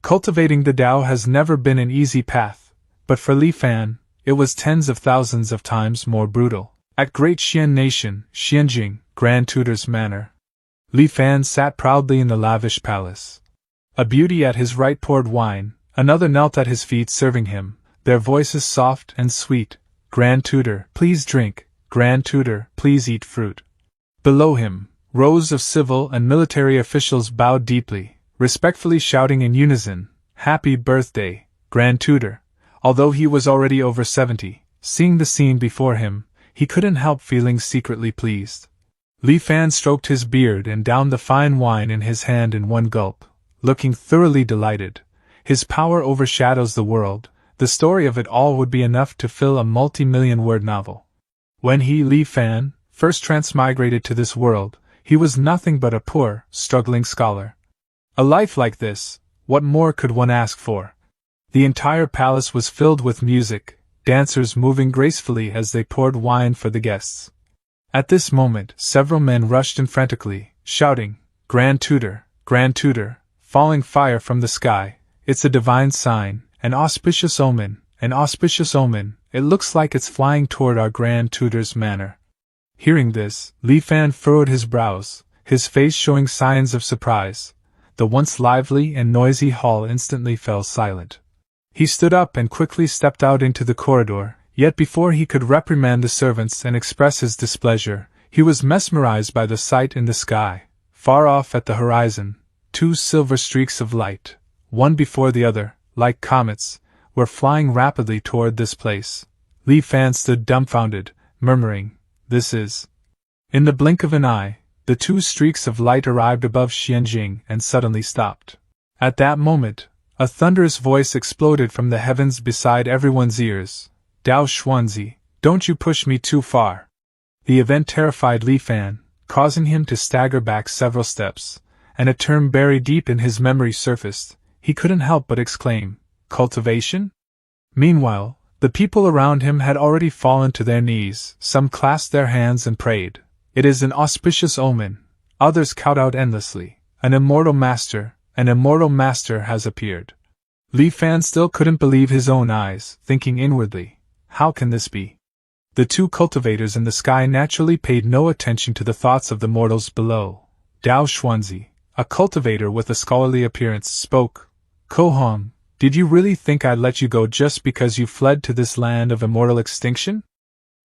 Cultivating the Tao has never been an easy path, but for Li Fan, it was tens of thousands of times more brutal. At Great Xian Nation, Xianjing, Grand Tutor's manor, Li Fan sat proudly in the lavish palace. A beauty at his right poured wine, another knelt at his feet serving him, their voices soft and sweet. Grand Tutor, please drink. Grand Tutor, please eat fruit. Below him, rows of civil and military officials bowed deeply, respectfully shouting in unison, "Happy birthday, Grand Tutor." Although he was already over 70, seeing the scene before him, he couldn't help feeling secretly pleased. Li Fan stroked his beard and downed the fine wine in his hand in one gulp, looking thoroughly delighted. His power overshadows the world. The story of it all would be enough to fill a multi-million-word novel. When he, Li Fan, first transmigrated to this world, he was nothing but a poor, struggling scholar. A life like this, what more could one ask for? The entire palace was filled with music, dancers moving gracefully as they poured wine for the guests. At this moment, several men rushed in frantically, shouting, "Grand Tutor, Grand Tutor, falling fire from the sky, it's a divine sign, an auspicious omen, an auspicious omen, it looks like it's flying toward our Grand Tutor's manor." Hearing this, Li Fan furrowed his brows, his face showing signs of surprise. The once lively and noisy hall instantly fell silent. He stood up and quickly stepped out into the corridor, yet before he could reprimand the servants and express his displeasure, he was mesmerized by the sight in the sky. Far off at the horizon, two silver streaks of light, one before the other, like comets, were flying rapidly toward this place. Li Fan stood dumbfounded, murmuring, "This is..." In the blink of an eye, the two streaks of light arrived above Xianjing and suddenly stopped. At that moment, a thunderous voice exploded from the heavens beside everyone's ears. "Dao Xuanzi, don't you push me too far." The event terrified Li Fan, causing him to stagger back several steps, and a term buried deep in his memory surfaced. He couldn't help but exclaim, "Cultivation?" Meanwhile, the people around him had already fallen to their knees, some clasped their hands and prayed. "It is an auspicious omen," others called out endlessly, an immortal master has appeared." Li Fan still couldn't believe his own eyes, thinking inwardly, "How can this be?" The two cultivators in the sky naturally paid no attention to the thoughts of the mortals below. Dao Xuanzi, a cultivator with a scholarly appearance, spoke. "Ko Hong, did you really think I'd let you go just because you fled to this land of immortal extinction?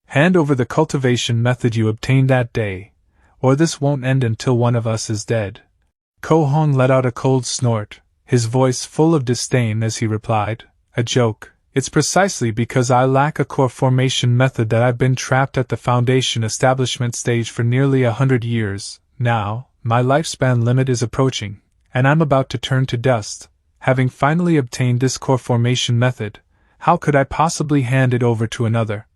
Hand over the cultivation method you obtained that day, or this won't end until one of us is dead." Ko Hong let out a cold snort, his voice full of disdain as he replied, "A joke. It's precisely because I lack a core formation method that I've been trapped at the foundation establishment stage for nearly 100 years. Now, my lifespan limit is approaching, and I'm about to turn to dust. Having finally obtained this core formation method, how could I possibly hand it over to another?"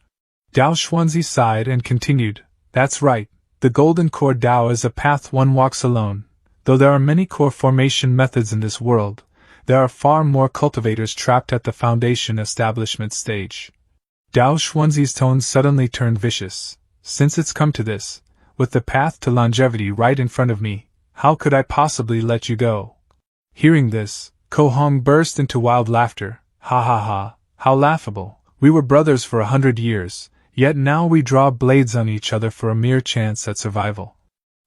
Dao Xuanzi sighed and continued, "That's right, the golden core Dao is a path one walks alone. Though there are many core formation methods in this world, there are far more cultivators trapped at the foundation establishment stage." Dao Xuanzi's tone suddenly turned vicious. "Since it's come to this, with the path to longevity right in front of me, how could I possibly let you go?" Hearing this, Ko Hong burst into wild laughter. "Ha ha ha, how laughable. We were brothers for 100 years, yet now we draw blades on each other for a mere chance at survival."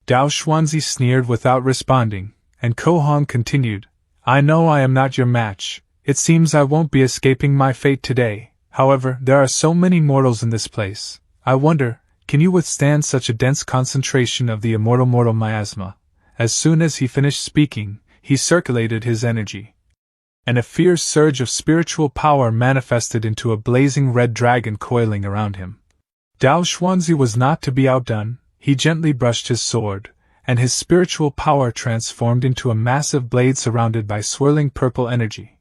Dao Xuanzi sneered without responding, and Ko Hong continued, "I know I am not your match. It seems I won't be escaping my fate today. However, there are so many mortals in this place. I wonder, can you withstand such a dense concentration of the immortal mortal miasma?" As soon as he finished speaking, he circulated his energy, and a fierce surge of spiritual power manifested into a blazing red dragon coiling around him. Dao Xuanzi was not to be outdone. He gently brushed his sword, and his spiritual power transformed into a massive blade surrounded by swirling purple energy.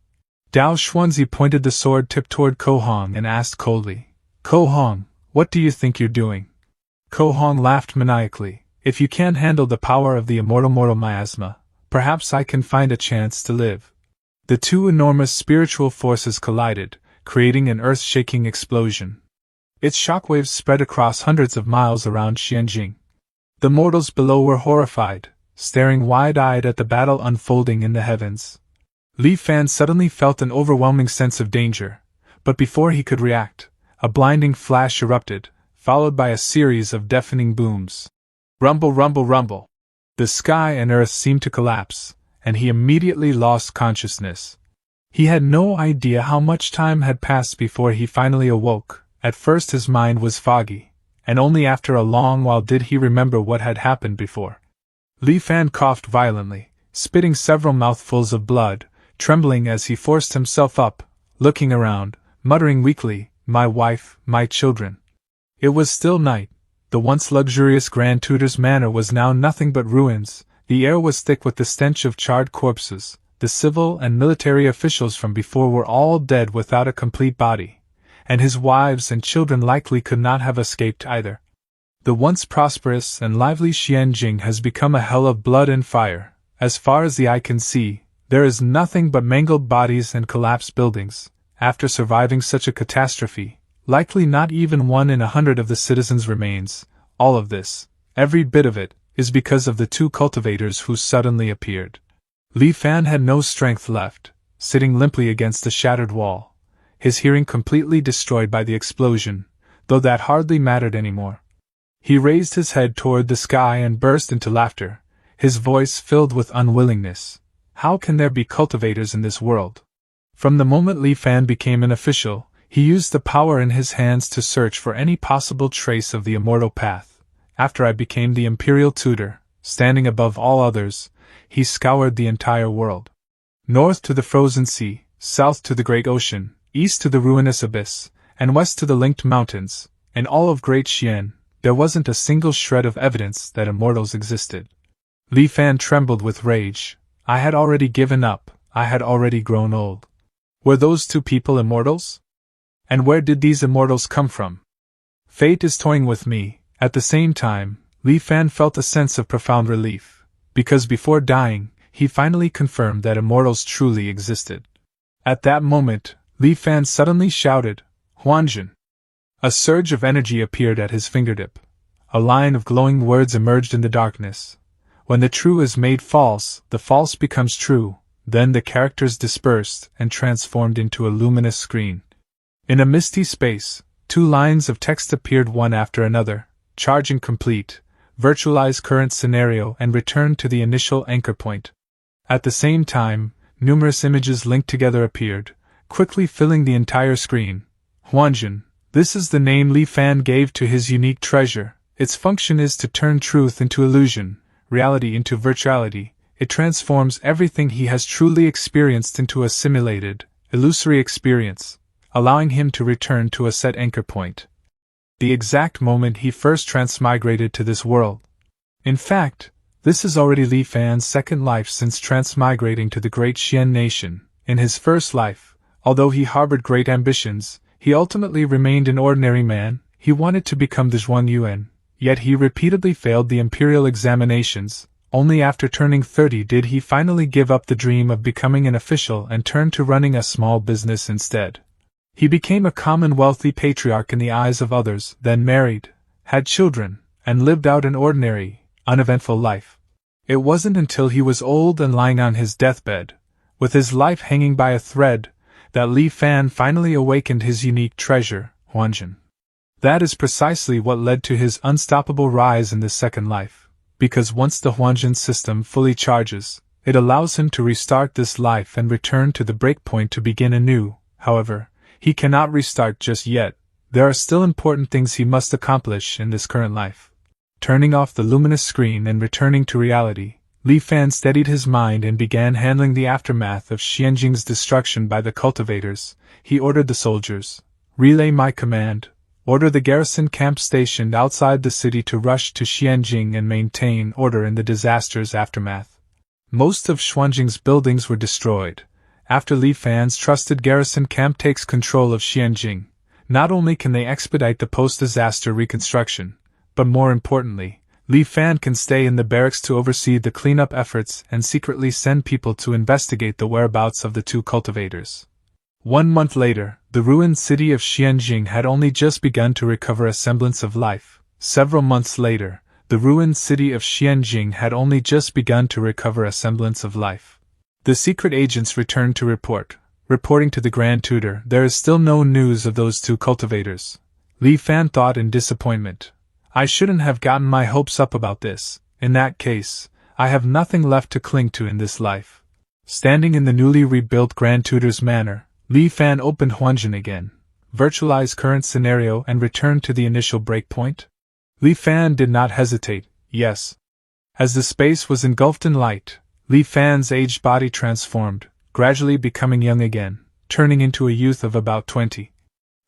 Dao Xuanzi pointed the sword tip toward Ko Hong and asked coldly, "Ko Hong, what do you think you're doing?" Ko Hong laughed maniacally. "If you can't handle the power of the immortal mortal miasma, perhaps I can find a chance to live." The two enormous spiritual forces collided, creating an earth-shaking explosion. Its shockwaves spread across hundreds of miles around Xianjing. The mortals below were horrified, staring wide-eyed at the battle unfolding in the heavens. Li Fan suddenly felt an overwhelming sense of danger, but before he could react, a blinding flash erupted, followed by a series of deafening booms. Rumble, rumble, rumble. The sky and earth seemed to collapse, and he immediately lost consciousness. He had no idea how much time had passed before he finally awoke. At first his mind was foggy, and only after a long while did he remember what had happened before. Li Fan coughed violently, spitting several mouthfuls of blood, trembling as he forced himself up, looking around, muttering weakly, "My wife, my children." It was still night. The once luxurious Grand Tutor's manor was now nothing but ruins. The air was thick with the stench of charred corpses. The civil and military officials from before were all dead without a complete body, and his wives and children likely could not have escaped either. The once prosperous and lively Xianjing has become a hell of blood and fire. As far as the eye can see, there is nothing but mangled bodies and collapsed buildings. After surviving such a catastrophe, likely not even 1 in 100 of the citizens remains. All of this, every bit of it, is because of the 2 cultivators who suddenly appeared. Li Fan had no strength left, sitting limply against the shattered wall, his hearing completely destroyed by the explosion, though that hardly mattered anymore. He raised his head toward the sky and burst into laughter, his voice filled with unwillingness. How can there be cultivators in this world? From the moment Li Fan became an official, he used the power in his hands to search for any possible trace of the immortal path. After I became the Imperial Tutor, standing above all others, he scoured the entire world. North to the frozen sea, south to the great ocean, east to the ruinous abyss, and west to the linked mountains, in all of Great Xian, there wasn't a single shred of evidence that immortals existed. Li Fan trembled with rage. I had already given up, I had already grown old. Were those 2 people immortals? And where did these immortals come from? Fate is toying with me. At the same time, Li Fan felt a sense of profound relief, because before dying, he finally confirmed that immortals truly existed. At that moment, Li Fan suddenly shouted, "Huanjun!" A surge of energy appeared at his fingertip. A line of glowing words emerged in the darkness. When the true is made false, the false becomes true. Then the characters dispersed and transformed into a luminous screen. In a misty space, 2 lines of text appeared one after another: charging complete, virtualize current scenario and return to the initial anchor point. At the same time, numerous images linked together appeared, quickly filling the entire screen. Huanjun. This is the name Li Fan gave to his unique treasure. Its function is to turn truth into illusion, reality into virtuality. It transforms everything he has truly experienced into a simulated, illusory experience, allowing him to return to a set anchor point. The exact moment he first transmigrated to this world. In fact, this is already Li Fan's second life since transmigrating to the Great Xian nation. In his first life, although he harbored great ambitions, he ultimately remained an ordinary man. He wanted to become the Zhuan Yuan, yet he repeatedly failed the imperial examinations. Only after turning 30 did he finally give up the dream of becoming an official and turn to running a small business instead. He became a common wealthy patriarch in the eyes of others, then married, had children, and lived out an ordinary, uneventful life. It wasn't until he was old and lying on his deathbed, with his life hanging by a thread, that Li Fan finally awakened his unique treasure, Huanjun. That is precisely what led to his unstoppable rise in this second life, because once the Huanjun system fully charges, it allows him to restart this life and return to the breakpoint to begin anew. However, he cannot restart just yet. There are still important things he must accomplish in this current life. Turning off the luminous screen and returning to reality, Li Fan steadied his mind and began handling the aftermath of Xianjing's destruction by the cultivators. He ordered the soldiers, "Relay my command. Order the garrison camp stationed outside the city to rush to Xianjing and maintain order in the disaster's aftermath." Most of Xuanjing's buildings were destroyed. After Li Fan's trusted garrison camp takes control of Xianjing, not only can they expedite the post-disaster reconstruction, but more importantly, Li Fan can stay in the barracks to oversee the cleanup efforts and secretly send people to investigate the whereabouts of the 2 cultivators. 1 month later, the ruined city of Xianjing had only just begun to recover a semblance of life. Several months later, the ruined city of Xianjing had only just begun to recover a semblance of life. The secret agents returned to reporting to the Grand Tutor, there is still no news of those two cultivators. Li Fan thought in disappointment. I shouldn't have gotten my hopes up about this. In that case, I have nothing left to cling to in this life. Standing in the newly rebuilt Grand Tutor's manor, Li Fan opened Huanjin again, virtualized current scenario and returned to the initial breakpoint. Li Fan did not hesitate, yes. As the space was engulfed in light, Li Fan's aged body transformed, gradually becoming young again, turning into a youth of about 20.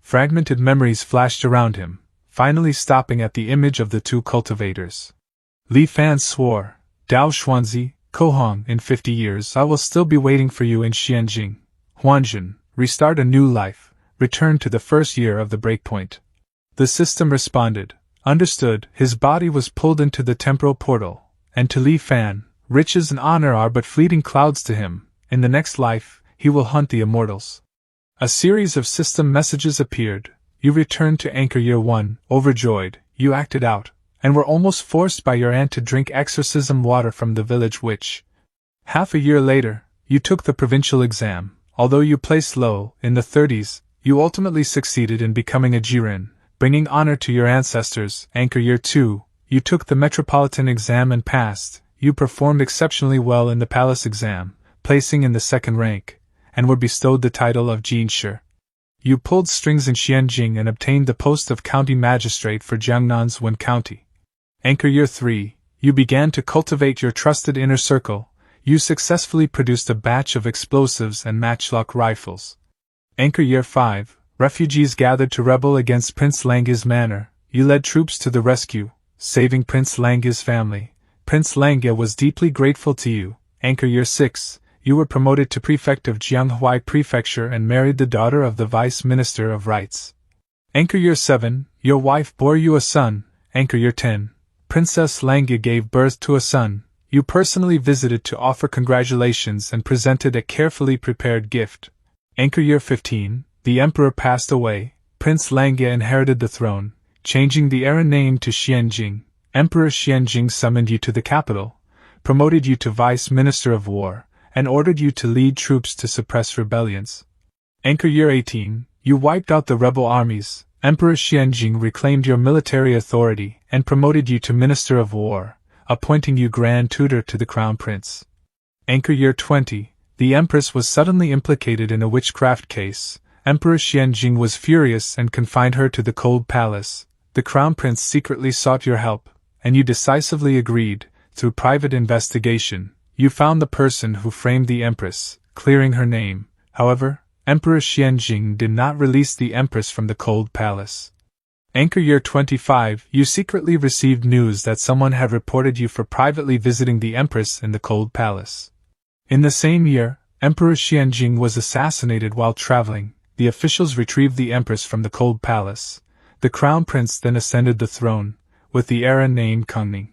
Fragmented memories flashed around him, finally stopping at the image of the two cultivators. Li Fan swore, Dao Xuanzi, Kohong, in 50 years I will still be waiting for you in Xianjing. Huanjin, restart a new life, return to the first year of the breakpoint. The system responded, understood. His body was pulled into the temporal portal, and to Li Fan, riches and honor are but fleeting clouds to him. In the next life, he will hunt the immortals. A series of system messages appeared. You returned to Anchor Year 1, overjoyed, you acted out, and were almost forced by your aunt to drink exorcism water from the village witch. Half a year later, you took the provincial exam. Although you placed low, in the 30s, you ultimately succeeded in becoming a Jiren, bringing honor to your ancestors. Anchor Year 2, you took the metropolitan exam and passed. You performed exceptionally well in the palace exam, placing in the second rank, and were bestowed the title of Jinshi. You pulled strings in Xianjing and obtained the post of county magistrate for Jiangnan's Wen County. Anchor Year 3, you began to cultivate your trusted inner circle. You successfully produced a batch of explosives and matchlock rifles. Anchor Year 5, refugees gathered to rebel against Prince Langya's manor. You led troops to the rescue, saving Prince Langya's family. Prince Langya was deeply grateful to you. Anchor Year 6, you were promoted to prefect of Jianghuai Prefecture and married the daughter of the Vice Minister of Rights. Anchor Year 7, your wife bore you a son. Anchor Year 10, Princess Langya gave birth to a son. You personally visited to offer congratulations and presented a carefully prepared gift. Anchor Year 15, the Emperor passed away. Prince Langya inherited the throne, changing the era name to Xianjing. Emperor Xianjing summoned you to the capital, promoted you to Vice Minister of War, and ordered you to lead troops to suppress rebellions. Anchor Year 18, you wiped out the rebel armies. Emperor Xianjing reclaimed your military authority and promoted you to Minister of War, appointing you Grand Tutor to the Crown Prince. Anchor Year 20, the Empress was suddenly implicated in a witchcraft case. Emperor Xianjing was furious and confined her to the cold palace. The Crown Prince secretly sought your help, and you decisively agreed. Through private investigation, you found the person who framed the Empress, clearing her name. However, Emperor Xianjing did not release the Empress from the cold palace. Anchor Year 25, you secretly received news that someone had reported you for privately visiting the Empress in the cold palace. In the same year, Emperor Xianjing was assassinated while traveling. The officials retrieved the Empress from the cold palace. The Crown Prince then ascended the throne, with the era named Kongning.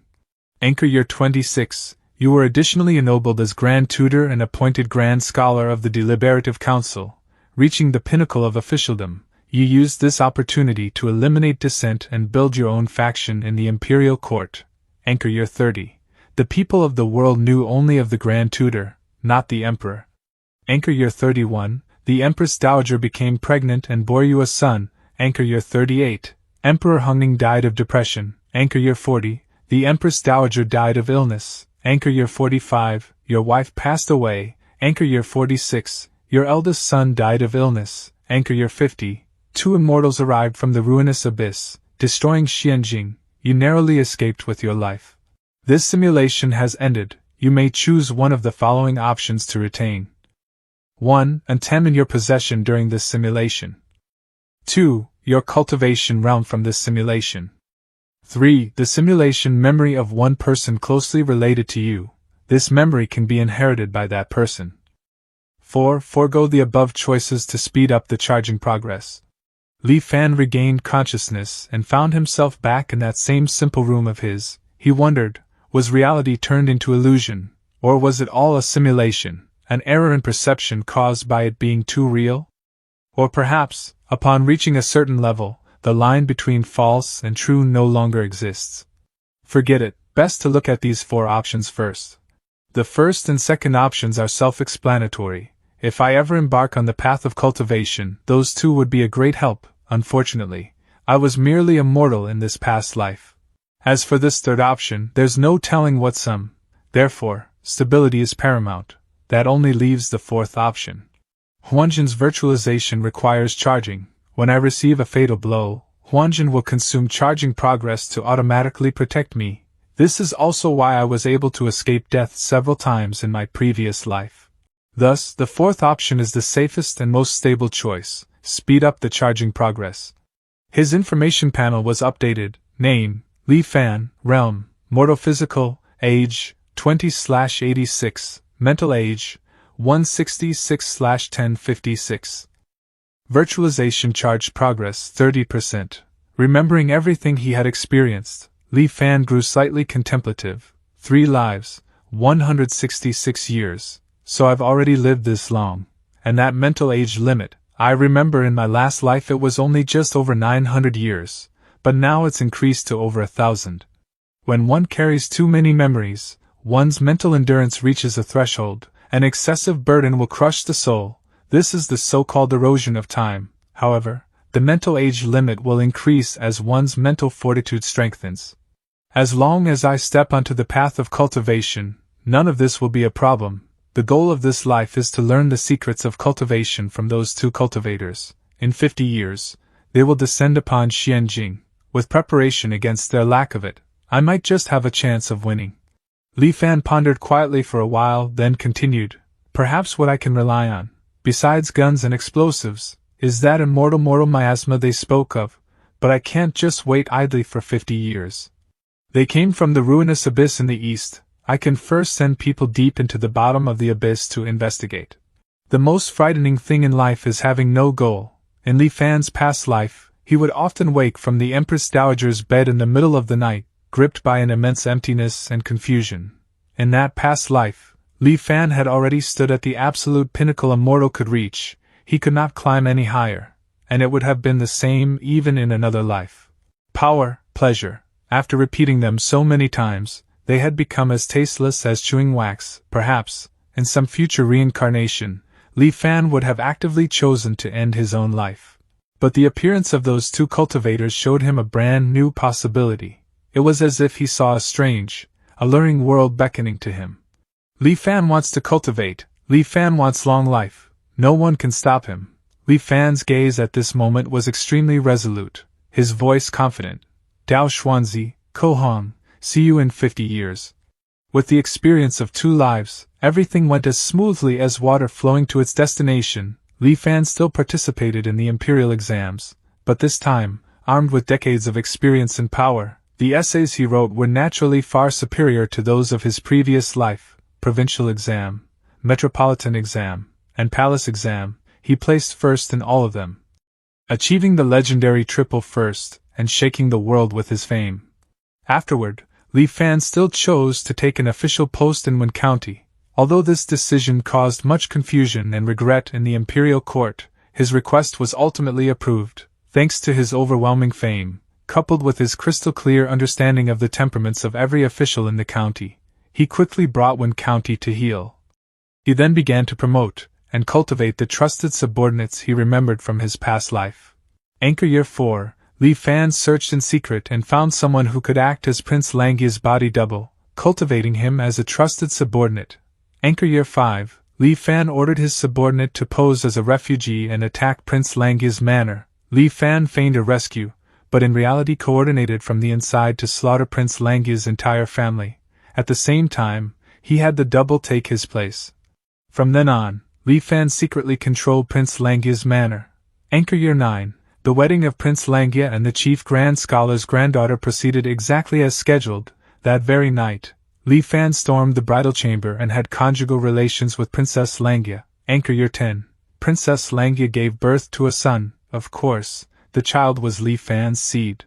Anchor Year 26, you were additionally ennobled as Grand Tutor and appointed Grand Scholar of the Deliberative Council. Reaching the pinnacle of officialdom, you used this opportunity to eliminate dissent and build your own faction in the Imperial Court. Anchor Year 30, the people of the world knew only of the Grand Tutor, not the Emperor. Anchor Year 31, the Empress Dowager became pregnant and bore you a son. Anchor Year 38, Emperor Hongning died of depression. Anchor Year 40, the Empress Dowager died of illness. Anchor Year 45, your wife passed away. Anchor Year 46, your eldest son died of illness. Anchor Year 50, two immortals arrived from the ruinous abyss, destroying Xianjing. You narrowly escaped with your life. This simulation has ended. You may choose one of the following options to retain. 1. Antem in your possession during this simulation. 2. Your cultivation realm from this simulation. 3. The simulation memory of one person closely related to you. This memory can be inherited by that person. 4. Forego the above choices to speed up the charging progress. Li Fan regained consciousness and found himself back in that same simple room of his. He wondered, was reality turned into illusion, or was it all a simulation, an error in perception caused by it being too real? Or perhaps, upon reaching a certain level, the line between false and true no longer exists. Forget it, best to look at these 4 options first. The first and second options are self-explanatory. If I ever embark on the path of cultivation, those two would be a great help. Unfortunately, I was merely a mortal in this past life. As for this third option, there's no telling what some. Therefore, stability is paramount. That only leaves the fourth option. Huanjin's virtualization requires charging. When I receive a fatal blow, Huanjin will consume charging progress to automatically protect me. This is also why I was able to escape death several times in my previous life. Thus, the fourth option is the safest and most stable choice. Speed up the charging progress. His information panel was updated. Name, Li Fan, Realm, Mortal Physical, Age, 20/86, Mental Age, 166/1056. Virtualization charged progress 30%. Remembering everything he had experienced, Li Fan grew slightly contemplative. 3 lives, 166 years. So I've already lived this long. And that mental age limit, I remember in my last life it was only just over 900 years, but now it's increased to over 1,000. When one carries too many memories, one's mental endurance reaches a threshold. An excessive burden will crush the soul. This is the so-called erosion of time. However, the mental age limit will increase as one's mental fortitude strengthens. As long as I step onto the path of cultivation, none of this will be a problem. The goal of this life is to learn the secrets of cultivation from those two cultivators. In 50 years, they will descend upon Xianjing. With preparation against their lack of it, I might just have a chance of winning. Li Fan pondered quietly for a while, then continued, perhaps what I can rely on, besides guns and explosives, is that immortal miasma they spoke of, but I can't just wait idly for 50 years. They came from the ruinous abyss in the east. I can first send people deep into the bottom of the abyss to investigate. The most frightening thing in life is having no goal. In Li Fan's past life, he would often wake from the Empress Dowager's bed in the middle of the night, gripped by an immense emptiness and confusion. In that past life, Li Fan had already stood at the absolute pinnacle a mortal could reach. He could not climb any higher, and it would have been the same even in another life. Power, pleasure, after repeating them so many times, they had become as tasteless as chewing wax. Perhaps, in some future reincarnation, Li Fan would have actively chosen to end his own life. But the appearance of those two cultivators showed him a brand new possibility. It was as if he saw a strange, alluring world beckoning to him. Li Fan wants to cultivate. Li Fan wants long life. No one can stop him. Li Fan's gaze at this moment was extremely resolute, his voice confident. Dao Xuanzi, Ko Hong, see you in 50 years. With the experience of 2 lives, everything went as smoothly as water flowing to its destination. Li Fan still participated in the Imperial exams, but this time, armed with decades of experience and power, the essays he wrote were naturally far superior to those of his previous life. Provincial exam, Metropolitan exam, and Palace exam, he placed first in all of them, achieving the legendary triple first and shaking the world with his fame. Afterward, Li Fan still chose to take an official post in Wen County. Although this decision caused much confusion and regret in the imperial court, his request was ultimately approved, thanks to his overwhelming fame, coupled with his crystal-clear understanding of the temperaments of every official in the county. He quickly brought Wen County to heel. He then began to promote and cultivate the trusted subordinates he remembered from his past life. Anchor Year 4, Li Fan searched in secret and found someone who could act as Prince Langya's body double, cultivating him as a trusted subordinate. Anchor Year 5, Li Fan ordered his subordinate to pose as a refugee and attack Prince Langya's manor. Li Fan feigned a rescue, but in reality coordinated from the inside to slaughter Prince Langya's entire family. At the same time, he had the double take his place. From then on, Li Fan secretly controlled Prince Langya's manor. Anchor Year 9, the wedding of Prince Langya and the Chief Grand Scholar's granddaughter proceeded exactly as scheduled. That very night, Li Fan stormed the bridal chamber and had conjugal relations with Princess Langya. Anchor Year 10, Princess Langya gave birth to a son. Of course, the child was Li Fan's seed.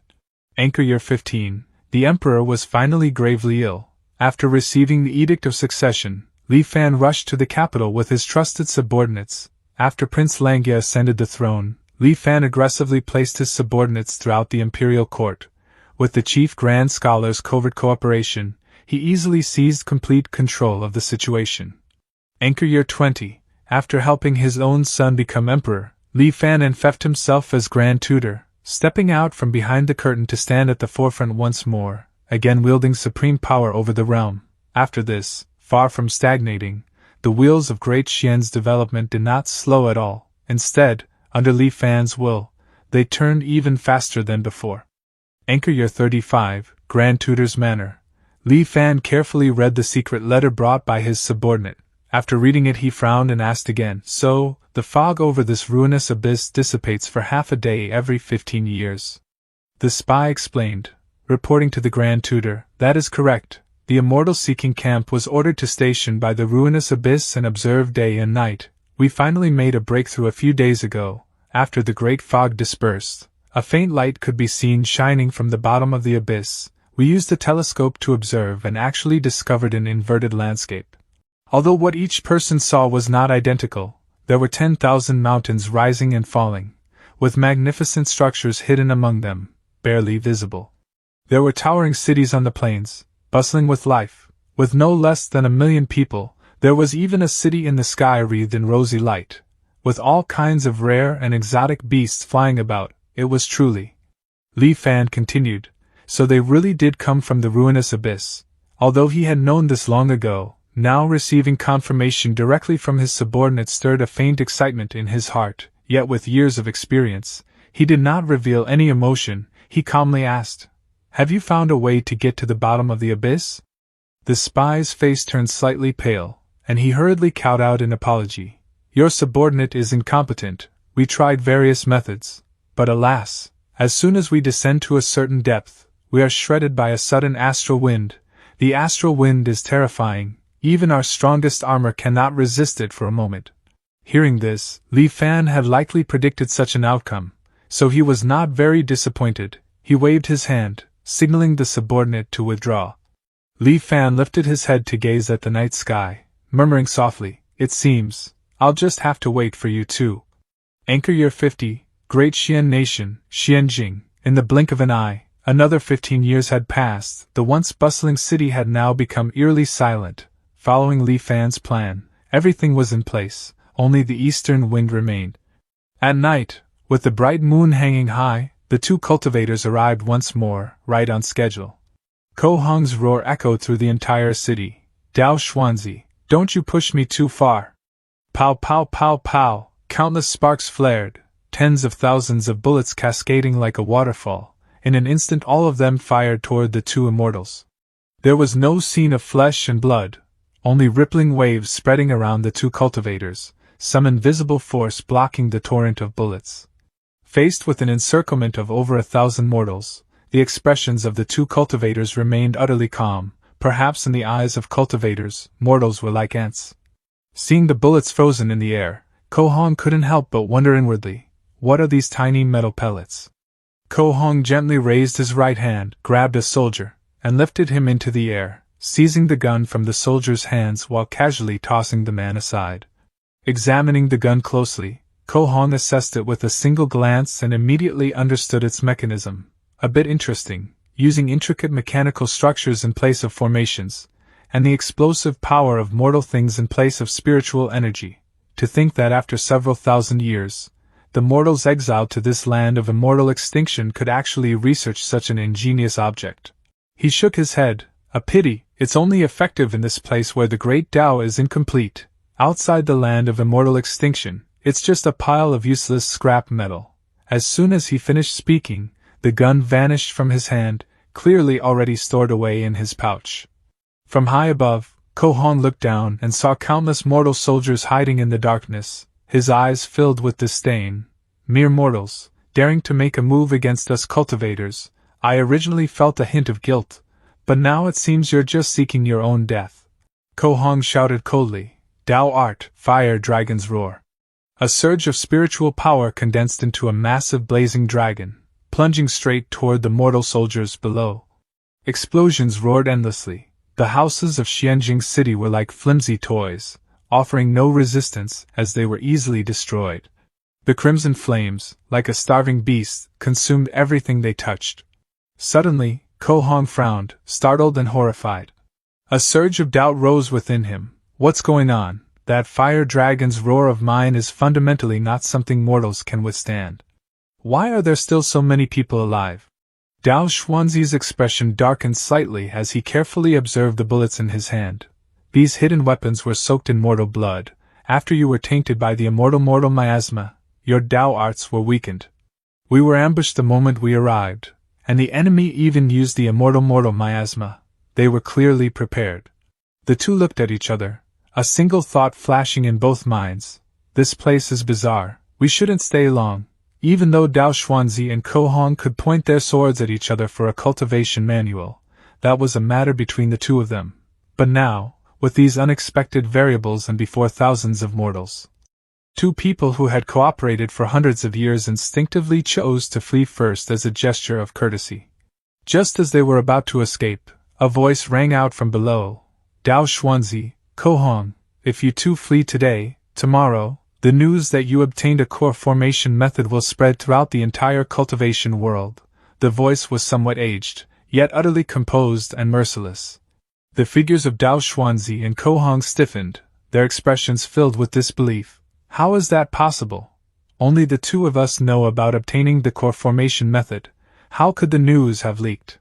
Anchor Year 15, the emperor was finally gravely ill. After receiving the Edict of Succession, Li Fan rushed to the capital with his trusted subordinates. After Prince Langya ascended the throne, Li Fan aggressively placed his subordinates throughout the imperial court. With the Chief Grand Scholar's covert cooperation, he easily seized complete control of the situation. Anchor Year 20, after helping his own son become emperor, Li Fan enfeoffed himself as Grand Tutor, stepping out from behind the curtain to stand at the forefront once more, again wielding supreme power over the realm. After this, far from stagnating, the wheels of Great Xian's development did not slow at all. Instead, under Li Fan's will, they turned even faster than before. Anchor Year 35, Grand Tutor's Manor. Li Fan carefully read the secret letter brought by his subordinate. After reading it, he frowned and asked again, "So, the fog over this ruinous abyss dissipates for half a day every 15 years. The spy explained, reporting to the Grand Tutor, "That is correct. The immortal seeking camp was ordered to station by the ruinous abyss and observe day and night. We finally made a breakthrough a few days ago. After the great fog dispersed, a faint light could be seen shining from the bottom of the abyss. We used a telescope to observe and actually discovered an inverted landscape. Although what each person saw was not identical, there were 10,000 mountains rising and falling, with magnificent structures hidden among them, barely visible. There were towering cities on the plains, bustling with life, with no less than 1,000,000 people. There was even a city in the sky wreathed in rosy light, with all kinds of rare and exotic beasts flying about. It was truly," Li Fan continued, "so they really did come from the ruinous abyss." Although he had known this long ago, now receiving confirmation directly from his subordinate stirred a faint excitement in his heart, yet with years of experience, he did not reveal any emotion. He calmly asked, "Have you found a way to get to the bottom of the abyss?" The spy's face turned slightly pale, and he hurriedly cowed out an apology. "Your subordinate is incompetent. We tried various methods, but alas, as soon as we descend to a certain depth, we are shredded by a sudden astral wind. The astral wind is terrifying. Even our strongest armor cannot resist it for a moment." Hearing this, Li Fan had likely predicted such an outcome, so he was not very disappointed. He waved his hand, signaling the subordinate to withdraw. Li Fan lifted his head to gaze at the night sky, murmuring softly, "It seems I'll just have to wait for you too." Anchor Year 50, Great Xian Nation, Xianjing. In the blink of an eye, another 15 years had passed. The once bustling city had now become eerily silent. Following Li Fan's plan, everything was in place, only the eastern wind remained. At night, with the bright moon hanging high, the two cultivators arrived once more, right on schedule. Ko Hong's roar echoed through the entire city. "Dao Xuanzi, don't you push me too far!" Pow pow pow pow, countless sparks flared, tens of thousands of bullets cascading like a waterfall. In an instant all of them fired toward the two immortals. There was no scene of flesh and blood, only rippling waves spreading around the two cultivators, some invisible force blocking the torrent of bullets. Faced with an encirclement of over 1,000 mortals, the expressions of the two cultivators remained utterly calm. Perhaps in the eyes of cultivators, mortals were like ants. Seeing the bullets frozen in the air, Ko Hong couldn't help but wonder inwardly, what are these tiny metal pellets? Ko Hong gently raised his right hand, grabbed a soldier, and lifted him into the air, seizing the gun from the soldier's hands while casually tossing the man aside. Examining the gun closely, Ko Hong assessed it with a single glance and immediately understood its mechanism. A bit interesting, using intricate mechanical structures in place of formations, and the explosive power of mortal things in place of spiritual energy. To think that after several thousand years, the mortals exiled to this land of immortal extinction could actually research such an ingenious object. He shook his head. A pity, it's only effective in this place where the great Tao is incomplete. Outside the land of immortal extinction, it's just a pile of useless scrap metal. As soon as he finished speaking, the gun vanished from his hand, clearly already stored away in his pouch. From high above, Ko Hong looked down and saw countless mortal soldiers hiding in the darkness, his eyes filled with disdain. "Mere mortals, daring to make a move against us cultivators. I originally felt a hint of guilt, but now it seems you're just seeking your own death." Ko Hong shouted coldly, "Tao art, fire dragon's roar." A surge of spiritual power condensed into a massive blazing dragon, plunging straight toward the mortal soldiers below. Explosions roared endlessly. The houses of Xianjing City were like flimsy toys, offering no resistance as they were easily destroyed. The crimson flames, like a starving beast, consumed everything they touched. Suddenly, Ko Hong frowned, startled and horrified. A surge of doubt rose within him. What's going on? That fire dragon's roar of mine is fundamentally not something mortals can withstand. Why are there still so many people alive? Dao Xuanzi's expression darkened slightly as he carefully observed the bullets in his hand. These hidden weapons were soaked in mortal blood. After you were tainted by the immortal miasma, your Dao arts were weakened. We were ambushed the moment we arrived, and the enemy even used the immortal miasma. They were clearly prepared. The two looked at each other, a single thought flashing in both minds. This place is bizarre. We shouldn't stay long. Even though Dao Xuanzi and Ko Hong could point their swords at each other for a cultivation manual, that was a matter between the two of them. But now, with these unexpected variables and before thousands of mortals, two people who had cooperated for hundreds of years instinctively chose to flee first as a gesture of courtesy. Just as they were about to escape, a voice rang out from below. Dao Xuanzi, Ko Hong, if you two flee today, tomorrow, the news that you obtained a core formation method will spread throughout the entire cultivation world. The voice was somewhat aged, yet utterly composed and merciless. The figures of Dao Xuanzi and Ko Hong stiffened, their expressions filled with disbelief. How is that possible? Only the two of us know about obtaining the core formation method. How could the news have leaked?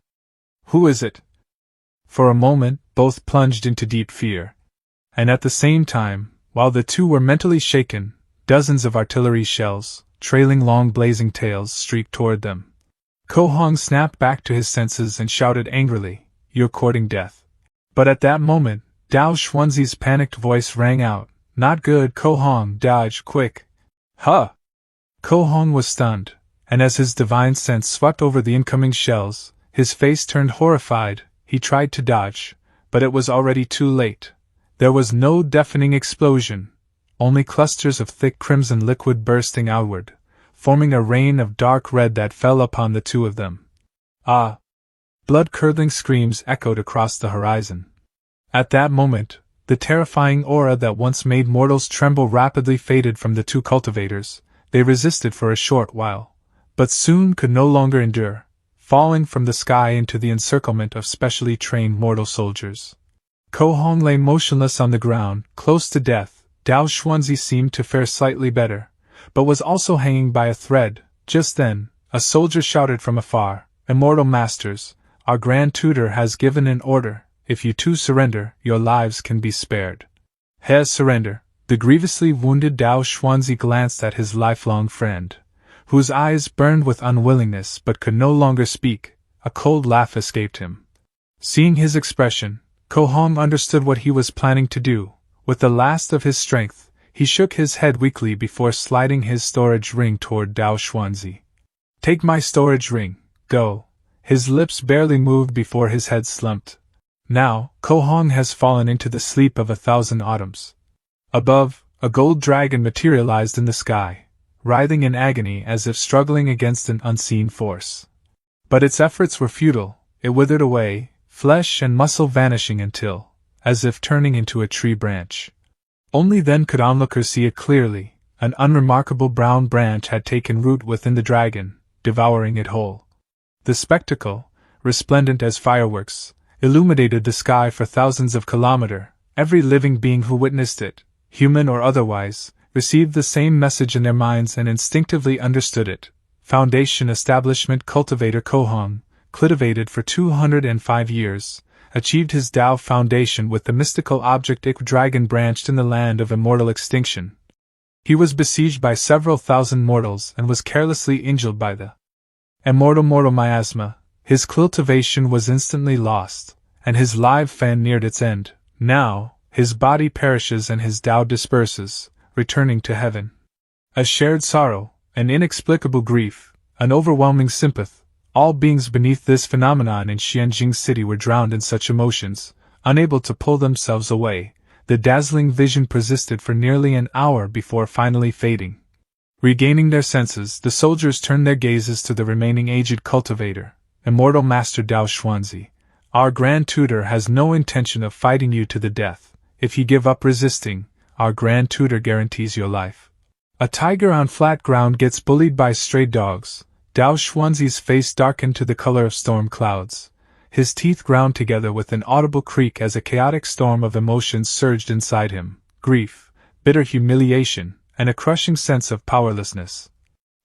Who is it? For a moment, both plunged into deep fear. And at the same time, while the two were mentally shaken, dozens of artillery shells, trailing long blazing tails, streaked toward them. Ko Hong snapped back to his senses and shouted angrily, "You're courting death." But at that moment, Dao Xuanzi's panicked voice rang out, "Not good, Ko Hong, dodge, quick!" Huh! Ko Hong was stunned, and as his divine sense swept over the incoming shells, his face turned horrified. He tried to dodge, but it was already too late. There was no deafening explosion, only clusters of thick crimson liquid bursting outward, forming a rain of dark red that fell upon the two of them. Ah! Blood-curdling screams echoed across the horizon. At that moment, the terrifying aura that once made mortals tremble rapidly faded from the two cultivators. They resisted for a short while, but soon could no longer endure, falling from the sky into the encirclement of specially trained mortal soldiers. Ko Hong lay motionless on the ground, close to death. Dao Xuanzi seemed to fare slightly better, but was also hanging by a thread. Just then, a soldier shouted from afar, "Immortal Masters, our Grand Tutor has given an order. If you two surrender, your lives can be spared." "He surrender." The grievously wounded Dao Xuanzi glanced at his lifelong friend, whose eyes burned with unwillingness but could no longer speak. A cold laugh escaped him. Seeing his expression, Ko Hong understood what he was planning to do. With the last of his strength, he shook his head weakly before sliding his storage ring toward Dao Xuanzi. "Take my storage ring, go." His lips barely moved before his head slumped. Now, Ko Hong has fallen into the sleep of 1,000 autumns. Above, a gold dragon materialized in the sky, writhing in agony as if struggling against an unseen force. But its efforts were futile. It withered away, flesh and muscle vanishing until, as if turning into a tree branch. Only then could onlookers see it clearly. An unremarkable brown branch had taken root within the dragon, devouring it whole. The spectacle, resplendent as fireworks, illuminated the sky for thousands of kilometers. Every living being who witnessed it, human or otherwise, received the same message in their minds and instinctively understood it. Foundation Establishment Cultivator Ko Hong, cultivated for 205 years, achieved his Tao foundation with the mystical object dragon branched in the land of immortal extinction. He was besieged by several thousand mortals and was carelessly injured by the immortal miasma. His cultivation was instantly lost, and his life fan neared its end. Now, his body perishes and his Tao disperses, returning to heaven. A shared sorrow, an inexplicable grief, an overwhelming sympathy. All beings beneath this phenomenon in Xianjing City were drowned in such emotions, unable to pull themselves away. The dazzling vision persisted for nearly an hour before finally fading. Regaining their senses, the soldiers turned their gazes to the remaining aged cultivator, Immortal Master Dao Xuanzi. "Our Grand Tutor has no intention of fighting you to the death. If you give up resisting, our Grand Tutor guarantees your life." A tiger on flat ground gets bullied by stray dogs. Dao Xuanzi's face darkened to the color of storm clouds. his teeth ground together with an audible creak as a chaotic storm of emotions surged inside him: grief, bitter humiliation, and a crushing sense of powerlessness.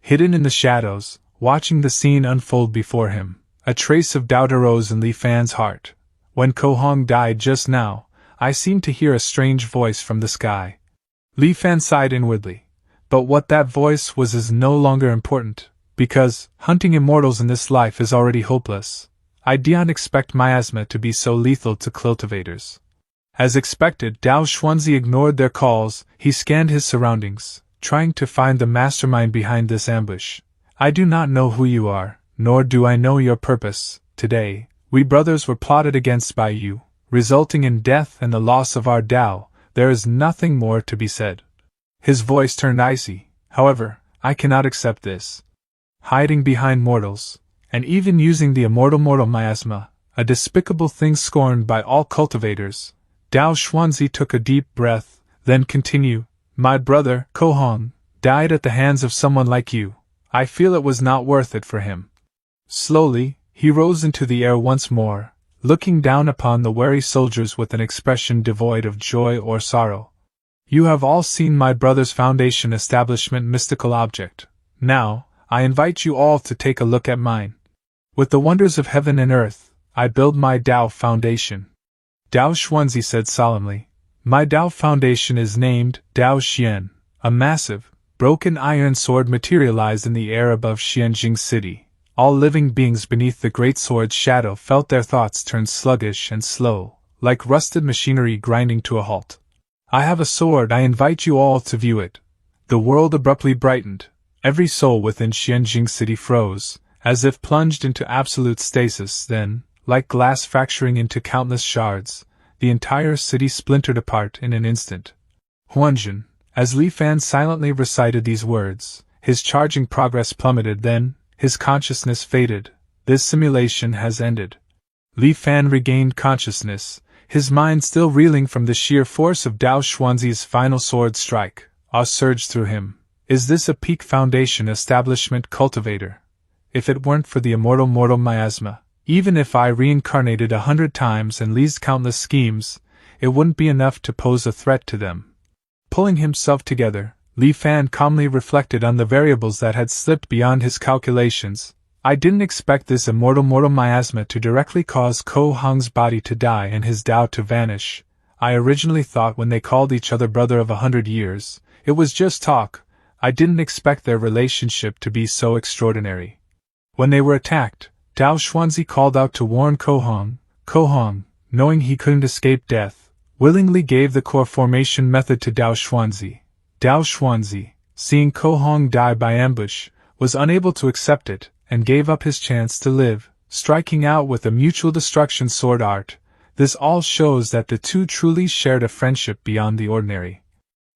Hidden in the shadows, watching the scene unfold before him, a trace of doubt arose in Li Fan's heart. When Ko Hong died just now, I seemed to hear a strange voice from the sky. Li Fan sighed inwardly. But what that voice was is no longer important, because hunting immortals in this life is already hopeless. I don't expect miasma to be so lethal to cultivators. As expected, Dao Xuanzi ignored their calls. He scanned his surroundings, trying to find the mastermind behind this ambush. I do not know who you are, nor do I know your purpose. Today, we brothers were plotted against by you, resulting in death and the loss of our Dao. There is nothing more to be said. His voice turned icy. However, I cannot accept this. Hiding behind mortals, and even using the immortal miasma, a despicable thing scorned by all cultivators. Dao Xuanzi took a deep breath, then continued, My brother, Ko Hong, died at the hands of someone like you. I feel it was not worth it for him. Slowly, he rose into the air once more, looking down upon the wary soldiers with an expression devoid of joy or sorrow. You have all seen my brother's foundation establishment mystical object. Now, I invite you all to take a look at mine. With the wonders of heaven and earth, I build my Dao foundation. Dao Xuanzi said solemnly. My Dao foundation is named Dao Xian. A massive, broken iron sword materialized in the air above Xianjing City. All living beings beneath the great sword's shadow felt their thoughts turn sluggish and slow, like rusted machinery grinding to a halt. I have a sword, I invite you all to view it. The world abruptly brightened. Every soul within Xianjing City froze, as if plunged into absolute stasis. Then, like glass fracturing into countless shards, the entire city splintered apart in an instant. Huanjun, as Li Fan silently recited these words, his charging progress plummeted. Then, his consciousness faded. This simulation has ended. Li Fan regained consciousness, his mind still reeling from the sheer force of Dao Xuanzi's final sword strike. Awe surged through him. Is this a peak foundation establishment cultivator? If it weren't for the immortal miasma, even if I reincarnated 100 times and leased countless schemes, it wouldn't be enough to pose a threat to them. Pulling himself together, Li Fan calmly reflected on the variables that had slipped beyond his calculations. I didn't expect this immortal miasma to directly cause Ko Hong's body to die and his Dao to vanish. I originally thought when they called each other brother of 100 years, it was just talk. I didn't expect their relationship to be so extraordinary. When they were attacked, Dao Xuanzi called out to warn Ko Hong. Ko Hong, knowing he couldn't escape death, willingly gave the core formation method to Dao Xuanzi. Dao Xuanzi, seeing Ko Hong die by ambush, was unable to accept it, and gave up his chance to live, striking out with a mutual destruction sword art. This all shows that the two truly shared a friendship beyond the ordinary.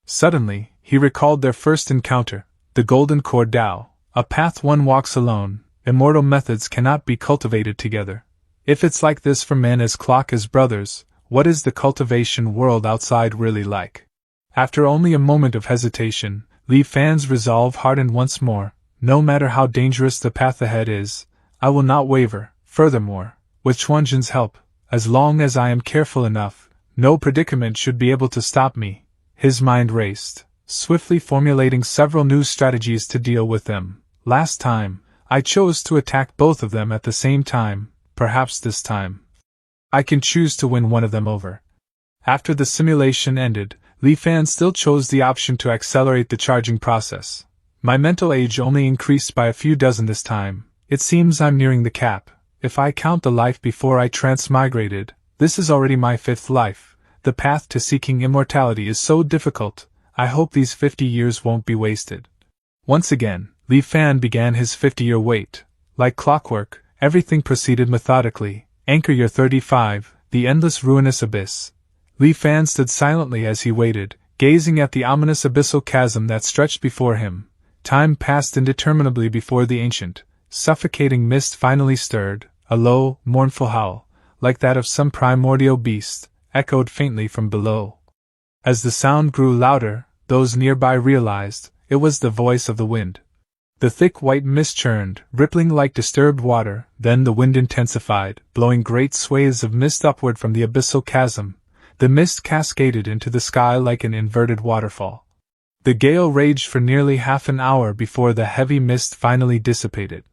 Suddenly, he recalled their first encounter, the Golden Core Dao, a path one walks alone. Immortal methods cannot be cultivated together. If it's like this for men as clock as brothers, what is the cultivation world outside really like? After only a moment of hesitation, Li Fan's resolve hardened once more. No matter how dangerous the path ahead is, I will not waver. Furthermore, with Chuanjun's help, as long as I am careful enough, no predicament should be able to stop me. His mind raced, swiftly formulating several new strategies to deal with them. Last time, I chose to attack both of them at the same time. Perhaps this time, I can choose to win one of them over. After the simulation ended, Li Fan still chose the option to accelerate the charging process. My mental age only increased by a few dozen this time. It seems I'm nearing the cap. If I count the life before I transmigrated, this is already my 5th life. The path to seeking immortality is so difficult. I hope these 50 years won't be wasted. Once again, Li Fan began his 50-year wait. Like clockwork, everything proceeded methodically. Anchor Year 35, the endless ruinous abyss. Li Fan stood silently as he waited, gazing at the ominous abyssal chasm that stretched before him. Time passed indeterminably before the ancient, suffocating mist finally stirred. A low, mournful howl, like that of some primordial beast, echoed faintly from below. As the sound grew louder, those nearby realized it was the voice of the wind. The thick white mist churned, rippling like disturbed water, then the wind intensified, blowing great swathes of mist upward from the abyssal chasm. The mist cascaded into the sky like an inverted waterfall. The gale raged for nearly half an hour before the heavy mist finally dissipated.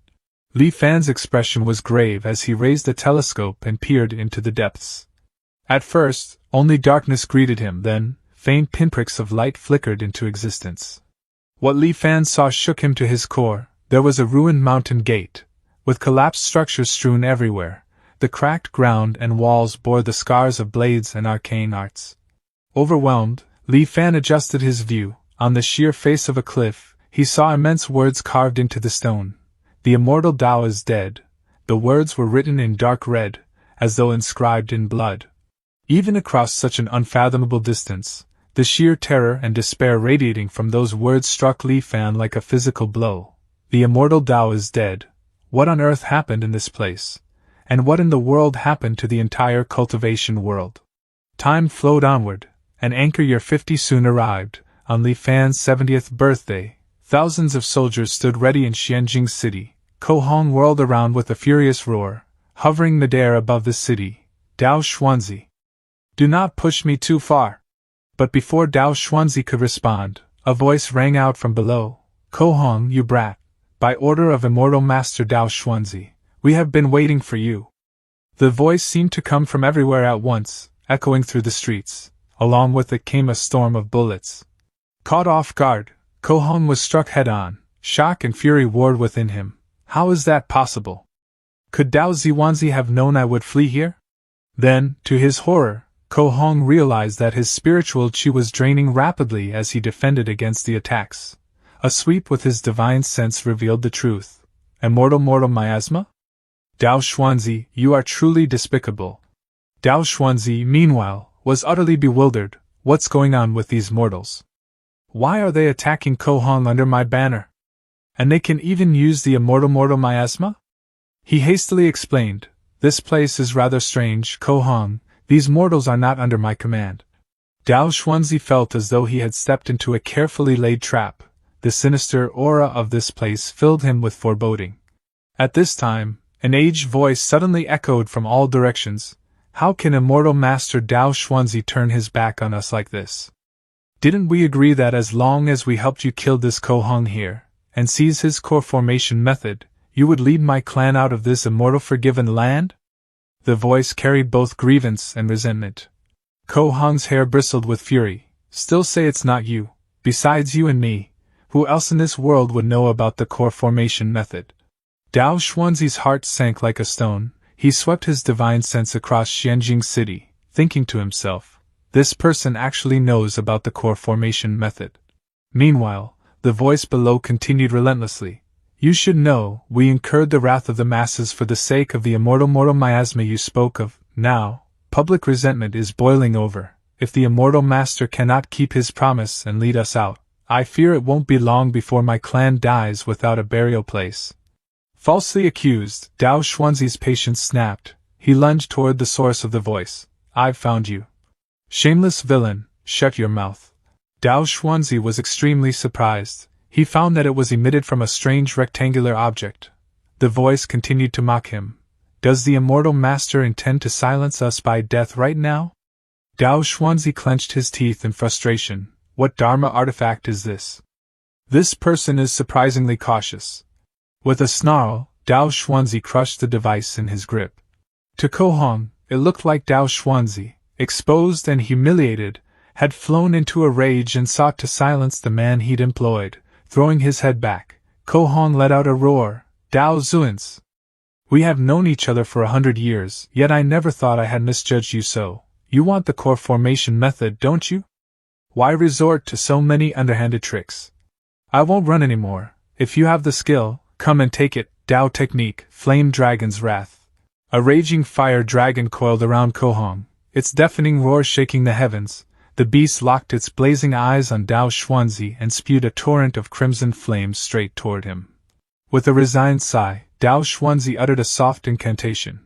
Li Fan's expression was grave as he raised the telescope and peered into the depths. At first, only darkness greeted him, then, faint pinpricks of light flickered into existence. What Li Fan saw shook him to his core. There was a ruined mountain gate, with collapsed structures strewn everywhere. The cracked ground and walls bore the scars of blades and arcane arts. Overwhelmed, Li Fan adjusted his view. On the sheer face of a cliff, he saw immense words carved into the stone. The immortal Tao is dead. The words were written in dark red, as though inscribed in blood. Even across such an unfathomable distance, the sheer terror and despair radiating from those words struck Li Fan like a physical blow. The immortal Tao is dead. What on earth happened in this place? And what in the world happened to the entire cultivation world? Time flowed onward, and anchor year 50 soon arrived. On Li Fan's 70th birthday, thousands of soldiers stood ready in Xianjing City. Ko Hong whirled around with a furious roar, hovering midair above the city. Dao Xuanzi. Do not push me too far. But before Dao Xuanzi could respond, a voice rang out from below. Ko Hong, you brat. By order of Immortal Master Dao Xuanzi, we have been waiting for you. The voice seemed to come from everywhere at once, echoing through the streets. Along with it came a storm of bullets. Caught off guard, Ko Hong was struck head-on. Shock and fury warred within him. How is that possible? Could Dao Xuanzi have known I would flee here? Then, to his horror, Ko Hong realized that his spiritual chi was draining rapidly as he defended against the attacks. A sweep with his divine sense revealed the truth. Immortal miasma? Dao Xuanzi, you are truly despicable. Dao Xuanzi, meanwhile, was utterly bewildered. What's going on with these mortals? Why are they attacking Ko Hong under my banner? And they can even use the immortal miasma? He hastily explained, this place is rather strange, Ko Hong. These mortals are not under my command. Dao Xuanzi felt as though he had stepped into a carefully laid trap. The sinister aura of this place filled him with foreboding. At this time, an aged voice suddenly echoed from all directions. How can Immortal Master Dao Xuanzi turn his back on us like this? Didn't we agree that as long as we helped you kill this Ko Hong here, and seize his core formation method, you would lead my clan out of this immortal forgiven land? The voice carried both grievance and resentment. Ko Hong's hair bristled with fury. Still say it's not you. Besides you and me, who else in this world would know about the core formation method? Dao Xuanzi's heart sank like a stone. He swept his divine sense across Xianjing City, thinking to himself, this person actually knows about the core formation method. Meanwhile, the voice below continued relentlessly. You should know, we incurred the wrath of the masses for the sake of the immortal miasma you spoke of. Now, public resentment is boiling over. If the immortal master cannot keep his promise and lead us out, I fear it won't be long before my clan dies without a burial place. Falsely accused, Dao Xuanzi's patience snapped. He lunged toward the source of the voice. I've found you. Shameless villain, shut your mouth. Dao Xuanzi was extremely surprised. He found that it was emitted from a strange rectangular object. The voice continued to mock him. Does the immortal master intend to silence us by death right now? Dao Xuanzi clenched his teeth in frustration. What Dharma artifact is this? This person is surprisingly cautious. With a snarl, Dao Xuanzi crushed the device in his grip. To Ko Hong, it looked like Dao Xuanzi, exposed and humiliated, had flown into a rage and sought to silence the man he'd employed. Throwing his head back, Ko Hong let out a roar. Dao Xuanzi! We have known each other for 100 years, yet I never thought I had misjudged you so. You want the core formation method, don't you? Why resort to so many underhanded tricks? I won't run anymore. If you have the skill, come and take it. Dao Technique, Flame Dragon's Wrath. A raging fire dragon coiled around Ko Hong, its deafening roar shaking the heavens. The beast locked its blazing eyes on Dao Xuanzi and spewed a torrent of crimson flames straight toward him. With a resigned sigh, Dao Xuanzi uttered a soft incantation.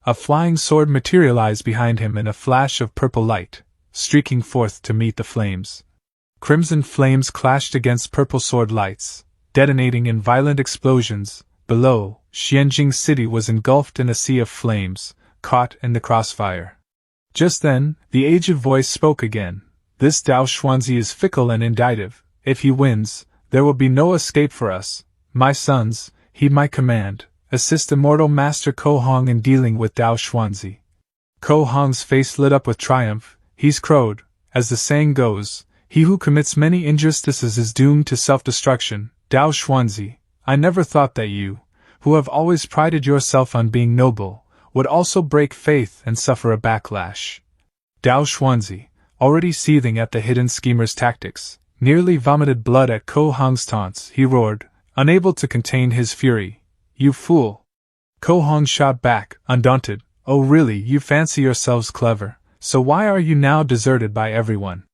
A flying sword materialized behind him in a flash of purple light, streaking forth to meet the flames. Crimson flames clashed against purple sword lights. detonating in violent explosions. Below, Xianjing City was engulfed in a sea of flames, caught in the crossfire. Just then, the aged voice spoke again. This Dao Xuanzi is fickle and indecisive. If he wins, there will be no escape for us. My sons, heed my command. Assist Immortal Master Ko Hong in dealing with Dao Xuanzi. Ko Hong's face lit up with triumph. He's crowed. As the saying goes, he who commits many injustices is doomed to self-destruction. Dao Xuanzi, I never thought that you, who have always prided yourself on being noble, would also break faith and suffer a backlash. Dao Xuanzi, already seething at the hidden schemer's tactics, nearly vomited blood at Ko Hong's taunts. He roared, unable to contain his fury. You fool! Ko Hong shot back, undaunted. Oh really, you fancy yourselves clever, so why are you now deserted by everyone?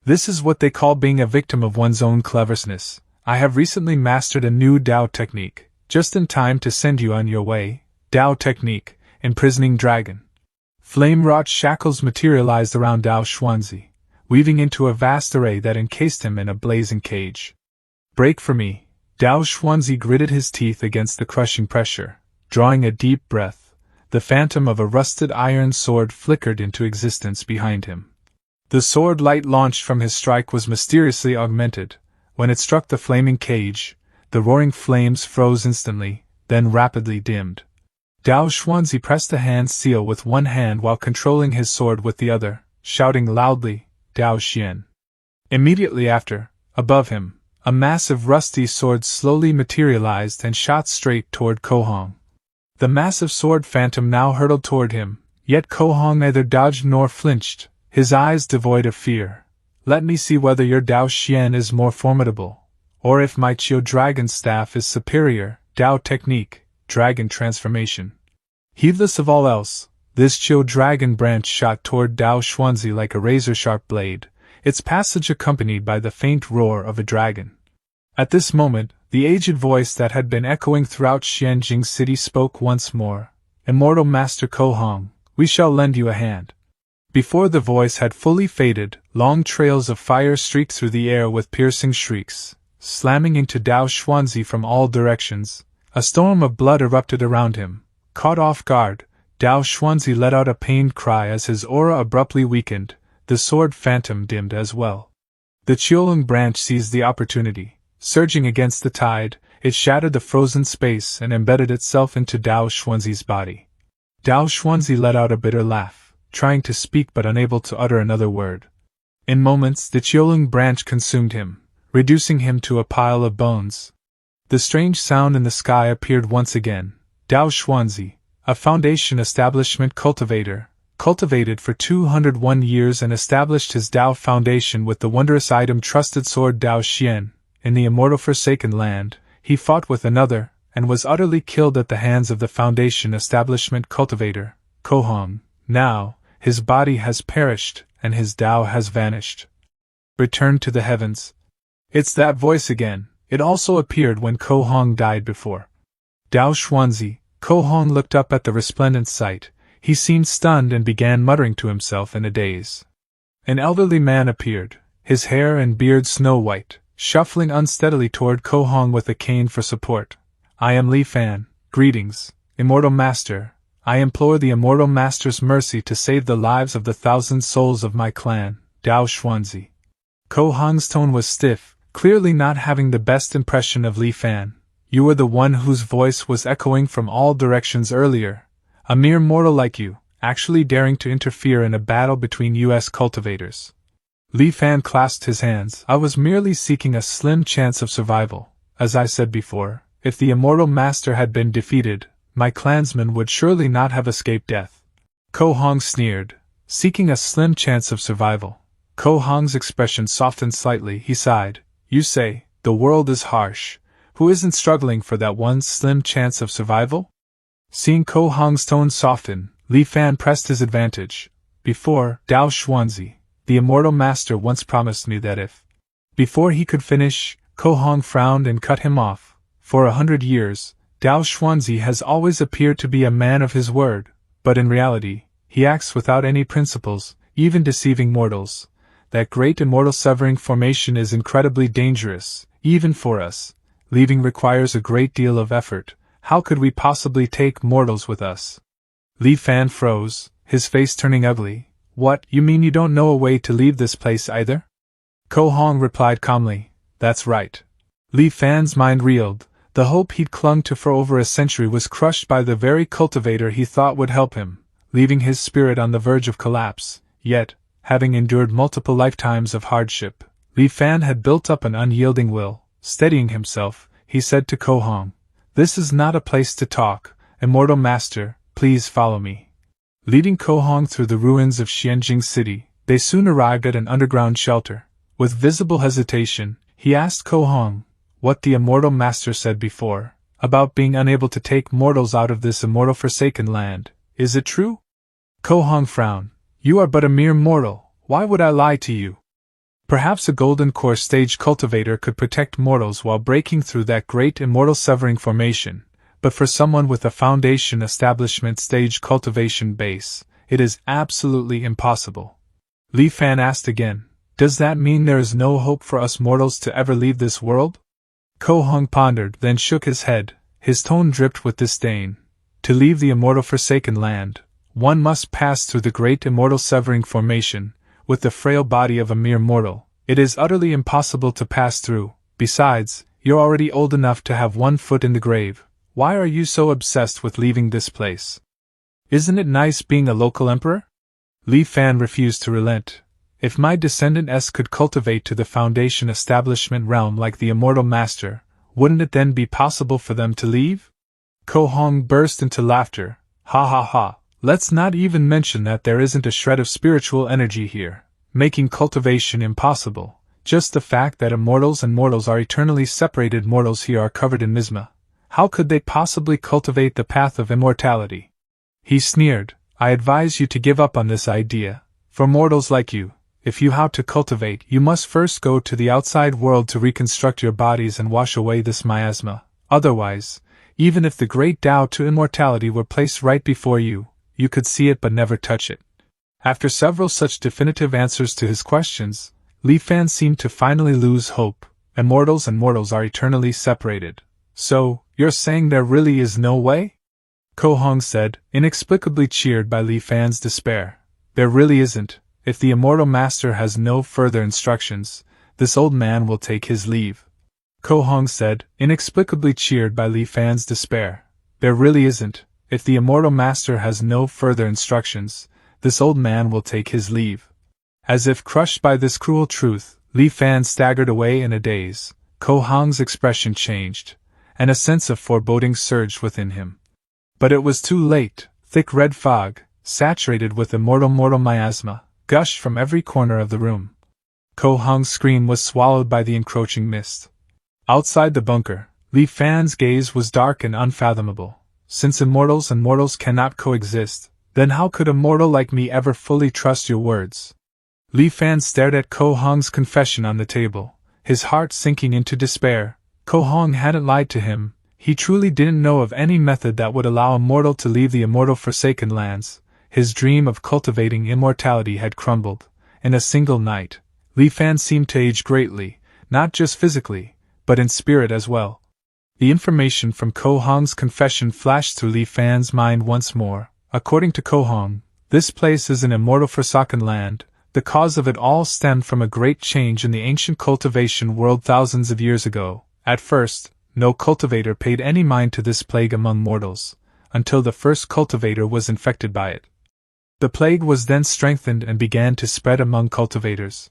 This is what they call being a victim of one's own cleverness. I have recently mastered a new Dao technique, just in time to send you on your way. Dao technique, imprisoning dragon. Flame-wrought shackles materialized around Dao Xuanzi, weaving into a vast array that encased him in a blazing cage. Break for me! Dao Xuanzi gritted his teeth against the crushing pressure. Drawing a deep breath, the phantom of a rusted iron sword flickered into existence behind him. The sword light launched from his strike was mysteriously augmented. When it struck the flaming cage, the roaring flames froze instantly, then rapidly dimmed. Dao Xuanzi pressed the hand seal with one hand while controlling his sword with the other, shouting loudly, Dao Xian. Immediately after, above him, a massive rusty sword slowly materialized and shot straight toward Ko Hong. The massive sword phantom now hurtled toward him, yet Ko Hong neither dodged nor flinched, his eyes devoid of fear. Let me see whether your Dao Xian is more formidable, or if my Qiu dragon staff is superior. Dao technique, dragon transformation. Heedless of all else, this Qiu dragon branch shot toward Dao Xuanzi like a razor-sharp blade, its passage accompanied by the faint roar of a dragon. At this moment, the aged voice that had been echoing throughout Xianjing City spoke once more. Immortal Master Ko Hong, we shall lend you a hand. Before the voice had fully faded, long trails of fire streaked through the air with piercing shrieks, slamming into Dao Xuanzi from all directions. A storm of blood erupted around him. Caught off guard, Dao Xuanzi let out a pained cry as his aura abruptly weakened. The sword phantom dimmed as well. The Qiulong branch seized the opportunity. Surging against the tide, it shattered the frozen space and embedded itself into Dao Xuanzi's body. Dao Xuanzi let out a bitter laugh, trying to speak but unable to utter another word. In moments, the Qiulong branch consumed him, reducing him to a pile of bones. The strange sound in the sky appeared once again. Dao Xuanzi, a Foundation establishment cultivator, cultivated for 201 years and established his Dao Foundation with the wondrous item trusted sword Dao Xian. In the immortal Forsaken Land, he fought with another, and was utterly killed at the hands of the Foundation establishment cultivator, Ko Hong. Now, his body has perished, and his Dao has vanished. Returned to the heavens. It's that voice again. It also appeared when Ko Hong died before. Dao Xuanzi, Ko Hong looked up at the resplendent sight. He seemed stunned and began muttering to himself in a daze. An elderly man appeared, his hair and beard snow-white, shuffling unsteadily toward Ko Hong with a cane for support. I am Li Fan. Greetings, Immortal Master. I implore the Immortal Master's mercy to save the lives of the 1,000 souls of my clan, Dao Xuanzi. Ko Hong's tone was stiff, clearly not having the best impression of Li Fan. You were the one whose voice was echoing from all directions earlier. A mere mortal like you, actually daring to interfere in a battle between U.S. cultivators. Li Fan clasped his hands. I was merely seeking a slim chance of survival. As I said before, if the Immortal Master had been defeated, my clansmen would surely not have escaped death. Ko Hong sneered. Seeking a slim chance of survival. Ko Hong's expression softened slightly. He sighed. You say, the world is harsh. Who isn't struggling for that one slim chance of survival? Seeing Ko Hong's tone soften, Li Fan pressed his advantage. Before, Dao Xuanzi, the Immortal Master once promised me that if... Before he could finish, Ko Hong frowned and cut him off. For 100 years, Dao Xuanzi has always appeared to be a man of his word, but in reality, he acts without any principles, even deceiving mortals. That great immortal severing formation is incredibly dangerous, even for us. Leaving requires a great deal of effort. How could we possibly take mortals with us? Li Fan froze, his face turning ugly. What, you mean you don't know a way to leave this place either? Ko Hong replied calmly, that's right. Li Fan's mind reeled. The hope he'd clung to for over a century was crushed by the very cultivator he thought would help him, leaving his spirit on the verge of collapse. Yet, having endured multiple lifetimes of hardship, Li Fan had built up an unyielding will. Steadying himself, he said to Ko Hong, "This is not a place to talk. Immortal Master, please follow me." Leading Ko Hong through the ruins of Xianjing City, they soon arrived at an underground shelter. With visible hesitation, he asked Ko Hong what the Immortal Master said before, about being unable to take mortals out of this immortal forsaken land. Is it true? Ko Hong frowned. You are but a mere mortal, why would I lie to you? Perhaps a golden core stage cultivator could protect mortals while breaking through that great immortal severing formation, but for someone with a foundation establishment stage cultivation base, it is absolutely impossible. Li Fan asked again, does that mean there is no hope for us mortals to ever leave this world? Ko Hong pondered, then shook his head, his tone dripped with disdain. To leave the immortal forsaken land, one must pass through the great immortal severing formation. With the frail body of a mere mortal, it is utterly impossible to pass through. Besides, you're already old enough to have one foot in the grave. Why are you so obsessed with leaving this place? Isn't it nice being a local emperor? Li Fan refused to relent. If my descendant S could cultivate to the foundation establishment realm like the Immortal Master, wouldn't it then be possible for them to leave? Ko Hong burst into laughter. Ha ha ha. Let's not even mention that there isn't a shred of spiritual energy here, making cultivation impossible. Just the fact that immortals and mortals are eternally separated mortals here are covered in miasma. How could they possibly cultivate the path of immortality? He sneered. I advise you to give up on this idea. For mortals like you, if you how to cultivate, you must first go to the outside world to reconstruct your bodies and wash away this miasma. Otherwise, even if the great Tao to immortality were placed right before you, you could see it but never touch it. After several such definitive answers to his questions, Li Fan seemed to finally lose hope. Immortals and mortals are eternally separated. So, you're saying there really is no way? Ko Hong said, inexplicably cheered by Li Fan's despair. There really isn't. If the Immortal Master has no further instructions, this old man will take his leave. Ko Hong said, inexplicably cheered by Li Fan's despair. There really isn't. If the Immortal Master has no further instructions, this old man will take his leave. As if crushed by this cruel truth, Li Fan staggered away in a daze. Ko Hong's expression changed, and a sense of foreboding surged within him. But it was too late. Thick red fog, saturated with immortal miasma, gushed from every corner of the room. Ko Hong's scream was swallowed by the encroaching mist. Outside the bunker, Li Fan's gaze was dark and unfathomable. Since immortals and mortals cannot coexist, then how could a mortal like me ever fully trust your words? Li Fan stared at Ko Hong's confession on the table, his heart sinking into despair. Ko Hong hadn't lied to him. He truly didn't know of any method that would allow a mortal to leave the immortal forsaken lands. His dream of cultivating immortality had crumbled. In a single night, Li Fan seemed to age greatly, not just physically, but in spirit as well. The information from Ko Hong's confession flashed through Li Fan's mind once more. According to Ko Hong, this place is an immortal forsaken land. The cause of it all stemmed from a great change in the ancient cultivation world thousands of years ago. At first, no cultivator paid any mind to this plague among mortals, until the first cultivator was infected by it. The plague was then strengthened and began to spread among cultivators.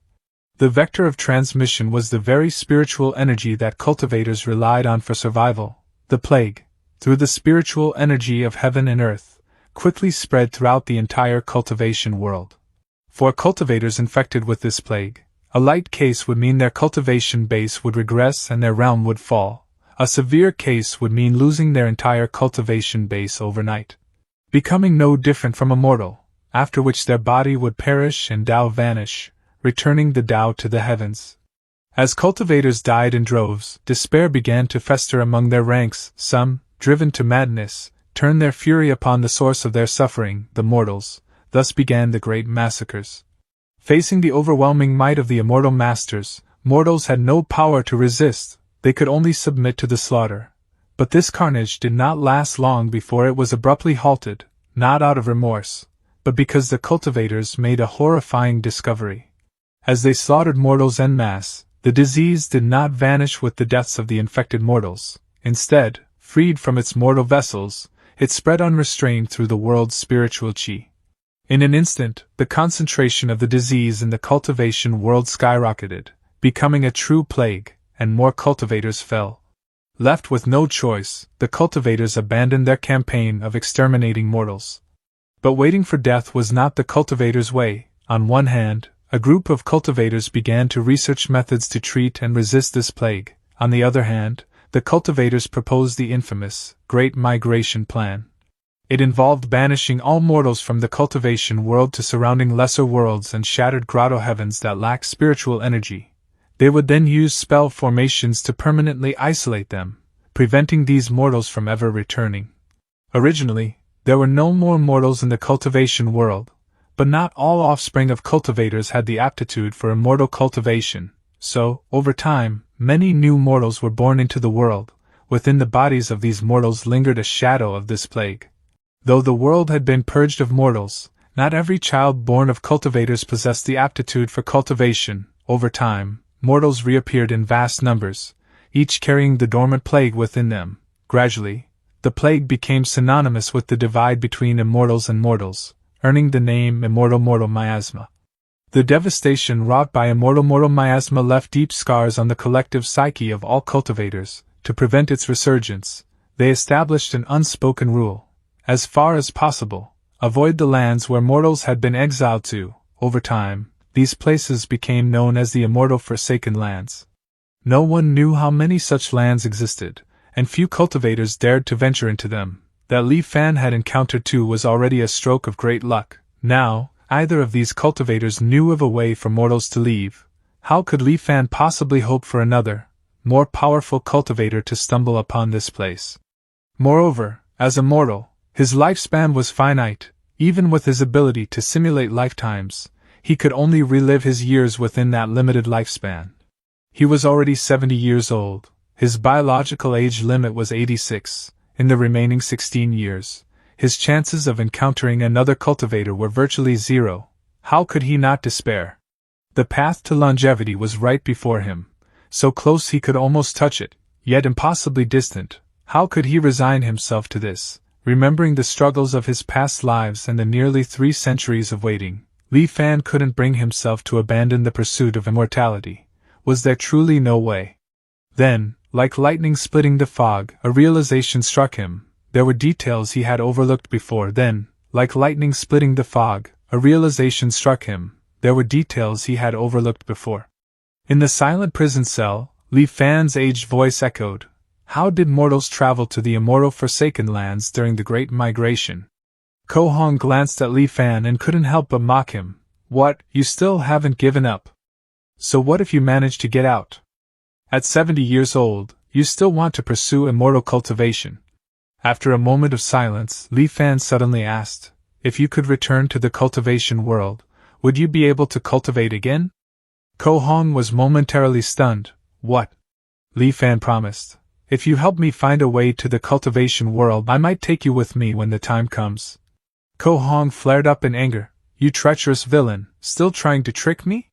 The vector of transmission was the very spiritual energy that cultivators relied on for survival. The plague, through the spiritual energy of heaven and earth, quickly spread throughout the entire cultivation world. For cultivators infected with this plague, a light case would mean their cultivation base would regress and their realm would fall. A severe case would mean losing their entire cultivation base overnight, becoming no different from a mortal, after which their body would perish and Tao vanish, returning the Tao to the heavens. As cultivators died in droves, despair began to fester among their ranks. Some, driven to madness, turned their fury upon the source of their suffering, the mortals. Thus began the great massacres. Facing the overwhelming might of the immortal masters, mortals had no power to resist. they could only submit to the slaughter. But this carnage did not last long before it was abruptly halted, not out of remorse, but because the cultivators made a horrifying discovery. As they slaughtered mortals en masse, the disease did not vanish with the deaths of the infected mortals. Instead, freed from its mortal vessels, it spread unrestrained through the world's spiritual chi. In an instant, the concentration of the disease in the cultivation world skyrocketed, becoming a true plague, and more cultivators fell. Left with no choice, the cultivators abandoned their campaign of exterminating mortals. But waiting for death was not the cultivators' way. On one hand, a group of cultivators began to research methods to treat and resist this plague. On the other hand, the cultivators proposed the infamous Great Migration Plan. It involved banishing all mortals from the cultivation world to surrounding lesser worlds and shattered grotto heavens that lack spiritual energy. They would then use spell formations to permanently isolate them, preventing these mortals from ever returning. Originally, there were no more mortals in the cultivation world, but not all offspring of cultivators had the aptitude for immortal cultivation, so, over time, many new mortals were born into the world. Within the bodies of these mortals lingered a shadow of this plague. Though the world had been purged of mortals, not every child born of cultivators possessed the aptitude for cultivation. Over time, mortals reappeared in vast numbers, each carrying the dormant plague within them. Gradually, the plague became synonymous with the divide between immortals and mortals, earning the name Immortal Mortal Miasma. The devastation wrought by Immortal Mortal Miasma left deep scars on the collective psyche of all cultivators. To prevent its resurgence, they established an unspoken rule. As far as possible, avoid the lands where mortals had been exiled to. Over time, these places became known as the Immortal Forsaken Lands. No one knew how many such lands existed, and few cultivators dared to venture into them. That Li Fan had encountered too was already a stroke of great luck. Now, either of these cultivators knew of a way for mortals to leave. How could Li Fan possibly hope for another, more powerful cultivator to stumble upon this place? Moreover, as a mortal, his lifespan was finite. Even with his ability to simulate lifetimes, he could only relive his years within that limited lifespan. He was already 70 years old. His biological age limit was 86. In the remaining 16 years, his chances of encountering another cultivator were virtually zero. How could he not despair? The path to longevity was right before him, so close he could almost touch it, yet impossibly distant. How could he resign himself to this? Remembering the struggles of his past lives and the nearly 3 centuries of waiting, Li Fan couldn't bring himself to abandon the pursuit of immortality. Was there truly no way? Then, like lightning splitting the fog, a realization struck him. There were details he had overlooked before. Then, like lightning splitting the fog, a realization struck him. There were details he had overlooked before. In the silent prison cell, Li Fan's aged voice echoed. How did mortals travel to the immortal Forsaken Lands during the Great Migration? Ko Hong glanced at Li Fan and couldn't help but mock him. What, you still haven't given up? So what if you manage to get out? At 70 years old, you still want to pursue immortal cultivation? After a moment of silence, Li Fan suddenly asked, if you could return to the cultivation world, would you be able to cultivate again? Ko Hong was momentarily stunned. What? Li Fan promised. If you help me find a way to the cultivation world, I might take you with me when the time comes. Ko Hong flared up in anger. You treacherous villain, still trying to trick me?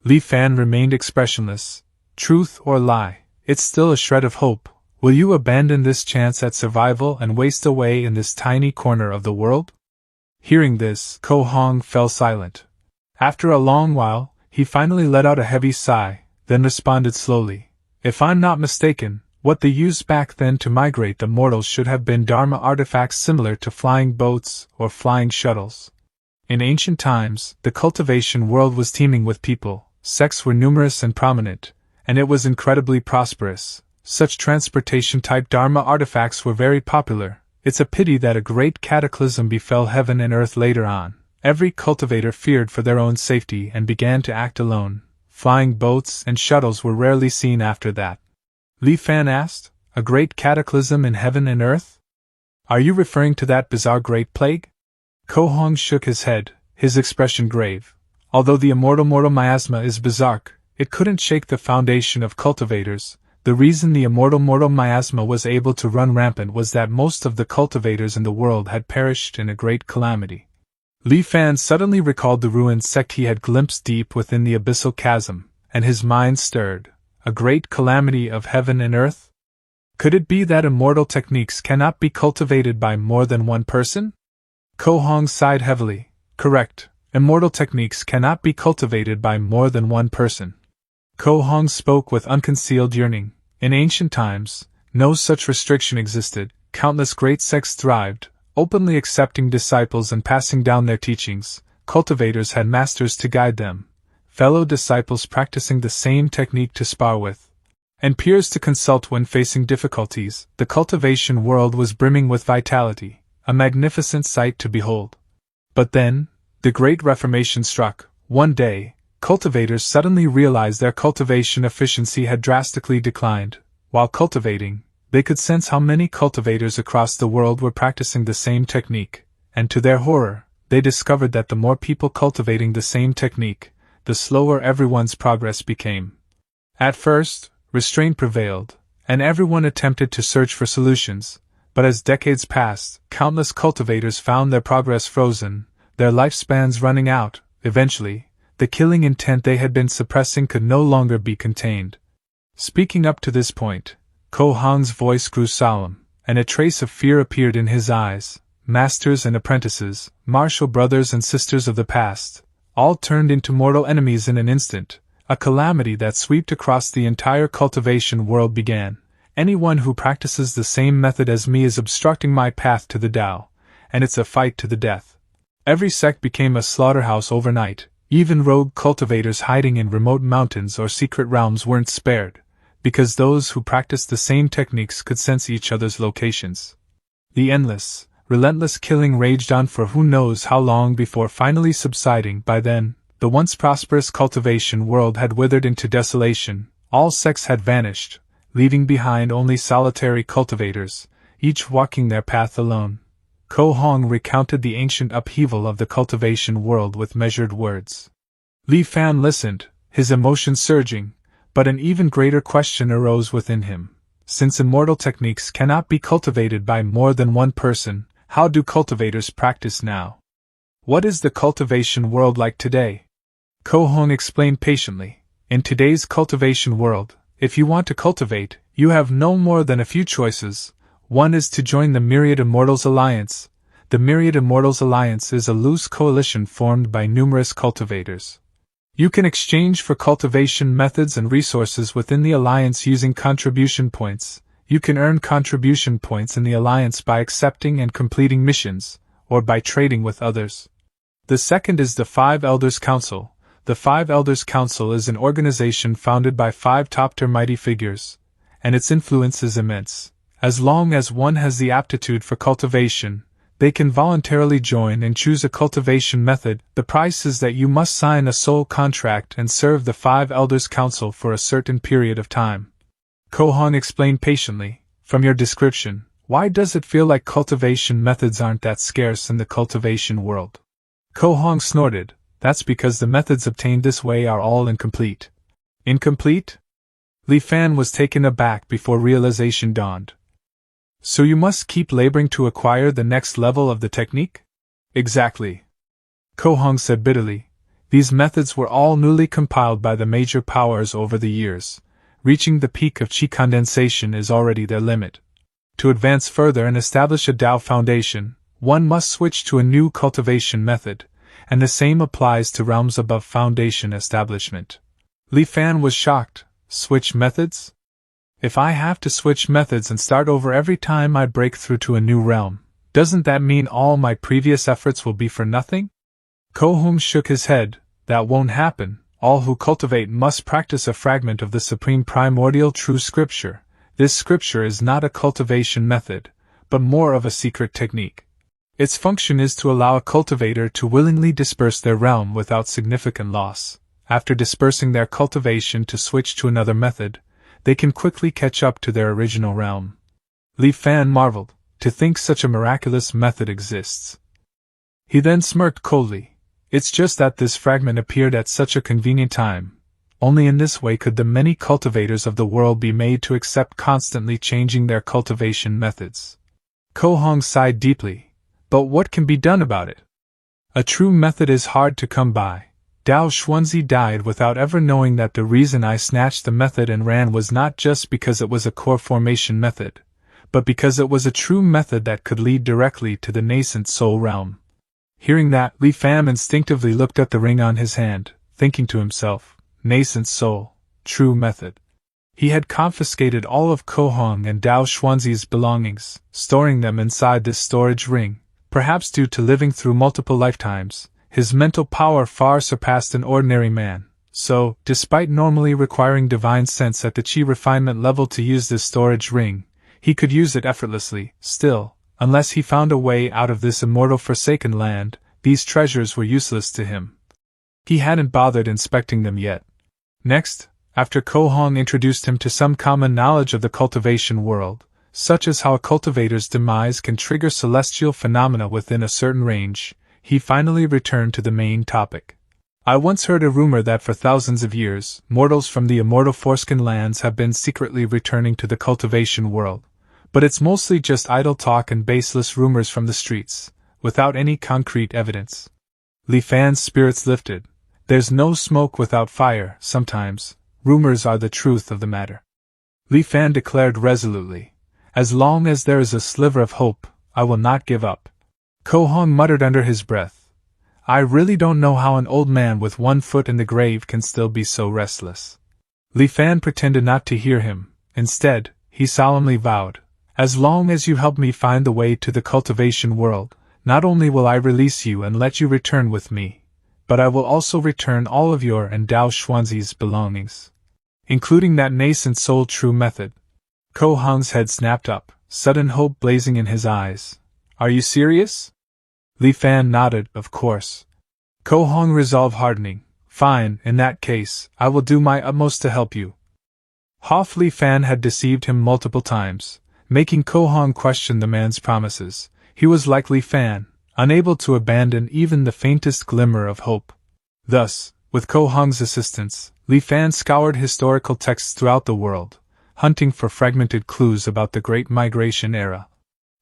Li Fan remained expressionless. Truth or lie, it's still a shred of hope. Will you abandon this chance at survival and waste away in this tiny corner of the world? Hearing this, Ko Hong fell silent. After a long while, he finally let out a heavy sigh, then responded slowly. If I'm not mistaken, what they used back then to migrate the mortals should have been Dharma artifacts similar to flying boats or flying shuttles. In ancient times, the cultivation world was teeming with people, sects were numerous and prominent, and it was incredibly prosperous. Such transportation-type Dharma artifacts were very popular. It's a pity that a great cataclysm befell heaven and earth later on. Every cultivator feared for their own safety and began to act alone. Flying boats and shuttles were rarely seen after that. Li Fan asked, a great cataclysm in heaven and earth? Are you referring to that bizarre great plague? Ko Hong shook his head, his expression grave. Although the immortal mortal miasma is bizarre, it couldn't shake the foundation of cultivators. The reason the immortal miasma was able to run rampant was that most of the cultivators in the world had perished in a great calamity. Li Fan suddenly recalled the ruined sect he had glimpsed deep within the abyssal chasm, and his mind stirred. A great calamity of heaven and earth? Could it be that immortal techniques cannot be cultivated by more than one person? Ko Hong sighed heavily. Correct, immortal techniques cannot be cultivated by more than one person. Ko Hong spoke with unconcealed yearning. In ancient times, no such restriction existed. Countless great sects thrived, openly accepting disciples and passing down their teachings. Cultivators had masters to guide them, fellow disciples practicing the same technique to spar with, and peers to consult when facing difficulties. The cultivation world was brimming with vitality, a magnificent sight to behold. But then, the Great Reformation struck. One day, cultivators suddenly realized their cultivation efficiency had drastically declined. While cultivating, they could sense how many cultivators across the world were practicing the same technique, and to their horror, they discovered that the more people cultivating the same technique, the slower everyone's progress became. At first, restraint prevailed, and everyone attempted to search for solutions, but as decades passed, countless cultivators found their progress frozen, their lifespans running out. Eventually, the killing intent they had been suppressing could no longer be contained. Speaking up to this point, Ko Hong's voice grew solemn, and a trace of fear appeared in his eyes. Masters and apprentices, martial brothers and sisters of the past, all turned into mortal enemies in an instant. A calamity that swept across the entire cultivation world began. Anyone who practices the same method as me is obstructing my path to the Tao, and it's a fight to the death. Every sect became a slaughterhouse overnight. Even rogue cultivators hiding in remote mountains or secret realms weren't spared, because those who practiced the same techniques could sense each other's locations. The endless, relentless killing raged on for who knows how long before finally subsiding. By then, the once prosperous cultivation world had withered into desolation. All sects had vanished, leaving behind only solitary cultivators, each walking their path alone. Ko Hong recounted the ancient upheaval of the cultivation world with measured words. Li Fan listened, his emotions surging, but an even greater question arose within him. Since immortal techniques cannot be cultivated by more than one person, how do cultivators practice now? What is the cultivation world like today? Ko Hong explained patiently. In today's cultivation world, if you want to cultivate, you have no more than a few choices. One is to join the Myriad Immortals Alliance. The Myriad Immortals Alliance is a loose coalition formed by numerous cultivators. You can exchange for cultivation methods and resources within the alliance using contribution points. You can earn contribution points in the alliance by accepting and completing missions, or by trading with others. The second is the Five Elders Council. The Five Elders Council is an organization founded by 5 top-tier mighty figures, and its influence is immense. As long as one has the aptitude for cultivation, they can voluntarily join and choose a cultivation method. The price is that you must sign a soul contract and serve the 5 Elders Council for a certain period of time. Ko Hong explained patiently. From your description, why does it feel like cultivation methods aren't that scarce in the cultivation world? Ko Hong snorted. That's because the methods obtained this way are all incomplete. Incomplete? Li Fan was taken aback before realization dawned. So you must keep laboring to acquire the next level of the technique? Exactly. Ko Hong said bitterly. These methods were all newly compiled by the major powers over the years. Reaching the peak of qi condensation is already their limit. To advance further and establish a Tao foundation, one must switch to a new cultivation method, and the same applies to realms above foundation establishment. Li Fan was shocked. Switch methods? If I have to switch methods and start over every time I break through to a new realm, doesn't that mean all my previous efforts will be for nothing? Ko Hong shook his head. That won't happen. All who cultivate must practice a fragment of the supreme primordial true scripture. This scripture is not a cultivation method, but more of a secret technique. Its function is to allow a cultivator to willingly disperse their realm without significant loss. After dispersing their cultivation to switch to another method, they can quickly catch up to their original realm. Li Fan marveled. To think such a miraculous method exists. He then smirked coldly. It's just that this fragment appeared at such a convenient time. Only in this way could the many cultivators of the world be made to accept constantly changing their cultivation methods. Ko Hong sighed deeply. But what can be done about it? A true method is hard to come by. Dao Xuanzi died without ever knowing that the reason I snatched the method and ran was not just because it was a core formation method, but because it was a true method that could lead directly to the nascent soul realm. Hearing that, Li Fan instinctively looked at the ring on his hand, thinking to himself, nascent soul, true method. He had confiscated all of Ko Hong and Dao Xuanzi's belongings, storing them inside this storage ring. Perhaps due to living through multiple lifetimes, his mental power far surpassed an ordinary man, so, despite normally requiring divine sense at the Qi refinement level to use this storage ring, he could use it effortlessly. Still, unless he found a way out of this immortal forsaken land, these treasures were useless to him. He hadn't bothered inspecting them yet. Next, after Ko Hong introduced him to some common knowledge of the cultivation world, such as how a cultivator's demise can trigger celestial phenomena within a certain range, he finally returned to the main topic. I once heard a rumor that for thousands of years, mortals from the immortal foreskin lands have been secretly returning to the cultivation world, but it's mostly just idle talk and baseless rumors from the streets, without any concrete evidence. Li Fan's spirits lifted. There's no smoke without fire. Sometimes, rumors are the truth of the matter. Li Fan declared resolutely. As long as there is a sliver of hope, I will not give up. Ko Hong muttered under his breath. I really don't know how an old man with one foot in the grave can still be so restless. Li Fan pretended not to hear him. Instead, he solemnly vowed, as long as you help me find the way to the cultivation world, not only will I release you and let you return with me, but I will also return all of your and Dao Xuanzi's belongings, including that nascent soul true method. Ko Hong's head snapped up, sudden hope blazing in his eyes. Are you serious? Li Fan nodded, of course. Ko Hong resolve hardening. Fine, in that case, I will do my utmost to help you. Hoff Li Fan had deceived him multiple times, making Ko Hong question the man's promises. He was like Li Fan, unable to abandon even the faintest glimmer of hope. Thus, with Ko Hong's assistance, Li Fan scoured historical texts throughout the world, hunting for fragmented clues about the Great Migration era.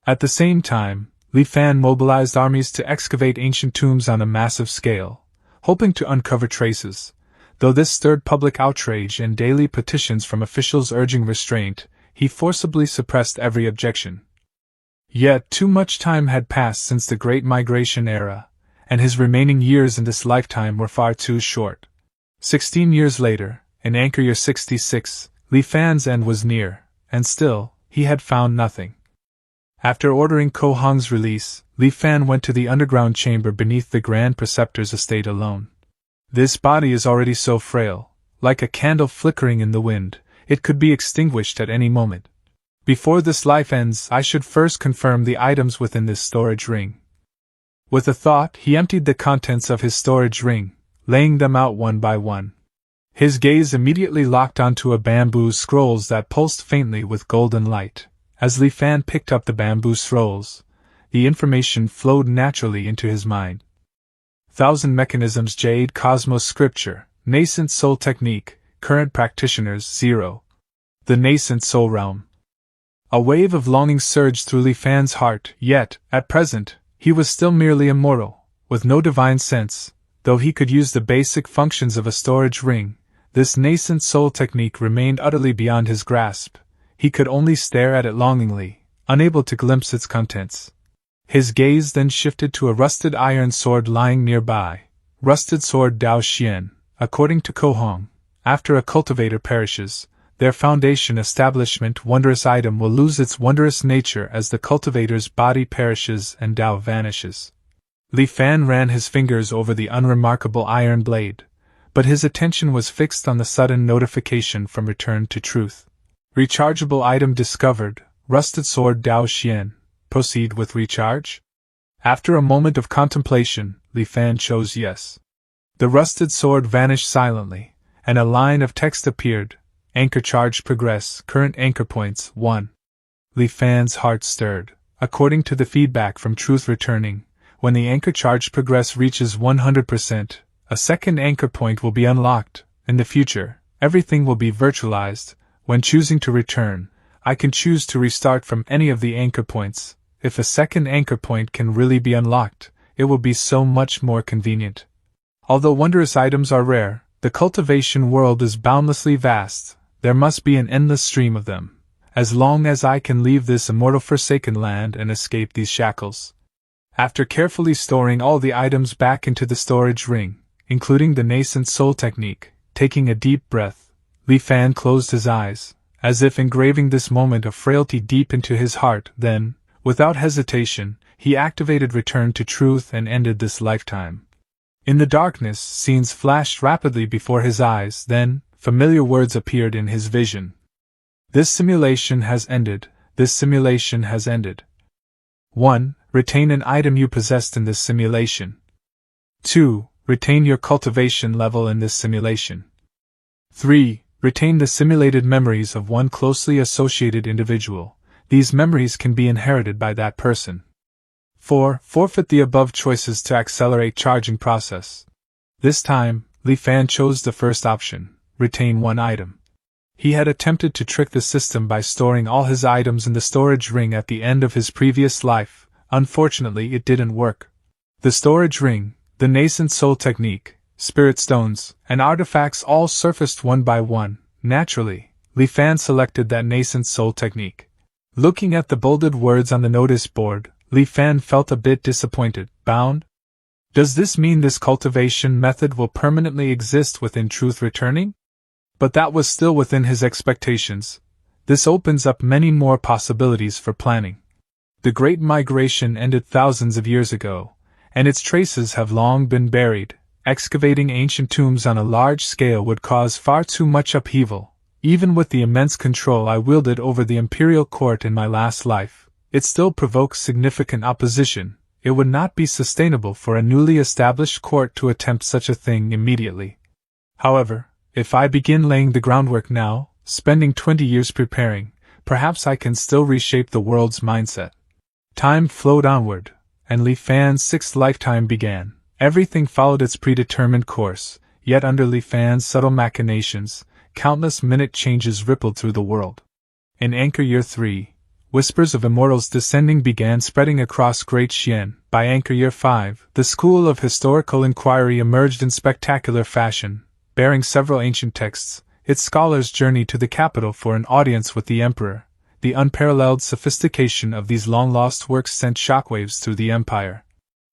At the same time, Li Fan mobilized armies to excavate ancient tombs on a massive scale, hoping to uncover traces. Though this stirred public outrage and daily petitions from officials urging restraint, he forcibly suppressed every objection. Yet too much time had passed since the Great Migration era, and his remaining years in this lifetime were far too short. 16 years later, in Anchor Year 66, Li Fan's end was near, and still, he had found nothing. After ordering Ko Hong's release, Li Fan went to the underground chamber beneath the Grand Preceptor's estate alone. This body is already so frail, like a candle flickering in the wind, it could be extinguished at any moment. Before this life ends, I should first confirm the items within this storage ring. With a thought, he emptied the contents of his storage ring, laying them out one by one. His gaze immediately locked onto a bamboo scrolls that pulsed faintly with golden light. As Li Fan picked up the bamboo scrolls, the information flowed naturally into his mind. Thousand Mechanisms Jade Cosmos Scripture, Nascent Soul Technique, Current Practitioners 0. The Nascent Soul Realm. A wave of longing surged through Li Fan's heart, yet, at present, he was still merely a mortal, with no divine sense. Though he could use the basic functions of a storage ring, this nascent soul technique remained utterly beyond his grasp. He could only stare at it longingly, unable to glimpse its contents. His gaze then shifted to a rusted iron sword lying nearby. Rusted sword Dao Xian. According to Ko Hong, after a cultivator perishes, their foundation establishment wondrous item will lose its wondrous nature as the cultivator's body perishes and Dao vanishes. Li Fan ran his fingers over the unremarkable iron blade, but his attention was fixed on the sudden notification from Return to Truth. Rechargeable item discovered, rusted sword Dao Xian. Proceed with recharge? After a moment of contemplation, Li Fan chose yes. The rusted sword vanished silently, and a line of text appeared. Anchor charge progress, current anchor points 1. Li Fan's heart stirred. According to the feedback from Truth returning, when the anchor charge progress reaches 100%, a second anchor point will be unlocked. In the future, everything will be virtualized. When choosing to return, I can choose to restart from any of the anchor points. If a second anchor point can really be unlocked, it will be so much more convenient. Although wondrous items are rare, the cultivation world is boundlessly vast. There must be an endless stream of them, as long as I can leave this immortal forsaken land and escape these shackles. After carefully storing all the items back into the storage ring, including the nascent soul technique, taking a deep breath, Li Fan closed his eyes, as if engraving this moment of frailty deep into his heart. Then, without hesitation, he activated Return to Truth and ended this lifetime. In the darkness, scenes flashed rapidly before his eyes, then, familiar words appeared in his vision. This simulation has ended. This simulation has ended. 1. Retain an item you possessed in this simulation. 2. Retain your cultivation level in this simulation. 3. Retain the simulated memories of one closely associated individual. These memories can be inherited by that person. 4. Forfeit the above choices to accelerate charging process. This time, Li Fan chose the first option, retain one item. He had attempted to trick the system by storing all his items in the storage ring at the end of his previous life. Unfortunately, it didn't work. The storage ring, the nascent soul technique, spirit stones, and artifacts all surfaced one by one. Naturally, Li Fan selected that nascent soul technique. Looking at the bolded words on the notice board, Li Fan felt a bit disappointed. Bound? Does this mean this cultivation method will permanently exist within Truth Returning? But that was still within his expectations. This opens up many more possibilities for planning. The Great Migration ended thousands of years ago, and its traces have long been buried. Excavating ancient tombs on a large scale would cause far too much upheaval. Even with the immense control I wielded over the imperial court in my last life, it still provokes significant opposition. It would not be sustainable for a newly established court to attempt such a thing immediately. However, if I begin laying the groundwork now, spending 20 years preparing, perhaps I can still reshape the world's mindset. Time flowed onward, and Li Fan's sixth lifetime began. Everything followed its predetermined course, yet under Li Fan's subtle machinations, countless minute changes rippled through the world. In Anchor Year 3, whispers of immortals descending began spreading across Great Xian. By Anchor Year 5, the School of Historical Inquiry emerged in spectacular fashion, bearing several ancient texts. Its scholars journeyed to the capital for an audience with the Emperor. The unparalleled sophistication of these long-lost works sent shockwaves through the empire.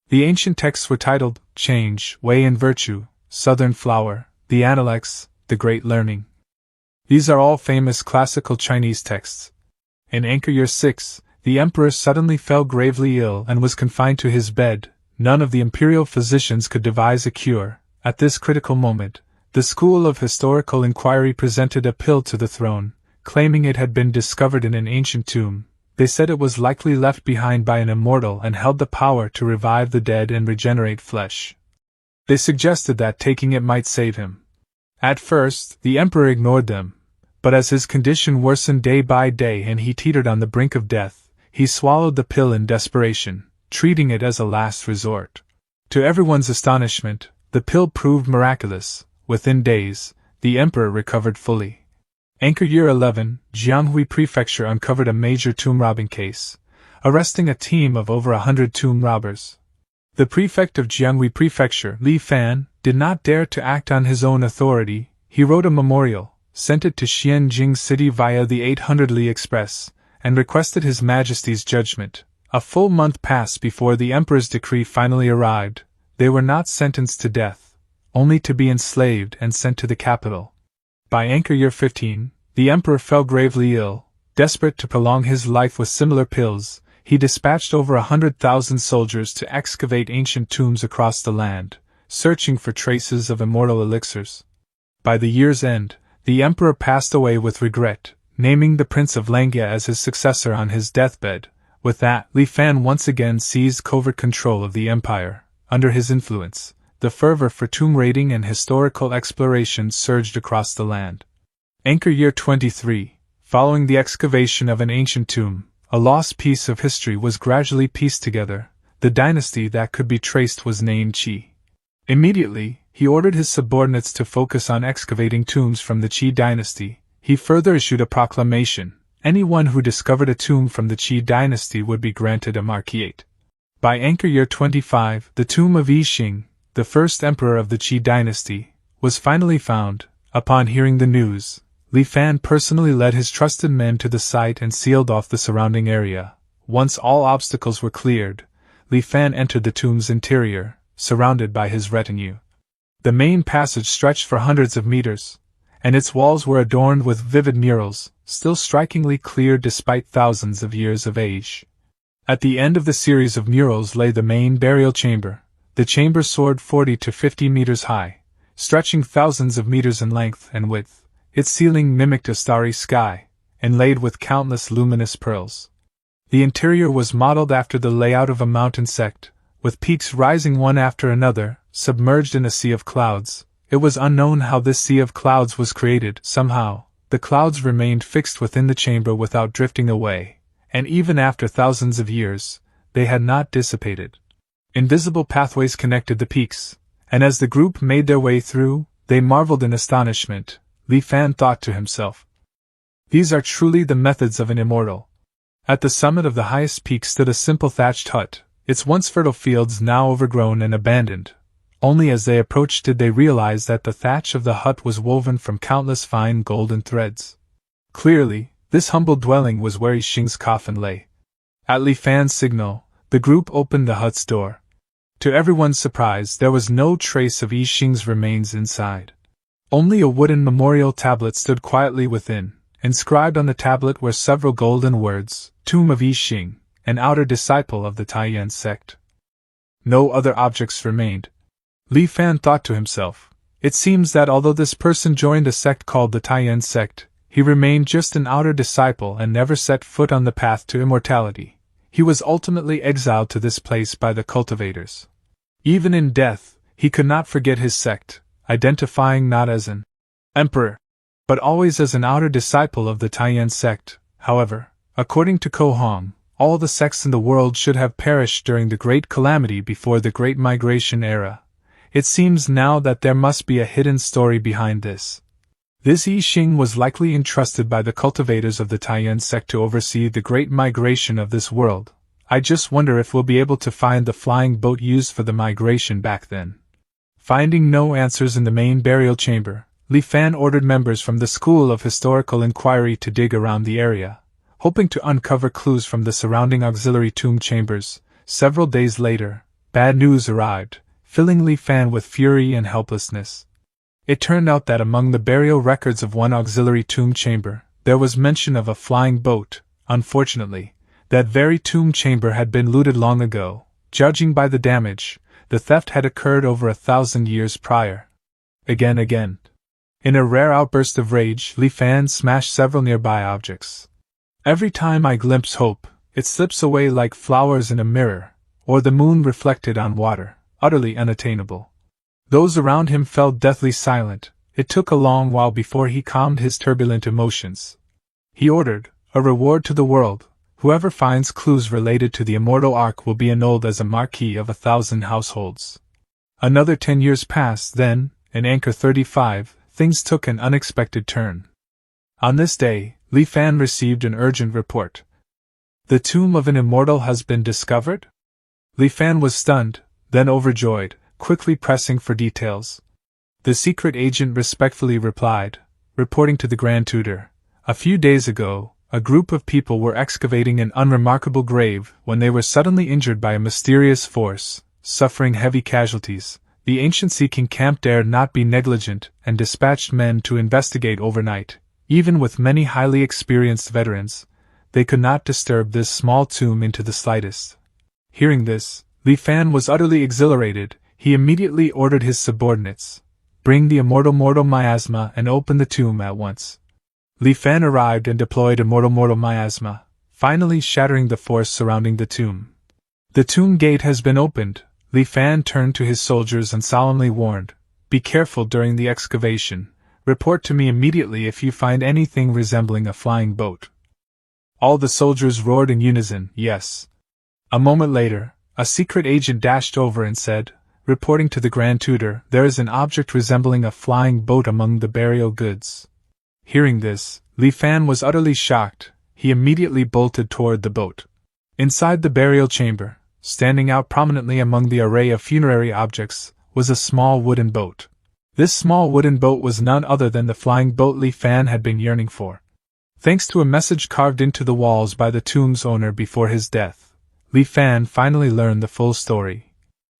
The ancient texts were titled, Change, Way and Virtue, Southern Flower, the Analects, the Great Learning. These are all famous classical Chinese texts. In Anchor Year 6, the Emperor suddenly fell gravely ill and was confined to his bed. None of the imperial physicians could devise a cure. At this critical moment, the School of Historical Inquiry presented a pill to the throne, claiming it had been discovered in an ancient tomb. They said it was likely left behind by an immortal and held the power to revive the dead and regenerate flesh. They suggested that taking it might save him. At first, the Emperor ignored them, but as his condition worsened day by day and he teetered on the brink of death, he swallowed the pill in desperation, treating it as a last resort. To everyone's astonishment, the pill proved miraculous. Within days, the Emperor recovered fully. Anchor Year 11, Jianghui Prefecture uncovered a major tomb robbing case, arresting a team of over 100 tomb robbers. The prefect of Jianghui Prefecture, Li Fan, did not dare to act on his own authority. He wrote a memorial, sent it to Xianjing City via the 800 Li Express, and requested His Majesty's judgment. A full month passed before the Emperor's decree finally arrived. They were not sentenced to death, only to be enslaved and sent to the capital. By Anchor Year 15, the Emperor fell gravely ill. Desperate to prolong his life with similar pills, he dispatched over 100,000 soldiers to excavate ancient tombs across the land, searching for traces of immortal elixirs. By the year's end, the Emperor passed away with regret, naming the Prince of Langia as his successor on his deathbed. With that, Li Fan once again seized covert control of the empire. Under his influence, the fervor for tomb raiding and historical exploration surged across the land. Anchor Year 23, following the excavation of an ancient tomb, a lost piece of history was gradually pieced together. The dynasty that could be traced was named Qi. Immediately, he ordered his subordinates to focus on excavating tombs from the Qi dynasty. He further issued a proclamation: anyone who discovered a tomb from the Qi dynasty would be granted a marquisate. By anchor year 25, the tomb of Yi Xing, the first emperor of the Qi dynasty, was finally found. Upon hearing the news, Li Fan personally led his trusted men to the site and sealed off the surrounding area. Once all obstacles were cleared, Li Fan entered the tomb's interior, surrounded by his retinue. The main passage stretched for hundreds of meters, and its walls were adorned with vivid murals, still strikingly clear despite thousands of years of age. At the end of the series of murals lay the main burial chamber. The chamber soared 40 to 50 meters high, stretching thousands of meters in length and width. Its ceiling mimicked a starry sky, inlaid with countless luminous pearls. The interior was modeled after the layout of a mountain sect, with peaks rising one after another, submerged in a sea of clouds. It was unknown how this sea of clouds was created. Somehow, the clouds remained fixed within the chamber without drifting away, and even after thousands of years, they had not dissipated. Invisible pathways connected the peaks, and as the group made their way through, they marveled in astonishment. Li Fan thought to himself, "These are truly the methods of an immortal." At the summit of the highest peak stood a simple thatched hut, its once fertile fields now overgrown and abandoned. Only as they approached did they realize that the thatch of the hut was woven from countless fine golden threads. Clearly, this humble dwelling was where Yi Xing's coffin lay. At Li Fan's signal, the group opened the hut's door. To everyone's surprise, there was no trace of Yi Xing's remains inside. Only a wooden memorial tablet stood quietly within. Inscribed on the tablet were several golden words: Tomb of Yi Xing, an outer disciple of the Taiyan sect. No other objects remained. Li Fan thought to himself, it seems that although this person joined a sect called the Taiyan sect, he remained just an outer disciple and never set foot on the path to immortality. He was ultimately exiled to this place by the cultivators. Even in death, he could not forget his sect, identifying not as an emperor, but always as an outer disciple of the Taiyan sect. However, according to Ko Hong, all the sects in the world should have perished during the Great Calamity before the Great Migration era. It seems now that there must be a hidden story behind this. This Yi Xing was likely entrusted by the cultivators of the Taiyan sect to oversee the Great Migration of this world. I just wonder if we'll be able to find the flying boat used for the migration back then. Finding no answers in the main burial chamber, Li Fan ordered members from the School of Historical Inquiry to dig around the area, hoping to uncover clues from the surrounding auxiliary tomb chambers. Several days later, bad news arrived, filling Li Fan with fury and helplessness. It turned out that among the burial records of one auxiliary tomb chamber, there was mention of a flying boat. Unfortunately, that very tomb chamber had been looted long ago. Judging by the damage, the theft had occurred over 1,000 years prior. Again. In a rare outburst of rage, Li Fan smashed several nearby objects. Every time I glimpse hope, it slips away like flowers in a mirror, or the moon reflected on water, utterly unattainable. Those around him fell deathly silent. It took a long while before he calmed his turbulent emotions. He ordered, a reward to the world. Whoever finds clues related to the immortal ark will be annulled as a marquis of 1,000 households. Another 10 years passed, then, in Anchor 35, things took an unexpected turn. On this day, Li Fan received an urgent report. The tomb of an immortal has been discovered? Li Fan was stunned, then overjoyed, quickly pressing for details. The secret agent respectfully replied, reporting to the Grand Tutor, a few days ago, a group of people were excavating an unremarkable grave when they were suddenly injured by a mysterious force, suffering heavy casualties. The ancient Sea King camp dared not be negligent and dispatched men to investigate overnight. Even with many highly experienced veterans, they could not disturb this small tomb into the slightest. Hearing this, Li Fan was utterly exhilarated. He immediately ordered his subordinates, bring the immortal miasma and open the tomb at once. Li Fan arrived and deployed immortal miasma, finally shattering the force surrounding the tomb. The tomb gate has been opened. Li Fan turned to his soldiers and solemnly warned, be careful during the excavation. Report to me immediately if you find anything resembling a flying boat. All the soldiers roared in unison, yes. A moment later, a secret agent dashed over and said, reporting to the Grand Tutor, "There is an object resembling a flying boat among the burial goods." Hearing this, Li Fan was utterly shocked. He immediately bolted toward the boat. Inside the burial chamber, standing out prominently among the array of funerary objects, was a small wooden boat. This small wooden boat was none other than the flying boat Li Fan had been yearning for. Thanks to a message carved into the walls by the tomb's owner before his death, Li Fan finally learned the full story.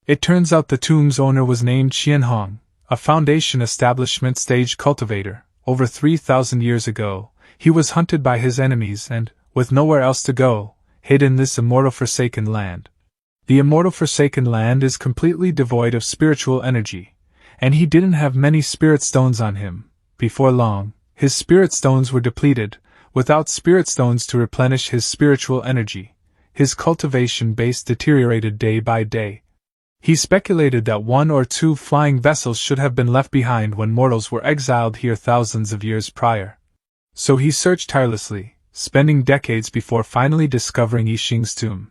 It turns out the tomb's owner was named Qian Hong, a Foundation establishment stage cultivator. Over 3,000 years ago, he was hunted by his enemies and, with nowhere else to go, hid in this immortal forsaken land. The immortal forsaken land is completely devoid of spiritual energy, and he didn't have many spirit stones on him. Before long, his spirit stones were depleted. Without spirit stones to replenish his spiritual energy, his cultivation base deteriorated day by day. He speculated that 1 or 2 flying vessels should have been left behind when mortals were exiled here thousands of years prior. So he searched tirelessly, spending decades before finally discovering Yixing's tomb.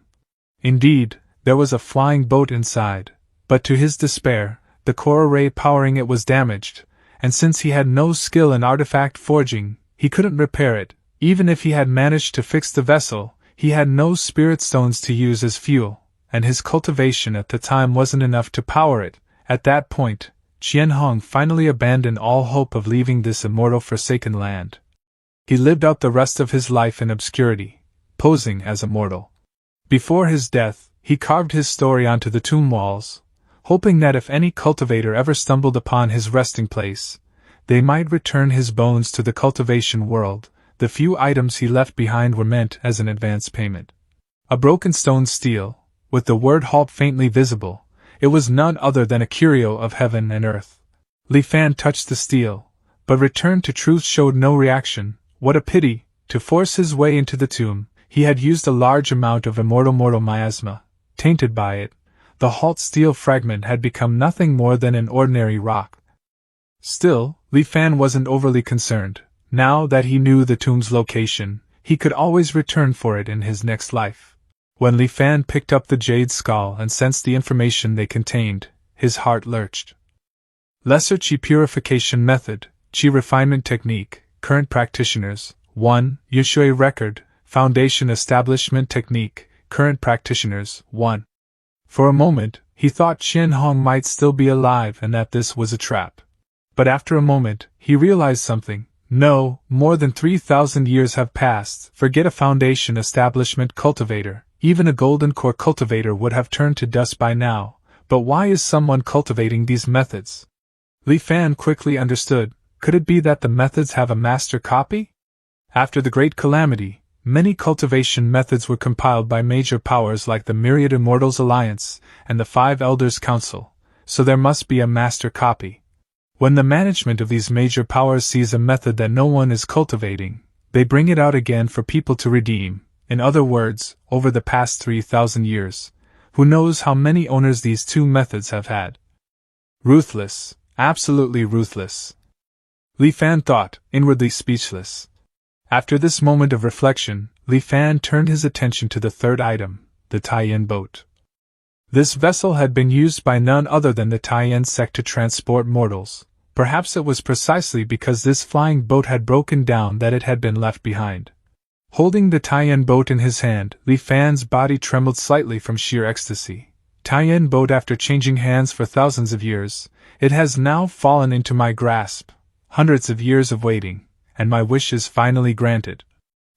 Indeed, there was a flying boat inside, but to his despair, the core array powering it was damaged, and since he had no skill in artifact forging, he couldn't repair it. Even if he had managed to fix the vessel, he had no spirit stones to use as fuel, and his cultivation at the time wasn't enough to power it. At that point, Qian Hong finally abandoned all hope of leaving this immortal forsaken land. He lived out the rest of his life in obscurity, posing as a mortal. Before his death, he carved his story onto the tomb walls, hoping that if any cultivator ever stumbled upon his resting place, they might return his bones to the cultivation world. The few items he left behind were meant as an advance payment. A broken stone stele, with the word halt faintly visible, it was none other than a curio of heaven and earth. Li Fan touched the stele, but returned to truth showed no reaction. What a pity! To force his way into the tomb, he had used a large amount of mortal miasma. Tainted by it, the halt steel fragment had become nothing more than an ordinary rock. Still, Li Fan wasn't overly concerned. Now that he knew the tomb's location, he could always return for it in his next life. When Li Fan picked up the jade skull and sensed the information they contained, his heart lurched. Lesser Qi Purification Method, Qi Refinement Technique, Current Practitioners, 1. Yushui Record, Foundation Establishment Technique, Current Practitioners, 1. For a moment, he thought Qian Hong might still be alive and that this was a trap. But after a moment, he realized something. No, more than 3,000 years have passed. Forget a Foundation Establishment cultivator. Even a golden core cultivator would have turned to dust by now. But why is someone cultivating these methods? Li Fan quickly understood. Could it be that the methods have a master copy? After the Great Calamity, many cultivation methods were compiled by major powers like the Myriad Immortals Alliance and the 5 Elders Council, so there must be a master copy. When the management of these major powers sees a method that no one is cultivating, they bring it out again for people to redeem. In other words, over the past 3,000 years, who knows how many owners these 2 methods have had. Ruthless, absolutely ruthless. Li Fan thought, inwardly speechless. After this moment of reflection, Li Fan turned his attention to the third item, the Taiyan boat. This vessel had been used by none other than the Taiyan sect to transport mortals. Perhaps it was precisely because this flying boat had broken down that it had been left behind. Holding the Taiyan boat in his hand, Li Fan's body trembled slightly from sheer ecstasy. Taiyan boat, after changing hands for thousands of years, it has now fallen into my grasp. Hundreds of years of waiting, and my wish is finally granted.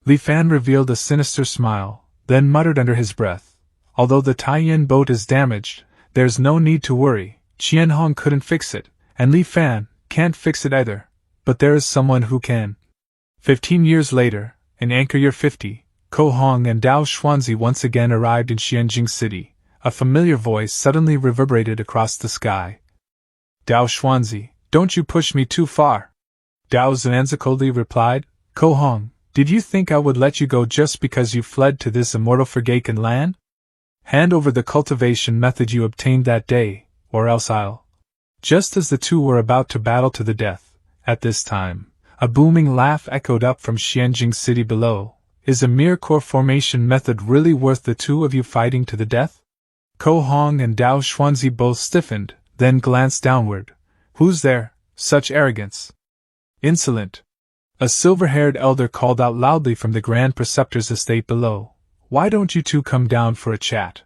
Li Fan revealed a sinister smile, then muttered under his breath, although the Taiyan boat is damaged, there's no need to worry. Qian Hong couldn't fix it, and Li Fan can't fix it either, but there is someone who can. 15 years later, in Anchor Year 50, Ko Hong and Dao Xuanzi once again arrived in Xianjing City. A familiar voice suddenly reverberated across the sky. Dao Xuanzi, don't you push me too far. Dao Xuanzi coldly replied, Ko Hong, did you think I would let you go just because you fled to this immortal forsaken land? Hand over the cultivation method you obtained that day, or else I'll. Just as the two were about to battle to the death, at this time, a booming laugh echoed up from Xianjing City below. Is a mere core formation method really worth the two of you fighting to the death? Ko Hong and Dao Xuanzi both stiffened, then glanced downward. Who's there? Such arrogance! Insolent! A silver-haired elder called out loudly from the Grand Preceptor's estate below. Why don't you two come down for a chat?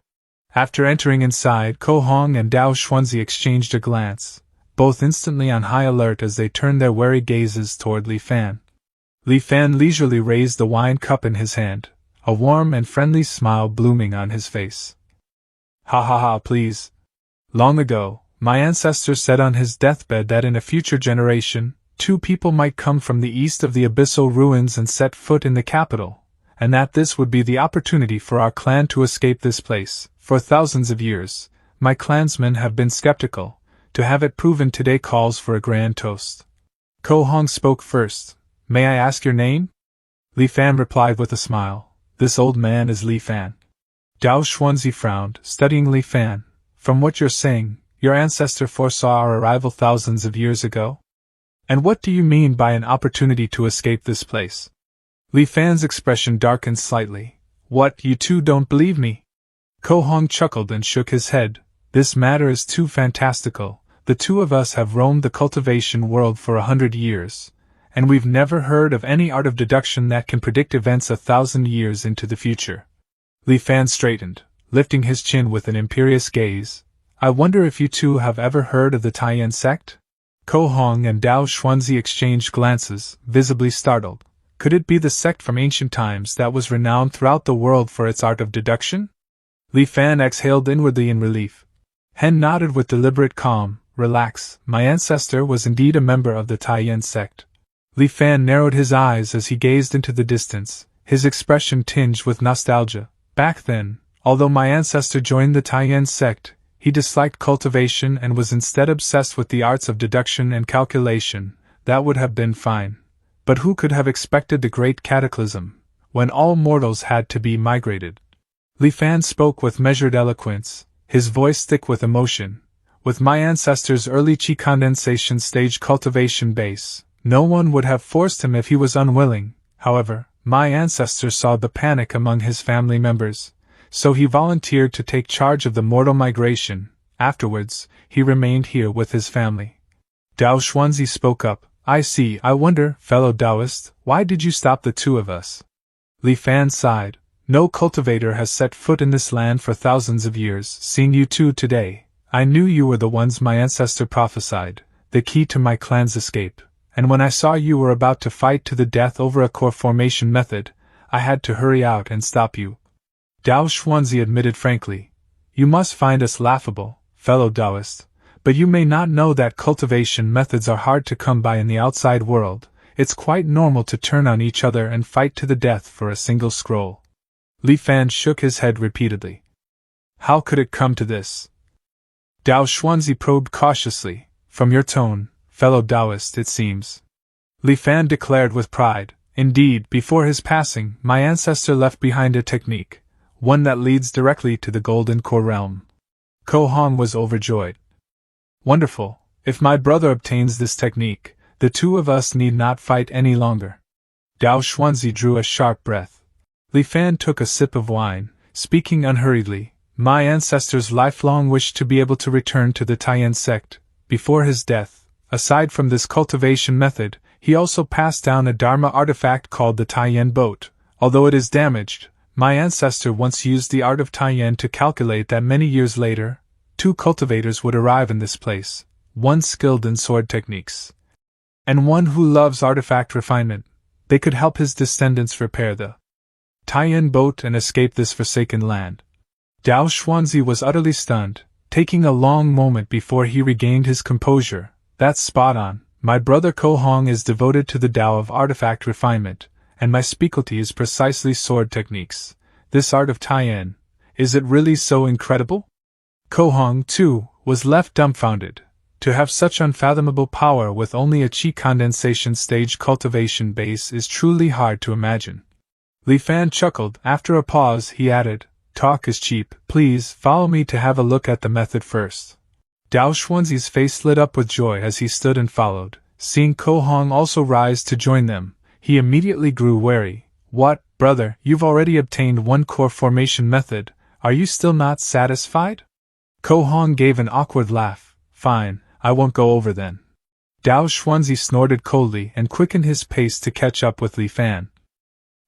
After entering inside, Ko Hong and Dao Xuanzi exchanged a glance, both instantly on high alert as they turned their wary gazes toward Li Fan. Li Fan leisurely raised the wine cup in his hand, a warm and friendly smile blooming on his face. Ha ha ha, please. Long ago, my ancestor said on his deathbed that in a future generation, 2 people might come from the east of the abyssal ruins and set foot in the capital, and that this would be the opportunity for our clan to escape this place. For thousands of years, my clansmen have been skeptical. To have it proven today calls for a grand toast. Ko Hong spoke first. May I ask your name? Li Fan replied with a smile. This old man is Li Fan. Dao Xuanzi frowned, studying Li Fan. From what you're saying, your ancestor foresaw our arrival thousands of years ago? And what do you mean by an opportunity to escape this place? Li Fan's expression darkened slightly. What, you two don't believe me? Ko Hong chuckled and shook his head. This matter is too fantastical. The 2 of us have roamed the cultivation world for 100 years, and we've never heard of any art of deduction that can predict events 1,000 years into the future. Li Fan straightened, lifting his chin with an imperious gaze. I wonder if you two have ever heard of the Taiyan sect? Ko Hong and Dao Xuanzi exchanged glances, visibly startled. Could it be the sect from ancient times that was renowned throughout the world for its art of deduction? Li Fan exhaled inwardly in relief. Hen nodded with deliberate calm. Relax, my ancestor was indeed a member of the Taiyan sect. Li Fan narrowed his eyes as he gazed into the distance, his expression tinged with nostalgia. Back then, although my ancestor joined the Taiyan sect, he disliked cultivation and was instead obsessed with the arts of deduction and calculation. That would have been fine. But who could have expected the great cataclysm, when all mortals had to be migrated? Li Fan spoke with measured eloquence, his voice thick with emotion. With my ancestor's early chi condensation stage cultivation base, no one would have forced him if he was unwilling. However, my ancestor saw the panic among his family members, so he volunteered to take charge of the mortal migration. Afterwards, he remained here with his family. Dao Xuanzi spoke up. I see. I wonder, fellow Taoist, why did you stop the 2 of us? Li Fan sighed. No cultivator has set foot in this land for thousands of years. Seeing you 2 today, I knew you were the ones my ancestor prophesied, the key to my clan's escape, and when I saw you were about to fight to the death over a core formation method, I had to hurry out and stop you. Dao Xuanzi admitted frankly. You must find us laughable, fellow Taoist, but you may not know that cultivation methods are hard to come by in the outside world. It's quite normal to turn on each other and fight to the death for a single scroll. Li Fan shook his head repeatedly. How could it come to this? Dao Xuanzi probed cautiously. From your tone, fellow Taoist, it seems. Li Fan declared with pride. Indeed, before his passing, my ancestor left behind a technique, one that leads directly to the Golden Core realm. Ko Hong was overjoyed. Wonderful. If my brother obtains this technique, the 2 of us need not fight any longer. Dao Xuanzi drew a sharp breath. Li Fan took a sip of wine, speaking unhurriedly. My ancestor's lifelong wish to be able to return to the Taiyan sect. Before his death, aside from this cultivation method, he also passed down a Dharma artifact called the Taiyan boat. Although it is damaged, my ancestor once used the art of Taiyan to calculate that many years later, 2 cultivators would arrive in this place, one skilled in sword techniques, and one who loves artifact refinement. They could help his descendants repair the Taiyan boat and escape this forsaken land. Dao Xuanzi was utterly stunned, taking a long moment before he regained his composure. That's spot on. My brother Ko Hong is devoted to the Tao of artifact refinement, and my specialty is precisely sword techniques. This art of Taiyan, is it really so incredible? Ko Hong, too, was left dumbfounded. To have such unfathomable power with only a chi condensation stage cultivation base is truly hard to imagine. Li Fan chuckled. After a pause, he added, Talk is cheap. Please follow me to have a look at the method first. Dao Xuanzi's face lit up with joy as he stood and followed. Seeing Ko Hong also rise to join them, he immediately grew wary. What, brother, you've already obtained one core formation method. Are you still not satisfied? Ko Hong gave an awkward laugh. Fine, I won't go over then. Dao Xuanzi snorted coldly and quickened his pace to catch up with Li Fan.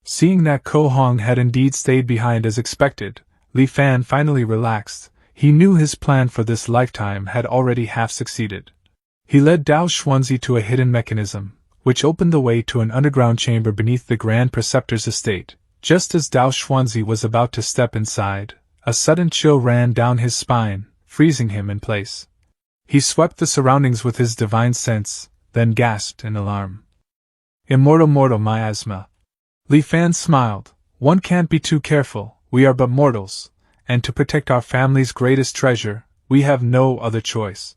Seeing that Ko Hong had indeed stayed behind as expected, Li Fan finally relaxed. He knew his plan for this lifetime had already half succeeded. He led Dao Xuanzi to a hidden mechanism, which opened the way to an underground chamber beneath the Grand Preceptor's estate. Just as Dao Xuanzi was about to step inside, a sudden chill ran down his spine, freezing him in place. He swept the surroundings with his divine sense, then gasped in alarm. Immortal miasma. Li Fan smiled. One can't be too careful, we are but mortals, and to protect our family's greatest treasure, we have no other choice.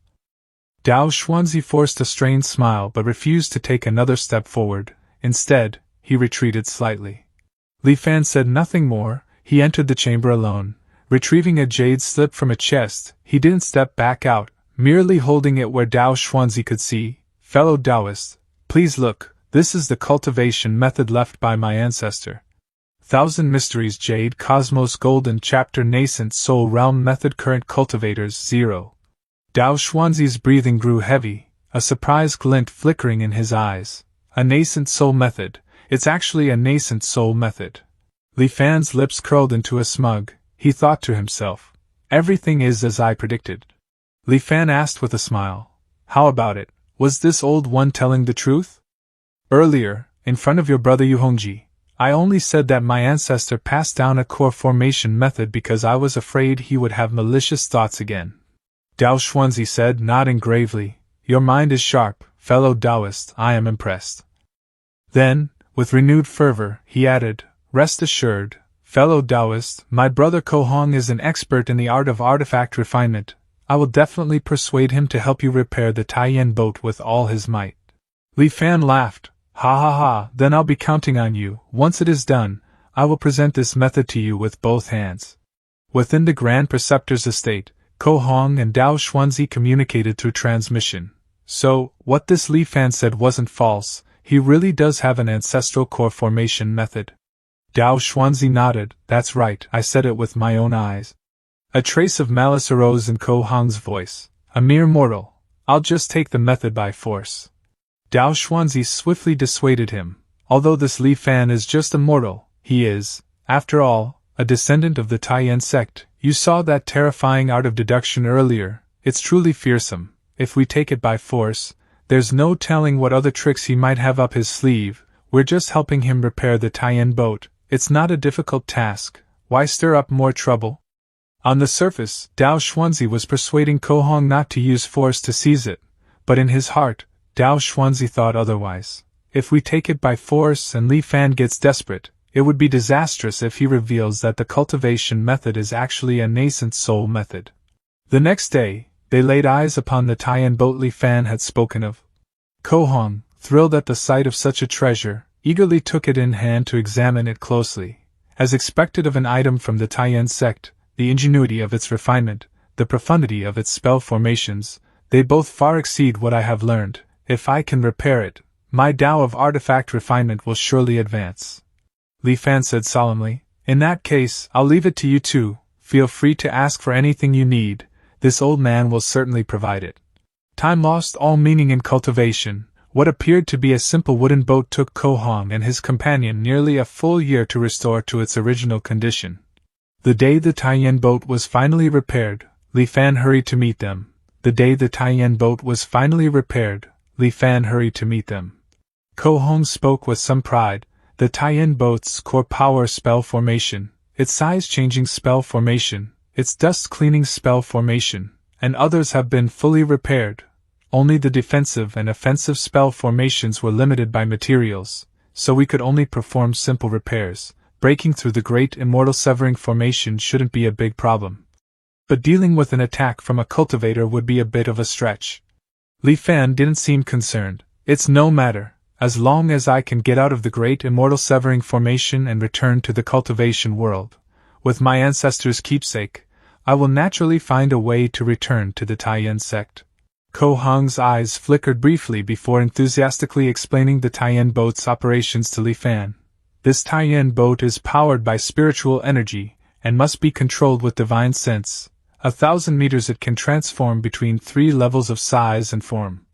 Dao Xuanzi forced a strained smile but refused to take another step forward. Instead, he retreated slightly. Li Fan said nothing more. He entered the chamber alone. Retrieving a jade slip from a chest, he didn't step back out, merely holding it where Dao Xuanzi could see. Fellow Taoist, please look, this is the cultivation method left by my ancestor. Thousand Mysteries Jade Cosmos Golden Chapter Nascent Soul Realm Method Current Cultivators 0. Dao Xuanzi's breathing grew heavy, a surprised glint flickering in his eyes. A nascent soul method, it's actually a nascent soul method. Li Fan's lips curled into a smug. He thought to himself, everything is as I predicted. Li Fan asked with a smile, how about it, was this old one telling the truth? Earlier, in front of your brother Yu Hongji, I only said that my ancestor passed down a core formation method because I was afraid he would have malicious thoughts again. Dao Xuanzi said, nodding gravely, your mind is sharp, fellow Taoist, I am impressed. Then, with renewed fervor, he added, rest assured, fellow Taoist, my brother Ko Hong is an expert in the art of artifact refinement. I will definitely persuade him to help you repair the Taiyan boat with all his might. Li Fan laughed. Ha ha ha, then I'll be counting on you. Once it is done, I will present this method to you with both hands. Within the Grand Preceptor's estate, Ko Hong and Dao Xuanzi communicated through transmission. So, what this Li Fan said wasn't false, he really does have an ancestral core formation method. Dao Xuanzi nodded, that's right, I said it with my own eyes. A trace of malice arose in Ko Hong's voice. A mere mortal. I'll just take the method by force. Dao Xuanzi swiftly dissuaded him. Although this Li Fan is just a mortal, he is, after all, a descendant of the Taiyan sect. You saw that terrifying art of deduction earlier. It's truly fearsome. If we take it by force, there's no telling what other tricks he might have up his sleeve. We're just helping him repair the Taiyan boat. It's not a difficult task. Why stir up more trouble? On the surface, Dao Xuanzi was persuading Ko Hong not to use force to seize it, but in his heart, Dao Xuanzi thought otherwise. If we take it by force and Li Fan gets desperate, it would be disastrous if he reveals that the cultivation method is actually a nascent soul method. The next day, they laid eyes upon the Taiyan boat Li Fan had spoken of. Ko Hong, thrilled at the sight of such a treasure, eagerly took it in hand to examine it closely. As expected of an item from the Taiyan sect, the ingenuity of its refinement, the profundity of its spell formations, they both far exceed what I have learned. If I can repair it, my Tao of artifact refinement will surely advance. Li Fan said solemnly, in that case, I'll leave it to you two. Feel free to ask for anything you need. This old man will certainly provide it. Time lost all meaning in cultivation. What appeared to be a simple wooden boat took Ko Hong and his companion nearly a full year to restore to its original condition. The day the Taiyan boat was finally repaired, Li Fan hurried to meet them. The day the Taiyan boat was finally repaired, Li Fan hurried to meet them. Ko Hong spoke with some pride. The Taiyan boat's core power spell formation, its size-changing spell formation, its dust-cleaning spell formation, and others have been fully repaired. Only the defensive and offensive spell formations were limited by materials, so we could only perform simple repairs. Breaking through the great immortal severing formation shouldn't be a big problem. But dealing with an attack from a cultivator would be a bit of a stretch. Li Fan didn't seem concerned. It's no matter, as long as I can get out of the great immortal severing formation and return to the cultivation world. With my ancestors' keepsake, I will naturally find a way to return to the Taiyan sect. Ko Hong's eyes flickered briefly before enthusiastically explaining the Taiyan boat's operations to Li Fan. This Taiyan boat is powered by spiritual energy, and must be controlled with divine sense. 1,000 meters it can transform between 3 levels of size and form.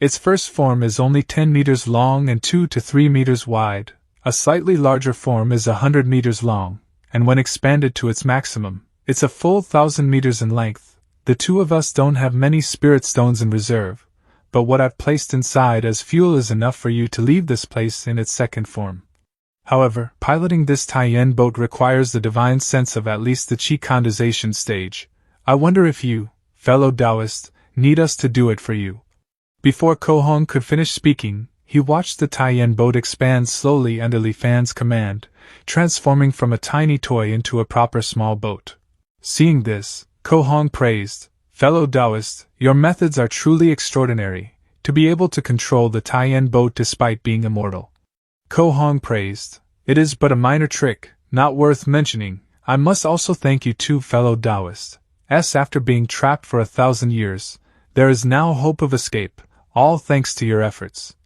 Its first form is only 10 meters long and 2 to 3 meters wide. A slightly larger form is 100 meters long, and when expanded to its maximum, it's a full 1,000 meters in length. The two of us don't have many spirit stones in reserve, but what I've placed inside as fuel is enough for you to leave this place in its second form. However, piloting this Taiyan boat requires the divine sense of at least the Qi condensation stage. I wonder if you, fellow Taoist, need us to do it for you. Before Ko Hong could finish speaking, he watched the Taiyan boat expand slowly under Li Fan's command, transforming from a tiny toy into a proper small boat. Seeing this, Ko Hong praised, "Fellow Taoist, your methods are truly extraordinary, to be able to control the Taiyan boat despite being immortal." Ko Hong praised, "It is but a minor trick, not worth mentioning. I must also thank you too, fellow Taoist. After being trapped for 1,000 years, there is now hope of escape, all thanks to your efforts."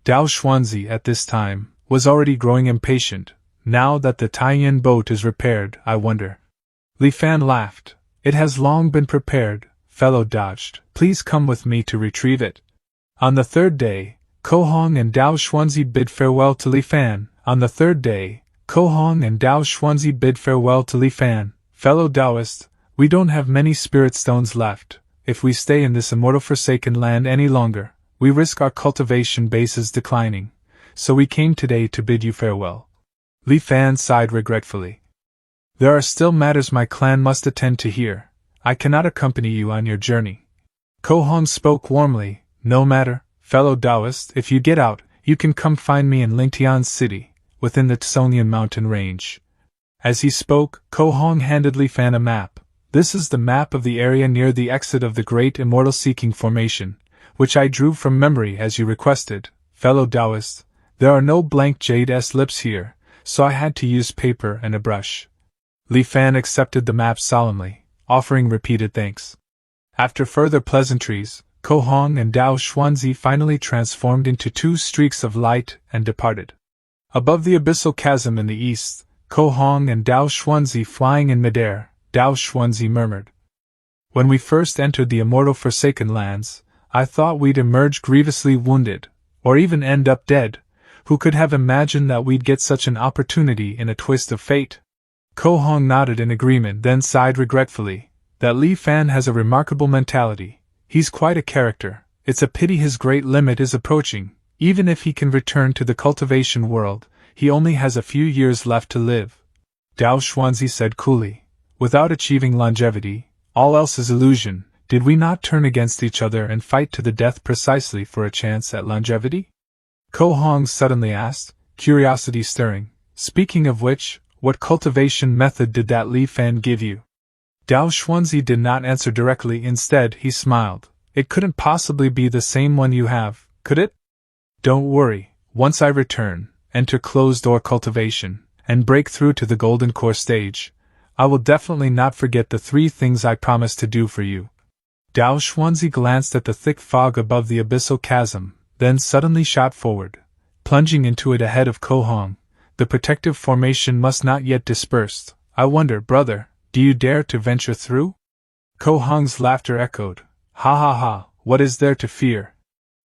Dao Xuanzi at this time was already growing impatient. "Now that the Taiyan boat is repaired, I wonder." Li Fan laughed. "It has long been prepared, fellow Dodged. Please come with me to retrieve it." On the third day, Ko Hong and Dao Xuanzi bid farewell to Li Fan. "Fellow Taoist, we don't have many spirit stones left. If we stay in this immortal forsaken land any longer, we risk our cultivation bases declining. So we came today to bid you farewell." Li Fan sighed regretfully. "There are still matters my clan must attend to here. I cannot accompany you on your journey." Ko Hong spoke warmly. "No matter, fellow Taoist, if you get out, you can come find me in Lingtian City, within the Tsonian mountain range." As he spoke, Ko Hong handed Li Fan a map. "This is the map of the area near the exit of the Great Immortal Seeking Formation, which I drew from memory as you requested, fellow Taoist. There are no blank jade lips here, so I had to use paper and a brush." Li Fan accepted the map solemnly, offering repeated thanks. After further pleasantries, Ko Hong and Dao Xuanzi finally transformed into 2 streaks of light and departed. Above the abyssal chasm in the east, Ko Hong and Dao Xuanzi flying in midair, Dao Xuanzi murmured, "When we first entered the immortal Forsaken Lands, I thought we'd emerge grievously wounded, or even end up dead. Who could have imagined that we'd get such an opportunity in a twist of fate?" Ko Hong nodded in agreement, then sighed regretfully. "That Li Fan has a remarkable mentality. He's quite a character. It's a pity his great limit is approaching. Even if he can return to the cultivation world, he only has a few years left to live." Dao Xuanzi said coolly, "Without achieving longevity, all else is illusion. Did we not turn against each other and fight to the death precisely for a chance at longevity?" Ko Hong suddenly asked, curiosity stirring. "Speaking of which, what cultivation method did that Li Fan give you?" Dao Xuanzi did not answer directly. Instead, he smiled. "It couldn't possibly be the same one you have, could it? Don't worry, once I return, enter closed-door cultivation, and break through to the golden core stage, I will definitely not forget the 3 things I promised to do for you." Dao Xuanzi glanced at the thick fog above the abyssal chasm, then suddenly shot forward, plunging into it ahead of Ko Hong. "The protective formation must not yet disperse. I wonder, brother, do you dare to venture through?" Ko Hong's laughter echoed. "Ha ha ha, what is there to fear?"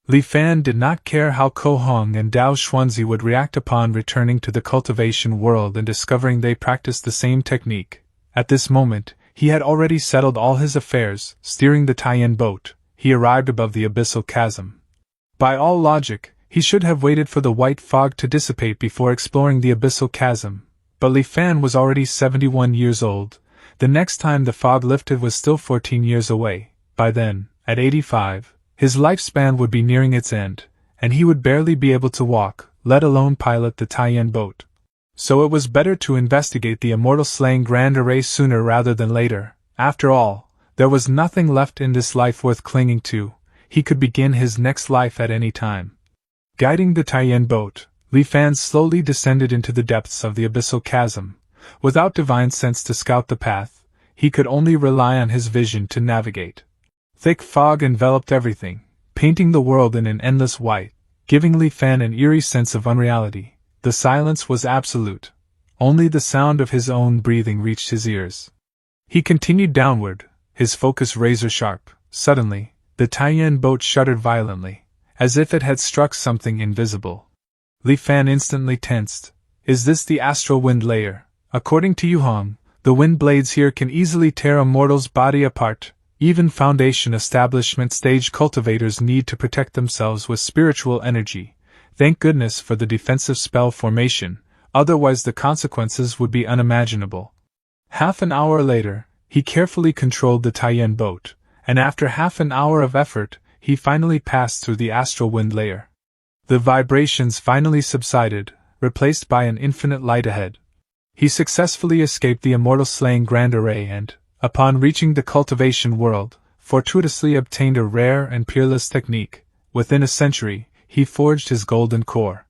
Li Fan did not care how Ko Hong and Dao Xuanzi would react upon returning to the cultivation world and discovering they practiced the same technique. At this moment, he had already settled all his affairs. Steering the Taiyan boat, he arrived above the abyssal chasm. By all logic, he should have waited for the white fog to dissipate before exploring the abyssal chasm, but Li Fan was already 71 years old. The next time the fog lifted was still 14 years away. By then, at 85, his lifespan would be nearing its end, and he would barely be able to walk, let alone pilot the Taiyan boat. So it was better to investigate the immortal slaying grand array sooner rather than later. After all, there was nothing left in this life worth clinging to. He could begin his next life at any time. Guiding the Taiyan boat, Li Fan slowly descended into the depths of the abyssal chasm. Without divine sense to scout the path, he could only rely on his vision to navigate. Thick fog enveloped everything, painting the world in an endless white, giving Li Fan an eerie sense of unreality. The silence was absolute. Only the sound of his own breathing reached his ears. He continued downward, his focus razor-sharp. Suddenly, the Taiyan boat shuddered violently, as if it had struck something invisible. Li Fan instantly tensed. Is this the astral wind layer? According to Yuhong, the wind blades here can easily tear a mortal's body apart. Even Foundation establishment stage cultivators need to protect themselves with spiritual energy. Thank goodness for the defensive spell formation, otherwise the consequences would be unimaginable. Half an hour later, he carefully controlled the Taiyan boat, and after half an hour of effort, he finally passed through the astral wind layer. The vibrations finally subsided, replaced by an infinite light ahead. He successfully escaped the immortal slaying Grand Array and, upon reaching the cultivation world, fortuitously obtained a rare and peerless technique. Within a century, he forged his golden core.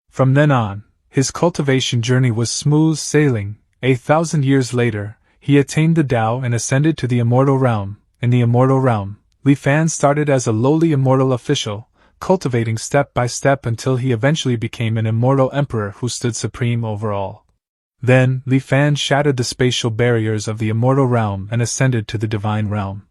From then on, his cultivation journey was smooth sailing. 1,000 years later, he attained the Tao and ascended to the immortal realm. In the immortal realm, Li Fan started as a lowly immortal official, cultivating step by step until he eventually became an immortal emperor who stood supreme over all. Then, Li Fan shattered the spatial barriers of the immortal realm and ascended to the divine realm.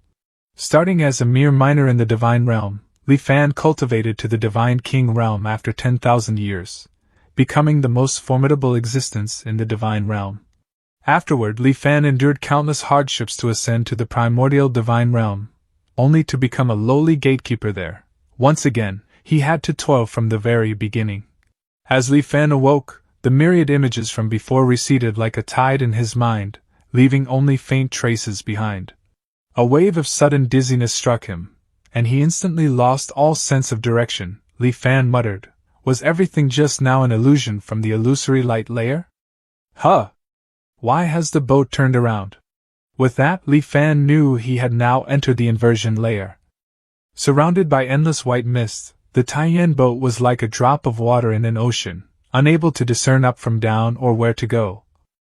Starting as a mere miner in the divine realm, Li Fan cultivated to the divine king realm after 10,000 years, becoming the most formidable existence in the divine realm. Afterward, Li Fan endured countless hardships to ascend to the primordial divine realm, only to become a lowly gatekeeper there. Once again, he had to toil from the very beginning. As Li Fan awoke, the myriad images from before receded like a tide in his mind, leaving only faint traces behind. A wave of sudden dizziness struck him, and he instantly lost all sense of direction. Li Fan muttered, "Was everything just now an illusion from the illusory light layer? Huh! Why has the boat turned around?" With that, Li Fan knew he had now entered the inversion layer. Surrounded by endless white mist, the Taiyan boat was like a drop of water in an ocean, unable to discern up from down or where to go.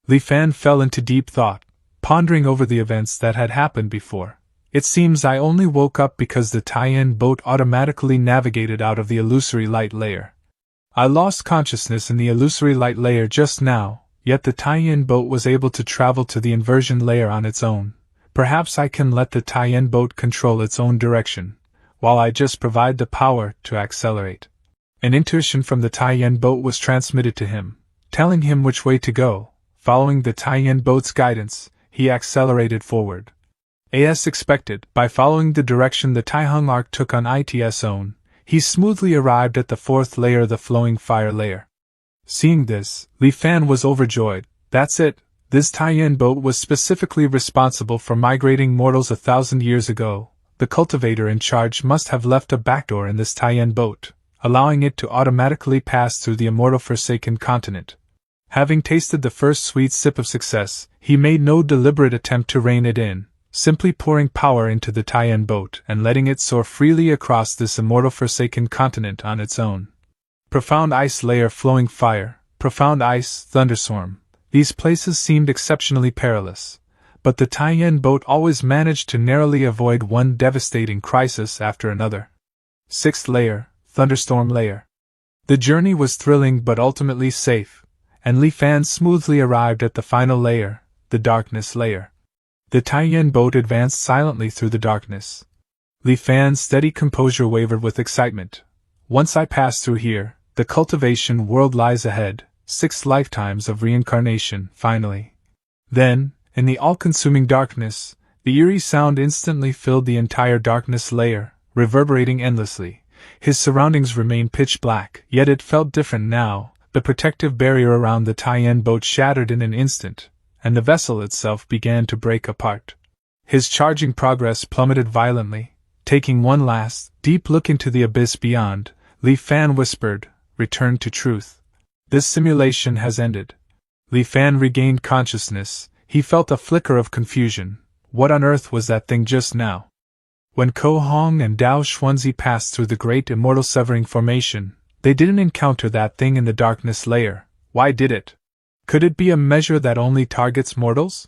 Li Fan fell into deep thought, pondering over the events that had happened before. It seems I only woke up because the Taiyan boat automatically navigated out of the illusory light layer. I lost consciousness in the illusory light layer just now, yet the Taiyan boat was able to travel to the inversion layer on its own. Perhaps I can let the Taiyan boat control its own direction, while I just provide the power to accelerate. An intuition from the Taiyan boat was transmitted to him, telling him which way to go. Following the Taiyan boat's guidance, he accelerated forward. As expected, by following the direction the Taihung arc took on its own, he smoothly arrived at the fourth layer, the flowing fire layer. Seeing this, Li Fan was overjoyed. That's it, this Taiyan boat was specifically responsible for migrating mortals 1,000 years ago. The cultivator in charge must have left a backdoor in this Taiyan boat, allowing it to automatically pass through the immortal Forsaken continent. Having tasted the first sweet sip of success, he made no deliberate attempt to rein it in, simply pouring power into the Taiyan boat and letting it soar freely across this immortal Forsaken continent on its own. Profound ice layer, flowing fire, profound ice, thunderstorm. These places seemed exceptionally perilous, but the Taiyan boat always managed to narrowly avoid one devastating crisis after another. Sixth layer, thunderstorm layer. The journey was thrilling but ultimately safe, and Li Fan smoothly arrived at the final layer, the darkness layer. The Taiyan boat advanced silently through the darkness. Li Fan's steady composure wavered with excitement. Once I pass through here, the cultivation world lies ahead, 6 lifetimes of reincarnation, finally. Then, in the all-consuming darkness, the eerie sound instantly filled the entire darkness layer, reverberating endlessly. His surroundings remained pitch black, yet it felt different now. The protective barrier around the Taiyan boat shattered in an instant, and the vessel itself began to break apart. His charging progress plummeted violently. Taking one last, deep look into the abyss beyond, Li Fan whispered, "Return to truth. This simulation has ended." Li Fan regained consciousness. He felt a flicker of confusion. What on earth was that thing just now? When Ko Hong and Dao Xuanzi passed through the great immortal severing formation, they didn't encounter that thing in the darkness layer. Why did it? Could it be a measure that only targets mortals?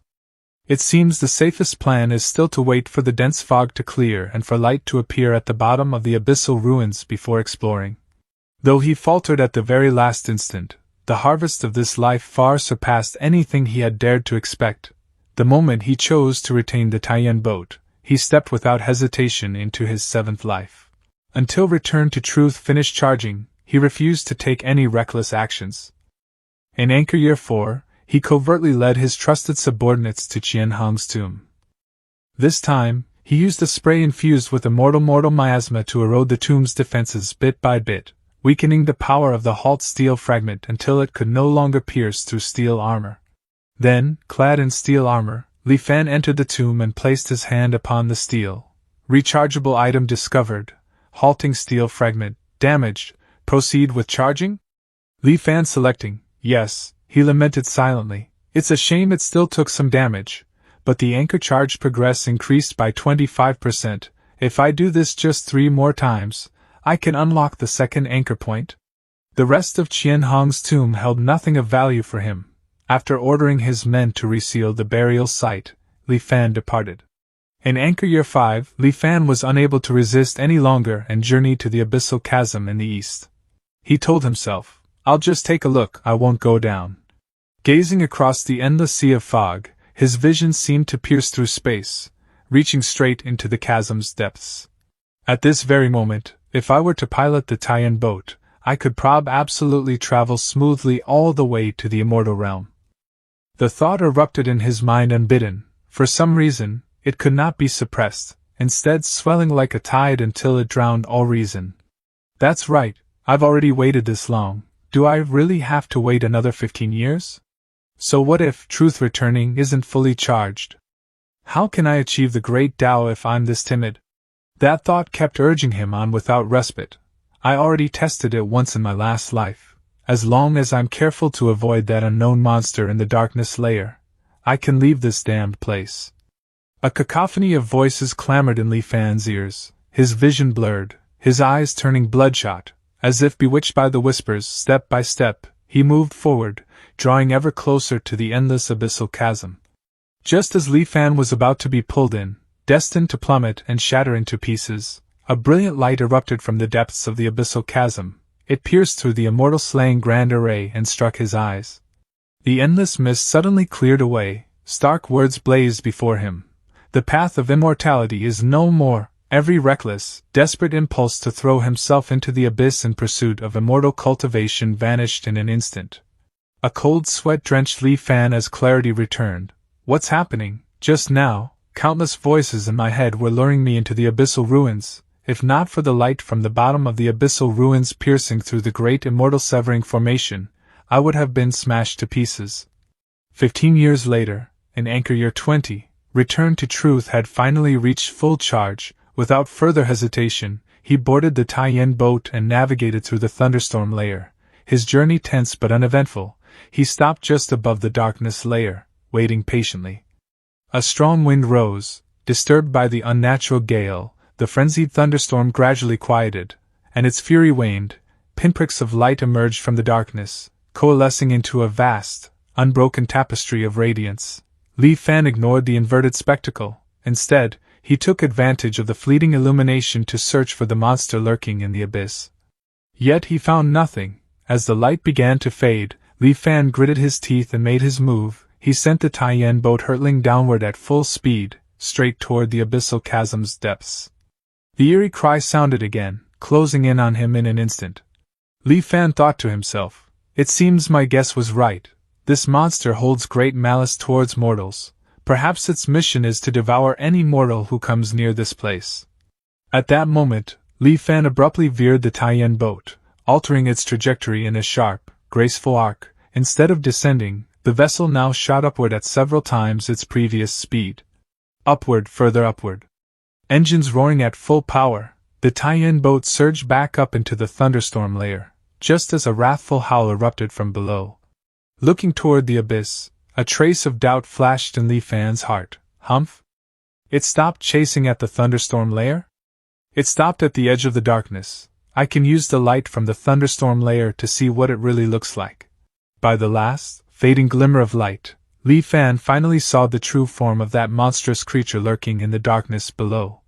It seems the safest plan is still to wait for the dense fog to clear and for light to appear at the bottom of the abyssal ruins before exploring. Though he faltered at the very last instant, The harvest of this life far surpassed anything he had dared to expect. The moment he chose to retain the Taiyan boat, he stepped without hesitation into his seventh life. Until return to truth finished charging, he refused to take any reckless actions. In Anchor Year 4, he covertly led his trusted subordinates to Qian Hong's tomb. This time, he used a spray infused with immortal miasma to erode the tomb's defenses bit by bit, weakening the power of the halt steel fragment until it could no longer pierce through steel armor. Then, clad in steel armor, Li Fan entered the tomb and placed his hand upon the steel. Rechargeable item discovered. Halting steel fragment, damaged. Proceed with charging? Li Fan selecting, yes, he lamented silently. It's a shame it still took some damage, but the anchor charge progress increased by 25%. If I do this just 3 more times, I can unlock the second anchor point. The rest of Qian Hong's tomb held nothing of value for him. After ordering his men to reseal the burial site, Li Fan departed. In Anchor Year 5, Li Fan was unable to resist any longer and journeyed to the abyssal chasm in the east. He told himself, I'll just take a look, I won't go down. Gazing across the endless sea of fog, his vision seemed to pierce through space, reaching straight into the chasm's depths. At this very moment, if I were to pilot the Taiyan boat, I could absolutely travel smoothly all the way to the immortal realm. The thought erupted in his mind unbidden. For some reason, it could not be suppressed, instead swelling like a tide until it drowned all reason. That's right, I've already waited this long. Do I really have to wait another 15 years? So what if truth returning isn't fully charged? How can I achieve the great Tao if I'm this timid? That thought kept urging him on without respite. I already tested it once in my last life. As long as I'm careful to avoid that unknown monster in the darkness layer, I can leave this damned place. A cacophony of voices clamored in Li Fan's ears, his vision blurred, his eyes turning bloodshot. As if bewitched by the whispers, step by step, he moved forward, drawing ever closer to the endless abyssal chasm. Just as Li Fan was about to be pulled in, destined to plummet and shatter into pieces, a brilliant light erupted from the depths of the abyssal chasm. It pierced through the immortal slaying grand array and struck his eyes. The endless mist suddenly cleared away, stark words blazed before him. The path of immortality is no more. Every reckless, desperate impulse to throw himself into the abyss in pursuit of immortal cultivation vanished in an instant. A cold sweat drenched Li Fan as clarity returned. What's happening? Just now, countless voices in my head were luring me into the abyssal ruins. If not for the light from the bottom of the abyssal ruins piercing through the great immortal severing formation, I would have been smashed to pieces. 15 years later, in Anchor Year 20, Return to Truth had finally reached full charge. Without further hesitation, he boarded the Taiyan boat and navigated through the thunderstorm layer. His journey tense but uneventful, he stopped just above the darkness layer, waiting patiently. A strong wind rose, disturbed by the unnatural gale. The frenzied thunderstorm gradually quieted, and its fury waned. Pinpricks of light emerged from the darkness, coalescing into a vast, unbroken tapestry of radiance. Li Fan ignored the inverted spectacle. Instead, he took advantage of the fleeting illumination to search for the monster lurking in the abyss. Yet he found nothing. As the light began to fade, Li Fan gritted his teeth and made his move. He sent the Taiyan boat hurtling downward at full speed, straight toward the abyssal chasm's depths. The eerie cry sounded again, closing in on him in an instant. Li Fan thought to himself, it seems my guess was right. This monster holds great malice towards mortals. Perhaps its mission is to devour any mortal who comes near this place. At that moment, Li Fan abruptly veered the Taiyan boat, altering its trajectory in a sharp, graceful arc. Instead of descending, the vessel now shot upward at several times its previous speed. Upward, further upward. Engines roaring at full power, the Taiyan boat surged back up into the thunderstorm layer, just as a wrathful howl erupted from below. Looking toward the abyss, a trace of doubt flashed in Li Fan's heart. Humph? It stopped chasing at the thunderstorm layer? It stopped at the edge of the darkness. I can use the light from the thunderstorm layer to see what it really looks like. By the last, fading glimmer of light, Li Fan finally saw the true form of that monstrous creature lurking in the darkness below.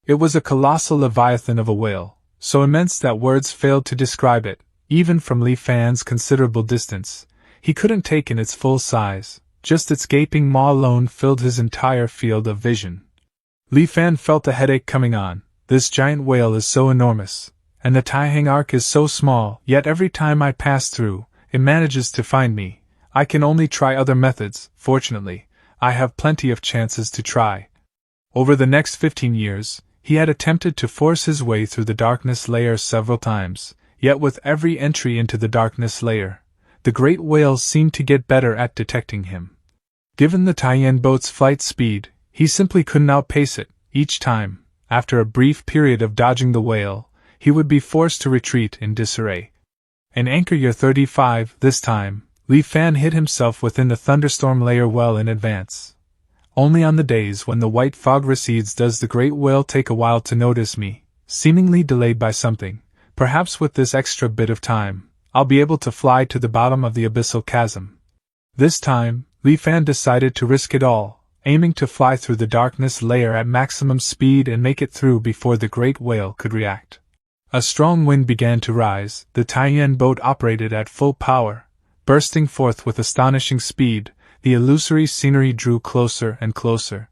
It was a colossal leviathan of a whale, so immense that words failed to describe it. Even from Li Fan's considerable distance, he couldn't take in its full size, just its gaping maw alone filled his entire field of vision. Li Fan felt a headache coming on. This giant whale is so enormous, and the Taihang arc is so small, yet every time I pass through, it manages to find me. I can only try other methods. Fortunately, I have plenty of chances to try. Over the next 15 years, he had attempted to force his way through the darkness layer several times, yet with every entry into the darkness layer, the great whale seemed to get better at detecting him. Given the Taiyan boat's flight speed, he simply couldn't outpace it. Each time, after a brief period of dodging the whale, he would be forced to retreat in disarray. In anchor year 35, this time, Li Fan hid himself within the thunderstorm layer well in advance. Only on the days when the white fog recedes does the great whale take a while to notice me, seemingly delayed by something. Perhaps with this extra bit of time, I'll be able to fly to the bottom of the abyssal chasm. This time, Li Fan decided to risk it all, aiming to fly through the darkness layer at maximum speed and make it through before the great whale could react. A strong wind began to rise. The Taiyan boat operated at full power, bursting forth with astonishing speed. The illusory scenery drew closer and closer.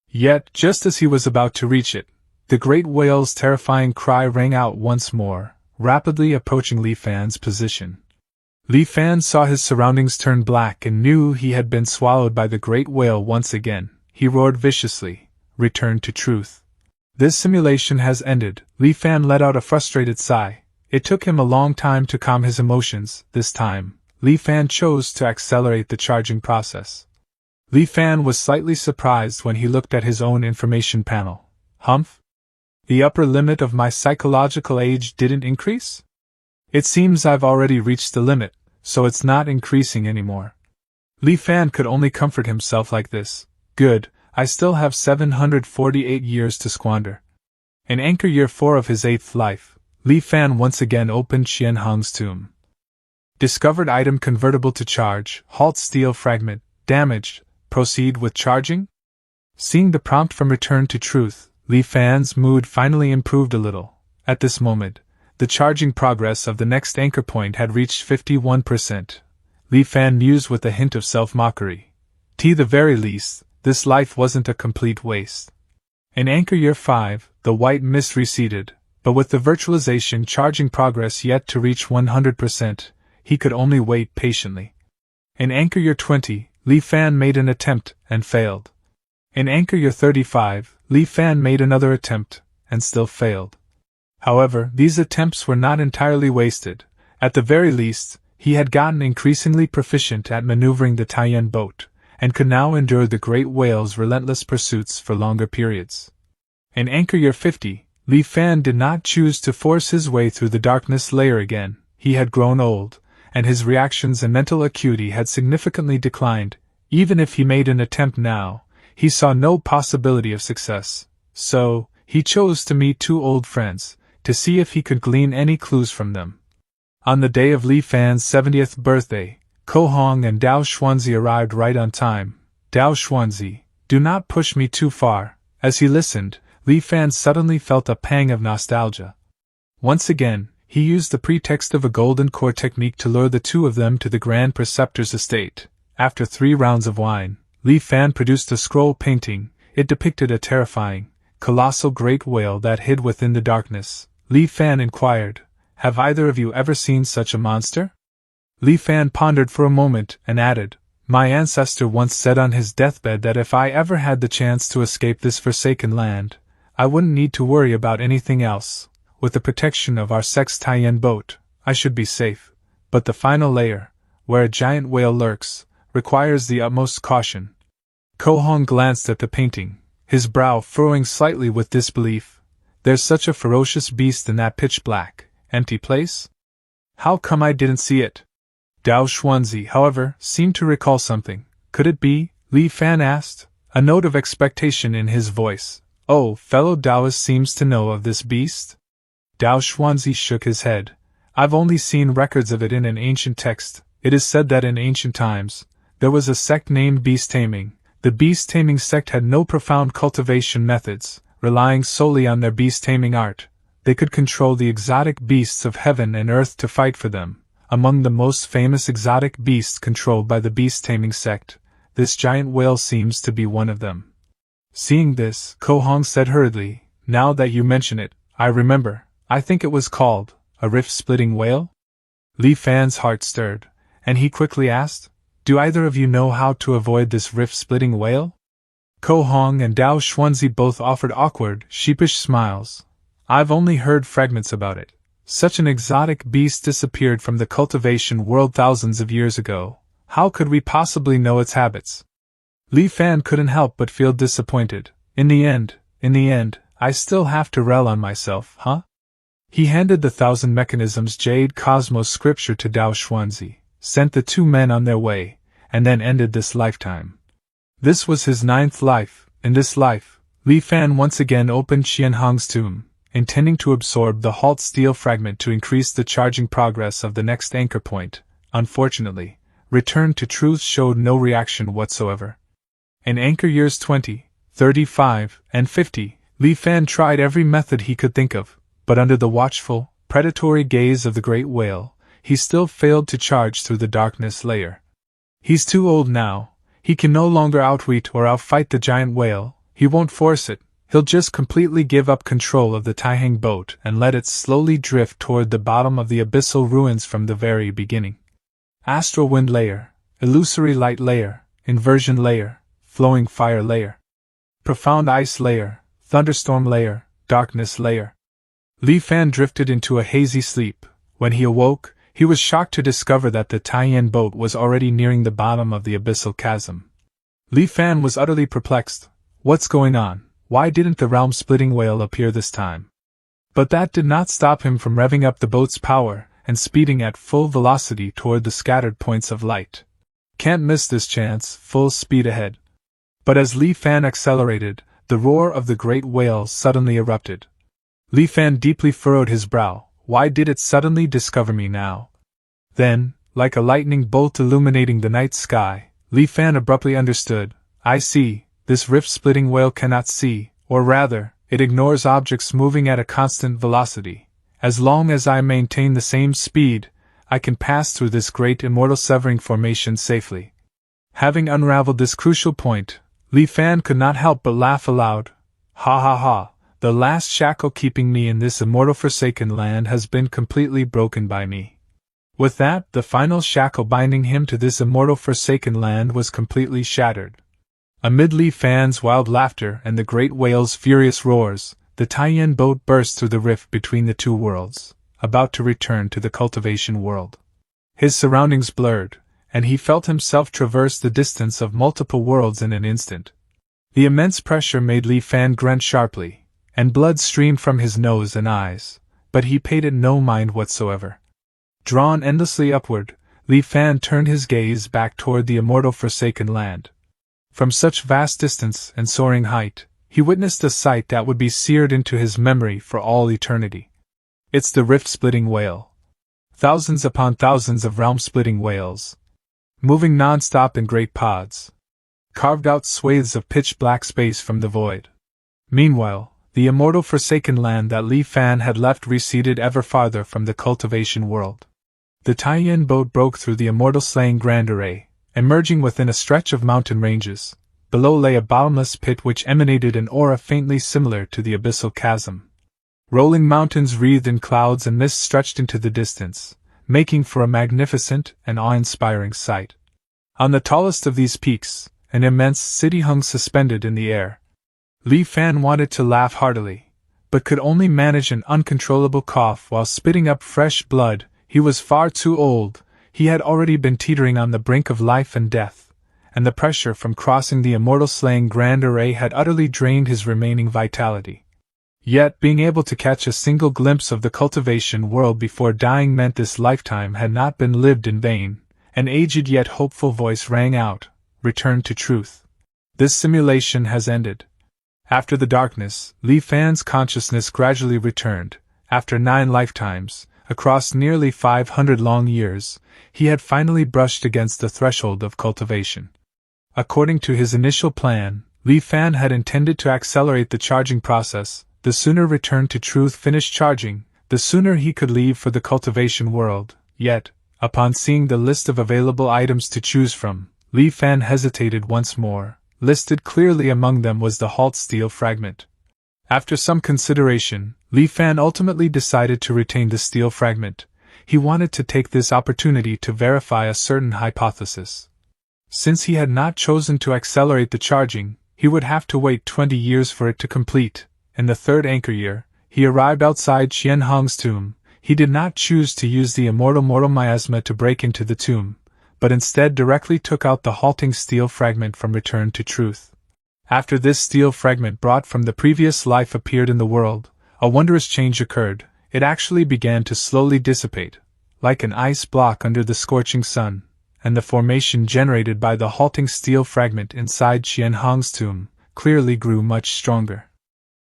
Yet, just as he was about to reach it, the great whale's terrifying cry rang out once more, rapidly approaching Li Fan's position. Li Fan saw his surroundings turn black and knew he had been swallowed by the great whale once again. He roared viciously, "Return to truth. This simulation has ended." Li Fan let out a frustrated sigh. It took him a long time to calm his emotions. This time, Li Fan chose to accelerate the charging process. Li Fan was slightly surprised when he looked at his own information panel. Humph? The upper limit of my psychological age didn't increase? It seems I've already reached the limit, so it's not increasing anymore. Li Fan could only comfort himself like this. Good, I still have 748 years to squander. In anchor year 4 of his 8th life, Li Fan once again opened Qian Hong's tomb. Discovered item convertible to charge, halt steel fragment, damaged, proceed with charging? Seeing the prompt from return to truth, Li Fan's mood finally improved a little. At this moment, the charging progress of the next anchor point had reached 51%. Li Fan mused with a hint of self-mockery. To the very least, this life wasn't a complete waste. In anchor year 5, the white mist receded, but with the virtualization charging progress yet to reach 100%, he could only wait patiently. In anchor year 20, Li Fan made an attempt and failed. In anchor year 35, Li Fan made another attempt and still failed. However, these attempts were not entirely wasted. At the very least, he had gotten increasingly proficient at maneuvering the Taiyan boat, and could now endure the great whale's relentless pursuits for longer periods. In anchor year 50, Li Fan did not choose to force his way through the darkness layer again. He had grown old, and his reactions and mental acuity had significantly declined. Even if he made an attempt now, he saw no possibility of success. So, he chose to meet two old friends, to see if he could glean any clues from them. On the day of Li Fan's 70th birthday, Ko Hong and Dao Xuanzi arrived right on time. Dao Xuanzi, do not push me too far. As he listened, Li Fan suddenly felt a pang of nostalgia. Once again, he used the pretext of a golden core technique to lure the two of them to the Grand Preceptor's estate. After 3 rounds of wine, Li Fan produced a scroll painting. It depicted a terrifying, colossal great whale that hid within the darkness. Li Fan inquired, "Have either of you ever seen such a monster?" Li Fan pondered for a moment and added, "My ancestor once said on his deathbed that if I ever had the chance to escape this forsaken land, I wouldn't need to worry about anything else. With the protection of our Sex Taiyan boat, I should be safe. But the final layer, where a giant whale lurks, requires the utmost caution." Ko Hong glanced at the painting, his brow furrowing slightly with disbelief. "There's such a ferocious beast in that pitch-black, empty place? How come I didn't see it?" Dao Xuanzi, however, seemed to recall something. "Could it be?" Li Fan asked, a note of expectation in his voice. "Oh, fellow Taoist seems to know of this beast?" Dao Xuanzi shook his head. "I've only seen records of it in an ancient text. It is said that in ancient times, there was a sect named beast taming. The beast taming sect had no profound cultivation methods, relying solely on their beast taming art. they could control the exotic beasts of heaven and earth to fight for them. Among the most famous exotic beasts controlled by the beast-taming sect, this giant whale seems to be one of them. Seeing this, Ko Hong said hurriedly, "Now that you mention it, I remember, I think it was called a rift-splitting whale?" Li Fan's heart stirred, and he quickly asked, "Do either of you know how to avoid this rift-splitting whale?" Ko Hong and Dao Xuanzi both offered awkward, sheepish smiles. "I've only heard fragments about it. Such an exotic beast disappeared from the cultivation world thousands of years ago. How could we possibly know its habits?" Li Fan couldn't help but feel disappointed. In the end, I still have to rely on myself, huh? He handed the Thousand Mechanisms Jade Cosmos scripture to Dao Xuanzi, sent the two men on their way, and then ended this lifetime. This was his 9th life. In this life, Li Fan once again opened Qian Hong's tomb, intending to absorb the halt steel fragment to increase the charging progress of the next anchor point. Unfortunately, Return to Truth showed no reaction whatsoever. In anchor years 20, 35, and 50, Li Fan tried every method he could think of, but under the watchful, predatory gaze of the great whale, he still failed to charge through the darkness layer. He's too old now. He can no longer outwit or outfight the giant whale. He won't force it. He'll just completely give up control of the Taihang boat and let it slowly drift toward the bottom of the abyssal ruins from the very beginning. Astral wind layer, illusory light layer, inversion layer, flowing fire layer, profound ice layer, thunderstorm layer, darkness layer. Li Fan drifted into a hazy sleep. When he awoke, he was shocked to discover that the Taiyan boat was already nearing the bottom of the abyssal chasm. Li Fan was utterly perplexed. What's going on? Why didn't the realm-splitting whale appear this time? But that did not stop him from revving up the boat's power and speeding at full velocity toward the scattered points of light. Can't miss this chance, full speed ahead. But as Li Fan accelerated, the roar of the great whale suddenly erupted. Li Fan deeply furrowed his brow. Why did it suddenly discover me now? Then, like a lightning bolt illuminating the night sky, Li Fan abruptly understood. I see, this rift-splitting whale cannot see, or rather, it ignores objects moving at a constant velocity. As long as I maintain the same speed, I can pass through this great immortal severing formation safely. Having unraveled this crucial point, Li Fan could not help but laugh aloud. Ha ha ha, the last shackle keeping me in this immortal forsaken land has been completely broken by me. With that, the final shackle binding him to this immortal forsaken land was completely shattered. Amid Li Fan's wild laughter and the great whale's furious roars, the Taiyan boat burst through the rift between the two worlds, about to return to the cultivation world. His surroundings blurred, and he felt himself traverse the distance of multiple worlds in an instant. The immense pressure made Li Fan grunt sharply, and blood streamed from his nose and eyes, but he paid it no mind whatsoever. Drawn endlessly upward, Li Fan turned his gaze back toward the immortal forsaken land. From such vast distance and soaring height, he witnessed a sight that would be seared into his memory for all eternity. It's the rift-splitting whale. Thousands upon thousands of realm-splitting whales, moving non-stop in great pods, carved out swathes of pitch-black space from the void. Meanwhile, the immortal forsaken land that Li Fan had left receded ever farther from the cultivation world. The Taiyan boat broke through the immortal slaying grand array, emerging within a stretch of mountain ranges. Below lay a bottomless pit which emanated an aura faintly similar to the abyssal chasm. Rolling mountains wreathed in clouds and mist stretched into the distance, making for a magnificent and awe-inspiring sight. On the tallest of these peaks, an immense city hung suspended in the air. Li Fan wanted to laugh heartily, but could only manage an uncontrollable cough while spitting up fresh blood. He was far too old. He had already been teetering on the brink of life and death, and the pressure from crossing the immortal slaying grand array had utterly drained his remaining vitality. Yet being able to catch a single glimpse of the cultivation world before dying meant this lifetime had not been lived in vain. An aged yet hopeful voice rang out, "Return to truth. This simulation has ended." After the darkness, Li Fan's consciousness gradually returned. After 9 lifetimes, across nearly 500 long years, he had finally brushed against the threshold of cultivation. According to his initial plan, Li Fan had intended to accelerate the charging process, the sooner Return to Truth finished charging, the sooner he could leave for the cultivation world. Yet, upon seeing the list of available items to choose from, Li Fan hesitated once more. Listed clearly among them was the halt steel fragment. After some consideration, Li Fan ultimately decided to retain the steel fragment. He wanted to take this opportunity to verify a certain hypothesis. Since he had not chosen to accelerate the charging, he would have to wait 20 years for it to complete. In the third anchor year, he arrived outside Qian Hong's tomb. He did not choose to use the immortal miasma to break into the tomb, but instead directly took out the halting steel fragment from Return to Truth. After this steel fragment brought from the previous life appeared in the world, a wondrous change occurred. It actually began to slowly dissipate, like an ice block under the scorching sun, and the formation generated by the halting steel fragment inside Qian Hong's tomb clearly grew much stronger.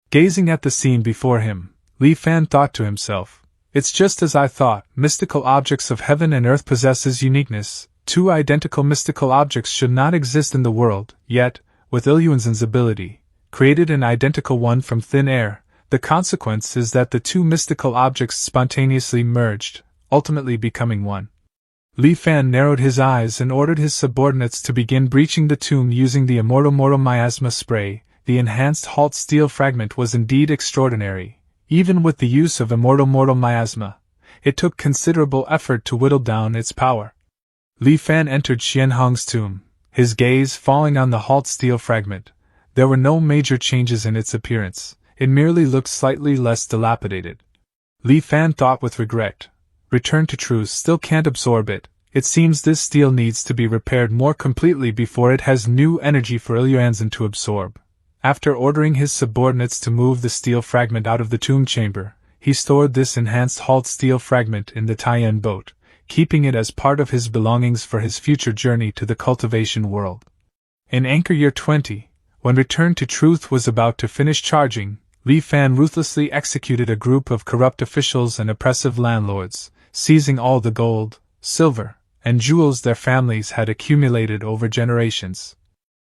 Gazing at the scene before him, Li Fan thought to himself, "It's just as I thought, mystical objects of heaven and earth possesses uniqueness. Two identical mystical objects should not exist in the world, yet, with Ilyuanzin's ability, created an identical one from thin air. The consequence is that the two mystical objects spontaneously merged, ultimately becoming one." Li Fan narrowed his eyes and ordered his subordinates to begin breaching the tomb using the immortal miasma spray. The enhanced halt steel fragment was indeed extraordinary. Even with the use of immortal miasma, it took considerable effort to whittle down its power. Li Fan entered Qian Hong's tomb, his gaze falling on the halt steel fragment. There were no major changes in its appearance, it merely looked slightly less dilapidated. Li Fan thought with regret, Return to Truth still can't absorb it. It seems this steel needs to be repaired more completely before it has new energy for Ilyuanzin to absorb. After ordering his subordinates to move the steel fragment out of the tomb chamber, he stored this enhanced halt steel fragment in the Taiyan boat, keeping it as part of his belongings for his future journey to the cultivation world. In Anchor Year 20, when Return to Truth was about to finish charging, Li Fan ruthlessly executed a group of corrupt officials and oppressive landlords, seizing all the gold, silver, and jewels their families had accumulated over generations.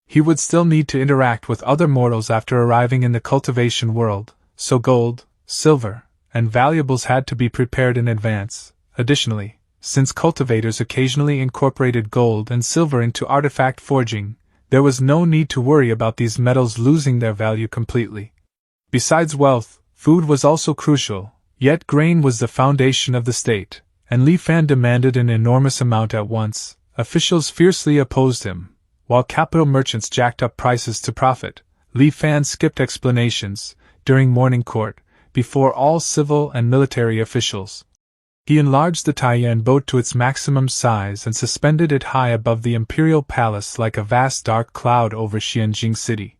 He would still need to interact with other mortals after arriving in the cultivation world, so gold, silver, and valuables had to be prepared in advance. Additionally, since cultivators occasionally incorporated gold and silver into artifact forging, there was no need to worry about these metals losing their value completely. Besides wealth, food was also crucial, yet grain was the foundation of the state, and Li Fan demanded an enormous amount at once. Officials fiercely opposed him. While capital merchants jacked up prices to profit, Li Fan skipped explanations, during morning court, before all civil and military officials. He enlarged the Taiyan boat to its maximum size and suspended it high above the imperial palace like a vast dark cloud over Xianjing city.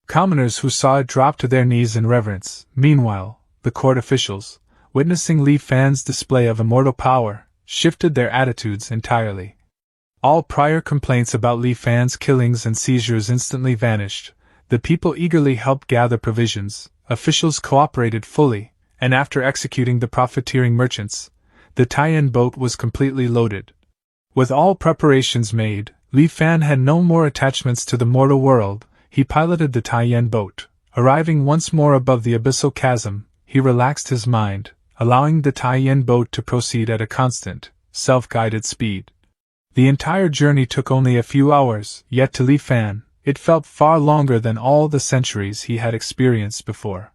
Commoners who saw it dropped to their knees in reverence. Meanwhile, the court officials, witnessing Li Fan's display of immortal power, shifted their attitudes entirely. All prior complaints about Li Fan's killings and seizures instantly vanished. The people eagerly helped gather provisions, officials cooperated fully, and after executing the profiteering merchants, the Taiyan boat was completely loaded. With all preparations made, Li Fan had no more attachments to the mortal world. He piloted the Taiyan boat. Arriving once more above the abyssal chasm, he relaxed his mind, allowing the Taiyan boat to proceed at a constant, self-guided speed. The entire journey took only a few hours, yet to Li Fan, it felt far longer than all the centuries he had experienced before.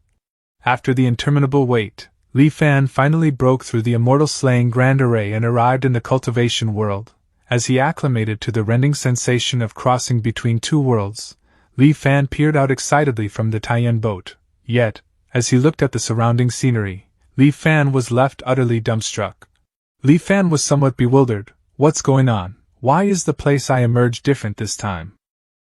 After the interminable wait, Li Fan finally broke through the immortal slaying grand array and arrived in the cultivation world. As he acclimated to the rending sensation of crossing between two worlds, Li Fan peered out excitedly from the Taiyan boat. Yet, as he looked at the surrounding scenery, Li Fan was left utterly dumbstruck. Li Fan was somewhat bewildered. What's going on? Why is the place I emerged different this time?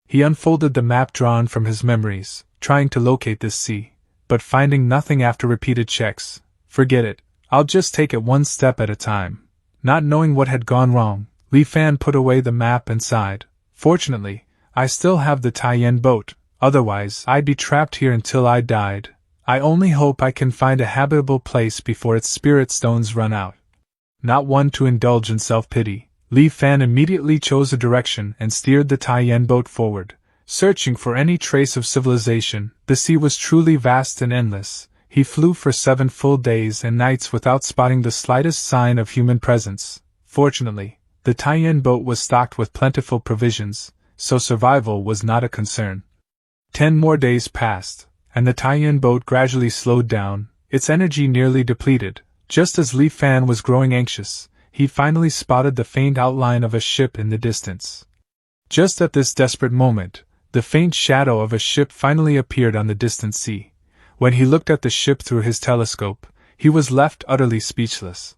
He unfolded the map drawn from his memories, trying to locate this sea, but finding nothing after repeated checks. Forget it, I'll just take it one step at a time. Not knowing what had gone wrong, Li Fan put away the map and sighed. Fortunately, I still have the Taiyan boat, otherwise I'd be trapped here until I died. I only hope I can find a habitable place before its spirit stones run out. Not one to indulge in self-pity, Li Fan immediately chose a direction and steered the Taiyan boat forward, searching for any trace of civilization. The sea was truly vast and endless. He flew for 7 full days and nights without spotting the slightest sign of human presence. Fortunately, the Taiyan boat was stocked with plentiful provisions, so survival was not a concern. 10 more days passed, and the Taiyan boat gradually slowed down, its energy nearly depleted. Just as Li Fan was growing anxious, he finally spotted the faint outline of a ship in the distance. Just at this desperate moment, the faint shadow of a ship finally appeared on the distant sea. When he looked at the ship through his telescope, he was left utterly speechless.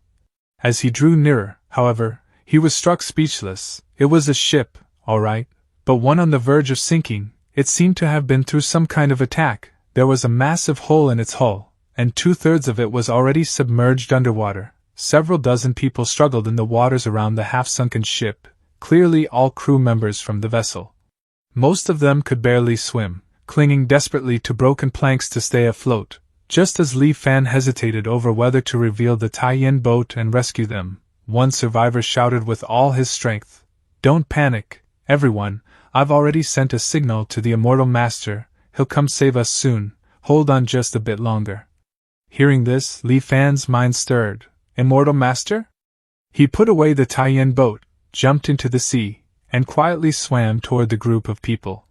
As he drew nearer, however, he was struck speechless. It was a ship, all right, but one on the verge of sinking. It seemed to have been through some kind of attack. There was a massive hole in its hull, and 2/3 of it was already submerged underwater. Several dozen people struggled in the waters around the half-sunken ship, clearly all crew members from the vessel. Most of them could barely swim, clinging desperately to broken planks to stay afloat. Just as Li Fan hesitated over whether to reveal the Taiyan boat and rescue them, one survivor shouted with all his strength, "Don't panic, everyone, I've already sent a signal to the Immortal Master, he'll come save us soon, hold on just a bit longer." Hearing this, Li Fan's mind stirred. Immortal Master? He put away the Taiyan boat, jumped into the sea, and quietly swam toward the group of people.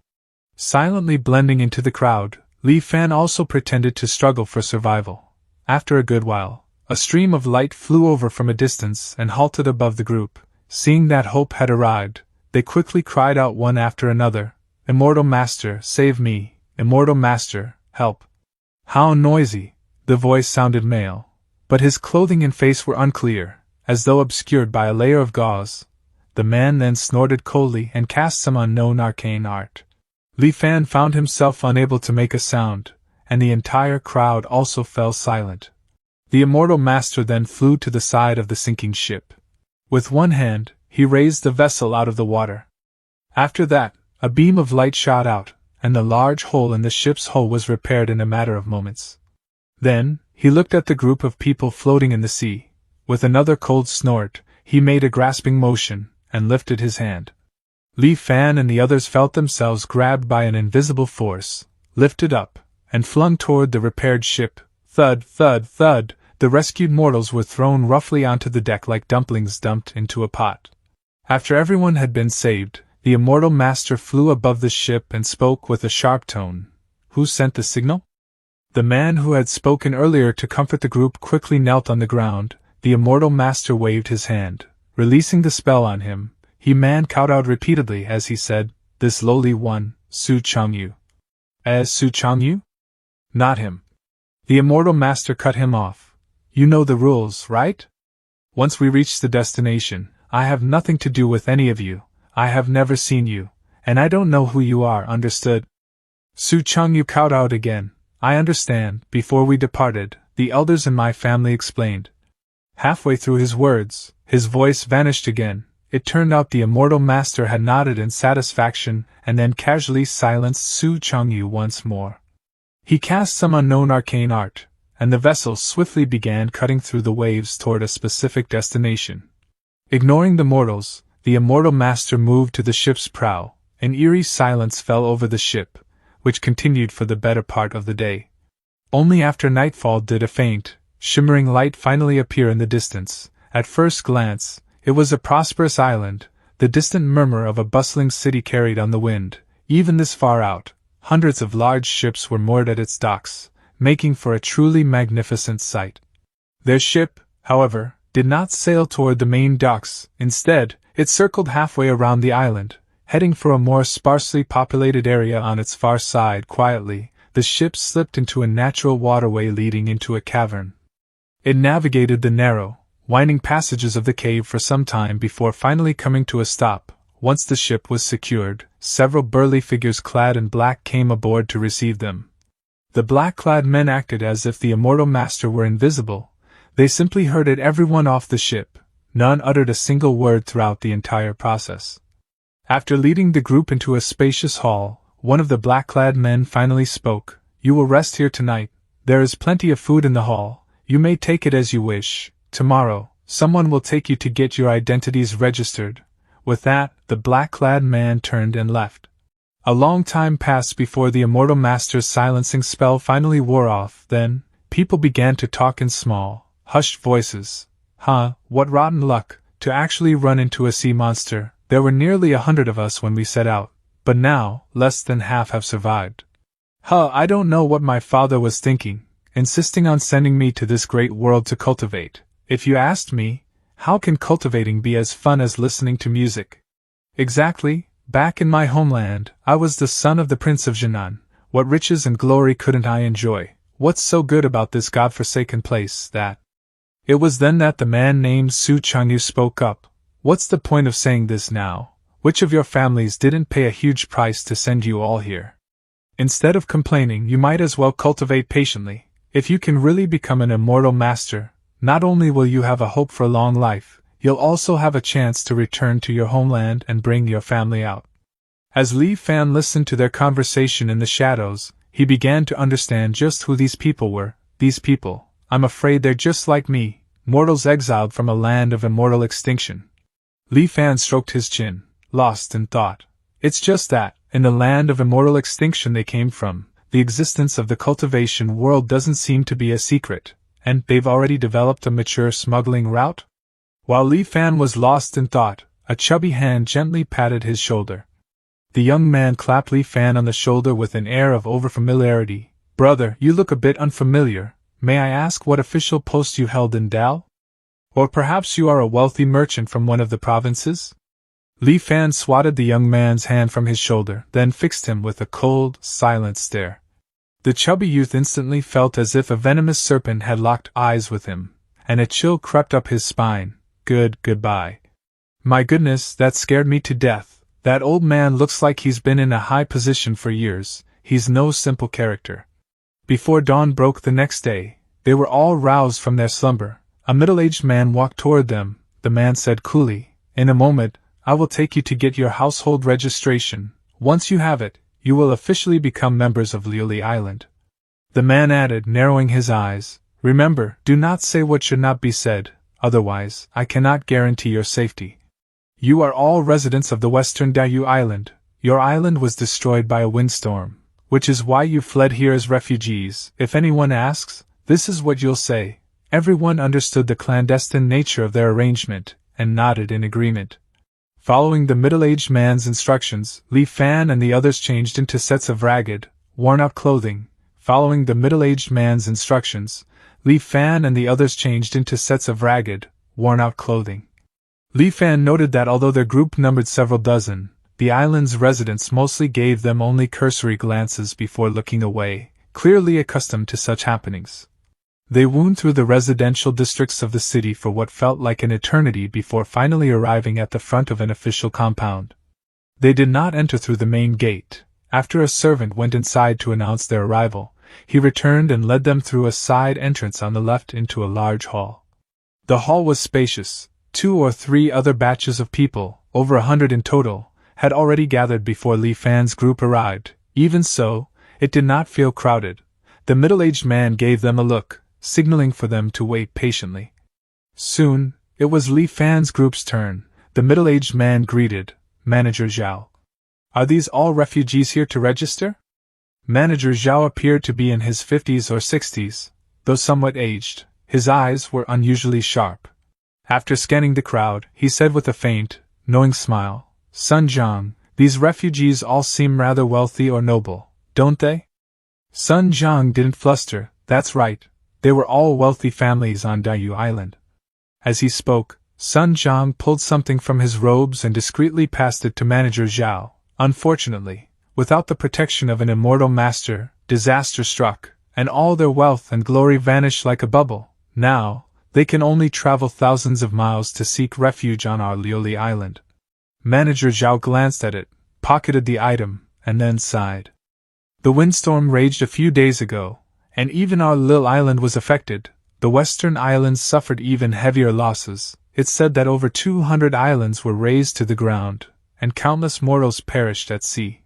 Silently blending into the crowd, Li Fan also pretended to struggle for survival. After a good while, a stream of light flew over from a distance and halted above the group. Seeing that hope had arrived, they quickly cried out one after another, "Immortal Master, save me! Immortal Master, help!" How noisy! The voice sounded male, but his clothing and face were unclear, as though obscured by a layer of gauze. The man then snorted coldly and cast some unknown arcane art. Li Fan found himself unable to make a sound, and the entire crowd also fell silent. The Immortal Master then flew to the side of the sinking ship. With one hand, he raised the vessel out of the water. After that, a beam of light shot out, and the large hole in the ship's hull was repaired in a matter of moments. Then, he looked at the group of people floating in the sea. With another cold snort, he made a grasping motion, and lifted his hand. Li Fan and the others felt themselves grabbed by an invisible force, lifted up, and flung toward the repaired ship. Thud, thud, thud, the rescued mortals were thrown roughly onto the deck like dumplings dumped into a pot. After everyone had been saved, the Immortal Master flew above the ship and spoke with a sharp tone. Who sent the signal? The man who had spoken earlier to comfort the group quickly knelt on the ground. The Immortal Master waved his hand, releasing the spell on him. He kowtowed repeatedly as he said, "This lowly one, Su Changyu." As Su Changyu? Not him. The Immortal Master cut him off. "You know the rules, right? Once we reach the destination, I have nothing to do with any of you. I have never seen you, and I don't know who you are, understood?" Su Changyu kowtowed again. "I understand." Before we departed, the elders in my family explained. Halfway through his words, his voice vanished again. It turned out the Immortal Master had nodded in satisfaction and then casually silenced Su Changyu once more. He cast some unknown arcane art, and the vessel swiftly began cutting through the waves toward a specific destination. Ignoring the mortals, the Immortal Master moved to the ship's prow. An eerie silence fell over the ship, which continued for the better part of the day. Only after nightfall did a faint, shimmering light finally appear in the distance. At first glance, it was a prosperous island, the distant murmur of a bustling city carried on the wind. Even this far out, hundreds of large ships were moored at its docks, making for a truly magnificent sight. Their ship, however, did not sail toward the main docks. Instead, it circled halfway around the island, heading for a more sparsely populated area on its far side. Quietly, the ship slipped into a natural waterway leading into a cavern. It navigated the narrow, winding passages of the cave for some time before finally coming to a stop. Once the ship was secured, several burly figures clad in black came aboard to receive them. The black-clad men acted as if the Immortal Master were invisible. They simply herded everyone off the ship. None uttered a single word throughout the entire process. After leading the group into a spacious hall, one of the black-clad men finally spoke. "You will rest here tonight. There is plenty of food in the hall. You may take it as you wish. Tomorrow, someone will take you to get your identities registered." With that, the black-clad man turned and left. A long time passed before the Immortal Master's silencing spell finally wore off. Then, people began to talk in small, hushed voices. What rotten luck, to actually run into a sea monster. There were nearly 100 of us when we set out, but now, less than half have survived. I don't know what my father was thinking, insisting on sending me to this great world to cultivate. If you asked me, how can cultivating be as fun as listening to music? Exactly. Back in my homeland, I was the son of the Prince of Jinan. What riches and glory couldn't I enjoy? What's so good about this godforsaken place that... It was then that the man named Su Changyu spoke up. What's the point of saying this now? Which of your families didn't pay a huge price to send you all here? Instead of complaining, you might as well cultivate patiently. If you can really become an immortal master, not only will you have a hope for long life, you'll also have a chance to return to your homeland and bring your family out. As Li Fan listened to their conversation in the shadows, he began to understand just who these people were. These people, I'm afraid they're just like me, mortals exiled from a land of immortal extinction. Li Fan stroked his chin, lost in thought. It's just that, in the land of immortal extinction they came from, the existence of the cultivation world doesn't seem to be a secret, and they've already developed a mature smuggling route? While Li Fan was lost in thought, a chubby hand gently patted his shoulder. The young man clapped Li Fan on the shoulder with an air of overfamiliarity. Brother, you look a bit unfamiliar. May I ask what official post you held in Dal? Or perhaps you are a wealthy merchant from one of the provinces? Li Fan swatted the young man's hand from his shoulder, then fixed him with a cold, silent stare. The chubby youth instantly felt as if a venomous serpent had locked eyes with him, and a chill crept up his spine. Goodbye. My goodness, that scared me to death. That old man looks like he's been in a high position for years. He's no simple character. Before dawn broke the next day, they were all roused from their slumber. A middle-aged man walked toward them. The man said coolly, "In a moment, I will take you to get your household registration. Once you have it, you will officially become members of Liuli Island." The man added, narrowing his eyes, "Remember, do not say what should not be said. Otherwise, I cannot guarantee your safety. You are all residents of the western Dayu Island. Your island was destroyed by a windstorm, which is why you fled here as refugees. If anyone asks, this is what you'll say." Everyone understood the clandestine nature of their arrangement, and nodded in agreement. Following the middle-aged man's instructions, Li Fan and the others changed into sets of ragged, worn-out clothing. Following the middle-aged man's instructions, Li Fan and the others changed into sets of ragged, worn-out clothing. Li Fan noted that although their group numbered several dozen, the island's residents mostly gave them only cursory glances before looking away, clearly accustomed to such happenings. They wound through the residential districts of the city for what felt like an eternity before finally arriving at the front of an official compound. They did not enter through the main gate. After a servant went inside to announce their arrival, he returned and led them through a side entrance on the left into a large hall. The hall was spacious. 2 or 3 other batches of people, over 100 in total, had already gathered before Li Fan's group arrived. Even so, it did not feel crowded. The middle-aged man gave them a look, signaling for them to wait patiently. Soon, it was Li Fan's group's turn. The middle-aged man greeted, "Manager Zhao. Are these all refugees here to register?" Manager Zhao appeared to be in his 50s or 60s, though somewhat aged. His eyes were unusually sharp. After scanning the crowd, he said with a faint, knowing smile, "Sun Jiang, these refugees all seem rather wealthy or noble, don't they?" Sun Jiang didn't fluster. "That's right. They were all wealthy families on Dayu Island." As he spoke, Sun Jiang pulled something from his robes and discreetly passed it to Manager Zhao. Unfortunately, without the protection of an immortal master, disaster struck, and all their wealth and glory vanished like a bubble. Now, they can only travel thousands of miles to seek refuge on our Liuli Island. Manager Zhao glanced at it, pocketed the item, and then sighed. The windstorm raged a few days ago, and even our Lil Island was affected. The western islands suffered even heavier losses. It's said that over 200 islands were razed to the ground, and countless mortals perished at sea.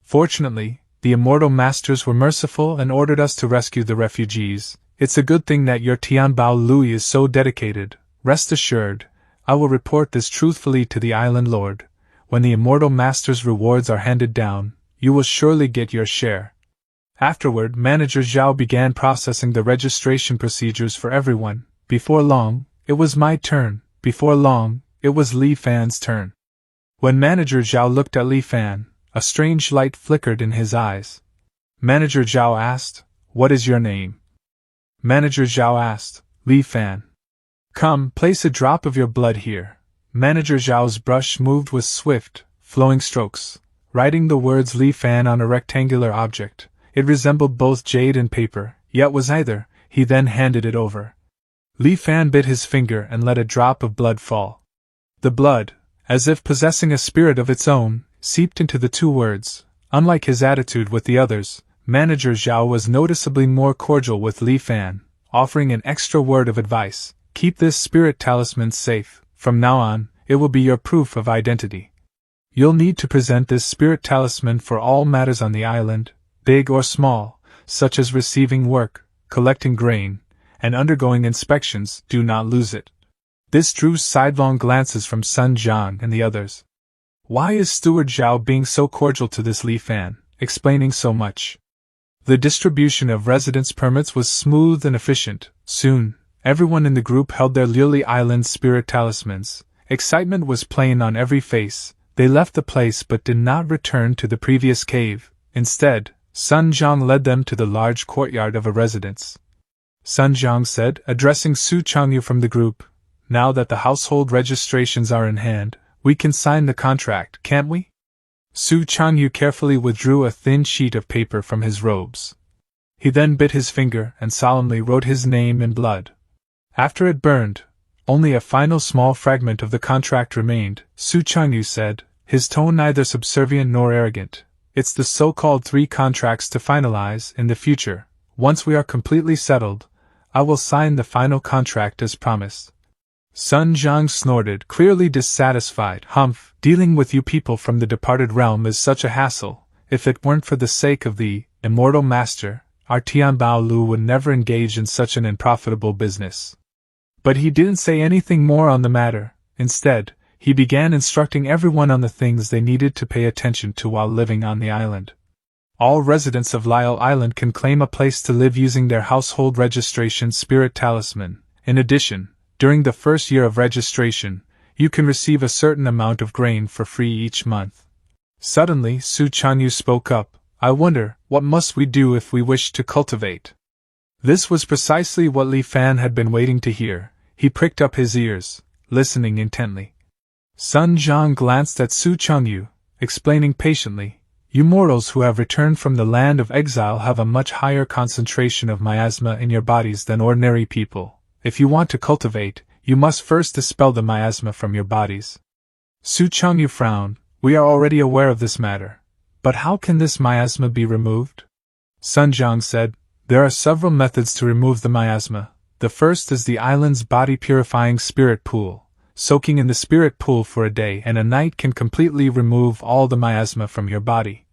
Fortunately, the immortal masters were merciful and ordered us to rescue the refugees. It's a good thing that your Tianbao Lui is so dedicated. Rest assured, I will report this truthfully to the island lord. When the immortal master's rewards are handed down, you will surely get your share. Afterward, Manager Zhao began processing the registration procedures for everyone. Before long, it was my turn. Before long, it was Li Fan's turn. When Manager Zhao looked at Li Fan, a strange light flickered in his eyes. Manager Zhao asked, "What is your name?" Manager Zhao asked, "Li Fan." "Come, place a drop of your blood here." Manager Zhao's brush moved with swift, flowing strokes, writing the words Li Fan on a rectangular object. It resembled both jade and paper, yet was either. He then handed it over. Li Fan bit his finger and let a drop of blood fall. The blood, as if possessing a spirit of its own, seeped into the two words. Unlike his attitude with the others, Manager Zhao was noticeably more cordial with Li Fan, offering an extra word of advice. "Keep this spirit talisman safe. From now on, it will be your proof of identity. You'll need to present this spirit talisman for all matters on the island, big or small, such as receiving work, collecting grain, and undergoing inspections. Do not lose it." This drew sidelong glances from Sun Jiang and the others. Why is Steward Zhao being so cordial to this Li Fan, explaining so much? The distribution of residence permits was smooth and efficient. Soon, everyone in the group held their Lily Island spirit talismans. Excitement was plain on every face. They left the place but did not return to the previous cave. Instead, Sun Jiang led them to the large courtyard of a residence. Sun Jiang said, addressing Su Changyu from the group, "Now that the household registrations are in hand, we can sign the contract, can't we?" Su Changyu carefully withdrew a thin sheet of paper from his robes. He then bit his finger and solemnly wrote his name in blood. After it burned, only a final small fragment of the contract remained. Su Changyu said, his tone neither subservient nor arrogant, "It's the so-called 3 contracts to finalize in the future. Once we are completely settled, I will sign the final contract as promised." Sun Jiang snorted, clearly dissatisfied. "Humph, dealing with you people from the departed realm is such a hassle. If it weren't for the sake of the immortal master, our Tianbao Lu would never engage in such an unprofitable business." But he didn't say anything more on the matter. Instead, he began instructing everyone on the things they needed to pay attention to while living on the island. All residents of Lyle Island can claim a place to live using their household registration spirit talisman. In addition, during the first year of registration, you can receive a certain amount of grain for free each month. Suddenly, Su Chanyu spoke up, "I wonder, what must we do if we wish to cultivate?" This was precisely what Li Fan had been waiting to hear. He pricked up his ears, listening intently. Sun Jiang glanced at Su Changyu, explaining patiently, "You mortals who have returned from the land of exile have a much higher concentration of miasma in your bodies than ordinary people. If you want to cultivate, you must first dispel the miasma from your bodies." Su Changyu frowned. "We are already aware of this matter. But how can this miasma be removed?" Sun Jiang said, "There are several methods to remove the miasma. The first is the island's body-purifying spirit pool. Soaking in the spirit pool for a day and a night can completely remove all the miasma from your body."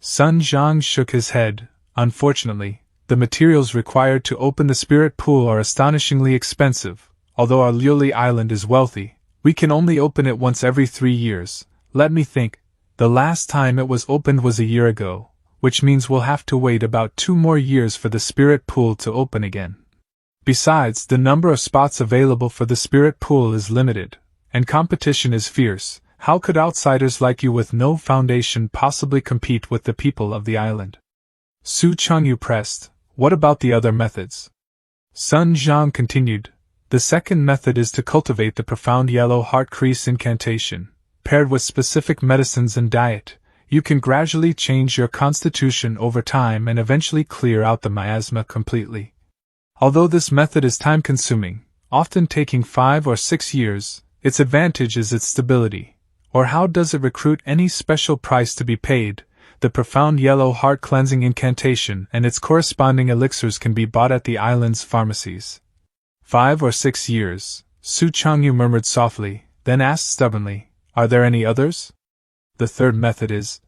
Sun Jiang shook his head. "Unfortunately, the materials required to open the spirit pool are astonishingly expensive. Although our Luli Island is wealthy, we can only open it once every 3 years. Let me think. The last time it was opened was a year ago, which means we'll have to wait about 2 more years for the spirit pool to open again. Besides, the number of spots available for the spirit pool is limited, and competition is fierce. How could outsiders like you with no foundation possibly compete with the people of the island?" Su Changyu pressed, "What about the other methods?" Sun Jiang continued, "The second method is to cultivate the profound yellow heart crease incantation. Paired with specific medicines and diet, you can gradually change your constitution over time and eventually clear out the miasma completely. Although this method is time-consuming, often taking 5 or 6 years, its advantage is its stability. Or how does it recruit any special price to be paid? The profound yellow heart cleansing incantation and its corresponding elixirs can be bought at the island's pharmacies." 5 or 6 years, Su Changyu murmured softly, then asked stubbornly, "Are there any others?" "The third method is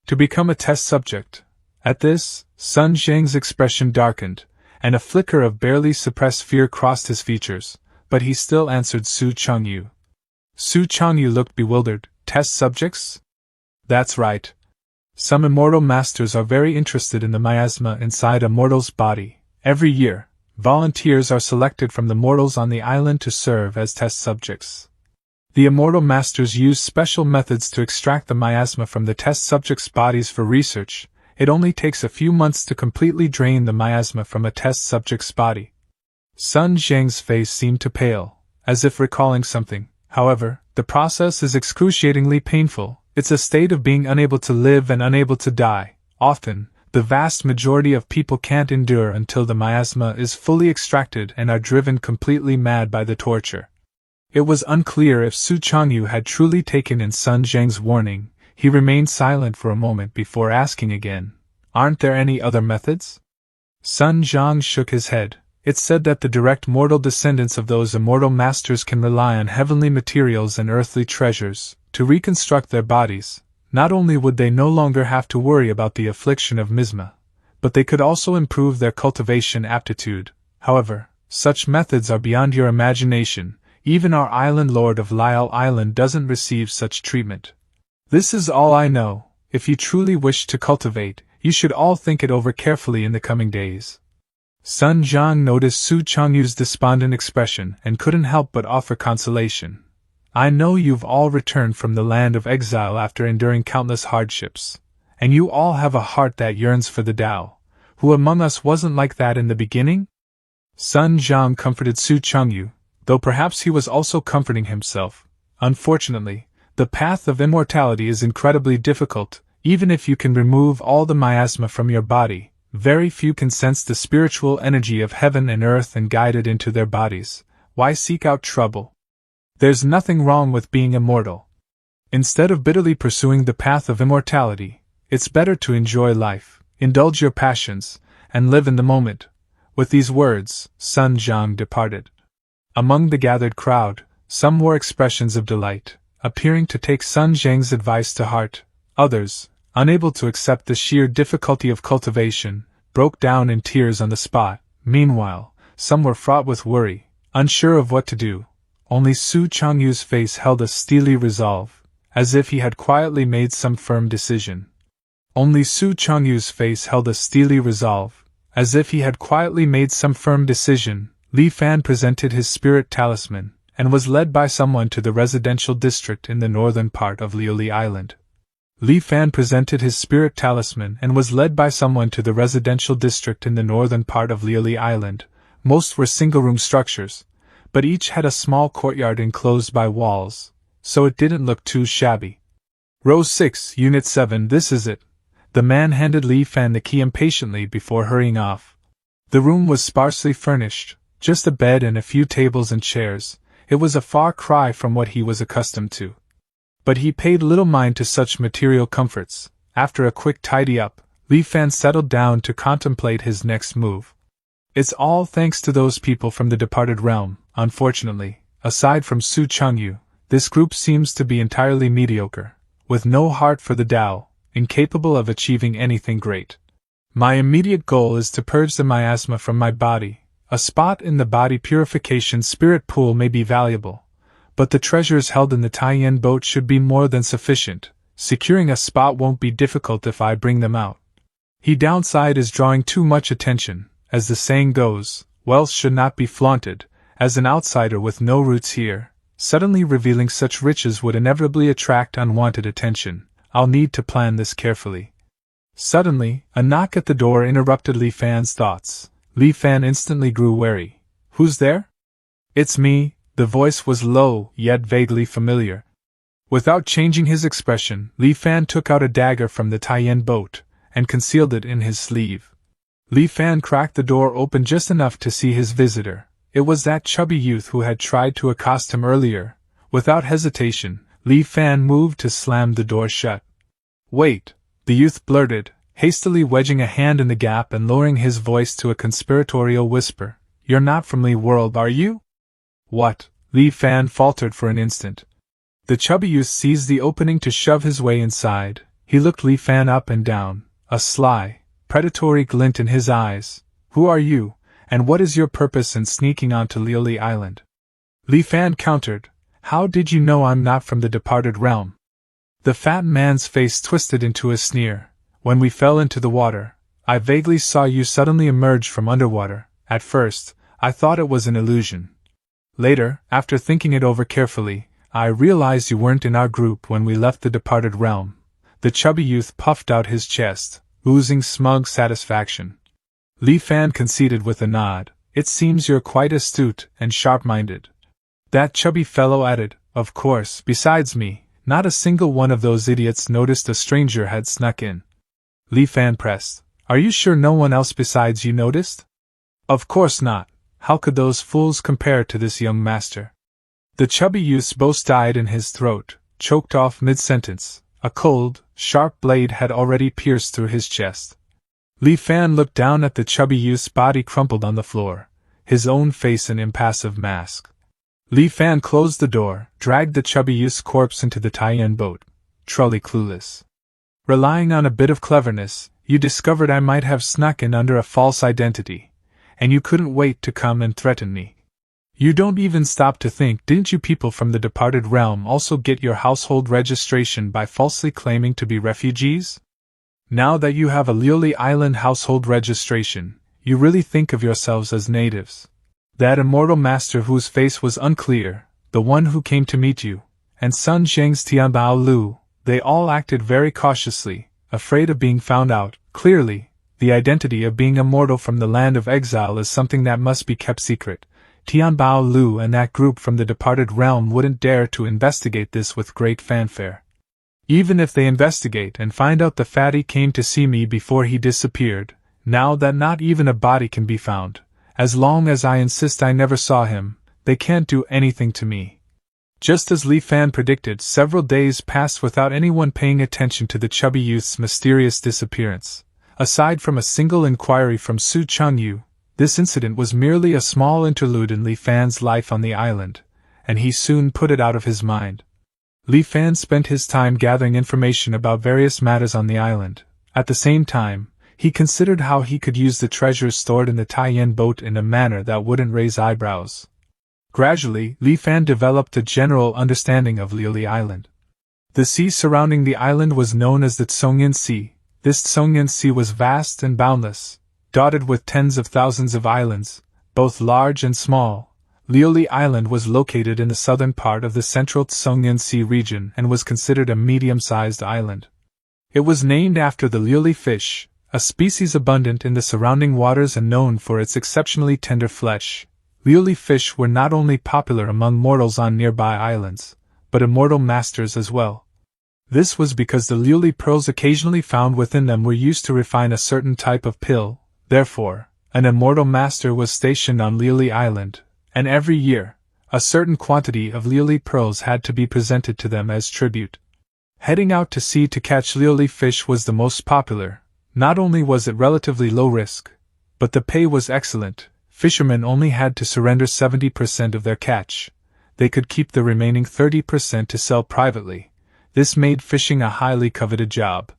to become a test subject." At this, Sun Zheng's expression darkened, and a flicker of barely suppressed fear crossed his features, but he still answered Su Changyu. Su Changyu looked bewildered. "Test subjects?" "That's right. Some immortal masters are very interested in the miasma inside a mortal's body. Every year, volunteers are selected from the mortals on the island to serve as test subjects. The immortal masters use special methods to extract the miasma from the test subjects' bodies for research. It only takes a few months to completely drain the miasma from a test subject's body. Sun Zhang's face seemed to pale, as if recalling something. However, the process is excruciatingly painful. It's a state of being unable to live and unable to die. Often, the vast majority of people can't endure until the miasma is fully extracted and are driven completely mad by the torture. It was unclear if Su Changyu had truly taken in Sun Zhang's warning. He remained silent for a moment before asking again, "Aren't there any other methods?" Sun Zhang shook his head. It's said that the direct mortal descendants of those immortal masters can rely on heavenly materials and earthly treasures to reconstruct their bodies. Not only would they no longer have to worry about the affliction of miasma, but they could also improve their cultivation aptitude. However, such methods are beyond your imagination. Even our island lord of Lyle Island doesn't receive such treatment. This is all I know. If you truly wish to cultivate, you should all think it over carefully in the coming days. Sun Zhang noticed Su Changyu's despondent expression and couldn't help but offer consolation. I know you've all returned from the land of exile after enduring countless hardships, and you all have a heart that yearns for the Tao. Who among us wasn't like that in the beginning? Sun Zhang comforted Su Changyu, though perhaps he was also comforting himself. Unfortunately, the path of immortality is incredibly difficult. Even if you can remove all the miasma from your body, very few can sense the spiritual energy of heaven and earth and guide it into their bodies. Why seek out trouble? There's nothing wrong with being immortal. Instead of bitterly pursuing the path of immortality, it's better to enjoy life, indulge your passions, and live in the moment. With these words, Sun Zhang departed. Among the gathered crowd, some wore expressions of delight, appearing to take Sun Zhang's advice to heart. Others, unable to accept the sheer difficulty of cultivation, broke down in tears on the spot. Meanwhile, some were fraught with worry, unsure of what to do. Only Su Changyu's face held a steely resolve, as if he had quietly made some firm decision. Only Su Changyu's face held a steely resolve, as if he had quietly made some firm decision. Li Fan presented his spirit talisman, and was led by someone to the residential district in the northern part of Liuli Island. Li Fan presented his spirit talisman and was led by someone to the residential district in the northern part of Liuli Island. Most were single-room structures, but each had a small courtyard enclosed by walls, so it didn't look too shabby. Row 6, Unit 7, this is it. The man handed Li Fan the key impatiently before hurrying off. The room was sparsely furnished, just a bed and a few tables and chairs. It was a far cry from what he was accustomed to. But he paid little mind to such material comforts. After a quick tidy-up, Li Fan settled down to contemplate his next move. It's all thanks to those people from the departed realm. Unfortunately, aside from Su Changyu, this group seems to be entirely mediocre, with no heart for the Tao, incapable of achieving anything great. My immediate goal is to purge the miasma from my body. A spot in the body purification spirit pool may be valuable, but the treasures held in the Taiyan boat should be more than sufficient. Securing a spot won't be difficult if I bring them out. The downside is drawing too much attention. As the saying goes, wealth should not be flaunted. As an outsider with no roots here, suddenly revealing such riches would inevitably attract unwanted attention. I'll need to plan this carefully. Suddenly, a knock at the door interrupted Li Fan's thoughts. Li Fan instantly grew wary. Who's there? It's me. The voice was low, yet vaguely familiar. Without changing his expression, Li Fan took out a dagger from the Taiyan boat, and concealed it in his sleeve. Li Fan cracked the door open just enough to see his visitor. It was that chubby youth who had tried to accost him earlier. Without hesitation, Li Fan moved to slam the door shut. Wait, the youth blurted, hastily wedging a hand in the gap and lowering his voice to a conspiratorial whisper. You're not from Li World, are you? What? Li Fan faltered for an instant. The chubby youth seized the opening to shove his way inside. He looked Li Fan up and down, a sly, predatory glint in his eyes. Who are you, and what is your purpose in sneaking onto Liuli Island? Li Fan countered. How did you know I'm not from the departed realm? The fat man's face twisted into a sneer. When we fell into the water, I vaguely saw you suddenly emerge from underwater. At first, I thought it was an illusion. Later, after thinking it over carefully, I realized you weren't in our group when we left the departed realm. The chubby youth puffed out his chest, oozing smug satisfaction. Li Fan conceded with a nod. It seems you're quite astute and sharp-minded. That chubby fellow added, of course, besides me, not a single one of those idiots noticed a stranger had snuck in. Li Fan pressed. Are you sure no one else besides you noticed? Of course not. How could those fools compare to this young master? The chubby youth's boast died in his throat, choked off mid-sentence. A cold, sharp blade had already pierced through his chest. Li Fan looked down at the chubby youth's body crumpled on the floor, his own face an impassive mask. Li Fan closed the door, dragged the chubby youth's corpse into the Taiyan boat, truly clueless. Relying on a bit of cleverness, you discovered I might have snuck in under a false identity, and you couldn't wait to come and threaten me. You don't even stop to think, didn't you people from the departed realm also get your household registration by falsely claiming to be refugees? Now that you have a Lioli Island household registration, you really think of yourselves as natives. That immortal master whose face was unclear, the one who came to meet you, and Sun Zheng's Tianbao Lu, they all acted very cautiously, afraid of being found out. Clearly, the identity of being immortal from the land of exile is something that must be kept secret. Tianbao Lu and that group from the departed realm wouldn't dare to investigate this with great fanfare. Even if they investigate and find out the fatty came to see me before he disappeared, now that not even a body can be found, as long as I insist I never saw him, they can't do anything to me. Just as Li Fan predicted, several days passed without anyone paying attention to the chubby youth's mysterious disappearance. Aside from a single inquiry from Su Chengyu, this incident was merely a small interlude in Li Fan's life on the island, and he soon put it out of his mind. Li Fan spent his time gathering information about various matters on the island. At the same time, he considered how he could use the treasures stored in the Taiyan boat in a manner that wouldn't raise eyebrows. Gradually, Li Fan developed a general understanding of Lioli Island. The sea surrounding the island was known as the Tsongyan Sea. This Tsongyan Sea was vast and boundless, dotted with tens of thousands of islands, both large and small. Lioli Island was located in the southern part of the central Tsongyan Sea region and was considered a medium-sized island. It was named after the Lioli fish, a species abundant in the surrounding waters and known for its exceptionally tender flesh. Lioli fish were not only popular among mortals on nearby islands, but immortal masters as well. This was because the Lioli pearls occasionally found within them were used to refine a certain type of pill. Therefore, an immortal master was stationed on Lioli Island, and every year, a certain quantity of Lioli pearls had to be presented to them as tribute. Heading out to sea to catch Lioli fish was the most popular. Not only was it relatively low risk, but the pay was excellent. Fishermen only had to surrender 70% of their catch. They could keep the remaining 30% to sell privately. This made fishing a highly coveted job.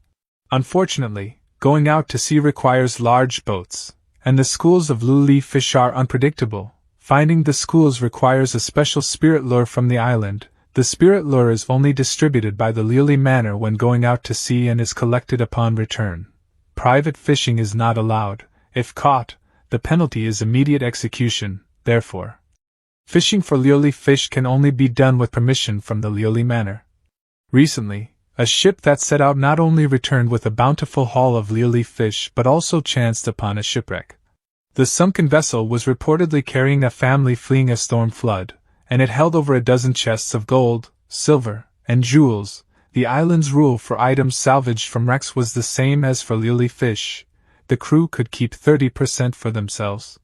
Unfortunately, going out to sea requires large boats, and the schools of Lioli fish are unpredictable. Finding the schools requires a special spirit lure from the island. The spirit lure is only distributed by the Lioli Manor when going out to sea and is collected upon return. Private fishing is not allowed. If caught, the penalty is immediate execution. Therefore, fishing for Lioli fish can only be done with permission from the Lioli Manor. Recently, a ship that set out not only returned with a bountiful haul of Lioli fish but also chanced upon a shipwreck. The sunken vessel was reportedly carrying a family fleeing a storm flood, and it held over a dozen chests of gold, silver, and jewels. The island's rule for items salvaged from wrecks was the same as for Lioli fish. The crew could keep 30% for themselves.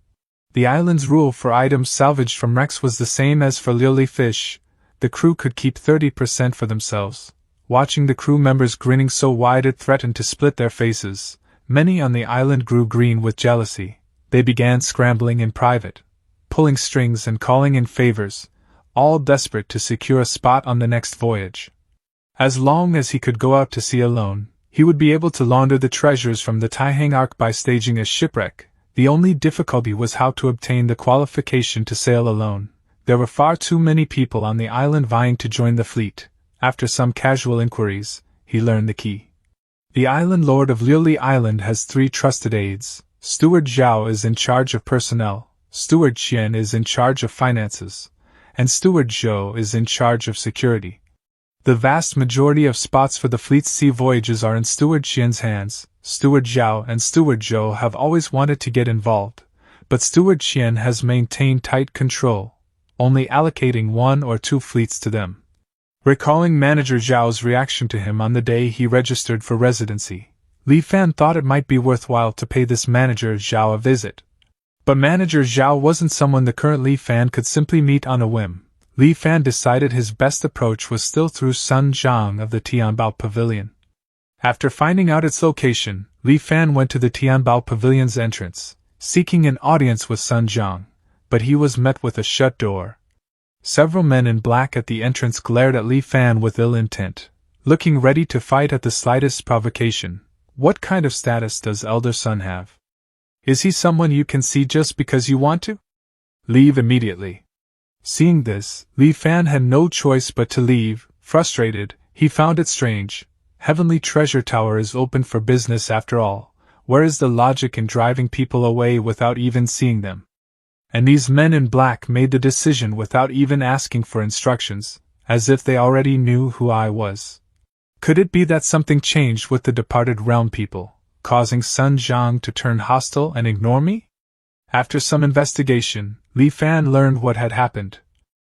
The island's rule for items salvaged from wrecks was the same as for Lioli fish. The crew could keep 30% for themselves. Watching the crew members grinning so wide it threatened to split their faces, many on the island grew green with jealousy. They began scrambling in private, pulling strings and calling in favors, all desperate to secure a spot on the next voyage. As long as he could go out to sea alone, he would be able to launder the treasures from the Taihang Ark by staging a shipwreck. The only difficulty was how to obtain the qualification to sail alone. There were far too many people on the island vying to join the fleet. After some casual inquiries, he learned the key. The island lord of Liuli Island has 3 trusted aides. Steward Zhao is in charge of personnel, Steward Qian is in charge of finances, and Steward Zhou is in charge of security. The vast majority of spots for the fleet's sea voyages are in Steward Qian's hands. Steward Zhao and Steward Zhou have always wanted to get involved, but Steward Qian has maintained tight control, only allocating 1 or 2 fleets to them. Recalling Manager Zhao's reaction to him on the day he registered for residency, Li Fan thought it might be worthwhile to pay this Manager Zhao a visit. But Manager Zhao wasn't someone the current Li Fan could simply meet on a whim. Li Fan decided his best approach was still through Sun Zhang of the Tianbao Pavilion. After finding out its location, Li Fan went to the Tianbao Pavilion's entrance, seeking an audience with Sun Zhang, but he was met with a shut door. Several men in black at the entrance glared at Li Fan with ill intent, looking ready to fight at the slightest provocation. What kind of status does Elder Sun have? Is he someone you can see just because you want to? Leave immediately. Seeing this, Li Fan had no choice but to leave. Frustrated, he found it strange. Heavenly Treasure Tower is open for business after all. Where is the logic in driving people away without even seeing them? And these men in black made the decision without even asking for instructions, as if they already knew who I was. Could it be that something changed with the departed realm people, causing Sun Zhang to turn hostile and ignore me? After some investigation, Li Fan learned what had happened.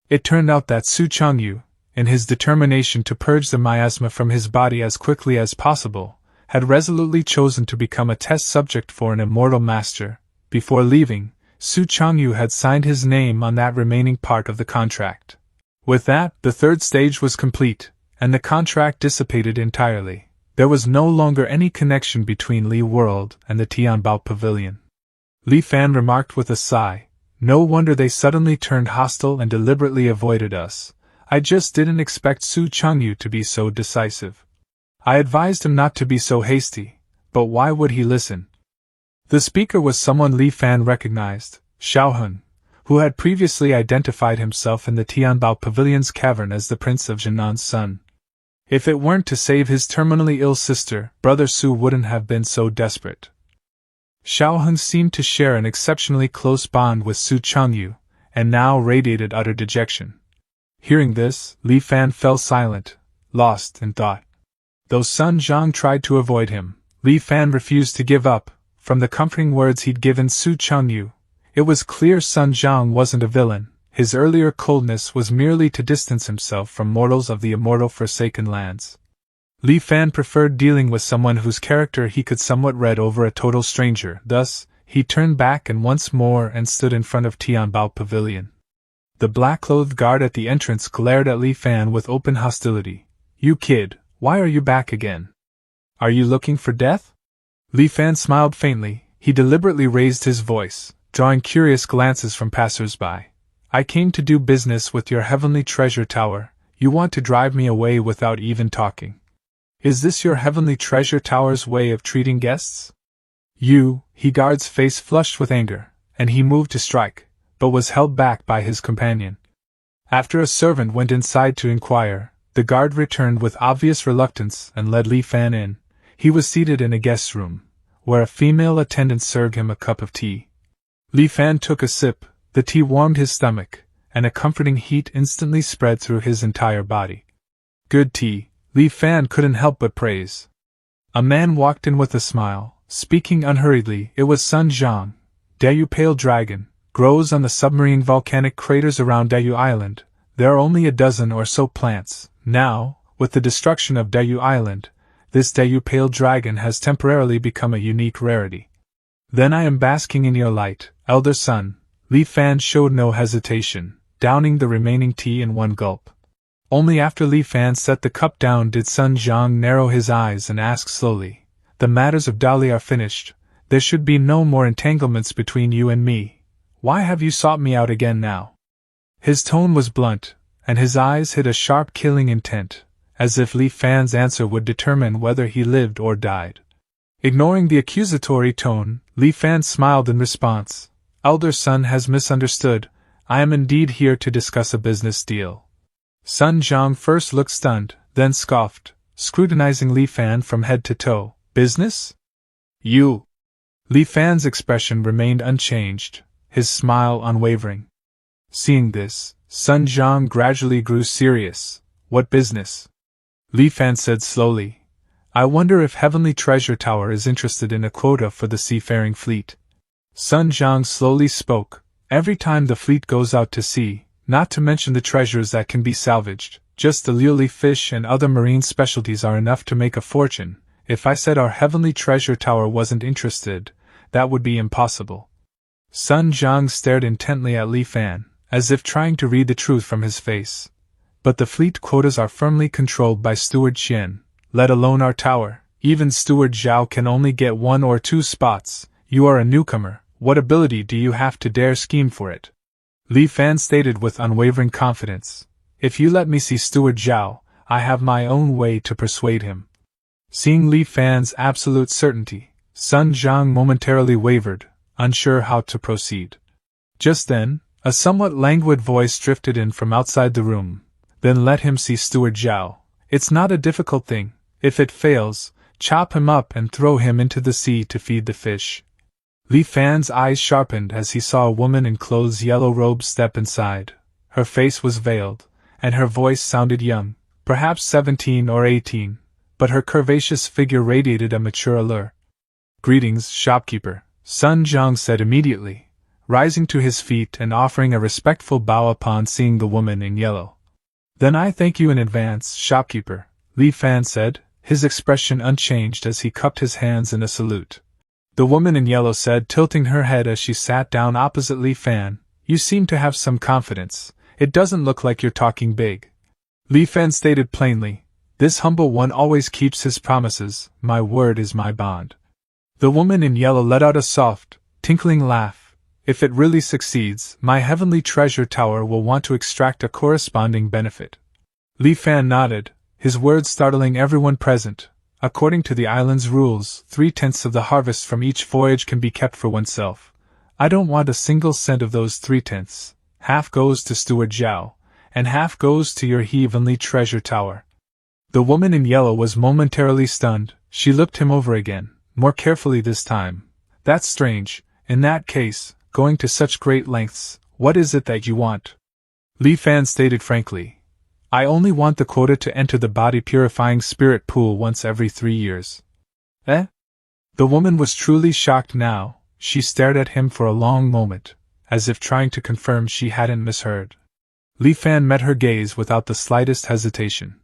It turned out that Su Changyu, in his determination to purge the miasma from his body as quickly as possible, had resolutely chosen to become a test subject for an immortal master. Before leaving, Su Changyu had signed his name on that remaining part of the contract. With that, the 3rd stage was complete, and the contract dissipated entirely. There was no longer any connection between Li World and the Tianbao Pavilion. Li Fan remarked with a sigh, "No wonder they suddenly turned hostile and deliberately avoided us. I just didn't expect Su Changyu to be so decisive. I advised him not to be so hasty, but why would he listen?" The speaker was someone Li Fan recognized, Xiaohun, who had previously identified himself in the Tianbao Pavilion's cavern as the Prince of Jinnan's son. If it weren't to save his terminally ill sister, Brother Su wouldn't have been so desperate. Xiaohun seemed to share an exceptionally close bond with Su Changyu, and now radiated utter dejection. Hearing this, Li Fan fell silent, lost in thought. Though Sun Zhang tried to avoid him, Li Fan refused to give up. From the comforting words he'd given Su Changyu, it was clear Sun Zhang wasn't a villain. His earlier coldness was merely to distance himself from mortals of the immortal Forsaken Lands. Li Fan preferred dealing with someone whose character he could somewhat read over a total stranger. Thus, he turned back and once more and stood in front of Tianbao Pavilion. The black-clothed guard at the entrance glared at Li Fan with open hostility. "You kid, why are you back again? Are you looking for death?" Li Fan smiled faintly. He deliberately raised his voice, drawing curious glances from passers-by. "I came to do business with your Heavenly Treasure Tower. You want to drive me away without even talking. Is this your Heavenly Treasure Tower's way of treating guests?" He guard's face flushed with anger, and he moved to strike, but was held back by his companion. After a servant went inside to inquire, the guard returned with obvious reluctance and led Li Fan in. He was seated in a guest room, where a female attendant served him a cup of tea. Li Fan took a sip. The tea warmed his stomach, and a comforting heat instantly spread through his entire body. "Good tea," Li Fan couldn't help but praise. A man walked in with a smile, speaking unhurriedly. It was Sun Zhang. "Dayu Pale Dragon grows on the submarine volcanic craters around Dayu Island. There are only a dozen or so plants. Now, with the destruction of Dayu Island, this Dayu Pale Dragon has temporarily become a unique rarity. Then I am basking in your light, Elder Sun." Li Fan showed no hesitation, downing the remaining tea in one gulp. Only after Li Fan set the cup down did Sun Zhang narrow his eyes and ask slowly, "The matters of Dali are finished. There should be no more entanglements between you and me. Why have you sought me out again now?" His tone was blunt, and his eyes hid a sharp killing intent, as if Li Fan's answer would determine whether he lived or died. Ignoring the accusatory tone, Li Fan smiled in response. "Elder Sun has misunderstood. I am indeed here to discuss a business deal." Sun Jiang first looked stunned, then scoffed, scrutinizing Li Fan from head to toe. Business? You? Li Fan's expression remained unchanged, his smile unwavering. Seeing this, Sun Jiang gradually grew serious. What business? Li Fan said slowly. I wonder if Heavenly Treasure Tower is interested in a quota for the seafaring fleet. Sun Jiang slowly spoke. Every time the fleet goes out to sea, not to mention the treasures that can be salvaged, just the lily fish and other marine specialties are enough to make a fortune. If I said our Heavenly Treasure Tower wasn't interested, that would be impossible. Sun Jiang stared intently at Li Fan, as if trying to read the truth from his face. But the fleet quotas are firmly controlled by Steward Qian, let alone our tower. Even Steward Zhao can only get 1 or 2 spots. You are a newcomer. What ability do you have to dare scheme for it? Li Fan stated with unwavering confidence. If you let me see Steward Zhao, I have my own way to persuade him. Seeing Li Fan's absolute certainty, Sun Jiang momentarily wavered, unsure how to proceed. Just then, a somewhat languid voice drifted in from outside the room. Then let him see Steward Zhao. It's not a difficult thing. If it fails, chop him up and throw him into the sea to feed the fish. Li Fan's eyes sharpened as he saw a woman in clothes yellow robes step inside. Her face was veiled, and her voice sounded young, perhaps 17 or 18, but her curvaceous figure radiated a mature allure. Greetings, shopkeeper, Sun Jiang said immediately, rising to his feet and offering a respectful bow upon seeing the woman in yellow. Then I thank you in advance, shopkeeper, Li Fan said, his expression unchanged as he cupped his hands in a salute. The woman in yellow said, tilting her head as she sat down opposite Li Fan, you seem to have some confidence. It doesn't look like you're talking big. Li Fan stated plainly, this humble one always keeps his promises, my word is my bond. The woman in yellow let out a soft, tinkling laugh. If it really succeeds, my Heavenly Treasure Tower will want to extract a corresponding benefit. Li Fan nodded, his words startling everyone present. According to the island's rules, 3/10 of the harvest from each voyage can be kept for oneself. I don't want a single cent of those 3/10. Half goes to Steward Zhao, and half goes to your Heavenly Treasure Tower. The woman in yellow was momentarily stunned. She looked him over again, more carefully this time. That's strange. In that case, going to such great lengths, what is it that you want? Li Fan stated frankly. I only want the quota to enter the body-purifying spirit pool once every 3 years. Eh? The woman was truly shocked now. She stared at him for a long moment, as if trying to confirm she hadn't misheard. Li Fan met her gaze without the slightest hesitation.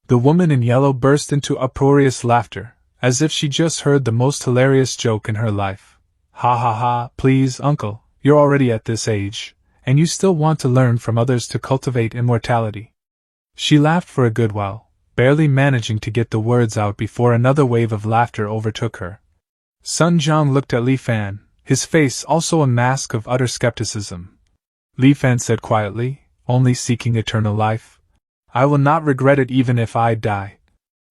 The woman in yellow burst into uproarious laughter, as if she just heard the most hilarious joke in her life. Ha ha ha, please, uncle, you're already at this age, and you still want to learn from others to cultivate immortality. She laughed for a good while, barely managing to get the words out before another wave of laughter overtook her. Sun Jiang looked at Li Fan, his face also a mask of utter skepticism. Li Fan said quietly, only seeking eternal life? I will not regret it even if I die.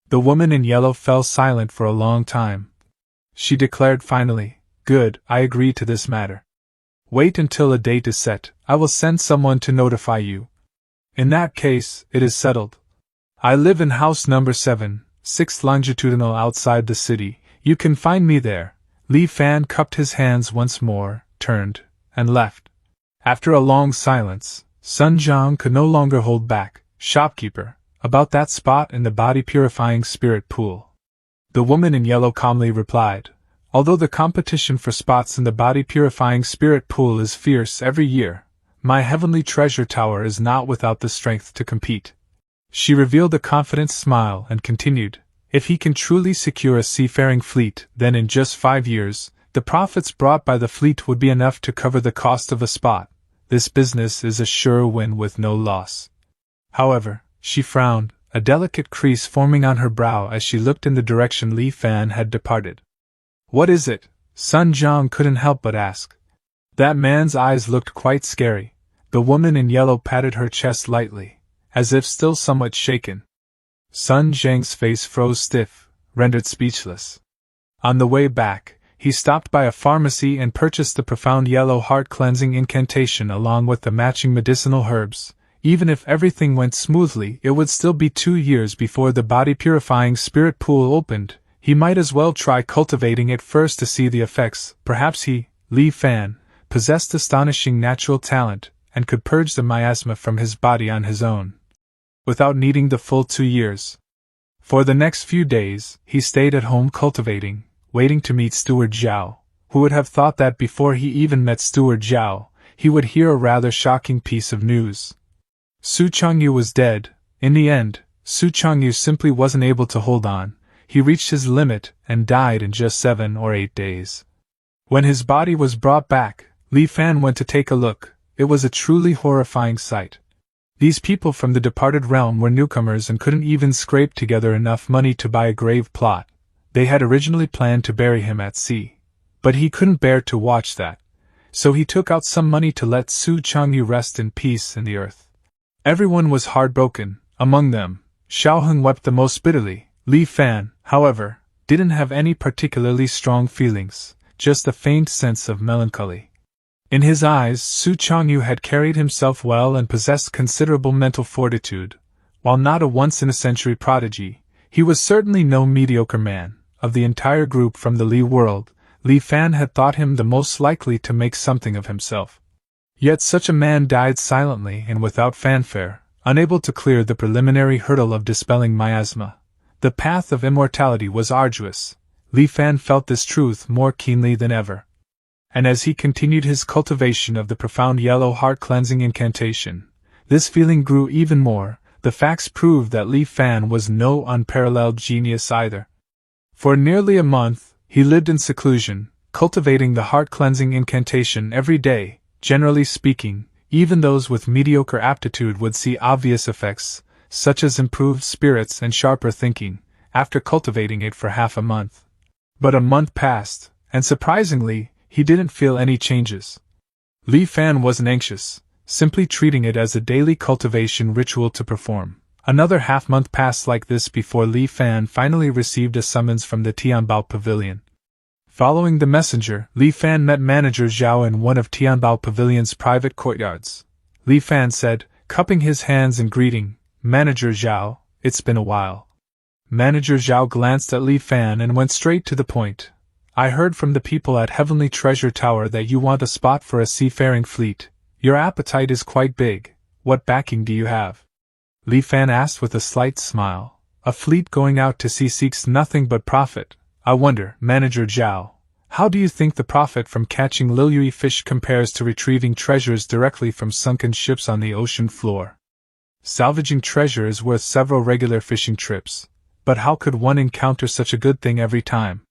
The woman in yellow fell silent for a long time. She declared finally, good, I agree to this matter. Wait until a date is set, I will send someone to notify you. In that case, it is settled. I live in house number 7, 6th longitudinal outside the city. You can find me there. Li Fan cupped his hands once more, turned, and left. After a long silence, Sun Jiang could no longer hold back. Shopkeeper, about that spot in the body-purifying spirit pool. The woman in yellow calmly replied, although the competition for spots in the body-purifying spirit pool is fierce every year, my Heavenly Treasure Tower is not without the strength to compete. She revealed a confident smile and continued, if he can truly secure a seafaring fleet, then in just 5 years, the profits brought by the fleet would be enough to cover the cost of a spot. This business is a sure win with no loss. However, she frowned, a delicate crease forming on her brow as she looked in the direction Li Fan had departed. What is it? Sun Jiang couldn't help but ask. That man's eyes looked quite scary. The woman in yellow patted her chest lightly, as if still somewhat shaken. Sun Jiang's face froze stiff, rendered speechless. On the way back, he stopped by a pharmacy and purchased the profound yellow heart-cleansing incantation along with the matching medicinal herbs. Even if everything went smoothly, it would still be 2 years before the body-purifying spirit pool opened. He might as well try cultivating it first to see the effects. Perhaps he, Li Fan, possessed astonishing natural talent, and could purge the miasma from his body on his own, without needing the full 2 years. For the next few days, he stayed at home cultivating, waiting to meet Steward Zhao. Who would have thought that before he even met Steward Zhao, he would hear a rather shocking piece of news. Su Changyu was dead. In the end, Su Changyu simply wasn't able to hold on. He reached his limit and died in just 7 or 8 days. When his body was brought back, Li Fan went to take a look. It was a truly horrifying sight. These people from the departed realm were newcomers and couldn't even scrape together enough money to buy a grave plot. They had originally planned to bury him at sea. But he couldn't bear to watch that. So he took out some money to let Su Changyu rest in peace in the earth. Everyone was heartbroken. Among them, Xiaoheng wept the most bitterly. Li Fan, however, didn't have any particularly strong feelings, just a faint sense of melancholy. In his eyes, Su Changyu had carried himself well and possessed considerable mental fortitude. While not a once-in-a-century prodigy, he was certainly no mediocre man. Of the entire group from the Li world, Li Fan had thought him the most likely to make something of himself. Yet such a man died silently and without fanfare, unable to clear the preliminary hurdle of dispelling miasma. The path of immortality was arduous. Li Fan felt this truth more keenly than ever. And as he continued his cultivation of the profound yellow heart-cleansing incantation, this feeling grew even more. The facts proved that Li Fan was no unparalleled genius either. For nearly a month, he lived in seclusion, cultivating the heart-cleansing incantation every day. Generally speaking, even those with mediocre aptitude would see obvious effects, such as improved spirits and sharper thinking, after cultivating it for half a month. But a month passed, and surprisingly, he didn't feel any changes. Li Fan wasn't anxious, simply treating it as a daily cultivation ritual to perform. Another half-month passed like this before Li Fan finally received a summons from the Tianbao Pavilion. Following the messenger, Li Fan met Manager Zhao in one of Tianbao Pavilion's private courtyards. Li Fan said, cupping his hands in greeting, "Manager Zhao, it's been a while." Manager Zhao glanced at Li Fan and went straight to the point. "I heard from the people at Heavenly Treasure Tower that you want a spot for a seafaring fleet. Your appetite is quite big. What backing do you have?" Li Fan asked with a slight smile. "A fleet going out to sea seeks nothing but profit. I wonder, Manager Zhao, how do you think the profit from catching liliui fish compares to retrieving treasures directly from sunken ships on the ocean floor? Salvaging treasure is worth several regular fishing trips, but how could one encounter such a good thing every time?"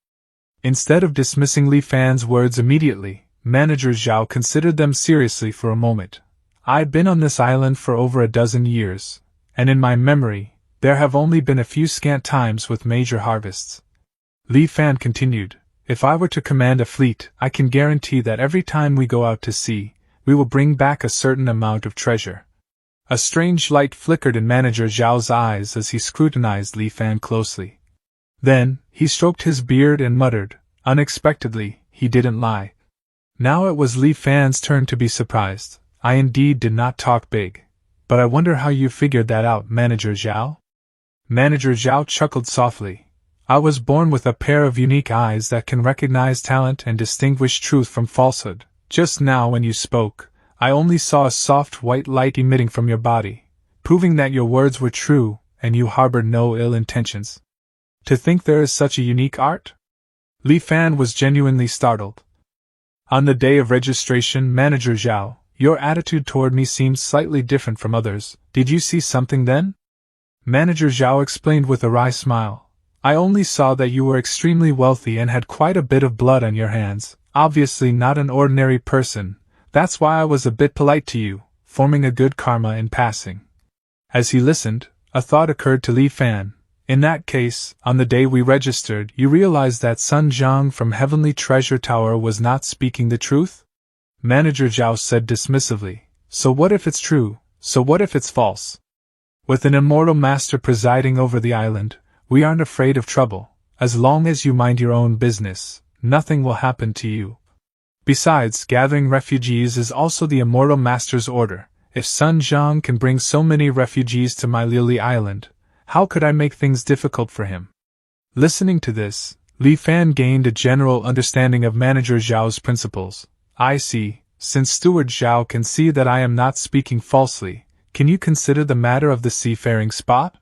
Instead of dismissing Li Fan's words immediately, Manager Zhao considered them seriously for a moment. "I've been on this island for over a dozen years, and in my memory, there have only been a few scant times with major harvests." Li Fan continued, "If I were to command a fleet, I can guarantee that every time we go out to sea, we will bring back a certain amount of treasure." A strange light flickered in Manager Zhao's eyes as he scrutinized Li Fan closely. Then, he stroked his beard and muttered, unexpectedly, he didn't lie. Now it was Li Fan's turn to be surprised. "I indeed did not talk big. But I wonder how you figured that out, Manager Zhao?" Manager Zhao chuckled softly. "I was born with a pair of unique eyes that can recognize talent and distinguish truth from falsehood. Just now when you spoke, I only saw a soft white light emitting from your body, proving that your words were true and you harbored no ill intentions. To think there is such a unique art?" Li Fan was genuinely startled. "On the day of registration, Manager Zhao, your attitude toward me seemed slightly different from others. Did you see something then?" Manager Zhao explained with a wry smile. "I only saw that you were extremely wealthy and had quite a bit of blood on your hands, obviously not an ordinary person. That's why I was a bit polite to you, forming a good karma in passing." As he listened, a thought occurred to Li Fan. "In that case, on the day we registered, you realized that Sun Zhang from Heavenly Treasure Tower was not speaking the truth?" Manager Zhao said dismissively, "So what if it's true? So what if it's false? With an immortal master presiding over the island, we aren't afraid of trouble. As long as you mind your own business, nothing will happen to you. Besides, gathering refugees is also the immortal master's order. If Sun Jiang can bring so many refugees to my Lily Island, how could I make things difficult for him? Listening to this, Li Fan gained a general understanding of Manager Zhao's principles. I see, since Steward Zhao can see that I am not speaking falsely, can you consider the matter of the seafaring spot?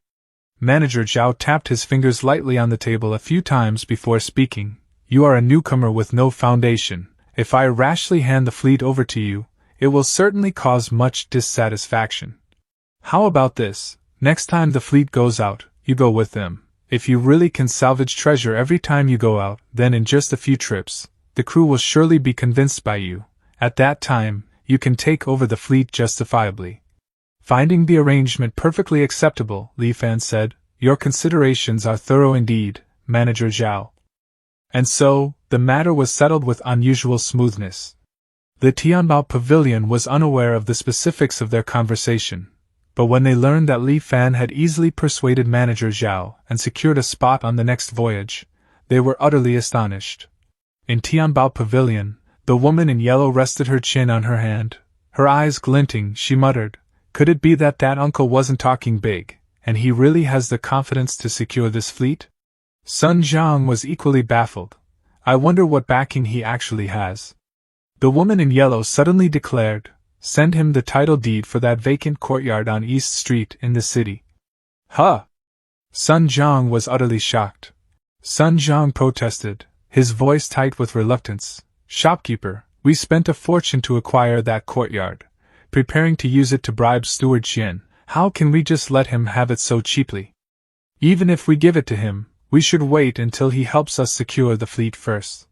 Manager Zhao tapped his fingers lightly on the table a few times before speaking. You are a newcomer with no foundation. If I rashly hand the fleet over to you, it will certainly cause much dissatisfaction. How about this? Next time the fleet goes out, you go with them. If you really can salvage treasure every time you go out, then in just a few trips, the crew will surely be convinced by you. At that time, you can take over the fleet justifiably. Finding the arrangement perfectly acceptable, Li Fan said, your considerations are thorough indeed, Manager Zhao. And so, the matter was settled with unusual smoothness. The Tianbao Pavilion was unaware of the specifics of their conversation, but when they learned that Li Fan had easily persuaded Manager Zhao and secured a spot on the next voyage, they were utterly astonished. In Tianbao Pavilion, the woman in yellow rested her chin on her hand. Her eyes glinting, she muttered, could it be that uncle wasn't talking big, and he really has the confidence to secure this fleet? Sun Jiang was equally baffled. I wonder what backing he actually has. The woman in yellow suddenly declared, send him the title deed for that vacant courtyard on East Street in the city. Huh! Sun Jiang was utterly shocked. Sun Jiang protested, his voice tight with reluctance. Shopkeeper, we spent a fortune to acquire that courtyard, preparing to use it to bribe Steward Qian. How can we just let him have it so cheaply? Even if we give it to him, we should wait until he helps us secure the fleet first.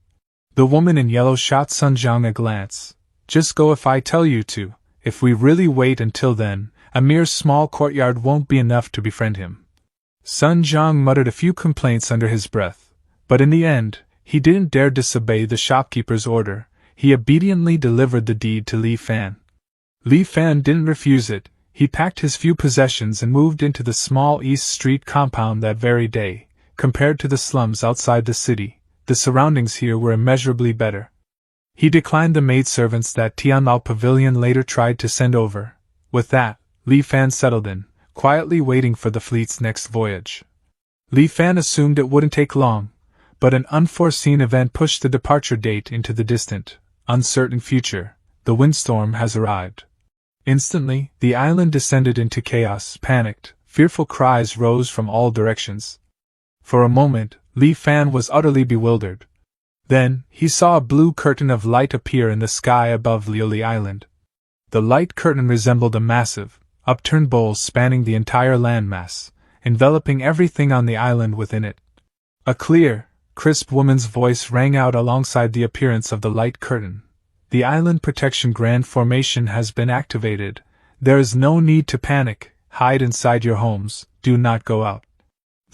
The woman in yellow shot Sun Jiang a glance. Just go if I tell you to. If we really wait until then, a mere small courtyard won't be enough to befriend him. Sun Jiang muttered a few complaints under his breath, but in the end, he didn't dare disobey the shopkeeper's order. He obediently delivered the deed to Li Fan. Li Fan didn't refuse it. He packed his few possessions and moved into the small East Street compound that very day. Compared to the slums outside the city, the surroundings here were immeasurably better. He declined the maidservants that Tianbao Pavilion later tried to send over. With that, Li Fan settled in, quietly waiting for the fleet's next voyage. Li Fan assumed it wouldn't take long, but an unforeseen event pushed the departure date into the distant, uncertain future. The windstorm has arrived. Instantly, the island descended into chaos. Panicked, fearful cries rose from all directions. For a moment, Li Fan was utterly bewildered. Then, he saw a blue curtain of light appear in the sky above Lily Island. The light curtain resembled a massive, upturned bowl spanning the entire landmass, enveloping everything on the island within it. A clear, crisp woman's voice rang out alongside the appearance of the light curtain. The Island Protection Grand Formation has been activated. There is no need to panic. Hide inside your homes. Do not go out.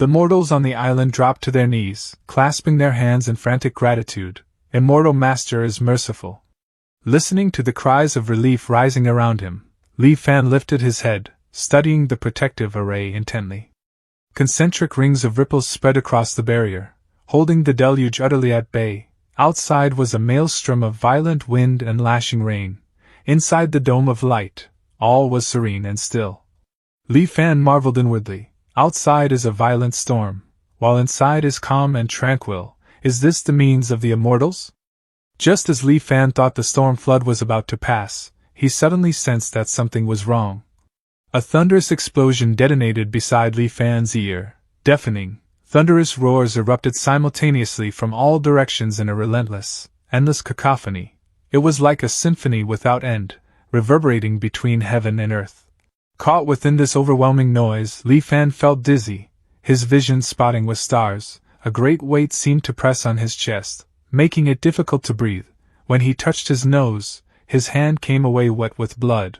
The mortals on the island dropped to their knees, clasping their hands in frantic gratitude. Immortal Master is merciful. Listening to the cries of relief rising around him, Li Fan lifted his head, studying the protective array intently. Concentric rings of ripples spread across the barrier, holding the deluge utterly at bay. Outside was a maelstrom of violent wind and lashing rain. Inside the dome of light, all was serene and still. Li Fan marveled inwardly. Outside is a violent storm, while inside is calm and tranquil. Is this the means of the immortals? Just as Li Fan thought the storm flood was about to pass, he suddenly sensed that something was wrong. A thunderous explosion detonated beside Li Fan's ear, deafening. Thunderous roars erupted simultaneously from all directions in a relentless, endless cacophony. It was like a symphony without end, reverberating between heaven and earth. Caught within this overwhelming noise, Li Fan felt dizzy, his vision spotting with stars. A great weight seemed to press on his chest, making it difficult to breathe. When he touched his nose, his hand came away wet with blood.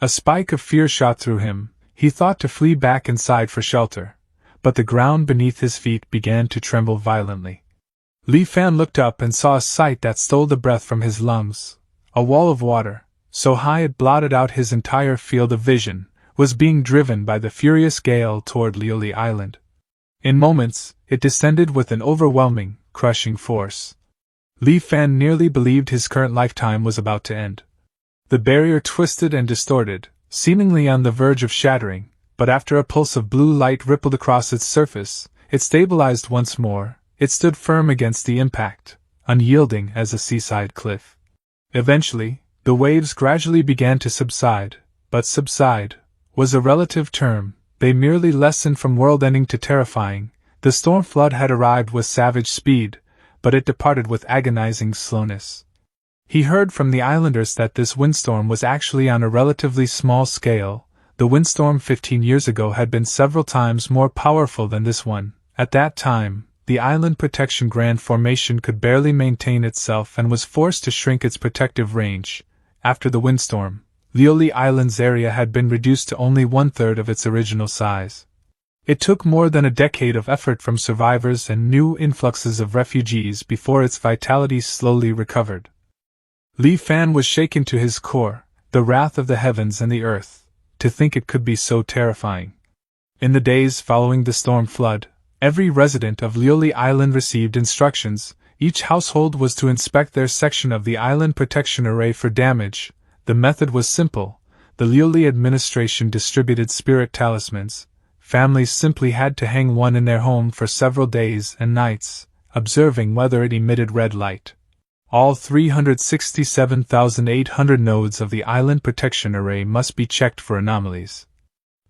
A spike of fear shot through him. He thought to flee back inside for shelter, but the ground beneath his feet began to tremble violently. Li Fan looked up and saw a sight that stole the breath from his lungs. A wall of water, so high it blotted out his entire field of vision, was being driven by the furious gale toward Lily Island. In moments, it descended with an overwhelming, crushing force. Li Fan nearly believed his current lifetime was about to end. The barrier twisted and distorted, seemingly on the verge of shattering, but after a pulse of blue light rippled across its surface, it stabilized once more. It stood firm against the impact, unyielding as a seaside cliff. Eventually, the waves gradually began to subside, but subside was a relative term. They merely lessened from world-ending to terrifying. The storm flood had arrived with savage speed, but it departed with agonizing slowness. He heard from the islanders that this windstorm was actually on a relatively small scale. The windstorm 15 years ago had been several times more powerful than this one. At that time, the Island Protection Grand Formation could barely maintain itself and was forced to shrink its protective range. After the windstorm, Leoli Island's area had been reduced to only 1/3 of its original size. It took more than a decade of effort from survivors and new influxes of refugees before its vitality slowly recovered. Li Fan was shaken to his core, the wrath of the heavens and the earth. To think it could be so terrifying. In the days following the storm flood, every resident of Leoli Island received instructions. Each household was to inspect their section of the island protection array for damage. The method was simple. The Leoli administration distributed spirit talismans. Families simply had to hang one in their home for several days and nights, observing whether it emitted red light. All 367,800 nodes of the island protection array must be checked for anomalies.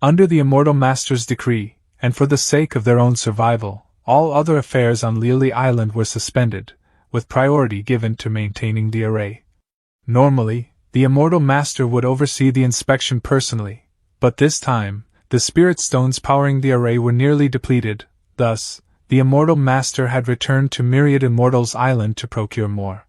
Under the Immortal Master's decree, and for the sake of their own survival, all other affairs on Leoli Island were suspended, with priority given to maintaining the array. Normally, the Immortal Master would oversee the inspection personally, but this time, the spirit stones powering the array were nearly depleted. Thus, the Immortal Master had returned to Myriad Immortals Island to procure more.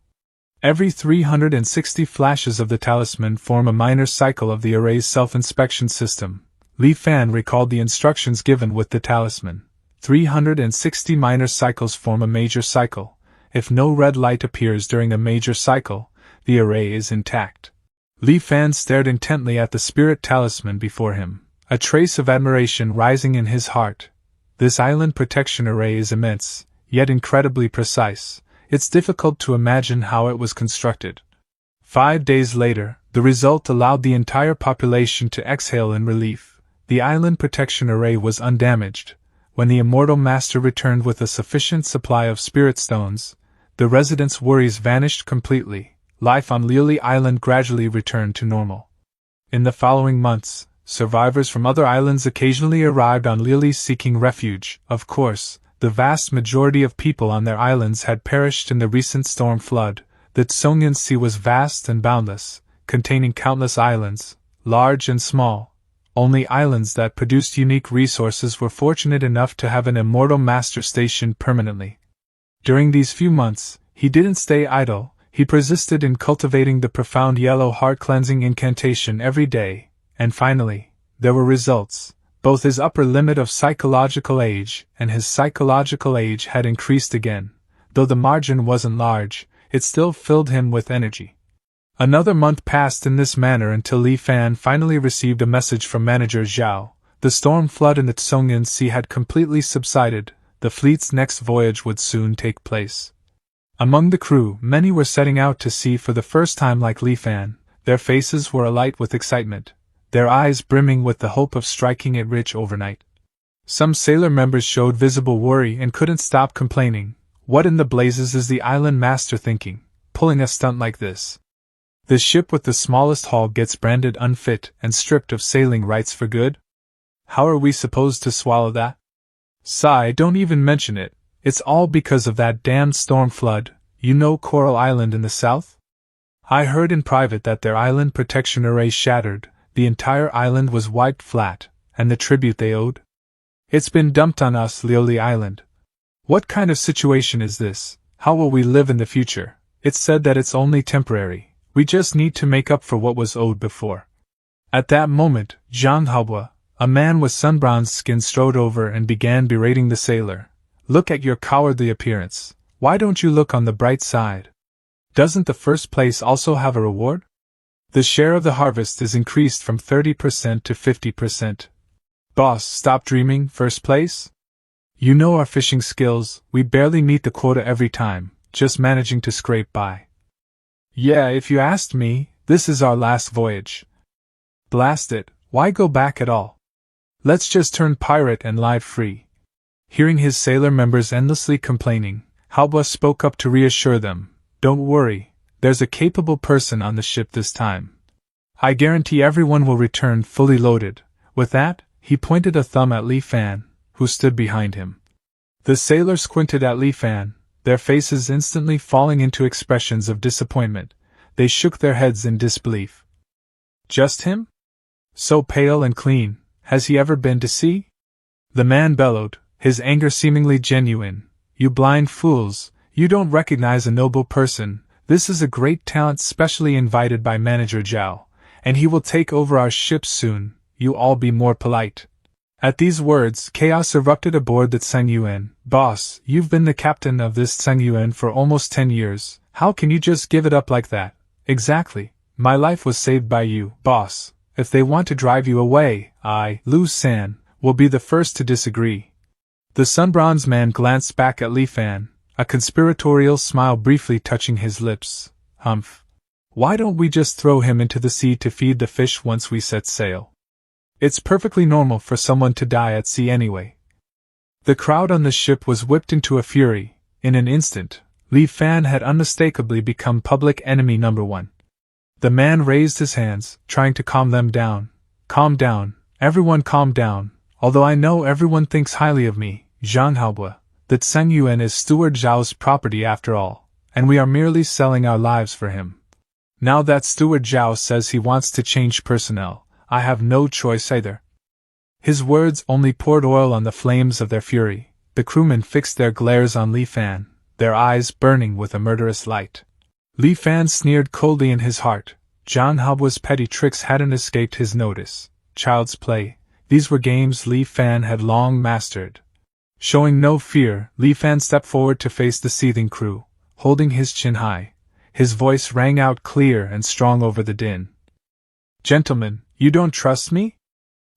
Every 360 flashes of the talisman form a minor cycle of the array's self-inspection system. Li Fan recalled the instructions given with the talisman. 360 minor cycles form a major cycle. If no red light appears during a major cycle, the array is intact. Li Fan stared intently at the spirit talisman before him, a trace of admiration rising in his heart. This island protection array is immense, yet incredibly precise. It's difficult to imagine how it was constructed. 5 days later, the result allowed the entire population to exhale in relief. The island protection array was undamaged. When the Immortal Master returned with a sufficient supply of spirit stones, the residents' worries vanished completely. Life on Leoli Island gradually returned to normal. In the following months, survivors from other islands occasionally arrived on Leoli seeking refuge. Of course, the vast majority of people on their islands had perished in the recent storm flood. The Tsongyang Sea was vast and boundless, containing countless islands, large and small. Only islands that produced unique resources were fortunate enough to have an Immortal Master stationed permanently. During these few months, he didn't stay idle. He persisted in cultivating the profound yellow heart cleansing incantation every day, and finally, there were results. Both his upper limit of psychological age and his psychological age had increased again. Though the margin wasn't large, it still filled him with energy. Another month passed in this manner until Li Fan finally received a message from Manager Zhao. The storm flood in the Tsongyang Sea had completely subsided. The fleet's next voyage would soon take place. Among the crew, many were setting out to sea for the first time like Li Fan. Their faces were alight with excitement, their eyes brimming with the hope of striking it rich overnight. Some sailor members showed visible worry and couldn't stop complaining. What in the blazes is the island master thinking, pulling a stunt like this? The ship with the smallest hull gets branded unfit and stripped of sailing rights for good? How are we supposed to swallow that? Sigh, don't even mention it. It's all because of that damned storm flood. You know Coral Island in the south? I heard in private that their island protection array shattered. The entire island was wiped flat, and the tribute they owed? It's been dumped on us, Leoli Island. What kind of situation is this? How will we live in the future? It's said that it's only temporary. We just need to make up for what was owed before. At that moment, Zhang Haobo, a man with sun-bronzed skin, strode over and began berating the sailor. Look at your cowardly appearance. Why don't you look on the bright side? Doesn't the first place also have a reward? The share of the harvest is increased from 30% to 50%. Boss, stop dreaming, first place? You know our fishing skills, we barely meet the quota every time, just managing to scrape by. Yeah, if you asked me, this is our last voyage. Blast it, why go back at all? Let's just turn pirate and live free. Hearing his sailor members endlessly complaining, Halba spoke up to reassure them. Don't worry, there's a capable person on the ship this time. I guarantee everyone will return fully loaded. With that, he pointed a thumb at Li Fan, who stood behind him. The sailors squinted at Li Fan, their faces instantly falling into expressions of disappointment. They shook their heads in disbelief. Just him? So pale and clean, has he ever been to sea? The man bellowed, his anger seemingly genuine. You blind fools, you don't recognize a noble person. This is a great talent specially invited by Manager Zhao, and he will take over our ship soon. You all be more polite. At these words, chaos erupted aboard the Tsengyuan. Boss, you've been the captain of this Tsengyuan for almost 10 years. How can you just give it up like that? Exactly. My life was saved by you, boss. If they want to drive you away, I, Lu San, will be the first to disagree. The sunbronze man glanced back at Li Fan, a conspiratorial smile briefly touching his lips. Humph. Why don't we just throw him into the sea to feed the fish once we set sail? It's perfectly normal for someone to die at sea anyway. The crowd on the ship was whipped into a fury. In an instant, Li Fan had unmistakably become public enemy number one. The man raised his hands, trying to calm them down. Calm down, everyone calm down. Although I know everyone thinks highly of me, Zhang Haobo, that Tsengyuan is Steward Zhao's property after all, and we are merely selling our lives for him. Now that Steward Zhao says he wants to change personnel, I have no choice either. His words only poured oil on the flames of their fury. The crewmen fixed their glares on Li Fan, their eyes burning with a murderous light. Li Fan sneered coldly in his heart. Zhang Haobo's petty tricks hadn't escaped his notice. Child's play. These were games Li Fan had long mastered. Showing no fear, Li Fan stepped forward to face the seething crew, holding his chin high. His voice rang out clear and strong over the din. Gentlemen, you don't trust me?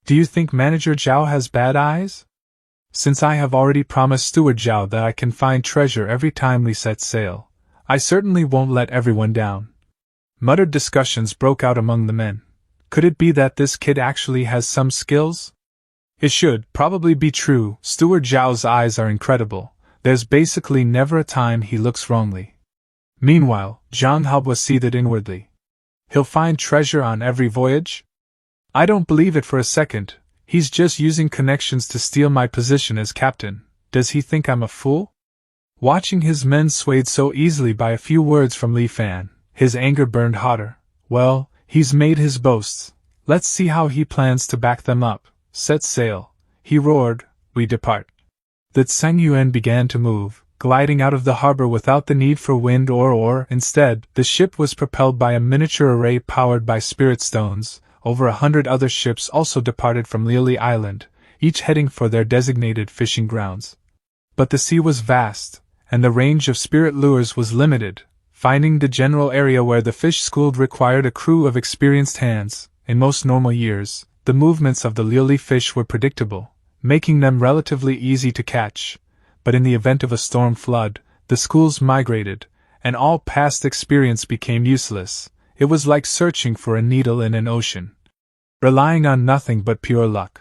Do you think Manager Zhao has bad eyes? Since I have already promised Steward Zhao that I can find treasure every time we set sail, I certainly won't let everyone down. Muttered discussions broke out among the men. Could it be that this kid actually has some skills? It should probably be true. Steward Zhao's eyes are incredible. There's basically never a time he looks wrongly. Meanwhile, Zhang Haobo seethed inwardly. He'll find treasure on every voyage? I don't believe it for a second. He's just using connections to steal my position as captain. Does he think I'm a fool? Watching his men swayed so easily by a few words from Li Fan, his anger burned hotter. Well, he's made his boasts. Let's see how he plans to back them up. Set sail, he roared. We depart. The Tsengyuan began to move, gliding out of the harbor without the need for wind or oar. Instead, the ship was propelled by a miniature array powered by spirit stones. Over 100 other ships also departed from Liuli Island, each heading for their designated fishing grounds. But the sea was vast, and the range of spirit lures was limited. Finding the general area where the fish schooled required a crew of experienced hands. In most normal years, the movements of the Liuli fish were predictable, making them relatively easy to catch. But in the event of a storm flood, the schools migrated, and all past experience became useless. It was like searching for a needle in an ocean, relying on nothing but pure luck.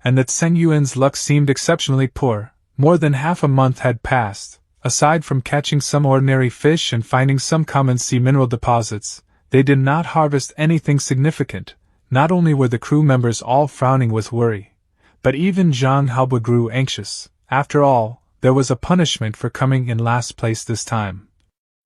And the Tsengyuan's luck seemed exceptionally poor. More than half a month had passed. Aside from catching some ordinary fish and finding some common sea mineral deposits, they did not harvest anything significant. Not only were the crew members all frowning with worry, but even Zhang Haobo grew anxious. After all, there was a punishment for coming in last place this time.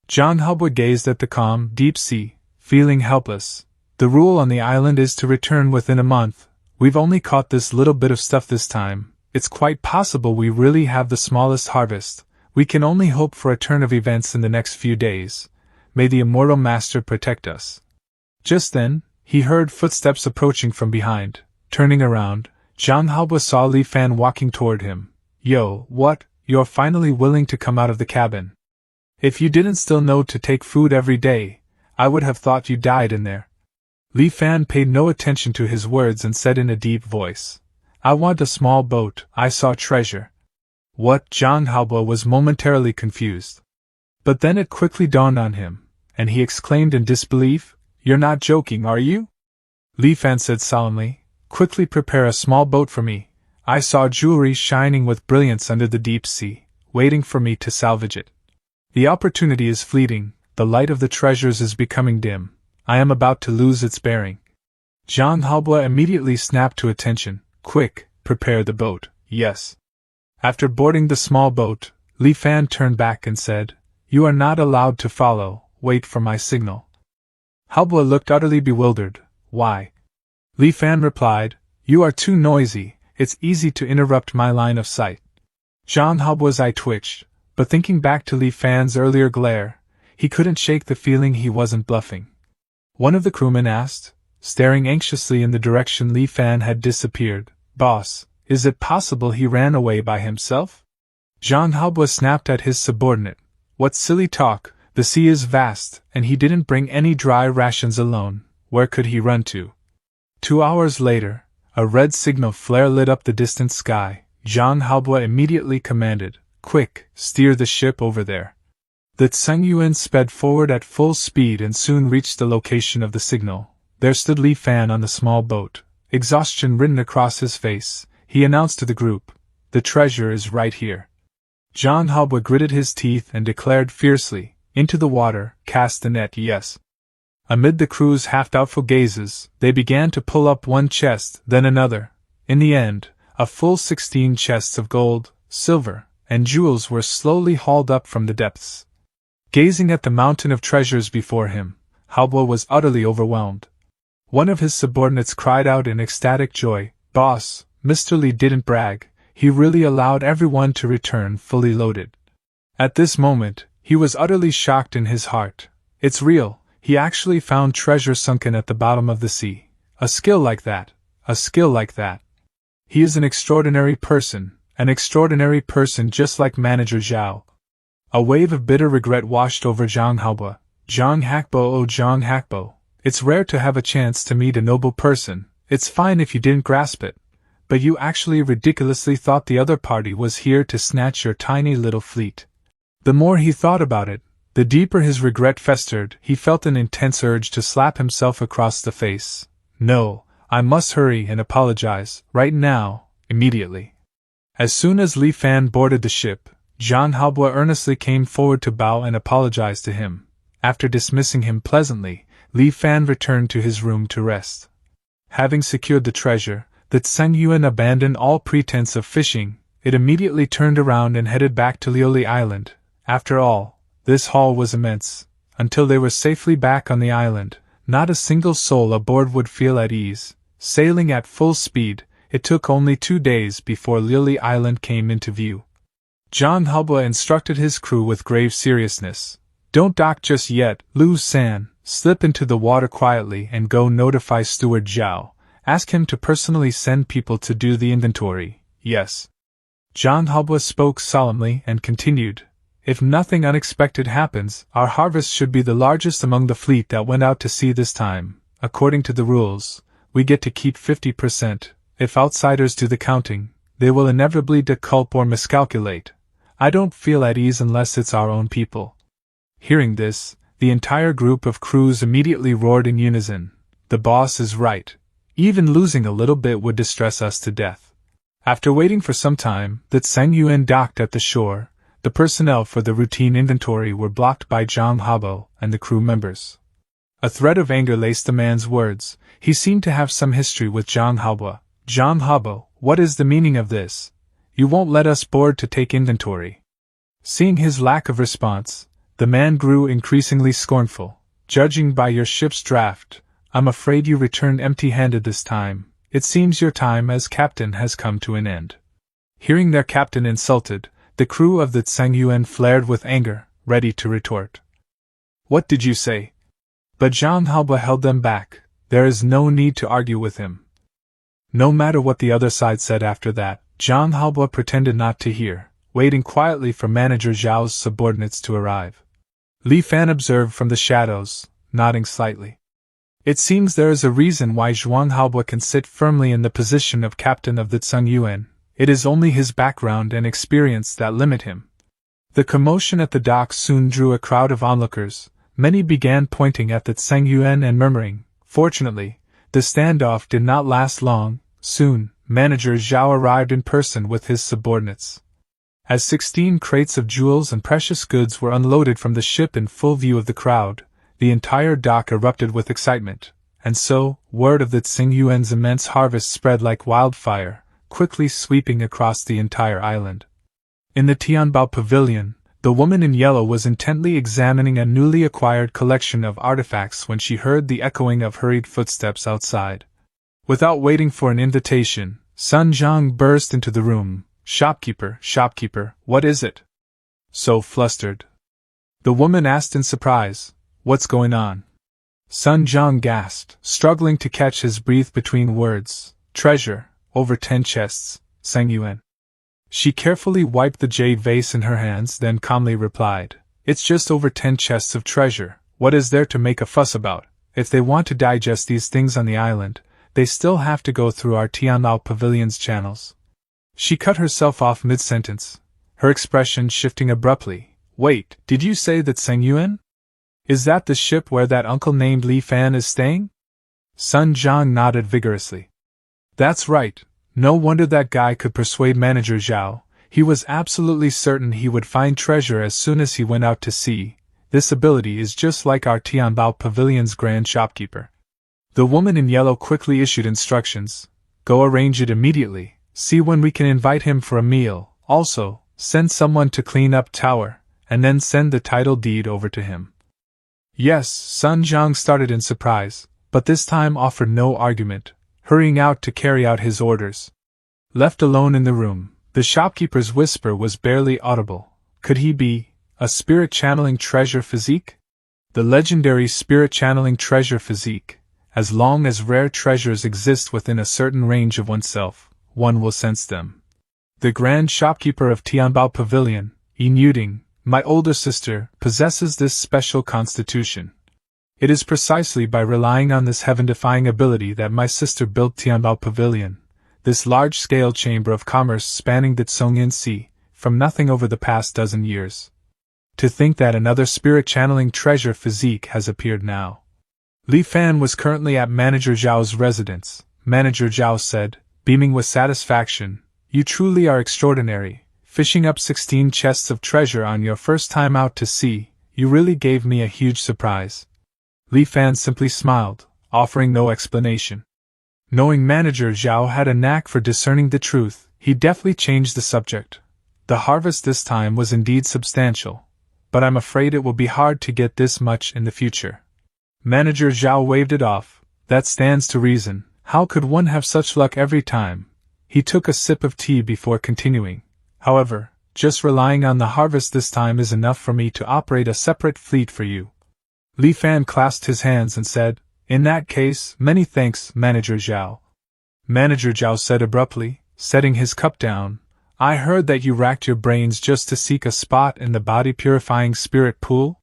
Zhang Haobo gazed at the calm, deep sea, feeling helpless. The rule on the island is to return within a month. We've only caught this little bit of stuff this time. It's quite possible we really have the smallest harvest. We can only hope for a turn of events in the next few days. May the immortal master protect us. Just then, he heard footsteps approaching from behind. Turning around, Zhang Haobo saw Li Fan walking toward him. Yo, what? You're finally willing to come out of the cabin. If you didn't still know to take food every day, I would have thought you died in there. Li Fan paid no attention to his words and said in a deep voice, I want a small boat. I saw treasure. What? Zhang Haobo was momentarily confused. But then it quickly dawned on him, and he exclaimed in disbelief, You're not joking, are you? Li Fan said solemnly. Quickly prepare a small boat for me. I saw jewelry shining with brilliance under the deep sea, waiting for me to salvage it. The opportunity is fleeting, the light of the treasures is becoming dim. I am about to lose its bearing. Zhang Haobo immediately snapped to attention. Quick, prepare the boat. Yes. After boarding the small boat, Li Fan turned back and said, You are not allowed to follow, wait for my signal. Haobo looked utterly bewildered. Why? Li Fan replied, You are too noisy, it's easy to interrupt my line of sight. Zhang Haobo's eye twitched, but thinking back to Li Fan's earlier glare, he couldn't shake the feeling he wasn't bluffing. One of the crewmen asked, staring anxiously in the direction Li Fan had disappeared, Boss, is it possible he ran away by himself? Zhang Haobo snapped at his subordinate. What silly talk, the sea is vast, and he didn't bring any dry rations alone, where could he run to? 2 hours later, a red signal flare lit up the distant sky. Zhang Haobo immediately commanded, Quick, steer the ship over there. The Tsungyuan sped forward at full speed and soon reached the location of the signal. There stood Li Fan on the small boat, exhaustion written across his face. He announced to the group, The treasure is right here. Zhang Haobo gritted his teeth and declared fiercely, Into the water, cast the net, yes. Amid the crew's half-doubtful gazes, they began to pull up one chest, then another. In the end, a full 16 chests of gold, silver, and jewels were slowly hauled up from the depths. Gazing at the mountain of treasures before him, Haobo was utterly overwhelmed. One of his subordinates cried out in ecstatic joy, Boss, Mr. Li didn't brag, he really allowed everyone to return fully loaded. At this moment, he was utterly shocked in his heart. It's real. He actually found treasure sunken at the bottom of the sea. A skill like that. He is an extraordinary person just like Manager Zhao. A wave of bitter regret washed over Zhang Haobo. Zhang Haobo, it's rare to have a chance to meet a noble person. It's fine if you didn't grasp it. But you actually ridiculously thought the other party was here to snatch your tiny little fleet. The more he thought about it, the deeper his regret festered. He felt an intense urge to slap himself across the face. No, I must hurry and apologize, right now, immediately. As soon as Li Fan boarded the ship, Zhang Haobo earnestly came forward to bow and apologize to him. After dismissing him pleasantly, Li Fan returned to his room to rest. Having secured the treasure, the Tsungyuan abandoned all pretense of fishing. It immediately turned around and headed back to Liuli Island. After all, this haul was immense. Until they were safely back on the island, not a single soul aboard would feel at ease. Sailing at full speed, it took only 2 days before Liuli Island came into view. Zhang Haobo instructed his crew with grave seriousness. Don't dock just yet, Lu San. Slip into the water quietly and go notify Steward Zhao. Ask him to personally send people to do the inventory. Yes. Zhang Haobo spoke solemnly and continued. If nothing unexpected happens, our harvest should be the largest among the fleet that went out to sea this time. According to the rules, we get to keep 50%. If outsiders do the counting, they will inevitably deculp or miscalculate. I don't feel at ease unless it's our own people. Hearing this, the entire group of crews immediately roared in unison. The boss is right. Even losing a little bit would distress us to death. After waiting for some time, the Tsungyuan docked at the shore. The personnel for the routine inventory were blocked by Zhang Haobo and the crew members. A thread of anger laced the man's words. He seemed to have some history with Zhang Haobo. Zhang Haobo, what is the meaning of this? You won't let us board to take inventory. Seeing his lack of response, the man grew increasingly scornful. Judging by your ship's draft, I'm afraid you returned empty-handed this time. It seems your time as captain has come to an end. Hearing their captain insulted, the crew of the Tsungyuan flared with anger, ready to retort. What did you say? But Zhang Haobo held them back. There is no need to argue with him. No matter what the other side said after that, Zhang Haobo pretended not to hear, waiting quietly for Manager Zhao's subordinates to arrive. Li Fan observed from the shadows, nodding slightly. It seems there is a reason why Zhang Haobo can sit firmly in the position of captain of the Tsungyuan. It is only his background and experience that limit him. The commotion at the docks soon drew a crowd of onlookers. Many began pointing at the Tsungyuan and murmuring. Fortunately, the The standoff did not last long. Soon, Manager Zhao arrived in person with his subordinates. As 16 crates of jewels and precious goods were unloaded from the ship in full view of the crowd, the entire dock erupted with excitement, and so, word of the Tsingyuan's immense harvest spread like wildfire, quickly sweeping across the entire island. In the Tianbao Pavilion, the woman in yellow was intently examining a newly acquired collection of artifacts when she heard the echoing of hurried footsteps outside. Without waiting for an invitation, Sun Zhang burst into the room. Shopkeeper, what is it? So flustered. The woman asked in surprise, what's going on? Sun Zhang gasped, struggling to catch his breath between words. Treasure, over 10 chests, Tsingyuan. She carefully wiped the jade vase in her hands, then calmly replied, it's just over 10 chests of treasure. What is there to make a fuss about? If they want to digest these things on the island, they still have to go through our Tianbao Pavilion's channels. She cut herself off mid-sentence, her expression shifting abruptly. Wait, did you say that Tsingyuan? Is that the ship where that uncle named Li Fan is staying? Sun Zhang nodded vigorously. That's right. No wonder that guy could persuade Manager Zhao. He was absolutely certain he would find treasure as soon as he went out to sea. This ability is just like our Tianbao Pavilion's grand shopkeeper. The woman in yellow quickly issued instructions. Go arrange it immediately. See when we can invite him for a meal. Also, send someone to clean up tower, and then send the title deed over to him. Yes, Sun Zhang started in surprise, but this time offered no argument, hurrying out to carry out his orders. Left alone in the room, the shopkeeper's whisper was barely audible. Could he be a spirit-channeling treasure physique? The legendary spirit-channeling treasure physique. As long as rare treasures exist within a certain range of oneself, one will sense them. The grand shopkeeper of Tianbao Pavilion, Ying, my older sister, possesses this special constitution. It is precisely by relying on this heaven-defying ability that my sister built Tianbao Pavilion, this large-scale chamber of commerce spanning the Tsongyan Sea, from nothing over the past dozen years. To think that another spirit-channeling treasure physique has appeared now. Li Fan was currently at Manager Zhao's residence. Manager Zhao said, beaming with satisfaction, you truly are extraordinary. Fishing up 16 chests of treasure on your first time out to sea, you really gave me a huge surprise. Li Fan simply smiled, offering no explanation. Knowing Manager Zhao had a knack for discerning the truth, he deftly changed the subject. The harvest this time was indeed substantial, but I'm afraid it will be hard to get this much in the future. Manager Zhao waved it off. That stands to reason. How could one have such luck every time? He took a sip of tea before continuing. However, just relying on the harvest this time is enough for me to operate a separate fleet for you. Li Fan clasped his hands and said, in that case, many thanks, Manager Zhao. Manager Zhao said abruptly, setting his cup down, I heard that you racked your brains just to seek a spot in the body-purifying spirit pool?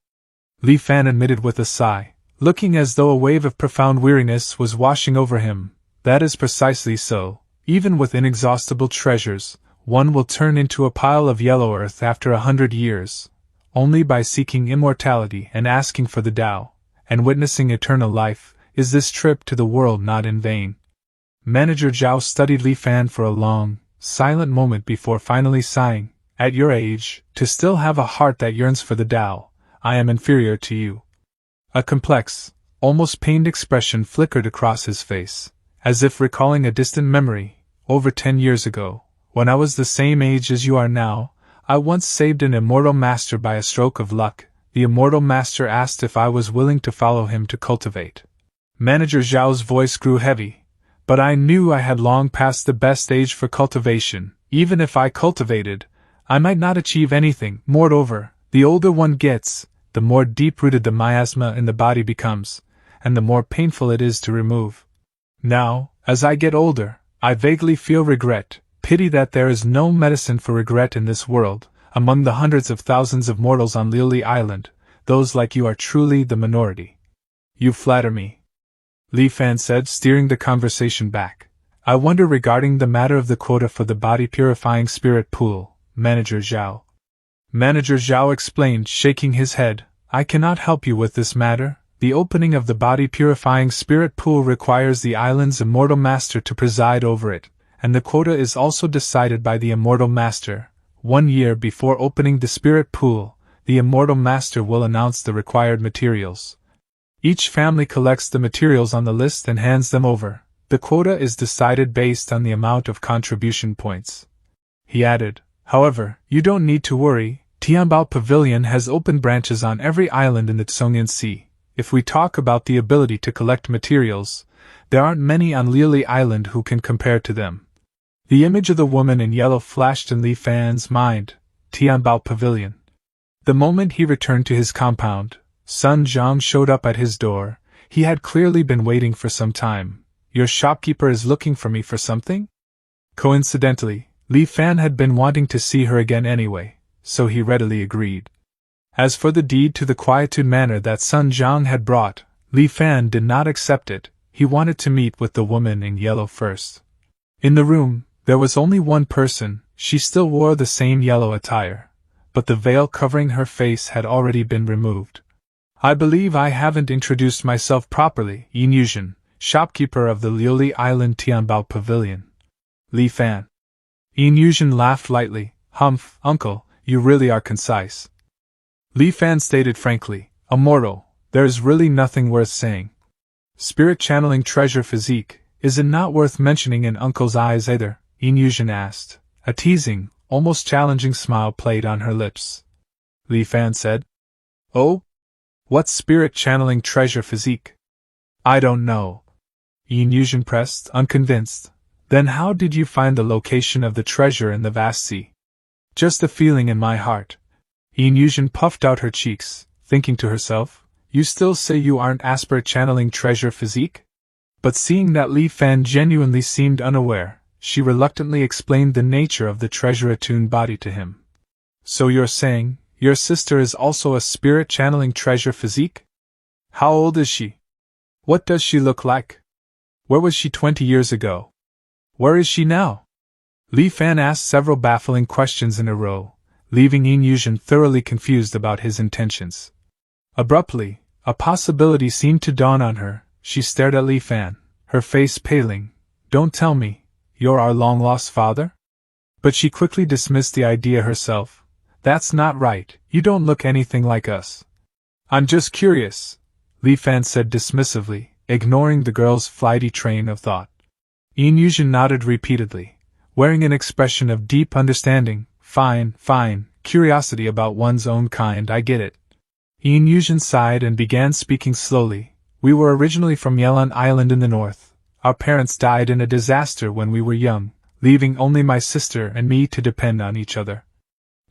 Li Fan admitted with a sigh, looking as though a wave of profound weariness was washing over him. That is precisely so. Even with inexhaustible treasures, one will turn into a pile of yellow earth after 100 years. Only by seeking immortality and asking for the Tao, and witnessing eternal life, is this trip to the world not in vain. Manager Zhao studied Li Fan for a long, silent moment before finally sighing, at your age, to still have a heart that yearns for the Tao, I am inferior to you. A complex, almost pained expression flickered across his face, as if recalling a distant memory. Over 10 years ago, when I was the same age as you are now, I once saved an immortal master by a stroke of luck. The immortal master asked if I was willing to follow him to cultivate. Manager Zhao's voice grew heavy, but I knew I had long passed the best age for cultivation. Even if I cultivated, I might not achieve anything. Moreover, the older one gets, the more deep-rooted the miasma in the body becomes, and the more painful it is to remove. Now, as I get older, I vaguely feel regret, pity that there is no medicine for regret in this world. Among the hundreds of thousands of mortals on Lily Island, those like you are truly the minority. You flatter me, Li Fan said, steering the conversation back. I wonder regarding the matter of the quota for the body-purifying spirit pool, Manager Zhao. Manager Zhao explained, shaking his head, I cannot help you with this matter. The opening of the body-purifying spirit pool requires the island's immortal master to preside over it, and the quota is also decided by the immortal master. 1 year before opening the spirit pool, the immortal master will announce the required materials. Each family collects the materials on the list and hands them over. The quota is decided based on the amount of contribution points. He added, however, you don't need to worry, Tianbao Pavilion has open branches on every island in the Tsungyan Sea. If we talk about the ability to collect materials, there aren't many on Lili Island who can compare to them. The image of the woman in yellow flashed in Li Fan's mind, Tianbao Pavilion. The moment he returned to his compound, Sun Zhang showed up at his door. He had clearly been waiting for some time. Your shopkeeper is looking for me for something? Coincidentally, Li Fan had been wanting to see her again anyway, so he readily agreed. As for the deed to the Quietude Manor that Sun Zhang had brought, Li Fan did not accept it. He wanted to meet with the woman in yellow first. In the room, there was only one person. She still wore the same yellow attire, but the veil covering her face had already been removed. I believe I haven't introduced myself properly, Yin Yuzhen, shopkeeper of the Liuli Island Tianbao Pavilion. Li Fan. Yin Yuzhen laughed lightly. Humph, uncle, you really are concise. Li Fan stated frankly, immortal, there is really nothing worth saying. Spirit channeling treasure physique, is it not worth mentioning in uncle's eyes either? Yin Yuzhen asked. A teasing, almost challenging smile played on her lips. Li Fan said, oh? What's spirit channeling treasure physique? I don't know. Yin Yuzhen pressed, unconvinced. Then how did you find the location of the treasure in the vast sea? Just a feeling in my heart. Yin Yuzhen puffed out her cheeks, thinking to herself, you still say you aren't aspirate channeling treasure physique? But seeing that Li Fan genuinely seemed unaware, she reluctantly explained the nature of the treasure-attuned body to him. So you're saying, your sister is also a spirit channeling treasure physique? How old is she? What does she look like? Where was she 20 years ago? Where is she now? Li Fan asked several baffling questions in a row, leaving Yin Yuzhen thoroughly confused about his intentions. Abruptly, a possibility seemed to dawn on her. She stared at Li Fan, her face paling. Don't tell me, you're our long-lost father? But she quickly dismissed the idea herself. That's not right, you don't look anything like us. I'm just curious, Li Fan said dismissively, ignoring the girl's flighty train of thought. Yin Yuzhen nodded repeatedly, wearing an expression of deep understanding. Fine, curiosity about one's own kind, I get it. Yin Yuzhen sighed and began speaking slowly. We were originally from Yelan Island in the north. Our parents died in a disaster when we were young, leaving only my sister and me to depend on each other.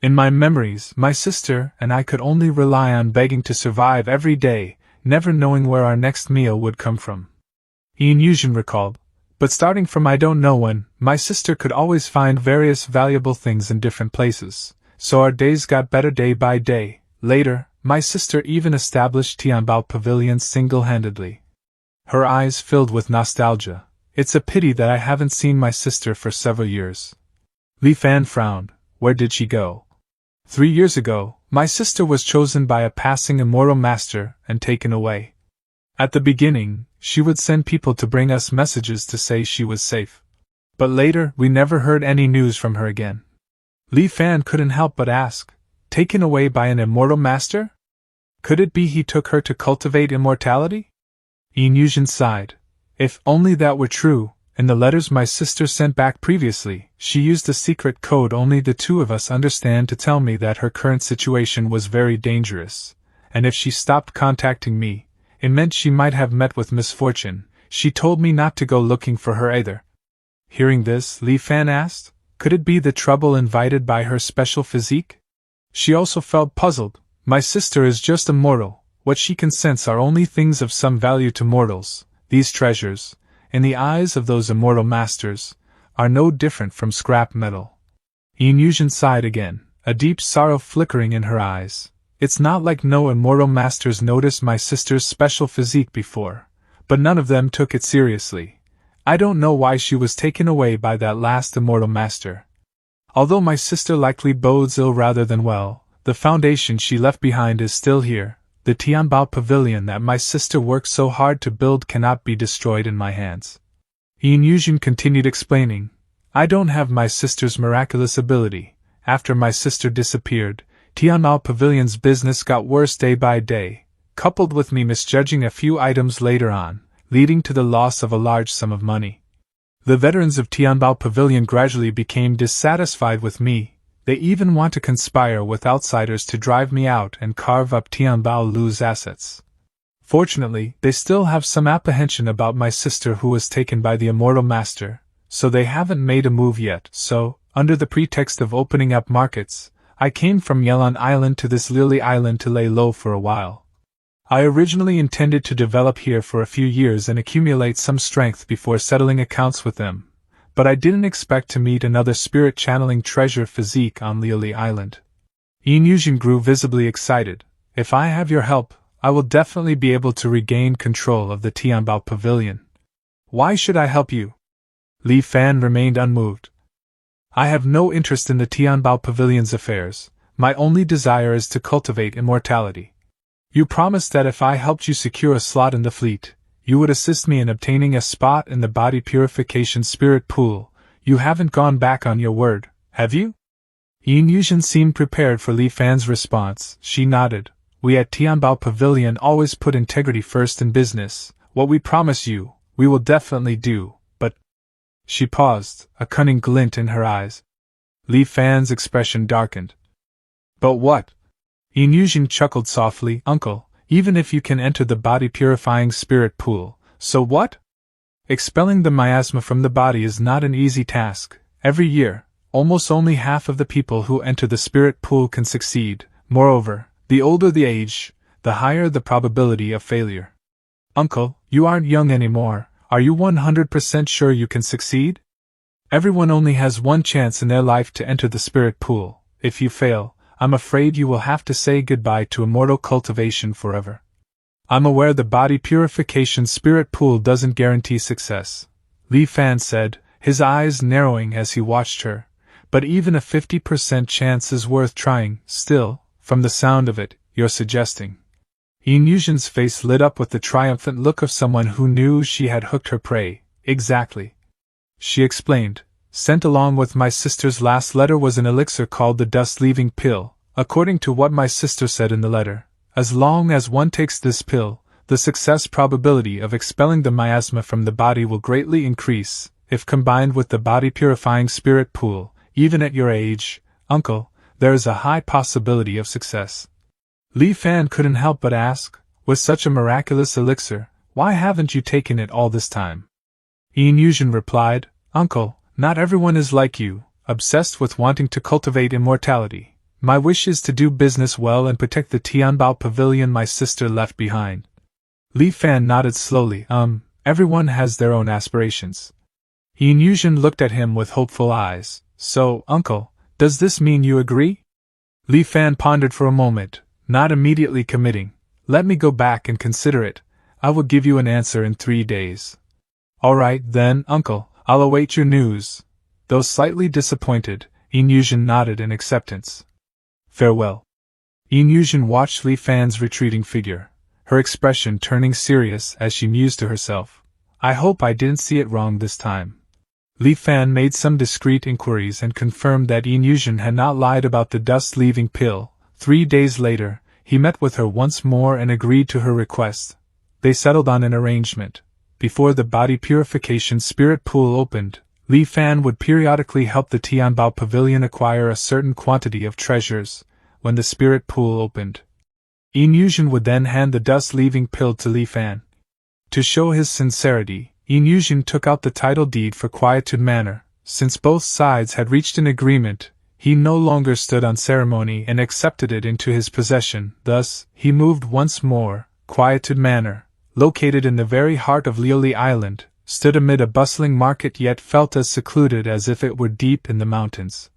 In my memories, my sister and I could only rely on begging to survive every day, never knowing where our next meal would come from. Yin Yuzhen recalled. But starting from I don't know when, my sister could always find various valuable things in different places, so our days got better day by day. Later, my sister even established Tianbao Pavilion single-handedly. Her eyes filled with nostalgia. It's a pity that I haven't seen my sister for several years. Li Fan frowned. Where did she go? 3 years ago, my sister was chosen by a passing immortal master and taken away. At the beginning, she would send people to bring us messages to say she was safe. But later, we never heard any news from her again. Li Fan couldn't help but ask, taken away by an immortal master? Could it be he took her to cultivate immortality? Yin Yuzhen sighed. If only that were true. In the letters my sister sent back previously, she used a secret code only the two of us understand to tell me that her current situation was very dangerous, and if she stopped contacting me, it meant she might have met with misfortune. She told me not to go looking for her either. Hearing this, Li Fan asked, could it be the trouble invited by her special physique? She also felt puzzled. My sister is just a mortal. What she can sense are only things of some value to mortals. These treasures, in the eyes of those immortal masters, are no different from scrap metal. Yin Yuzhen sighed again, a deep sorrow flickering in her eyes. It's not like no immortal masters noticed my sister's special physique before, but none of them took it seriously. I don't know why she was taken away by that last immortal master. Although my sister likely bodes ill rather than well, the foundation she left behind is still here. The Tianbao Pavilion that my sister worked so hard to build cannot be destroyed in my hands. Yin Yuzhen continued explaining, I don't have my sister's miraculous ability. After my sister disappeared, Tianbao Pavilion's business got worse day by day, coupled with me misjudging a few items later on, leading to the loss of a large sum of money. The veterans of Tianbao Pavilion gradually became dissatisfied with me. They even want to conspire with outsiders to drive me out and carve up Tianbao Lu's assets. Fortunately, they still have some apprehension about my sister who was taken by the Immortal Master, so they haven't made a move yet. So, under the pretext of opening up markets, I came from Yelan Island to this Lily Island to lay low for a while. I originally intended to develop here for a few years and accumulate some strength before settling accounts with them, but I didn't expect to meet another spirit-channeling treasure physique on Lily Island. Yin Yuzhen grew visibly excited. If I have your help, I will definitely be able to regain control of the Tianbao Pavilion. Why should I help you? Li Fan remained unmoved. I have no interest in the Tianbao Pavilion's affairs. My only desire is to cultivate immortality. You promised that if I helped you secure a slot in the fleet, you would assist me in obtaining a spot in the body purification spirit pool. You haven't gone back on your word, have you? Yin Yuzhen seemed prepared for Li Fan's response. She nodded. We at Tianbao Pavilion always put integrity first in business. What we promise you, we will definitely do, but... She paused, a cunning glint in her eyes. Li Fan's expression darkened. But what? Yin Yuzhen chuckled softly. Uncle, even if you can enter the body-purifying spirit pool, so what? Expelling the miasma from the body is not an easy task. Every year, almost only half of the people who enter the spirit pool can succeed. Moreover, the older the age, the higher the probability of failure. Uncle, you aren't young anymore. Are you 100% sure you can succeed? Everyone only has one chance in their life to enter the spirit pool. If you fail, I'm afraid you will have to say goodbye to immortal cultivation forever. I'm aware the body purification spirit pool doesn't guarantee success, Li Fan said, his eyes narrowing as he watched her, but even a 50% chance is worth trying. Still, from the sound of it, you're suggesting. Yin Yuzhen's face lit up with the triumphant look of someone who knew she had hooked her prey. Exactly. She explained. Sent along with my sister's last letter was an elixir called the dust-leaving pill. According to what my sister said in the letter, as long as one takes this pill, the success probability of expelling the miasma from the body will greatly increase. If combined with the body-purifying spirit pool, even at your age, Uncle, there is a high possibility of success. Li Fan couldn't help but ask, with such a miraculous elixir, why haven't you taken it all this time? Yin Yuzhen replied, Uncle, not everyone is like you, obsessed with wanting to cultivate immortality. My wish is to do business well and protect the Tianbao Pavilion my sister left behind. Li Fan nodded slowly. Everyone has their own aspirations. Yin Yuzhen looked at him with hopeful eyes. So, Uncle, does this mean you agree? Li Fan pondered for a moment, not immediately committing. Let me go back and consider it. I will give you an answer in 3 days. All right, then, Uncle, I'll await your news. Though slightly disappointed, Yin Yuzhen nodded in acceptance. Farewell. Yin Yuzhen watched Li Fan's retreating figure, her expression turning serious as she mused to herself. I hope I didn't see it wrong this time. Li Fan made some discreet inquiries and confirmed that Yin Yuzhen had not lied about the dust-leaving pill. 3 days later, he met with her once more and agreed to her request. They settled on an arrangement. Before the body purification spirit pool opened, Li Fan would periodically help the Tianbao Pavilion acquire a certain quantity of treasures. When the spirit pool opened, Yin Yuzhen would then hand the dust-leaving pill to Li Fan. To show his sincerity, Yin Yuzhen took out the title deed for Quietude Manor. Since both sides had reached an agreement, he no longer stood on ceremony and accepted it into his possession. Thus, he moved once more. Quietude Manor, located in the very heart of Lily Island, stood amid a bustling market yet felt as secluded as if it were deep in the mountains.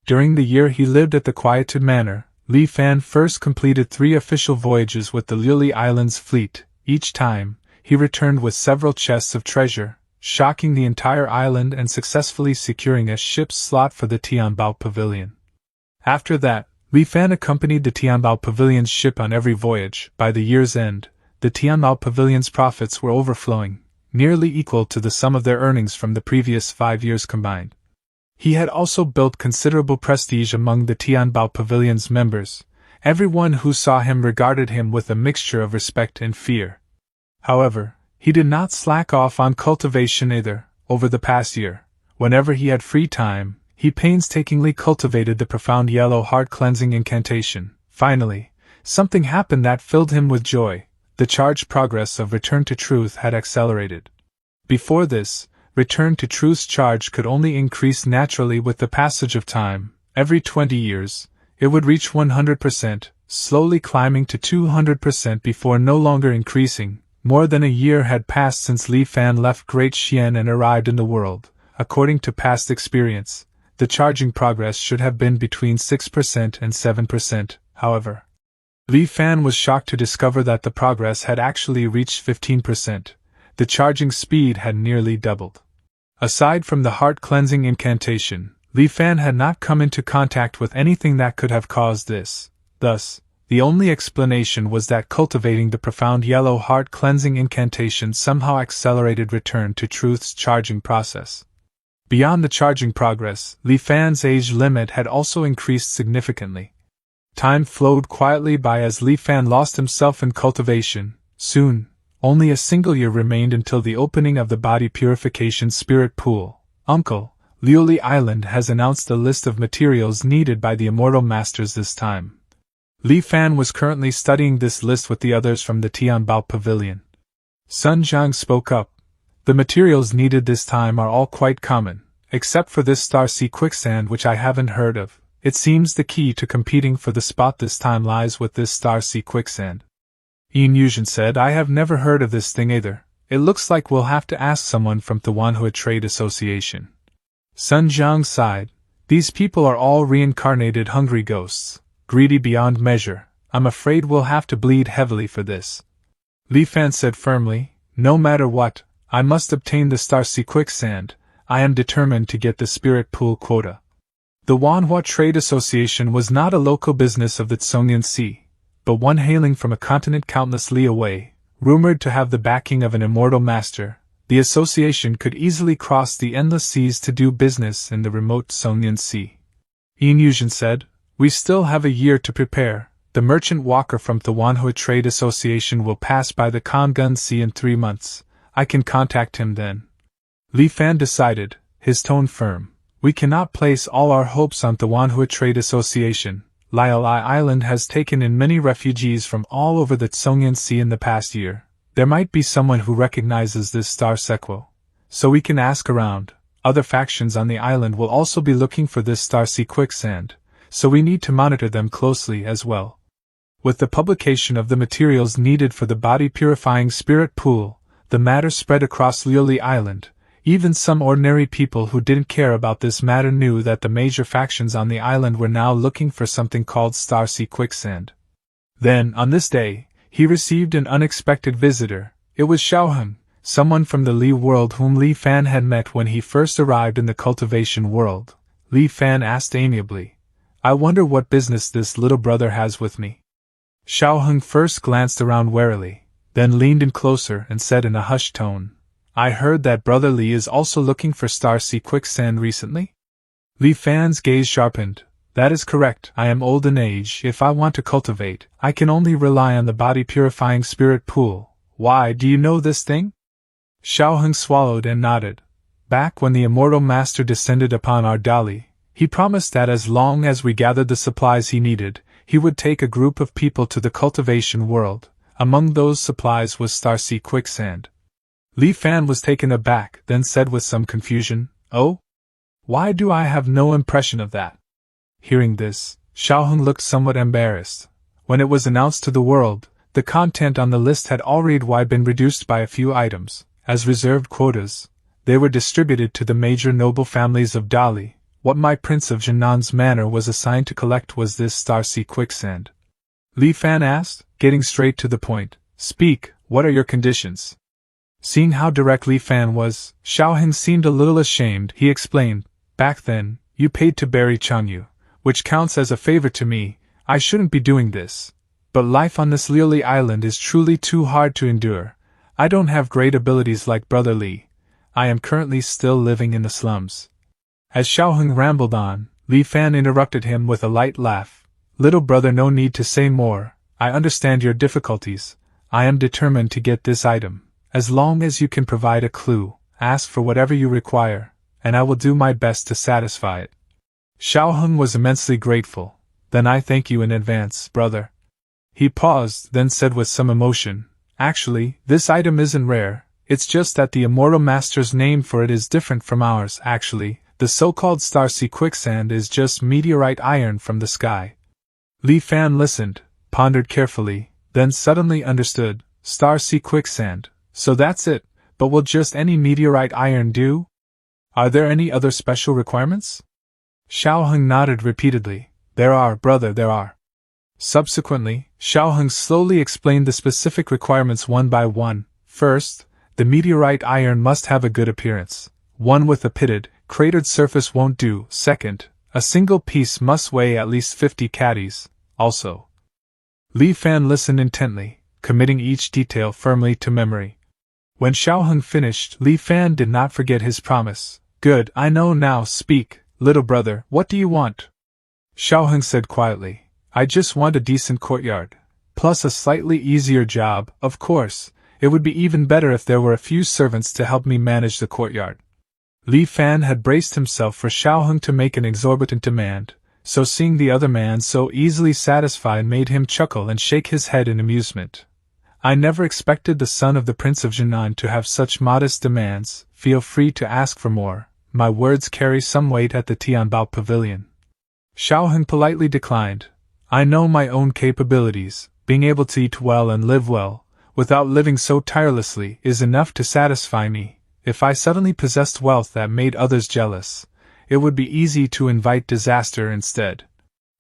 During the year he lived at the Quietude Manor, Li Fan first completed 3 official voyages with the Lily Island's fleet. Each time, he returned with several chests of treasure, shocking the entire island and successfully securing a ship's slot for the Tianbao Pavilion. After that, Li Fan accompanied the Tianbao Pavilion's ship on every voyage. By the year's end, the Tianbao Pavilion's profits were overflowing, nearly equal to the sum of their earnings from the previous 5 years combined. He had also built considerable prestige among the Tianbao Pavilion's members. Everyone who saw him regarded him with a mixture of respect and fear. However, he did not slack off on cultivation either. Over the past year, whenever he had free time, he painstakingly cultivated the profound yellow heart-cleansing incantation. Finally, something happened that filled him with joy. The charged progress of Return to Truth had accelerated. Before this, Return to Truth's charge could only increase naturally with the passage of time. Every 20 years, it would reach 100%, slowly climbing to 200% before no longer increasing. More than a year had passed since Li Fan left Great Xian and arrived in the world. According to past experience, the charging progress should have been between 6% and 7%, however. Li Fan was shocked to discover that the progress had actually reached 15%. The charging speed had nearly doubled. Aside from the heart-cleansing incantation, Li Fan had not come into contact with anything that could have caused this. Thus, the only explanation was that cultivating the profound yellow heart-cleansing incantation somehow accelerated Return to Truth's charging process. Beyond the charging progress, Li Fan's age limit had also increased significantly. Time flowed quietly by as Li Fan lost himself in cultivation. Soon, only a single year remained until the opening of the body purification spirit pool. Uncle, Liuli Island has announced a list of materials needed by the Immortal Masters this time. Li Fan was currently studying this list with the others from the Tianbao Pavilion. Sun Jiang spoke up. The materials needed this time are all quite common, except for this star sea quicksand which I haven't heard of. It seems the key to competing for the spot this time lies with this star sea quicksand. Yin Yuzhen said, I have never heard of this thing either. It looks like we'll have to ask someone from the Wanhua Trade Association. Sun Jiang sighed. These people are all reincarnated hungry ghosts, greedy beyond measure. I'm afraid we'll have to bleed heavily for this. Li Fan said firmly, no matter what, I must obtain the star sea quicksand. I am determined to get the spirit pool quota. The Wanhua Trade Association was not a local business of the Tsongyan Sea, but one hailing from a continent countless li away, rumored to have the backing of an immortal master. The association could easily cross the endless seas to do business in the remote Tsongyan Sea. Yin Yuzhen said, we still have a year to prepare. The merchant walker from the Wanhua Trade Association will pass by the Kangun Sea in 3 months. I can contact him then. Li Fan decided, his tone firm. We cannot place all our hopes on the Wanhua Trade Association. Liuli Island has taken in many refugees from all over the Tsongyan Sea in the past year. There might be someone who recognizes this star sequel. So we can ask around. Other factions on the island will also be looking for this star sea quicksand, so we need to monitor them closely as well. With the publication of the materials needed for the body purifying spirit pool, the matter spread across Liuli Island. Even some ordinary people who didn't care about this matter knew that the major factions on the island were now looking for something called star sea quicksand. Then, on this day, he received an unexpected visitor. It was Xiaoheng, someone from the Li world whom Li Fan had met when he first arrived in the cultivation world. Li Fan asked amiably, I wonder what business this little brother has with me. Xiaoheng first glanced around warily, then leaned in closer and said in a hushed tone, I heard that Brother Li is also looking for star sea quicksand recently? Li Fan's gaze sharpened. That is correct. I am old in age. If I want to cultivate, I can only rely on the body purifying spirit pool. Why, do you know this thing? Xiaoheng swallowed and nodded. Back when the Immortal Master descended upon our Dali, he promised that as long as we gathered the supplies he needed, he would take a group of people to the cultivation world. Among those supplies was star sea quicksand. Li Fan was taken aback, then said with some confusion, Oh? Why do I have no impression of that? Hearing this, Xiaoheng looked somewhat embarrassed. When it was announced to the world, the content on the list had already been reduced by a few items. As reserved quotas, they were distributed to the major noble families of Dali. What my Prince of Jinnan's manor was assigned to collect was this star sea quicksand. Li Fan asked, getting straight to the point. Speak, what are your conditions? Seeing how direct Li Fan was, Xiaoheng seemed a little ashamed. He explained, Back then, you paid to bury Changyu. which counts as a favor to me. I shouldn't be doing this. But life on this Lily Island is truly too hard to endure. I don't have great abilities like Brother Li. I am currently still living in the slums. As Xiaoheng rambled on, Li Fan interrupted him with a light laugh. Little brother, no need to say more. I understand your difficulties. I am determined to get this item. As long as you can provide a clue, ask for whatever you require, and I will do my best to satisfy it. Xiaoheng was immensely grateful. Then I thank you in advance, brother. He paused, then said with some emotion, actually, this item isn't rare, it's just that the Immortal Master's name for it is different from ours. Actually, the so-called Star-Sea Quicksand is just meteorite iron from the sky. Li Fan listened, pondered carefully, then suddenly understood. Star-Sea Quicksand, so that's it, but will just any meteorite iron do? Are there any other special requirements? Xiaoheng nodded repeatedly. There are, brother, there are. Subsequently, Xiaoheng slowly explained the specific requirements one by one. First, the meteorite iron must have a good appearance. One with a pitted, cratered surface won't do. Second, a single piece must weigh at least 50 caddies. Also, Li Fan listened intently, committing each detail firmly to memory. When Xiaoheng finished, Li Fan did not forget his promise. Good, I know now. Speak, little brother, what do you want? Xiaoheng said quietly. I just want a decent courtyard. Plus a slightly easier job, of course. It would be even better if there were a few servants to help me manage the courtyard. Li Fan had braced himself for Xiaoheng to make an exorbitant demand, so seeing the other man so easily satisfied made him chuckle and shake his head in amusement. I never expected the son of the Prince of Jinan to have such modest demands. Feel free to ask for more. My words carry some weight at the Tianbao Pavilion. Xiaoheng politely declined. I know my own capabilities. Being able to eat well and live well, without living so tirelessly, is enough to satisfy me. If I suddenly possessed wealth that made others jealous, it would be easy to invite disaster instead.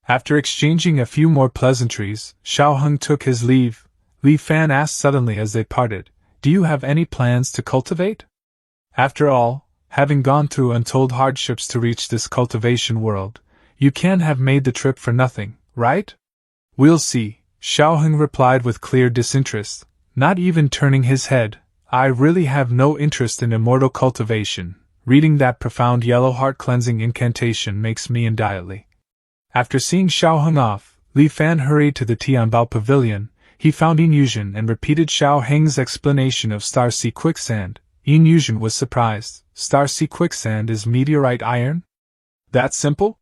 After exchanging a few more pleasantries, Xiaoheng took his leave. Li Fan asked suddenly as they parted, Do you have any plans to cultivate? After all, having gone through untold hardships to reach this cultivation world, you can't have made the trip for nothing, right? We'll see, Xiaoheng replied with clear disinterest, not even turning his head. I really have no interest in immortal cultivation. Reading that profound yellow heart-cleansing incantation makes me entirely. After seeing Xiaoheng off, Li Fan hurried to the Tianbao Pavilion. He found Yin Yuzhen and repeated Xiaoheng's explanation of Star-Sea Quicksand. Yin Yuzhen was surprised. Star-Sea Quicksand is meteorite iron? That simple?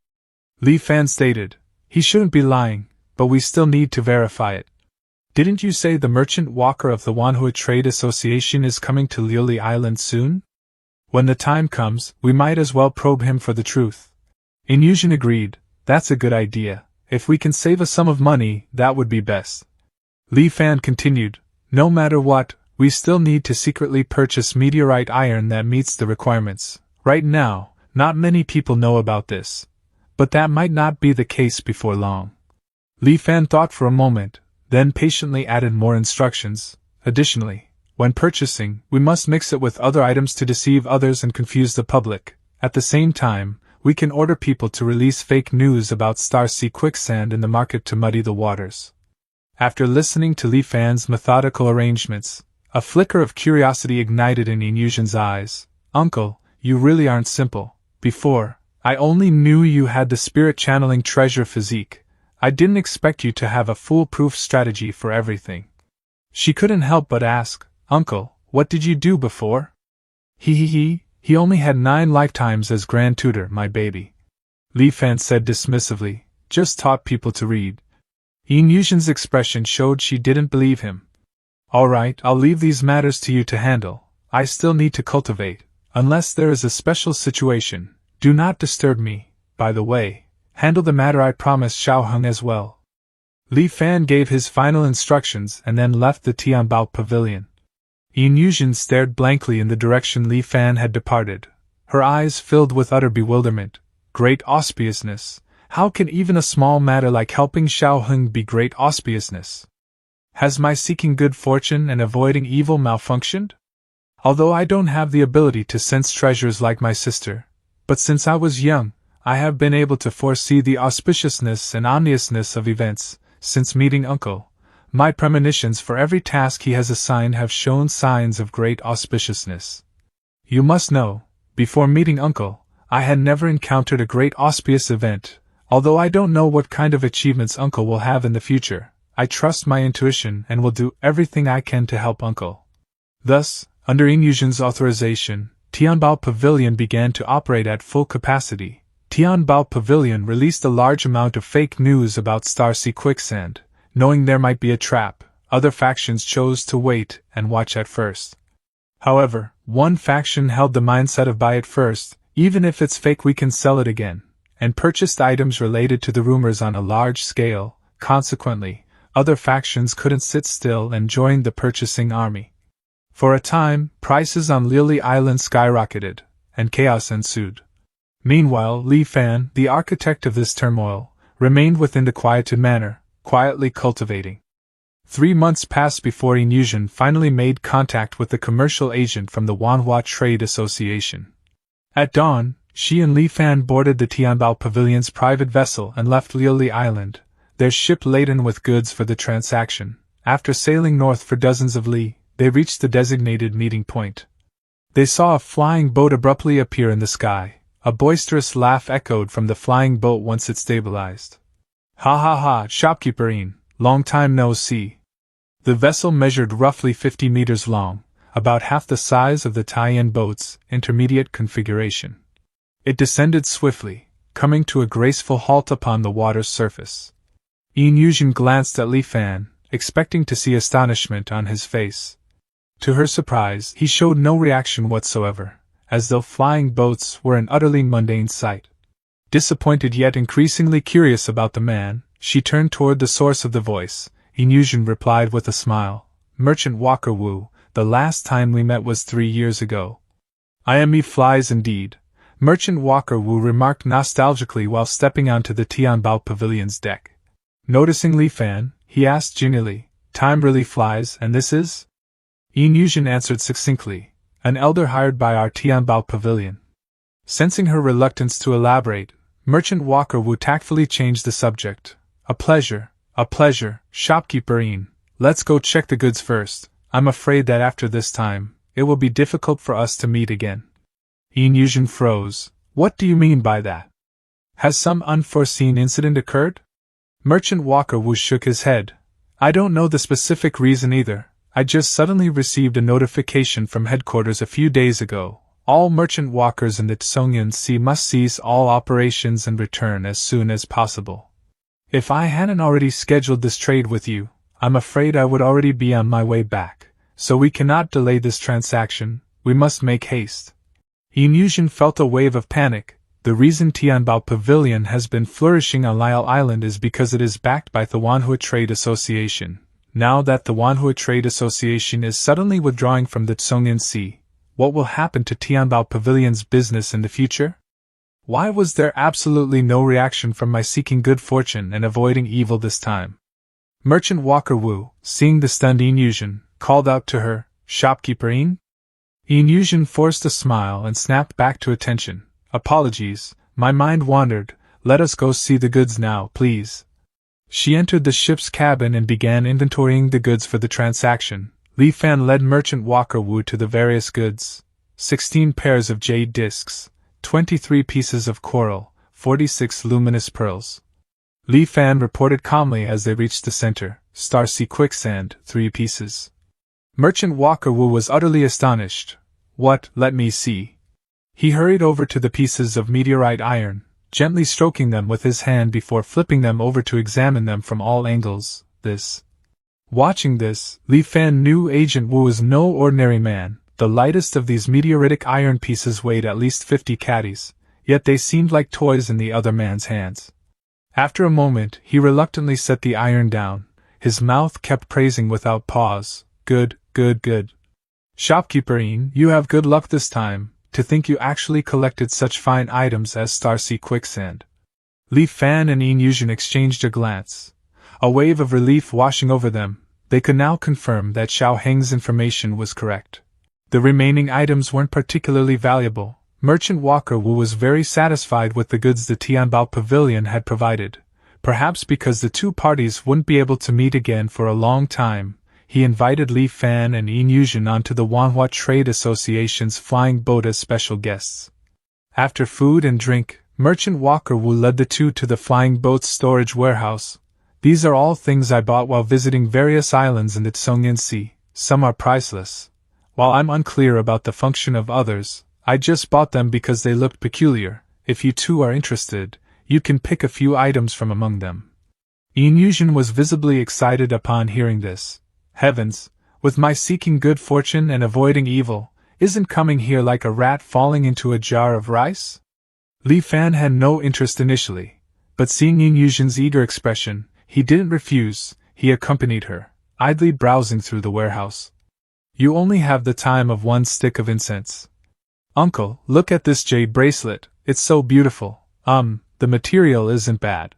Li Fan stated. He shouldn't be lying, but we still need to verify it. Didn't you say the merchant walker of the Wanhui Trade Association is coming to Lily Island soon? When the time comes, we might as well probe him for the truth. Yin Yuzhen agreed. That's a good idea. If we can save a sum of money, that would be best. Li Fan continued. No matter what, we still need to secretly purchase meteorite iron that meets the requirements. Right now, not many people know about this. But that might not be the case before long. Li Fan thought for a moment, then patiently added more instructions. Additionally, when purchasing, we must mix it with other items to deceive others and confuse the public. At the same time, we can order people to release fake news about Star-Sea Quicksand in the market to muddy the waters. After listening to Li Fan's methodical arrangements, a flicker of curiosity ignited in Yin Yuzhen's eyes. Uncle, you really aren't simple. Before, I only knew you had the spirit-channeling treasure physique. I didn't expect you to have a foolproof strategy for everything. She couldn't help but ask, Uncle, what did you do before? He only had 9 lifetimes as Grand Tutor, my baby. Li Fan said dismissively, just taught people to read. Yin Yuzhen's expression showed she didn't believe him. All right, I'll leave these matters to you to handle. I still need to cultivate. Unless there is a special situation, do not disturb me. By the way, handle the matter I promised Xiaoheng as well. Li Fan gave his final instructions and then left the Tianbao Pavilion. Yin Yuzhen stared blankly in the direction Li Fan had departed. Her eyes filled with utter bewilderment. Great auspiciousness. How can even a small matter like helping Xiaoheng be great auspiciousness? Has my seeking good fortune and avoiding evil malfunctioned? Although I don't have the ability to sense treasures like my sister, but since I was young, I have been able to foresee the auspiciousness and ominousness of events. Since meeting Uncle, my premonitions for every task he has assigned have shown signs of great auspiciousness. You must know, before meeting Uncle, I had never encountered a great auspicious event. Although I don't know what kind of achievements Uncle will have in the future, I trust my intuition and will do everything I can to help Uncle. Thus, under Inyusion's authorization, Tianbao Pavilion began to operate at full capacity. Tianbao Pavilion released a large amount of fake news about Starsea Quicksand. Knowing there might be a trap, other factions chose to wait and watch at first. However, one faction held the mindset of buy it first, even if it's fake we can sell it again, and purchased items related to the rumors on a large scale. Consequently, other factions couldn't sit still and joined the purchasing army. For a time, prices on Lily Island skyrocketed, and chaos ensued. Meanwhile, Li Fan, the architect of this turmoil, remained within the quieted manor, quietly cultivating. 3 months passed before Inyusion finally made contact with the commercial agent from the Wanhua Trade Association. At dawn, she and Li Fan boarded the Tianbao Pavilion's private vessel and left Lily Island, their ship laden with goods for the transaction. After sailing north for dozens of li, they reached the designated meeting point. They saw a flying boat abruptly appear in the sky. A boisterous laugh echoed from the flying boat once it stabilized. Ha ha ha, shopkeeperine, long time no see. The vessel measured roughly 50 meters long, about half the size of the tie-in boat's intermediate configuration. It descended swiftly, coming to a graceful halt upon the water's surface. Inyusion glanced at Li Fan, expecting to see astonishment on his face. To her surprise, he showed no reaction whatsoever, as though flying boats were an utterly mundane sight. Disappointed yet increasingly curious about the man, she turned toward the source of the voice. Inyusion replied with a smile, "Merchant Walker Wu, the last time we met was 3 years ago." "I am me flies indeed," Merchant Walker Wu remarked nostalgically while stepping onto the Tianbao Pavilion's deck. Noticing Li Fan, he asked genially, "Time really flies, and this is?" Inyusion answered succinctly, "An elder hired by our Tianbao Pavilion." Sensing her reluctance to elaborate, Merchant Walker Wu tactfully changed the subject. A pleasure, shopkeeperine. Let's go check the goods first. I'm afraid that after this time, it will be difficult for us to meet again." Inyusion froze. "What do you mean by that? Has some unforeseen incident occurred?" Merchant Walker Wu shook his head. "I don't know the specific reason either. I just suddenly received a notification from headquarters a few days ago. All merchant walkers in the Tsongyan Sea must cease all operations and return as soon as possible. If I hadn't already scheduled this trade with you, I'm afraid I would already be on my way back, so we cannot delay this transaction, we must make haste." Inyusion felt a wave of panic. The reason Tianbao Pavilion has been flourishing on Lyle Island is because it is backed by the Wanhua Trade Association. Now that the Wanhua Trade Association is suddenly withdrawing from the Tsongyan Sea, what will happen to Tianbao Pavilion's business in the future? Why was there absolutely no reaction from my seeking good fortune and avoiding evil this time? Merchant Walker Wu, seeing the stunned Inyusion, called out to her, "Shopkeeperine?" Inyusion forced a smile and snapped back to attention. "Apologies, my mind wandered. Let us go see the goods now, please." She entered the ship's cabin and began inventorying the goods for the transaction. Li Fan led Merchant Walker Wu to the various goods. 16 pairs of jade discs, 23 pieces of coral, 46 luminous pearls. Li Fan reported calmly as they reached the center. Starsea Quicksand, 3 pieces. Merchant Walker Wu was utterly astonished. "What, let me see." He hurried over to the pieces of meteorite iron, gently stroking them with his hand before flipping them over to examine them from all angles. Watching this, Li Fan knew Agent Wu was no ordinary man. The lightest of these meteoritic iron pieces weighed at least 50 catties, yet they seemed like toys in the other man's hands. After a moment, he reluctantly set the iron down. His mouth kept praising without pause. "Good, good, good. Shopkeeperine, you have good luck this time. To think you actually collected such fine items as Starsea Quicksand." Li Fan and Inyusion exchanged a glance. A wave of relief washing over them, they could now confirm that Xiao Heng's information was correct. The remaining items weren't particularly valuable. Merchant Walker Wu was very satisfied with the goods the Tianbao Pavilion had provided. Perhaps because the two parties wouldn't be able to meet again for a long time, he invited Li Fan and Yin Yuzhen onto the Wanhua Trade Association's flying boat as special guests. After food and drink, Merchant Walker Wu led the two to the flying boat's storage warehouse. These are all things I bought while visiting various islands in the Tsongyan Sea. Some are priceless. While I'm unclear about the function of others, I just bought them because they looked peculiar. If you two are interested, you can pick a few items from among them. Yin Yuzhen was visibly excited upon hearing this. Heavens, with my seeking good fortune and avoiding evil, isn't coming here like a rat falling into a jar of rice? Li Fan had no interest initially, but seeing Yin Yuzhen's eager expression, he didn't refuse. He accompanied her, idly browsing through the warehouse. You only have the time of one stick of incense. Uncle, look at this jade bracelet, it's so beautiful. The material isn't bad.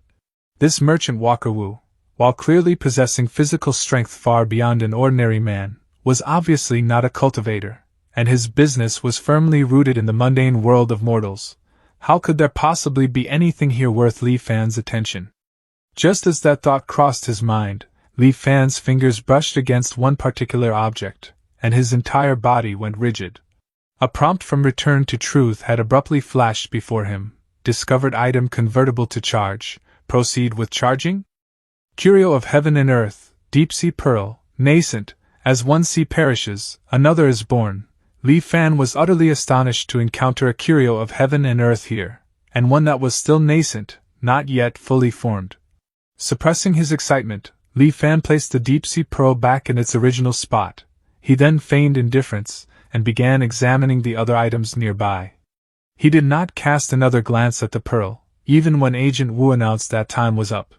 This Merchant Walker Wu, while clearly possessing physical strength far beyond an ordinary man, was obviously not a cultivator, and his business was firmly rooted in the mundane world of mortals. How could there possibly be anything here worth Li Fan's attention? Just as that thought crossed his mind, Li Fan's fingers brushed against one particular object, and his entire body went rigid. A prompt from Return to Truth had abruptly flashed before him. Discovered item convertible to charge. Proceed with charging? Curio of Heaven and Earth, deep-sea pearl, nascent. As one sea perishes, another is born. Li Fan was utterly astonished to encounter a curio of Heaven and Earth here, and one that was still nascent, not yet fully formed. Suppressing his excitement, Li Fan placed the deep-sea pearl back in its original spot. He then feigned indifference, and began examining the other items nearby. He did not cast another glance at the pearl, even when Agent Wu announced that time was up.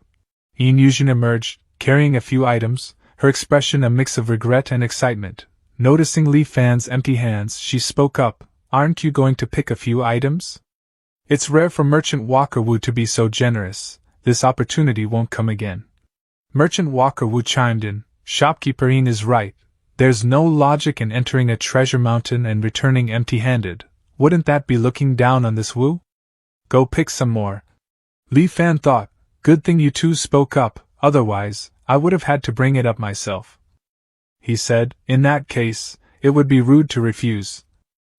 Yin Yuzhen emerged, carrying a few items, her expression a mix of regret and excitement. Noticing Li Fan's empty hands, she spoke up, "Aren't you going to pick a few items? It's rare for Merchant Walker Wu to be so generous. This opportunity won't come again." Merchant Walker Wu chimed in, "Shopkeeper Yin is right. There's no logic in entering a treasure mountain and returning empty-handed. Wouldn't that be looking down on this Wu? Go pick some more." Li Fan thought, "Good thing you two spoke up, otherwise, I would have had to bring it up myself." He said, "In that case, it would be rude to refuse."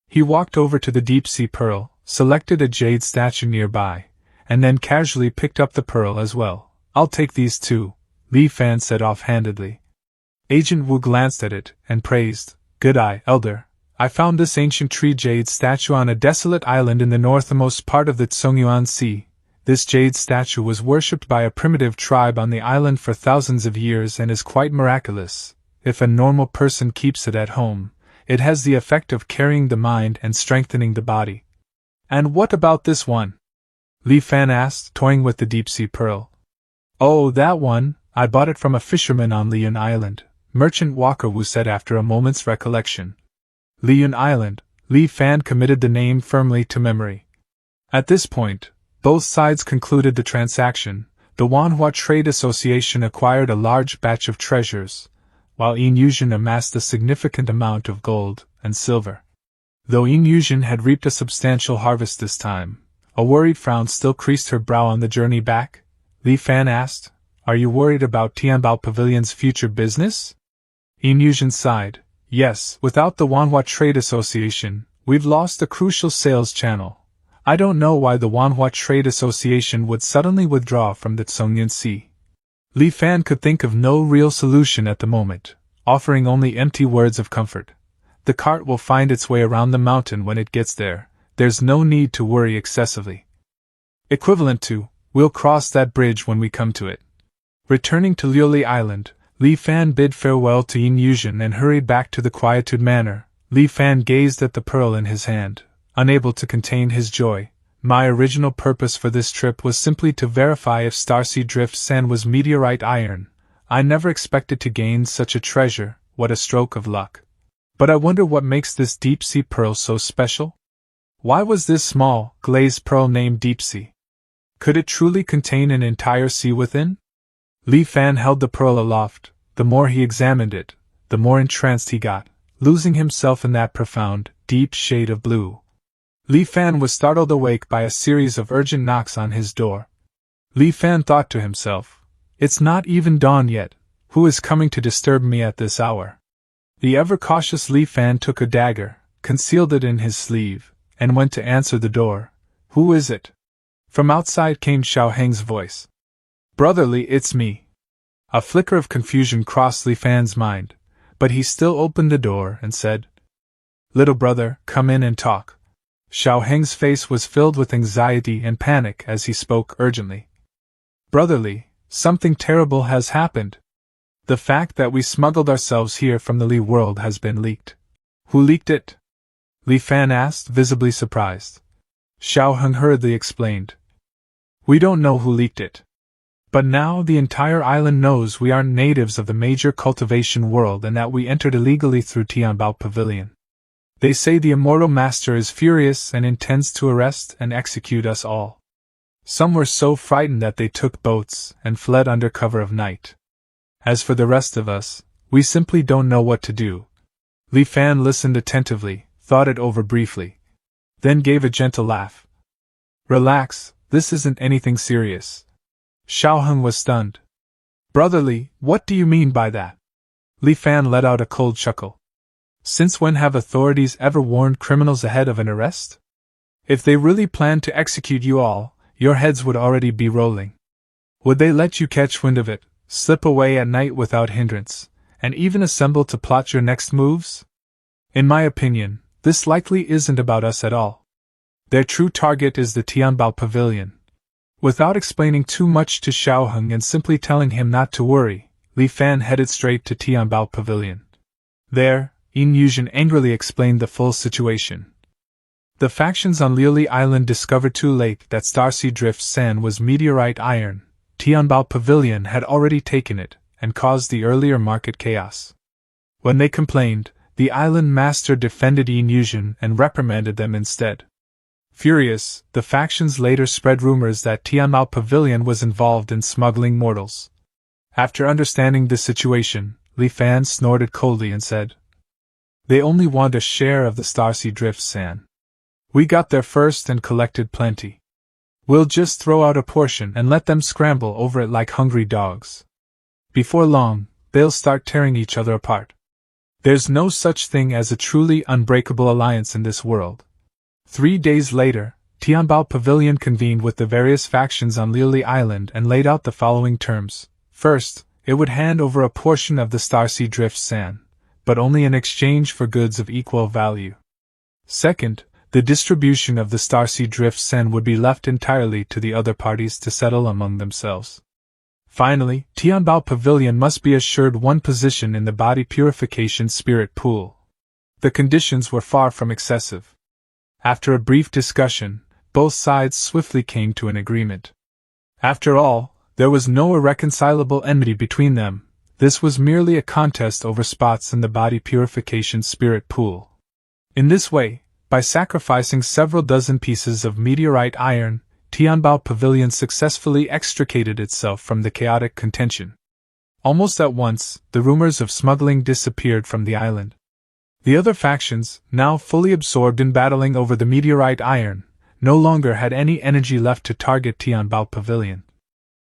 He walked over to the deep-sea pearl, selected a jade statue nearby, and then casually picked up the pearl as well. "I'll take these too," Li Fan said offhandedly. Agent Wu glanced at it, and praised, "Good eye, elder. I found this ancient tree jade statue on a desolate island in the northernmost part of the Tsongyuan Sea. This jade statue was worshipped by a primitive tribe on the island for thousands of years and is quite miraculous. If a normal person keeps it at home, it has the effect of carrying the mind and strengthening the body." "And what about this one?" Li Fan asked, toying with the deep-sea pearl. "Oh, that one, I bought it from a fisherman on Liyun Island," Merchant Walker Wu said after a moment's recollection. Liyun Island, Li Fan committed the name firmly to memory. At this point, both sides concluded the transaction. The Wanhua Trade Association acquired a large batch of treasures, while Yin Yuzhen amassed a significant amount of gold and silver. Though Yin Yuzhen had reaped a substantial harvest this time, a worried frown still creased her brow on the journey back. Li Fan asked, "Are you worried about Tianbao Pavilion's future business?" Yin Yuzhen sighed. "Yes, without the Wanhua Trade Association, we've lost a crucial sales channel. I don't know why the Wanhua Trade Association would suddenly withdraw from the Tsongyan Sea." Li Fan could think of no real solution at the moment, offering only empty words of comfort. "The cart will find its way around the mountain when it gets there. There's no need to worry excessively." Equivalent to, "We'll cross that bridge when we come to it." Returning to Liuli Island, Li Fan bid farewell to Yin Yuzhen and hurried back to the Quietude Manor. Li Fan gazed at the pearl in his hand, unable to contain his joy. "My original purpose for this trip was simply to verify if Starseed Drift sand was meteorite iron. I never expected to gain such a treasure. What a stroke of luck. But I wonder what makes this deep-sea pearl so special? Why was this small, glazed pearl named Deep-Sea? Could it truly contain an entire sea within?" Li Fan held the pearl aloft. The more he examined it, the more entranced he got, losing himself in that profound, deep shade of blue. Li Fan was startled awake by a series of urgent knocks on his door. Li Fan thought to himself, "It's not even dawn yet. Who is coming to disturb me at this hour?" The ever-cautious Li Fan took a dagger, concealed it in his sleeve, and went to answer the door. "Who is it?" From outside came Xiao Heng's voice. "Brotherly, it's me." A flicker of confusion crossed Li Fan's mind, but he still opened the door and said, "Little brother, come in and talk." Xiao Heng's face was filled with anxiety and panic as he spoke urgently. "Brotherly, something terrible has happened. The fact that we smuggled ourselves here from the Li world has been leaked." "Who leaked it?" Li Fan asked, visibly surprised. Xiao Heng hurriedly explained. "We don't know who leaked it. But now the entire island knows we aren't natives of the major cultivation world and that we entered illegally through Tianbao Pavilion. They say the Immortal Master is furious and intends to arrest and execute us all. Some were so frightened that they took boats and fled under cover of night. As for the rest of us, we simply don't know what to do." Li Fan listened attentively, thought it over briefly, then gave a gentle laugh. "Relax, this isn't anything serious." Xiao Heng was stunned. "Brotherly, what do you mean by that?" Li Fan let out a cold chuckle. "Since when have authorities ever warned criminals ahead of an arrest? If they really planned to execute you all, your heads would already be rolling. Would they let you catch wind of it, slip away at night without hindrance, and even assemble to plot your next moves? In my opinion, this likely isn't about us at all. Their true target is the Tianbao Pavilion." Without explaining too much to Xiao Heng and simply telling him not to worry, Li Fan headed straight to Tianbao Pavilion. There, Yin Yuzhen angrily explained the full situation. The factions on Liuli Island discovered too late that Starseed Drift Sand was meteorite iron. Tianbao Pavilion had already taken it, and caused the earlier market chaos. When they complained, the island master defended Yin Yuzhen and reprimanded them instead. Furious, the factions later spread rumors that Tianbao Pavilion was involved in smuggling mortals. After understanding the situation, Li Fan snorted coldly and said, "They only want a share of the Starseed Drift Sand. We got there first and collected plenty. We'll just throw out a portion and let them scramble over it like hungry dogs. Before long, they'll start tearing each other apart. There's no such thing as a truly unbreakable alliance in this world." 3 days later, Tianbao Pavilion convened with the various factions on Liuli Island and laid out the following terms. First, it would hand over a portion of the Starseed Drift Sand, but only in exchange for goods of equal value. Second, the distribution of the Starseed Drift Sand would be left entirely to the other parties to settle among themselves. Finally, Tianbao Pavilion must be assured one position in the body purification spirit pool. The conditions were far from excessive. After a brief discussion, both sides swiftly came to an agreement. After all, there was no irreconcilable enmity between them. This was merely a contest over spots in the body purification spirit pool. In this way, by sacrificing several dozen pieces of meteorite iron, Tianbao Pavilion successfully extricated itself from the chaotic contention. Almost at once, the rumors of smuggling disappeared from the island. The other factions, now fully absorbed in battling over the meteorite iron, no longer had any energy left to target Tianbao Pavilion.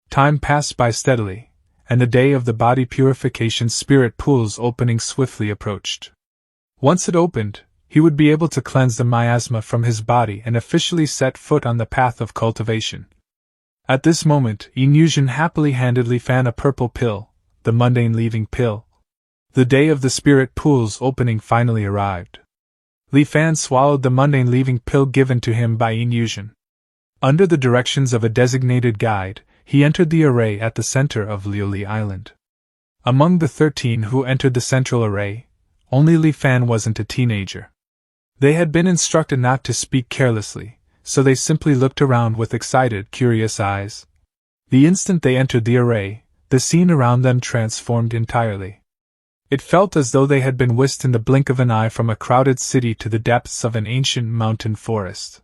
Time passed by steadily, and the day of the body purification spirit pool's opening swiftly approached. Once it opened, he would be able to cleanse the miasma from his body and officially set foot on the path of cultivation. At this moment, Yin Yuzhen happily handed Li Fan a purple pill, the mundane leaving pill. The day of the spirit pool's opening finally arrived. Li Fan swallowed the mundane leaving pill given to him by Yin Yuzhen. Under the directions of a designated guide, he entered the array at the center of Liuli Island. Among the 13 who entered the central array, only Li Fan wasn't a teenager. They had been instructed not to speak carelessly, so they simply looked around with excited, curious eyes. The instant they entered the array, the scene around them transformed entirely. It felt as though they had been whisked in the blink of an eye from a crowded city to the depths of an ancient mountain forest.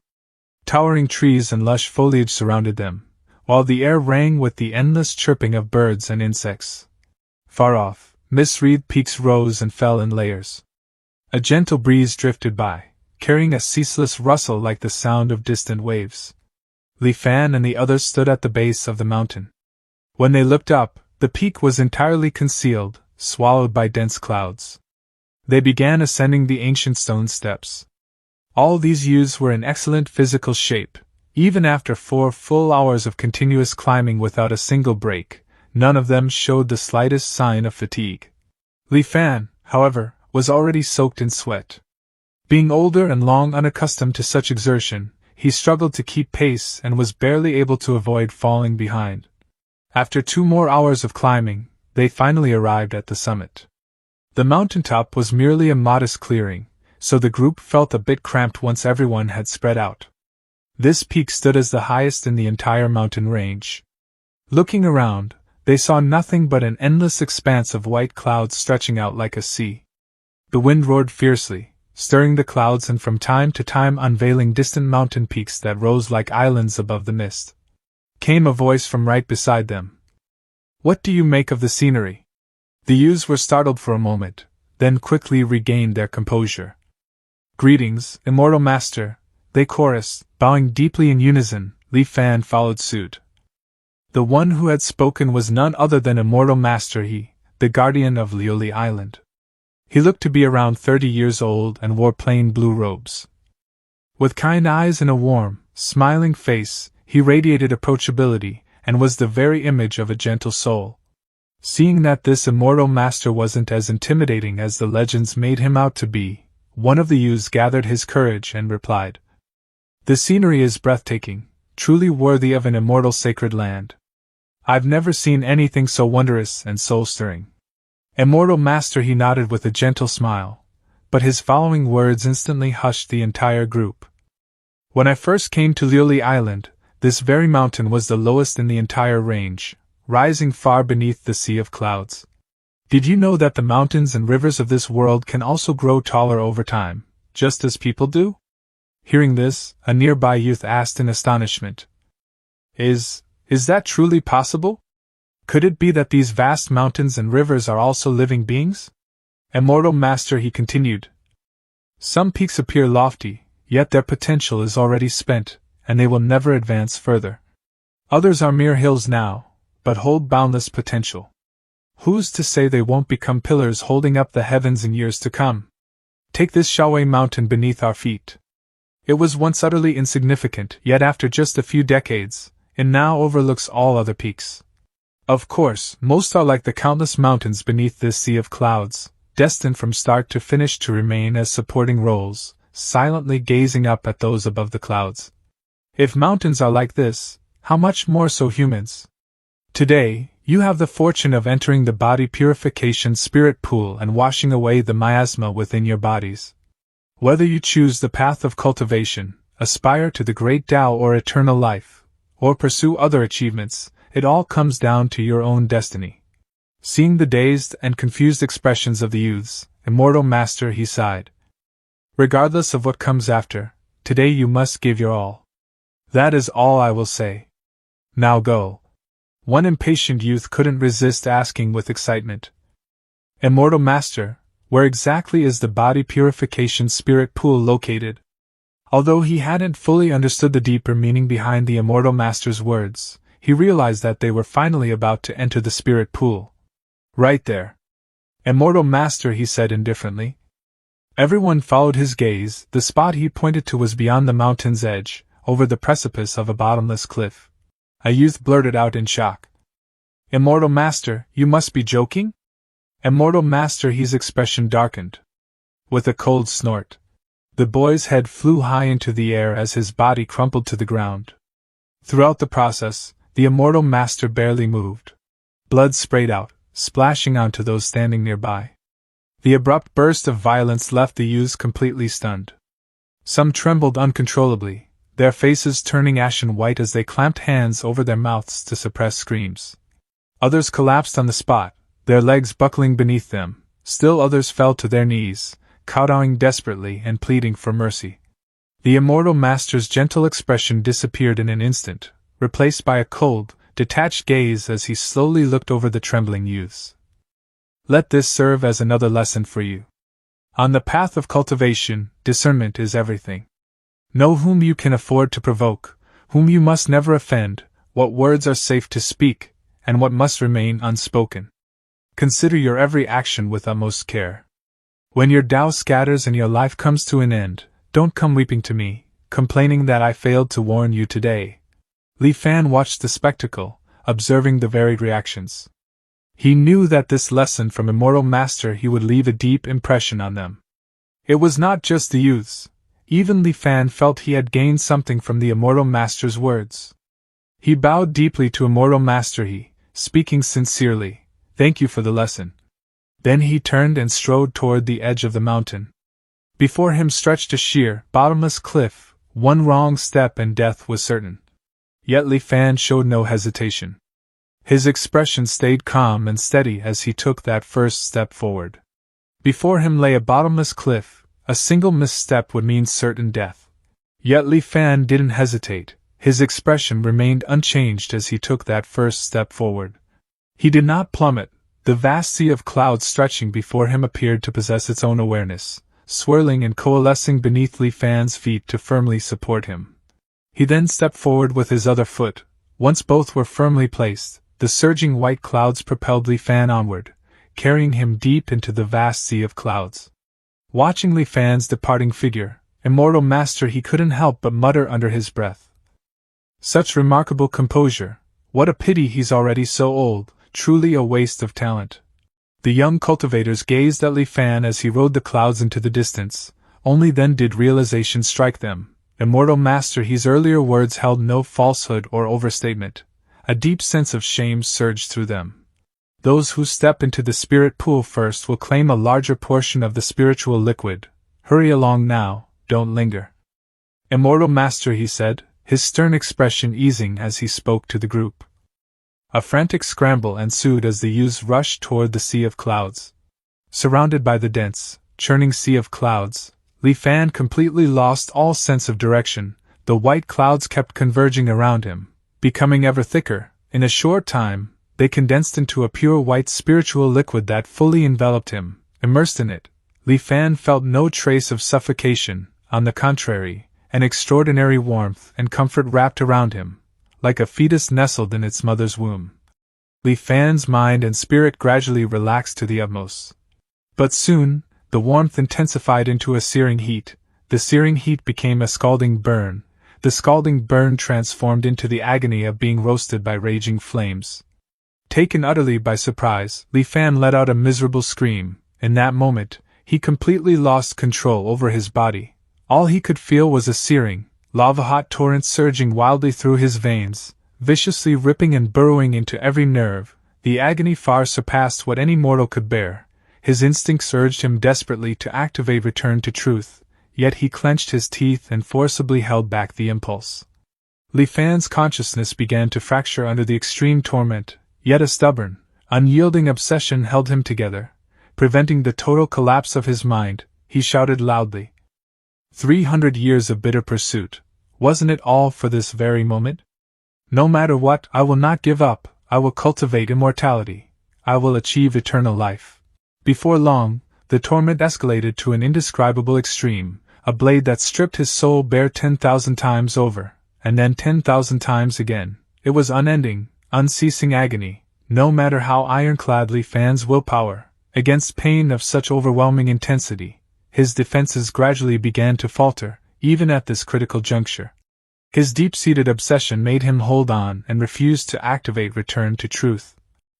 Towering trees and lush foliage surrounded them, while the air rang with the endless chirping of birds and insects. Far off, mist-wreathed peaks rose and fell in layers. A gentle breeze drifted by, carrying a ceaseless rustle like the sound of distant waves. Li Fan and the others stood at the base of the mountain. When they looked up, the peak was entirely concealed, swallowed by dense clouds. They began ascending the ancient stone steps. All these youths were in excellent physical shape. Even after 4 full hours of continuous climbing without a single break, none of them showed the slightest sign of fatigue. Li Fan, however, was already soaked in sweat. Being older and long unaccustomed to such exertion, he struggled to keep pace and was barely able to avoid falling behind. After 2 more hours of climbing, they finally arrived at the summit. The mountaintop was merely a modest clearing, so the group felt a bit cramped once everyone had spread out. This peak stood as the highest in the entire mountain range. Looking around, they saw nothing but an endless expanse of white clouds stretching out like a sea. The wind roared fiercely, stirring the clouds and from time to time unveiling distant mountain peaks that rose like islands above the mist. Came a voice from right beside them. "What do you make of the scenery?" The youths were startled for a moment, then quickly regained their composure. "Greetings, Immortal Master," they chorused, bowing deeply in unison. Li Fan followed suit. The one who had spoken was none other than Immortal Master He, the guardian of Liuli Island. He looked to be around 30 years old and wore plain blue robes. With kind eyes and a warm, smiling face, he radiated approachability and was the very image of a gentle soul. Seeing that this Immortal Master wasn't as intimidating as the legends made him out to be, one of the youths gathered his courage and replied, "The scenery is breathtaking, truly worthy of an immortal sacred land. I've never seen anything so wondrous and soul-stirring." Immortal Master he nodded with a gentle smile, but his following words instantly hushed the entire group. "When I first came to Liuli Island, this very mountain was the lowest in the entire range, rising far beneath the sea of clouds. Did you know that the mountains and rivers of this world can also grow taller over time, just as people do?" Hearing this, a nearby youth asked in astonishment, Is that truly possible? Could it be that these vast mountains and rivers are also living beings?" Immortal Master he continued, "Some peaks appear lofty, yet their potential is already spent, and they will never advance further. Others are mere hills now, but hold boundless potential. Who's to say they won't become pillars holding up the heavens in years to come? Take this Shaowei mountain beneath our feet. It was once utterly insignificant, yet after just a few decades, it now overlooks all other peaks. Of course, most are like the countless mountains beneath this sea of clouds, destined from start to finish to remain as supporting roles, silently gazing up at those above the clouds. If mountains are like this, how much more so humans? Today, you have the fortune of entering the body purification spirit pool and washing away the miasma within your bodies. Whether you choose the path of cultivation, aspire to the great Tao or eternal life, or pursue other achievements, it all comes down to your own destiny." Seeing the dazed and confused expressions of the youths, Immortal Master he sighed. "Regardless of what comes after, today you must give your all. That is all I will say. Now go." One impatient youth couldn't resist asking with excitement, "Immortal Master, where exactly is the body purification spirit pool located?" Although he hadn't fully understood the deeper meaning behind the Immortal Master's words, he realized that they were finally about to enter the spirit pool. "Right there." "Immortal Master," he said indifferently. Everyone followed his gaze. The spot he pointed to was beyond the mountain's edge, over the precipice of a bottomless cliff. A youth blurted out in shock, "Immortal Master, you must be joking?" Immortal Master his expression darkened. With a cold snort, the boy's head flew high into the air as his body crumpled to the ground. Throughout the process, the Immortal Master barely moved. Blood sprayed out, splashing onto those standing nearby. The abrupt burst of violence left the youths completely stunned. Some trembled uncontrollably, their faces turning ashen white as they clamped hands over their mouths to suppress screams. Others collapsed on the spot, their legs buckling beneath them. Still others fell to their knees, kowtowing desperately and pleading for mercy. The Immortal Master's gentle expression disappeared in an instant, replaced by a cold, detached gaze as he slowly looked over the trembling youths. "Let this serve as another lesson for you. On the path of cultivation, discernment is everything. Know whom you can afford to provoke, whom you must never offend, what words are safe to speak, and what must remain unspoken. Consider your every action with utmost care. When your Tao scatters and your life comes to an end, don't come weeping to me, complaining that I failed to warn you today. Li Fan watched the spectacle, observing the varied reactions. He knew that this lesson from Immortal Master he would leave a deep impression on them. It was not just the youths. Even Li Fan felt he had gained something from the Immortal Master's words. He bowed deeply to Immortal Master He, speaking sincerely, "Thank you for the lesson." Then he turned and strode toward the edge of the mountain. Before him stretched a sheer, bottomless cliff. One wrong step and death was certain. Yet Li Fan showed no hesitation. His expression stayed calm and steady as he took that first step forward. Before him lay a bottomless cliff. A single misstep would mean certain death. Yet Li Fan didn't hesitate. His expression remained unchanged as he took that first step forward. He did not plummet. The vast sea of clouds stretching before him appeared to possess its own awareness, swirling and coalescing beneath Li Fan's feet to firmly support him. He then stepped forward with his other foot. Once both were firmly placed, the surging white clouds propelled Li Fan onward, carrying him deep into the vast sea of clouds. Watching Li Fan's departing figure, Immortal Master he couldn't help but mutter under his breath. Such remarkable composure, what a pity he's already so old, truly a waste of talent. The young cultivators gazed at Li Fan as he rode the clouds into the distance. Only then did realization strike them. Immortal Master He's earlier words held no falsehood or overstatement. A deep sense of shame surged through them. Those who step into the spirit pool first will claim a larger portion of the spiritual liquid. Hurry along now, don't linger. Immortal Master he said, his stern expression easing as he spoke to the group. A frantic scramble ensued as the youths rushed toward the sea of clouds. Surrounded by the dense, churning sea of clouds, Li Fan completely lost all sense of direction. The white clouds kept converging around him, becoming ever thicker. In a short time, they condensed into a pure white spiritual liquid that fully enveloped him. Immersed in it, Li Fan felt no trace of suffocation. On the contrary, an extraordinary warmth and comfort wrapped around him, like a fetus nestled in its mother's womb. Li Fan's mind and spirit gradually relaxed to the utmost. But soon, the warmth intensified into a searing heat. The searing heat became a scalding burn. The scalding burn transformed into the agony of being roasted by raging flames. Taken utterly by surprise, Li Fan let out a miserable scream. In that moment, he completely lost control over his body. All he could feel was a searing, lava-hot torrent surging wildly through his veins, viciously ripping and burrowing into every nerve. The agony far surpassed what any mortal could bear. His instincts urged him desperately to activate return to truth, yet he clenched his teeth and forcibly held back the impulse. Li Fan's consciousness began to fracture under the extreme torment, yet a stubborn, unyielding obsession held him together, preventing the total collapse of his mind. He shouted loudly. 300 years of bitter pursuit, wasn't it all for this very moment? No matter what, I will not give up. I will cultivate immortality. I will achieve eternal life. Before long, the torment escalated to an indescribable extreme, a blade that stripped his soul bare 10,000 times over, and then 10,000 times again. It was unending, unceasing agony, no matter how ironclad Li Fan's willpower. Against pain of such overwhelming intensity, his defenses gradually began to falter, even at this critical juncture. His deep-seated obsession made him hold on and refuse to activate return to truth.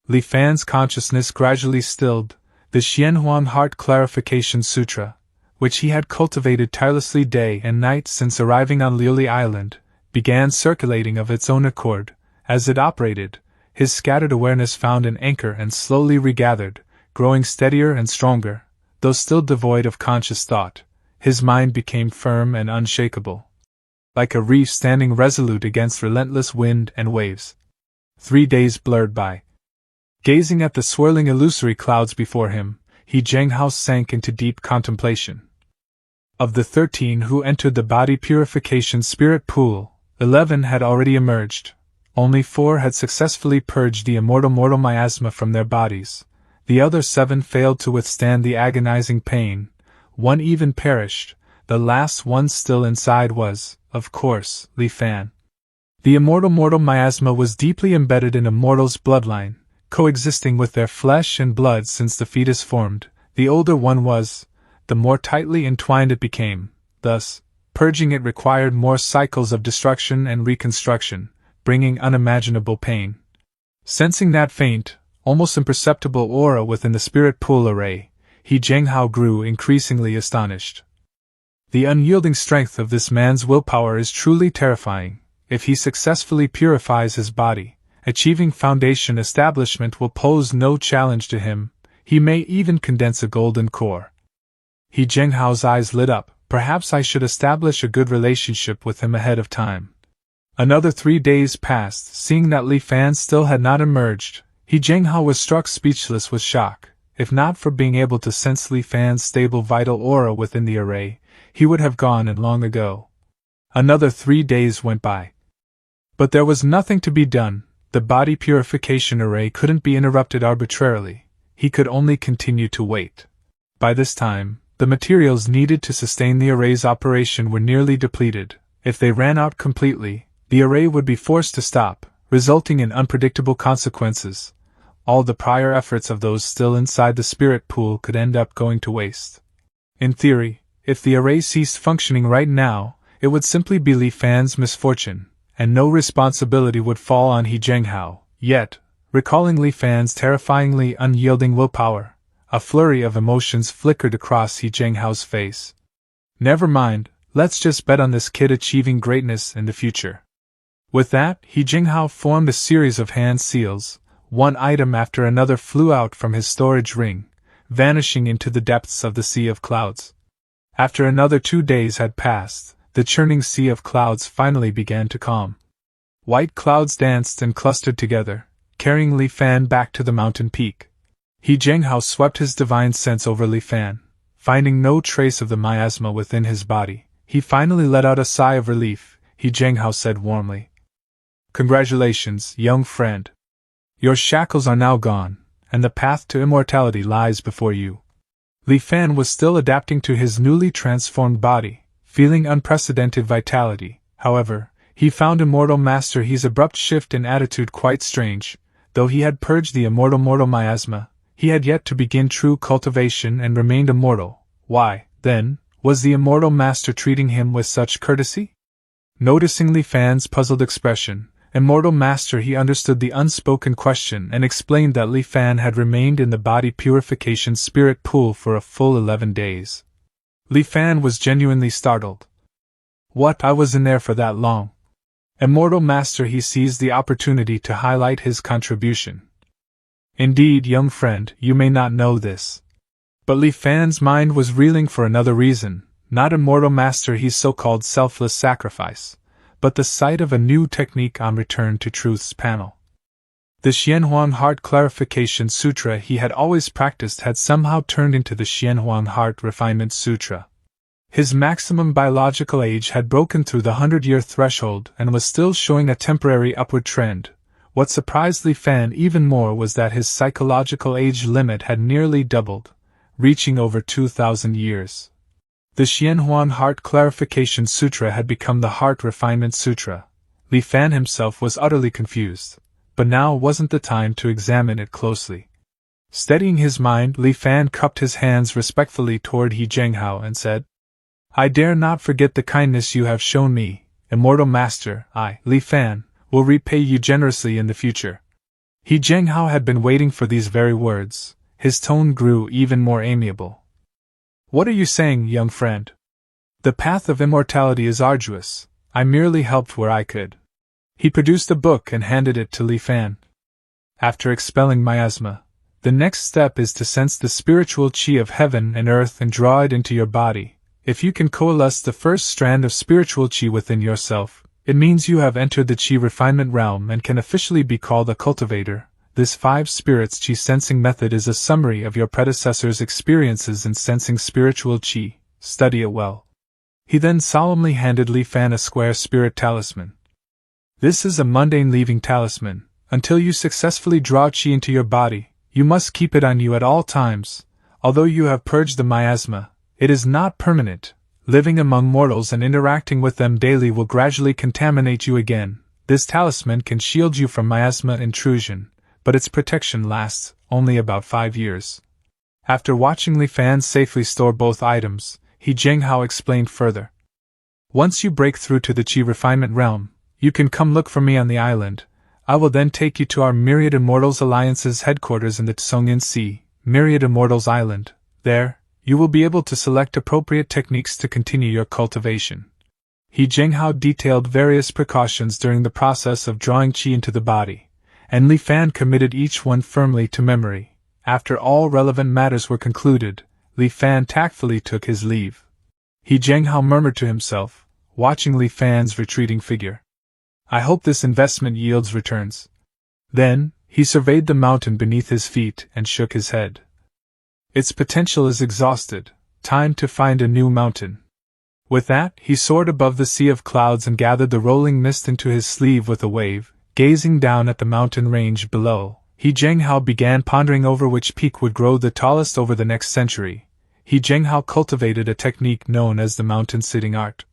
Li Fan's consciousness gradually stilled. The Xianhuan Heart Clarification Sutra, which he had cultivated tirelessly day and night since arriving on Liuli Island, began circulating of its own accord. As it operated, his scattered awareness found an anchor and slowly regathered, growing steadier and stronger. Though still devoid of conscious thought, his mind became firm and unshakable, like a reef standing resolute against relentless wind and waves. 3 days blurred by. Gazing at the swirling illusory clouds before him, Zheng Hao sank into deep contemplation. Of the 13 who entered the body purification spirit pool, 11 had already emerged. Only 4 had successfully purged the immortal mortal miasma from their bodies. The other 7 failed to withstand the agonizing pain, one even perished. The last one still inside was, of course, Li Fan. The immortal mortal miasma was deeply embedded in a mortal's bloodline, coexisting with their flesh and blood since the fetus formed. The older one was, the more tightly entwined it became. Thus, purging it required more cycles of destruction and reconstruction, bringing unimaginable pain. Sensing that faint, almost imperceptible aura within the spirit pool array, He Zhenghao grew increasingly astonished. The unyielding strength of this man's willpower is truly terrifying. If he successfully purifies his body, achieving foundation establishment will pose no challenge to him. He may even condense a golden core. He Zhenghao's eyes lit up. Perhaps I should establish a good relationship with him ahead of time. Another 3 days passed. Seeing that Li Fan still had not emerged, He Zhenghao was struck speechless with shock. If not for being able to sense Li Fan's stable vital aura within the array, he would have gone and long ago. Another 3 days went by. But there was nothing to be done. The body purification array couldn't be interrupted arbitrarily. He could only continue to wait. By this time, the materials needed to sustain the array's operation were nearly depleted. If they ran out completely, the array would be forced to stop, resulting in unpredictable consequences. All the prior efforts of those still inside the spirit pool could end up going to waste. In theory, if the array ceased functioning right now, it would simply be Li Fan's misfortune, and no responsibility would fall on He Zhenghao. Yet, recalling Li Fan's terrifyingly unyielding willpower, a flurry of emotions flickered across He Zhenghao's face. Never mind, let's just bet on this kid achieving greatness in the future. With that, He Zhenghao formed a series of hand seals. One item after another flew out from his storage ring, vanishing into the depths of the sea of clouds. After another 2 days had passed, the churning sea of clouds finally began to calm. White clouds danced and clustered together, carrying Li Fan back to the mountain peak. He Zhenghao swept his divine sense over Li Fan. Finding no trace of the miasma within his body, he finally let out a sigh of relief. He Zhenghao said warmly, "Congratulations, young friend. Your shackles are now gone, and the path to immortality lies before you." Li Fan was still adapting to his newly transformed body, feeling unprecedented vitality. However, he found Immortal Master He's abrupt shift in attitude quite strange. Though he had purged the immortal mortal miasma, he had yet to begin true cultivation and remained immortal. Why, then, was the Immortal Master treating him with such courtesy? Noticing Li Fan's puzzled expression, Immortal Master He understood the unspoken question and explained that Li Fan had remained in the body purification spirit pool for a full 11 days. Li Fan was genuinely startled. "What, I was in there for that long?" Immortal Master He seized the opportunity to highlight his contribution. "Indeed, young friend, you may not know this." But Li Fan's mind was reeling for another reason, not Immortal Master He's so-called selfless sacrifice, but the sight of a new technique on Return to Truth's panel. The Xianhuang Heart Clarification Sutra he had always practiced had somehow turned into the Xianhuang Heart Refinement Sutra. His maximum biological age had broken through the 100-year threshold and was still showing a temporary upward trend. What surprised Li Fan even more was that his psychological age limit had nearly doubled, reaching over 2,000 years. The Xianhuang Heart Clarification Sutra had become the Heart Refinement Sutra. Li Fan himself was utterly confused, but now wasn't the time to examine it closely. Steadying his mind, Li Fan cupped his hands respectfully toward He Zhenghao and said, "I dare not forget the kindness you have shown me, Immortal Master. I, Li Fan, will repay you generously in the future." He Zhenghao had been waiting for these very words. His tone grew even more amiable. "What are you saying, young friend? The path of immortality is arduous. I merely helped where I could." He produced a book and handed it to Li Fan. "After expelling miasma, the next step is to sense the spiritual qi of heaven and earth and draw it into your body. If you can coalesce the first strand of spiritual qi within yourself, it means you have entered the qi refinement realm and can officially be called a cultivator. This 5 spirits qi sensing method is a summary of your predecessor's experiences in sensing spiritual qi. Study it well." He then solemnly handed Li Fan a square spirit talisman. "This is a mundane leaving talisman. Until you successfully draw qi into your body, you must keep it on you at all times. Although you have purged the miasma, It is not permanent. Living among mortals and interacting with them daily will gradually contaminate you again. This talisman can shield you from miasma intrusion, but its protection lasts only about 5 years. After watching Li Fan safely store both items, He Jinghao explained further. Once you break through to the Qi refinement realm, you can come look for me on the island. I will then take you to our Myriad Immortals Alliance's headquarters in the Tsongyan Sea, Myriad Immortals Island. There, you will be able to select appropriate techniques to continue your cultivation. He Jinghao detailed various precautions during the process of drawing qi into the body, and Li Fan committed each one firmly to memory. After all relevant matters were concluded, Li Fan tactfully took his leave. He Jinghao murmured to himself, watching Li Fan's retreating figure. I hope this investment yields returns. Then, he surveyed the mountain beneath his feet and shook his head. Its potential is exhausted. Time to find a new mountain. With that, he soared above the sea of clouds and gathered the rolling mist into his sleeve with a wave. Gazing down at the mountain range below, He Jinghao began pondering over which peak would grow the tallest over the next century. He Jinghao cultivated a technique known as the mountain-sitting art.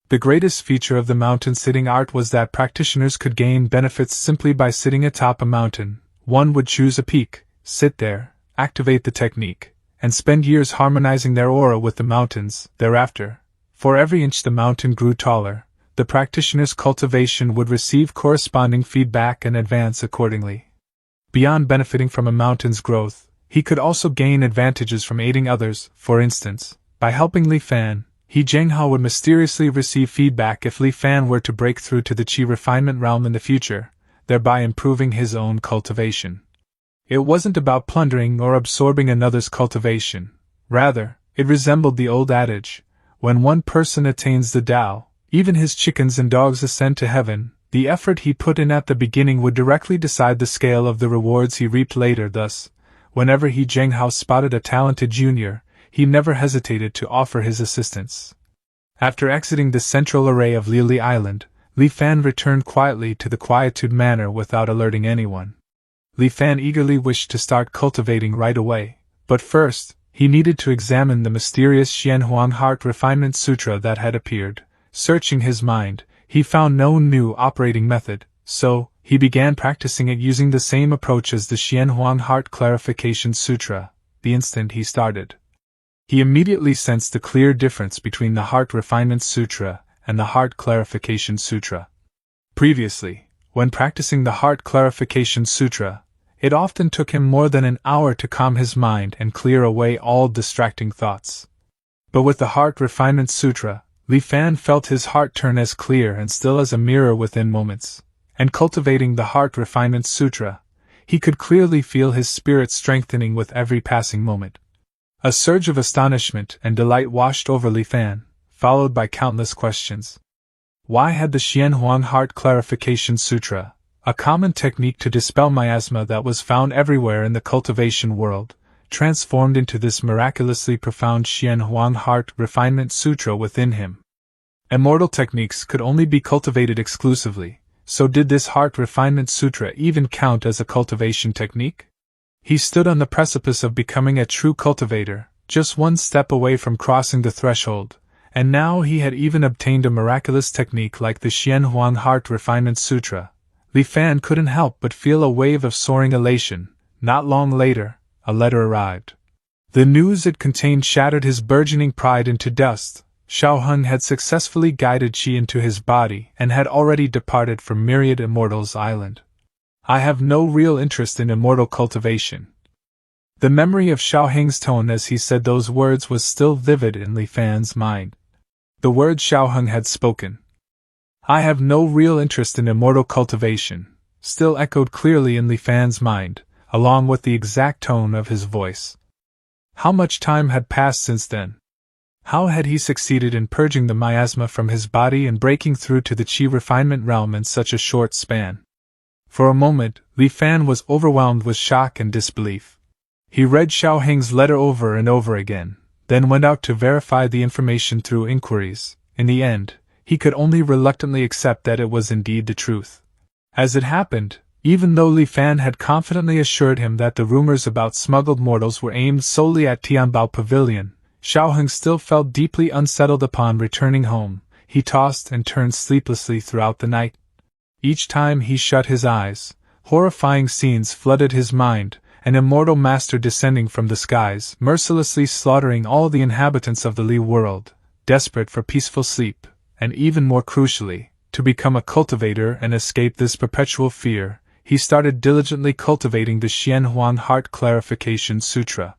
The greatest feature of the mountain-sitting art was that practitioners could gain benefits simply by sitting atop a mountain. One would choose a peak, sit there, activate the technique, and spend years harmonizing their aura with the mountains. Thereafter, for every inch the mountain grew taller, the practitioner's cultivation would receive corresponding feedback and advance accordingly. Beyond benefiting from a mountain's growth, he could also gain advantages from aiding others. For instance, by helping Li Fan, He Jinghao would mysteriously receive feedback if Li Fan were to break through to the Qi refinement realm in the future, thereby improving his own cultivation. It wasn't about plundering or absorbing another's cultivation. Rather, it resembled the old adage, when one person attains the Tao, even his chickens and dogs ascend to heaven. The effort he put in at the beginning would directly decide the scale of the rewards he reaped later. Thus, whenever He Jinghao spotted a talented junior, he never hesitated to offer his assistance. After exiting the central array of Lili Island, Li Fan returned quietly to the Quietude Manor without alerting anyone. Li Fan eagerly wished to start cultivating right away, but first, he needed to examine the mysterious Xianhuang Heart Refinement Sutra that had appeared. Searching his mind, he found no new operating method, so he began practicing it using the same approach as the Xianhuang Heart Clarification Sutra. The instant he started, he immediately sensed a clear difference between the Heart Refinement Sutra and the Heart Clarification Sutra. Previously, when practicing the Heart Clarification Sutra, it often took him more than an hour to calm his mind and clear away all distracting thoughts. But with the Heart Refinement Sutra, Li Fan felt his heart turn as clear and still as a mirror within moments. And cultivating the Heart Refinement Sutra, he could clearly feel his spirit strengthening with every passing moment. A surge of astonishment and delight washed over Li Fan, followed by countless questions. Why had the Xianhuang Heart Clarification Sutra, a common technique to dispel miasma that was found everywhere in the cultivation world, transformed into this miraculously profound Xianhuang Heart Refinement Sutra within him? Immortal techniques could only be cultivated exclusively, so did this Heart Refinement Sutra even count as a cultivation technique? He stood on the precipice of becoming a true cultivator, just one step away from crossing the threshold, and now he had even obtained a miraculous technique like the Xianhuang Heart Refinement Sutra. Li Fan couldn't help but feel a wave of soaring elation. Not long later, a letter arrived. The news it contained shattered his burgeoning pride into dust. Xiao Heng had successfully guided Qi into his body and had already departed for Myriad Immortals Island. I have no real interest in immortal cultivation. The memory of Xiao Heng's tone as he said those words was still vivid in Li Fan's mind. The words Xiao Heng had spoken, "I have no real interest in immortal cultivation," still echoed clearly in Li Fan's mind, along with the exact tone of his voice. How much time had passed since then? How had he succeeded in purging the miasma from his body and breaking through to the Qi refinement realm in such a short span? For a moment, Li Fan was overwhelmed with shock and disbelief. He read Xiao Heng's letter over and over again, then went out to verify the information through inquiries. In the end, he could only reluctantly accept that it was indeed the truth. As it happened, even though Li Fan had confidently assured him that the rumors about smuggled mortals were aimed solely at Tianbao Pavilion, Xiaoheng still felt deeply unsettled upon returning home. He tossed and turned sleeplessly throughout the night. Each time he shut his eyes, horrifying scenes flooded his mind, an immortal master descending from the skies, mercilessly slaughtering all the inhabitants of the Li world, desperate for peaceful sleep, and even more crucially, to become a cultivator and escape this perpetual fear. He started diligently cultivating the Xianhuan Heart Clarification Sutra.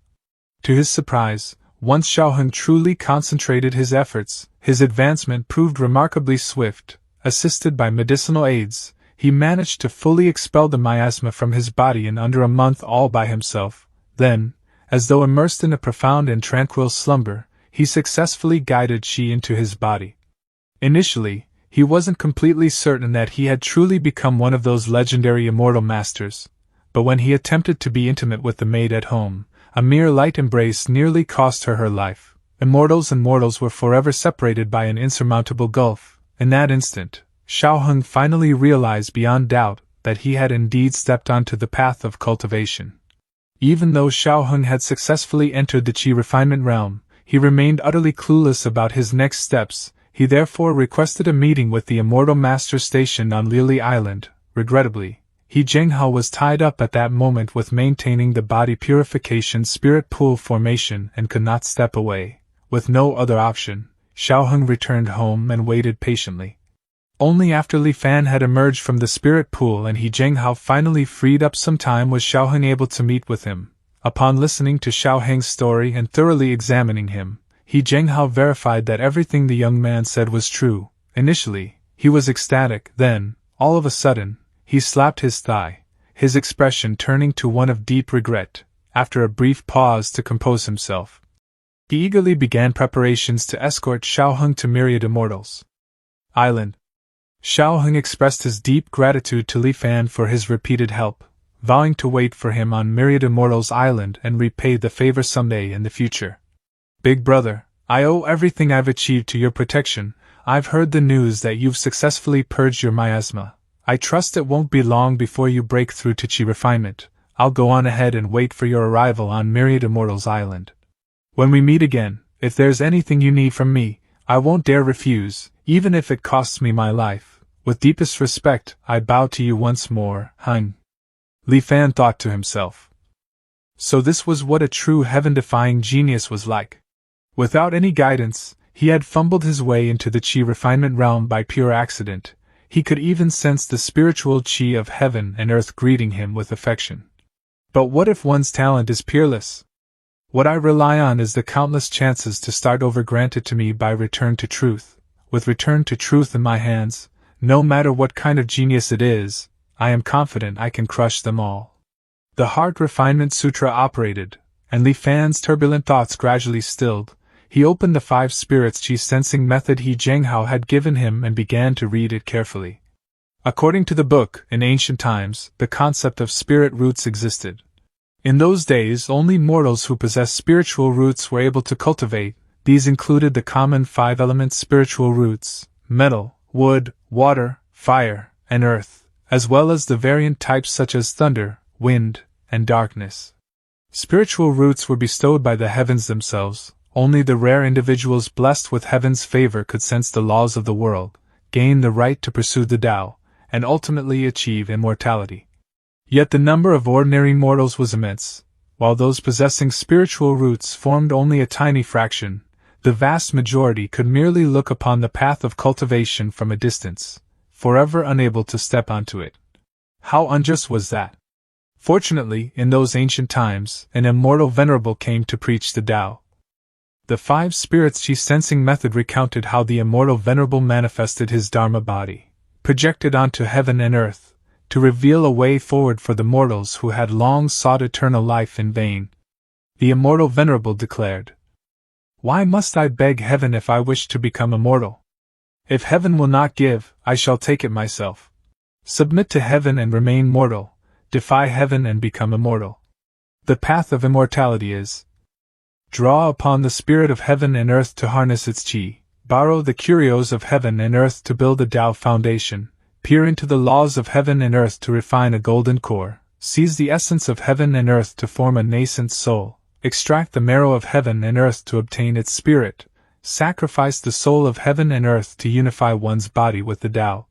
To his surprise, once Xiaoheng truly concentrated his efforts, his advancement proved remarkably swift. Assisted by medicinal aids, he managed to fully expel the miasma from his body in under a month all by himself. Then, as though immersed in a profound and tranquil slumber, he successfully guided Qi into his body. Initially, he wasn't completely certain that he had truly become one of those legendary immortal masters, but when he attempted to be intimate with the maid at home, a mere light embrace nearly cost her life. Immortals and mortals were forever separated by an insurmountable gulf. In that instant, Xiaoheng finally realized beyond doubt that he had indeed stepped onto the path of cultivation. Even though Xiaoheng had successfully entered the Qi refinement realm, he remained utterly clueless about his next steps. He therefore requested a meeting with the immortal master stationed on Lili Island. Regrettably, He Zhenghao was tied up at that moment with maintaining the body purification spirit pool formation and could not step away. With no other option, Xiaoheng returned home and waited patiently. Only after Li Fan had emerged from the spirit pool and He Zhenghao finally freed up some time was Xiaoheng able to meet with him. Upon listening to Xiaoheng's story and thoroughly examining him, He Zhenghao verified that everything the young man said was true. Initially, he was ecstatic, then, all of a sudden, he slapped his thigh, his expression turning to one of deep regret. After a brief pause to compose himself, he eagerly began preparations to escort Xiaoheng to Myriad Immortals Island. Xiaoheng expressed his deep gratitude to Li Fan for his repeated help, vowing to wait for him on Myriad Immortals Island and repay the favor someday in the future. Big brother, I owe everything I've achieved to your protection. I've heard the news that you've successfully purged your miasma. I trust it won't be long before you break through to Qi refinement. I'll go on ahead and wait for your arrival on Myriad Immortals Island. When we meet again, if there's anything you need from me, I won't dare refuse, even if it costs me my life. With deepest respect, I bow to you once more, Heng. Li Fan thought to himself. So this was what a true heaven-defying genius was like. Without any guidance, he had fumbled his way into the Qi refinement realm by pure accident. He could even sense the spiritual Qi of heaven and earth greeting him with affection. But what if one's talent is peerless? What I rely on is the countless chances to start over granted to me by Return to Truth. With Return to Truth in my hands, no matter what kind of genius it is, I am confident I can crush them all. The Heart Refinement Sutra operated, and Li Fan's turbulent thoughts gradually stilled. He opened the 5 spirits Qi sensing method He Zhenghao had given him and began to read it carefully. According to the book, in ancient times, the concept of spirit roots existed. In those days, only mortals who possessed spiritual roots were able to cultivate. These included the common 5-element spiritual roots: metal, wood, water, fire, and earth, as well as the variant types such as thunder, wind, and darkness. Spiritual roots were bestowed by the heavens themselves. Only the rare individuals blessed with heaven's favor could sense the laws of the world, gain the right to pursue the Tao, and ultimately achieve immortality. Yet the number of ordinary mortals was immense. While those possessing spiritual roots formed only a tiny fraction, the vast majority could merely look upon the path of cultivation from a distance, forever unable to step onto it. How unjust was that? Fortunately, in those ancient times, an immortal venerable came to preach the Tao. The 5 spirits Qi sensing method recounted how the immortal venerable manifested his Dharma body, projected onto heaven and earth, to reveal a way forward for the mortals who had long sought eternal life in vain. The immortal venerable declared, "Why must I beg heaven if I wish to become immortal? If heaven will not give, I shall take it myself. Submit to heaven and remain mortal, defy heaven and become immortal. The path of immortality is: draw upon the spirit of heaven and earth to harness its Qi, borrow the curios of heaven and earth to build a Tao foundation, peer into the laws of heaven and earth to refine a golden core, seize the essence of heaven and earth to form a nascent soul, extract the marrow of heaven and earth to obtain its spirit, sacrifice the soul of heaven and earth to unify one's body with the Tao.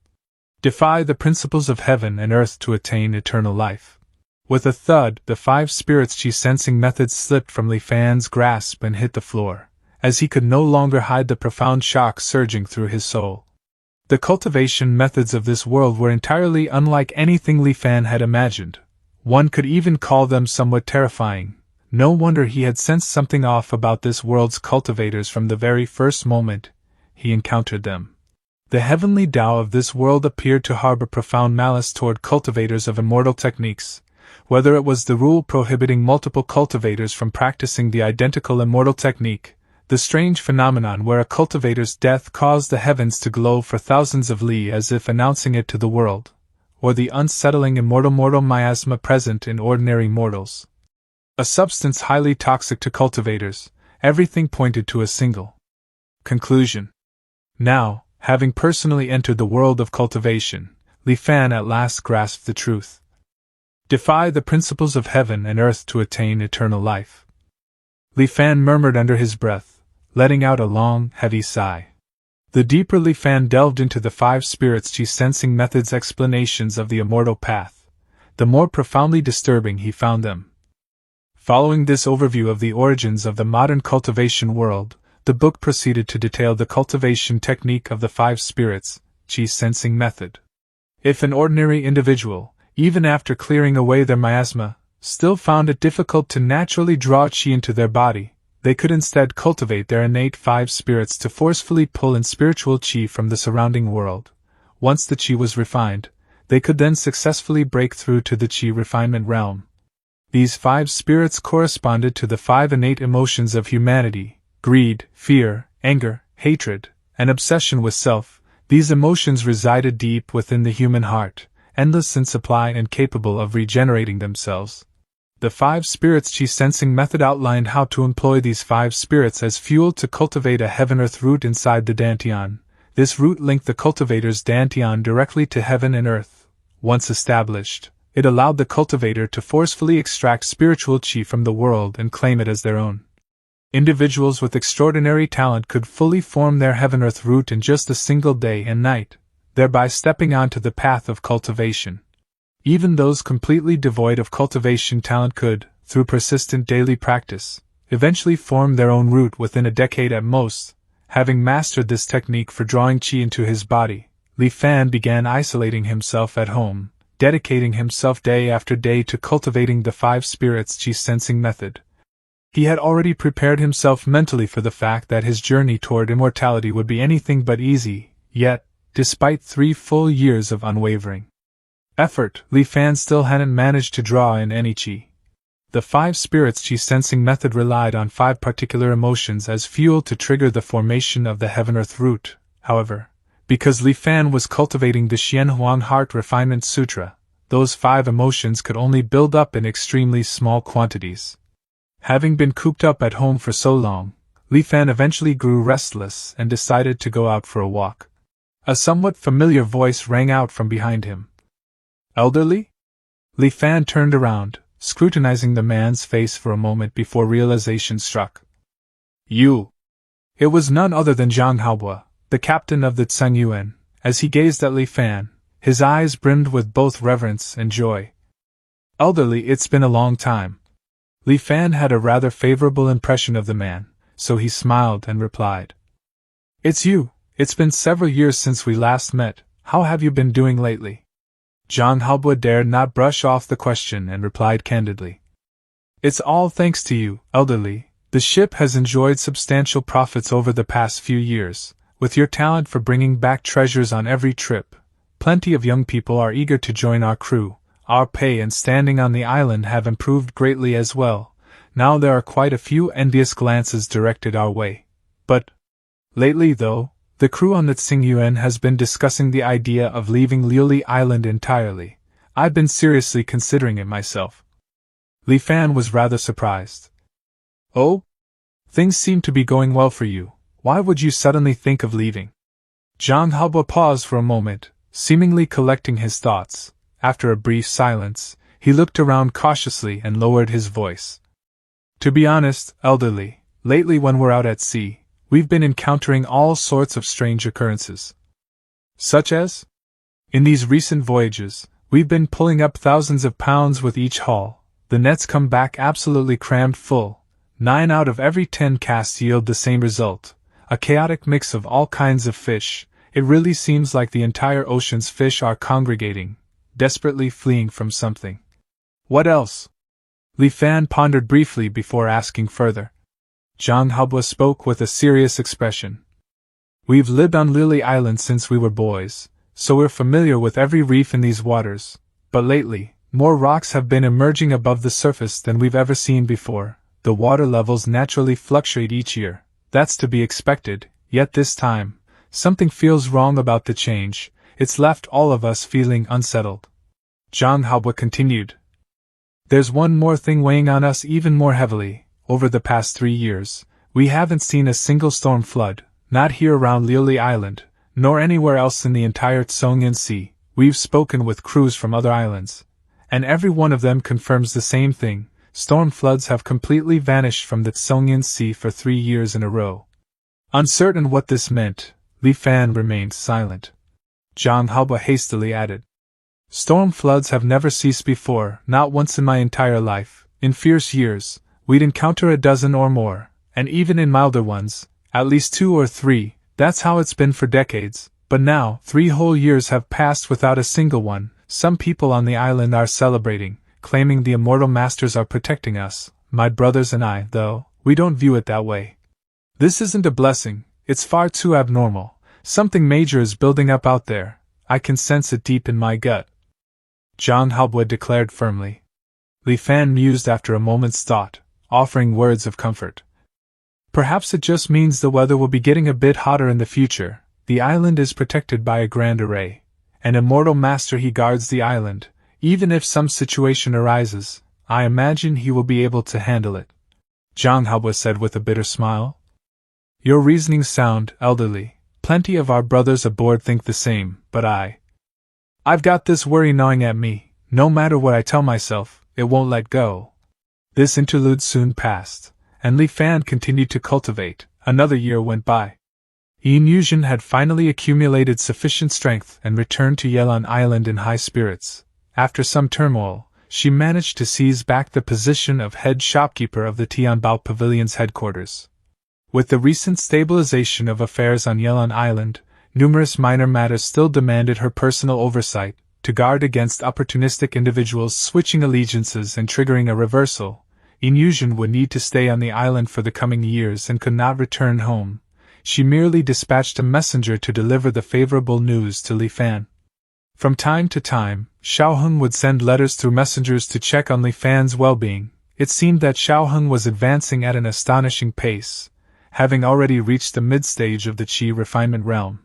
Defy the principles of heaven and earth to attain eternal life. With a thud, the 5 spirits chi sensing methods slipped from Li Fan's grasp and hit the floor, as he could no longer hide the profound shock surging through his soul. The cultivation methods of this world were entirely unlike anything Li Fan had imagined. One could even call them somewhat terrifying. No wonder he had sensed something off about this world's cultivators from the very first moment he encountered them. The heavenly Tao of this world appeared to harbor profound malice toward cultivators of immortal techniques, whether it was the rule prohibiting multiple cultivators from practicing the identical immortal technique, the strange phenomenon where a cultivator's death caused the heavens to glow for thousands of li as if announcing it to the world, or the unsettling immortal miasma present in ordinary mortals. A substance highly toxic to cultivators, everything pointed to a single conclusion. Now, having personally entered the world of cultivation, Li Fan at last grasped the truth. Defy the principles of heaven and earth to attain eternal life. Li Fan murmured under his breath, letting out a long, heavy sigh. The deeper Li Fan delved into the 5 spirits' chi sensing methods explanations of the immortal path, the more profoundly disturbing he found them. Following this overview of the origins of the modern cultivation world, the book proceeded to detail the cultivation technique of the 5 spirits, chi sensing method. If an ordinary individual, even after clearing away their miasma, still found it difficult to naturally draw chi into their body, they could instead cultivate their innate 5 spirits to forcefully pull in spiritual chi from the surrounding world. Once the chi was refined, they could then successfully break through to the chi refinement realm. These 5 spirits corresponded to the 5 innate emotions of humanity: greed, fear, anger, hatred, and obsession with self. These emotions resided deep within the human heart, endless in supply and capable of regenerating themselves. The 5 spirits chi sensing method outlined how to employ these 5 spirits as fuel to cultivate a heaven-earth root inside the Dantian. This root linked the cultivator's Dantian directly to heaven and earth. Once established, it allowed the cultivator to forcefully extract spiritual chi from the world and claim it as their own. Individuals with extraordinary talent could fully form their heaven-earth root in just a single day and night, thereby stepping onto the path of cultivation. Even those completely devoid of cultivation talent could, through persistent daily practice, eventually form their own root within a decade at most. Having mastered this technique for drawing chi into his body, Li Fan began isolating himself at home, dedicating himself day after day to cultivating the 5 spirits chi sensing method. He had already prepared himself mentally for the fact that his journey toward immortality would be anything but easy, yet, despite 3 full years of unwavering effort, Li Fan still hadn't managed to draw in any chi. The 5 spirits chi sensing method relied on 5 particular emotions as fuel to trigger the formation of the heaven-earth root. However, because Li Fan was cultivating the Xianhuang Heart Refinement Sutra, those 5 emotions could only build up in extremely small quantities. Having been cooped up at home for so long, Li Fan eventually grew restless and decided to go out for a walk. A somewhat familiar voice rang out from behind him. "Elderly?" Li Fan turned around, scrutinizing the man's face for a moment before realization struck. "You!" It was none other than Zhang Haobo, the captain of the Tsengyuan. As he gazed at Li Fan, his eyes brimmed with both reverence and joy. "Elderly, it's been a long time." Li Fan had a rather favorable impression of the man, so he smiled and replied. "It's you. It's been several years since we last met. How have you been doing lately?" Zhang Haobo dared not brush off the question and replied candidly. "It's all thanks to you, elderly. The ship has enjoyed substantial profits over the past few years. With your talent for bringing back treasures on every trip, plenty of young people are eager to join our crew. Our pay and standing on the island have improved greatly as well. Now there are quite a few envious glances directed our way. But lately, though, the crew on the Tsingyuan has been discussing the idea of leaving Liuli Island entirely. I've been seriously considering it myself." Li Fan was rather surprised. "Oh? Things seem to be going well for you. Why would you suddenly think of leaving?" Zhang Haobo paused for a moment, seemingly collecting his thoughts. After a brief silence, he looked around cautiously and lowered his voice. To be honest, elderly, lately when we're out at sea, we've been encountering all sorts of strange occurrences. Such as? In these recent voyages, we've been pulling up thousands of pounds with each haul. The nets come back absolutely crammed full. 9 out of every 10 casts yield the same result. A chaotic mix of all kinds of fish. It really seems like the entire ocean's fish are congregating, desperately fleeing from something. What else? Li Fan pondered briefly before asking further. Zhang Haobo spoke with a serious expression. We've lived on Lily Island since we were boys, so we're familiar with every reef in these waters, but lately, more rocks have been emerging above the surface than we've ever seen before. The water levels naturally fluctuate each year. That's to be expected, yet this time, something feels wrong about the change. It's left all of us feeling unsettled. Zhang Haobo continued. There's one more thing weighing on us even more heavily. Over the past 3 years, we haven't seen a single storm flood, not here around Lily Island, nor anywhere else in the entire Tsongyan Sea. We've spoken with crews from other islands, and every one of them confirms the same thing. Storm floods have completely vanished from the Tsongyan Sea for 3 years in a row. Uncertain what this meant, Li Fan remained silent. Zhang Haobo hastily added. Storm floods have never ceased before, not once in my entire life. In fierce years, we'd encounter a dozen or more, and even in milder ones, at least 2 or 3, that's how it's been for decades. But now, 3 whole years have passed without a single one. Some people on the island are celebrating, claiming the immortal masters are protecting us. My brothers and I, though, we don't view it that way. This isn't a blessing, it's far too abnormal. Something major is building up out there. I can sense it deep in my gut. Zhang Haobo declared firmly. Li Fan mused after a moment's thought, offering words of comfort. Perhaps it just means the weather will be getting a bit hotter in the future. The island is protected by a grand array. An immortal master he guards the island. Even if some situation arises, I imagine he will be able to handle it. Zhang Haobo said with a bitter smile. Your reasoning's sound, elderly. Plenty of our brothers aboard think the same, but I've got this worry gnawing at me. No matter what I tell myself, it won't let go. This interlude soon passed, and Li Fan continued to cultivate. Another year went by. Immortality had finally accumulated sufficient strength and returned to Yelan Island in high spirits. After some turmoil, she managed to seize back the position of head shopkeeper of the Tianbao Pavilion's headquarters. With the recent stabilization of affairs on Yelan Island, numerous minor matters still demanded her personal oversight. To guard against opportunistic individuals switching allegiances and triggering a reversal, Immortality would need to stay on the island for the coming years and could not return home. She merely dispatched a messenger to deliver the favorable news to Li Fan. From time to time, Xiaoheng would send letters through messengers to check on Li Fan's well-being. It seemed that Xiaoheng was advancing at an astonishing pace, having already reached the mid-stage of the Qi refinement realm.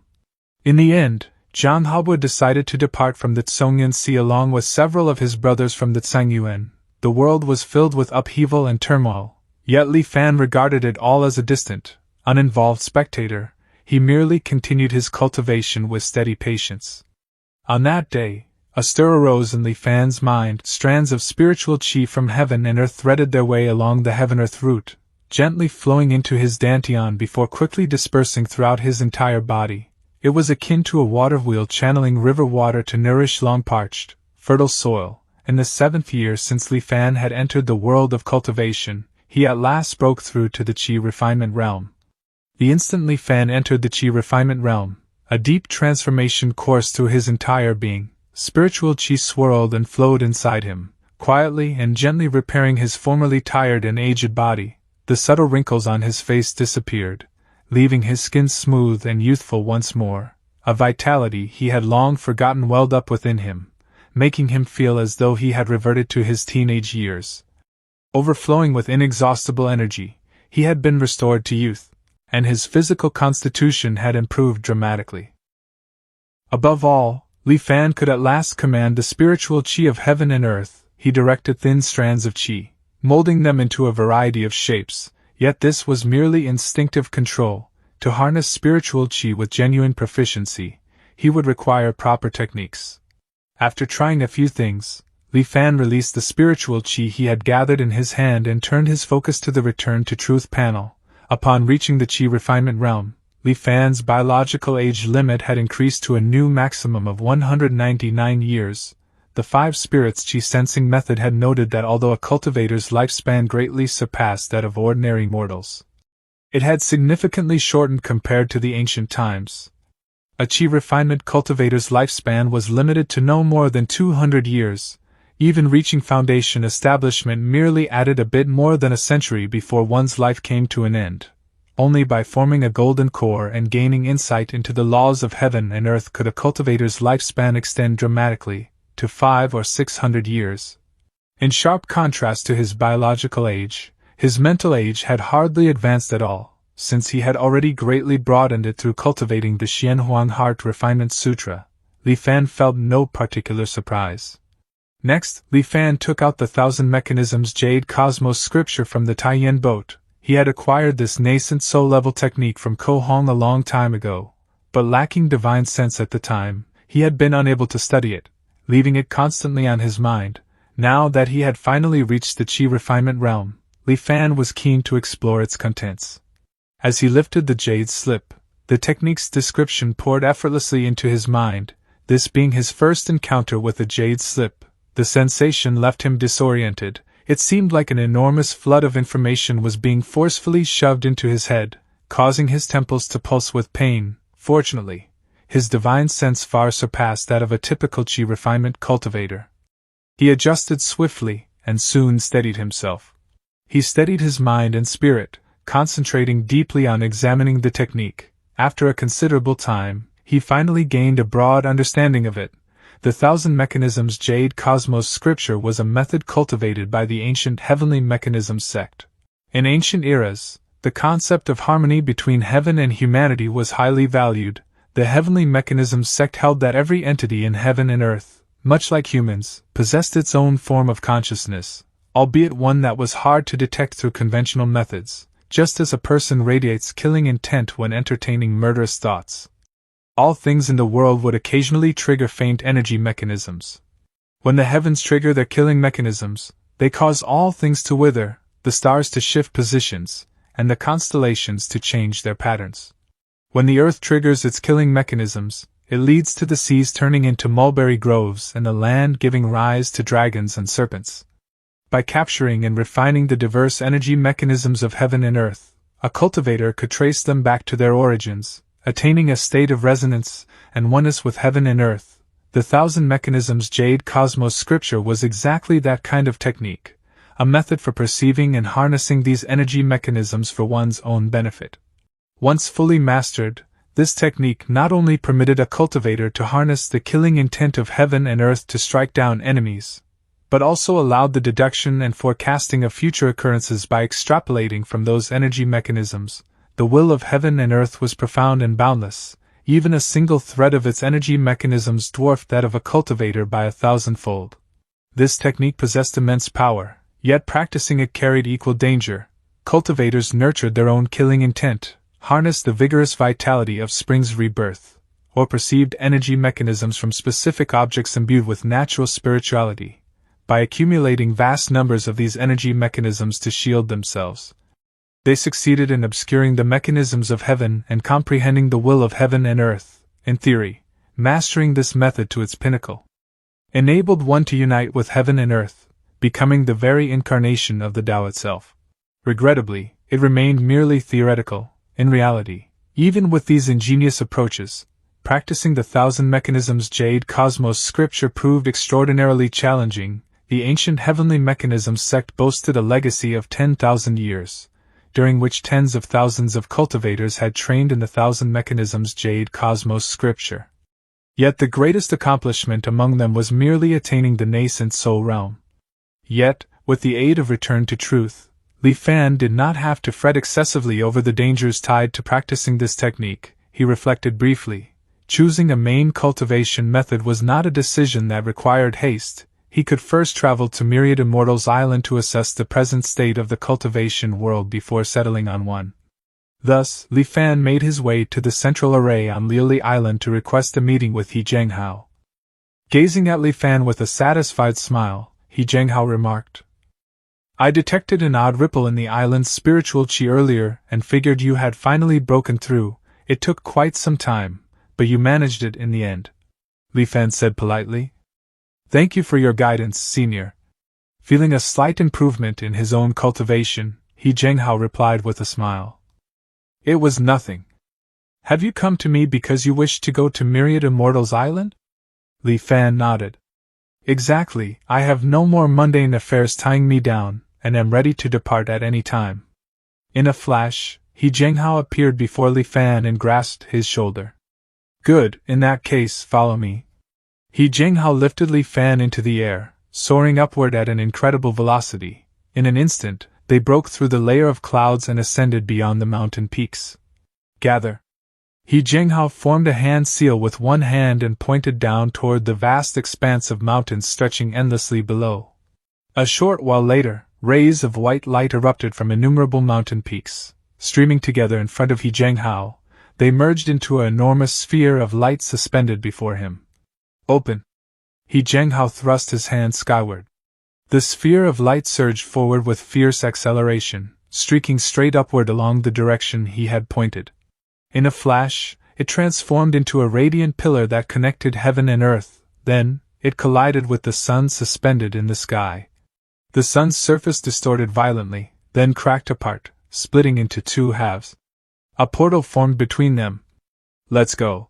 In the end, Zhang Haobo decided to depart from the Tsongyan Sea along with several of his brothers from the Tsangyuan. The world was filled with upheaval and turmoil, yet Li Fan regarded it all as a distant, uninvolved spectator. He merely continued his cultivation with steady patience. On that day, a stir arose in Li Fan's mind. Strands of spiritual qi from heaven and earth threaded their way along the heaven-earth route, gently flowing into his dantian before quickly dispersing throughout his entire body. It was akin to a water wheel channeling river water to nourish long-parched, fertile soil. In the 7th year since Li Fan had entered the world of cultivation, he at last broke through to the Qi refinement realm. The instant Li Fan entered the Qi refinement realm, a deep transformation coursed through his entire being. Spiritual Qi swirled and flowed inside him, quietly and gently repairing his formerly tired and aged body. The subtle wrinkles on his face disappeared, leaving his skin smooth and youthful once more. A vitality he had long forgotten welled up within him, making him feel as though he had reverted to his teenage years. Overflowing with inexhaustible energy, he had been restored to youth, and his physical constitution had improved dramatically. Above all, Li Fan could at last command the spiritual qi of heaven and earth. He directed thin strands of qi, molding them into a variety of shapes, yet this was merely instinctive control. To harness spiritual qi with genuine proficiency, he would require proper techniques. After trying a few things, Li Fan released the spiritual qi he had gathered in his hand and turned his focus to the Return to Truth panel. Upon reaching the qi refinement realm, Li Fan's biological age limit had increased to a new maximum of 199 years. The five spirits qi sensing method had noted that although a cultivator's lifespan greatly surpassed that of ordinary mortals, it had significantly shortened compared to the ancient times. A qi refinement cultivator's lifespan was limited to no more than 200 years. Even reaching foundation establishment merely added a bit more than a century before one's life came to an end. Only by forming a golden core and gaining insight into the laws of heaven and earth could a cultivator's lifespan extend dramatically, to 500 or 600 years. In sharp contrast to his biological age, his mental age had hardly advanced at all, since he had already greatly broadened it through cultivating the Xianhuang Heart Refinement Sutra. Li Fan felt no particular surprise. Next, Li Fan took out the Thousand Mechanisms Jade Cosmos scripture from the Taiyan boat. He had acquired this nascent soul-level technique from Ko Hong a long time ago, but lacking divine sense at the time, he had been unable to study it, leaving it constantly on his mind. Now that he had finally reached the qi refinement realm, Li Fan was keen to explore its contents. As he lifted the jade slip, the technique's description poured effortlessly into his mind. This being his first encounter with the jade slip, the sensation left him disoriented. It seemed like an enormous flood of information was being forcefully shoved into his head, causing his temples to pulse with pain. Fortunately, his divine sense far surpassed that of a typical qi refinement cultivator. He adjusted swiftly, and soon steadied himself. He steadied his mind and spirit, concentrating deeply on examining the technique. After a considerable time, he finally gained a broad understanding of it. The Thousand Mechanisms Jade Cosmos scripture was a method cultivated by the ancient Heavenly Mechanisms sect. In ancient eras, the concept of harmony between heaven and humanity was highly valued. The Heavenly Mechanisms sect held that every entity in heaven and earth, much like humans, possessed its own form of consciousness, albeit one that was hard to detect through conventional methods, just as a person radiates killing intent when entertaining murderous thoughts. All things in the world would occasionally trigger faint energy mechanisms. When the heavens trigger their killing mechanisms, they cause all things to wither, the stars to shift positions, and the constellations to change their patterns. When the earth triggers its killing mechanisms, it leads to the seas turning into mulberry groves and the land giving rise to dragons and serpents. By capturing and refining the diverse energy mechanisms of heaven and earth, a cultivator could trace them back to their origins, attaining a state of resonance and oneness with heaven and earth. The Thousand Mechanisms Jade Cosmos scripture was exactly that kind of technique, a method for perceiving and harnessing these energy mechanisms for one's own benefit. Once fully mastered, this technique not only permitted a cultivator to harness the killing intent of heaven and earth to strike down enemies, but also allowed the deduction and forecasting of future occurrences by extrapolating from those energy mechanisms. The will of heaven and earth was profound and boundless. Even a single thread of its energy mechanisms dwarfed that of a cultivator by 1,000-fold. This technique possessed immense power, yet practicing it carried equal danger. Cultivators nurtured their own killing intent, harnessed the vigorous vitality of spring's rebirth, or perceived energy mechanisms from specific objects imbued with natural spirituality. By accumulating vast numbers of these energy mechanisms to shield themselves, they succeeded in obscuring the mechanisms of heaven and comprehending the will of heaven and earth. In theory, mastering this method to its pinnacle enabled one to unite with heaven and earth, becoming the very incarnation of the Tao itself. Regrettably, it remained merely theoretical. In reality, even with these ingenious approaches, practicing the Thousand Mechanisms Jade Cosmos scripture proved extraordinarily challenging. The ancient Heavenly Mechanisms sect boasted a legacy of 10,000 years, during which tens of thousands of cultivators had trained in the Thousand Mechanisms Jade Cosmos scripture. Yet the greatest accomplishment among them was merely attaining the nascent soul realm. Yet, with the aid of Return to Truth, Li Fan did not have to fret excessively over the dangers tied to practicing this technique. He reflected briefly. Choosing a main cultivation method was not a decision that required haste. He could first travel to Myriad Immortals Island to assess the present state of the cultivation world before settling on one. Thus, Li Fan made his way to the central array on Liuli Island to request a meeting with He Zhenghao. Gazing at Li Fan with a satisfied smile, He Zhenghao remarked, I detected an odd ripple in the island's spiritual qi earlier and figured you had finally broken through. It took quite some time, but you managed it in the end. Li Fan said politely. Thank you for your guidance, senior. Feeling a slight improvement in his own cultivation, He Zhenghao replied with a smile. It was nothing. Have you come to me because you wish to go to Myriad Immortals Island? Li Fan nodded. Exactly, I have no more mundane affairs tying me down, and am ready to depart at any time. In a flash, He Zhenghao appeared before Li Fan and grasped his shoulder. Good, in that case, follow me. He Zhenghao lifted Li Fan into the air, soaring upward at an incredible velocity. In an instant, they broke through the layer of clouds and ascended beyond the mountain peaks. Gather. He Zhenghao formed a hand seal with one hand and pointed down toward the vast expanse of mountains stretching endlessly below. A short while later, rays of white light erupted from innumerable mountain peaks. Streaming together in front of He Zhenghao, they merged into an enormous sphere of light suspended before him. Open. He Zhenghao thrust his hand skyward. The sphere of light surged forward with fierce acceleration, streaking straight upward along the direction he had pointed. In a flash, it transformed into a radiant pillar that connected heaven and earth. Then, it collided with the sun suspended in the sky. The sun's surface distorted violently, then cracked apart, splitting into two halves. A portal formed between them. Let's go.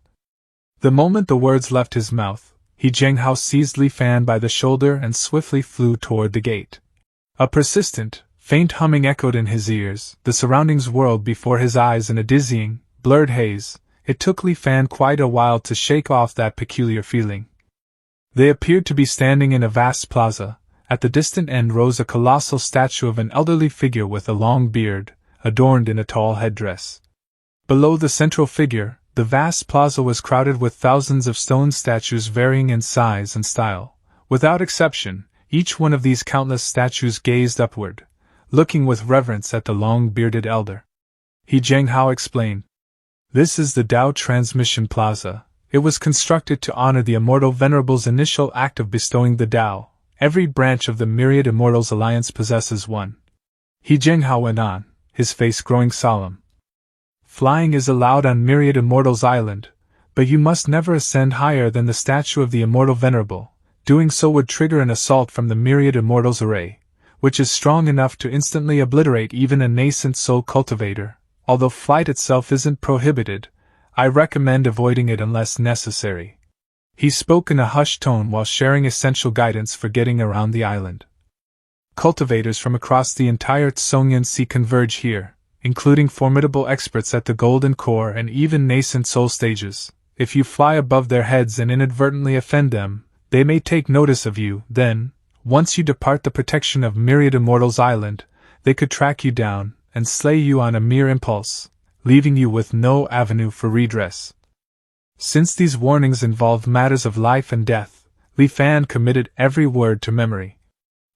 The moment the words left his mouth, He Zhenghao seized Li Fan by the shoulder and swiftly flew toward the gate. A persistent, faint humming echoed in his ears, the surroundings whirled before his eyes in a dizzying, blurred haze. It took Li Fan quite a while to shake off that peculiar feeling. They appeared to be standing in a vast plaza. At the distant end rose a colossal statue of an elderly figure with a long beard, adorned in a tall headdress. Below the central figure, the vast plaza was crowded with thousands of stone statues varying in size and style. Without exception, each one of these countless statues gazed upward, looking with reverence at the long-bearded elder. He Zhenghao explained. This is the Tao Transmission Plaza. It was constructed to honor the Immortal Venerable's initial act of bestowing the Tao. Every branch of the Myriad Immortals Alliance possesses one. He Zhenghao went on, his face growing solemn. Flying is allowed on Myriad Immortals Island, but you must never ascend higher than the statue of the Immortal Venerable. Doing so would trigger an assault from the Myriad Immortals array, which is strong enough to instantly obliterate even a nascent soul cultivator. Although flight itself isn't prohibited, I recommend avoiding it unless necessary. He spoke in a hushed tone while sharing essential guidance for getting around the island. Cultivators from across the entire Tsongyan Sea converge here, including formidable experts at the Golden Core and even nascent soul stages. If you fly above their heads and inadvertently offend them, they may take notice of you. Then, once you depart the protection of Myriad Immortals Island, they could track you down and slay you on a mere impulse, leaving you with no avenue for redress. Since these warnings involved matters of life and death, Li Fan committed every word to memory.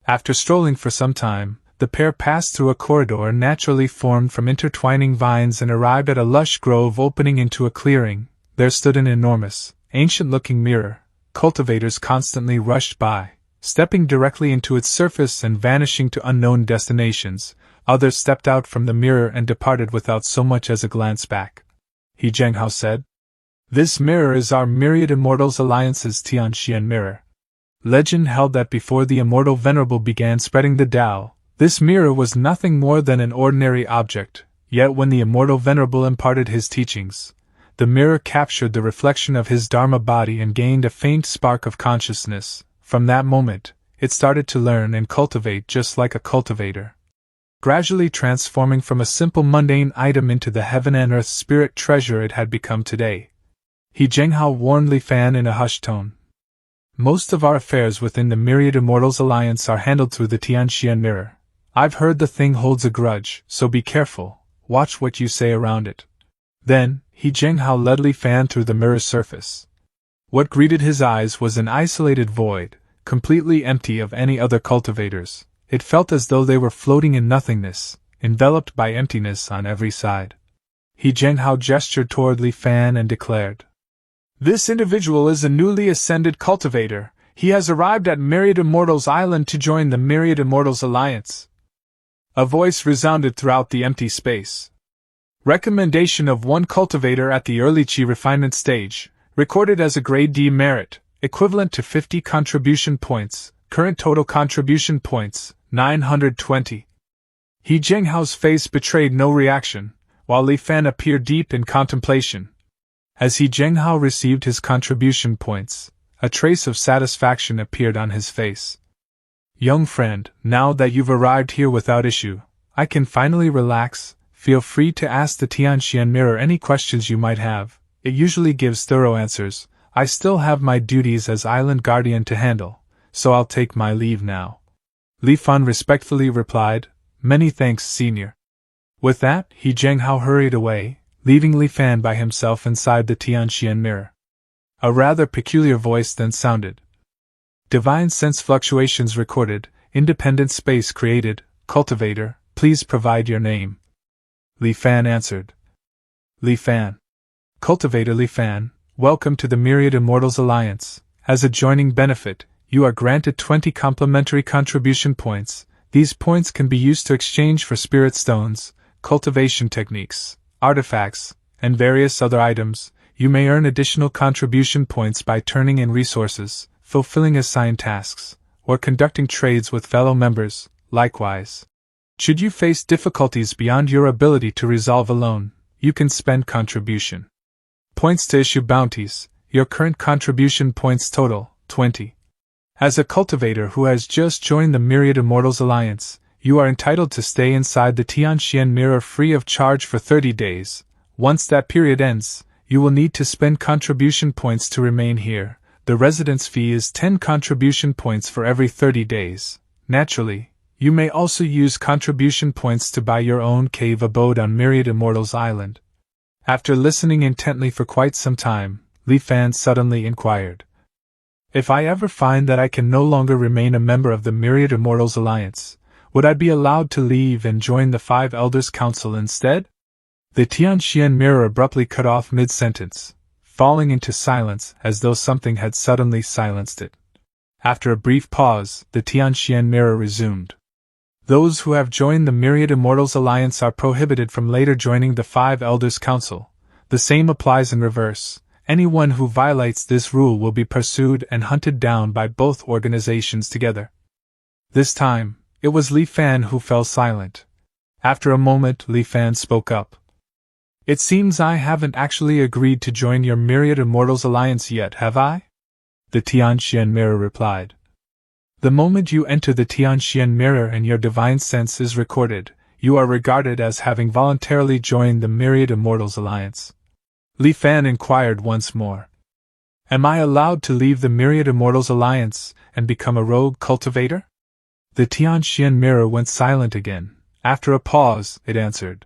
After strolling for some time, the pair passed through a corridor naturally formed from intertwining vines and arrived at a lush grove opening into a clearing. There stood an enormous, ancient-looking mirror. Cultivators constantly rushed by, stepping directly into its surface and vanishing to unknown destinations. Others stepped out from the mirror and departed without so much as a glance back. He Zhenghao said, This mirror is our Myriad Immortals Alliance's Tianxian mirror. Legend held that before the Immortal Venerable began spreading the Tao, this mirror was nothing more than an ordinary object, yet when the Immortal Venerable imparted his teachings, the mirror captured the reflection of his Dharma body and gained a faint spark of consciousness. From that moment, it started to learn and cultivate just like a cultivator, gradually transforming from a simple mundane item into the heaven and earth spirit treasure it had become today. He Zhenghao warned Li Fan in a hushed tone. Most of our affairs within the Myriad Immortals Alliance are handled through the Tianxian mirror. I've heard the thing holds a grudge, so be careful, watch what you say around it. Then, He Zhenghao led Li Fan through the mirror's surface. What greeted his eyes was an isolated void, completely empty of any other cultivators. It felt as though they were floating in nothingness, enveloped by emptiness on every side. He Zhenghao gestured toward Li Fan and declared, This individual is a newly ascended cultivator. He has arrived at Myriad Immortals Island to join the Myriad Immortals Alliance. A voice resounded throughout the empty space. Recommendation of one cultivator at the early Chi refinement stage, recorded as a grade D merit, equivalent to 50 contribution points, current total contribution points, 920. He Zhenghao's face betrayed no reaction, while Li Fan appeared deep in contemplation. As He Zhenghao received his contribution points, a trace of satisfaction appeared on his face. Young friend, now that you've arrived here without issue, I can finally relax. Feel free to ask the Tianxian Mirror any questions you might have. It usually gives thorough answers. I still have my duties as Island Guardian to handle, so I'll take my leave now. Li Fan respectfully replied, Many thanks, senior. With that, He Zhenghao hurried away, leaving Li Fan by himself inside the Tianxian Mirror. A rather peculiar voice then sounded. Divine sense fluctuations recorded, independent space created, cultivator, please provide your name. Li Fan answered. Li Fan. Cultivator Li Fan, welcome to the Myriad Immortals Alliance. As a joining benefit, you are granted 20 complimentary contribution points. These points can be used to exchange for spirit stones, cultivation techniques, artifacts, and various other items. You may earn additional contribution points by turning in resources, fulfilling assigned tasks, or conducting trades with fellow members. Likewise, should you face difficulties beyond your ability to resolve alone, you can spend contribution points to issue bounties. Your current contribution points total 20. As a cultivator who has just joined the Myriad Immortals Alliance, you are entitled to stay inside the Tianxian Mirror free of charge for 30 days. Once that period ends, you will need to spend contribution points to remain here. The residence fee is 10 contribution points for every 30 days. Naturally, you may also use contribution points to buy your own cave abode on Myriad Immortals Island. After listening intently for quite some time, Li Fan suddenly inquired. If I ever find that I can no longer remain a member of the Myriad Immortals Alliance, would I be allowed to leave and join the Five Elders Council instead? The Tianxian Mirror abruptly cut off mid-sentence, falling into silence as though something had suddenly silenced it. After a brief pause, the Tianxian Mirror resumed. Those who have joined the Myriad Immortals Alliance are prohibited from later joining the Five Elders Council. The same applies in reverse. Anyone who violates this rule will be pursued and hunted down by both organizations together. This time, it was Li Fan who fell silent. After a moment, Li Fan spoke up. It seems I haven't actually agreed to join your Myriad Immortals Alliance yet, have I? The Tianxian Mirror replied. The moment you enter the Tianxian Mirror and your divine sense is recorded, you are regarded as having voluntarily joined the Myriad Immortals Alliance. Li Fan inquired once more. Am I allowed to leave the Myriad Immortals Alliance and become a rogue cultivator? The Tianxian Mirror went silent again. After a pause, it answered.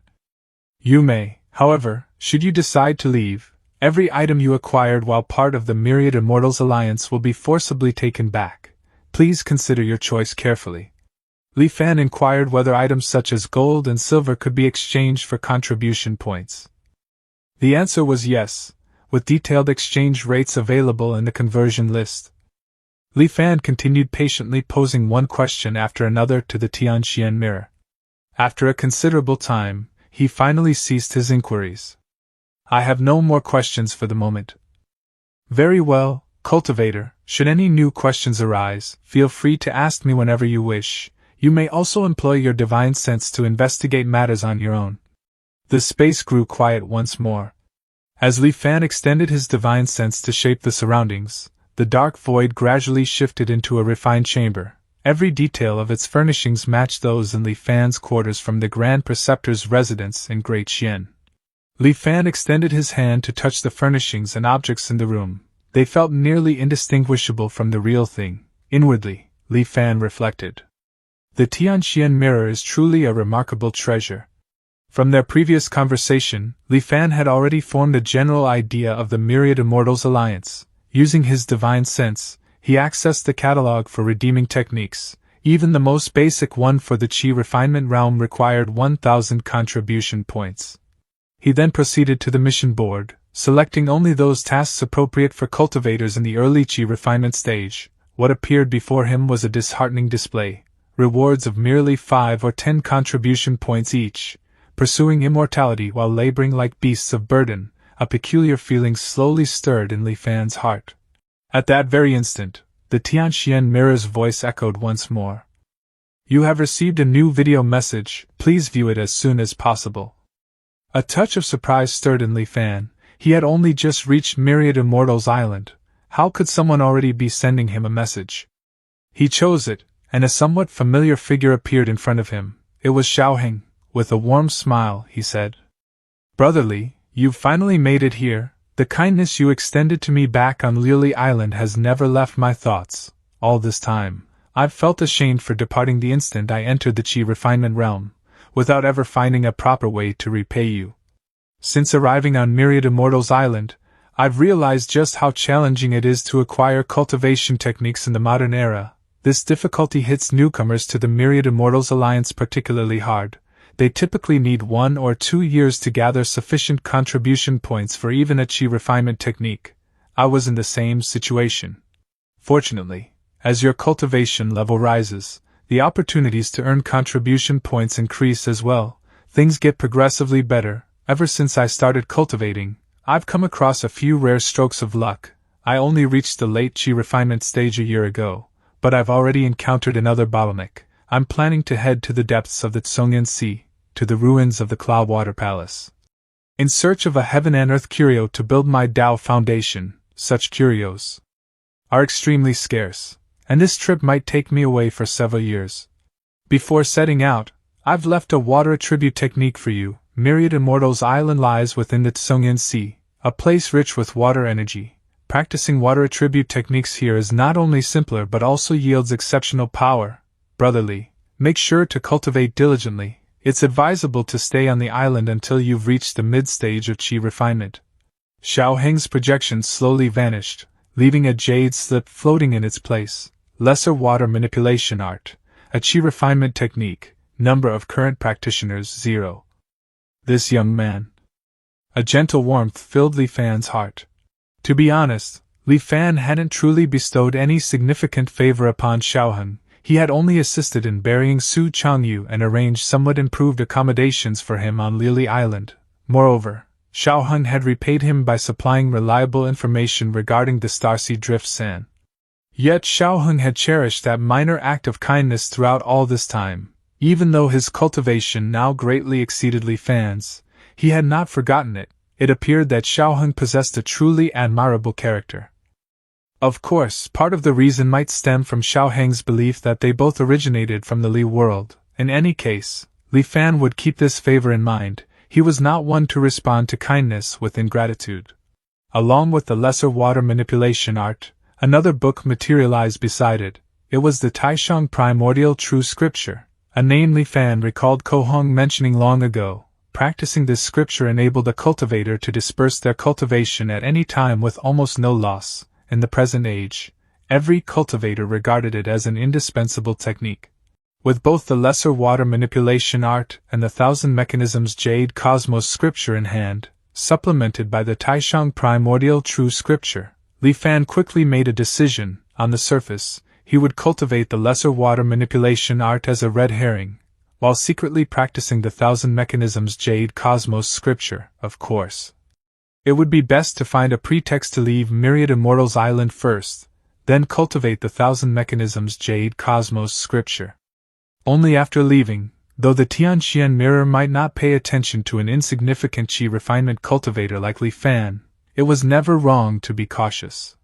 You may, however, should you decide to leave, every item you acquired while part of the Myriad Immortals Alliance will be forcibly taken back. Please consider your choice carefully. Li Fan inquired whether items such as gold and silver could be exchanged for contribution points. The answer was yes, with detailed exchange rates available in the conversion list. Li Fan continued patiently posing one question after another to the Tianxian Mirror. After a considerable time, he finally ceased his inquiries. I have no more questions for the moment. Very well, cultivator, should any new questions arise, feel free to ask me whenever you wish. You may also employ your divine sense to investigate matters on your own. The space grew quiet once more. As Li Fan extended his divine sense to shape the surroundings, the dark void gradually shifted into a refined chamber. Every detail of its furnishings matched those in Li Fan's quarters from the Grand Preceptor's residence in Great Xian. Li Fan extended his hand to touch the furnishings and objects in the room. They felt nearly indistinguishable from the real thing. Inwardly, Li Fan reflected. The Tianxian Mirror is truly a remarkable treasure. From their previous conversation, Li Fan had already formed a general idea of the Myriad Immortals Alliance. Using his divine sense, he accessed the catalog for redeeming techniques. Even the most basic one for the Qi refinement realm required 1,000 contribution points. He then proceeded to the mission board, selecting only those tasks appropriate for cultivators in the early chi refinement stage. What appeared before him was a disheartening display, rewards of merely 5 or 10 contribution points each, pursuing immortality while laboring like beasts of burden. A peculiar feeling slowly stirred in Li Fan's heart. At that very instant, the Tianxian mirror's voice echoed once more. "You have received a new video message, please view it as soon as possible." A touch of surprise stirred in Li Fan. He had only just reached Myriad Immortals Island. How could someone already be sending him a message? He chose it, and a somewhat familiar figure appeared in front of him. It was Xiaoheng. With a warm smile, he said, "Brother Li, you've finally made it here. The kindness you extended to me back on Lily Island has never left my thoughts. All this time, I've felt ashamed for departing the instant I entered the Chi refinement realm, without ever finding a proper way to repay you. Since arriving on Myriad Immortals Island, I've realized just how challenging it is to acquire cultivation techniques in the modern era. This difficulty hits newcomers to the Myriad Immortals Alliance particularly hard. They typically need 1 or 2 years to gather sufficient contribution points for even a chi refinement technique. I was in the same situation. Fortunately, as your cultivation level rises, the opportunities to earn contribution points increase as well. Things get progressively better. Ever since I started cultivating, I've come across a few rare strokes of luck. I only reached the late chi refinement stage a year ago, but I've already encountered another bottleneck. I'm planning to head to the depths of the Tsongyan Sea, to the ruins of the Cloudwater Palace, in search of a heaven and earth curio to build my Tao foundation. Such curios are extremely scarce, and this trip might take me away for several years. Before setting out, I've left a water attribute technique for you. Myriad Immortals Island lies within the Tsongyan Sea, a place rich with water energy. Practicing water attribute techniques here is not only simpler but also yields exceptional power. Brother Li, make sure to cultivate diligently. It's advisable to stay on the island until you've reached the mid-stage of chi refinement." Xiaoheng's projections slowly vanished, leaving a jade slip floating in its place. Lesser water manipulation art, a chi refinement technique, number of current practitioners 0. This young man. A gentle warmth filled Li Fan's heart. To be honest, Li Fan hadn't truly bestowed any significant favor upon Xiaoheng. He had only assisted in burying Su Changyu and arranged somewhat improved accommodations for him on Lily Island. Moreover, Xiaoheng had repaid him by supplying reliable information regarding the Starseed Drift San. Yet Xiaoheng had cherished that minor act of kindness throughout all this time. Even though his cultivation now greatly exceeded Li Fan's, he had not forgotten it. It appeared that Xiaoheng possessed a truly admirable character. Of course, part of the reason might stem from Xiaoheng's belief that they both originated from the Li world. In any case, Li Fan would keep this favor in mind. He was not one to respond to kindness with ingratitude. Along with the lesser water manipulation art, another book materialized beside it. It was the Taishang Primordial True Scripture, a name Li Fan recalled Ko Hong mentioning long ago. Practicing this scripture enabled a cultivator to disperse their cultivation at any time with almost no loss. In the present age, every cultivator regarded it as an indispensable technique. With both the lesser water manipulation art and the Thousand Mechanisms Jade Cosmos scripture in hand, supplemented by the Taishang Primordial True Scripture, Li Fan quickly made a decision. On the surface, he would cultivate the lesser water manipulation art as a red herring, while secretly practicing the Thousand Mechanisms Jade Cosmos scripture, of course. It would be best to find a pretext to leave Myriad Immortals Island first, then cultivate the Thousand Mechanisms Jade Cosmos scripture. Only after leaving, though the Tianxian mirror might not pay attention to an insignificant chi refinement cultivator like Li Fan, it was never wrong to be cautious.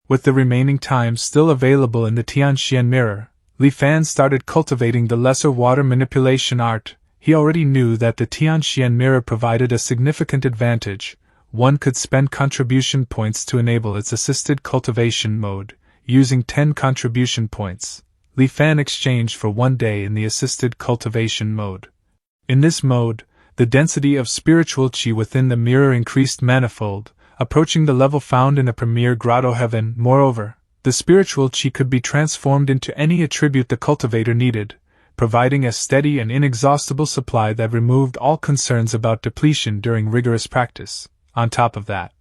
With the remaining time still available in the Tianxian mirror, Li Fan started cultivating the lesser water manipulation art. He already knew that the Tianxian mirror provided a significant advantage. One could spend contribution points to enable its assisted cultivation mode. Using 10 contribution points, Li Fan exchanged for 1 day in the assisted cultivation mode. In this mode, the density of spiritual chi within the mirror increased manifold, approaching the level found in a premier grotto heaven. Moreover, the spiritual chi could be transformed into any attribute the cultivator needed, providing a steady and inexhaustible supply that removed all concerns about depletion during rigorous practice. On top of that,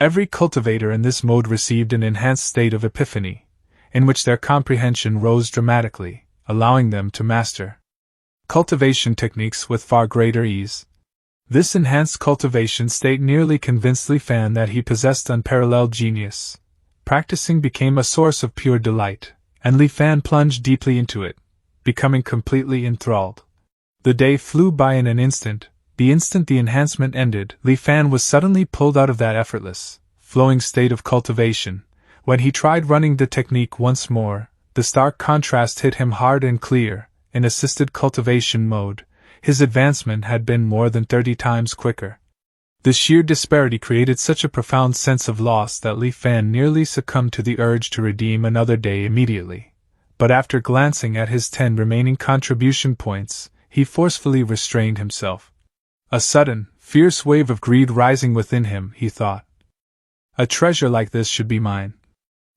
Every cultivator in this mode received an enhanced state of epiphany, in which their comprehension rose dramatically, allowing them to master cultivation techniques with far greater ease. This enhanced cultivation state nearly convinced Li Fan that he possessed unparalleled genius. Practicing became a source of pure delight, and Li Fan plunged deeply into it, becoming completely enthralled. The day flew by in an instant. The instant the enhancement ended, Li Fan was suddenly pulled out of that effortless, flowing state of cultivation. When he tried running the technique once more, the stark contrast hit him hard and clear. In assisted cultivation mode, his advancement had been more than 30 times quicker. The sheer disparity created such a profound sense of loss that Li Fan nearly succumbed to the urge to redeem another day immediately. But after glancing at his 10 remaining contribution points, he forcefully restrained himself. A sudden, fierce wave of greed rising within him, he thought. A treasure like this should be mine.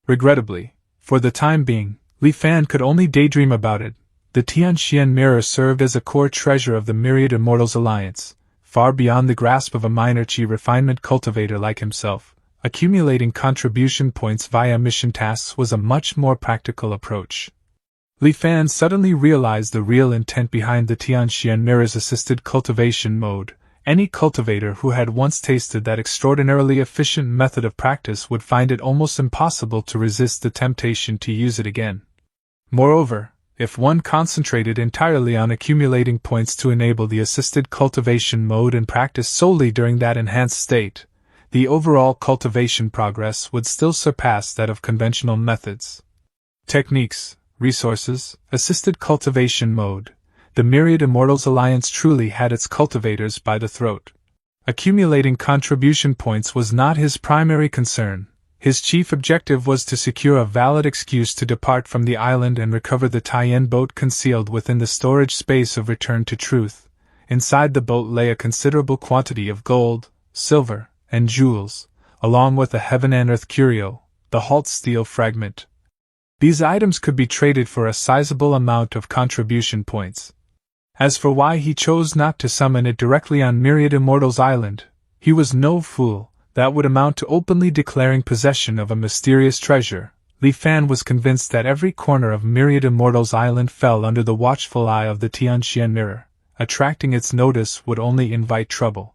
Regrettably, for the time being, Li Fan could only daydream about it. The Tianxian mirror served as a core treasure of the Myriad Immortals Alliance, far beyond the grasp of a minor chi refinement cultivator like himself. Accumulating contribution points via mission tasks was a much more practical approach. Li Fan suddenly realized the real intent behind the Tianxian mirror's assisted cultivation mode. Any cultivator who had once tasted that extraordinarily efficient method of practice would find it almost impossible to resist the temptation to use it again. Moreover, if one concentrated entirely on accumulating points to enable the assisted cultivation mode and practiced solely during that enhanced state, the overall cultivation progress would still surpass that of conventional methods. Techniques, resources, assisted cultivation mode. The Myriad Immortals Alliance truly had its cultivators by the throat. Accumulating contribution points was not his primary concern. His chief objective was to secure a valid excuse to depart from the island and recover the Tien boat concealed within the storage space of Return to Truth. Inside the boat lay a considerable quantity of gold, silver, and jewels, along with a heaven and earth curio, the Halt steel fragment. These items could be traded for a sizable amount of contribution points. As for why he chose not to summon it directly on Myriad Immortals Island, he was no fool. That would amount to openly declaring possession of a mysterious treasure. Li Fan was convinced that every corner of Myriad Immortals Island fell under the watchful eye of the Tianxian mirror. Attracting its notice would only invite trouble.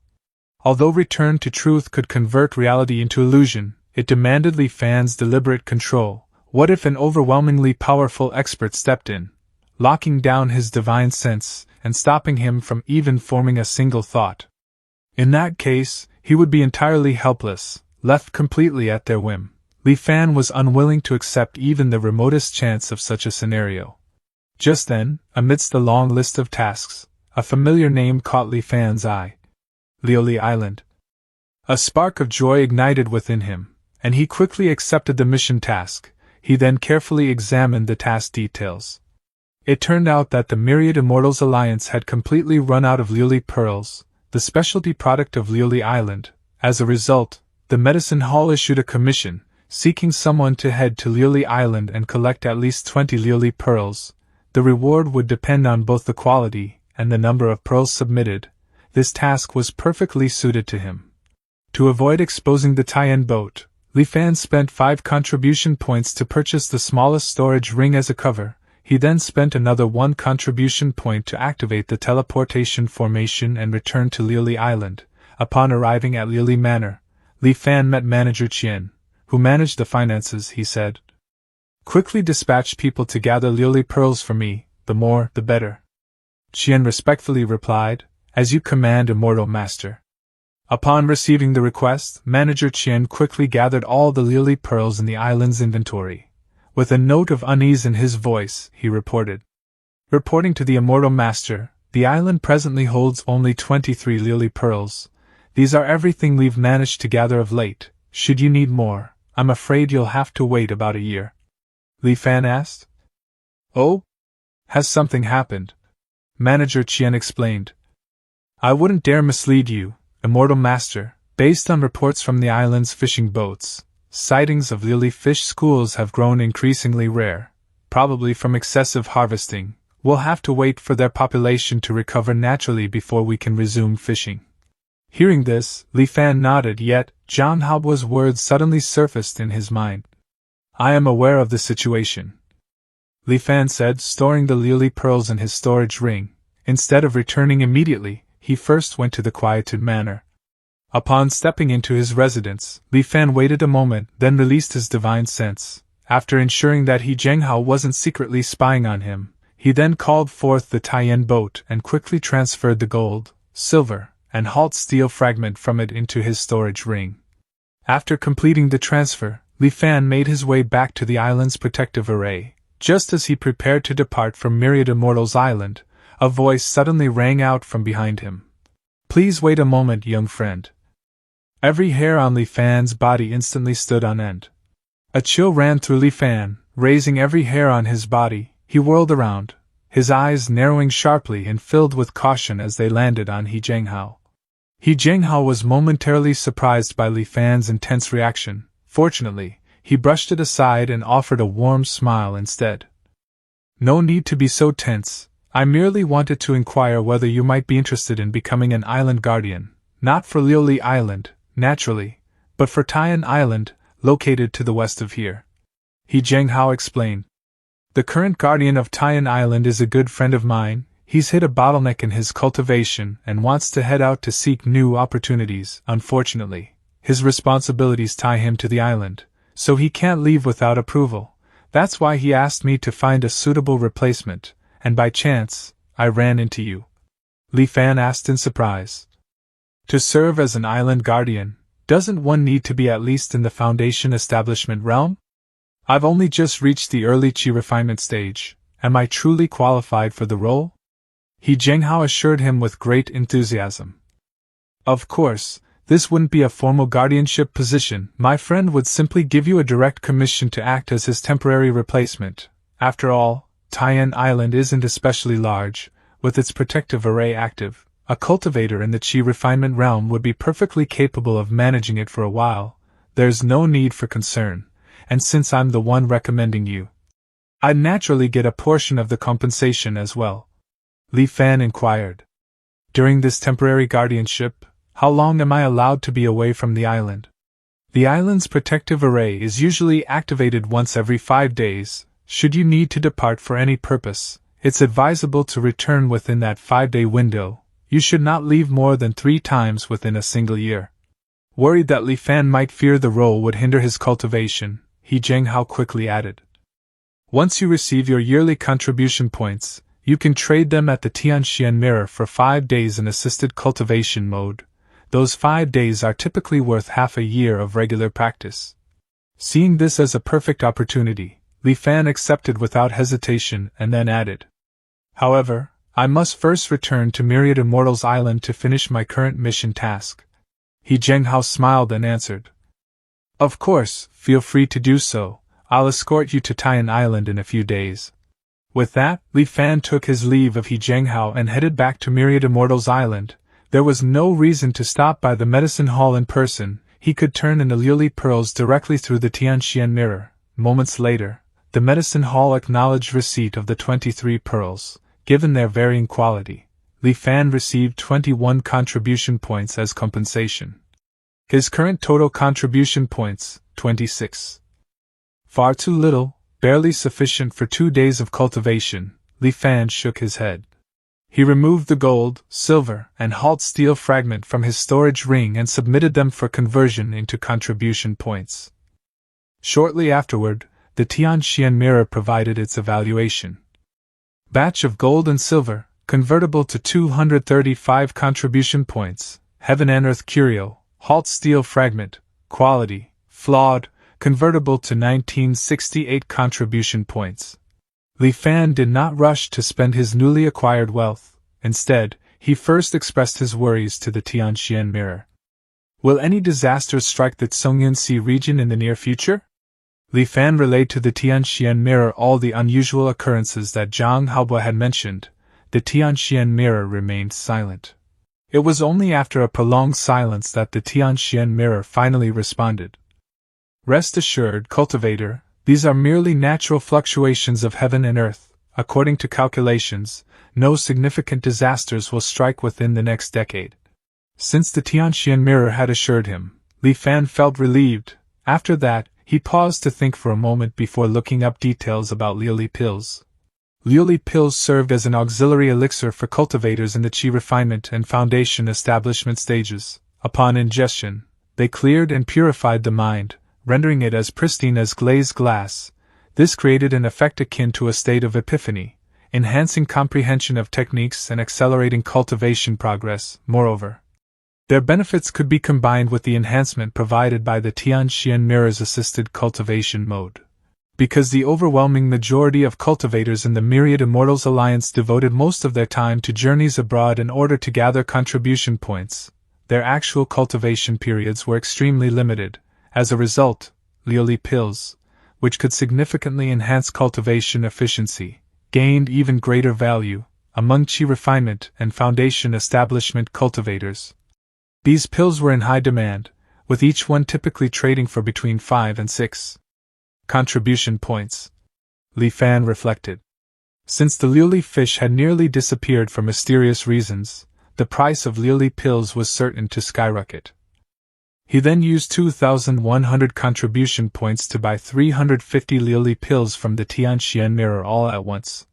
Although Return to Truth could convert reality into illusion, it demanded Li Fan's deliberate control. What if an overwhelmingly powerful expert stepped in, locking down his divine sense and stopping him from even forming a single thought? In that case, he would be entirely helpless, left completely at their whim. Li Fan was unwilling to accept even the remotest chance of such a scenario. Just then, amidst the long list of tasks, a familiar name caught Li Fan's eye. Lioli Island. A spark of joy ignited within him, and he quickly accepted the mission task. He then carefully examined the task details. It turned out that the Myriad Immortals Alliance had completely run out of Lioli pearls, the specialty product of Lioli Island. As a result, the medicine hall issued a commission, seeking someone to head to Lioli Island and collect at least 20 Lioli pearls. The reward would depend on both the quality and the number of pearls submitted. This task was perfectly suited to him. To avoid exposing the Tien boat, Li Fan spent 5 contribution points to purchase the smallest storage ring as a cover. He then spent another 1 contribution point to activate the teleportation formation and return to Lioli Island. Upon arriving at Lioli Manor, Li Fan met Manager Qian, who managed the finances. He said, "Quickly dispatch people to gather Lioli pearls for me, the more, the better." Qian respectfully replied, "As you command, Immortal Master." Upon receiving the request, Manager Qian quickly gathered all the Lioli pearls in the island's inventory. With a note of unease in his voice, he reported. Reporting to the Immortal Master, the island presently holds only 23 Lioli pearls. These are everything we've managed to gather of late. Should you need more, I'm afraid you'll have to wait about a year. Li Fan asked. Oh? Has something happened? Manager Qian explained. I wouldn't dare mislead you, Immortal Master. Based on reports from the island's fishing boats, sightings of Lioli fish schools have grown increasingly rare, probably from excessive harvesting. We'll have to wait for their population to recover naturally before we can resume fishing. Hearing this, Li Fan nodded, yet Zhang Hao's words suddenly surfaced in his mind. I am aware of the situation, Li Fan said, storing the lily pearls in his storage ring. Instead of returning immediately, he first went to the quietude manor. Upon stepping into his residence, Li Fan waited a moment, then released his divine sense. After ensuring that Zhang Hao wasn't secretly spying on him, he then called forth the Taiyan boat and quickly transferred the gold, silver, and halt steel fragment from it into his storage ring. After completing the transfer, Li Fan made his way back to the island's protective array. Just as he prepared to depart from Myriad Immortals Island, a voice suddenly rang out from behind him. Please wait a moment, young friend. Every hair on Li Fan's body instantly stood on end. A chill ran through Li Fan, raising every hair on his body. He whirled around, his eyes narrowing sharply and filled with caution as they landed on Zhang Hao. Zhang Hao was momentarily surprised by Li Fan's intense reaction. Fortunately, he brushed it aside and offered a warm smile instead. No need to be so tense. I merely wanted to inquire whether you might be interested in becoming an island guardian, not for Liuli Island, naturally, but for Taiyan Island, located to the west of here. Zhang Hao explained. The current guardian of Taiyan Island is a good friend of mine. He's hit a bottleneck in his cultivation and wants to head out to seek new opportunities. Unfortunately, his responsibilities tie him to the island, so he can't leave without approval. That's why he asked me to find a suitable replacement, and by chance, I ran into you. Li Fan asked in surprise. To serve as an island guardian, doesn't one need to be at least in the Foundation establishment realm? I've only just reached the early Qi refinement stage. Am I truly qualified for the role? Zhang Hao assured him with great enthusiasm. Of course, this wouldn't be a formal guardianship position. My friend would simply give you a direct commission to act as his temporary replacement. After all, Taiyan Island isn't especially large. With its protective array active, a cultivator in the Qi refinement realm would be perfectly capable of managing it for a while. There's no need for concern, and since I'm the one recommending you, I'd naturally get a portion of the compensation as well. Li Fan inquired. During this temporary guardianship, how long am I allowed to be away from the island? The island's protective array is usually activated once every 5 days. Should you need to depart for any purpose, it's advisable to return within that 5-day window. You should not leave more than 3 times within a single year. Worried that Li Fan might fear the role would hinder his cultivation, Zhang Hao quickly added. Once you receive your yearly contribution points, you can trade them at the Tianxian Mirror for 5 days in assisted cultivation mode. Those 5 days are typically worth half a year of regular practice. Seeing this as a perfect opportunity, Li Fan accepted without hesitation and then added. However, I must first return to Myriad Immortals Island to finish my current mission task. Zhang Hao smiled and answered. Of course, feel free to do so. I'll escort you to Taiyan Island in a few days. With that, Li Fan took his leave of Zhang Hao and headed back to Myriad Immortals Island. There was no reason to stop by the medicine hall in person. He could turn in the lily pearls directly through the Tianxian mirror. Moments later, the medicine hall acknowledged receipt of the 23 pearls. Given their varying quality, Li Fan received 21 contribution points as compensation. His current total contribution points, 26. Far too little, barely sufficient for 2 days of cultivation. Li Fan shook his head. He removed the gold, silver, and halt steel fragment from his storage ring and submitted them for conversion into contribution points. Shortly afterward, the Tianxian mirror provided its evaluation. Batch of gold and silver, convertible to 235 contribution points. Heaven and Earth curio, halt steel fragment, quality, flawed, convertible to 1968 contribution points. Li Fan did not rush to spend his newly acquired wealth. Instead, he first expressed his worries to the Tianxian mirror. Will any disasters strike the Songyunsi region in the near future? Li Fan relayed to the Tianxian mirror all the unusual occurrences that Zhang Haobo had mentioned. The Tianxian mirror remained silent. It was only after a prolonged silence that the Tianxian mirror finally responded. Rest assured, cultivator, these are merely natural fluctuations of heaven and earth. According to calculations, no significant disasters will strike within the next decade. Since the Tianxian mirror had assured him, Li Fan felt relieved. After that, he paused to think for a moment before looking up details about Liuli pills. Liuli pills served as an auxiliary elixir for cultivators in the qi refinement and foundation establishment stages. Upon ingestion, they cleared and purified the mind, rendering it as pristine as glazed glass. This created an effect akin to a state of epiphany, enhancing comprehension of techniques and accelerating cultivation progress. Moreover, their benefits could be combined with the enhancement provided by the Tianxian mirror's assisted cultivation mode. Because the overwhelming majority of cultivators in the Myriad Immortals Alliance devoted most of their time to journeys abroad in order to gather contribution points, their actual cultivation periods were extremely limited. As a result, Liuli pills, which could significantly enhance cultivation efficiency, gained even greater value among qi refinement and foundation establishment cultivators. These pills were in high demand, with each one typically trading for between 5 and 6 contribution points. Li Fan reflected. Since the Liuli fish had nearly disappeared for mysterious reasons, the price of Liuli pills was certain to skyrocket. He then used 2,100 contribution points to buy 350 Liuli pills from the Tianxian mirror all at once.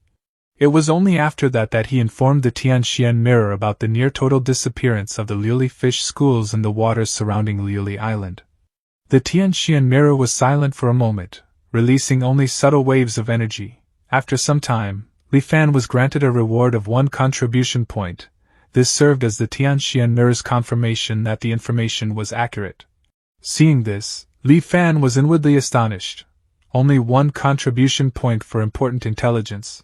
It was only after that he informed the Tianxian mirror about the near-total disappearance of the Liuli fish schools in the waters surrounding Liuli Island. The Tianxian mirror was silent for a moment, releasing only subtle waves of energy. After some time, Li Fan was granted a reward of 1 contribution point. This served as the Tianxian mirror's confirmation that the information was accurate. Seeing this, Li Fan was inwardly astonished. Only 1 contribution point for important intelligence.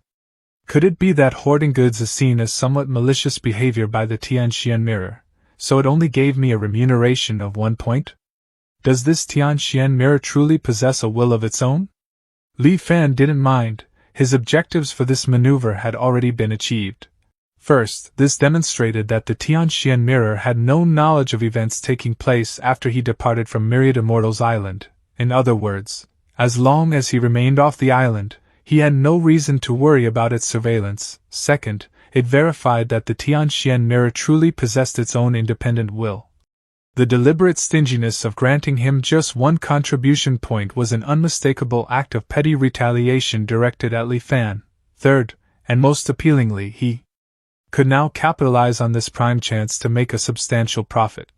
Could it be that hoarding goods is seen as somewhat malicious behavior by the Tianxian mirror, so it only gave me a remuneration of 1 point? Does this Tianxian mirror truly possess a will of its own? Li Fan didn't mind. His objectives for this maneuver had already been achieved. First, this demonstrated that the Tianxian mirror had no knowledge of events taking place after he departed from Myriad Immortals Island. In other words, as long as he remained off the island, he had no reason to worry about its surveillance. Second, it verified that the Tianxian mirror truly possessed its own independent will. The deliberate stinginess of granting him just 1 contribution point was an unmistakable act of petty retaliation directed at Li Fan. Third, and most appealingly, he could now capitalize on this prime chance to make a substantial profit.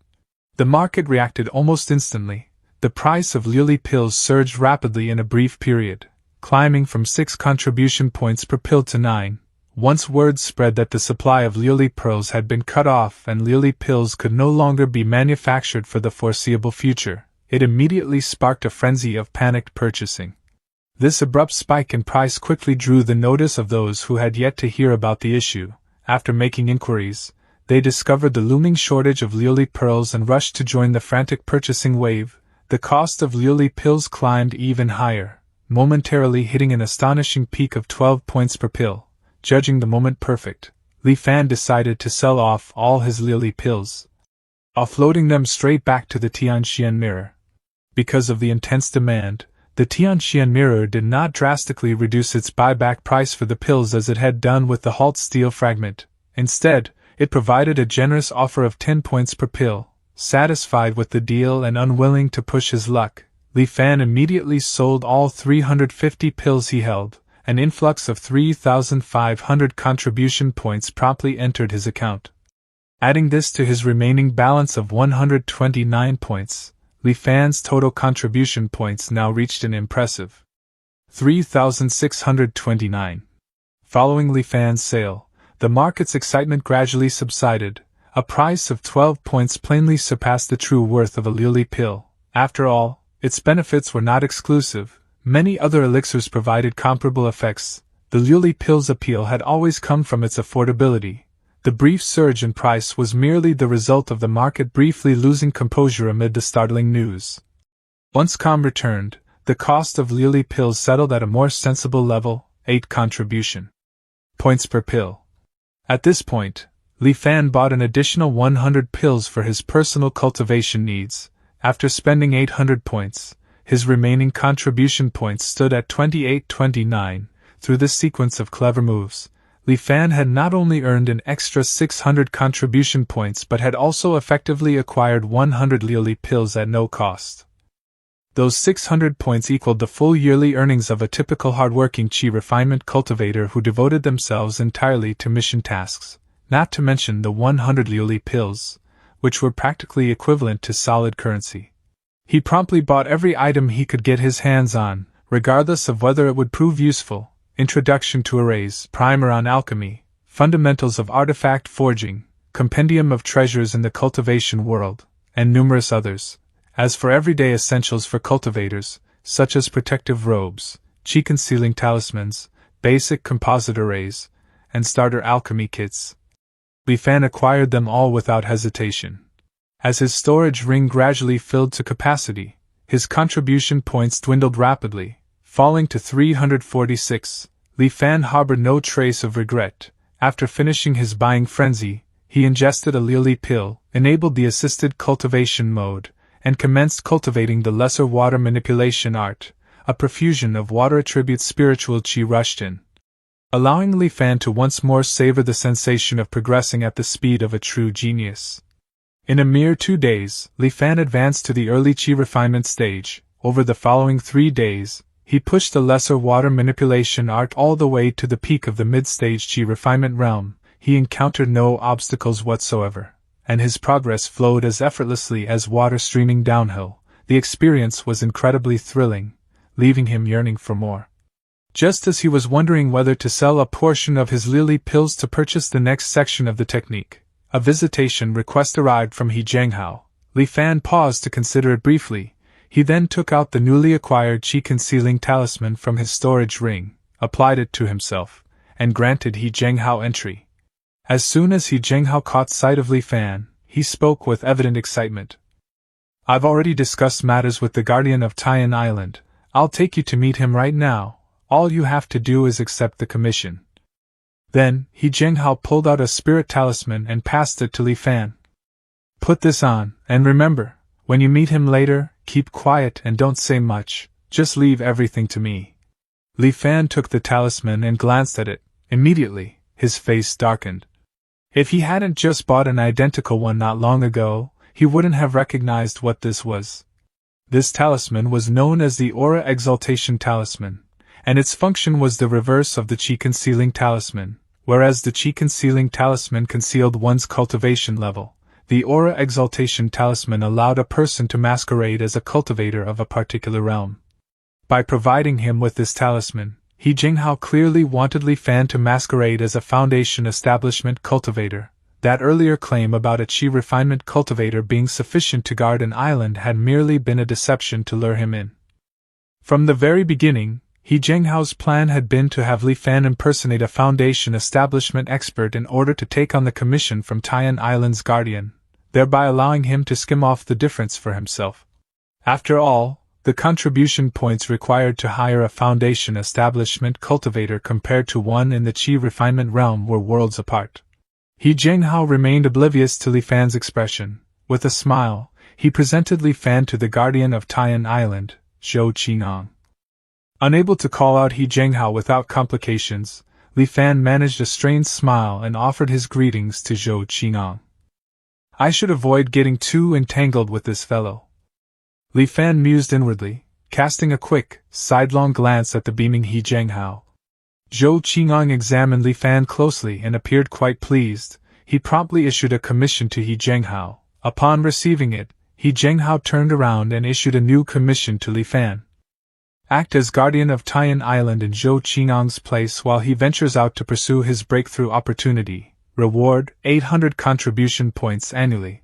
The market reacted almost instantly. The price of Liuli pills surged rapidly in a brief period, climbing from 6 contribution points per pill to 9. Once word spread that the supply of Liuli pearls had been cut off and Liuli pills could no longer be manufactured for the foreseeable future, it immediately sparked a frenzy of panicked purchasing. This abrupt spike in price quickly drew the notice of those who had yet to hear about the issue. After making inquiries, they discovered the looming shortage of Liuli pearls and rushed to join the frantic purchasing wave. The cost of Liuli pills climbed even higher, momentarily hitting an astonishing peak of 12 points per pill. Judging the moment perfect, Li Fan decided to sell off all his Liuli pills, offloading them straight back to the Tianxian mirror. Because of the intense demand, the Tianxian mirror did not drastically reduce its buyback price for the pills as it had done with the Halt Steel fragment. Instead, it provided a generous offer of 10 points per pill. Satisfied with the deal and unwilling to push his luck, Li Fan immediately sold all 350 pills he held. An influx of 3,500 contribution points promptly entered his account. Adding this to his remaining balance of 129 points, Li Fan's total contribution points now reached an impressive 3,629. Following Li Fan's sale, the market's excitement gradually subsided. A price of 12 points plainly surpassed the true worth of a Liuli pill. After all, its benefits were not exclusive. Many other elixirs provided comparable effects. The Liuli pill's appeal had always come from its affordability. The brief surge in price was merely the result of the market briefly losing composure amid the startling news. Once calm returned, the cost of Liuli pills settled at a more sensible level, 8 contribution points per pill. At this point, Li Fan bought an additional 100 pills for his personal cultivation needs. After spending 800 points, his remaining contribution points stood at 2829. Through this sequence of clever moves, Li Fan had not only earned an extra 600 contribution points but had also effectively acquired 100 Li pills at no cost. Those 600 points equaled the full yearly earnings of a typical hardworking Qi refinement cultivator who devoted themselves entirely to mission tasks, not to mention the 100 Li pills, which were practically equivalent to solid currency. He promptly bought every item he could get his hands on, regardless of whether it would prove useful: Introduction to Arrays, Primer on Alchemy, Fundamentals of Artifact Forging, Compendium of Treasures in the Cultivation World, and numerous others. As for everyday essentials for cultivators, such as protective robes, Qi concealing talismans, basic composite arrays, and starter alchemy kits, Li Fan acquired them all without hesitation. As his storage ring gradually filled to capacity, his contribution points dwindled rapidly, falling to 346. Li Fan harbored no trace of regret. After finishing his buying frenzy, he ingested a Li pill, enabled the assisted cultivation mode, and commenced cultivating the lesser water manipulation art. A profusion of water attributes spiritual Qi rushed in, allowing Li Fan to once more savor the sensation of progressing at the speed of a true genius. In a mere 2 days, Li Fan advanced to the early Qi refinement stage. Over the following 3 days, he pushed the lesser water manipulation art all the way to the peak of the mid-stage Qi refinement realm. He encountered no obstacles whatsoever, and his progress flowed as effortlessly as water streaming downhill. The experience was incredibly thrilling, leaving him yearning for more. Just as he was wondering whether to sell a portion of his Li pills to purchase the next section of the technique, a visitation request arrived from He Zhenghao. Li Fan paused to consider it briefly. He then took out the newly acquired Qi concealing talisman from his storage ring, applied it to himself, and granted He Zhenghao entry. As soon as He Zhenghao caught sight of Li Fan, he spoke with evident excitement. "I've already discussed matters with the Guardian of Tian Island. I'll take you to meet him right now. All you have to do is accept the commission." Then, He Zhenghao pulled out a spirit talisman and passed it to Li Fan. "Put this on, and remember, when you meet him later, keep quiet and don't say much, just leave everything to me." Li Fan took the talisman and glanced at it. Immediately, his face darkened. If he hadn't just bought an identical one not long ago, he wouldn't have recognized what this was. This talisman was known as the Aura Exaltation Talisman, and its function was the reverse of the Qi concealing talisman. Whereas the Qi concealing talisman concealed one's cultivation level, the Aura Exaltation Talisman allowed a person to masquerade as a cultivator of a particular realm. By providing him with this talisman, He Zhenghao clearly wanted Li Fan to masquerade as a Foundation establishment cultivator. That earlier claim about a Qi refinement cultivator being sufficient to guard an island had merely been a deception to lure him in. From the very beginning, He Zhenghao's plan had been to have Li Fan impersonate a Foundation establishment expert in order to take on the commission from Tian Island's guardian, thereby allowing him to skim off the difference for himself. After all, the contribution points required to hire a Foundation establishment cultivator compared to one in the Qi refinement realm were worlds apart. He Zhenghao remained oblivious to Li Fan's expression. With a smile, he presented Li Fan to the guardian of Tian Island, Zhou Qingang. Unable to call out He Zhenghao without complications, Li Fan managed a strained smile and offered his greetings to Zhou Qingang. "I should avoid getting too entangled with this fellow," Li Fan mused inwardly, casting a quick, sidelong glance at the beaming He Zhenghao. Zhou Qingang examined Li Fan closely and appeared quite pleased. He promptly issued a commission to He Zhenghao. Upon receiving it, He Zhenghao turned around and issued a new commission to Li Fan. "Act as guardian of Tian Island in Zhou Qinggang's place while he ventures out to pursue his breakthrough opportunity. Reward, 800 contribution points annually."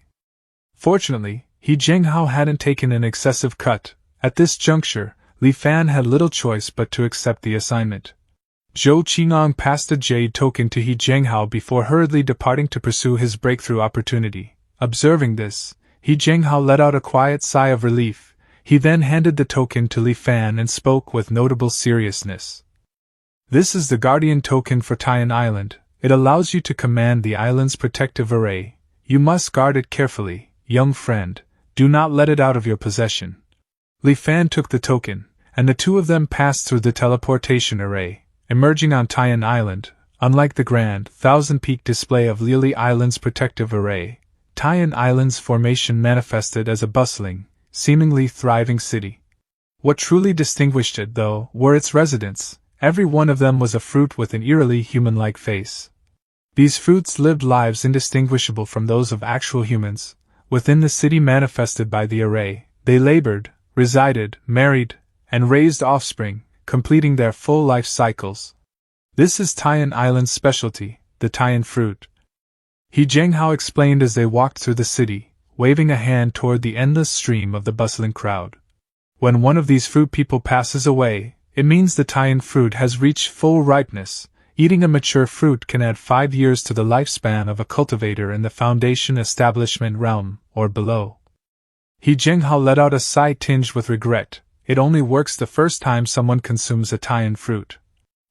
Fortunately, He Zhenghao hadn't taken an excessive cut. At this juncture, Li Fan had little choice but to accept the assignment. Zhou Qingang passed a jade token to He Zhenghao before hurriedly departing to pursue his breakthrough opportunity. Observing this, He Zhenghao let out a quiet sigh of relief. He then handed the token to Li Fan and spoke with notable seriousness. "This is the Guardian token for Tian Island. It allows you to command the island's protective array. You must guard it carefully, young friend. Do not let it out of your possession." Li Fan took the token, and the two of them passed through the teleportation array, emerging on Tian Island. Unlike the grand, thousand-peak display of Lily Island's protective array, Taiyan Island's formation manifested as a bustling, seemingly thriving city. What truly distinguished it, though, were its residents. Every one of them was a fruit with an eerily human-like face. These fruits lived lives indistinguishable from those of actual humans. Within the city manifested by the array, they labored, resided, married, and raised offspring, completing their full life cycles. This is Taiyan Island's specialty, the Taiyan fruit. He Zhenghao explained as they walked through the city, waving a hand toward the endless stream of the bustling crowd. When one of these fruit people passes away, it means the Taiyan fruit has reached full ripeness. Eating a mature fruit can add 5 years to the lifespan of a cultivator in the Foundation establishment realm, or below. He Zhenghao let out a sigh tinged with regret. It only works the first time someone consumes a Taiyan fruit.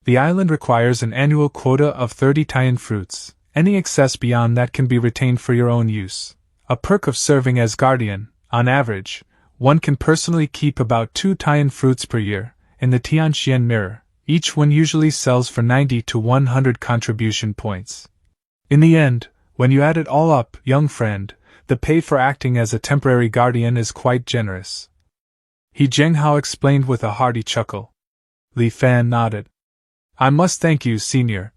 The island requires an annual quota of 30 Taiyan fruits. Any excess beyond that can be retained for your own use. A perk of serving as guardian, on average, one can personally keep about 2 Taiyan fruits per year. In the Tianxian mirror, each one usually sells for 90 to 100 contribution points. In the end, when you add it all up, young friend, the pay for acting as a temporary guardian is quite generous. He Zhenghao explained with a hearty chuckle. Li Fan nodded. I must thank you, senior.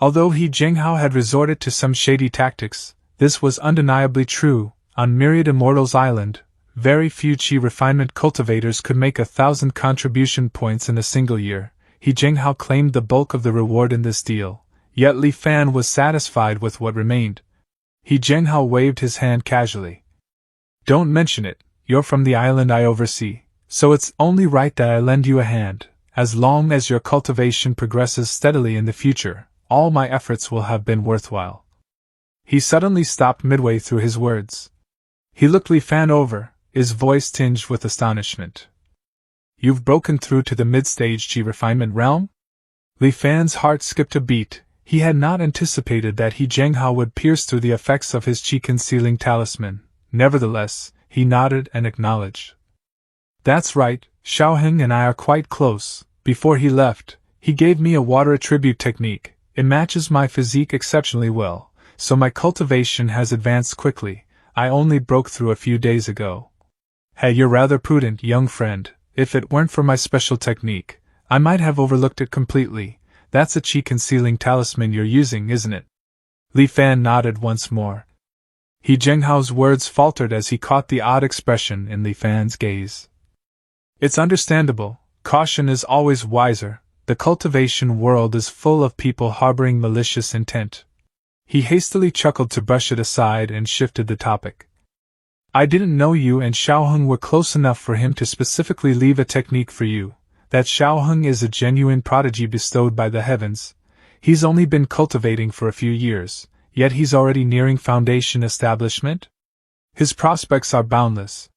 Although He Zhenghao had resorted to some shady tactics, this was undeniably true. On Myriad Immortals Island, very few chi refinement cultivators could make 1,000 contribution points in a single year. He Zhenghao claimed the bulk of the reward in this deal, yet Li Fan was satisfied with what remained. He Zhenghao waved his hand casually. Don't mention it, you're from the island I oversee, so it's only right that I lend you a hand. As long as your cultivation progresses steadily in the future, all my efforts will have been worthwhile. He suddenly stopped midway through his words. He looked Li Fan over, his voice tinged with astonishment. You've broken through to the mid-stage chi refinement realm? Li Fan's heart skipped a beat. He had not anticipated that He Zhenghao would pierce through the effects of his chi concealing talisman. Nevertheless, he nodded and acknowledged. That's right, Xiaoheng and I are quite close. Before he left, he gave me a water attribute technique. It matches my physique exceptionally well, so my cultivation has advanced quickly. I only broke through a few days ago. Hey, you're rather prudent, young friend. If it weren't for my special technique, I might have overlooked it completely. That's a chi concealing talisman you're using, isn't it? Li Fan nodded once more. He Zhenghao's words faltered as he caught the odd expression in Li Fan's gaze. It's understandable. Caution is always wiser. The cultivation world is full of people harboring malicious intent. He hastily chuckled to brush it aside and shifted the topic. I didn't know you and Xiaoheng were close enough for him to specifically leave a technique for you. That Xiaoheng is a genuine prodigy bestowed by the heavens. He's only been cultivating for a few years, yet he's already nearing foundation establishment? His prospects are boundless.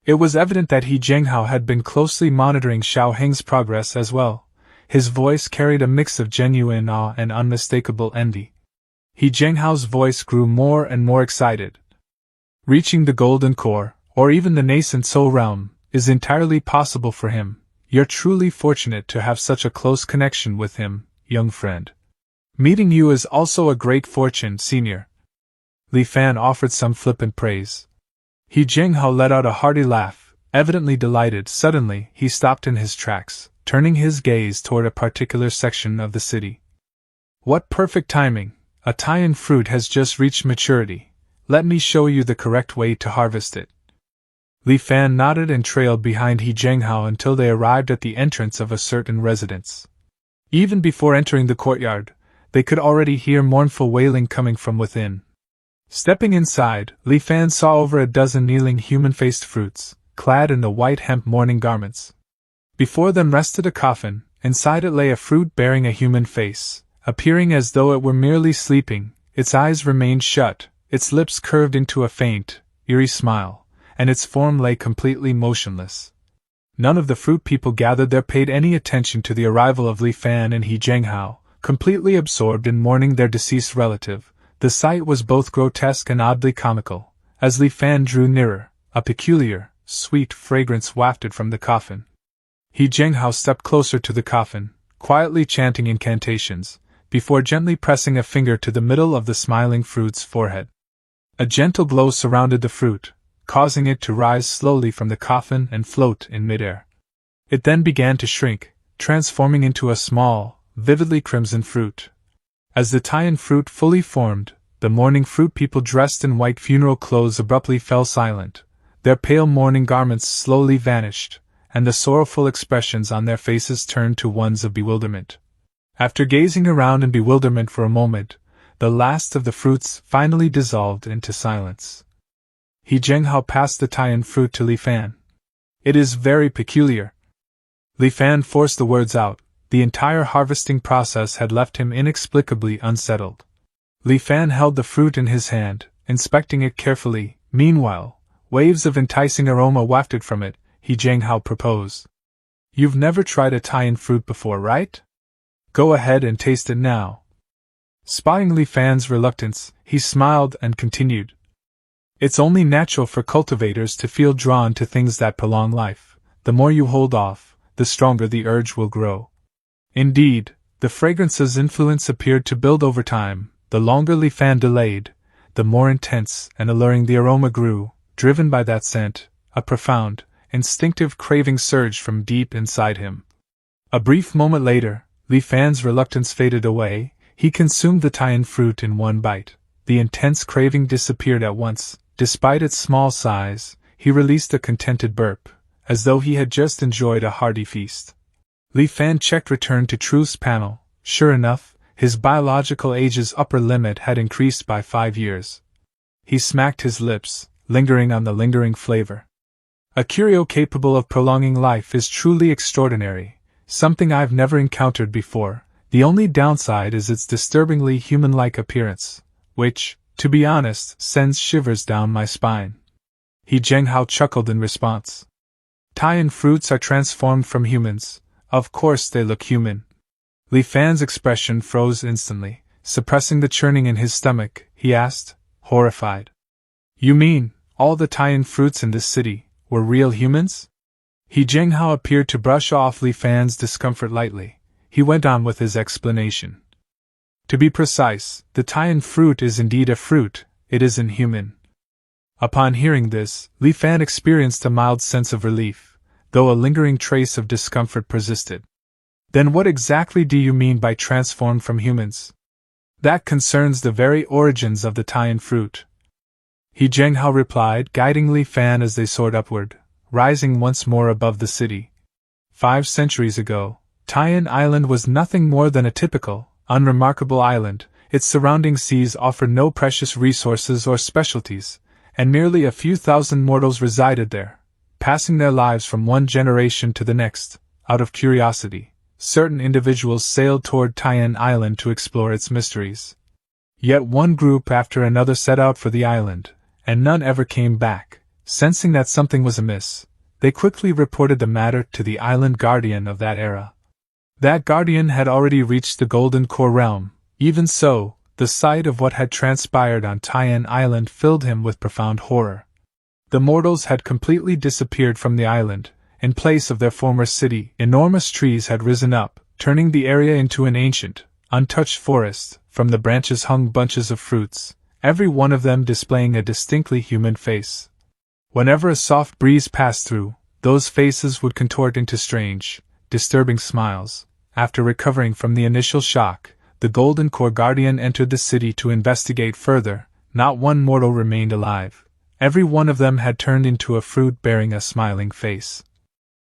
It was evident that He Zhenghao had been closely monitoring Xiaoheng's progress as well. His voice carried a mix of genuine awe and unmistakable envy. He Zhenghao's voice grew more and more excited. Reaching the golden core, or even the nascent soul realm, is entirely possible for him. You're truly fortunate to have such a close connection with him, young friend. Meeting you is also a great fortune, senior. Li Fan offered some flippant praise. He Zhenghao let out a hearty laugh, evidently delighted. Suddenly, he stopped in his tracks, turning his gaze toward a particular section of the city. What perfect timing! A Taiyan fruit has just reached maturity. Let me show you the correct way to harvest it. Li Fan nodded and trailed behind He Zhenghao until they arrived at the entrance of a certain residence. Even before entering the courtyard, they could already hear mournful wailing coming from within. Stepping inside, Li Fan saw over a dozen kneeling human-faced fruits, clad in the white hemp mourning garments. Before them rested a coffin. Inside it lay a fruit bearing a human face, appearing as though it were merely sleeping. Its eyes remained shut, its lips curved into a faint, eerie smile, and its form lay completely motionless. None of the fruit people gathered there paid any attention to the arrival of Li Fan and He Zhenghao, completely absorbed in mourning their deceased relative. The sight was both grotesque and oddly comical. As Li Fan drew nearer, a peculiar, sweet fragrance wafted from the coffin. He Zhenghao stepped closer to the coffin, quietly chanting incantations. before gently pressing a finger to the middle of the smiling fruit's forehead. A gentle glow surrounded the fruit, causing it to rise slowly from the coffin and float in midair. It then began to shrink, transforming into a small, vividly crimson fruit. As the Tian fruit fully formed, the mourning fruit people dressed in white funeral clothes abruptly fell silent. Their pale mourning garments slowly vanished, and the sorrowful expressions on their faces turned to ones of bewilderment. After gazing around in bewilderment for a moment, the last of the fruits finally dissolved into silence. He Zhenghao passed the Tian fruit to Li Fan. "It is very peculiar." Li Fan forced the words out. The entire harvesting process had left him inexplicably unsettled. Li Fan held the fruit in his hand, inspecting it carefully. Meanwhile, waves of enticing aroma wafted from it. He Zhenghao proposed. "You've never tried a Tian fruit before, right? Go ahead and taste it now." Spotting Li Fan's reluctance, he smiled and continued. "It's only natural for cultivators to feel drawn to things that prolong life. The more you hold off, the stronger the urge will grow." Indeed, the fragrance's influence appeared to build over time. The longer Li Fan delayed, the more intense and alluring the aroma grew. Driven by that scent, a profound, instinctive craving surged from deep inside him. A brief moment later, Li Fan's reluctance faded away. He consumed the Tian fruit in one bite. The intense craving disappeared at once. Despite its small size, he released a contented burp, as though he had just enjoyed a hearty feast. Li Fan checked return to truth's panel. Sure enough, his biological age's upper limit had increased by 5 years. He smacked his lips, lingering on the lingering flavor. "A curio capable of prolonging life is truly extraordinary, something I've never encountered before. The only downside is its disturbingly human-like appearance, which, to be honest, sends shivers down my spine." He Zhenghao chuckled in response. "Tian fruits are transformed from humans. Of course they look human." Li Fan's expression froze instantly. Suppressing the churning in his stomach, he asked, horrified. "You mean, all the Tian fruits in this city were real humans?" He Zhenghao appeared to brush off Li Fan's discomfort lightly. He went on with his explanation. "To be precise, the Tian fruit is indeed a fruit, it isn't human." Upon hearing this, Li Fan experienced a mild sense of relief, though a lingering trace of discomfort persisted. "Then what exactly do you mean by transformed from humans?" "That concerns the very origins of the Tian fruit," He Zhenghao replied, guiding Li Fan as they soared upward, rising once more above the city. 5 centuries ago, Tian Island was nothing more than a typical, unremarkable island. Its surrounding seas offered no precious resources or specialties, and merely a few thousand mortals resided there, passing their lives from one generation to the next. Out of curiosity, certain individuals sailed toward Tian Island to explore its mysteries. Yet one group after another set out for the island, and none ever came back. Sensing that something was amiss, they quickly reported the matter to the island guardian of that era. That guardian had already reached the Golden Core realm. Even so, the sight of what had transpired on Tian Island filled him with profound horror. The mortals had completely disappeared from the island. In place of their former city, enormous trees had risen up, turning the area into an ancient, untouched forest. From the branches hung bunches of fruits, every one of them displaying a distinctly human face. Whenever a soft breeze passed through, those faces would contort into strange, disturbing smiles. After recovering from the initial shock, the Golden Core Guardian entered the city to investigate further. Not one mortal remained alive. Every one of them had turned into a fruit bearing a smiling face.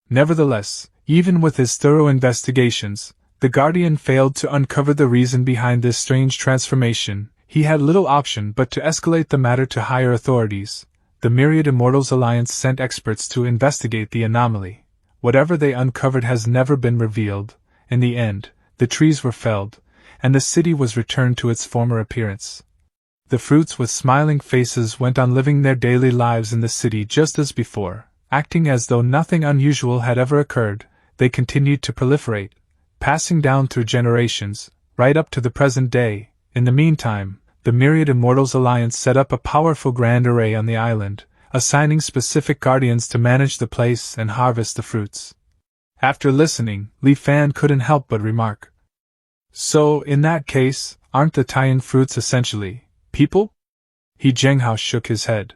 Nevertheless, even with his thorough investigations, the Guardian failed to uncover the reason behind this strange transformation. He had little option but to escalate the matter to higher authorities. The Myriad Immortals Alliance sent experts to investigate the anomaly. Whatever they uncovered has never been revealed. In the end, the trees were felled, and the city was returned to its former appearance. The fruits with smiling faces went on living their daily lives in the city just as before, acting as though nothing unusual had ever occurred. They continued to proliferate, passing down through generations, right up to the present day. In the meantime, the Myriad Immortals Alliance set up a powerful grand array on the island, assigning specific guardians to manage the place and harvest the fruits. After listening, Li Fan couldn't help but remark, So, in that case, aren't the Taiyan fruits essentially people? He Zhenghao shook his head.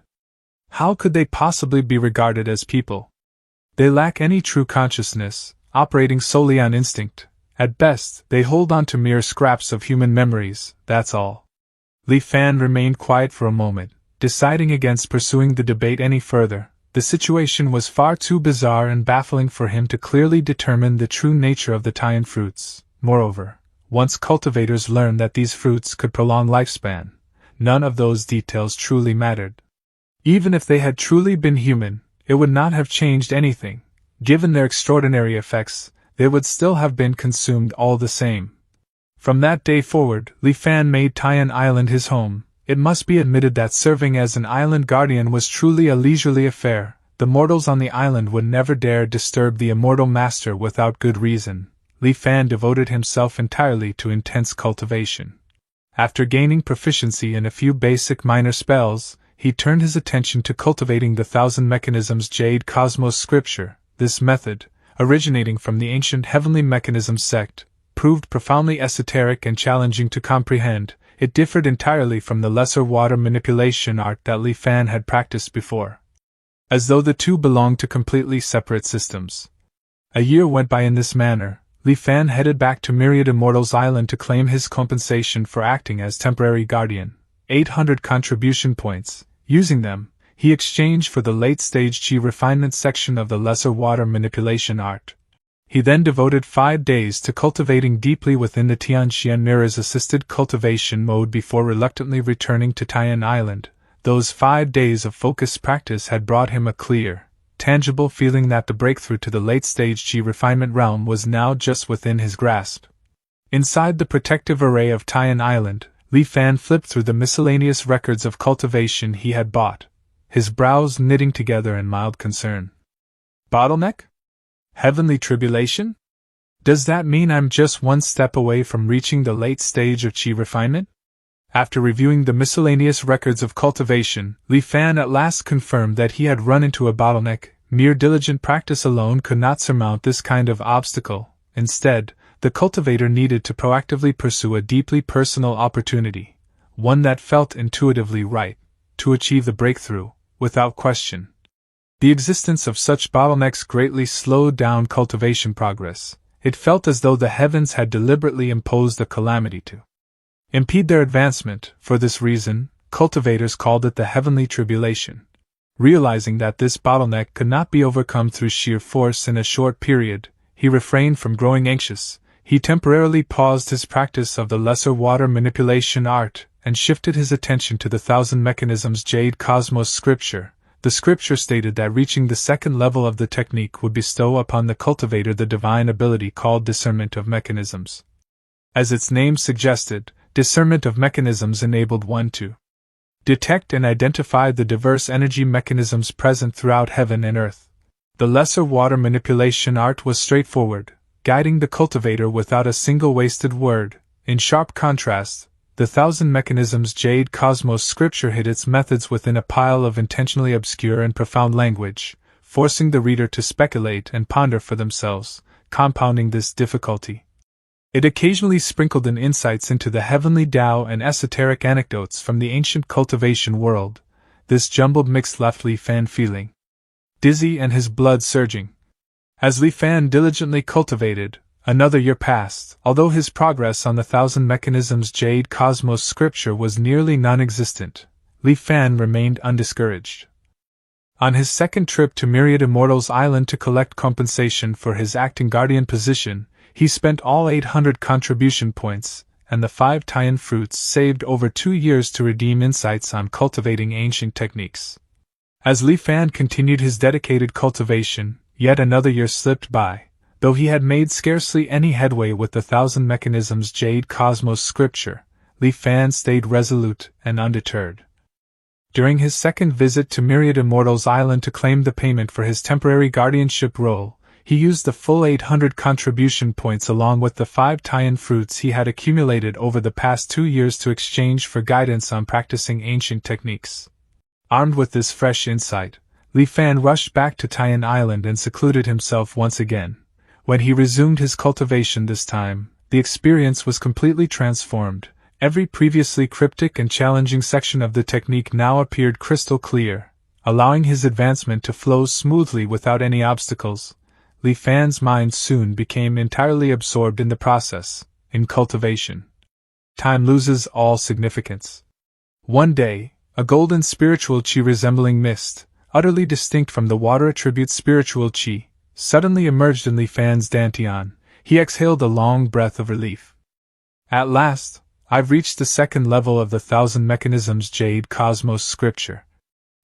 How could they possibly be regarded as people? They lack any true consciousness, operating solely on instinct. At best, they hold on to mere scraps of human memories, that's all. Li Fan remained quiet for a moment, deciding against pursuing the debate any further. The situation was far too bizarre and baffling for him to clearly determine the true nature of the Taiyan fruits. Moreover, once cultivators learned that these fruits could prolong lifespan, none of those details truly mattered. Even if they had truly been human, it would not have changed anything. Given their extraordinary effects, they would still have been consumed all the same. From that day forward, Li Fan made Taiyan Island his home. It must be admitted that serving as an island guardian was truly a leisurely affair. The mortals on the island would never dare disturb the immortal master without good reason. Li Fan devoted himself entirely to intense cultivation. After gaining proficiency in a few basic minor spells, he turned his attention to cultivating the Thousand Mechanisms Jade Cosmos scripture. This method, originating from the ancient Heavenly Mechanism sect, proved profoundly esoteric and challenging to comprehend. It differed entirely from the lesser water manipulation art that Li Fan had practiced before, as though the two belonged to completely separate systems. A year went by in this manner. Li Fan headed back to Myriad Immortals Island to claim his compensation for acting as temporary guardian, 800 contribution points. Using them, he exchanged for the late-stage Qi refinement section of the lesser water manipulation art. He then devoted 5 days to cultivating deeply within the Tianxian mirror's assisted cultivation mode before reluctantly returning to Taiyan Island. Those 5 days of focused practice had brought him a clear, tangible feeling that the breakthrough to the late-stage Qi refinement realm was now just within his grasp. Inside the protective array of Taiyan Island, Li Fan flipped through the miscellaneous records of cultivation he had bought, his brows knitting together in mild concern. Bottleneck? Heavenly tribulation? Does that mean I'm just one step away from reaching the late stage of Qi refinement? After reviewing the miscellaneous records of cultivation, Li Fan at last confirmed that he had run into a bottleneck. Mere diligent practice alone could not surmount this kind of obstacle. Instead, the cultivator needed to proactively pursue a deeply personal opportunity, one that felt intuitively right, to achieve the breakthrough, without question. The existence of such bottlenecks greatly slowed down cultivation progress. It felt as though the heavens had deliberately imposed a calamity to impede their advancement. For this reason, cultivators called it the heavenly tribulation. Realizing that this bottleneck could not be overcome through sheer force in a short period, he refrained from growing anxious. He temporarily paused his practice of the lesser water manipulation art and shifted his attention to the Thousand Mechanisms Jade Cosmos scripture. The scripture stated that reaching the second level of the technique would bestow upon the cultivator the divine ability called discernment of mechanisms. As its name suggested, discernment of mechanisms enabled one to detect and identify the diverse energy mechanisms present throughout heaven and earth. The lesser water manipulation art was straightforward, guiding the cultivator without a single wasted word. In sharp contrast, the Thousand Mechanisms Jade Cosmos scripture hid its methods within a pile of intentionally obscure and profound language, forcing the reader to speculate and ponder for themselves, compounding this difficulty. It occasionally sprinkled in insights into the heavenly Tao and esoteric anecdotes from the ancient cultivation world. This jumbled mix left Li Fan feeling dizzy and his blood surging. As Li Fan diligently cultivated, another year passed. Although his progress on the Thousand Mechanisms Jade Cosmos scripture was nearly non-existent, Li Fan remained undiscouraged. On his second trip to Myriad Immortals Island to collect compensation for his acting guardian position, he spent all 800 contribution points, and the 5 Taiyan fruits saved over 2 years to redeem insights on cultivating ancient techniques. As Li Fan continued his dedicated cultivation, yet another year slipped by. Though he had made scarcely any headway with the Thousand Mechanisms Jade Cosmos scripture, Li Fan stayed resolute and undeterred. During his second visit to Myriad Immortals Island to claim the payment for his temporary guardianship role, he used the full 800 contribution points along with the 5 Taiyan fruits he had accumulated over the past 2 years to exchange for guidance on practicing ancient techniques. Armed with this fresh insight, Li Fan rushed back to Taiyan Island and secluded himself once again. When he resumed his cultivation this time, the experience was completely transformed. Every previously cryptic and challenging section of the technique now appeared crystal clear, allowing his advancement to flow smoothly without any obstacles. Li Fan's mind soon became entirely absorbed in the process, in cultivation. Time loses all significance. One day, a golden spiritual chi resembling mist, utterly distinct from the water attribute spiritual chi, suddenly emerged in Li Fan's dantian. He exhaled a long breath of relief. At last, I've reached the second level of the Thousand Mechanisms Jade Cosmos scripture.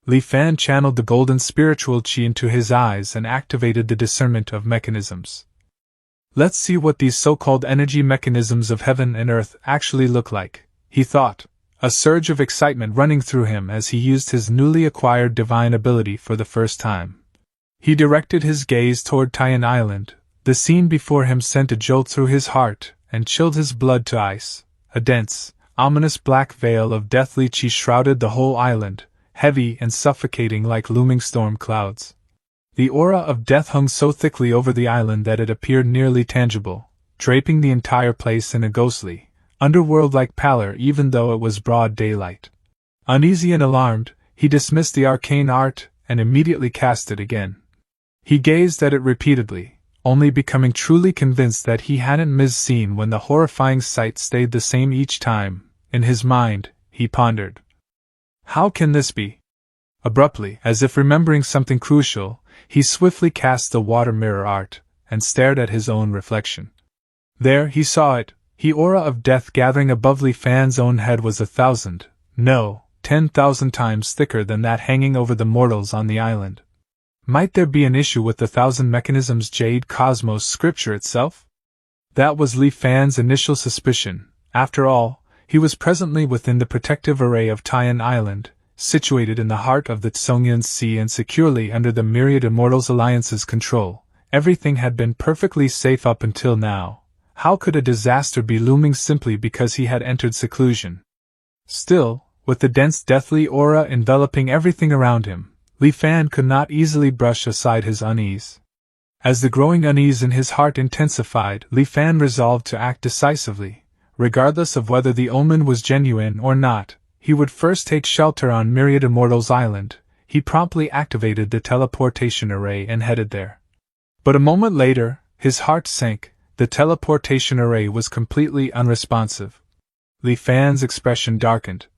Li Fan channeled the golden spiritual chi into his eyes and activated the discernment of mechanisms. Let's see what these so-called energy mechanisms of heaven and earth actually look like, he thought, a surge of excitement running through him as he used his newly acquired divine ability for the first time. He directed his gaze toward Tian Island. The scene before him sent a jolt through his heart and chilled his blood to ice. A dense, ominous black veil of deathly chi shrouded the whole island, heavy and suffocating like looming storm clouds. The aura of death hung so thickly over the island that it appeared nearly tangible, draping the entire place in a ghostly, underworld-like pallor even though it was broad daylight. Uneasy and alarmed, he dismissed the arcane art and immediately cast it again. He gazed at it repeatedly, only becoming truly convinced that he hadn't misseen when the horrifying sight stayed the same each time. In his mind, he pondered. How can this be? Abruptly, as if remembering something crucial, he swiftly cast the water mirror art, and stared at his own reflection. There he saw it, the aura of death gathering above Li Fan's own head was 1,000, no, 10,000 times thicker than that hanging over the mortals on the island. Might there be an issue with the Thousand Mechanisms Jade Cosmos scripture itself? That was Li Fan's initial suspicion. After all, he was presently within the protective array of Tian Island, situated in the heart of the Tsongyan Sea and securely under the Myriad Immortals Alliance's control. Everything had been perfectly safe up until now. How could a disaster be looming simply because he had entered seclusion? Still, with the dense deathly aura enveloping everything around him, Li Fan could not easily brush aside his unease. As the growing unease in his heart intensified, Li Fan resolved to act decisively. Regardless of whether the omen was genuine or not, he would first take shelter on Myriad Immortals Island. He promptly activated the teleportation array and headed there. But a moment later, his heart sank. The teleportation array was completely unresponsive. Li Fan's expression darkened.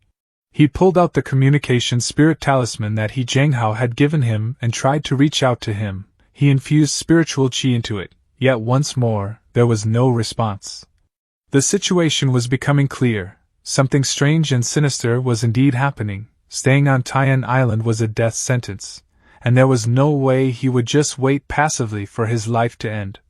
He pulled out the communication spirit talisman that He Zhenghao had given him and tried to reach out to him. He infused spiritual chi into it, yet once more, there was no response. The situation was becoming clear. Something strange and sinister was indeed happening. Staying on Tian Island was a death sentence, and there was no way he would just wait passively for his life to end.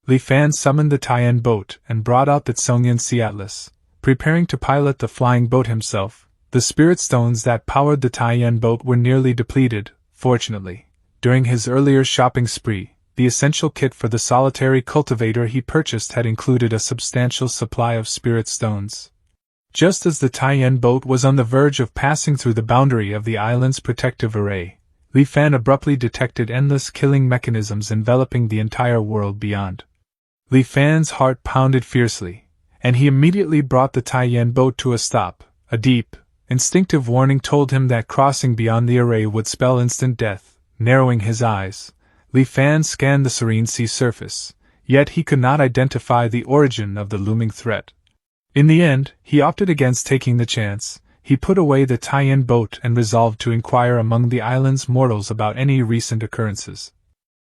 Li Fan summoned the Tian boat and brought out the Tsongyan Sea Atlas, preparing to pilot the flying boat himself. The spirit stones that powered the Tian boat were nearly depleted. Fortunately, during his earlier shopping spree, the essential kit for the solitary cultivator he purchased had included a substantial supply of spirit stones. Just as the Tian boat was on the verge of passing through the boundary of the island's protective array, Li Fan abruptly detected endless killing mechanisms enveloping the entire world beyond. Li Fan's heart pounded fiercely, and he immediately brought the Tian boat to a stop. A deep, instinctive warning told him that crossing beyond the array would spell instant death. Narrowing his eyes, Li Fan scanned the serene sea surface, yet he could not identify the origin of the looming threat. In the end, he opted against taking the chance. He put away the Tian boat and resolved to inquire among the island's mortals about any recent occurrences.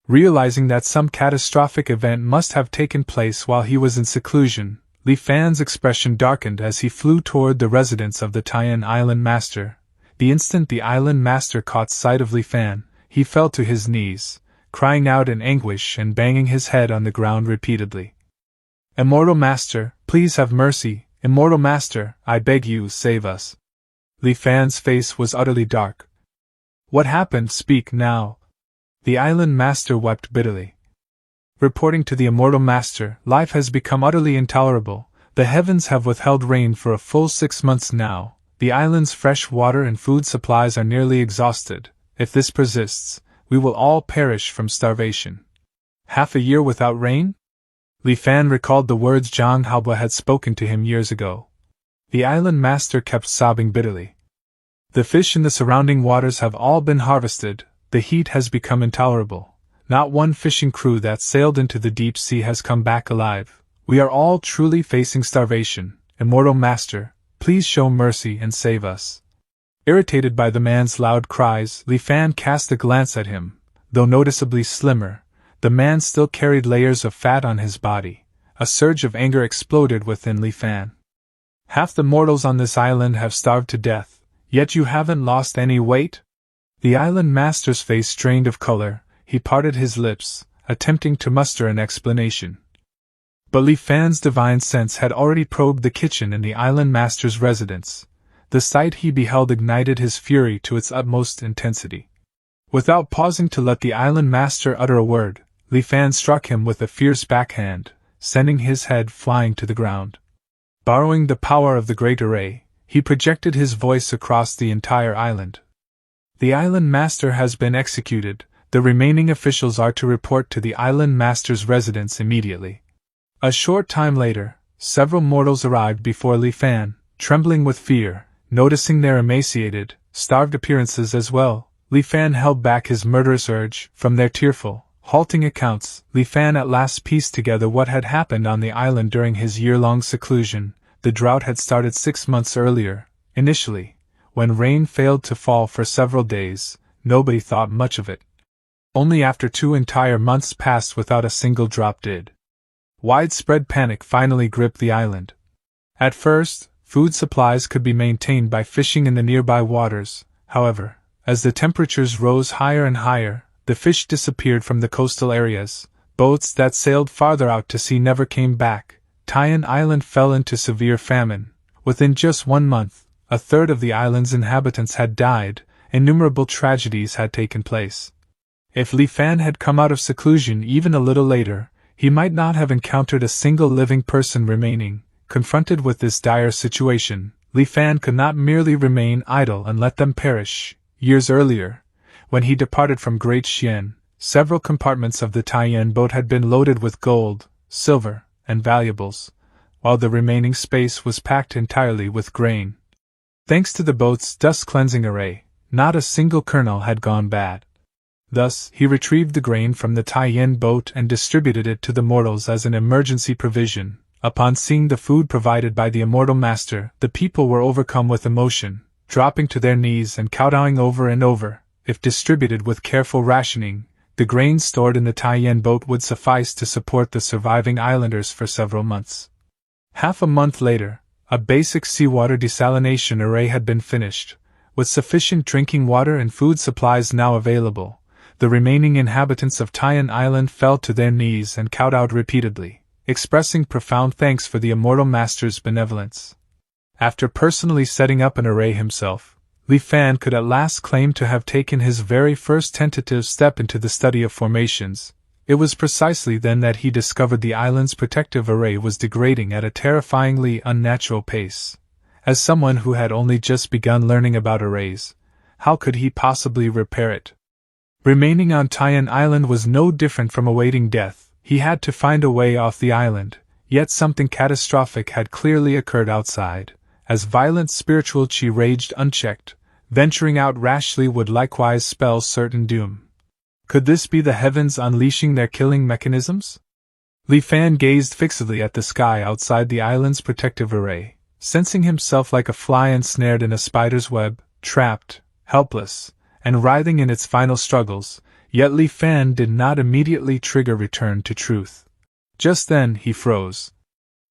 Realizing that some catastrophic event must have taken place while he was in seclusion, Li Fan's expression darkened as he flew toward the residence of the Tian Island Master. The instant the Island Master caught sight of Li Fan, he fell to his knees, crying out in anguish and banging his head on the ground repeatedly. "Immortal Master, please have mercy! Immortal Master, I beg you, save us!" Li Fan's face was utterly dark. "What happened? Speak now!" The Island Master wept bitterly. Reporting to the Immortal Master, life has become utterly intolerable. The heavens have withheld rain for a full 6 months now. The island's fresh water and food supplies are nearly exhausted. If this persists, we will all perish from starvation. Half a year without rain? Li Fan recalled the words Zhang Haoba had spoken to him years ago. The island master kept sobbing bitterly. The fish in the surrounding waters have all been harvested, the heat has become intolerable. Not one fishing crew that sailed into the deep sea has come back alive. We are all truly facing starvation. Immortal Master, please show mercy and save us. Irritated by the man's loud cries, Li Fan cast a glance at him. Though noticeably slimmer, the man still carried layers of fat on his body. A surge of anger exploded within Li Fan. Half the mortals on this island have starved to death, yet you haven't lost any weight? The island master's face strained of color. He parted his lips, attempting to muster an explanation. But Li Fan's divine sense had already probed the kitchen in the island master's residence. The sight he beheld ignited his fury to its utmost intensity. Without pausing to let the island master utter a word, Li Fan struck him with a fierce backhand, sending his head flying to the ground. Borrowing the power of the Great Array, he projected his voice across the entire island. The island master has been executed. The remaining officials are to report to the island master's residence immediately. A short time later, several mortals arrived before Li Fan, trembling with fear. Noticing their emaciated, starved appearances as well, Li Fan held back his murderous urge. From their tearful, halting accounts, Li Fan at last pieced together what had happened on the island during his year-long seclusion. The drought had started 6 months earlier. Initially, when rain failed to fall for several days, nobody thought much of it. Only after 2 entire months passed without a single drop did widespread panic finally gripped the island. At first, food supplies could be maintained by fishing in the nearby waters. However, as the temperatures rose higher and higher, the fish disappeared from the coastal areas. Boats that sailed farther out to sea never came back. Taiyan Island fell into severe famine. Within just 1 month, a third of the island's inhabitants had died. Innumerable tragedies had taken place. If Li Fan had come out of seclusion even a little later, he might not have encountered a single living person remaining. Confronted with this dire situation, Li Fan could not merely remain idle and let them perish. Years earlier, when he departed from Great Xian, several compartments of the Taiyan boat had been loaded with gold, silver, and valuables, while the remaining space was packed entirely with grain. Thanks to the boat's dust-cleansing array, not a single kernel had gone bad. Thus, he retrieved the grain from the Taiyan boat and distributed it to the mortals as an emergency provision. Upon seeing the food provided by the Immortal Master, the people were overcome with emotion, dropping to their knees and kowtowing over and over. If distributed with careful rationing, the grain stored in the Taiyan boat would suffice to support the surviving islanders for several months. Half a month later, a basic seawater desalination array had been finished. With sufficient drinking water and food supplies now available, the remaining inhabitants of Taiyan Island fell to their knees and kowtowed repeatedly, expressing profound thanks for the Immortal Master's benevolence. After personally setting up an array himself, Li Fan could at last claim to have taken his very first tentative step into the study of formations. It was precisely then that he discovered the island's protective array was degrading at a terrifyingly unnatural pace. As someone who had only just begun learning about arrays, how could he possibly repair it? Remaining on Taiyan Island was no different from awaiting death. He had to find a way off the island, yet something catastrophic had clearly occurred outside. As violent spiritual qi raged unchecked, venturing out rashly would likewise spell certain doom. Could this be the heavens unleashing their killing mechanisms? Li Fan gazed fixedly at the sky outside the island's protective array, sensing himself like a fly ensnared in a spider's web, trapped, helpless, and writhing in its final struggles. Yet Li Fan did not immediately trigger return to truth. Just then he froze.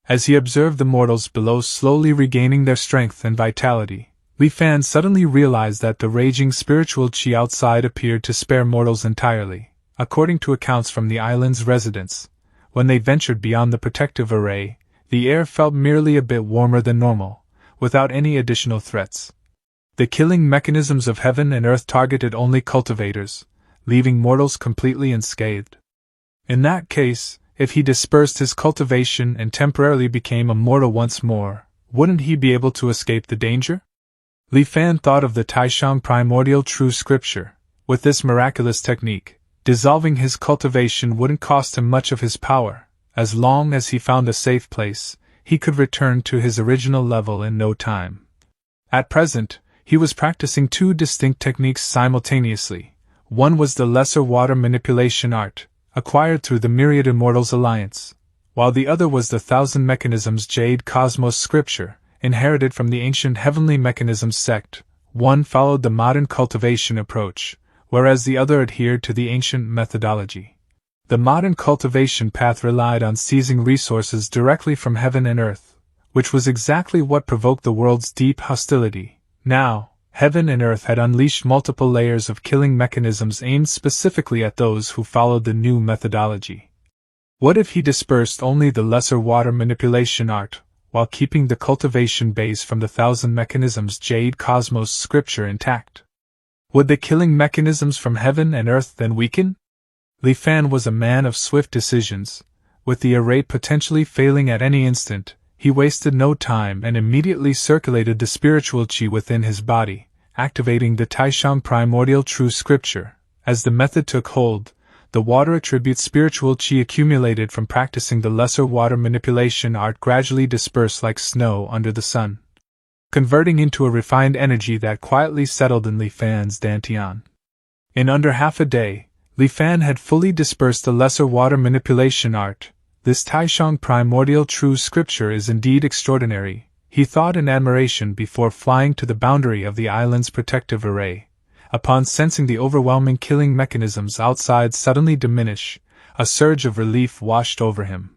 As he observed the mortals below slowly regaining their strength and vitality, Li Fan suddenly realized that the raging spiritual qi outside appeared to spare mortals entirely. According to accounts from the island's residents, when they ventured beyond the protective array, the air felt merely a bit warmer than normal, without any additional threats. The killing mechanisms of heaven and earth targeted only cultivators, leaving mortals completely unscathed. In that case, if he dispersed his cultivation and temporarily became a mortal once more, wouldn't he be able to escape the danger? Li Fan thought of the Taishang primordial true scripture. With this miraculous technique, dissolving his cultivation wouldn't cost him much of his power. As long as he found a safe place, he could return to his original level in no time. At present, he was practicing two distinct techniques simultaneously. One was the lesser water manipulation art, acquired through the Myriad Immortals Alliance, while the other was the Thousand Mechanisms Jade Cosmos scripture, inherited from the ancient Heavenly Mechanisms sect. One followed the modern cultivation approach, whereas the other adhered to the ancient methodology. The modern cultivation path relied on seizing resources directly from heaven and earth, which was exactly what provoked the world's deep hostility. Now, heaven and earth had unleashed multiple layers of killing mechanisms aimed specifically at those who followed the new methodology. What if he dispersed only the lesser water manipulation art, while keeping the cultivation base from the Thousand Mechanisms Jade Cosmos scripture intact? Would the killing mechanisms from heaven and earth then weaken? Li Fan was a man of swift decisions. With the array potentially failing at any instant, he wasted no time and immediately circulated the spiritual qi within his body, activating the Taishang primordial true scripture. As the method took hold, the water attribute spiritual qi accumulated from practicing the lesser water manipulation art gradually dispersed like snow under the sun, converting into a refined energy that quietly settled in Li Fan's dantian. In under half a day, Li Fan had fully dispersed the lesser water manipulation art. This Taishang primordial true scripture is indeed extraordinary, he thought in admiration before flying to the boundary of the island's protective array. Upon sensing the overwhelming killing mechanisms outside suddenly diminish, a surge of relief washed over him.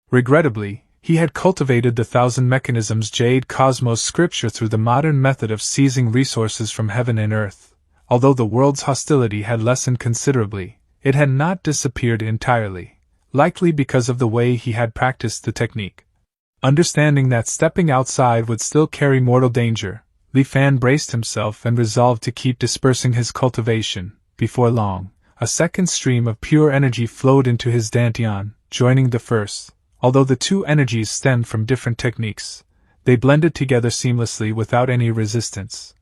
Regrettably, he had cultivated the Thousand Mechanisms Jade Cosmos scripture through the modern method of seizing resources from heaven and earth. Although the world's hostility had lessened considerably, it had not disappeared entirely, likely because of the way he had practiced the technique. Understanding that stepping outside would still carry mortal danger, Li Fan braced himself and resolved to keep dispersing his cultivation. Before long, a second stream of pure energy flowed into his dantian, joining the first. Although the two energies stemmed from different techniques, they blended together seamlessly without any resistance.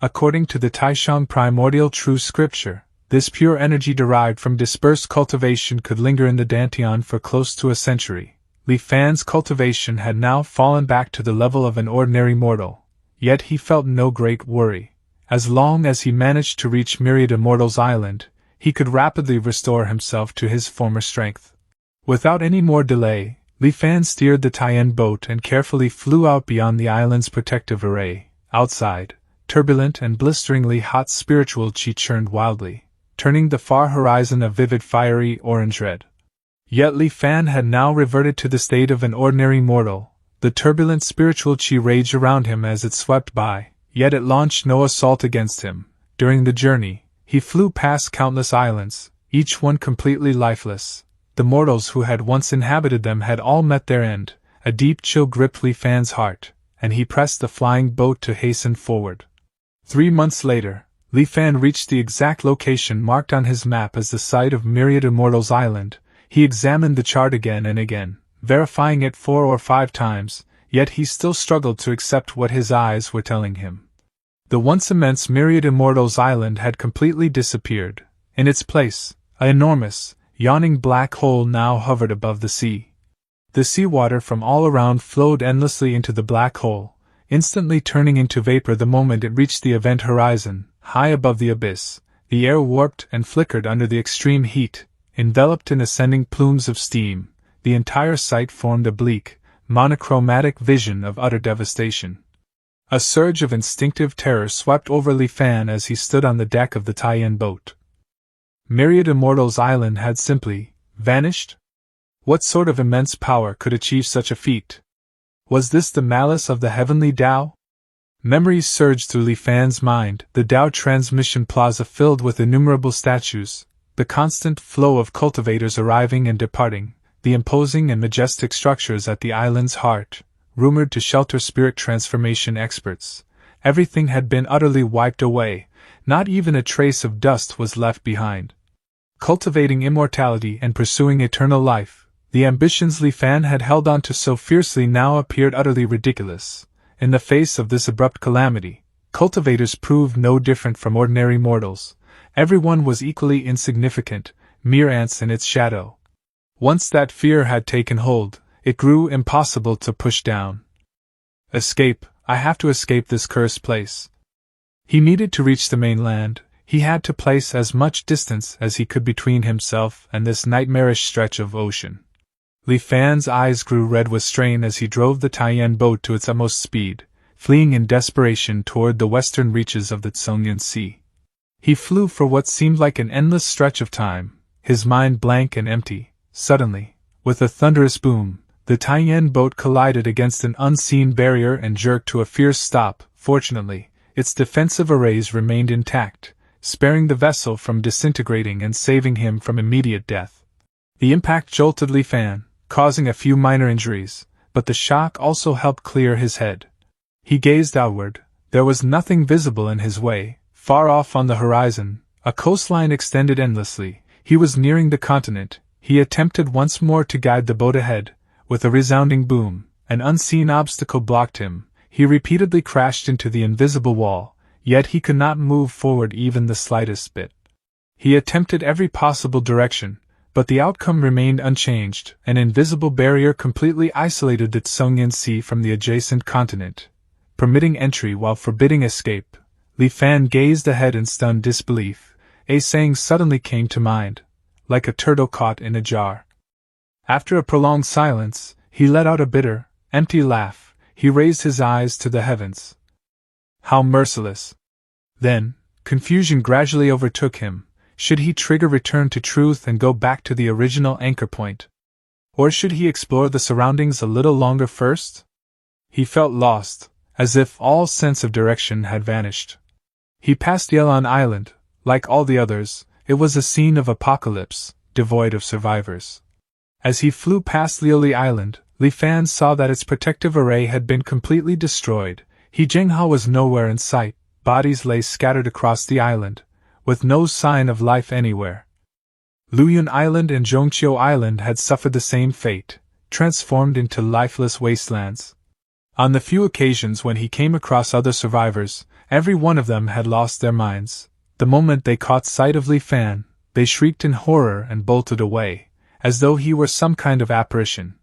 According to the Taishang primordial true scripture, this pure energy derived from dispersed cultivation could linger in the dantian for close to a century. Li Fan's cultivation had now fallen back to the level of an ordinary mortal, yet he felt no great worry. As long as he managed to reach Myriad Immortals Island, he could rapidly restore himself to his former strength. Without any more delay, Li Fan steered the Tien boat and carefully flew out beyond the island's protective array. Outside, turbulent and blisteringly hot spiritual qi churned wildly, turning the far horizon a vivid fiery orange red. Yet Li Fan had now reverted to the state of an ordinary mortal. The turbulent spiritual qi raged around him as it swept by, yet it launched no assault against him. During the journey, he flew past countless islands, each one completely lifeless. The mortals who had once inhabited them had all met their end. A deep chill gripped Li Fan's heart, and he pressed the flying boat to hasten forward. 3 months later, Li Fan reached the exact location marked on his map as the site of Myriad Immortals Island. He examined the chart again and again, verifying it 4 or 5 times, yet he still struggled to accept what his eyes were telling him. The once immense Myriad Immortals Island had completely disappeared. In its place, an enormous, yawning black hole now hovered above the sea. The seawater from all around flowed endlessly into the black hole, instantly turning into vapor the moment it reached the event horizon. High above the abyss, the air warped and flickered under the extreme heat. Enveloped in ascending plumes of steam, the entire sight formed a bleak, monochromatic vision of utter devastation. A surge of instinctive terror swept over Li Fan as he stood on the deck of the Tien boat. Myriad Immortals Island had simply vanished? What sort of immense power could achieve such a feat? Was this the malice of the heavenly Tao? Memories surged through Li Fan's mind, the Tao Transmission Plaza filled with innumerable statues, the constant flow of cultivators arriving and departing, the imposing and majestic structures at the island's heart, rumored to shelter spirit transformation experts. Everything had been utterly wiped away, not even a trace of dust was left behind. Cultivating immortality and pursuing eternal life, the ambitions Li Fan had held on to so fiercely now appeared utterly ridiculous. In the face of this abrupt calamity, cultivators proved no different from ordinary mortals. Everyone was equally insignificant, mere ants in its shadow. Once that fear had taken hold, it grew impossible to push down. Escape, I have to escape this cursed place. He needed to reach the mainland. He had to place as much distance as he could between himself and this nightmarish stretch of ocean. Li Fan's eyes grew red with strain as he drove the Taiyan boat to its utmost speed, fleeing in desperation toward the western reaches of the Tsungyan Sea. He flew for what seemed like an endless stretch of time, his mind blank and empty. Suddenly, with a thunderous boom, the Taiyan boat collided against an unseen barrier and jerked to a fierce stop. Fortunately, its defensive arrays remained intact, sparing the vessel from disintegrating and saving him from immediate death. The impact jolted Li Fan, causing a few minor injuries, but the shock also helped clear his head. He gazed outward. There was nothing visible in his way. Far off on the horizon, a coastline extended endlessly. He was nearing the continent. He attempted once more to guide the boat ahead. With a resounding boom, an unseen obstacle blocked him. He repeatedly crashed into the invisible wall, yet he could not move forward even the slightest bit. He attempted every possible direction, but the outcome remained unchanged. An invisible barrier completely isolated the Tsungyan Sea from the adjacent continent, permitting entry while forbidding escape. Li Fan gazed ahead in stunned disbelief. A saying suddenly came to mind, like a turtle caught in a jar. After a prolonged silence, he let out a bitter, empty laugh. He raised his eyes to the heavens. How merciless! Then, confusion gradually overtook him. Should he trigger return to truth and go back to the original anchor point? Or should he explore the surroundings a little longer first? He felt lost, as if all sense of direction had vanished. He passed Yelan Island. Like all the others, it was a scene of apocalypse, devoid of survivors. As he flew past Lioli Island, Li Fan saw that its protective array had been completely destroyed. Zhenghao was nowhere in sight. Bodies lay scattered across the island, with no sign of life anywhere. Luyun Island and Zhongqiu Island had suffered the same fate, transformed into lifeless wastelands. On the few occasions when he came across other survivors, every one of them had lost their minds. The moment they caught sight of Li Fan, they shrieked in horror and bolted away, as though he were some kind of apparition.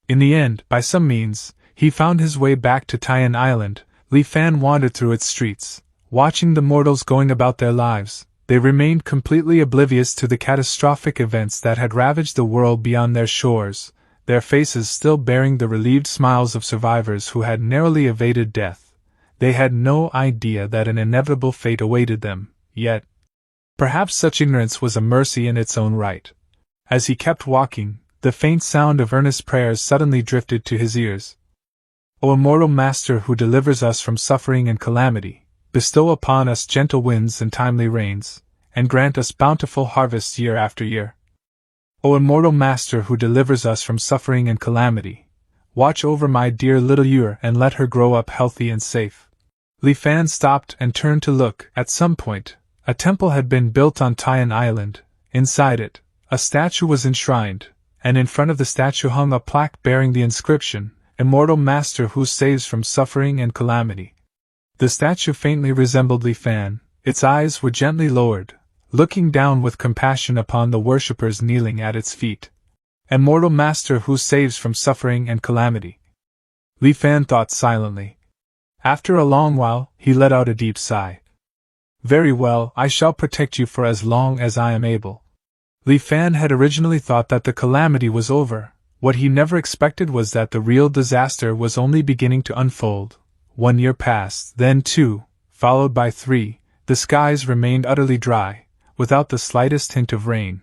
In the end, by some means, he found his way back to Taiyan Island. Li Fan wandered through its streets, watching the mortals going about their lives. They remained completely oblivious to the catastrophic events that had ravaged the world beyond their shores, their faces still bearing the relieved smiles of survivors who had narrowly evaded death. They had no idea that an inevitable fate awaited them, yet perhaps such ignorance was a mercy in its own right. As he kept walking, the faint sound of earnest prayers suddenly drifted to his ears. O immortal Master who delivers us from suffering and calamity, bestow upon us gentle winds and timely rains, and grant us bountiful harvests year after year. O immortal Master who delivers us from suffering and calamity, watch over my dear little Yur and let her grow up healthy and safe. Li Fan stopped and turned to look. At some point, a temple had been built on Taiyan Island. Inside it, a statue was enshrined, and in front of the statue hung a plaque bearing the inscription, Immortal Master who saves from suffering and calamity. The statue faintly resembled Li Fan. Its eyes were gently lowered, looking down with compassion upon the worshippers kneeling at its feet. Immortal Master who saves from suffering and calamity. Li Fan thought silently. After a long while, he let out a deep sigh. Very well, I shall protect you for as long as I am able. Li Fan had originally thought that the calamity was over. What he never expected was that the real disaster was only beginning to unfold. 1 year passed, then 2, followed by 3. The skies remained utterly dry, without the slightest hint of rain.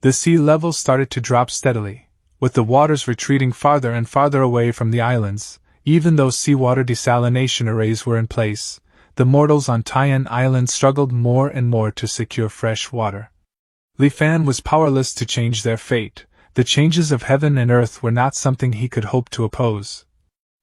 The sea level started to drop steadily, with the waters retreating farther and farther away from the islands. Even though seawater desalination arrays were in place, the mortals on Taiyan Island struggled more and more to secure fresh water. Li Fan was powerless to change their fate. The changes of heaven and earth were not something he could hope to oppose.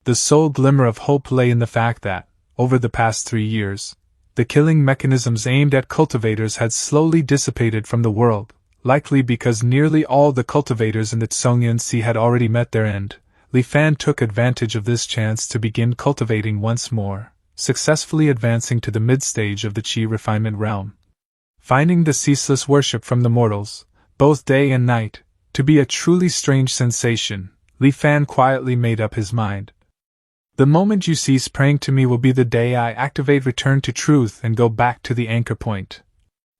The sole glimmer of hope lay in the fact that, over the past 3 years, the killing mechanisms aimed at cultivators had slowly dissipated from the world, likely because nearly all the cultivators in the Tsungyan Sea had already met their end. Li Fan took advantage of this chance to begin cultivating once more, successfully advancing to the mid-stage of the Qi refinement realm. Finding the ceaseless worship from the mortals, both day and night, to be a truly strange sensation, Li Fan quietly made up his mind. The moment you cease praying to me will be the day I activate return to truth and go back to the anchor point.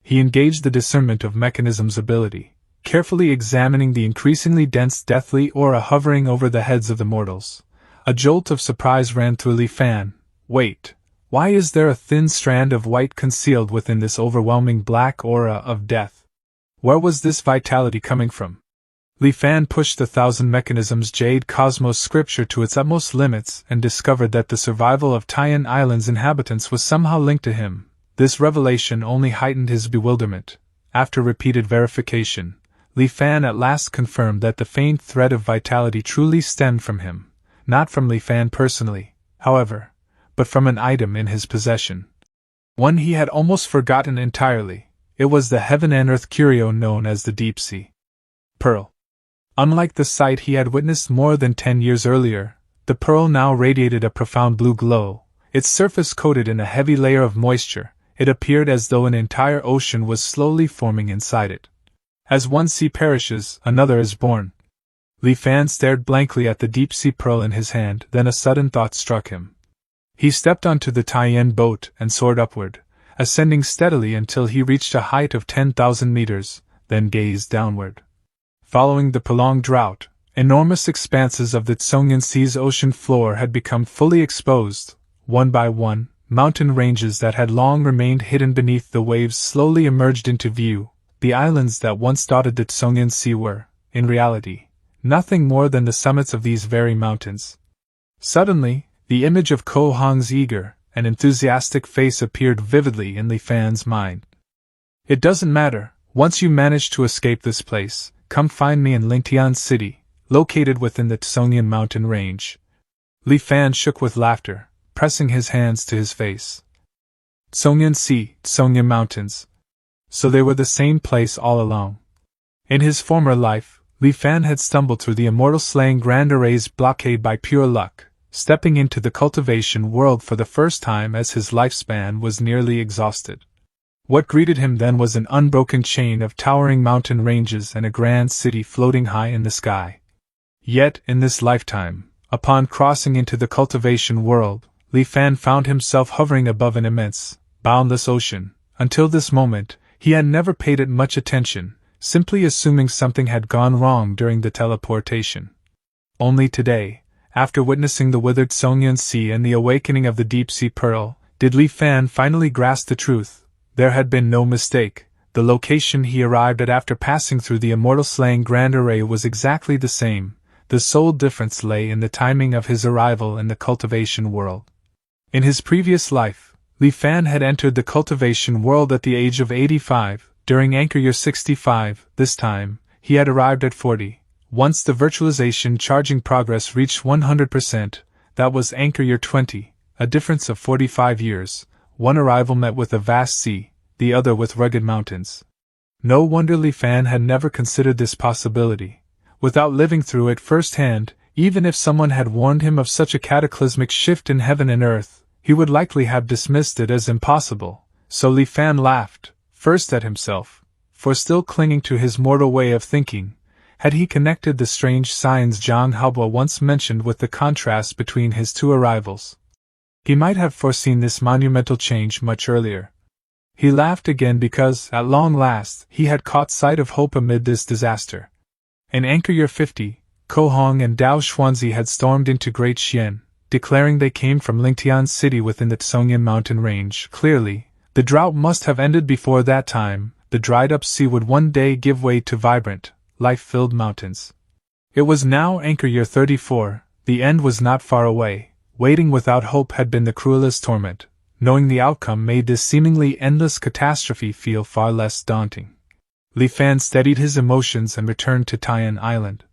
He engaged the discernment of mechanism's ability, carefully examining the increasingly dense deathly aura hovering over the heads of the mortals. A jolt of surprise ran through Li Fan. Wait, why is there a thin strand of white concealed within this overwhelming black aura of death? Where was this vitality coming from? Li Fan pushed the Thousand Mechanisms Jade Cosmos scripture to its utmost limits and discovered that the survival of Taiyan Island's inhabitants was somehow linked to him. This revelation only heightened his bewilderment. After repeated verification, Li Fan at last confirmed that the faint thread of vitality truly stemmed from him, not from Li Fan personally, however, but from an item in his possession. One he had almost forgotten entirely. It was the heaven and earth curio known as the Deep Sea Pearl. Unlike the sight he had witnessed more than 10 years earlier, the pearl now radiated a profound blue glow. Its surface coated in a heavy layer of moisture, it appeared as though an entire ocean was slowly forming inside it. As one sea perishes, another is born. Li Fan stared blankly at the deep-sea pearl in his hand, then a sudden thought struck him. He stepped onto the Taiyan boat and soared upward, ascending steadily until he reached a height of 10,000 meters, then gazed downward. Following the prolonged drought, enormous expanses of the Tsongyan Sea's ocean floor had become fully exposed. One by one, mountain ranges that had long remained hidden beneath the waves slowly emerged into view. The islands that once dotted the Tsongyan Sea were, in reality, nothing more than the summits of these very mountains. Suddenly, the image of Ko Hong's eager and enthusiastic face appeared vividly in Li Fan's mind. It doesn't matter, once you manage to escape this place, come find me in Lingtian City, located within the Tsongyan mountain range. Li Fan shook with laughter, pressing his hands to his face. Tsongyan Sea, Tsongyan Mountains. So they were the same place all along. In his former life, Li Fan had stumbled through the immortal slaying Grand Array's blockade by pure luck, stepping into the cultivation world for the first time as his lifespan was nearly exhausted. What greeted him then was an unbroken chain of towering mountain ranges and a grand city floating high in the sky. Yet, in this lifetime, upon crossing into the cultivation world, Li Fan found himself hovering above an immense, boundless ocean. Until this moment, he had never paid it much attention, simply assuming something had gone wrong during the teleportation. Only today, after witnessing the withered Tsongyan Sea and the awakening of the deep-sea pearl, did Li Fan finally grasp the truth. There had been no mistake. The location he arrived at after passing through the immortal slaying Grand Array was exactly the same. The sole difference lay in the timing of his arrival in the cultivation world. In his previous life, Li Fan had entered the cultivation world at the age of 85, during anchor year 65. This time, he had arrived at 40. Once the virtualization charging progress reached 100%, that was anchor year 20, a difference of 45 years. One arrival met with a vast sea, the other with rugged mountains. No wonder Li Fan had never considered this possibility. Without living through it firsthand, even if someone had warned him of such a cataclysmic shift in heaven and earth, he would likely have dismissed it as impossible. So Li Fan laughed, first at himself, for still clinging to his mortal way of thinking. Had he connected the strange signs Zhang Haobo once mentioned with the contrast between his two arrivals? He might have foreseen this monumental change much earlier. He laughed again because, at long last, he had caught sight of hope amid this disaster. In anchor year 50, Ko Hong and Dao Xuanzi had stormed into Great Xian, declaring they came from Lingtian City within the Tsongyan mountain range. Clearly, the drought must have ended before that time. The dried-up sea would one day give way to vibrant, life-filled mountains. It was now anchor year 34, the end was not far away. Waiting without hope had been the cruelest torment. Knowing the outcome made this seemingly endless catastrophe feel far less daunting. Li Fan steadied his emotions and returned to Taiyan Island.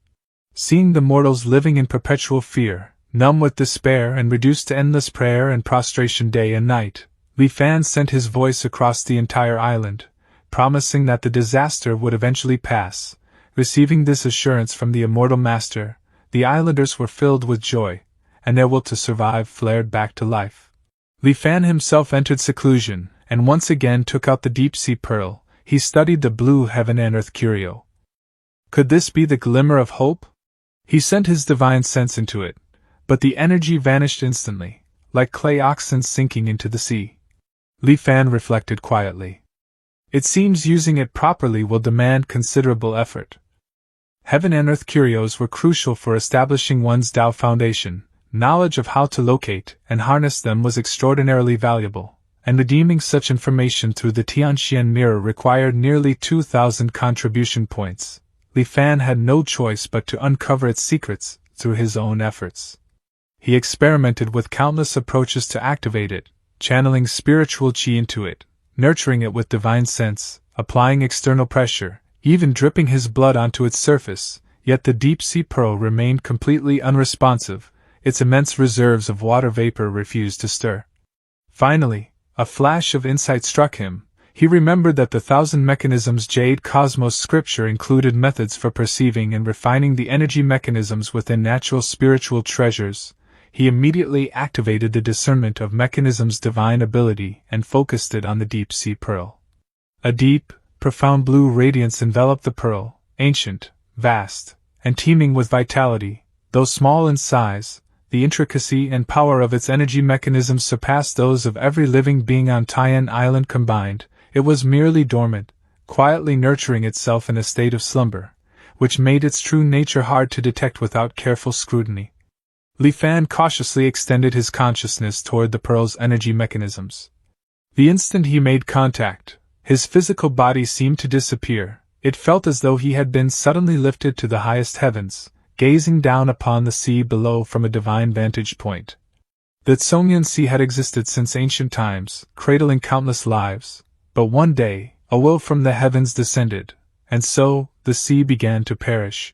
Seeing the mortals living in perpetual fear, numb with despair and reduced to endless prayer and prostration day and night, Li Fan sent his voice across the entire island, promising that the disaster would eventually pass. Receiving this assurance from the immortal master, the islanders were filled with joy, and their will to survive flared back to life. Li Fan himself entered seclusion, and once again took out the deep-sea pearl. He studied the blue heaven and earth curio. Could this be the glimmer of hope? He sent his divine sense into it, but the energy vanished instantly, like clay oxen sinking into the sea. Li Fan reflected quietly. It seems using it properly will demand considerable effort. Heaven and earth curios were crucial for establishing one's Tao foundation. Knowledge of how to locate and harness them was extraordinarily valuable, and redeeming such information through the Tianxian mirror required nearly 2,000 contribution points. Li Fan had no choice but to uncover its secrets through his own efforts. He experimented with countless approaches to activate it, channeling spiritual qi into it, nurturing it with divine sense, applying external pressure, even dripping his blood onto its surface, yet the deep-sea pearl remained completely unresponsive, its immense reserves of water vapor refused to stir. Finally, a flash of insight struck him. He remembered that the Thousand Mechanisms Jade Cosmos scripture included methods for perceiving and refining the energy mechanisms within natural spiritual treasures. He immediately activated the discernment of mechanisms' divine ability and focused it on the deep-sea pearl. A deep, profound blue radiance enveloped the pearl, ancient, vast, and teeming with vitality. Though small in size, the intricacy and power of its energy mechanisms surpassed those of every living being on Taiyan Island combined. It was merely dormant, quietly nurturing itself in a state of slumber, which made its true nature hard to detect without careful scrutiny. Li Fan cautiously extended his consciousness toward the pearl's energy mechanisms. The instant he made contact, his physical body seemed to disappear. It felt as though he had been suddenly lifted to the highest heavens, gazing down upon the sea below from a divine vantage point. The Tsongyan Sea had existed since ancient times, cradling countless lives. But one day, a will from the heavens descended, and so, the sea began to perish.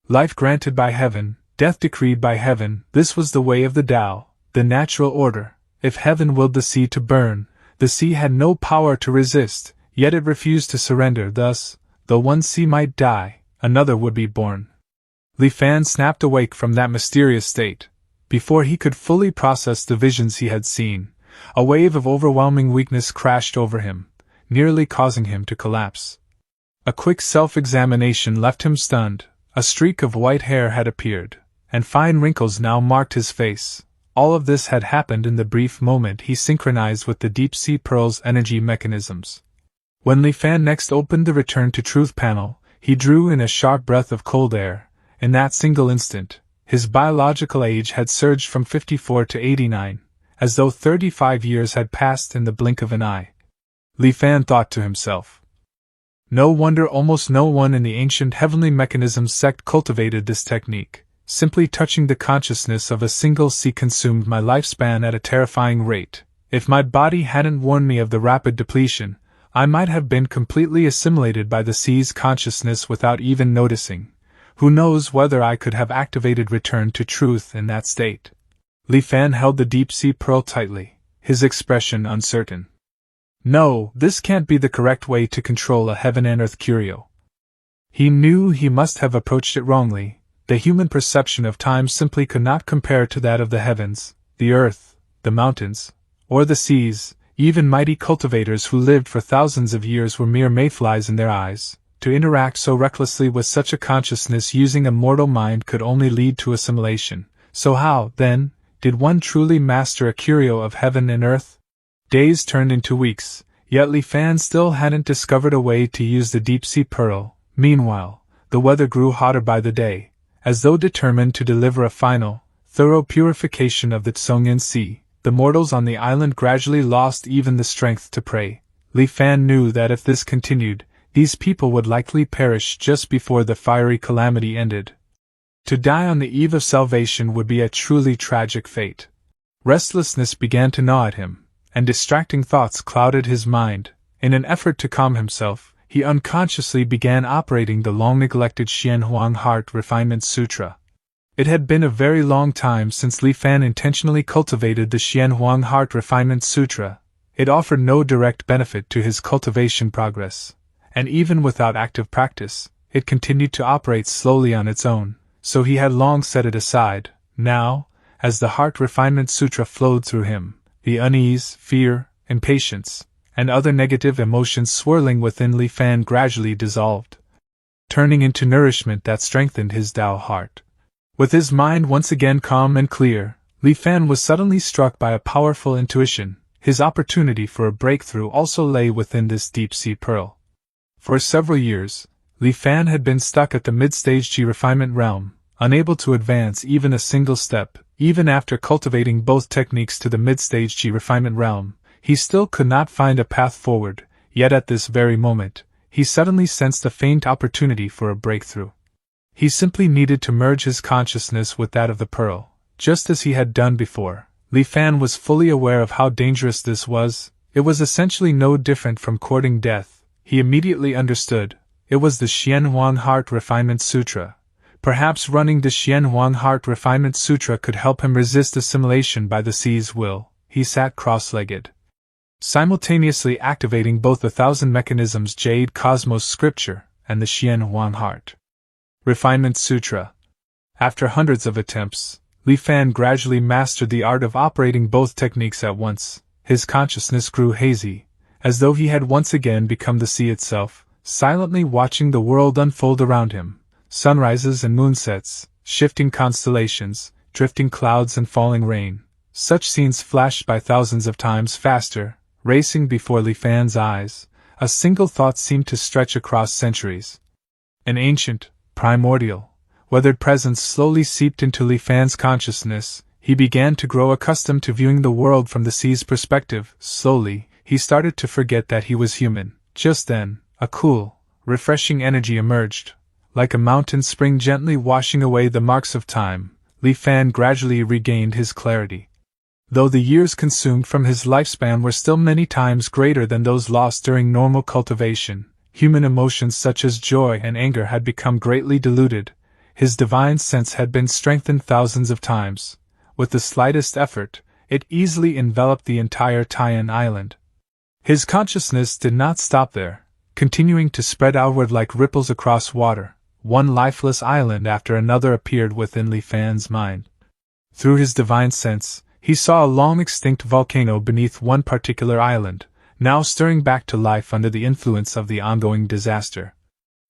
Life granted by heaven, death decreed by heaven, this was the way of the Tao, the natural order. If heaven willed the sea to burn, the sea had no power to resist, yet it refused to surrender. Thus, though one sea might die, another would be born. Li Fan snapped awake from that mysterious state. Before he could fully process the visions he had seen, a wave of overwhelming weakness crashed over him, nearly causing him to collapse. A quick self-examination left him stunned. A streak of white hair had appeared, and fine wrinkles now marked his face. All of this had happened in the brief moment he synchronized with the deep-sea pearl's energy mechanisms. When Li Fan next opened the Return to Truth panel, he drew in a sharp breath of cold air. In that single instant, his biological age had surged from 54 to 89. As though 35 years had passed in the blink of an eye. Li Fan thought to himself. No wonder almost no one in the ancient heavenly mechanisms sect cultivated this technique. Simply touching the consciousness of a single sea consumed my lifespan at a terrifying rate. If my body hadn't warned me of the rapid depletion, I might have been completely assimilated by the sea's consciousness without even noticing. Who knows whether I could have activated Return to Truth in that state? Li Fan held the deep-sea pearl tightly, his expression uncertain. No, this can't be the correct way to control a heaven and earth curio. He knew he must have approached it wrongly. The human perception of time simply could not compare to that of the heavens, the earth, the mountains, or the seas. Even mighty cultivators who lived for thousands of years were mere mayflies in their eyes. To interact so recklessly with such a consciousness using a mortal mind could only lead to assimilation. So how, then, did one truly master a curio of heaven and earth? Days turned into weeks, yet Li Fan still hadn't discovered a way to use the deep-sea pearl. Meanwhile, the weather grew hotter by the day, as though determined to deliver a final, thorough purification of the Tsongyan Sea. The mortals on the island gradually lost even the strength to pray. Li Fan knew that if this continued, these people would likely perish just before the fiery calamity ended. To die on the eve of salvation would be a truly tragic fate. Restlessness began to gnaw at him, and distracting thoughts clouded his mind. In an effort to calm himself, he unconsciously began operating the long-neglected Xianhuang Heart Refinement Sutra. It had been a very long time since Li Fan intentionally cultivated the Xianhuang Heart Refinement Sutra. It offered no direct benefit to his cultivation progress, and even without active practice, it continued to operate slowly on its own. So he had long set it aside. Now, as the Heart Refinement Sutra flowed through him, the unease, fear, impatience, and other negative emotions swirling within Li Fan gradually dissolved. turning into nourishment that strengthened his Tao heart. With his mind once again calm and clear, Li Fan was suddenly struck by a powerful intuition. His opportunity for a breakthrough also lay within this deep-sea pearl. For several years, Li Fan had been stuck at the mid-stage Qi refinement realm, unable to advance even a single step. Even after cultivating both techniques to the mid-stage Qi refinement realm, he still could not find a path forward, yet at this very moment, he suddenly sensed a faint opportunity for a breakthrough. He simply needed to merge his consciousness with that of the pearl, just as he had done before. Li Fan was fully aware of how dangerous this was. It was essentially no different from courting death. He immediately understood. It was the Xian Huang Heart Refinement Sutra. Perhaps running the Xian Huang Heart Refinement Sutra could help him resist assimilation by the sea's will. He sat cross-legged, simultaneously activating both the Thousand Mechanisms Jade Cosmos Scripture and the Xian Huang Heart Refinement Sutra. After hundreds of attempts, Li Fan gradually mastered the art of operating both techniques at once. His consciousness grew hazy, as though he had once again become the sea itself, silently watching the world unfold around him. Sunrises and moonsets, shifting constellations, drifting clouds and falling rain. Such scenes flashed by thousands of times faster, racing before Li Fan's eyes. A single thought seemed to stretch across centuries. An ancient, primordial, weathered presence slowly seeped into Li Fan's consciousness. He began to grow accustomed to viewing the world from the sea's perspective. Slowly, he started to forget that he was human. Just then, a cool, refreshing energy emerged. Like a mountain spring gently washing away the marks of time, Li Fan gradually regained his clarity. Though the years consumed from his lifespan were still many times greater than those lost during normal cultivation, human emotions such as joy and anger had become greatly diluted. His divine sense had been strengthened thousands of times. With the slightest effort, it easily enveloped the entire Tian Island. His consciousness did not stop there, continuing to spread outward like ripples across water. One lifeless island after another appeared within Li Fan's mind. Through his divine sense, he saw a long-extinct volcano beneath one particular island, now stirring back to life under the influence of the ongoing disaster.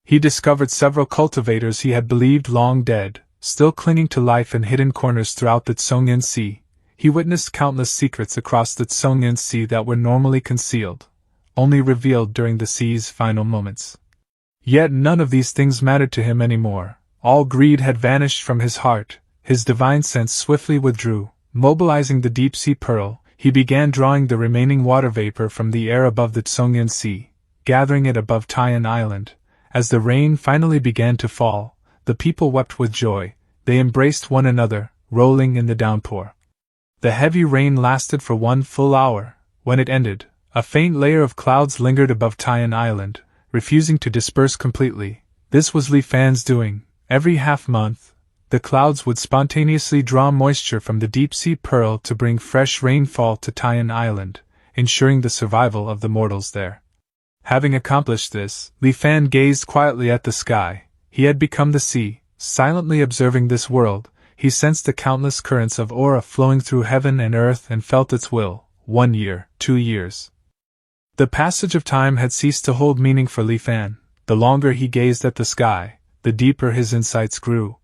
He discovered several cultivators he had believed long dead, still clinging to life in hidden corners throughout the Tsongyan Sea. He witnessed countless secrets across the Tsongyan Sea that were normally concealed, only revealed during the sea's final moments. Yet none of these things mattered to him anymore. All greed had vanished from his heart. His divine sense swiftly withdrew. Mobilizing the deep-sea pearl, he began drawing the remaining water vapor from the air above the Tsongyan Sea, gathering it above Tian Island. As the rain finally began to fall, the people wept with joy. They embraced one another, rolling in the downpour. The heavy rain lasted for 1 full hour. When it ended, a faint layer of clouds lingered above Tian Island, refusing to disperse completely. This was Li Fan's doing. Every half-month, the clouds would spontaneously draw moisture from the deep-sea pearl to bring fresh rainfall to Tian Island, ensuring the survival of the mortals there. Having accomplished this, Li Fan gazed quietly at the sky. He had become the sea. Silently observing this world, he sensed the countless currents of aura flowing through heaven and earth and felt its will. 1 year, 2 years. The passage of time had ceased to hold meaning for Li Fan. The longer he gazed at the sky, the deeper his insights grew.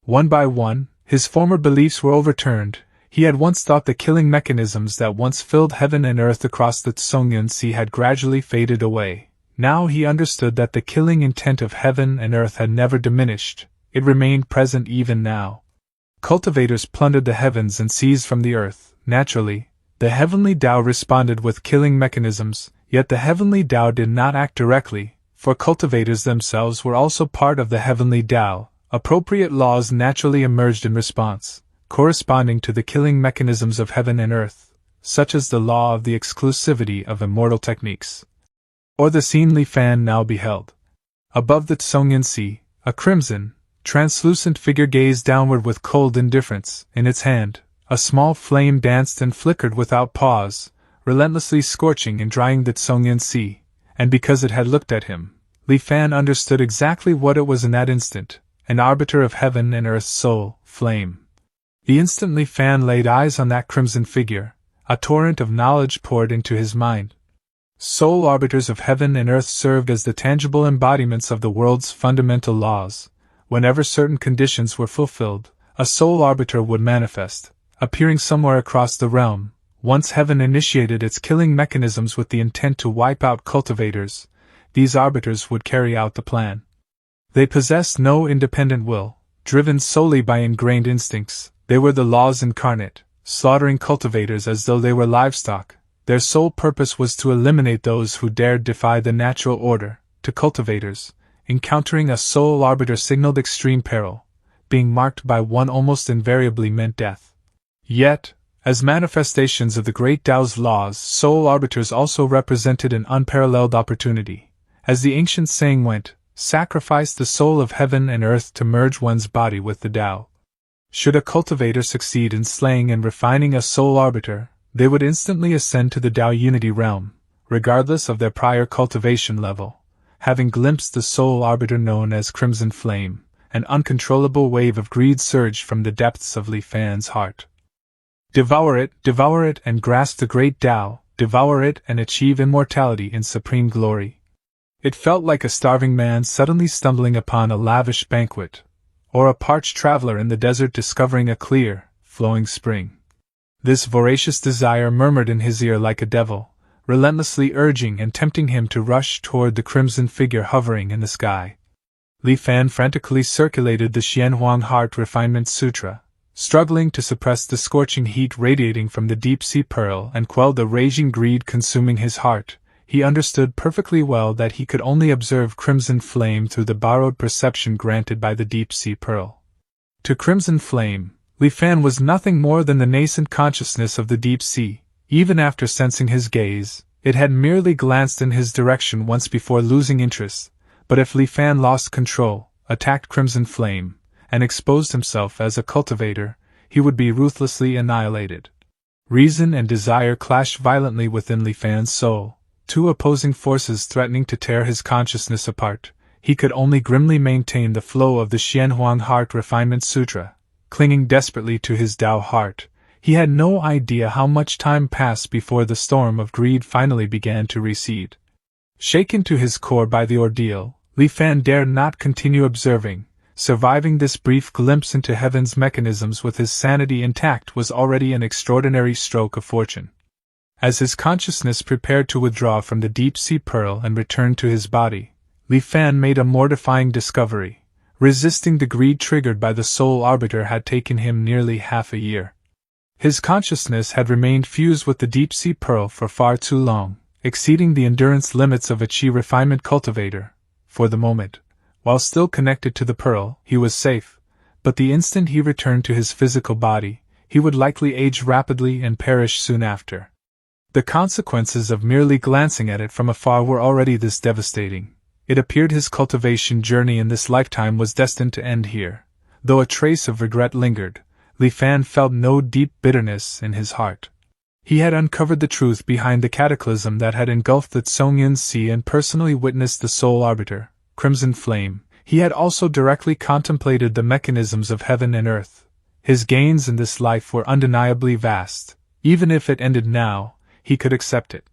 One by one, his former beliefs were overturned. He had once thought the killing mechanisms that once filled heaven and earth across the Tsongyan Sea had gradually faded away. Now he understood that the killing intent of heaven and earth had never diminished. It remained present even now. Cultivators plundered the heavens and seas from the earth. Naturally, the heavenly Tao responded with killing mechanisms, yet the heavenly Tao did not act directly, for cultivators themselves were also part of the heavenly Tao. Appropriate laws naturally emerged in response, corresponding to the killing mechanisms of heaven and earth, such as the law of the exclusivity of immortal techniques. Or the scene Li Fan now beheld. Above the Tsongyan Sea, a crimson, translucent figure gazed downward with cold indifference. In its hand, a small flame danced and flickered without pause, relentlessly scorching and drying the Tsongyan Sea, and because it had looked at him, Li Fan understood exactly what it was in that instant, an arbiter of heaven and earth's soul, flame. The instant Li Fan laid eyes on that crimson figure, a torrent of knowledge poured into his mind. Sole arbiters of heaven and earth served as the tangible embodiments of the world's fundamental laws. Whenever certain conditions were fulfilled, a sole arbiter would manifest, appearing somewhere across the realm. Once heaven initiated its killing mechanisms with the intent to wipe out cultivators, these arbiters would carry out the plan. They possessed no independent will, driven solely by ingrained instincts. They were the laws incarnate, slaughtering cultivators as though they were livestock. Their sole purpose was to eliminate those who dared defy the natural order. To cultivators, encountering a sole arbiter signaled extreme peril, being marked by one almost invariably meant death. Yet, as manifestations of the great Tao's laws, sole arbiters also represented an unparalleled opportunity. As the ancient saying went, sacrifice the soul of heaven and earth to merge one's body with the Tao. Should a cultivator succeed in slaying and refining a sole arbiter, they would instantly ascend to the Tao unity realm, regardless of their prior cultivation level. Having glimpsed the sole arbiter known as Crimson Flame, an uncontrollable wave of greed surged from the depths of Li Fan's heart. Devour it, and grasp the great Tao, devour it and achieve immortality in supreme glory. It felt like a starving man suddenly stumbling upon a lavish banquet, or a parched traveler in the desert discovering a clear, flowing spring. This voracious desire murmured in his ear like a devil, relentlessly urging and tempting him to rush toward the crimson figure hovering in the sky. Li Fan frantically circulated the Xianhuang Heart Refinement Sutra, struggling to suppress the scorching heat radiating from the deep-sea pearl and quell the raging greed consuming his heart. He understood perfectly well that he could only observe Crimson Flame through the borrowed perception granted by the deep-sea pearl. To Crimson Flame, Li Fan was nothing more than the nascent consciousness of the deep sea. Even after sensing his gaze, it had merely glanced in his direction once before losing interest. But if Li Fan lost control, attacked Crimson Flame, and exposed himself as a cultivator, he would be ruthlessly annihilated. Reason and desire clashed violently within Li Fan's soul, two opposing forces threatening to tear his consciousness apart. He could only grimly maintain the flow of the Xianhuang Heart Refinement Sutra, clinging desperately to his Tao heart. He had no idea how much time passed before the storm of greed finally began to recede. Shaken to his core by the ordeal, Li Fan dared not continue observing. Surviving this brief glimpse into heaven's mechanisms with his sanity intact was already an extraordinary stroke of fortune. As his consciousness prepared to withdraw from the deep-sea pearl and return to his body, Li Fan made a mortifying discovery. Resisting the greed triggered by the sole arbiter had taken him nearly half a year. His consciousness had remained fused with the deep-sea pearl for far too long, exceeding the endurance limits of a chi refinement cultivator. For the moment, while still connected to the pearl, he was safe, but the instant he returned to his physical body, he would likely age rapidly and perish soon after. The consequences of merely glancing at it from afar were already this devastating. It appeared his cultivation journey in this lifetime was destined to end here. Though a trace of regret lingered, Li Fan felt no deep bitterness in his heart. He had uncovered the truth behind the cataclysm that had engulfed the Tsongyun Sea and personally witnessed the sole arbiter, Crimson Flame. He had also directly contemplated the mechanisms of heaven and earth. His gains in this life were undeniably vast. Even if it ended now, he could accept it.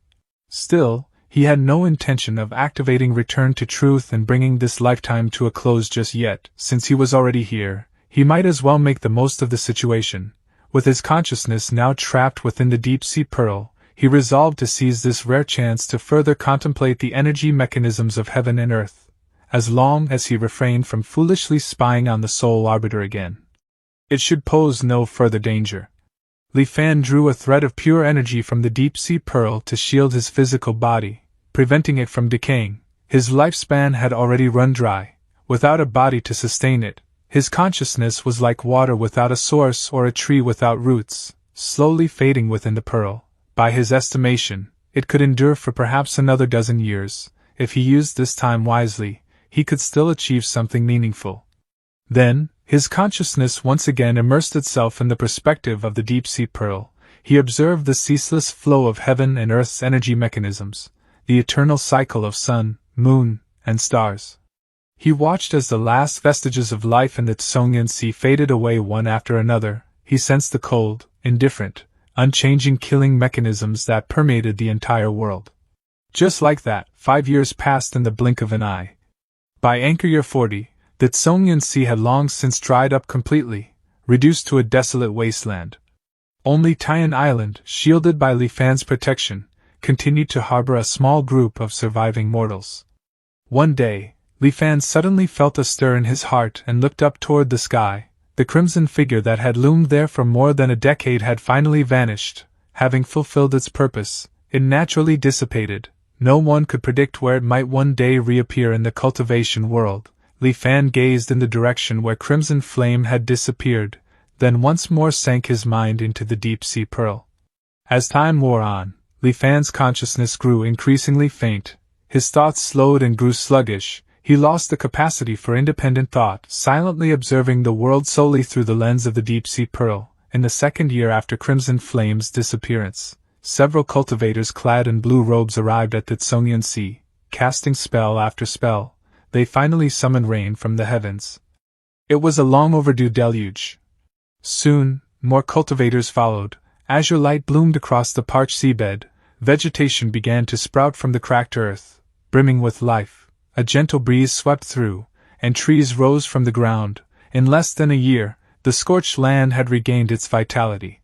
Still, he had no intention of activating return to truth and bringing this lifetime to a close just yet. Since he was already here, he might as well make the most of the situation. With his consciousness now trapped within the deep-sea pearl, he resolved to seize this rare chance to further contemplate the energy mechanisms of heaven and earth, as long as he refrained from foolishly spying on the sole arbiter again. It should pose no further danger. Li Fan drew a thread of pure energy from the deep-sea pearl to shield his physical body, preventing it from decaying. His lifespan had already run dry. Without a body to sustain it, his consciousness was like water without a source or a tree without roots, slowly fading within the pearl. By his estimation, it could endure for perhaps another dozen years. If he used this time wisely, he could still achieve something meaningful. Then, his consciousness once again immersed itself in the perspective of the deep-sea pearl. He observed the ceaseless flow of heaven and earth's energy mechanisms, the eternal cycle of sun, moon, and stars. He watched as the last vestiges of life in the Tsongyun Sea faded away one after another. He sensed the cold, indifferent, unchanging killing mechanisms that permeated the entire world. Just like that, 5 years passed in the blink of an eye. By anchor year 40, the Tsongyan Sea had long since dried up completely, reduced to a desolate wasteland. Only Tian Island, shielded by Li Fan's protection, continued to harbor a small group of surviving mortals. One day, Li Fan suddenly felt a stir in his heart and looked up toward the sky. The crimson figure that had loomed there for more than a decade had finally vanished. Having fulfilled its purpose, it naturally dissipated. No one could predict where it might one day reappear in the cultivation world. Li Fan gazed in the direction where Crimson Flame had disappeared, then once more sank his mind into the deep-sea pearl. As time wore on, Li Fan's consciousness grew increasingly faint, his thoughts slowed and grew sluggish, he lost the capacity for independent thought, silently observing the world solely through the lens of the deep-sea pearl. In the second year after Crimson Flame's disappearance, several cultivators clad in blue robes arrived at the Tsongyan Sea, casting spell after spell. They finally summoned rain from the heavens. It was a long overdue deluge. Soon, more cultivators followed. Azure light bloomed across the parched seabed. Vegetation began to sprout from the cracked earth, brimming with life. A gentle breeze swept through, and trees rose from the ground. In less than a year, the scorched land had regained its vitality.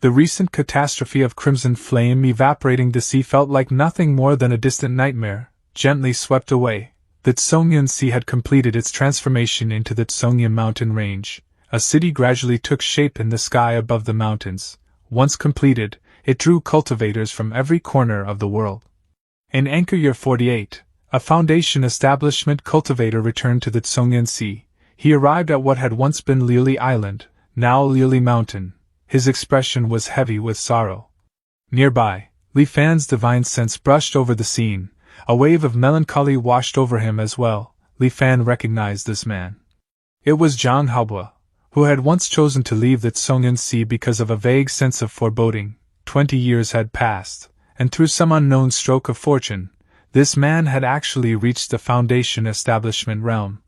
The recent catastrophe of Crimson Flame evaporating the sea felt like nothing more than a distant nightmare, gently swept away. The Tsongyan Sea had completed its transformation into the Tsongyan mountain range. A city gradually took shape in the sky above the mountains. Once completed, it drew cultivators from every corner of the world. In anchor year 48, a foundation establishment cultivator returned to the Tsongyan Sea. He arrived at what had once been Liuli Island, now Liuli Mountain. His expression was heavy with sorrow. Nearby, Li Fan's divine sense brushed over the scene. A wave of melancholy washed over him as well. Li Fan recognized this man. It was Zhang Haobua, who had once chosen to leave the Tsongyan Sea because of a vague sense of foreboding. 20 years had passed, and through some unknown stroke of fortune, this man had actually reached the Foundation establishment realm.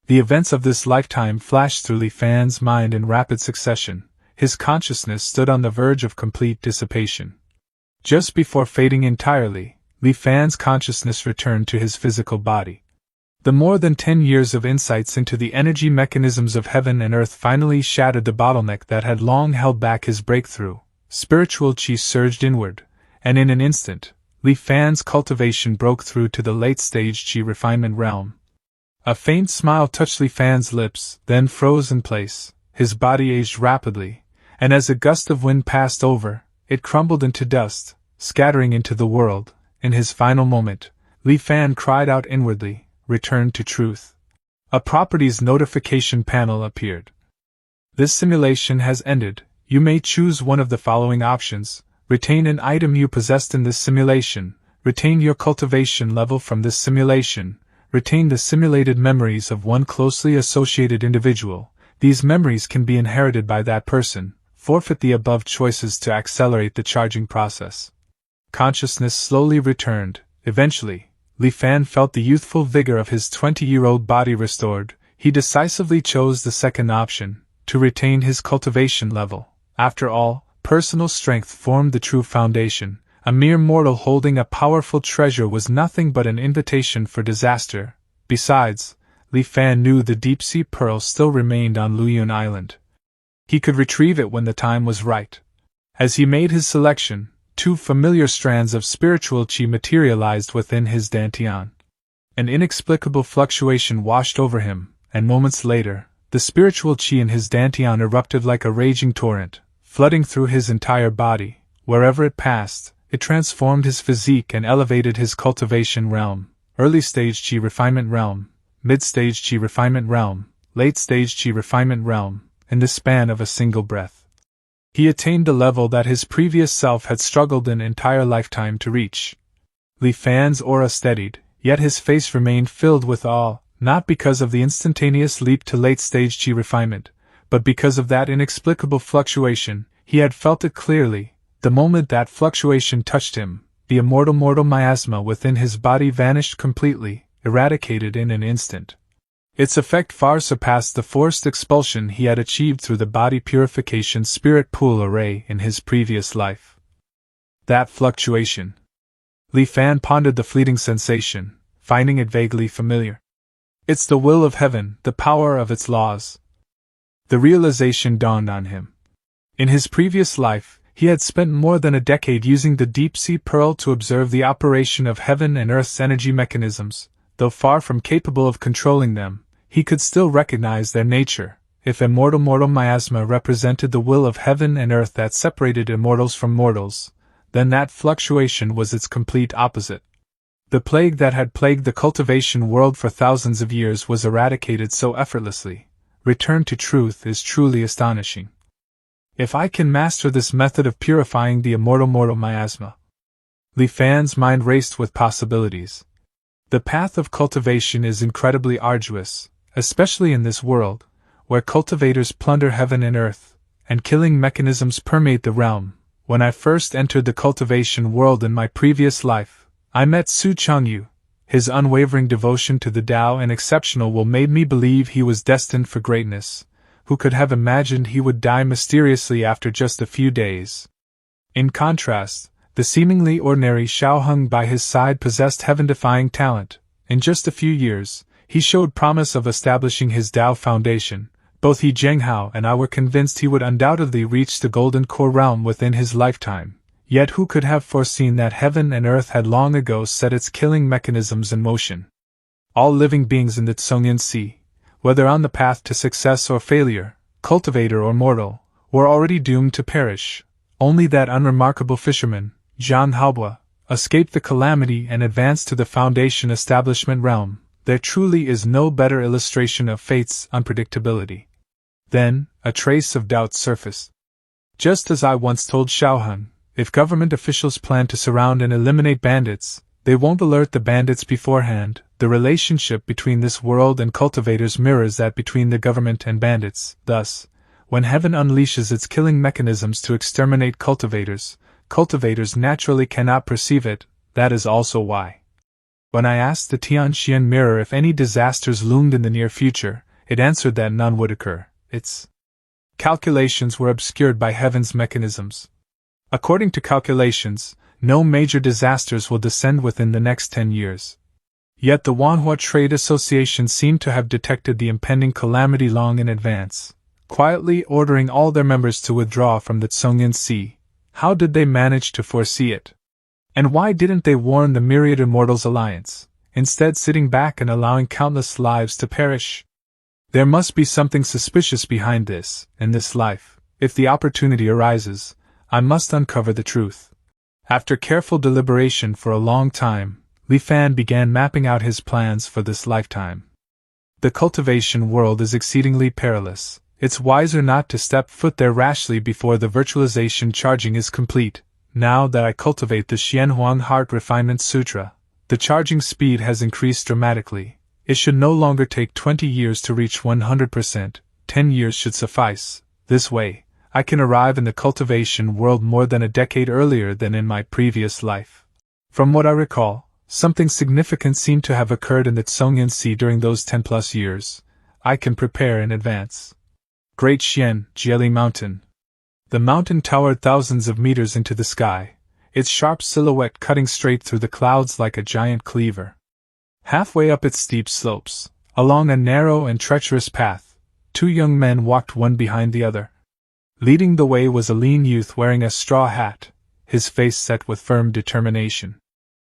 The events of this lifetime flashed through Li Fan's mind in rapid succession. His consciousness stood on the verge of complete dissipation. Just before fading entirely, Li Fan's consciousness returned to his physical body. The more than 10 years of insights into the energy mechanisms of heaven and earth finally shattered the bottleneck that had long held back his breakthrough. Spiritual chi surged inward, and in an instant, Li Fan's cultivation broke through to the late-stage chi refinement realm. A faint smile touched Li Fan's lips, then froze in place. His body aged rapidly, and as a gust of wind passed over, it crumbled into dust, scattering into the world. In his final moment, Li Fan cried out inwardly, "Return to truth." A properties notification panel appeared. This simulation has ended. You may choose one of the following options. Retain an item you possessed in this simulation. Retain your cultivation level from this simulation. Retain the simulated memories of one closely associated individual. These memories can be inherited by that person. Forfeit the above choices to accelerate the charging process. Consciousness slowly returned. Eventually, Li Fan felt the youthful vigor of his 20-year-old body restored. He decisively chose the second option, to retain his cultivation level. After all, personal strength formed the true foundation. A mere mortal holding a powerful treasure was nothing but an invitation for disaster. Besides, Li Fan knew the deep-sea pearl still remained on Luyun Island. He could retrieve it when the time was right. As he made his selection, 2 familiar strands of spiritual chi materialized within his dantian. An inexplicable fluctuation washed over him, and moments later, the spiritual chi in his dantian erupted like a raging torrent, flooding through his entire body. Wherever it passed, it transformed his physique and elevated his cultivation realm. Early-stage chi refinement realm, mid-stage chi refinement realm, late-stage chi refinement realm, in the span of a single breath. He attained the level that his previous self had struggled an entire lifetime to reach. Li Fan's aura steadied, yet his face remained filled with awe, not because of the instantaneous leap to late-stage chi refinement, but because of that inexplicable fluctuation. He had felt it clearly. The moment that fluctuation touched him, the immortal mortal miasma within his body vanished completely, eradicated in an instant. Its effect far surpassed the forced expulsion he had achieved through the body purification spirit pool array in his previous life. That fluctuation. Li Fan pondered the fleeting sensation, finding it vaguely familiar. It's the will of heaven, the power of its laws. The realization dawned on him. In his previous life, he had spent more than a decade using the deep-sea pearl to observe the operation of heaven and earth's energy mechanisms. Though far from capable of controlling them, he could still recognize their nature. If immortal miasma represented the will of heaven and earth that separated immortals from mortals, then that fluctuation was its complete opposite. The plague that had plagued the cultivation world for thousands of years was eradicated so effortlessly. Return to truth is truly astonishing. If I can master this method of purifying the immortal miasma. Li Fan's mind raced with possibilities. The path of cultivation is incredibly arduous, especially in this world, where cultivators plunder heaven and earth, and killing mechanisms permeate the realm. When I first entered the cultivation world in my previous life, I met Su Changyu. His unwavering devotion to the Tao and exceptional will made me believe he was destined for greatness. Who could have imagined he would die mysteriously after just a few days? In contrast, the seemingly ordinary Xiao Heng by his side possessed heaven-defying talent. In just a few years, he showed promise of establishing his Tao foundation. Both he Zheng Hao and I were convinced he would undoubtedly reach the Golden Core realm within his lifetime. Yet who could have foreseen that heaven and earth had long ago set its killing mechanisms in motion? All living beings in the Tsongyan Sea, whether on the path to success or failure, cultivator or mortal, were already doomed to perish. Only that unremarkable fisherman, Zhang Haobua, escaped the calamity and advanced to the foundation establishment realm. There truly is no better illustration of fate's unpredictability. Then, a trace of doubt surfaced. Just as I once told Xiaoheng, if government officials plan to surround and eliminate bandits, they won't alert the bandits beforehand. The relationship between this world and cultivators mirrors that between the government and bandits. Thus, when heaven unleashes its killing mechanisms to exterminate cultivators, cultivators naturally cannot perceive it. That is also why, when I asked the Tianxian mirror if any disasters loomed in the near future, it answered that none would occur. Its calculations were obscured by heaven's mechanisms. According to calculations, no major disasters will descend within the next 10 years. Yet the Wanhua Trade Association seemed to have detected the impending calamity long in advance, quietly ordering all their members to withdraw from the Tsongyan Sea. How did they manage to foresee it? And why didn't they warn the Myriad Immortals Alliance, instead sitting back and allowing countless lives to perish? There must be something suspicious behind this, in this life. If the opportunity arises, I must uncover the truth. After careful deliberation for a long time, Li Fan began mapping out his plans for this lifetime. The cultivation world is exceedingly perilous. It's wiser not to step foot there rashly before the virtualization charging is complete. Now that I cultivate the Xianhuang Heart Refinement Sutra, the charging speed has increased dramatically. It should no longer take 20 years to reach 100%, 10 years should suffice. This way, I can arrive in the cultivation world more than a decade earlier than in my previous life. From what I recall, something significant seemed to have occurred in the Tsongyan Sea during those 10+ years. I can prepare in advance. Great Xian, Jieli Mountain. The mountain towered thousands of meters into the sky, its sharp silhouette cutting straight through the clouds like a giant cleaver. Halfway up its steep slopes, along a narrow and treacherous path, two young men walked one behind the other. Leading the way was a lean youth wearing a straw hat, his face set with firm determination.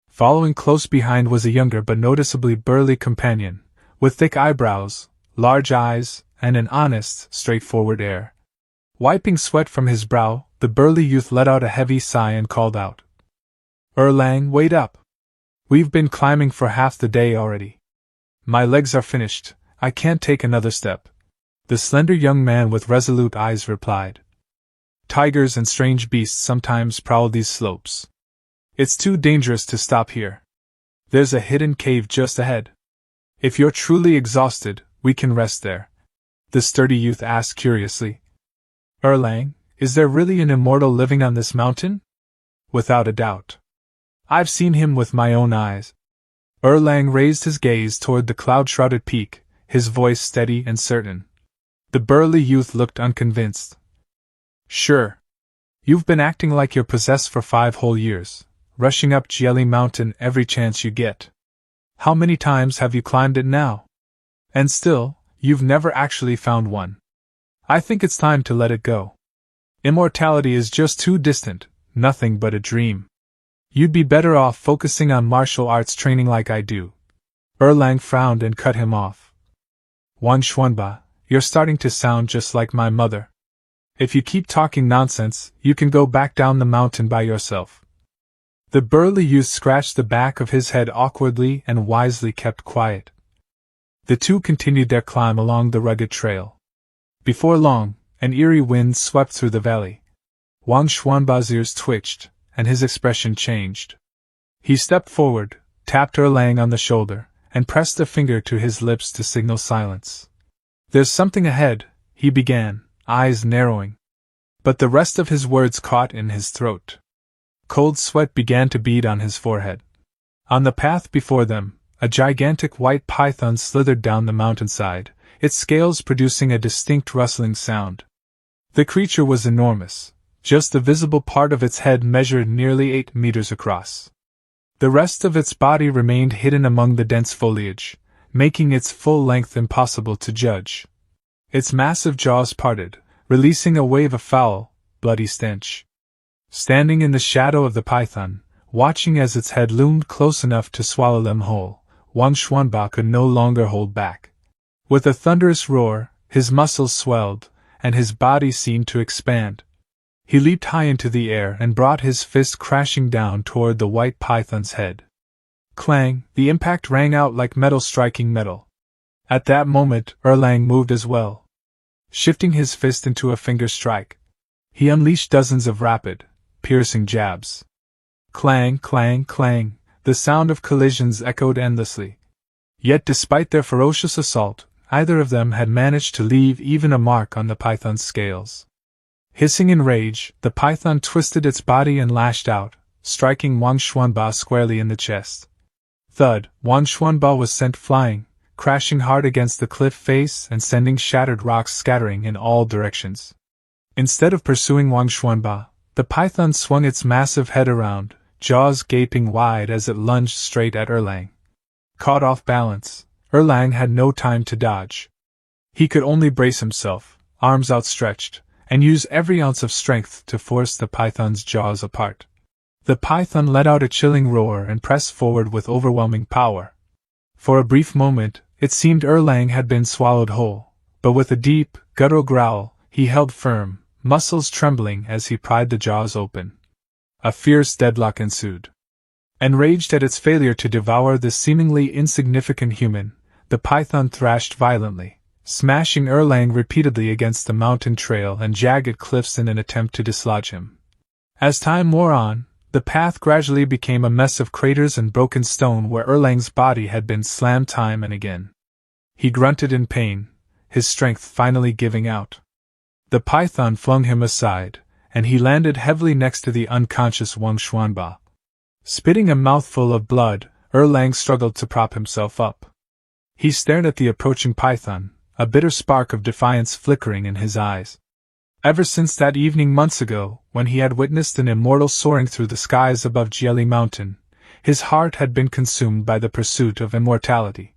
Following close behind was a younger but noticeably burly companion, with thick eyebrows, large eyes, and an honest, straightforward air. Wiping sweat from his brow, the burly youth let out a heavy sigh and called out, "Erlang, wait up! We've been climbing for half the day already. My legs are finished, I can't take another step." The slender young man with resolute eyes replied, "Tigers and strange beasts sometimes prowl these slopes. It's too dangerous to stop here. There's a hidden cave just ahead. If you're truly exhausted, we can rest there." The sturdy youth asked curiously, "Erlang, is there really an immortal living on this mountain?" "Without a doubt. I've seen him with my own eyes." Erlang raised his gaze toward the cloud-shrouded peak, his voice steady and certain. The burly youth looked unconvinced. "Sure. You've been acting like you're possessed for 5 whole years, rushing up Jelly Mountain every chance you get. How many times have you climbed it now? And still, you've never actually found one. I think it's time to let it go. Immortality is just too distant, nothing but a dream. You'd be better off focusing on martial arts training like I do. Erlang frowned and cut him off. Wang Xuanba, you're starting to sound just like my mother. If you keep talking nonsense, you can go back down the mountain by yourself. The burly youth scratched the back of his head awkwardly and wisely kept quiet. The two continued their climb along the rugged trail. Before long, an eerie wind swept through the valley. Wang Xuanba's ears twitched, and his expression changed. He stepped forward, tapped Erlang on the shoulder, and pressed a finger to his lips to signal silence. There's something ahead, he began, eyes narrowing. But the rest of his words caught in his throat. Cold sweat began to bead on his forehead. On the path before them, a gigantic white python slithered down the mountainside, its scales producing a distinct rustling sound. The creature was enormous. Just the visible part of its head measured nearly 8 meters across. The rest of its body remained hidden among the dense foliage, making its full length impossible to judge. Its massive jaws parted, releasing a wave of foul, bloody stench. Standing in the shadow of the python, watching as its head loomed close enough to swallow them whole, Wang Xuanba could no longer hold back. With a thunderous roar, his muscles swelled, and his body seemed to expand. He leaped high into the air and brought his fist crashing down toward the white python's head. Clang! The impact rang out like metal striking metal. At that moment, Erlang moved as well. Shifting his fist into a finger strike, he unleashed dozens of rapid, piercing jabs. Clang, clang, clang, the sound of collisions echoed endlessly. Yet despite their ferocious assault, neither of them had managed to leave even a mark on the python's scales. Hissing in rage, the python twisted its body and lashed out, striking Wang Xuanba squarely in the chest. Thud! Wang Xuanba was sent flying, crashing hard against the cliff face and sending shattered rocks scattering in all directions. Instead of pursuing Wang Xuanba, the python swung its massive head around, jaws gaping wide as it lunged straight at Erlang. Caught off balance, Erlang had no time to dodge. He could only brace himself, arms outstretched, and use every ounce of strength to force the python's jaws apart. The python let out a chilling roar and pressed forward with overwhelming power. For a brief moment, it seemed Erlang had been swallowed whole, but with a deep, guttural growl, he held firm, muscles trembling as he pried the jaws open. A fierce deadlock ensued. Enraged at its failure to devour this seemingly insignificant human, the python thrashed violently, smashing Erlang repeatedly against the mountain trail and jagged cliffs in an attempt to dislodge him. As time wore on, the path gradually became a mess of craters and broken stone where Erlang's body had been slammed time and again. He grunted in pain, his strength finally giving out. The python flung him aside, and he landed heavily next to the unconscious Wang Xuanba. Spitting a mouthful of blood, Erlang struggled to prop himself up. He stared at the approaching python, a bitter spark of defiance flickering in his eyes. Ever since that evening months ago, when he had witnessed an immortal soaring through the skies above Jelly Mountain, his heart had been consumed by the pursuit of immortality.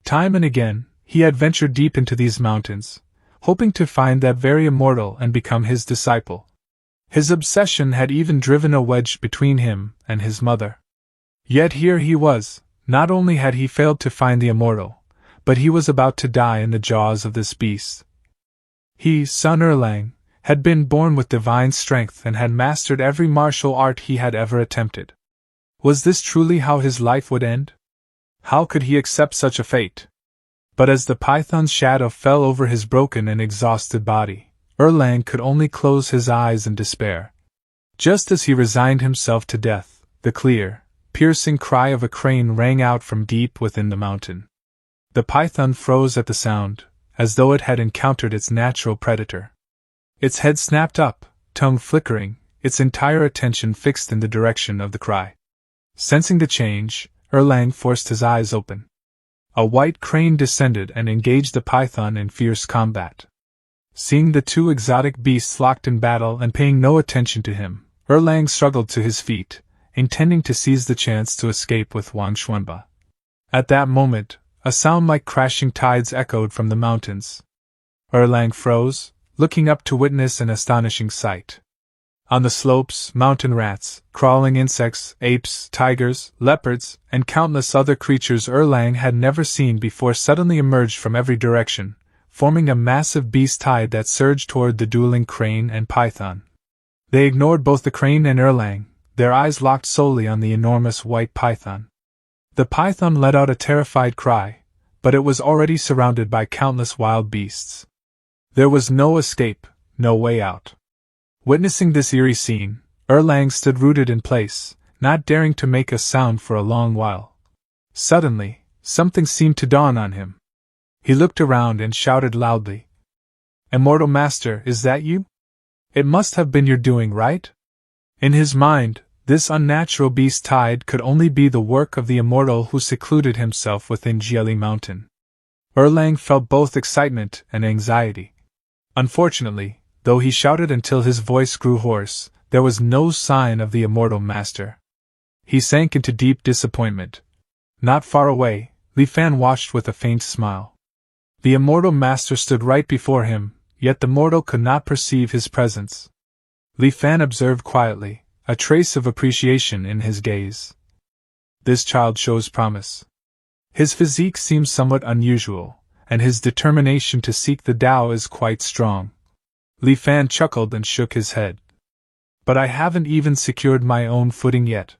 Time and again, he had ventured deep into these mountains, hoping to find that very immortal and become his disciple. His obsession had even driven a wedge between him and his mother. Yet here he was, not only had he failed to find the immortal, but he was about to die in the jaws of this beast. He, son Erlang, had been born with divine strength and had mastered every martial art he had ever attempted. Was this truly how his life would end? How could he accept such a fate? But as the python's shadow fell over his broken and exhausted body, Erlang could only close his eyes in despair. Just as he resigned himself to death, the clear, piercing cry of a crane rang out from deep within the mountain. The python froze at the sound, as though it had encountered its natural predator. Its head snapped up, tongue flickering, its entire attention fixed in the direction of the cry. Sensing the change, Erlang forced his eyes open. A white crane descended and engaged the python in fierce combat. Seeing the two exotic beasts locked in battle and paying no attention to him, Erlang struggled to his feet, intending to seize the chance to escape with Wang Xuanba. At that moment, a sound like crashing tides echoed from the mountains. Erlang froze, looking up to witness an astonishing sight. On the slopes, mountain rats, crawling insects, apes, tigers, leopards, and countless other creatures Erlang had never seen before suddenly emerged from every direction, forming a massive beast tide that surged toward the dueling crane and python. They ignored both the crane and Erlang, their eyes locked solely on the enormous white python. The python let out a terrified cry, but it was already surrounded by countless wild beasts. There was no escape, no way out. Witnessing this eerie scene, Erlang stood rooted in place, not daring to make a sound for a long while. Suddenly, something seemed to dawn on him. He looked around and shouted loudly, "Immortal Master, is that you? It must have been your doing, right?" In his mind, this unnatural beast tide could only be the work of the immortal who secluded himself within Jieli Mountain. Erlang felt both excitement and anxiety. Unfortunately, though he shouted until his voice grew hoarse, there was no sign of the immortal master. He sank into deep disappointment. Not far away, Li Fan watched with a faint smile. The immortal master stood right before him, yet the mortal could not perceive his presence. Li Fan observed quietly, a trace of appreciation in his gaze. This child shows promise. His physique seems somewhat unusual, and his determination to seek the Tao is quite strong. Li Fan chuckled and shook his head. But I haven't even secured my own footing yet.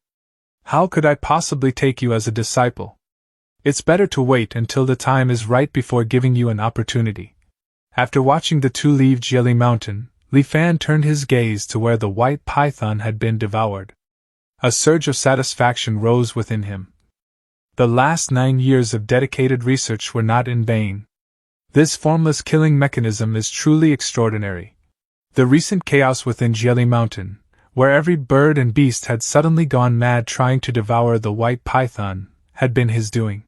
How could I possibly take you as a disciple? It's better to wait until the time is right before giving you an opportunity. After watching the two leave Jieli Mountain, Li Fan turned his gaze to where the white python had been devoured. A surge of satisfaction rose within him. The last 9 years of dedicated research were not in vain. This formless killing mechanism is truly extraordinary. The recent chaos within Jieli Mountain, where every bird and beast had suddenly gone mad trying to devour the white python, had been his doing.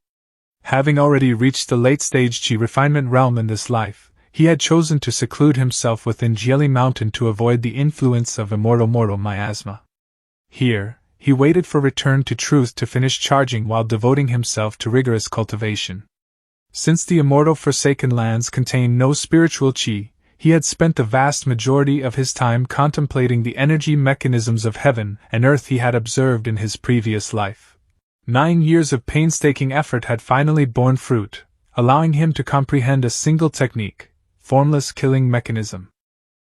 Having already reached the late-stage Qi refinement realm in this life, he had chosen to seclude himself within Jieli Mountain to avoid the influence of immortal miasma. Here, he waited for return to truth to finish charging while devoting himself to rigorous cultivation. Since the immortal Forsaken Lands contained no spiritual Qi, he had spent the vast majority of his time contemplating the energy mechanisms of heaven and earth he had observed in his previous life. 9 years of painstaking effort had finally borne fruit, allowing him to comprehend a single technique, formless killing mechanism.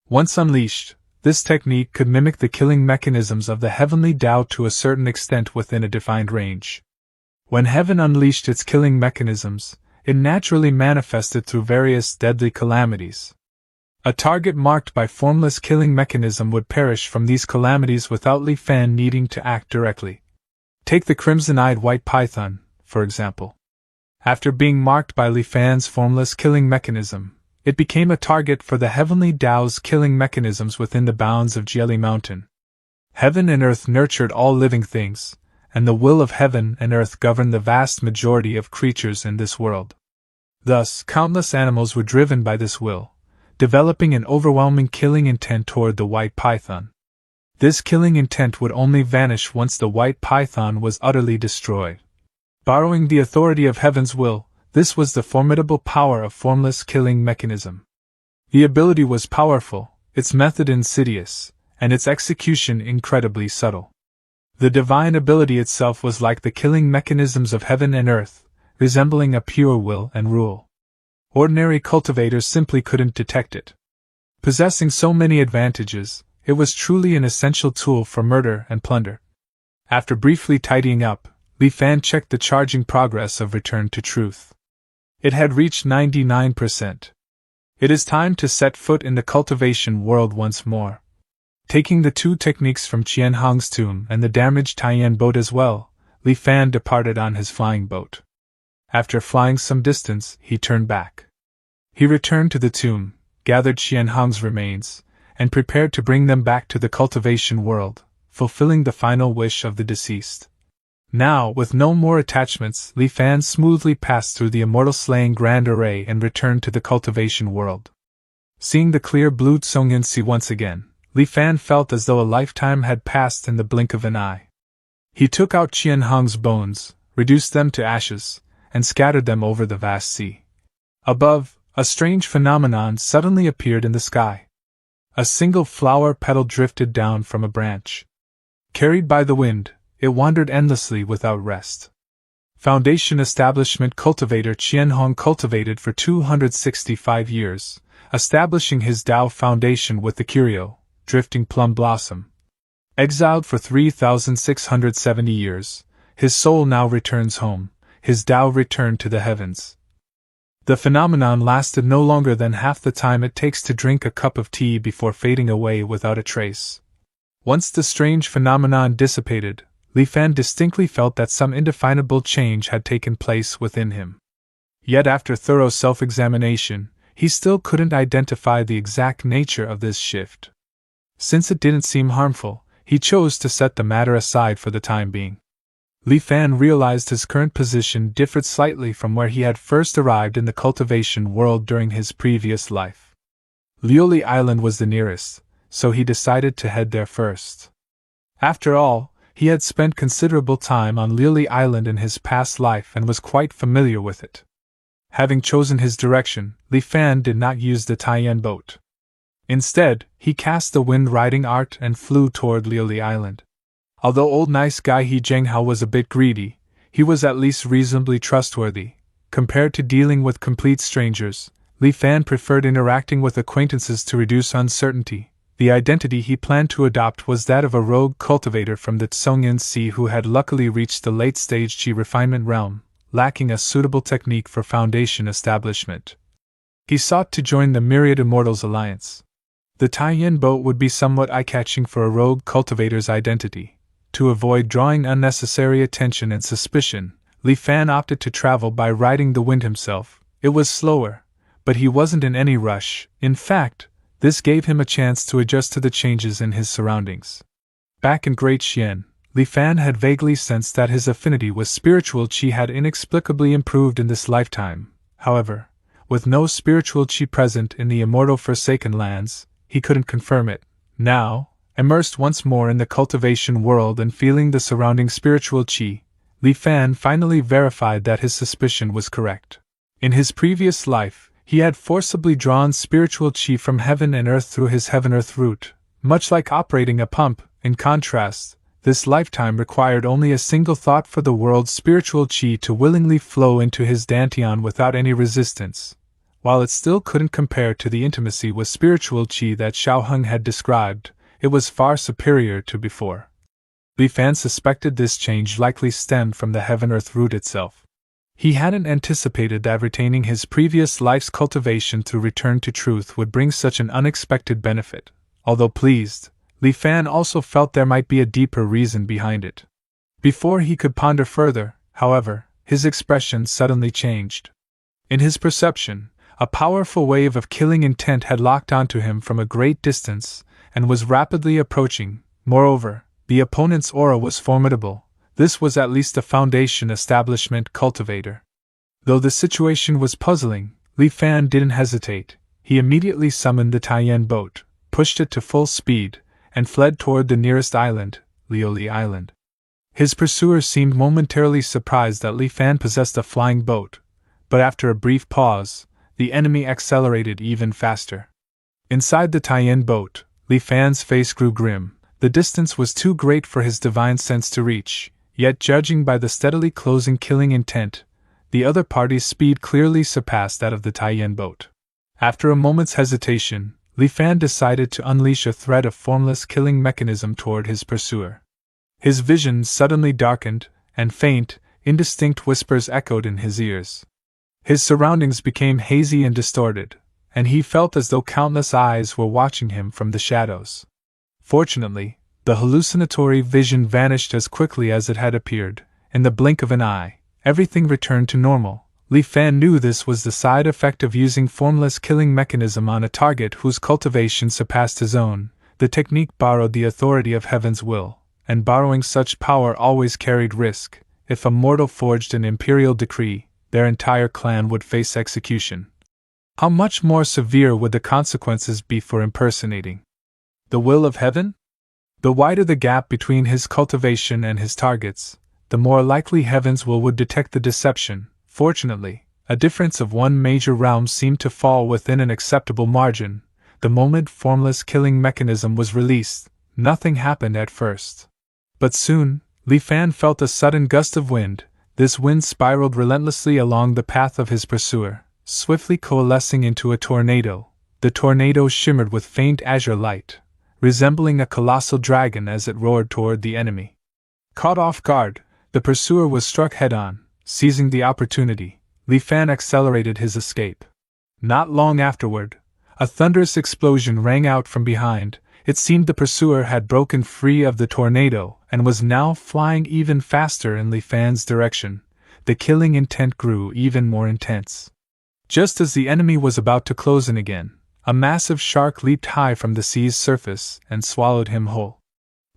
Once unleashed, this technique could mimic the killing mechanisms of the heavenly Tao to a certain extent within a defined range. When heaven unleashed its killing mechanisms, it naturally manifested through various deadly calamities. A target marked by formless killing mechanism would perish from these calamities without Li Fan needing to act directly. Take the crimson-eyed white python, for example. After being marked by Li Fan's formless killing mechanism, it became a target for the heavenly Tao's killing mechanisms within the bounds of Jieli Mountain. Heaven and earth nurtured all living things, and the will of heaven and earth governed the vast majority of creatures in this world. Thus, countless animals were driven by this will, developing an overwhelming killing intent toward the white python. This killing intent would only vanish once the white python was utterly destroyed. Borrowing the authority of heaven's will, this was the formidable power of formless killing mechanism. The ability was powerful, its method insidious, and its execution incredibly subtle. The divine ability itself was like the killing mechanisms of heaven and earth, resembling a pure will and rule. Ordinary cultivators simply couldn't detect it. Possessing so many advantages, it was truly an essential tool for murder and plunder. After briefly tidying up, Li Fan checked the charging progress of Return to Truth. It had reached 99%. It is time to set foot in the cultivation world once more. Taking the 2 techniques from Qian Hong's tomb and the damaged Taiyan boat as well, Li Fan departed on his flying boat. After flying some distance, he turned back. He returned to the tomb, gathered Qian Hong's remains, and prepared to bring them back to the cultivation world, fulfilling the final wish of the deceased. Now, with no more attachments, Li Fan smoothly passed through the immortal slaying grand array and returned to the cultivation world. Seeing the clear blue Tsongyan Sea once again, Li Fan felt as though a lifetime had passed in the blink of an eye. He took out Qian Hong's bones, reduced them to ashes, and scattered them over the vast sea. Above, a strange phenomenon suddenly appeared in the sky. A single flower petal drifted down from a branch. Carried by the wind, it wandered endlessly without rest. Foundation Establishment Cultivator Qian Hong cultivated for 265 years, establishing his Tao foundation with the curio, drifting plum blossom. Exiled for 3,670 years, his soul now returns home, his Tao returned to the heavens. The phenomenon lasted no longer than half the time it takes to drink a cup of tea before fading away without a trace. Once the strange phenomenon dissipated, Li Fan distinctly felt that some indefinable change had taken place within him. Yet after thorough self-examination, he still couldn't identify the exact nature of this shift. Since it didn't seem harmful, he chose to set the matter aside for the time being. Li Fan realized his current position differed slightly from where he had first arrived in the cultivation world during his previous life. Liuli Island was the nearest, so he decided to head there first. After all, he had spent considerable time on Liuli Island in his past life and was quite familiar with it. Having chosen his direction, Li Fan did not use the Taiyan boat. Instead, he cast the wind-riding art and flew toward Liuli Island. Although old nice guy He Zhenghao was a bit greedy, he was at least reasonably trustworthy. Compared to dealing with complete strangers, Li Fan preferred interacting with acquaintances to reduce uncertainty. The identity he planned to adopt was that of a rogue cultivator from the Tsongyan Sea who had luckily reached the late-stage Qi refinement realm, lacking a suitable technique for foundation establishment. He sought to join the Myriad Immortals Alliance. The Taiyan boat would be somewhat eye-catching for a rogue cultivator's identity. To avoid drawing unnecessary attention and suspicion, Li Fan opted to travel by riding the wind himself. It was slower, but he wasn't in any rush. In fact, this gave him a chance to adjust to the changes in his surroundings. Back in Great Xian, Li Fan had vaguely sensed that his affinity with spiritual qi had inexplicably improved in this lifetime. However, with no spiritual qi present in the immortal Forsaken Lands, he couldn't confirm it. Now, immersed once more in the cultivation world and feeling the surrounding spiritual qi, Li Fan finally verified that his suspicion was correct. In his previous life, he had forcibly drawn spiritual qi from heaven and earth through his heaven-earth route. Much like operating a pump, in contrast, this lifetime required only a single thought for the world's spiritual qi to willingly flow into his dantian without any resistance. While it still couldn't compare to the intimacy with spiritual qi that Xiaoheng had described, it was far superior to before. Li Fan suspected this change likely stemmed from the heaven-earth route itself. He hadn't anticipated that retaining his previous life's cultivation through return to truth would bring such an unexpected benefit. Although pleased, Li Fan also felt there might be a deeper reason behind it. Before he could ponder further, however, his expression suddenly changed. In his perception, a powerful wave of killing intent had locked onto him from a great distance, and was rapidly approaching. Moreover, the opponent's aura was formidable. This was at least a foundation establishment cultivator. Though the situation was puzzling, Li Fan didn't hesitate. He immediately summoned the Taiyan boat, pushed it to full speed, and fled toward the nearest island, Liuli Island. His pursuer seemed momentarily surprised that Li Fan possessed a flying boat, but after a brief pause, the enemy accelerated even faster. Inside the Taiyan boat, Li Fan's face grew grim. The distance was too great for his divine sense to reach. Yet judging by the steadily closing killing intent, the other party's speed clearly surpassed that of the Taiyan boat. After a moment's hesitation, Li Fan decided to unleash a thread of formless killing mechanism toward his pursuer. His vision suddenly darkened, and faint, indistinct whispers echoed in his ears. His surroundings became hazy and distorted, and he felt as though countless eyes were watching him from the shadows. Fortunately, the hallucinatory vision vanished as quickly as it had appeared. In the blink of an eye, everything returned to normal. Li Fan knew this was the side effect of using formless killing mechanism on a target whose cultivation surpassed his own. The technique borrowed the authority of heaven's will, and borrowing such power always carried risk. If a mortal forged an imperial decree, their entire clan would face execution. How much more severe would the consequences be for impersonating the will of heaven? The wider the gap between his cultivation and his targets, the more likely heavens would detect the deception. Fortunately, a difference of one major realm seemed to fall within an acceptable margin. The moment formless killing mechanism was released, nothing happened at first. But soon, Li Fan felt a sudden gust of wind. This wind spiraled relentlessly along the path of his pursuer, swiftly coalescing into a tornado. The tornado shimmered with faint azure light, resembling a colossal dragon as it roared toward the enemy. Caught off guard, the pursuer was struck head-on. Seizing the opportunity, Li Fan accelerated his escape. Not long afterward, a thunderous explosion rang out from behind. It seemed the pursuer had broken free of the tornado and was now flying even faster in Li Fan's direction. The killing intent grew even more intense. Just as the enemy was about to close in again, a massive shark leaped high from the sea's surface and swallowed him whole.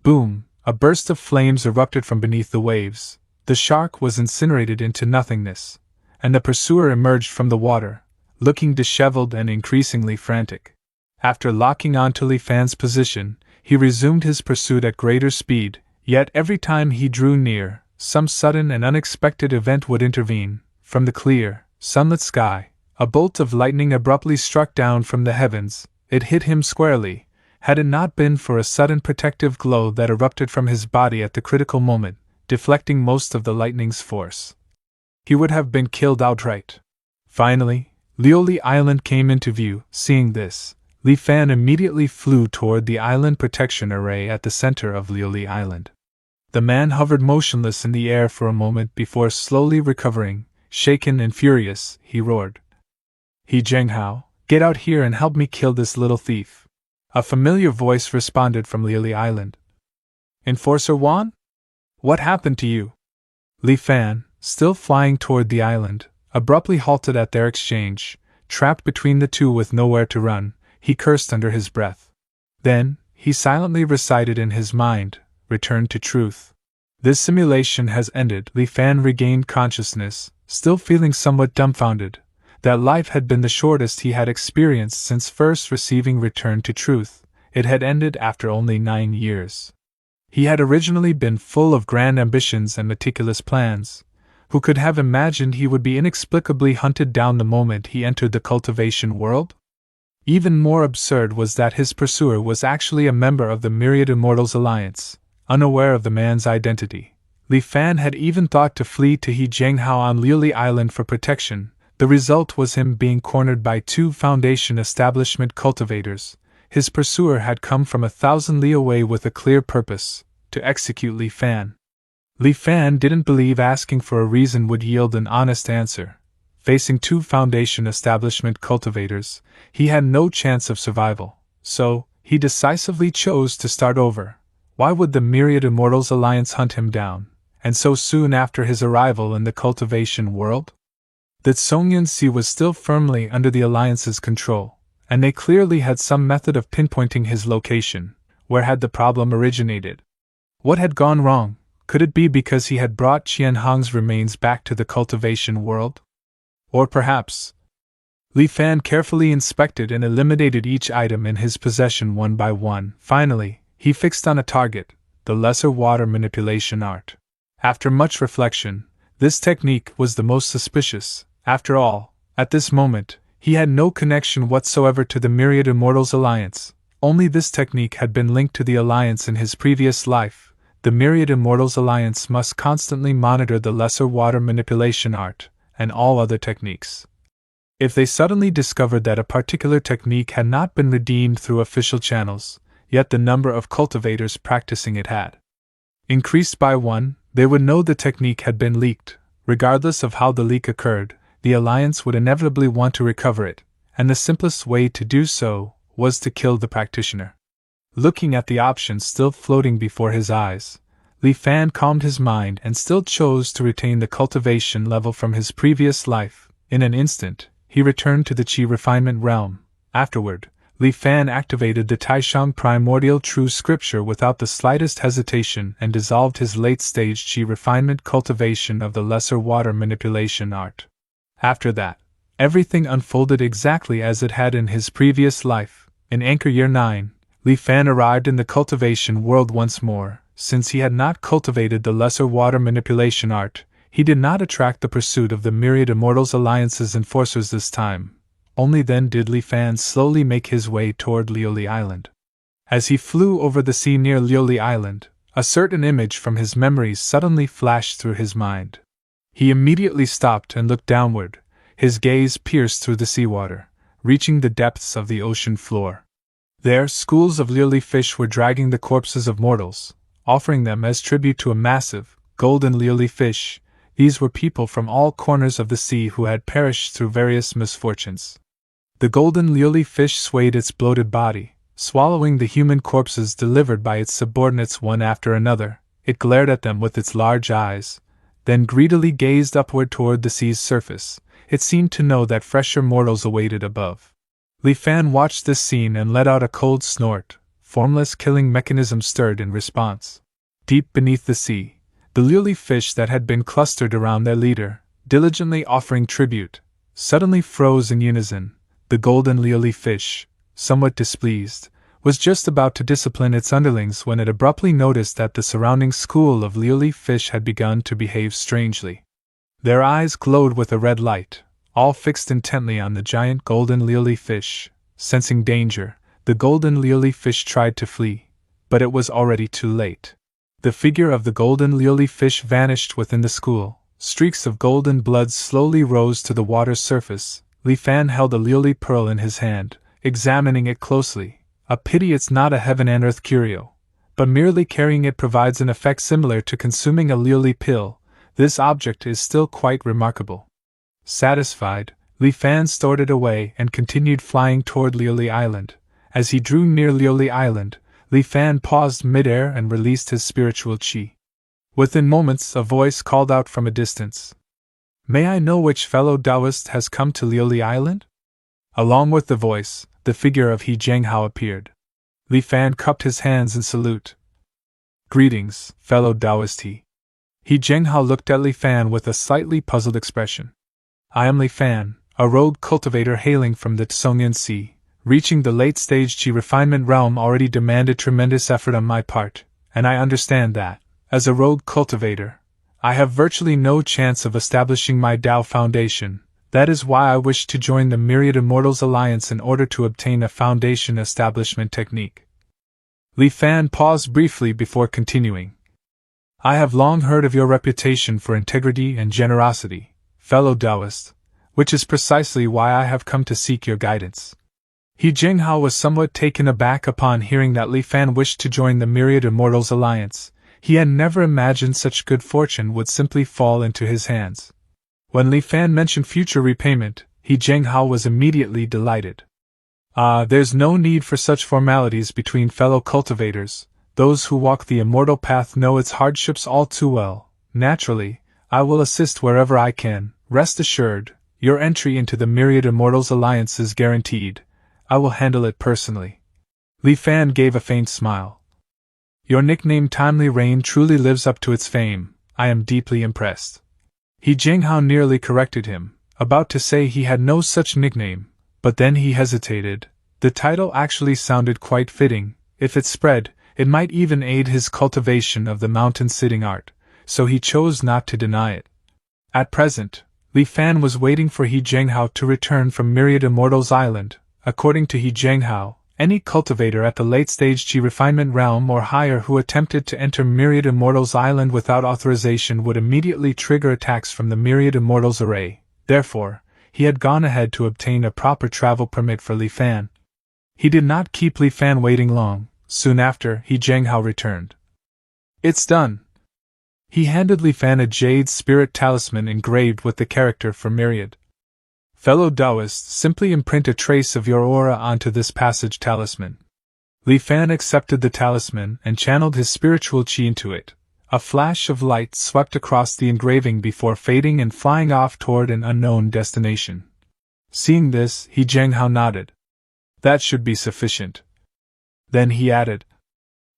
Boom! A burst of flames erupted from beneath the waves. The shark was incinerated into nothingness, and the pursuer emerged from the water, looking disheveled and increasingly frantic. After locking onto Li Fan's position, he resumed his pursuit at greater speed, yet every time he drew near, some sudden and unexpected event would intervene. From the clear, sunlit sky, a bolt of lightning abruptly struck down from the heavens. It hit him squarely. Had it not been for a sudden protective glow that erupted from his body at the critical moment, deflecting most of the lightning's force, he would have been killed outright. Finally, Lioli Island came into view. Seeing this, Li Fan immediately flew toward the island protection array at the center of Lioli Island. The man hovered motionless in the air for a moment before slowly recovering. Shaken and furious, he roared, "He Zhenghao, get out here and help me kill this little thief." A familiar voice responded from Lioli Island. "Enforcer Wan? What happened to you?" Li Fan, still flying toward the island, abruptly halted at their exchange. Trapped between the two with nowhere to run, he cursed under his breath. Then, he silently recited in his mind, "Return to truth." "This simulation has ended." Li Fan regained consciousness, still feeling somewhat dumbfounded. That life had been the shortest he had experienced since first receiving Return to Truth. It had ended after only 9 years. He had originally been full of grand ambitions and meticulous plans. Who could have imagined he would be inexplicably hunted down the moment he entered the cultivation world? Even more absurd was that his pursuer was actually a member of the Myriad Immortals Alliance, unaware of the man's identity. Li Fan had even thought to flee to He Zhenghao on Lioli Island for protection. The result was him being cornered by 2 Foundation establishment cultivators. His pursuer had come from 1,000 li away with a clear purpose, to execute Li Fan. Li Fan didn't believe asking for a reason would yield an honest answer. Facing 2 Foundation establishment cultivators, he had no chance of survival, so he decisively chose to start over. Why would the Myriad Immortals Alliance hunt him down, and so soon after his arrival in the cultivation world? The Songyun Sea was still firmly under the Alliance's control, and they clearly had some method of pinpointing his location. Where had the problem originated? What had gone wrong? Could it be because he had brought Qian Hong's remains back to the cultivation world? Or perhaps... Li Fan carefully inspected and eliminated each item in his possession one by one. Finally, he fixed on a target, the lesser water manipulation art. After much reflection, this technique was the most suspicious. After all, at this moment, he had no connection whatsoever to the Myriad Immortals Alliance. Only this technique had been linked to the Alliance in his previous life. The Myriad Immortals Alliance must constantly monitor the lesser water manipulation art, and all other techniques. If they suddenly discovered that a particular technique had not been redeemed through official channels, yet the number of cultivators practicing it had increased by 1, they would know the technique had been leaked. Regardless of how the leak occurred, the Alliance would inevitably want to recover it, and the simplest way to do so was to kill the practitioner. Looking at the options still floating before his eyes, Li Fan calmed his mind and still chose to retain the cultivation level from his previous life. In an instant, he returned to the Qi refinement realm. Afterward, Li Fan activated the Taishang primordial true scripture without the slightest hesitation and dissolved his late-stage Qi refinement cultivation of the lesser water manipulation art. After that, everything unfolded exactly as it had in his previous life. In Anchor Year 9, Li Fan arrived in the cultivation world once more. Since he had not cultivated the lesser water manipulation art, he did not attract the pursuit of the myriad Immortals Alliance's enforcers this time. Only then did Li Fan slowly make his way toward Lioli Island. As he flew over the sea near Lioli Island, a certain image from his memories suddenly flashed through his mind. He immediately stopped and looked downward, his gaze pierced through the seawater, reaching the depths of the ocean floor. There, schools of Lioli fish were dragging the corpses of mortals, offering them as tribute to a massive, golden Lioli fish. These were people from all corners of the sea who had perished through various misfortunes. The golden Lioli fish swayed its bloated body, swallowing the human corpses delivered by its subordinates one after another. It glared at them with its large eyes, then greedily gazed upward toward the sea's surface. It seemed to know that fresher mortals awaited above. Li Fan watched this scene and let out a cold snort. Formless killing mechanism stirred in response. Deep beneath the sea, the Lioli fish that had been clustered around their leader, diligently offering tribute, suddenly froze in unison. The golden Lioli fish, somewhat displeased, was just about to discipline its underlings when it abruptly noticed that the surrounding school of Lioli fish had begun to behave strangely. Their eyes glowed with a red light, all fixed intently on the giant golden Lioli fish. Sensing danger, the golden Lioli fish tried to flee, but it was already too late. The figure of the golden Lioli fish vanished within the school. Streaks of golden blood slowly rose to the water's surface. Li Fan held a Lioli pearl in his hand, examining it closely. A pity it's not a heaven and earth curio, but merely carrying it provides an effect similar to consuming a Lioli pill. This object is still quite remarkable. Satisfied, Li Fan stored it away and continued flying toward Lioli Island. As he drew near Lioli Island, Li Fan paused mid-air and released his spiritual chi. Within moments, a voice called out from a distance. "May I know which fellow Taoist has come to Lioli Island?" Along with the voice, the figure of He Zhenghao appeared. Li Fan cupped his hands in salute. "Greetings, fellow Taoist He." He Zhenghao looked at Li Fan with a slightly puzzled expression. "I am Li Fan, a rogue cultivator hailing from the Tsongyan Sea. Reaching the late-stage Qi refinement realm already demanded tremendous effort on my part, and I understand that, as a rogue cultivator, I have virtually no chance of establishing my Tao foundation. That is why I wish to join the Myriad Immortals Alliance in order to obtain a foundation establishment technique." Li Fan paused briefly before continuing. "I have long heard of your reputation for integrity and generosity, fellow Taoist, which is precisely why I have come to seek your guidance." He Zhenghao was somewhat taken aback upon hearing that Li Fan wished to join the Myriad Immortals Alliance. He had never imagined such good fortune would simply fall into his hands. When Li Fan mentioned future repayment, He Zhenghao was immediately delighted. There's no need for such formalities between fellow cultivators. Those who walk the immortal path know its hardships all too well. Naturally, I will assist wherever I can. Rest assured, your entry into the Myriad Immortals Alliance is guaranteed. I will handle it personally." Li Fan gave a faint smile. "Your nickname Timely Rain truly lives up to its fame. I am deeply impressed." He Zhenghao nearly corrected him, about to say he had no such nickname, but then he hesitated. The title actually sounded quite fitting. If it spread, it might even aid his cultivation of the mountain-sitting art, so he chose not to deny it. At present, Li Fan was waiting for He Zhenghao to return from Myriad Immortals Island. According to He Zhenghao, any cultivator at the late-stage Qi refinement realm or higher who attempted to enter Myriad Immortals Island without authorization would immediately trigger attacks from the Myriad Immortals array. Therefore, he had gone ahead to obtain a proper travel permit for Li Fan. He did not keep Li Fan waiting long. Soon after, He Zhenghao returned. "It's done." He handed Li Fan a jade spirit talisman engraved with the character for Myriad. "Fellow Taoist, simply imprint a trace of your aura onto this passage talisman." Li Fan accepted the talisman and channeled his spiritual chi into it. A flash of light swept across the engraving before fading and flying off toward an unknown destination. Seeing this, He Zhenghao nodded. "That should be sufficient." Then he added,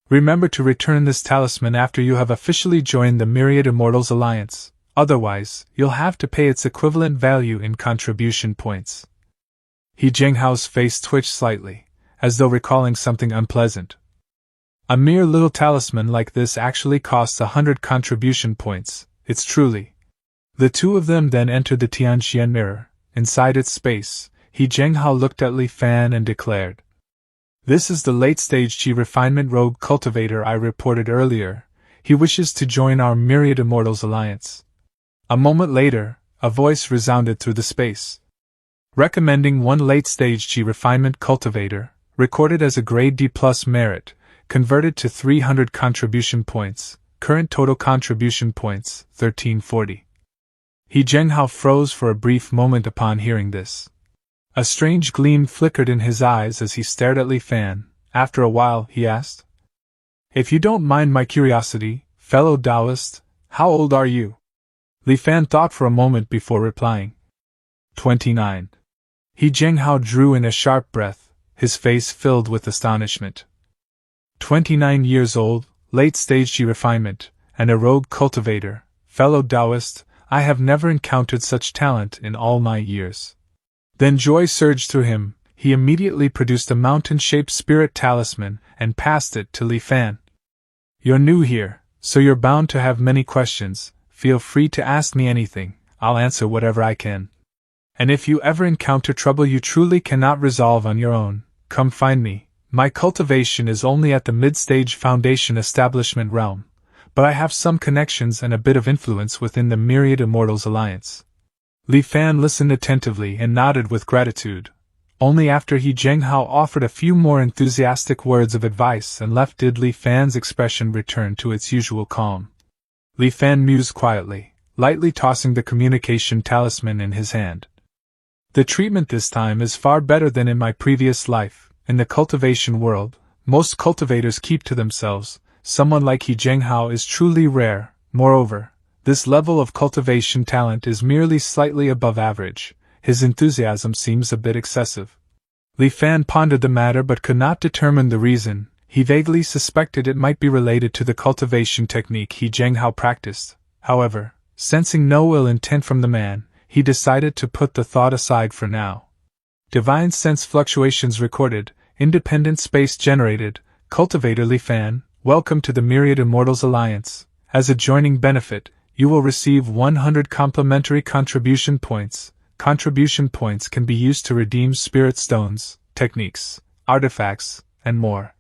"Remember to return this talisman after you have officially joined the Myriad Immortals Alliance. Otherwise, you'll have to pay its equivalent value in contribution points." He Zhenghao's face twitched slightly. as though recalling something unpleasant. A mere little talisman like this actually costs 100 contribution points, it's truly. The two of them then entered the Tianxian mirror. Inside its space, He Zhenghao looked at Li Fan and declared, "This is the late-stage Qi refinement rogue cultivator I reported earlier. He wishes to join our Myriad Immortals alliance." A moment later, a voice resounded through the space, recommending one late-stage Qi refinement cultivator, recorded as a grade D+ merit, converted to 300 contribution points, current total contribution points, 1340. He Zhenghao froze for a brief moment upon hearing this. A strange gleam flickered in his eyes as he stared at Li Fan. After a while, he asked, "If you don't mind my curiosity, fellow Taoist, how old are you?" Li Fan thought for a moment before replying, 29. He Zhenghao drew in a sharp breath, his face filled with astonishment. 29 years old, late-stage Qi refinement, and a rogue cultivator, fellow Taoist, I have never encountered such talent in all my years. Then joy surged through him. He immediately produced a mountain-shaped spirit talisman and passed it to Li Fan. "You're new here, so you're bound to have many questions. Feel free to ask me anything, I'll answer whatever I can. And if you ever encounter trouble you truly cannot resolve on your own, come find me. My cultivation is only at the mid-stage foundation establishment realm, but I have some connections and a bit of influence within the Myriad Immortals Alliance." Li Fan listened attentively and nodded with gratitude. Only after He Zhenghao offered a few more enthusiastic words of advice and left did Li Fan's expression return to its usual calm. Li Fan mused quietly, lightly tossing the communication talisman in his hand. "The treatment this time is far better than in my previous life. In the cultivation world, most cultivators keep to themselves. Someone like He Zhenghao is truly rare. Moreover, this level of cultivation talent is merely slightly above average. His enthusiasm seems a bit excessive." Li Fan pondered the matter but could not determine the reason. He vaguely suspected it might be related to the cultivation technique He Zhenghao practiced. However, sensing no ill intent from the man, he decided to put the thought aside for now. Divine sense fluctuations recorded, independent space generated. Cultivator Li Fan, welcome to the Myriad Immortals Alliance. As a joining benefit, you will receive 100 complimentary contribution points. Contribution points can be used to redeem spirit stones, techniques, artifacts, and more.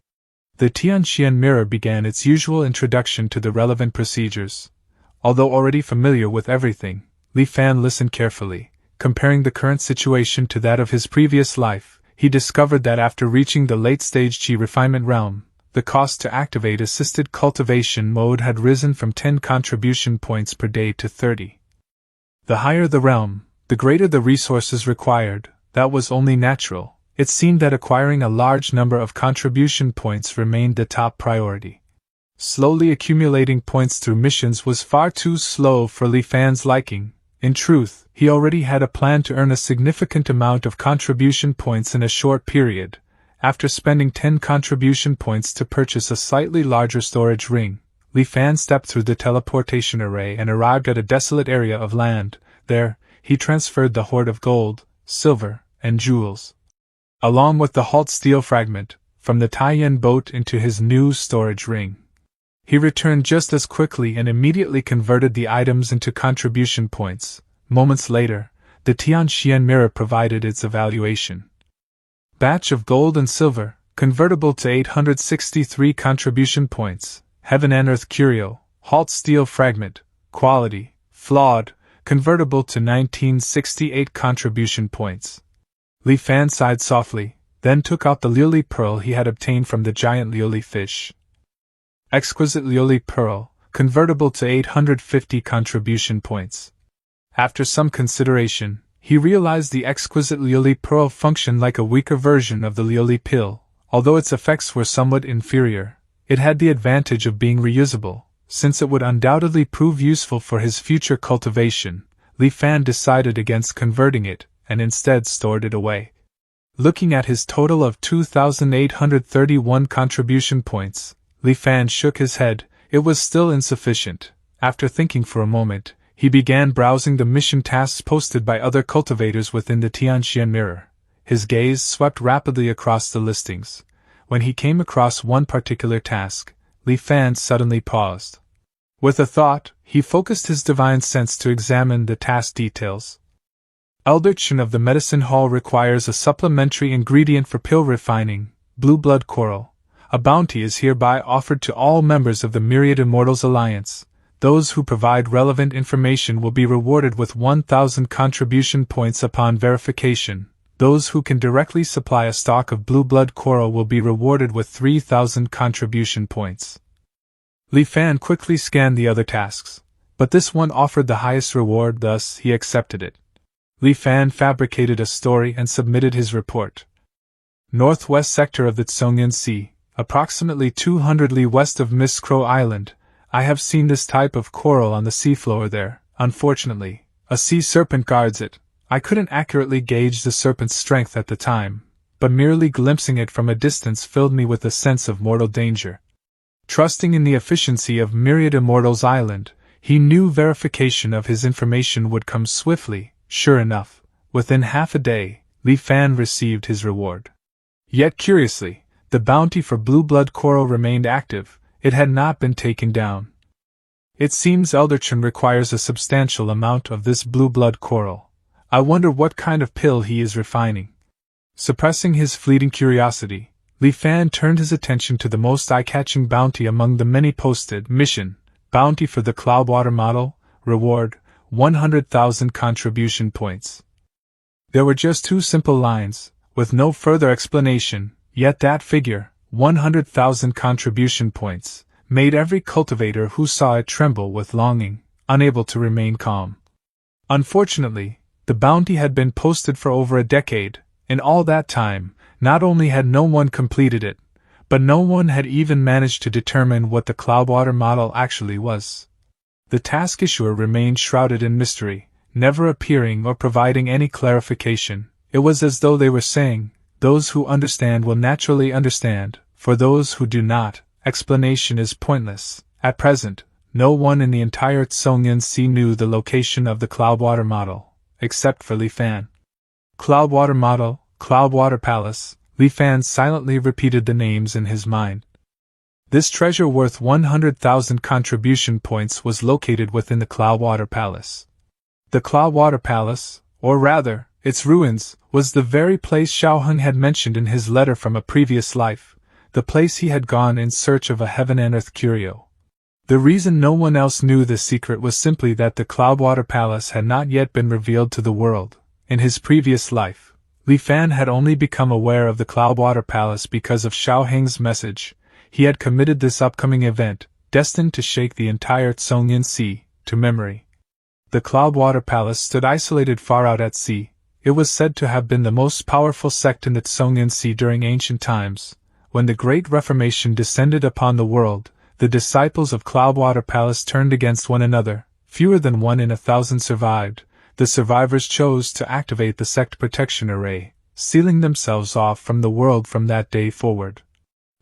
The Tianxian mirror began its usual introduction to the relevant procedures. Although already familiar with everything, Li Fan listened carefully. Comparing the current situation to that of his previous life, he discovered that after reaching the late-stage Qi refinement realm, the cost to activate assisted cultivation mode had risen from 10 contribution points per day to 30. The higher the realm, the greater the resources required. That was only natural. It seemed that acquiring a large number of contribution points remained the top priority. Slowly accumulating points through missions was far too slow for Li Fan's liking. In truth, he already had a plan to earn a significant amount of contribution points in a short period. After spending 10 contribution points to purchase a slightly larger storage ring, Li Fan stepped through the teleportation array and arrived at a desolate area of land. There, he transferred the hoard of gold, silver, and jewels, along with the halt steel fragment, from the Taiyan boat into his new storage ring. He returned just as quickly and immediately converted the items into contribution points. Moments later, the Tianxian mirror provided its evaluation. Batch of gold and silver, convertible to 863 contribution points. Heaven and Earth Curio, halt steel fragment, quality, flawed, convertible to 1968 contribution points. Li Fan sighed softly, then took out the liuli pearl he had obtained from the giant liuli fish. Exquisite liuli pearl, convertible to 850 contribution points. After some consideration, he realized the exquisite liuli pearl functioned like a weaker version of the liuli pill. Although its effects were somewhat inferior, it had the advantage of being reusable. Since it would undoubtedly prove useful for his future cultivation, Li Fan decided against converting it, and instead stored it away. Looking at his total of 2,831 contribution points, Li Fan shook his head. It was still insufficient. After thinking for a moment, he began browsing the mission tasks posted by other cultivators within the Tianxian mirror. his gaze swept rapidly across the listings. When he came across one particular task, Li Fan suddenly paused. With a thought, he focused his divine sense to examine the task details. Eldritch of the medicine hall requires a supplementary ingredient for pill refining, blue blood coral. A bounty is hereby offered to all members of the Myriad Immortals Alliance. Those who provide relevant information will be rewarded with 1,000 contribution points upon verification. Those who can directly supply a stock of blue blood coral will be rewarded with 3,000 contribution points. Li Fan quickly scanned the other tasks, but this one offered the highest reward, thus he accepted it. Li Fan fabricated a story and submitted his report. Northwest sector of the Tsongyan Sea, approximately 200 li west of Miss Crow Island. I have seen this type of coral on the seafloor there. Unfortunately, a sea serpent guards it. I couldn't accurately gauge the serpent's strength at the time, but merely glimpsing it from a distance filled me with a sense of mortal danger. Trusting in the efficiency of Myriad Immortals Island, he knew verification of his information would come swiftly. Sure enough, within half a day, Li Fan received his reward. Yet curiously, the bounty for blue blood coral remained active. It had not been taken down. It seems Eldritch requires a substantial amount of this blue blood coral. I wonder what kind of pill he is refining. Suppressing his fleeting curiosity, Li Fan turned his attention to the most eye-catching bounty among the many posted. Mission: bounty for the Cloudwater model, reward, 100,000 contribution points. There were just two simple lines, with no further explanation, yet that figure, 100,000 contribution points, made every cultivator who saw it tremble with longing, unable to remain calm. Unfortunately, the bounty had been posted for over a decade. In all that time, not only had no one completed it, but no one had even managed to determine what the Cloudwater model actually was. The task issuer remained shrouded in mystery, never appearing or providing any clarification. It was as though they were saying, "Those who understand will naturally understand, for those who do not, explanation is pointless." At present, no one in the entire Tsongyan Sea knew the location of the Cloudwater model, except for Li Fan. Cloudwater model, Cloudwater Palace. Li Fan silently repeated the names in his mind. This treasure worth 100,000 contribution points was located within the Cloudwater Palace. The Cloudwater Palace, or rather, its ruins, was the very place Xiaoheng had mentioned in his letter from a previous life, the place he had gone in search of a heaven and earth curio. The reason no one else knew this secret was simply that the Cloudwater Palace had not yet been revealed to the world. In his previous life, Li Fan had only become aware of the Cloudwater Palace because of Xiaoheng's message. He had committed this upcoming event, destined to shake the entire Tsongyan Sea, to memory. The Cloudwater Palace stood isolated far out at sea. It was said to have been the most powerful sect in the Tsongyan Sea during ancient times. When the Great Reformation descended upon the world, the disciples of Cloudwater Palace turned against one another. Fewer than 1 in 1,000 survived. The survivors chose to activate the sect protection array, sealing themselves off from the world from that day forward.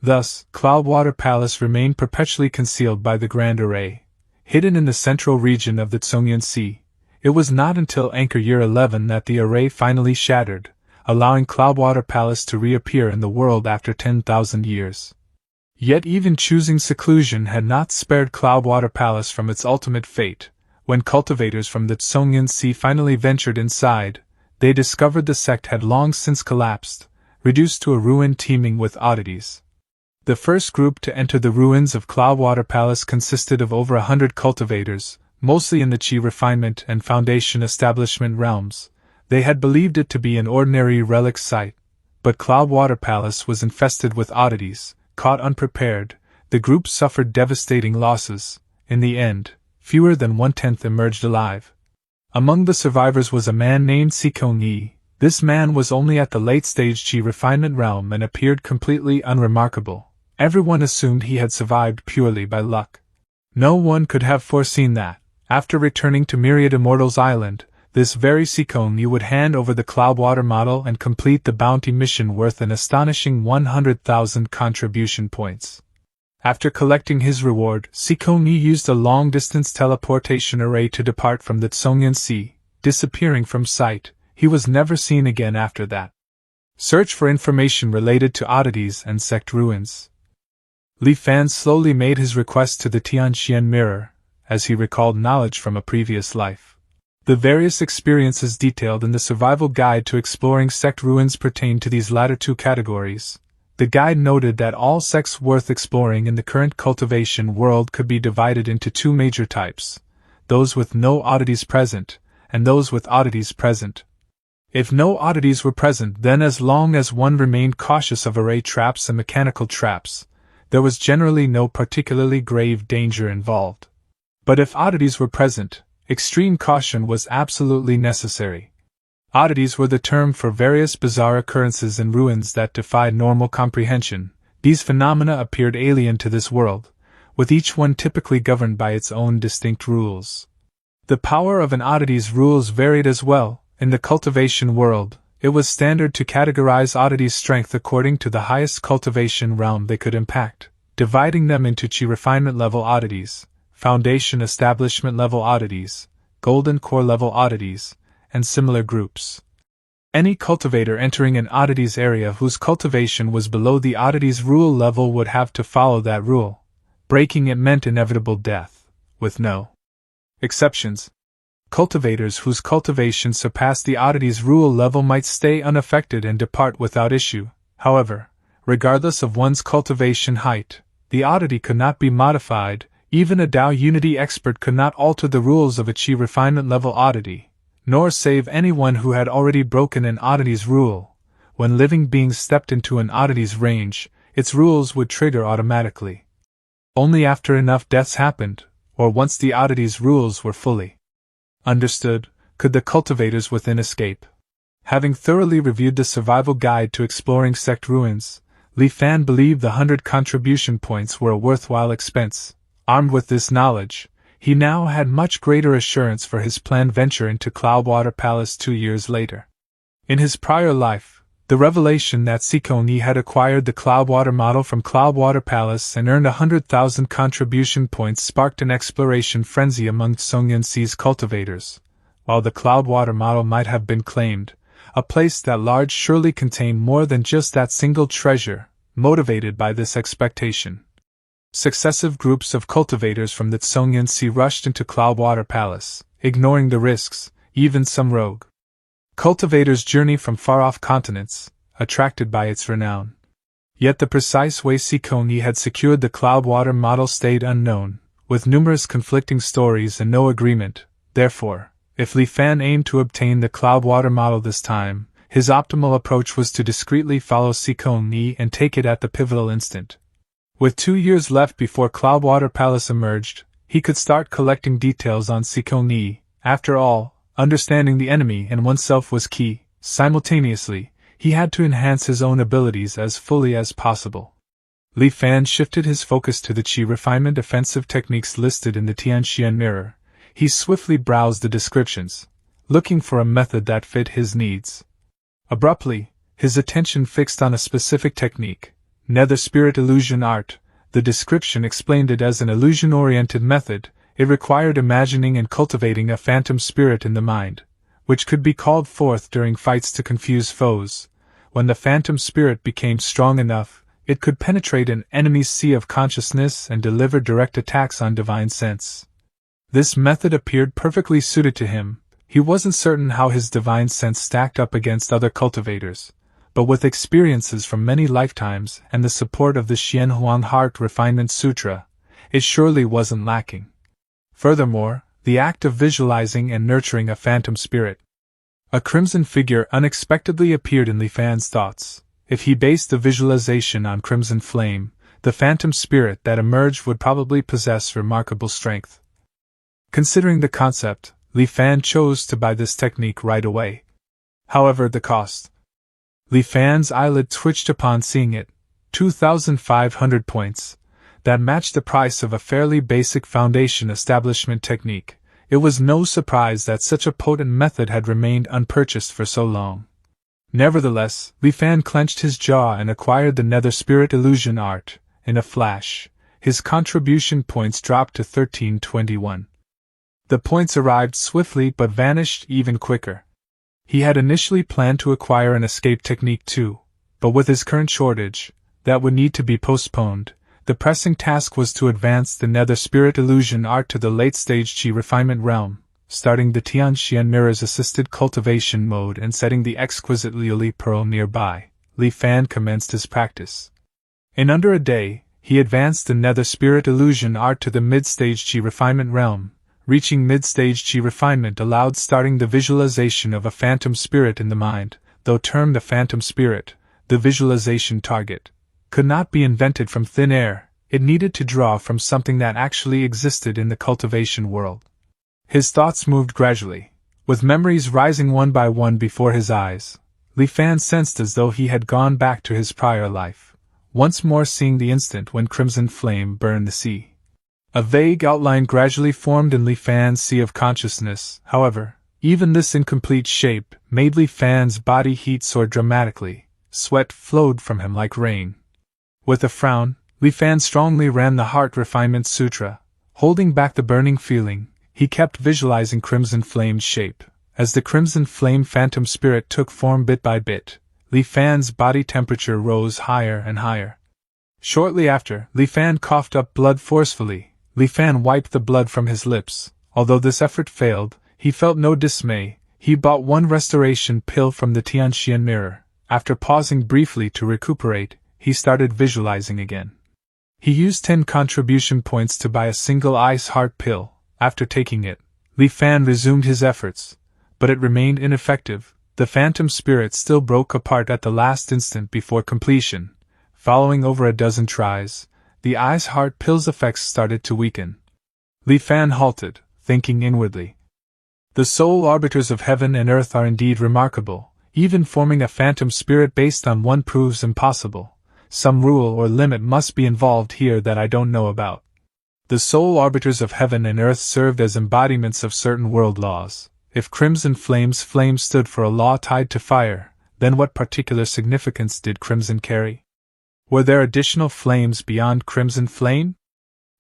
Thus, Cloudwater Palace remained perpetually concealed by the Grand Array, hidden in the central region of the Tsongyan Sea. It was not until Anchor Year 11 that the array finally shattered, allowing Cloudwater Palace to reappear in the world after 10,000 years. Yet even choosing seclusion had not spared Cloudwater Palace from its ultimate fate. When cultivators from the Tsongyan Sea finally ventured inside, they discovered the sect had long since collapsed, reduced to a ruin teeming with oddities. The first group to enter the ruins of Cloudwater Palace consisted of over 100 cultivators, mostly in the Qi refinement and foundation establishment realms. They had believed it to be an ordinary relic site, but Cloudwater Palace was infested with oddities. Caught unprepared, the group suffered devastating losses. In the end, fewer than 1/10 emerged alive. Among the survivors was a man named Sikong Yi. This man was only at the late stage Qi refinement realm and appeared completely unremarkable. Everyone assumed he had survived purely by luck. No one could have foreseen that, after returning to Myriad Immortals Island, this very Sikong Yi would hand over the Cloudwater model and complete the bounty mission worth an astonishing 100,000 contribution points. After collecting his reward, Sikong Yi used a long-distance teleportation array to depart from the Tsongyan Sea, disappearing from sight. He was never seen again after that. Search for information related to oddities and sect ruins. Li Fan slowly made his request to the Tianxian mirror, as he recalled knowledge from a previous life. The various experiences detailed in the survival guide to exploring sect ruins pertain to these latter two categories. The guide noted that all sects worth exploring in the current cultivation world could be divided into two major types: those with no oddities present, and those with oddities present. If no oddities were present, then as long as one remained cautious of array traps and mechanical traps, there was generally no particularly grave danger involved. But if oddities were present, extreme caution was absolutely necessary. Oddities were the term for various bizarre occurrences in ruins that defied normal comprehension. These phenomena appeared alien to this world, with each one typically governed by its own distinct rules. The power of an oddity's rules varied as well. In the cultivation world, it was standard to categorize oddities' strength according to the highest cultivation realm they could impact, dividing them into Qi refinement level oddities, foundation establishment level oddities, golden core level oddities, and similar groups. Any cultivator entering an oddities area whose cultivation was below the oddities rule level would have to follow that rule. Breaking it meant inevitable death, with no exceptions. Cultivators whose cultivation surpassed the oddities rule level might stay unaffected and depart without issue. However, regardless of one's cultivation height, the oddity could not be modified. Even a Tao Unity expert could not alter the rules of a Qi refinement level oddity, nor save anyone who had already broken an oddity's rule. When living beings stepped into an oddity's range, its rules would trigger automatically. Only after enough deaths happened, or once the oddity's rules were fully understood, could the cultivators within escape. Having thoroughly reviewed the survival guide to exploring sect ruins, Li Fan believed the 100 contribution points were a worthwhile expense. Armed with this knowledge, he now had much greater assurance for his planned venture into Cloudwater Palace 2 years later. In his prior life, the revelation that Sikong had acquired the Cloudwater model from Cloudwater Palace and earned 100,000 contribution points sparked an exploration frenzy among Tsongyansi's cultivators. While the Cloudwater model might have been claimed, a place that large surely contained more than just that single treasure. Motivated by this expectation, successive groups of cultivators from the Tsongyansi rushed into Cloudwater Palace, ignoring the risks, even some rogue cultivators journey from far-off continents, attracted by its renown. Yet the precise way Sikong had secured the Cloudwater model stayed unknown, with numerous conflicting stories and no agreement. Therefore, if Li Fan aimed to obtain the Cloudwater model this time, his optimal approach was to discreetly follow Sikong and take it at the pivotal instant. With 2 years left before Cloudwater Palace emerged, he could start collecting details on Sikong. After all, understanding the enemy and oneself was key. Simultaneously, he had to enhance his own abilities as fully as possible. Li Fan shifted his focus to the Qi refinement offensive techniques listed in the Tianxian mirror. He swiftly browsed the descriptions, looking for a method that fit his needs. Abruptly, his attention fixed on a specific technique, Nether Spirit Illusion Art. The description explained it as an illusion-oriented method. It required imagining and cultivating a phantom spirit in the mind, which could be called forth during fights to confuse foes. When the phantom spirit became strong enough, it could penetrate an enemy's sea of consciousness and deliver direct attacks on divine sense. This method appeared perfectly suited to him. He wasn't certain how his divine sense stacked up against other cultivators, but with experiences from many lifetimes and the support of the Xianhuang Heart Refinement Sutra, it surely wasn't lacking. Furthermore, the act of visualizing and nurturing a phantom spirit. A crimson figure unexpectedly appeared in Li Fan's thoughts. If he based the visualization on crimson flame, the phantom spirit that emerged would probably possess remarkable strength. Considering the concept, Li Fan chose to buy this technique right away. However, the cost. Li Fan's eyelid twitched upon seeing it. 2,500 points. That matched the price of a fairly basic foundation establishment technique. It was no surprise that such a potent method had remained unpurchased for so long. Nevertheless, Li Fan clenched his jaw and acquired the Nether Spirit Illusion Art. In a flash, his contribution points dropped to 1321. The points arrived swiftly but vanished even quicker. He had initially planned to acquire an escape technique too, but with his current shortage, that would need to be postponed. The pressing task was to advance the nether spirit illusion art to the late-stage Qi refinement realm, starting the Tianxian mirror's assisted cultivation mode and setting the exquisite Liuli pearl nearby. Li Fan commenced his practice. In under a day, he advanced the nether spirit illusion art to the mid-stage Qi refinement realm. Reaching mid-stage Qi refinement allowed starting the visualization of a phantom spirit in the mind. Though termed the phantom spirit, the visualization target could not be invented from thin air. It needed to draw from something that actually existed in the cultivation world. His thoughts moved gradually, with memories rising one by one before his eyes. Li Fan sensed as though he had gone back to his prior life, once more seeing the instant when crimson flame burned the sea. A vague outline gradually formed in Li Fan's sea of consciousness. However, even this incomplete shape made Li Fan's body heat soar dramatically. Sweat flowed from him like rain. With a frown, Li Fan strongly ran the Heart Refinement Sutra. Holding back the burning feeling, he kept visualizing Crimson Flame's shape. As the Crimson Flame phantom spirit took form bit by bit, Li Fan's body temperature rose higher and higher. Shortly after, Li Fan coughed up blood forcefully. Li Fan wiped the blood from his lips. Although this effort failed, he felt no dismay. He bought one restoration pill from the Tianxian mirror. After pausing briefly to recuperate, he started visualizing again. He used 10 contribution points to buy a single ice heart pill. After taking it, Li Fan resumed his efforts, but it remained ineffective. The phantom spirit still broke apart at the last instant before completion. Following over a dozen tries, the ice heart pill's effects started to weaken. Li Fan halted, thinking inwardly. The sole arbiters of heaven and earth are indeed remarkable. Even forming a phantom spirit based on one proves impossible. Some rule or limit must be involved here that I don't know about. The sole arbiters of heaven and earth served as embodiments of certain world laws. If Crimson Flame's flame stood for a law tied to fire, then what particular significance did Crimson carry? Were there additional flames beyond Crimson Flame?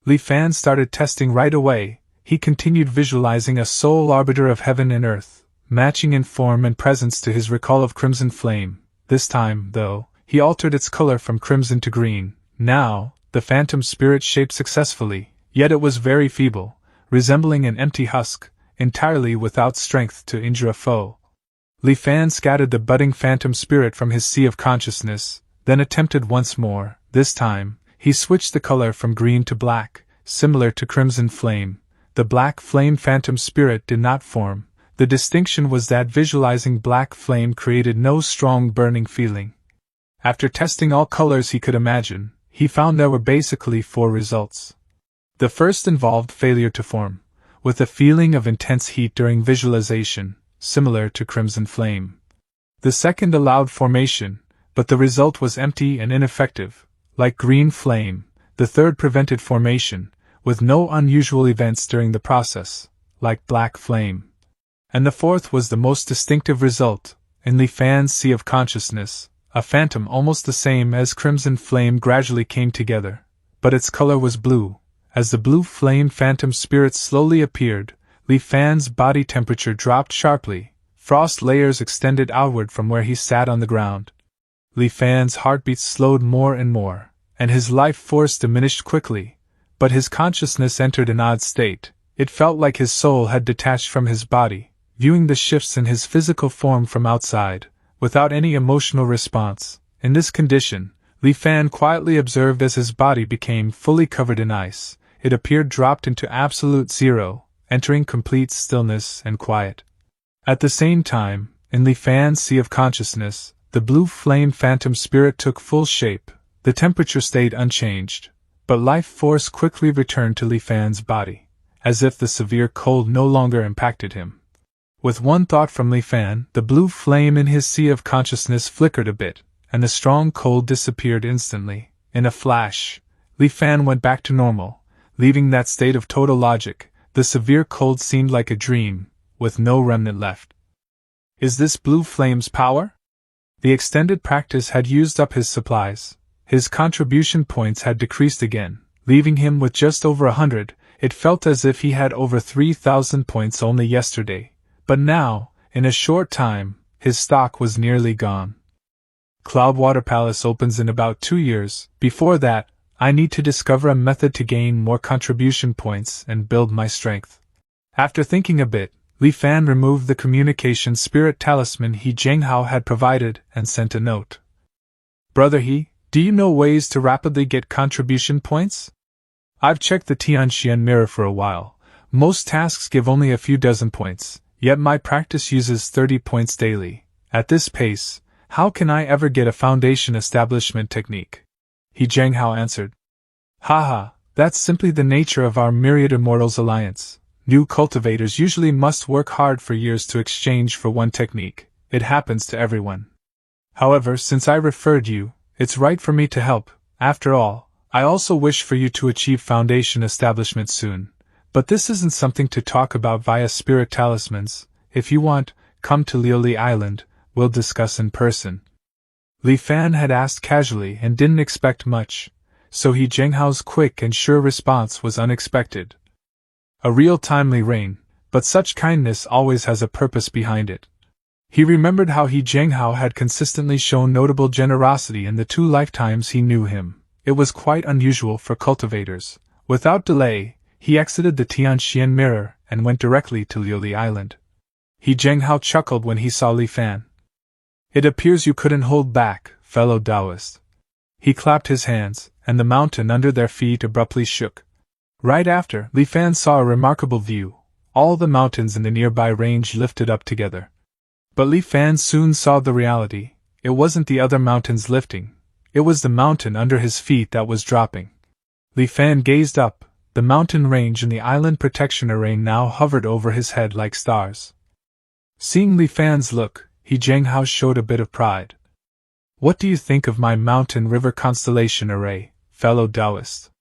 Li Fan started testing right away. He continued visualizing a sole arbiter of heaven and earth, matching in form and presence to his recall of Crimson Flame. This time, though, he altered its color from crimson to green. Now, the phantom spirit shaped successfully, yet it was very feeble, resembling an empty husk, entirely without strength to injure a foe. Li Fan scattered the budding phantom spirit from his sea of consciousness, then attempted once more. This time, he switched the color from green to black, similar to Crimson Flame. The black flame phantom spirit did not form. The distinction was that visualizing black flame created no strong burning feeling. After testing all colors he could imagine, he found there were basically 4 results. The first involved failure to form, with a feeling of intense heat during visualization, similar to Crimson Flame. The second allowed formation, but the result was empty and ineffective, like Green Flame. The third prevented formation, with no unusual events during the process, like Black Flame. And the fourth was the most distinctive result. In Li Fan's sea of consciousness, a phantom almost the same as Crimson Flame gradually came together, but its color was blue. As the blue flame phantom spirit slowly appeared, Li Fan's body temperature dropped sharply. Frost layers extended outward from where he sat on the ground. Li Fan's heartbeats slowed more and more, and his life force diminished quickly, but his consciousness entered an odd state. It felt like his soul had detached from his body, viewing the shifts in his physical form from outside, without any emotional response. In this condition, Li Fan quietly observed as his body became fully covered in ice. It appeared dropped into absolute zero, entering complete stillness and quiet. At the same time, in Li Fan's sea of consciousness, the blue flame phantom spirit took full shape. The temperature stayed unchanged, but life force quickly returned to Li Fan's body, as if the severe cold no longer impacted him. With one thought from Li Fan, the blue flame in his sea of consciousness flickered a bit, and the strong cold disappeared instantly. In a flash, Li Fan went back to normal, leaving that state of total logic. The severe cold seemed like a dream, with no remnant left. Is this blue flame's power? The extended practice had used up his supplies. His contribution points had decreased again, leaving him with just over 100. It felt as if he had over 3,000 points only yesterday. But now, In a short time, his stock was nearly gone. Cloudwater Palace opens in about 2 years. Before that, I need to discover a method to gain more contribution points and build my strength. After thinking a bit, Li Fan removed the communication spirit talisman He Jianghao had provided and sent a note. Brother He, do you know ways to rapidly get contribution points? I've checked the Tianxian mirror for a while. Most tasks give only a few dozen points, yet my practice uses 30 points daily. At this pace, how can I ever get a foundation establishment technique? He Jianghao answered. Haha, that's simply the nature of our Myriad Immortals alliance. New cultivators usually must work hard for years to exchange for one technique. It happens to everyone. However, since I referred you, it's right for me to help. After all, I also wish for you to achieve foundation establishment soon. But this isn't something to talk about via spirit talismans. If you want, come to Liuli Island, we'll discuss in person. Li Fan had asked casually and didn't expect much, so He Jianghao's quick and sure response was unexpected. A real timely rain, but such kindness always has a purpose behind it. He remembered how He Jianghao had consistently shown notable generosity in the 2 lifetimes he knew him. It was quite unusual for cultivators. Without delay, he exited the Tianxian mirror and went directly to Liuli Island. He Jianghao chuckled when he saw Li Fan. It appears you couldn't hold back, fellow Taoist. He clapped his hands, and the mountain under their feet abruptly shook. Right after, Li Fan saw a remarkable view. All the mountains in the nearby range lifted up together. But Li Fan soon saw the reality. It wasn't the other mountains lifting. It was the mountain under his feet that was dropping. Li Fan gazed up. The mountain range and the island protection array now hovered over his head like stars. Seeing Li Fan's look, He Jianghao showed a bit of pride. What do you think of my mountain river constellation array, fellow Taoist?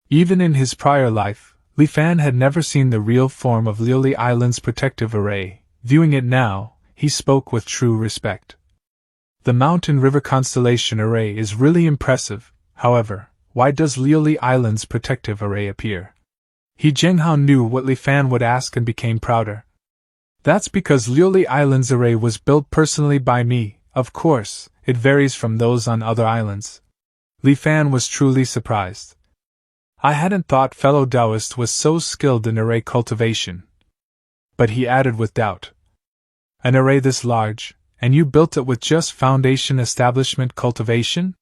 Even in his prior life, Li Fan had never seen the real form of Liuli Island's protective array. Viewing it now, he spoke with true respect. The mountain river constellation array is really impressive. However, why does Liuli Island's protective array appear? He Jianghao knew what Li Fan would ask and became prouder. That's because Liuli Island's array was built personally by me. Of course, it varies from those on other islands. Li Fan was truly surprised. I hadn't thought fellow Taoist was so skilled in array cultivation. But he added with doubt. An array this large, and you built it with just foundation establishment cultivation?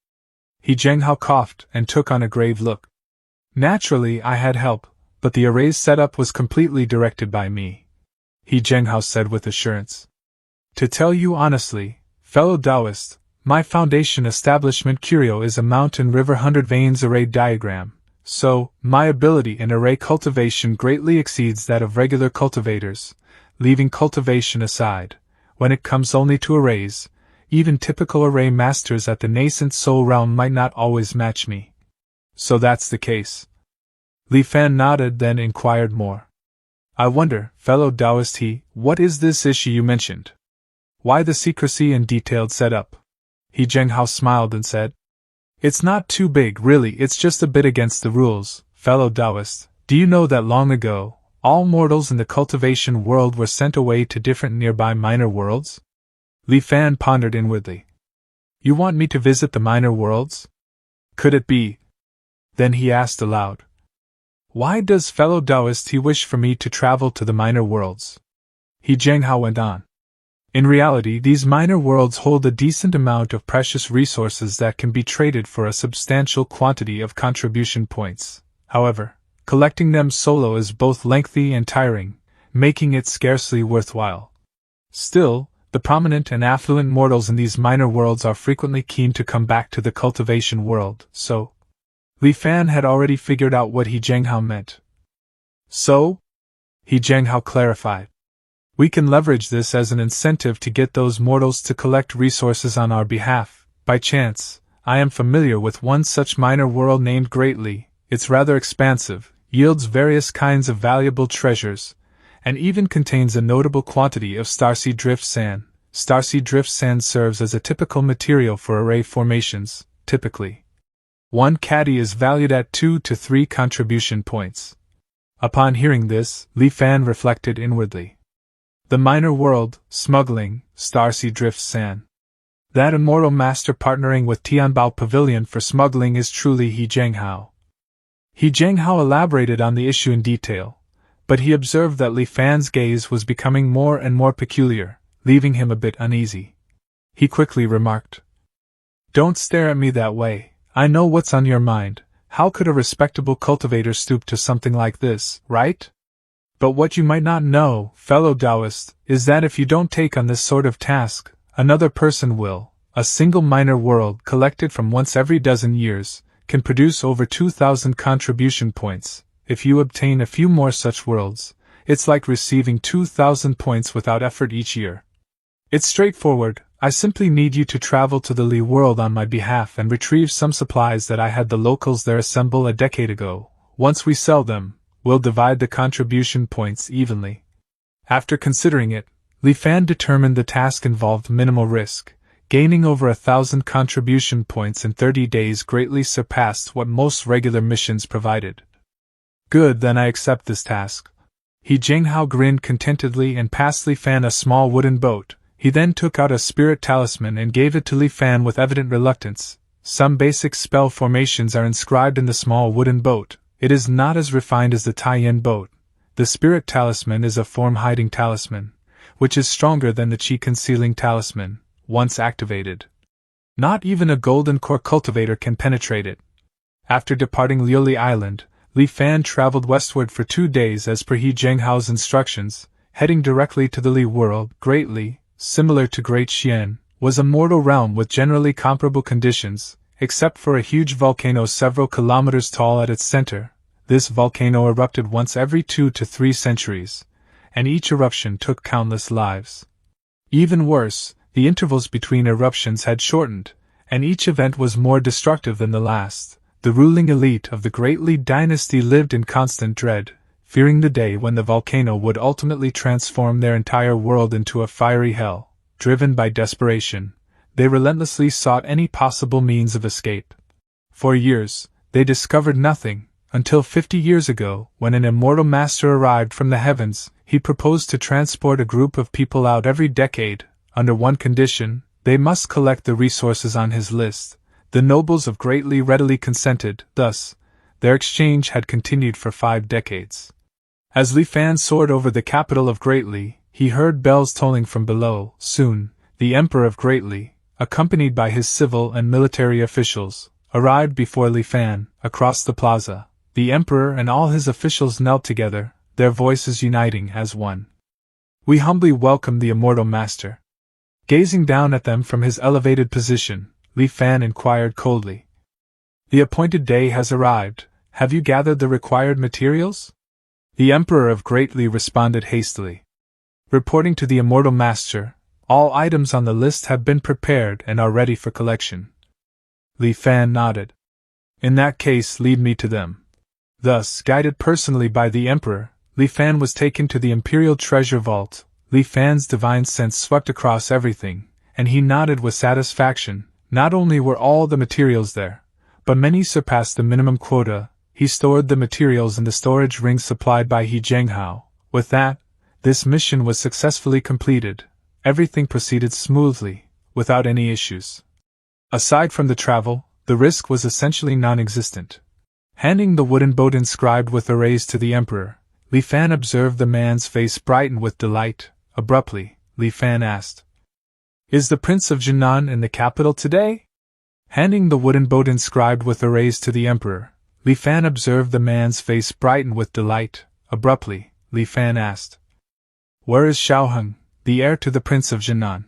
He Jianghao coughed and took on a grave look. Naturally I had help, but the array's setup was completely directed by me. He Jianghao said with assurance. To tell you honestly, fellow Taoist, my foundation establishment curio is a mountain river 100 veins array diagram. So, my ability in array cultivation greatly exceeds that of regular cultivators. Leaving cultivation aside, when it comes only to arrays, even typical array masters at the nascent soul realm might not always match me. So that's the case. Li Fan nodded, then inquired more. I wonder, fellow Taoist what is this issue you mentioned? Why the secrecy and detailed setup? He Jianghao smiled and said. It's not too big, really, it's just a bit against the rules, fellow Taoist. Do you know that long ago, all mortals in the cultivation world were sent away to different nearby minor worlds? Li Fan pondered inwardly. You want me to visit the minor worlds? Could it be? Then he asked aloud. Why does fellow Taoist wish for me to travel to the minor worlds? He Jianghao went on. In reality, these minor worlds hold a decent amount of precious resources that can be traded for a substantial quantity of contribution points. However, collecting them solo is both lengthy and tiring, making it scarcely worthwhile. Still, the prominent and affluent mortals in these minor worlds are frequently keen to come back to the cultivation world, so... Li Fan had already figured out what He Jianghao meant. So? He Jianghao clarified. We can leverage this as an incentive to get those mortals to collect resources on our behalf. By chance, I am familiar with one such minor world named Greatly. It's rather expansive, yields various kinds of valuable treasures, and even contains a notable quantity of starseed drift sand. Starseed drift sand serves as a typical material for array formations, typically. One caddy is valued at 2 to 3 contribution points. Upon hearing this, Li Fan reflected inwardly. The minor world, smuggling, starseed drift san. That immortal master partnering with Tianbao Pavilion for smuggling is truly He Zhenghao. He Zhenghao elaborated on the issue in detail, but he observed that Li Fan's gaze was becoming more and more peculiar, leaving him a bit uneasy. He quickly remarked, "Don't stare at me that way, I know what's on your mind. How could a respectable cultivator stoop to something like this, right? But what you might not know, fellow Taoist, is that if you don't take on this sort of task, another person will. A single minor world collected from once every dozen years can produce over 2,000 contribution points. If you obtain a few more such worlds, it's like receiving 2,000 points without effort each year. It's straightforward. I simply need you to travel to the Li world on my behalf and retrieve some supplies that I had the locals there assemble a decade ago. Once we sell them, we'll divide the contribution points evenly." After considering it, Li Fan determined the task involved minimal risk. Gaining over 1,000 contribution points in 30 days greatly surpassed what most regular missions provided. "Good, then I accept this task." He Zhenghao grinned contentedly and passed Li Fan a small wooden boat. He then took out a spirit talisman and gave it to Li Fan with evident reluctance. Some basic spell formations are inscribed in the small wooden boat. It is not as refined as the Taiyan boat. The spirit talisman is a form-hiding talisman, which is stronger than the chi-concealing talisman, once activated. Not even a golden core cultivator can penetrate it. After departing Liuli Island, Li Fan traveled westward for 2 days as per He Zhenghao's instructions, heading directly to the Li world. Great Li, similar to Great Xian, was a mortal realm with generally comparable conditions, except for a huge volcano several kilometers tall at its center. This volcano erupted once every 2 to 3 centuries, and each eruption took countless lives. Even worse, the intervals between eruptions had shortened, and each event was more destructive than the last. The ruling elite of the Great Li dynasty lived in constant dread, fearing the day when the volcano would ultimately transform their entire world into a fiery hell. Driven by desperation, they relentlessly sought any possible means of escape. For years, they discovered nothing, until 50 years ago, when an immortal master arrived from the heavens. He proposed to transport a group of people out every decade, under one condition: they must collect the resources on his list. The nobles of Great Li readily consented. Thus, their exchange had continued for 5 decades. As Li Fan soared over the capital of Great Li, he heard bells tolling from below. Soon, the Emperor of Great Li, accompanied by his civil and military officials, arrived before Li Fan. Across the plaza, the Emperor and all his officials knelt together, their voices uniting as one. "We humbly welcome the immortal master." Gazing down at them from his elevated position, Li Fan inquired coldly, "The appointed day has arrived. Have you gathered the required materials?" The Emperor of Great Li responded hastily, "Reporting to the immortal master, all items on the list have been prepared and are ready for collection." Li Fan nodded. "In that case, lead me to them." Thus, guided personally by the Emperor, Li Fan was taken to the Imperial Treasure Vault. Li Fan's divine sense swept across everything, and he nodded with satisfaction. Not only were all the materials there, but many surpassed the minimum quota. He stored the materials in the storage ring supplied by He Zhenghao. With that, this mission was successfully completed. Everything proceeded smoothly, without any issues. Aside from the travel, the risk was essentially non-existent. Handing the wooden boat inscribed with arrays to the Emperor, Li Fan observed the man's face brighten with delight. Abruptly, Li Fan asked, "Is the Prince of Jinan in the capital today?" Handing the wooden boat inscribed with arrays to the Emperor, Li Fan observed the man's face brighten with delight. Abruptly, Li Fan asked, "Where is Xiaoheng, the heir to the Prince of Jinan?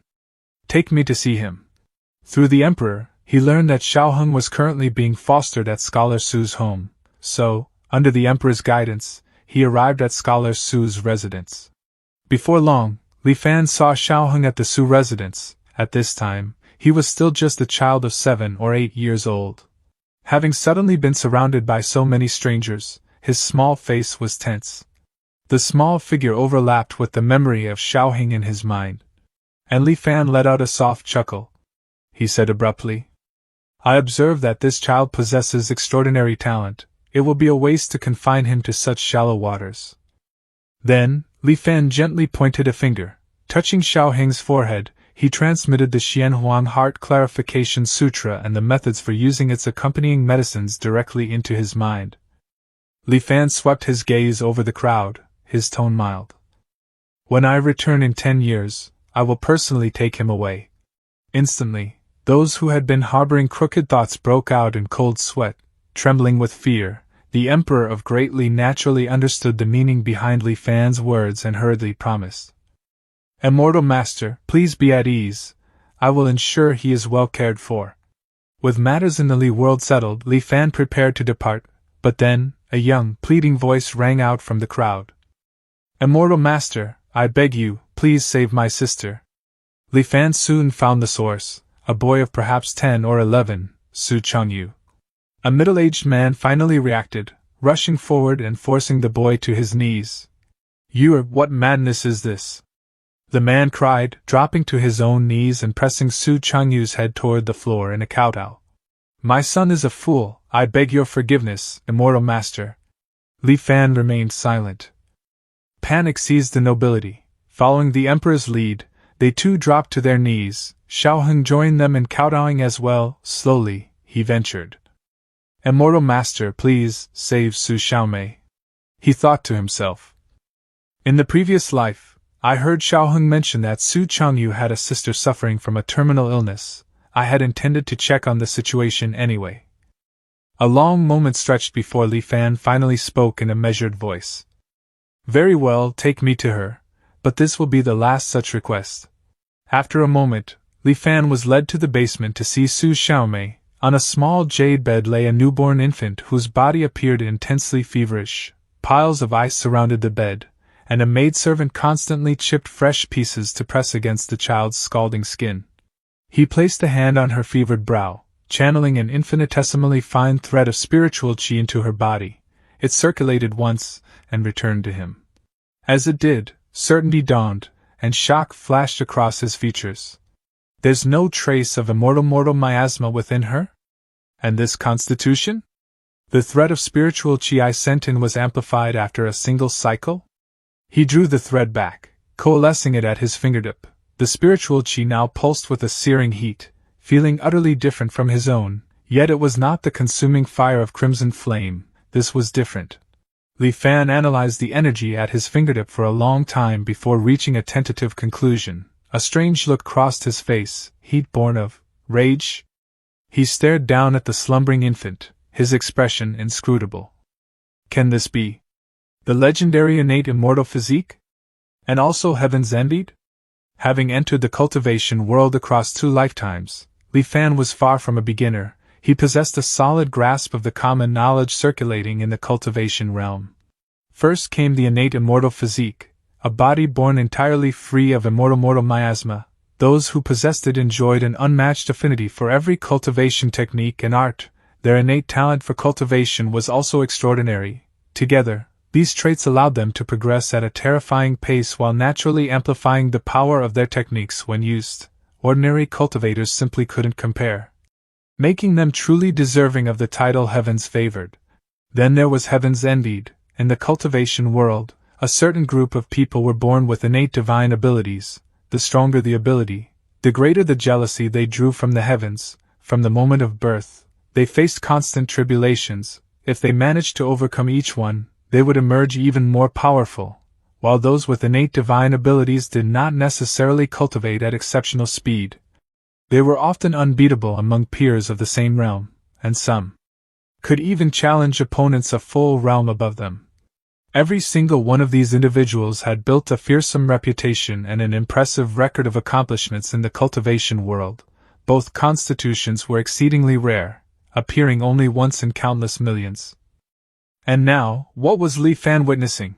Take me to see him." Through the Emperor, he learned that Xiaoheng was currently being fostered at Scholar Su's home, so, under the Emperor's guidance, he arrived at Scholar Su's residence. Before long, Li Fan saw Xiaoheng at the Su residence. At this time, he was still just a child of 7 or 8 years old. Having suddenly been surrounded by so many strangers, his small face was tense. The small figure overlapped with the memory of Xiaoheng in his mind. And Li Fan let out a soft chuckle. He said abruptly, "I observe that this child possesses extraordinary talent. It will be a waste to confine him to such shallow waters." Then, Li Fan gently pointed a finger. Touching Xiaoheng's forehead, he transmitted the Xianhuang Heart Clarification Sutra and the methods for using its accompanying medicines directly into his mind. Li Fan swept his gaze over the crowd, his tone mild. When I return in 10 years, I will personally take him away. Instantly, those who had been harboring crooked thoughts broke out in cold sweat, trembling with fear. The Emperor of Great Li naturally understood the meaning behind Li Fan's words and hurriedly promised. Immortal Master, please be at ease. I will ensure he is well cared for. With matters in the Li world settled, Li Fan prepared to depart, but then, a young, pleading voice rang out from the crowd. Immortal Master, I beg you, please save my sister. Li Fan soon found the source, a boy of perhaps 10 or 11, Su Changyu. A middle-aged man finally reacted, rushing forward and forcing the boy to his knees. What madness is this? The man cried, dropping to his own knees and pressing Su Changyu's head toward the floor in a kowtow. My son is a fool, I beg your forgiveness, Immortal Master. Li Fan remained silent. Panic seized the nobility. Following the Emperor's lead, they too dropped to their knees. Xiaoheng joined them in kowtowing as well. Slowly, he ventured. Immortal Master, please, save Su Xiaomei. He thought to himself. In the previous life, I heard Xiaoheng mention that Su Changyu had a sister suffering from a terminal illness. I had intended to check on the situation anyway. A long moment stretched before Li Fan finally spoke in a measured voice. Very well, take me to her, but this will be the last such request. After a moment, Li Fan was led to the basement to see Su Xiaomei. On a small jade bed lay a newborn infant whose body appeared intensely feverish. Piles of ice surrounded the bed, and a maidservant constantly chipped fresh pieces to press against the child's scalding skin. He placed a hand on her fevered brow, channeling an infinitesimally fine thread of spiritual qi into her body. It circulated once, and returned to him. As it did, certainty dawned, and shock flashed across his features. There's no trace of mortal miasma within her? And this constitution? The thread of spiritual qi I sent in was amplified after a single cycle? He drew the thread back, coalescing it at his fingertip. The spiritual qi now pulsed with a searing heat, feeling utterly different from his own, yet it was not the consuming fire of crimson flame. This was different. Li Fan analyzed the energy at his fingertip for a long time before reaching a tentative conclusion. A strange look crossed his face, heat born of rage. He stared down at the slumbering infant, his expression inscrutable. Can this be the legendary innate immortal physique? And also heaven's envied? Having entered the cultivation world across 2 lifetimes, Li Fan was far from a beginner. He possessed a solid grasp of the common knowledge circulating in the cultivation realm. First came the innate immortal physique, a body born entirely free of immortal miasma. Those who possessed it enjoyed an unmatched affinity for every cultivation technique and art. Their innate talent for cultivation was also extraordinary. Together, these traits allowed them to progress at a terrifying pace while naturally amplifying the power of their techniques when used. Ordinary cultivators simply couldn't compare, making them truly deserving of the title Heaven's Favored. Then there was Heaven's Envied. In the cultivation world, a certain group of people were born with innate divine abilities. The stronger the ability, the greater the jealousy they drew from the heavens. From the moment of birth, they faced constant tribulations. If they managed to overcome each one, they would emerge even more powerful, while those with innate divine abilities did not necessarily cultivate at exceptional speed. They were often unbeatable among peers of the same realm, and some could even challenge opponents a full realm above them. Every single one of these individuals had built a fearsome reputation and an impressive record of accomplishments in the cultivation world. Both constitutions were exceedingly rare, appearing only once in countless millions. And now, what was Li Fan witnessing?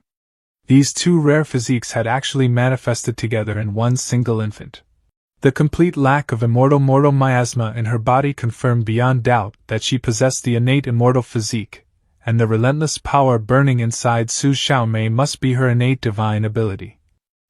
These 2 rare physiques had actually manifested together in one single infant. The complete lack of immortal miasma in her body confirmed beyond doubt that she possessed the innate immortal physique, and the relentless power burning inside Su Xiaomei must be her innate divine ability.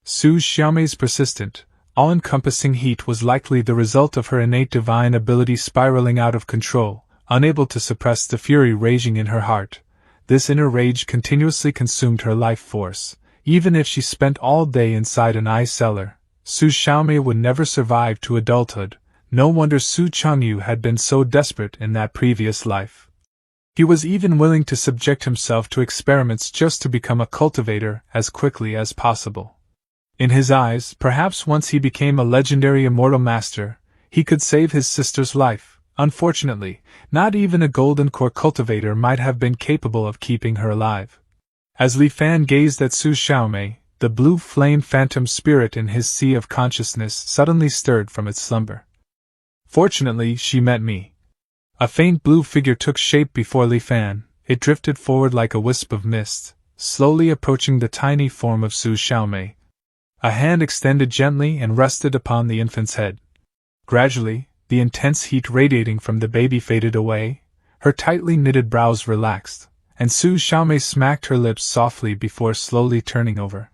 Su Xiaomei's persistent, all-encompassing heat was likely the result of her innate divine ability spiraling out of control, unable to suppress the fury raging in her heart. This inner rage continuously consumed her life force. even if she spent all day inside an ice cellar, Su Xiaomei would never survive to adulthood. No wonder Su Changyu had been so desperate in that previous life. He was even willing to subject himself to experiments just to become a cultivator as quickly as possible. In his eyes, perhaps once he became a legendary immortal master, he could save his sister's life. Unfortunately, not even a golden core cultivator might have been capable of keeping her alive. As Li Fan gazed at Su Xiaomei, the blue flame phantom spirit in his sea of consciousness suddenly stirred from its slumber. Fortunately, she met me. A faint blue figure took shape before Li Fan. It drifted forward like a wisp of mist, slowly approaching the tiny form of Su Xiaomei. A hand extended gently and rested upon the infant's head. Gradually, the intense heat radiating from the baby faded away, her tightly knitted brows relaxed, and Su Xiaomei smacked her lips softly before slowly turning over.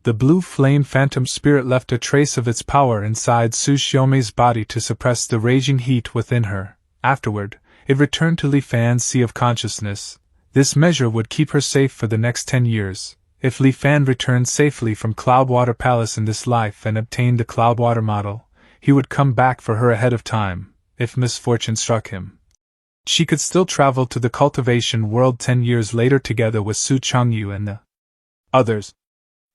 The blue flame phantom spirit left a trace of its power inside Su Xiaomei's body to suppress the raging heat within her. Afterward, it returned to Li Fan's sea of consciousness. This measure would keep her safe for the next 10 years. If Li Fan returned safely from Cloudwater Palace in this life and obtained the Cloudwater model, he would come back for her ahead of time. If misfortune struck him, she could still travel to the cultivation world 10 years later together with Su Changyu and the others.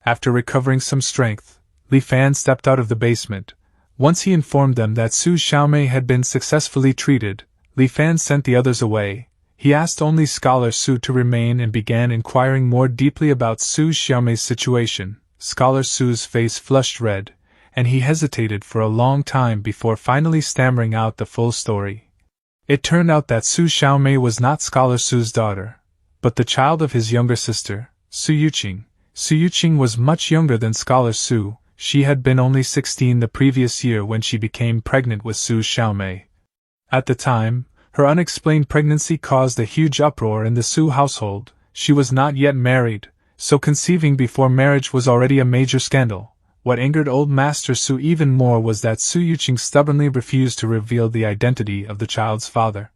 After recovering some strength, Li Fan stepped out of the basement. Once he informed them that Su Xiaomei had been successfully treated, Li Fan sent the others away. He asked only Scholar Su to remain and began inquiring more deeply about Su Xiaomei's situation. Scholar Su's face flushed red, and he hesitated for a long time before finally stammering out the full story. It turned out that Su Xiaomei was not Scholar Su's daughter, but the child of his younger sister, Su Yuqing. Su Yuqing was much younger than Scholar Su. She had been only 16 the previous year when she became pregnant with Su Xiaomei. At the time, her unexplained pregnancy caused a huge uproar in the Su household. She was not yet married, so conceiving before marriage was already a major scandal. What angered Old Master Su even more was that Su Yuqing stubbornly refused to reveal the identity of the child's father.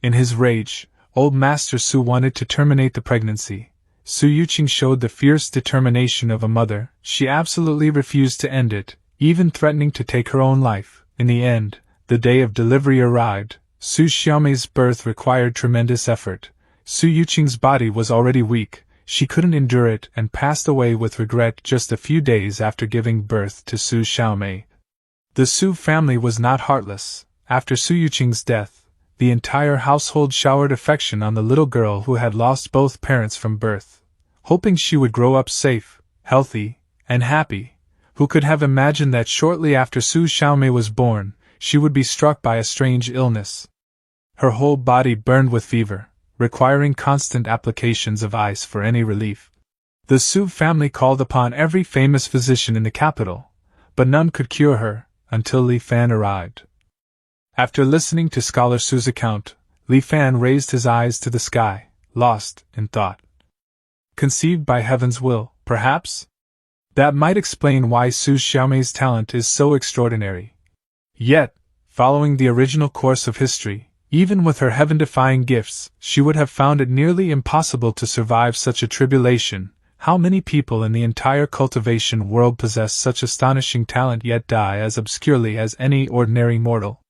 In his rage, Old Master Su wanted to terminate the pregnancy. Su Yuqing showed the fierce determination of a mother. She absolutely refused to end it, even threatening to take her own life. In the end, the day of delivery arrived. Su Xiaomei's birth required tremendous effort. Su Yuqing's body was already weak. She couldn't endure it and passed away with regret just a few days after giving birth to Su Xiaomei. The Su family was not heartless. After Su Yuqing's death, the entire household showered affection on the little girl who had lost both parents from birth, hoping she would grow up safe, healthy, and happy. Who could have imagined that shortly after Su Xiaomei was born, she would be struck by a strange illness? Her whole body burned with fever, requiring constant applications of ice for any relief. The Su family called upon every famous physician in the capital, but none could cure her, until Li Fan arrived. After listening to Scholar Su's account, Li Fan raised his eyes to the sky, lost in thought. Conceived by heaven's will, perhaps? That might explain why Su Xiaomei's talent is so extraordinary. Yet, following the original course of history, even with her heaven-defying gifts, she would have found it nearly impossible to survive such a tribulation. How many people in the entire cultivation world possess such astonishing talent yet die as obscurely as any ordinary mortal?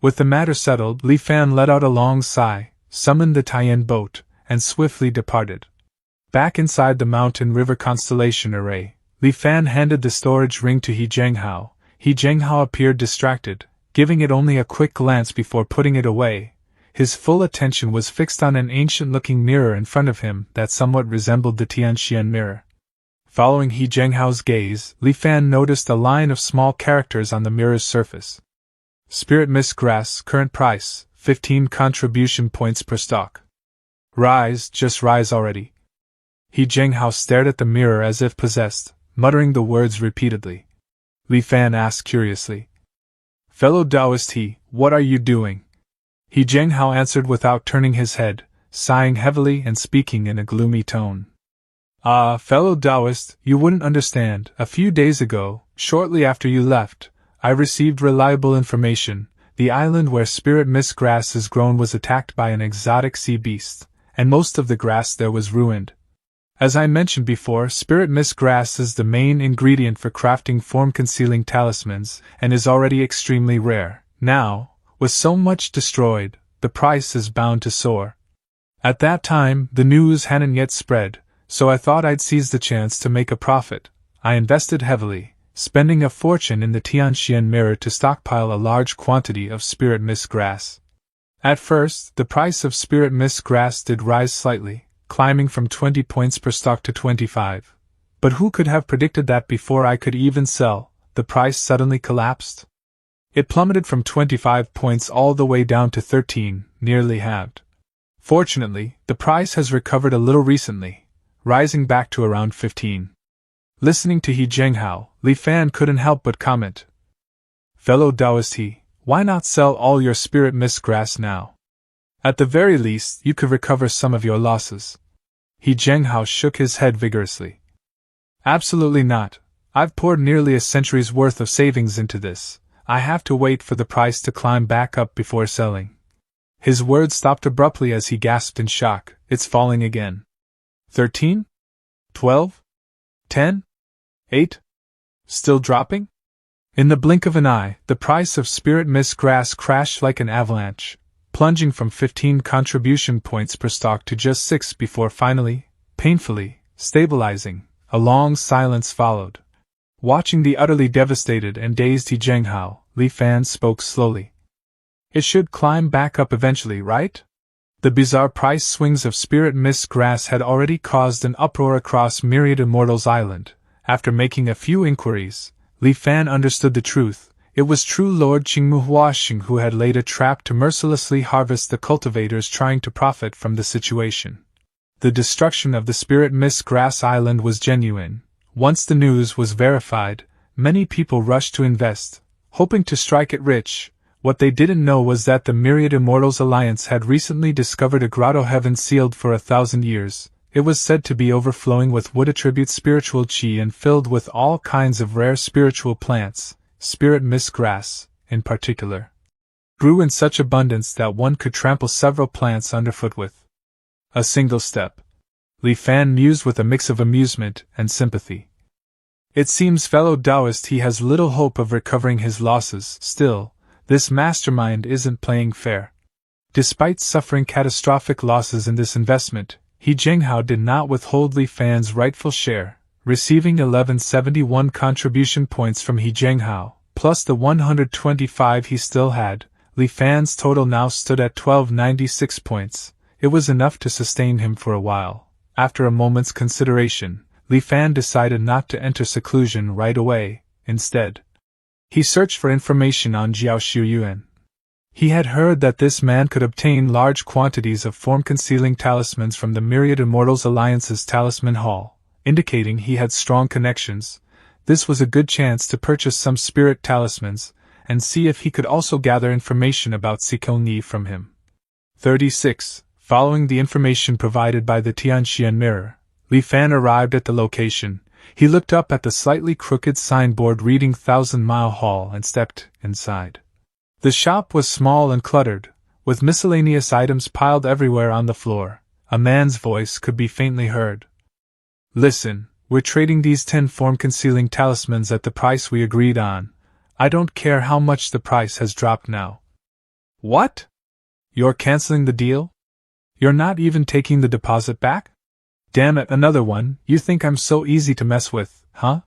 With the matter settled, Li Fan let out a long sigh, summoned the Taiyan boat, and swiftly departed. Back inside the mountain river constellation array, Li Fan handed the storage ring to He Zhenghao. He Zhenghao appeared distracted, giving it only a quick glance before putting it away. His full attention was fixed on an ancient-looking mirror in front of him that somewhat resembled the Tianxian mirror. Following He Zhenghao's gaze, Li Fan noticed a line of small characters on the mirror's surface. Spirit Mist Grass, current price, 15 contribution points per stock. Rise, just rise already. He Zhenghao stared at the mirror as if possessed, muttering the words repeatedly. Li Fan asked curiously. Fellow Taoist He, what are you doing? He Zhenghao answered without turning his head, sighing heavily and speaking in a gloomy tone. Ah, fellow Taoist, you wouldn't understand. A few days ago, shortly after you left, I received reliable information. The island where Spirit Mist Grass is grown was attacked by an exotic sea beast, and most of the grass there was ruined. As I mentioned before, spirit mist grass is the main ingredient for crafting form-concealing talismans and is already extremely rare. Now, with so much destroyed, the price is bound to soar. At that time, the news hadn't yet spread, so I thought I'd seize the chance to make a profit. I invested heavily, spending a fortune in the Tianxian mirror to stockpile a large quantity of spirit mist grass. At first, the price of spirit mist grass did rise slightly, climbing from 20 points per stock to 25. But who could have predicted that before I could even sell, the price suddenly collapsed? It plummeted from 25 points all the way down to 13, nearly halved. Fortunately, the price has recovered a little recently, rising back to around 15. Listening to He Zhenghao, Li Fan couldn't help but comment. Fellow Taoist He, why not sell all your spirit mist grass now? At the very least, you could recover some of your losses. He Zhenghao shook his head vigorously. Absolutely not. I've poured nearly a century's worth of savings into this. I have to wait for the price to climb back up before selling. His words stopped abruptly as he gasped in shock. It's falling again. 13? 12? 10? 8? Still dropping? In the blink of an eye, the price of spirit mist grass crashed like an avalanche, plunging from 15 contribution points per stock to just 6 before finally, painfully, stabilizing. A long silence followed. Watching the utterly devastated and dazed He Zhenghao, Li Fan spoke slowly. It should climb back up eventually, right? The bizarre price swings of spirit mist grass had already caused an uproar across Myriad Immortals Island. After making a few inquiries, Li Fan understood the truth. It was true Lord Qingmu Huaxing who had laid a trap to mercilessly harvest the cultivators trying to profit from the situation. The destruction of the spirit mist grass island was genuine. Once the news was verified, many people rushed to invest, hoping to strike it rich. What they didn't know was that the Myriad Immortals Alliance had recently discovered a grotto heaven sealed for 1,000 years. It was said to be overflowing with wood attribute spiritual qi and filled with all kinds of rare spiritual plants. Spirit mist grass, in particular, grew in such abundance that one could trample several plants underfoot with a single step. Li Fan mused with a mix of amusement and sympathy. It seems, fellow Taoist, he has little hope of recovering his losses. Still, this mastermind isn't playing fair. Despite suffering catastrophic losses in this investment, He Zhenghao did not withhold Li Fan's rightful share, receiving 1171 contribution points from He Zhenghao, plus the 125 he still had. Li Fan's total now stood at 1296 points. It was enough to sustain him for a while. After a moment's consideration, Li Fan decided not to enter seclusion right away. Instead, he searched for information on Jiao Shuyuan. He had heard that this man could obtain large quantities of form-concealing talismans from the Myriad Immortals Alliance's Talisman Hall, indicating he had strong connections. This was a good chance to purchase some spirit talismans, and see if he could also gather information about Sikong from him. 36. Following the information provided by the Tianxian mirror, Li Fan arrived at the location. He looked up at the slightly crooked signboard reading 1,000-Mile Hall and stepped inside. The shop was small and cluttered, with miscellaneous items piled everywhere on the floor. A man's voice could be faintly heard. Listen, we're trading these 10 form-concealing talismans at the price we agreed on. I don't care how much the price has dropped now. What? You're canceling the deal? You're not even taking the deposit back? Damn it, another one. You think I'm so easy to mess with, huh?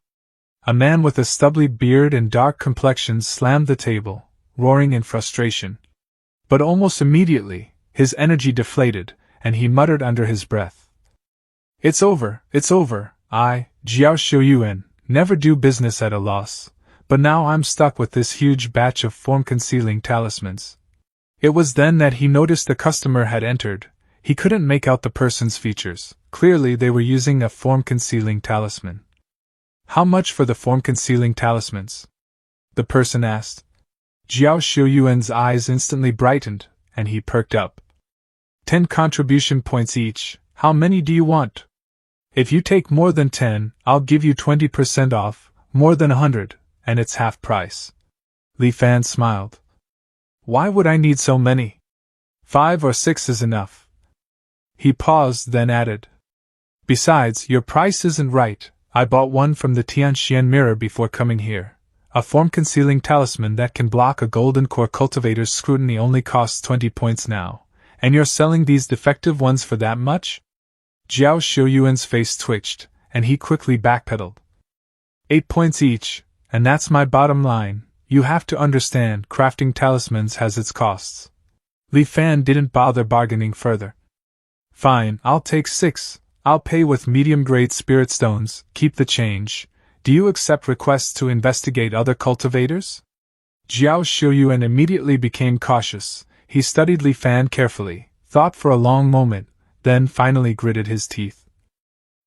A man with a stubbly beard and dark complexion slammed the table, roaring in frustration. But almost immediately, his energy deflated, and he muttered under his breath. It's over. I, Jiao Shuyuan, never do business at a loss, but now I'm stuck with this huge batch of form-concealing talismans. It was then that he noticed the customer had entered. He couldn't make out the person's features. Clearly they were using a form-concealing talisman. How much for the form-concealing talismans? The person asked. Jiao Shuyuan's eyes instantly brightened, and he perked up. 10 contribution points each. How many do you want? If you take more than 10, I'll give you 20% off, more than 100, and it's half price. Li Fan smiled. Why would I need so many? 5 or 6 is enough. He paused, then added. Besides, your price isn't right. I bought one from the Tianxian mirror before coming here. A form-concealing talisman that can block a golden core cultivator's scrutiny only costs 20 points now, and you're selling these defective ones for that much? Jiao Xiuyuan's face twitched, and he quickly backpedaled. 8 points each, and that's my bottom line. You have to understand, crafting talismans has its costs. Li Fan didn't bother bargaining further. Fine, I'll take 6. I'll pay with medium-grade spirit stones, keep the change. Do you accept requests to investigate other cultivators? Jiao Xiuyuan immediately became cautious. He studied Li Fan carefully, thought for a long moment, then finally gritted his teeth.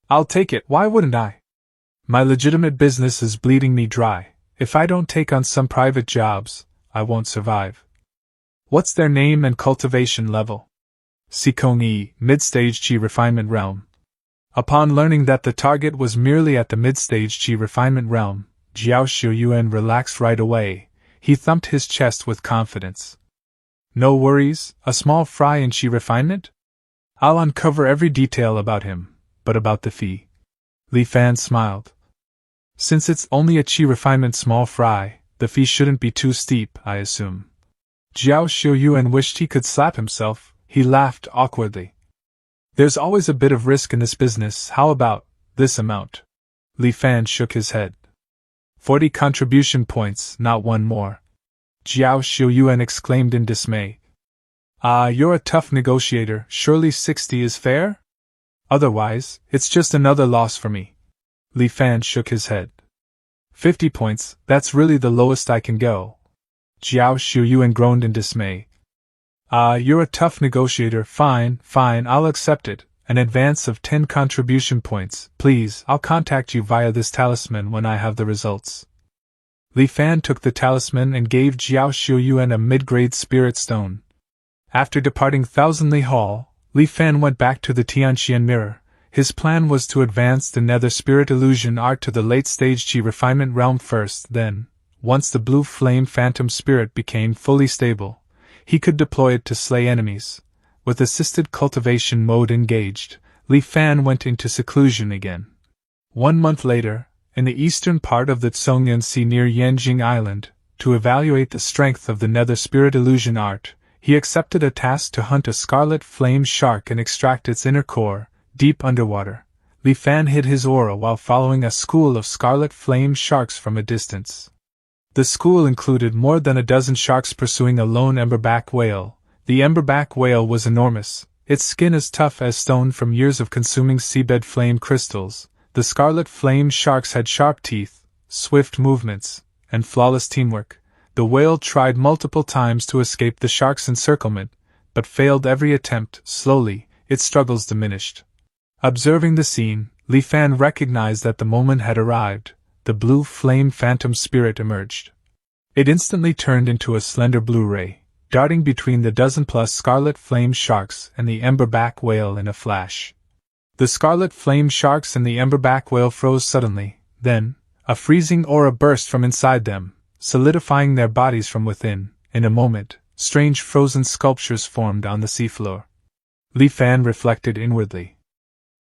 I'll take it, why wouldn't I? My legitimate business is bleeding me dry. If I don't take on some private jobs, I won't survive. What's their name and cultivation level? Sikong Yi, mid-stage Qi refinement realm. Upon learning that the target was merely at the mid-stage Qi refinement realm, Jiao Xiuyuan relaxed right away. He thumped his chest with confidence. No worries, a small fry in Qi refinement? I'll uncover every detail about him, but about the fee. Li Fan smiled. Since it's only a Qi refinement small fry, the fee shouldn't be too steep, I assume. Jiao Xiuyuan wished he could slap himself. He laughed awkwardly. There's always a bit of risk in this business. How about this amount? Li Fan shook his head. 40 contribution points, not one more. Jiao Xiuyuan exclaimed in dismay. Ah, you're a tough negotiator. Surely 60 is fair? Otherwise, it's just another loss for me. Li Fan shook his head. 50 points, that's really the lowest I can go. Jiao Xiuyuan groaned in dismay. Ah, you're a tough negotiator. Fine, I'll accept it. An advance of 10 contribution points, please. I'll contact you via this talisman when I have the results. Li Fan took the talisman and gave Jiao Xiuyuan a mid-grade spirit stone. After departing Thousandly Hall, Li Fan went back to the Tianxian mirror. His plan was to advance the nether spirit illusion art to the late-stage Qi refinement realm first, then, once the blue flame phantom spirit became fully stable, he could deploy it to slay enemies. With assisted cultivation mode engaged, Li Fan went into seclusion again. 1 month later, in the eastern part of the Tsongyan Sea near Yanjing Island, to evaluate the strength of the nether spirit illusion art, he accepted a task to hunt a scarlet flame shark and extract its inner core, deep underwater. Li Fan hid his aura while following a school of scarlet flame sharks from a distance. The school included more than a dozen sharks pursuing a lone emberback whale. The emberback whale was enormous, its skin as tough as stone from years of consuming seabed flame crystals. The scarlet flame sharks had sharp teeth, swift movements, and flawless teamwork. The whale tried multiple times to escape the shark's encirclement, but failed every attempt. Slowly, its struggles diminished. Observing the scene, Li Fan recognized that the moment had arrived. The blue flame phantom spirit emerged. It instantly turned into a slender blue ray, darting between the dozen-plus scarlet flame sharks and the emberback whale in a flash. The scarlet flame sharks and the emberback whale froze suddenly, then, a freezing aura burst from inside them, solidifying their bodies from within. In a moment, strange frozen sculptures formed on the seafloor. Li Fan reflected inwardly.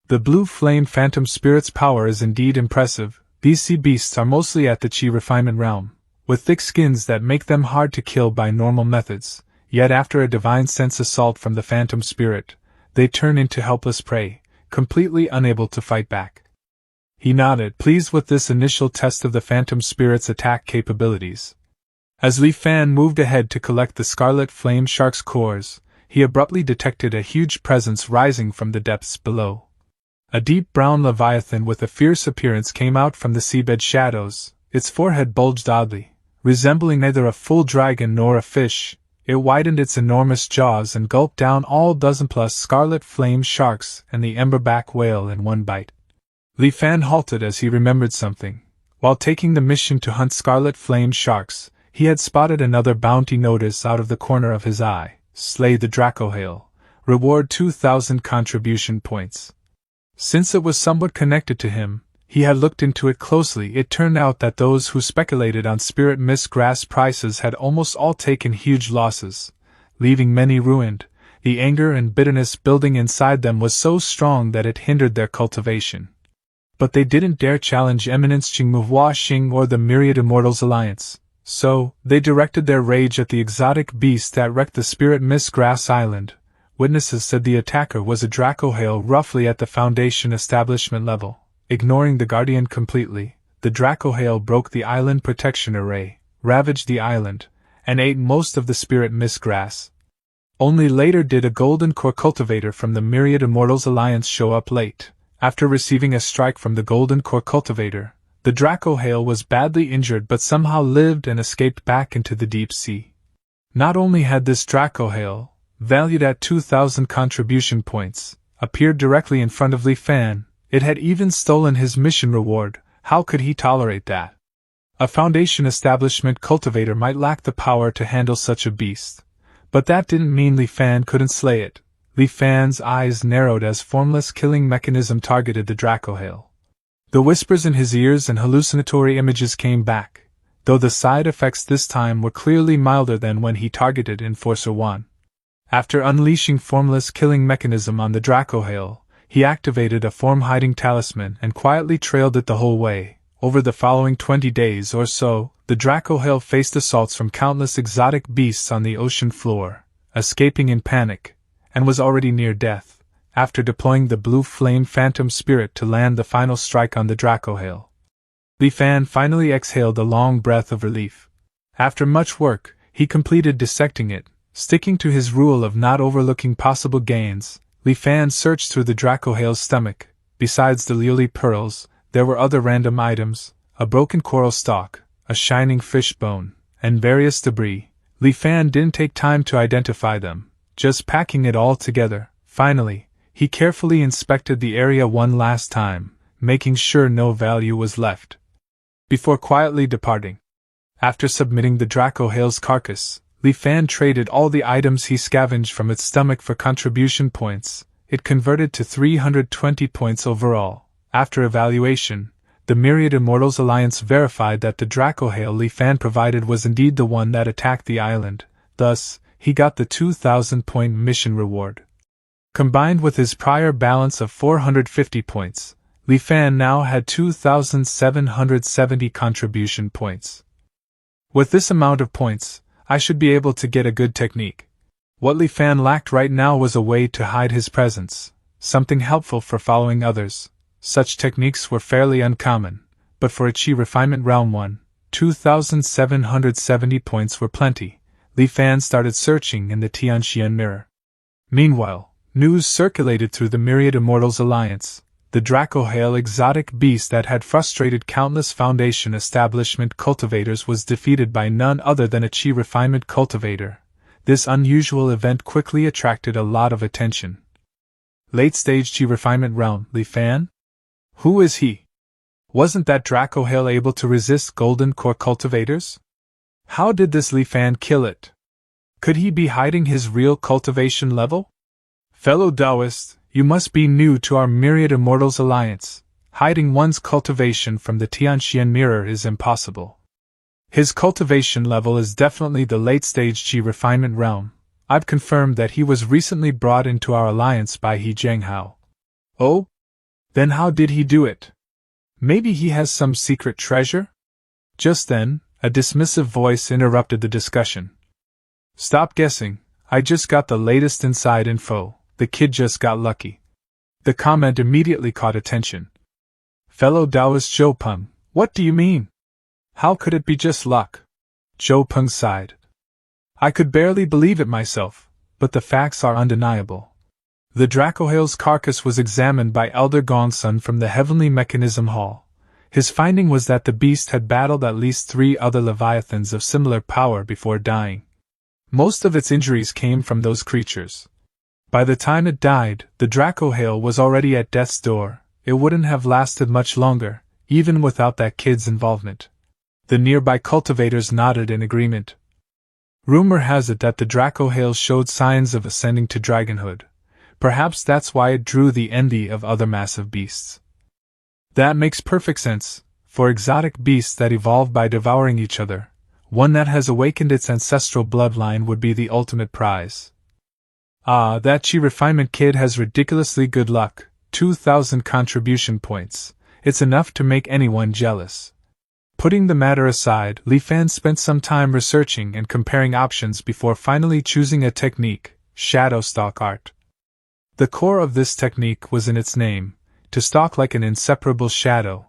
The blue flame phantom spirit's power is indeed impressive. These sea beasts are mostly at the Qi refinement realm, with thick skins that make them hard to kill by normal methods, yet after a divine sense assault from the phantom spirit, they turn into helpless prey, completely unable to fight back. He nodded, pleased with this initial test of the phantom spirit's attack capabilities. As Li Fan moved ahead to collect the scarlet flame shark's cores, he abruptly detected a huge presence rising from the depths below. A deep brown leviathan with a fierce appearance came out from the seabed shadows. Its forehead bulged oddly, resembling neither a full dragon nor a fish. It widened its enormous jaws and gulped down all dozen-plus scarlet flame sharks and the emberback whale in one bite. Li Fan halted as he remembered something. While taking the mission to hunt scarlet flame sharks, he had spotted another bounty notice out of the corner of his eye. Slay the Dracohale. Reward 2,000 contribution points. Since it was somewhat connected to him, he had looked into it closely. It turned out that those who speculated on spirit mist grass prices had almost all taken huge losses, leaving many ruined, the anger and bitterness building inside them was so strong that it hindered their cultivation. But they didn't dare challenge Eminence Qingmuhua Xing or the Myriad Immortals Alliance, so they directed their rage at the exotic beast that wrecked the Spirit Mist Grass Island. Witnesses said the attacker was a Dracohail roughly at the Foundation establishment level. Ignoring the Guardian completely, the Dracohail broke the island protection array, ravaged the island, and ate most of the Spirit Mist Grass. Only later did a Golden Core cultivator from the Myriad Immortals Alliance show up late. After receiving a strike from the Golden Core cultivator, the Dracohail was badly injured but somehow lived and escaped back into the deep sea. Not only had this Dracohail, valued at 2,000 contribution points, appeared directly in front of Li Fan, it had even stolen his mission reward. How could he tolerate that? A Foundation establishment cultivator might lack the power to handle such a beast, but that didn't mean Li Fan couldn't slay it. Li Fan's eyes narrowed as formless killing mechanism targeted the Dracohail. The whispers in his ears and hallucinatory images came back, though the side effects this time were clearly milder than when he targeted Enforcer 1. After unleashing formless killing mechanism on the Dracohail, he activated a form-hiding talisman and quietly trailed it the whole way. Over the following 20 days or so, the Dracohail faced assaults from countless exotic beasts on the ocean floor, escaping in panic, and was already near death, after deploying the blue flame phantom spirit to land the final strike on the Dracohail. Li Fan finally exhaled a long breath of relief. After much work, he completed dissecting it. Sticking to his rule of not overlooking possible gains, Li Fan searched through the Dracohail's stomach. Besides the lily pearls, there were other random items, a broken coral stalk, a shining fish bone, and various debris. Li Fan didn't take time to identify them, just packing it all together. Finally, he carefully inspected the area one last time, making sure no value was left, before quietly departing. After submitting the Dracohail's carcass, Li Fan traded all the items he scavenged from its stomach for contribution points. It converted to 320 points overall. After evaluation, the Myriad Immortals Alliance verified that the Dracohail Li Fan provided was indeed the one that attacked the island. Thus, he got the 2,000-point mission reward. Combined with his prior balance of 450 points, Li Fan now had 2,770 contribution points. With this amount of points, I should be able to get a good technique. What Li Fan lacked right now was a way to hide his presence, something helpful for following others. Such techniques were fairly uncommon, but for a Qi Refinement Realm 1, 2,770 points were plenty. Li Fan started searching in the Tianxian mirror. Meanwhile, news circulated through the Myriad Immortals Alliance. The Dracohail exotic beast that had frustrated countless Foundation establishment cultivators was defeated by none other than a Qi Refinement cultivator. This unusual event quickly attracted a lot of attention. Late-stage Qi Refinement Realm, Li Fan? Who is he? Wasn't that Dracohail able to resist Golden Core cultivators? How did this Li Fan kill it? Could he be hiding his real cultivation level? Fellow Taoist, you must be new to our Myriad Immortals Alliance. Hiding one's cultivation from the Tianxian mirror is impossible. His cultivation level is definitely the late-stage Qi Refinement Realm. I've confirmed that he was recently brought into our alliance by He Zhenghao. Oh? Then how did he do it? Maybe he has some secret treasure? Just then, a dismissive voice interrupted the discussion. Stop guessing, I just got the latest inside info. The kid just got lucky. The comment immediately caught attention. Fellow Taoist Zhou Peng, what do you mean? How could it be just luck? Zhou Peng sighed. I could barely believe it myself, but the facts are undeniable. The Dracohail's carcass was examined by Elder Gongsun from the Heavenly Mechanism Hall. His finding was that the beast had battled at least 3 other leviathans of similar power before dying. Most of its injuries came from those creatures. By the time it died, the Dracohail was already at death's door. It wouldn't have lasted much longer, even without that kid's involvement. The nearby cultivators nodded in agreement. Rumor has it that the Dracohail showed signs of ascending to dragonhood. Perhaps that's why it drew the envy of other massive beasts. That makes perfect sense. For exotic beasts that evolve by devouring each other, one that has awakened its ancestral bloodline would be the ultimate prize. Ah, that Chi refinement kid has ridiculously good luck, 2,000 contribution points. It's enough to make anyone jealous. Putting the matter aside, Li Fan spent some time researching and comparing options before finally choosing a technique, shadow stalk art. The core of this technique was in its name, to stalk like an inseparable shadow.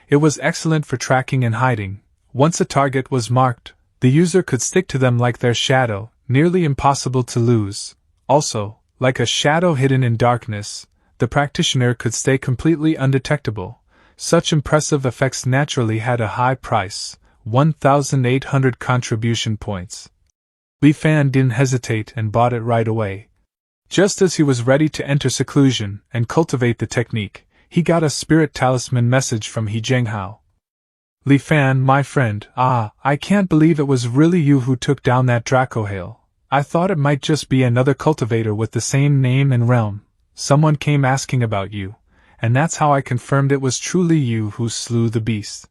It was excellent for tracking and hiding. Once a target was marked, the user could stick to them like their shadow, nearly impossible to lose. Also, like a shadow hidden in darkness, the practitioner could stay completely undetectable. Such impressive effects naturally had a high price, 1,800 contribution points. Li Fan didn't hesitate and bought it right away. Just as he was ready to enter seclusion and cultivate the technique, he got a spirit talisman message from He Zhenghao. Li Fan, my friend, I can't believe it was really you who took down that Dracohail. I thought it might just be another cultivator with the same name and realm. Someone came asking about you, and that's how I confirmed it was truly you who slew the beast.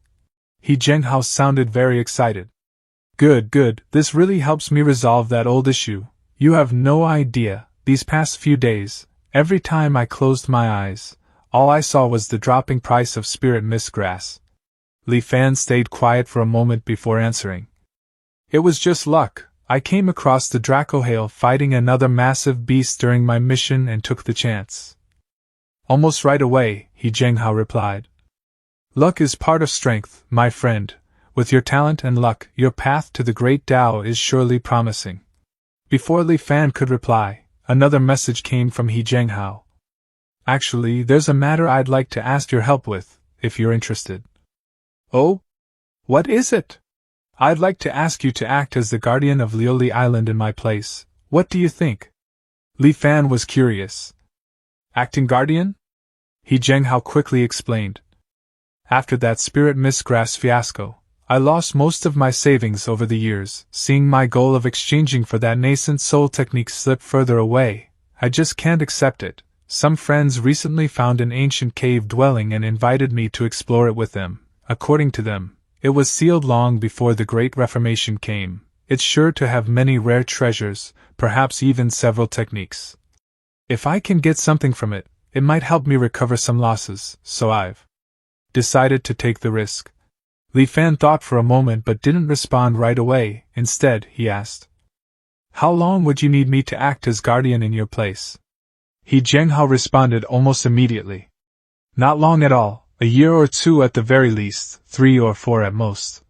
He Zhenghao sounded very excited. Good, this really helps me resolve that old issue. You have no idea, these past few days, every time I closed my eyes, all I saw was the dropping price of spirit mist grass. Li Fan stayed quiet for a moment before answering. It was just luck. I came across the Dracohail fighting another massive beast during my mission and took the chance. Almost right away, He Zhenghao replied. Luck is part of strength, my friend. With your talent and luck, your path to the great Tao is surely promising. Before Li Fan could reply, another message came from He Zhenghao. Actually, there's a matter I'd like to ask your help with, if you're interested. Oh? What is it? I'd like to ask you to act as the guardian of Lioli Island in my place. What do you think? Li Fan was curious. Acting guardian? He Zhenghao quickly explained. After that spirit mist grass fiasco, I lost most of my savings over the years. Seeing my goal of exchanging for that nascent soul technique slip further away, I just can't accept it. Some friends recently found an ancient cave dwelling and invited me to explore it with them. According to them, it was sealed long before the Great Reformation came. It's sure to have many rare treasures, perhaps even several techniques. If I can get something from it, it might help me recover some losses, so I've decided to take the risk. Li Fan thought for a moment but didn't respond right away. Instead, he asked, How long would you need me to act as guardian in your place? He Zhenghao responded almost immediately. Not long at all. A year or two at the very least, 3 or 4 at most.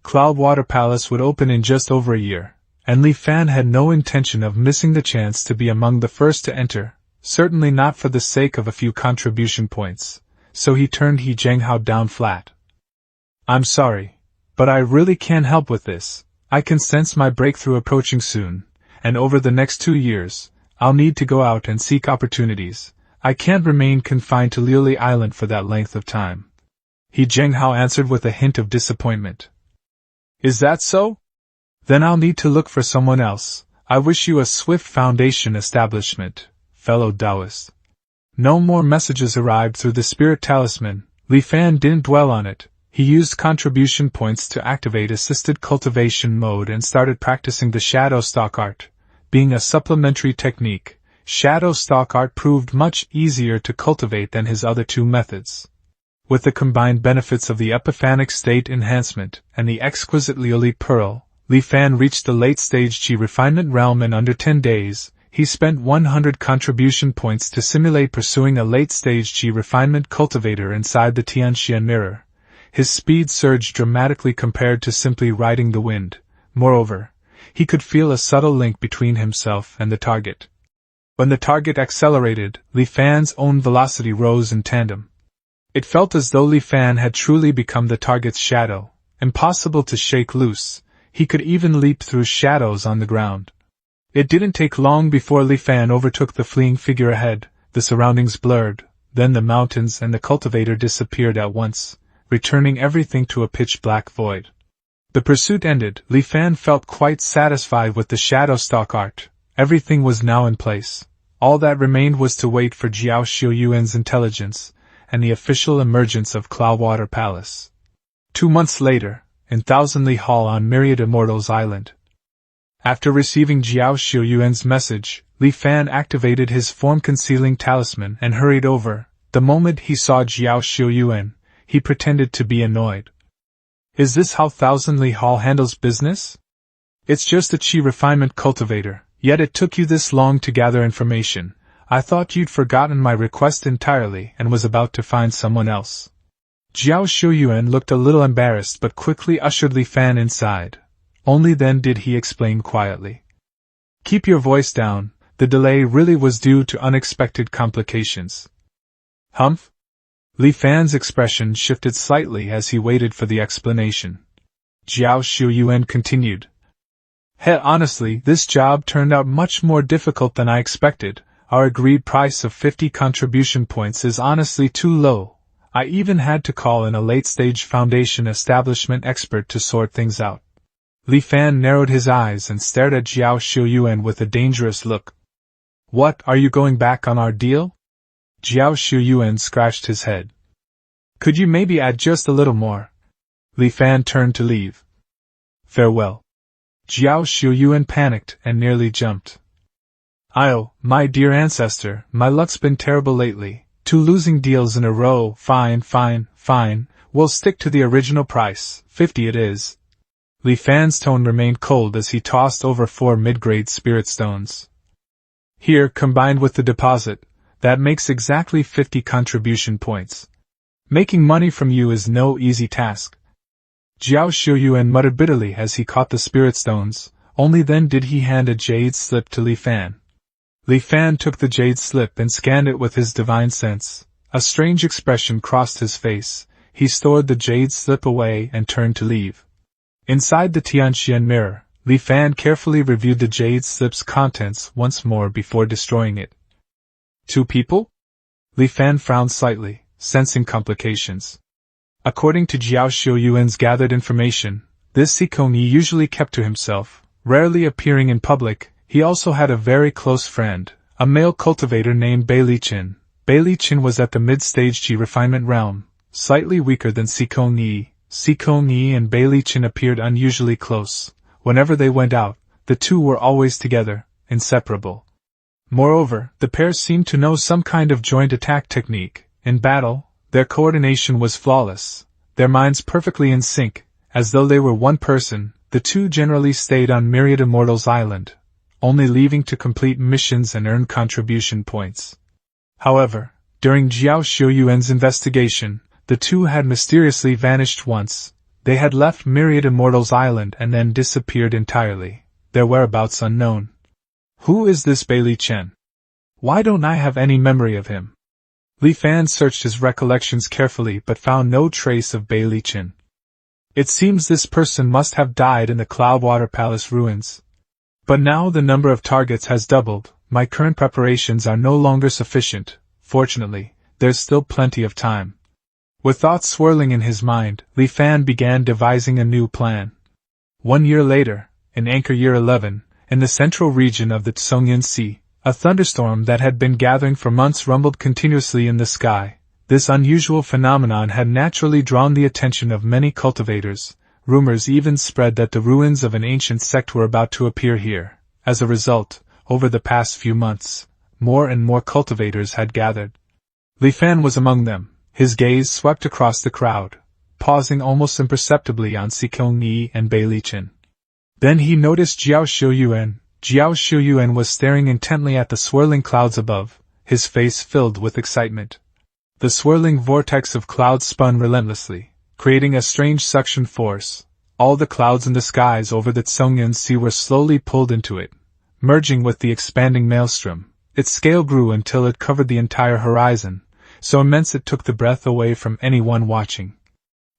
Cloudwater Palace would open in just over a year, and Li Fan had no intention of missing the chance to be among the first to enter, certainly not for the sake of a few contribution points, so he turned He Zhenghao down flat. I'm sorry, but I really can't help with this. I can sense my breakthrough approaching soon, and over the next 2 years, I'll need to go out and seek opportunities. I can't remain confined to Lioli Island for that length of time. He Zhenghao answered with a hint of disappointment. Is that so? Then I'll need to look for someone else. I wish you a swift foundation establishment, fellow Taoist. No more messages arrived through the spirit talisman. Li Fan didn't dwell on it. He used contribution points to activate assisted cultivation mode and started practicing the shadow stalk art. Being a supplementary technique, shadow stalk art proved much easier to cultivate than his other 2 methods. With the combined benefits of the epiphanic state enhancement and the exquisite Lioli pearl, Li Fan reached the late-stage Qi refinement realm in under 10 days. He spent 100 contribution points to simulate pursuing a late-stage Qi refinement cultivator inside the Tianxian mirror. His speed surged dramatically compared to simply riding the wind. Moreover, he could feel a subtle link between himself and the target. When the target accelerated, Li Fan's own velocity rose in tandem. It felt as though Li Fan had truly become the target's shadow, impossible to shake loose. He could even leap through shadows on the ground. It didn't take long before Li Fan overtook the fleeing figure ahead. The surroundings blurred, then the mountains and the cultivator disappeared at once, returning everything to a pitch-black void. The pursuit ended. Li Fan felt quite satisfied with the shadow stalk art. Everything was now in place. All that remained was to wait for Jiao Xiuyuan's intelligence, and the official emergence of Cloudwater Palace. 2 months later, in Thousand Li Hall on Myriad Immortals Island. After receiving Jiao Xiuyuan's message, Li Fan activated his form-concealing talisman and hurried over. The moment he saw Jiao Xiuyuan, he pretended to be annoyed. Is this how Thousand Li Hall handles business? It's just a Qi refinement cultivator, yet it took you this long to gather information. I thought you'd forgotten my request entirely and was about to find someone else. Jiao Xiuyuan looked a little embarrassed but quickly ushered Li Fan inside. Only then did he explain quietly. Keep your voice down, the delay really was due to unexpected complications. Humph? Li Fan's expression shifted slightly as he waited for the explanation. Jiao Xiuyuan continued. Honestly, this job turned out much more difficult than I expected. Our agreed price of 50 contribution points is honestly too low. I even had to call in a late-stage Foundation establishment expert to sort things out. Li Fan narrowed his eyes and stared at Jiao Xiuyuan with a dangerous look. What, are you going back on our deal? Jiao Xiuyuan scratched his head. Could you maybe add just a little more? Li Fan turned to leave. Farewell. Jiao Xiuyuan panicked and nearly jumped. Oh, my dear ancestor, my luck's been terrible lately. 2 losing deals in a row. Fine. We'll stick to the original price, 50 it is. Li Fan's tone remained cold as he tossed over 4 mid-grade spirit stones. Here, combined with the deposit, that makes exactly 50 contribution points. Making money from you is no easy task. Jiao Xiuyuan muttered bitterly as he caught the spirit stones. Only then did he hand a jade slip to Li Fan. Li Fan took the jade slip and scanned it with his divine sense. A strange expression crossed his face. He stored the jade slip away and turned to leave. Inside the Tianxian mirror, Li Fan carefully reviewed the jade slip's contents once more before destroying it. 2 people? Li Fan frowned slightly, sensing complications. According to Jiao Xiuyuan's gathered information, this Sikong Yi usually kept to himself, rarely appearing in public. He also had a very close friend, a male cultivator named Bei Liqin. Bei Liqin was at the mid-stage Qi refinement realm, slightly weaker than Sikong Yi. Sikong Yi and Bei Liqin appeared unusually close. Whenever they went out, the two were always together, inseparable. Moreover, the pair seemed to know some kind of joint attack technique. In battle, their coordination was flawless, their minds perfectly in sync, as though they were one person. The two generally stayed on Myriad Immortals Island, only leaving to complete missions and earn contribution points. However, during Jiao Xiuyuan's investigation, the two had mysteriously vanished once. They had left Myriad Immortals Island and then disappeared entirely, their whereabouts unknown. Who is this Bei Liqin? Why don't I have any memory of him? Li Fan searched his recollections carefully but found no trace of Bei Liqin. It seems this person must have died in the Cloudwater Palace ruins. But now the number of targets has doubled. My current preparations are no longer sufficient. Fortunately, there's still plenty of time. With thoughts swirling in his mind, Li Fan began devising a new plan. 1 year later, in Anchor Year 11, in the central region of the Tsongyan Sea, a thunderstorm that had been gathering for months rumbled continuously in the sky. This unusual phenomenon had naturally drawn the attention of many cultivators. Rumors even spread that the ruins of an ancient sect were about to appear here. As a result, over the past few months, more and more cultivators had gathered. Li Fan was among them. His gaze swept across the crowd, pausing almost imperceptibly on Sikong Yi and Bei Liqin. Then he noticed Jiao Xiuyuan. Jiao Xiuyuan was staring intently at the swirling clouds above, his face filled with excitement. The swirling vortex of clouds spun relentlessly, creating a strange suction force. All the clouds in the skies over the Tsongyan Sea were slowly pulled into it, merging with the expanding maelstrom. Its scale grew until it covered the entire horizon, so immense it took the breath away from anyone watching.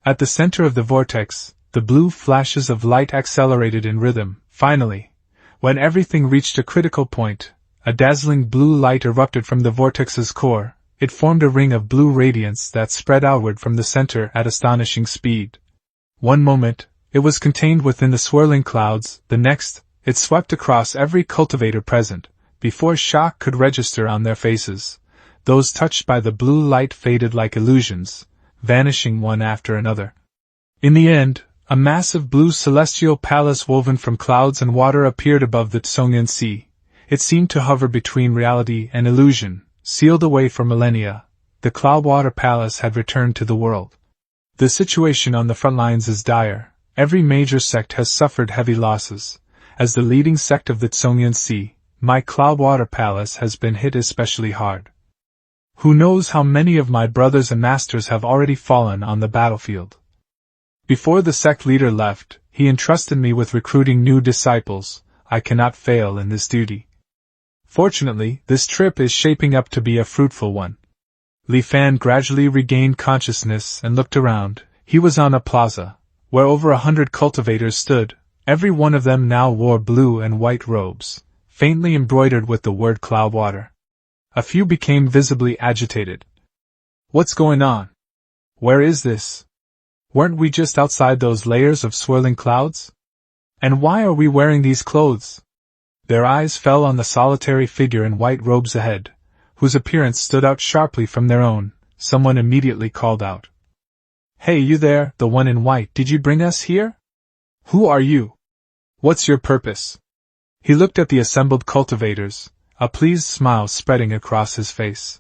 At the center of the vortex, the blue flashes of light accelerated in rhythm. Finally, when everything reached a critical point, a dazzling blue light erupted from the vortex's core. It formed a ring of blue radiance that spread outward from the center at astonishing speed. One moment, it was contained within the swirling clouds. The next, it swept across every cultivator present. Before shock could register on their faces, those touched by the blue light faded like illusions, vanishing one after another. In the end, a massive blue celestial palace woven from clouds and water appeared above the Tsongyan Sea. It seemed to hover between reality and illusion, sealed away for millennia. The Cloudwater Palace had returned to the world. The situation on the front lines is dire. Every major sect has suffered heavy losses. As the leading sect of the Tsongyun Sea, my Cloudwater Palace has been hit especially hard. Who knows how many of my brothers and masters have already fallen on the battlefield. Before the sect leader left, he entrusted me with recruiting new disciples. I cannot fail in this duty. Fortunately, this trip is shaping up to be a fruitful one. Li Fan gradually regained consciousness and looked around. He was on a plaza, where over 100 cultivators stood. Every one of them now wore blue and white robes, faintly embroidered with the word Cloudwater. A few became visibly agitated. What's going on? Where is this? Weren't we just outside those layers of swirling clouds? And why are we wearing these clothes? Their eyes fell on the solitary figure in white robes ahead, whose appearance stood out sharply from their own. Someone immediately called out. Hey, you there, the one in white, did you bring us here? Who are you? What's your purpose? He looked at the assembled cultivators, a pleased smile spreading across his face.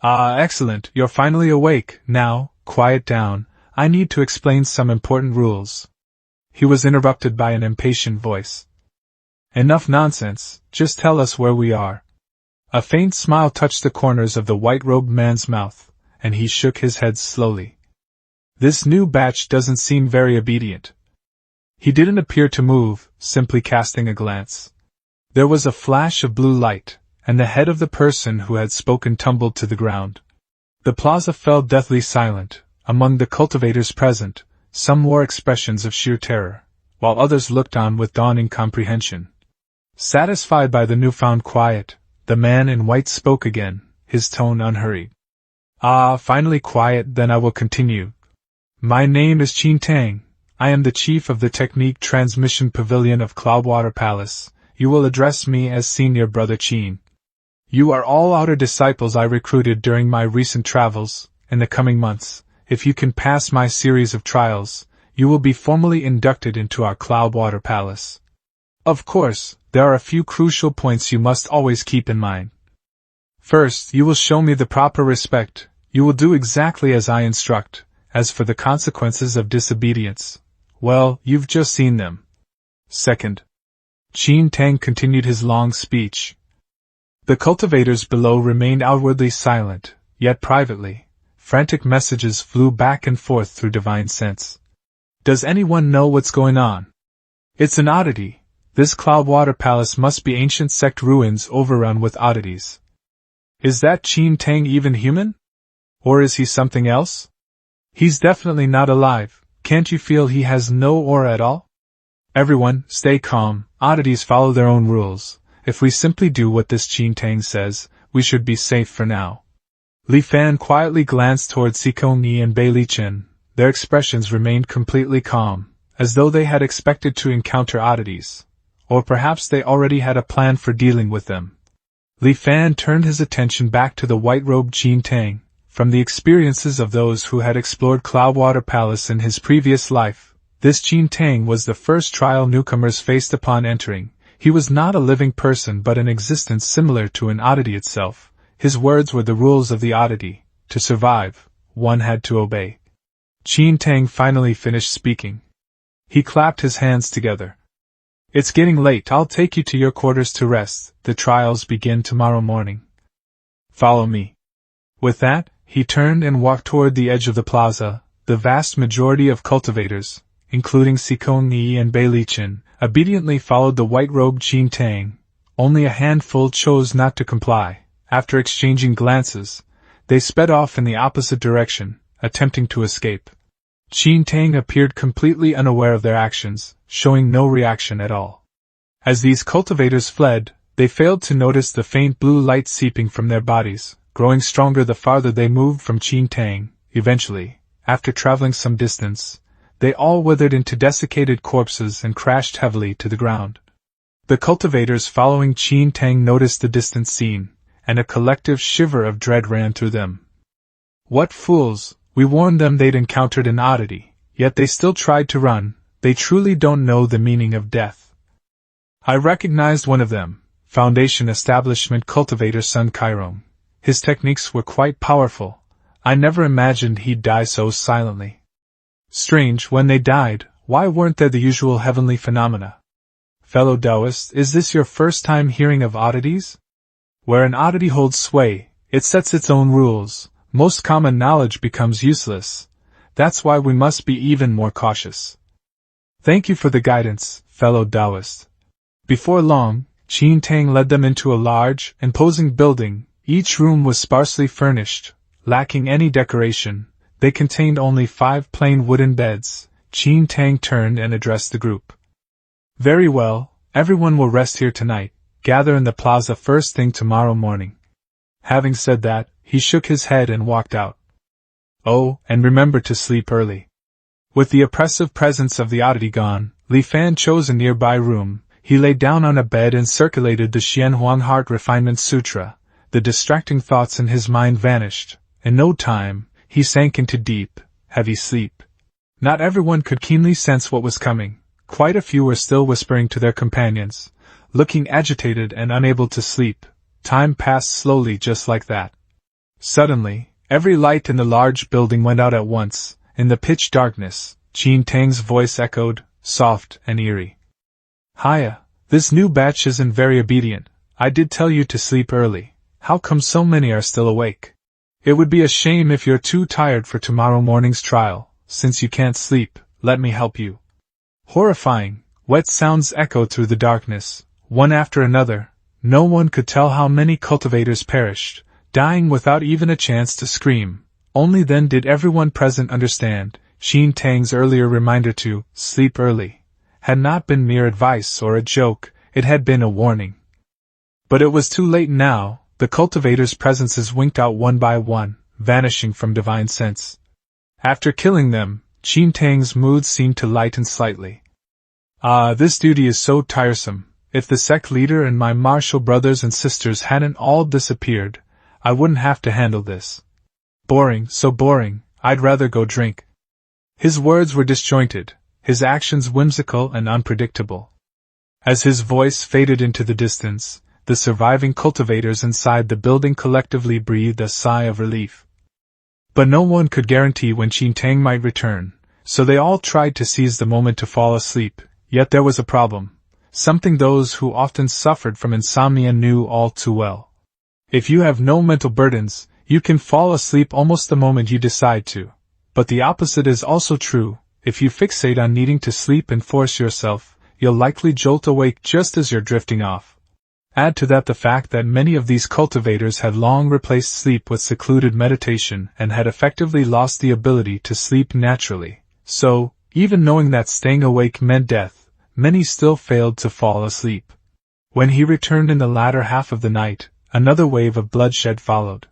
Ah, excellent, you're finally awake. Now, quiet down, I need to explain some important rules. He was interrupted by an impatient voice. Enough nonsense, just tell us where we are. A faint smile touched the corners of the white-robed man's mouth, and he shook his head slowly. This new batch doesn't seem very obedient. He didn't appear to move, simply casting a glance. There was a flash of blue light, and the head of the person who had spoken tumbled to the ground. The plaza fell deathly silent. Among the cultivators present, some wore expressions of sheer terror, while others looked on with dawning comprehension. Satisfied by the newfound quiet, the man in white spoke again, his tone unhurried. Ah, finally quiet, then I will continue. My name is Qin Tang. I am the chief of the Technique Transmission Pavilion of Cloudwater Palace. You will address me as Senior Brother Qin. You are all outer disciples I recruited during my recent travels. In the coming months, if you can pass my series of trials, you will be formally inducted into our Cloudwater Palace. Of course, there are a few crucial points you must always keep in mind. First, you will show me the proper respect. You will do exactly as I instruct. As for the consequences of disobedience, well, you've just seen them. Second, Qin Tang continued his long speech. The cultivators below remained outwardly silent, yet privately, frantic messages flew back and forth through divine sense. Does anyone know what's going on? It's an oddity. This Cloudwater Palace must be ancient sect ruins overrun with oddities. Is that Qin Tang even human? Or is he something else? He's definitely not alive. Can't you feel he has no aura at all? Everyone, stay calm. Oddities follow their own rules. If we simply do what this Qin Tang says, we should be safe for now. Li Fan quietly glanced toward Sikong Yi and Bei Li Chen. Their expressions remained completely calm, as though they had expected to encounter oddities. Or perhaps they already had a plan for dealing with them. Li Fan turned his attention back to the white-robed Qin Tang. From the experiences of those who had explored Cloudwater Palace in his previous life, this Qin Tang was the first trial newcomers faced upon entering. He was not a living person but an existence similar to an oddity itself. His words were the rules of the oddity. To survive, one had to obey. Qin Tang finally finished speaking. He clapped his hands together. It's getting late. I'll take you to your quarters to rest. The trials begin tomorrow morning. Follow me. With that, he turned and walked toward the edge of the plaza. The vast majority of cultivators, including Sikong Yi and Bei Li Chen, obediently followed the white-robed Qin Tang. Only a handful chose not to comply. After exchanging glances, they sped off in the opposite direction, attempting to escape. Qin Tang appeared completely unaware of their actions, showing no reaction at all. As these cultivators fled, they failed to notice the faint blue light seeping from their bodies, growing stronger the farther they moved from Qin Tang. Eventually, after traveling some distance, they all withered into desiccated corpses and crashed heavily to the ground. The cultivators following Qin Tang noticed the distant scene, and a collective shiver of dread ran through them. What fools! We warned them they'd encountered an oddity, yet they still tried to run. They truly don't know the meaning of death. I recognized one of them. Foundation Establishment Cultivator Sun Chiron. His techniques were quite powerful. I never imagined he'd die so silently. Strange, when they died, why weren't there the usual heavenly phenomena? Fellow Taoist, is this your first time hearing of oddities? Where an oddity holds sway, it sets its own rules. Most common knowledge becomes useless. That's why we must be even more cautious. Thank you for the guidance, fellow Taoist. Before long, Qin Tang led them into a large, imposing building. Each room was sparsely furnished, lacking any decoration. They contained only 5 plain wooden beds. Qin Tang turned and addressed the group. Very well, everyone will rest here tonight. Gather in the plaza first thing tomorrow morning. Having said that, he shook his head and walked out. Oh, and remember to sleep early. With the oppressive presence of the oddity gone, Li Fan chose a nearby room. He lay down on a bed and circulated the Xianhuang Heart Refinement Sutra. The distracting thoughts in his mind vanished. In no time, he sank into deep, heavy sleep. Not everyone could keenly sense what was coming. Quite a few were still whispering to their companions, looking agitated and unable to sleep. Time passed slowly just like that. Suddenly, every light in the large building went out at once. In the pitch darkness, Qin Tang's voice echoed, soft and eerie. Hiya, this new batch isn't very obedient. I did tell you to sleep early. How come so many are still awake? It would be a shame if you're too tired for tomorrow morning's trial. Since you can't sleep, let me help you. Horrifying, wet sounds echoed through the darkness, one after another. No one could tell how many cultivators perished, dying without even a chance to scream. Only then did everyone present understand. Qin Tang's earlier reminder to sleep early had not been mere advice or a joke, it had been a warning. But it was too late now. The cultivators' presences winked out one by one, vanishing from divine sense. After killing them, Qin Tang's mood seemed to lighten slightly. This duty is so tiresome. If the sect leader and my martial brothers and sisters hadn't all disappeared, I wouldn't have to handle this. Boring, so boring, I'd rather go drink. His words were disjointed, his actions whimsical and unpredictable. As his voice faded into the distance, the surviving cultivators inside the building collectively breathed a sigh of relief. But no one could guarantee when Qin Tang might return, so they all tried to seize the moment to fall asleep. Yet there was a problem, something those who often suffered from insomnia knew all too well. If you have no mental burdens, you can fall asleep almost the moment you decide to. But the opposite is also true. If you fixate on needing to sleep and force yourself, you'll likely jolt awake just as you're drifting off. Add to that the fact that many of these cultivators had long replaced sleep with secluded meditation and had effectively lost the ability to sleep naturally. So, even knowing that staying awake meant death, many still failed to fall asleep. When he returned in the latter half of the night, another wave of bloodshed followed.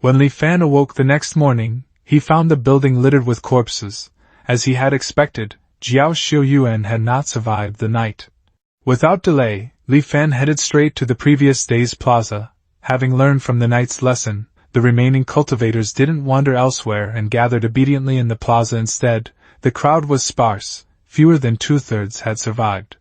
When Li Fan awoke the next morning, he found the building littered with corpses. As he had expected, Jiao Xiuyuan had not survived the night. Without delay, Li Fan headed straight to the previous day's plaza. Having learned from the night's lesson, the remaining cultivators didn't wander elsewhere and gathered obediently in the plaza instead. The crowd was sparse, fewer than 2/3 had survived.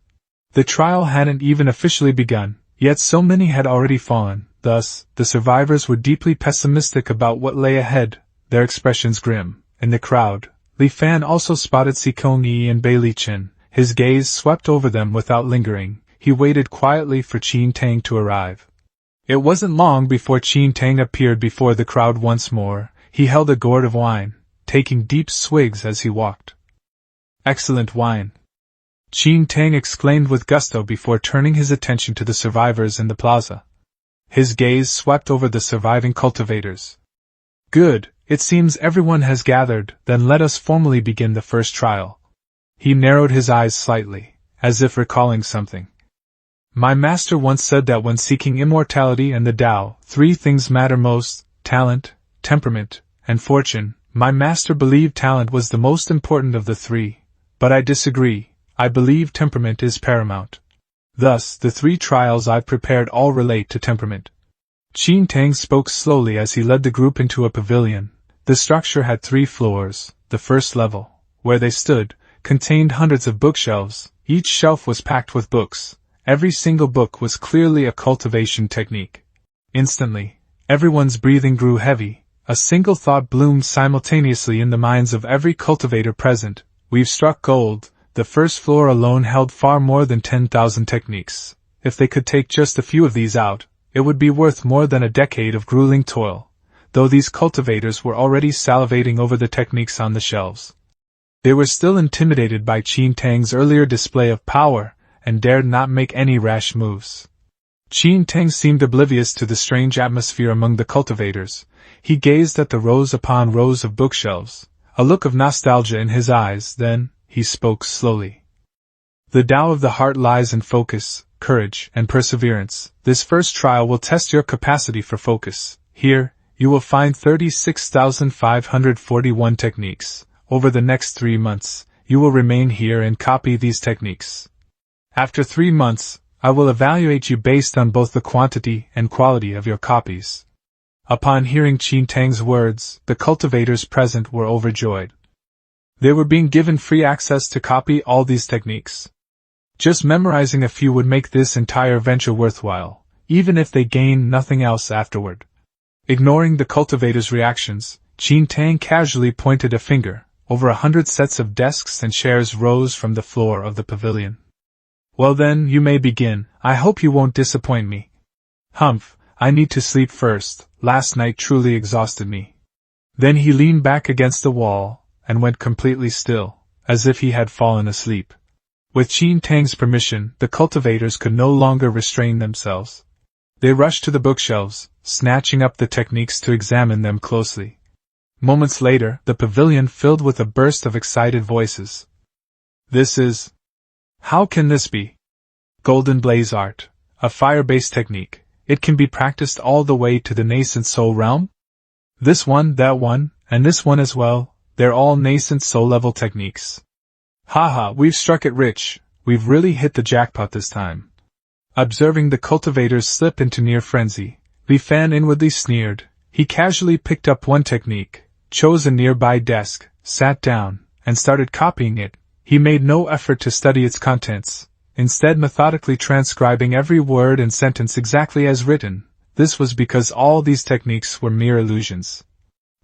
The trial hadn't even officially begun, yet so many had already fallen. Thus, the survivors were deeply pessimistic about what lay ahead, their expressions grim. In the crowd, Li Fan also spotted Sikong Yi and Bai Li Chen. His gaze swept over them without lingering. He waited quietly for Qin Tang to arrive. It wasn't long before Qin Tang appeared before the crowd once more. He held a gourd of wine, taking deep swigs as he walked. Excellent wine! Qin Tang exclaimed with gusto before turning his attention to the survivors in the plaza. His gaze swept over the surviving cultivators. Good, it seems everyone has gathered, then let us formally begin the first trial. He narrowed his eyes slightly, as if recalling something. My master once said that when seeking immortality and the Tao, 3 things matter most: talent, temperament, and fortune. My master believed talent was the most important of the 3. But I disagree. I believe temperament is paramount. Thus, the 3 trials I've prepared all relate to temperament. Qin Tang spoke slowly as he led the group into a pavilion. The structure had 3 floors. The first level, where they stood, contained hundreds of bookshelves. Each shelf was packed with books, Every single book was clearly a cultivation technique. Instantly, everyone's breathing grew heavy. A single thought bloomed simultaneously in the minds of every cultivator present: we've struck gold. The first floor alone held far more than 10,000 techniques. If they could take just a few of these out, it would be worth more than a decade of grueling toil, though these cultivators were already salivating over the techniques on the shelves. They were still intimidated by Qin Tang's earlier display of power, and dared not make any rash moves. Qin Tang seemed oblivious to the strange atmosphere among the cultivators. He gazed at the rows upon rows of bookshelves, a look of nostalgia in his eyes. Then he spoke slowly. The Tao of the heart lies in focus, courage, and perseverance. This first trial will test your capacity for focus. Here, you will find 36,541 techniques. Over the next 3 months, you will remain here and copy these techniques. After 3 months, I will evaluate you based on both the quantity and quality of your copies. Upon hearing Qin Tang's words, the cultivators present were overjoyed. They were being given free access to copy all these techniques. Just memorizing a few would make this entire venture worthwhile, even if they gained nothing else afterward. Ignoring the cultivators' reactions, Qin Tang casually pointed a finger. Over 100 sets of desks and chairs rose from the floor of the pavilion. Well then, you may begin. I hope you won't disappoint me. Humph, I need to sleep first. Last night truly exhausted me. Then he leaned back against the wall, and went completely still, as if he had fallen asleep. With Qin Tang's permission, the cultivators could no longer restrain themselves. They rushed to the bookshelves, snatching up the techniques to examine them closely. Moments later, the pavilion filled with a burst of excited voices. This is... How can this be? Golden Blaze Art, a fire-based technique. It can be practiced all the way to the nascent soul realm? This one, that one, and this one as well, they're all nascent soul-level techniques. Haha, we've struck it rich. We've really hit the jackpot this time. Observing the cultivators slip into near frenzy, Li Fan inwardly sneered. He casually picked up one technique, chose a nearby desk, sat down, and started copying it. He made no effort to study its contents, instead methodically transcribing every word and sentence exactly as written. This was because all these techniques were mere illusions.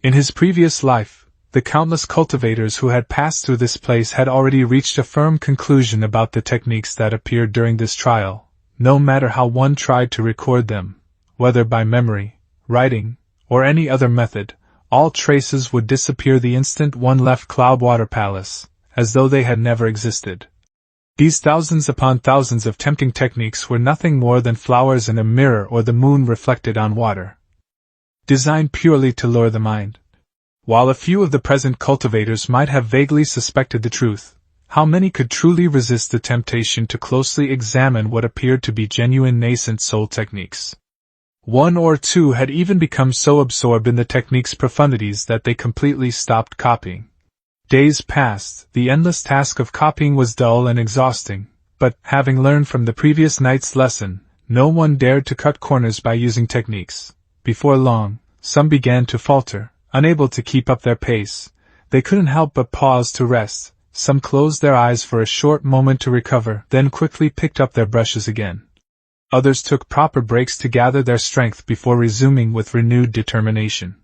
In his previous life, the countless cultivators who had passed through this place had already reached a firm conclusion about the techniques that appeared during this trial. No matter how one tried to record them, whether by memory, writing, or any other method, all traces would disappear the instant one left Cloudwater Palace, as though they had never existed. These thousands upon thousands of tempting techniques were nothing more than flowers in a mirror or the moon reflected on water. Designed purely to lure the mind. While a few of the present cultivators might have vaguely suspected the truth, how many could truly resist the temptation to closely examine what appeared to be genuine nascent soul techniques? One or two had even become so absorbed in the technique's profundities that they completely stopped copying. Days passed, the endless task of copying was dull and exhausting, but, having learned from the previous night's lesson, no one dared to cut corners by using techniques. Before long, some began to falter, unable to keep up their pace. They couldn't help but pause to rest. Some closed their eyes for a short moment to recover, then quickly picked up their brushes again. Others took proper breaks to gather their strength before resuming with renewed determination.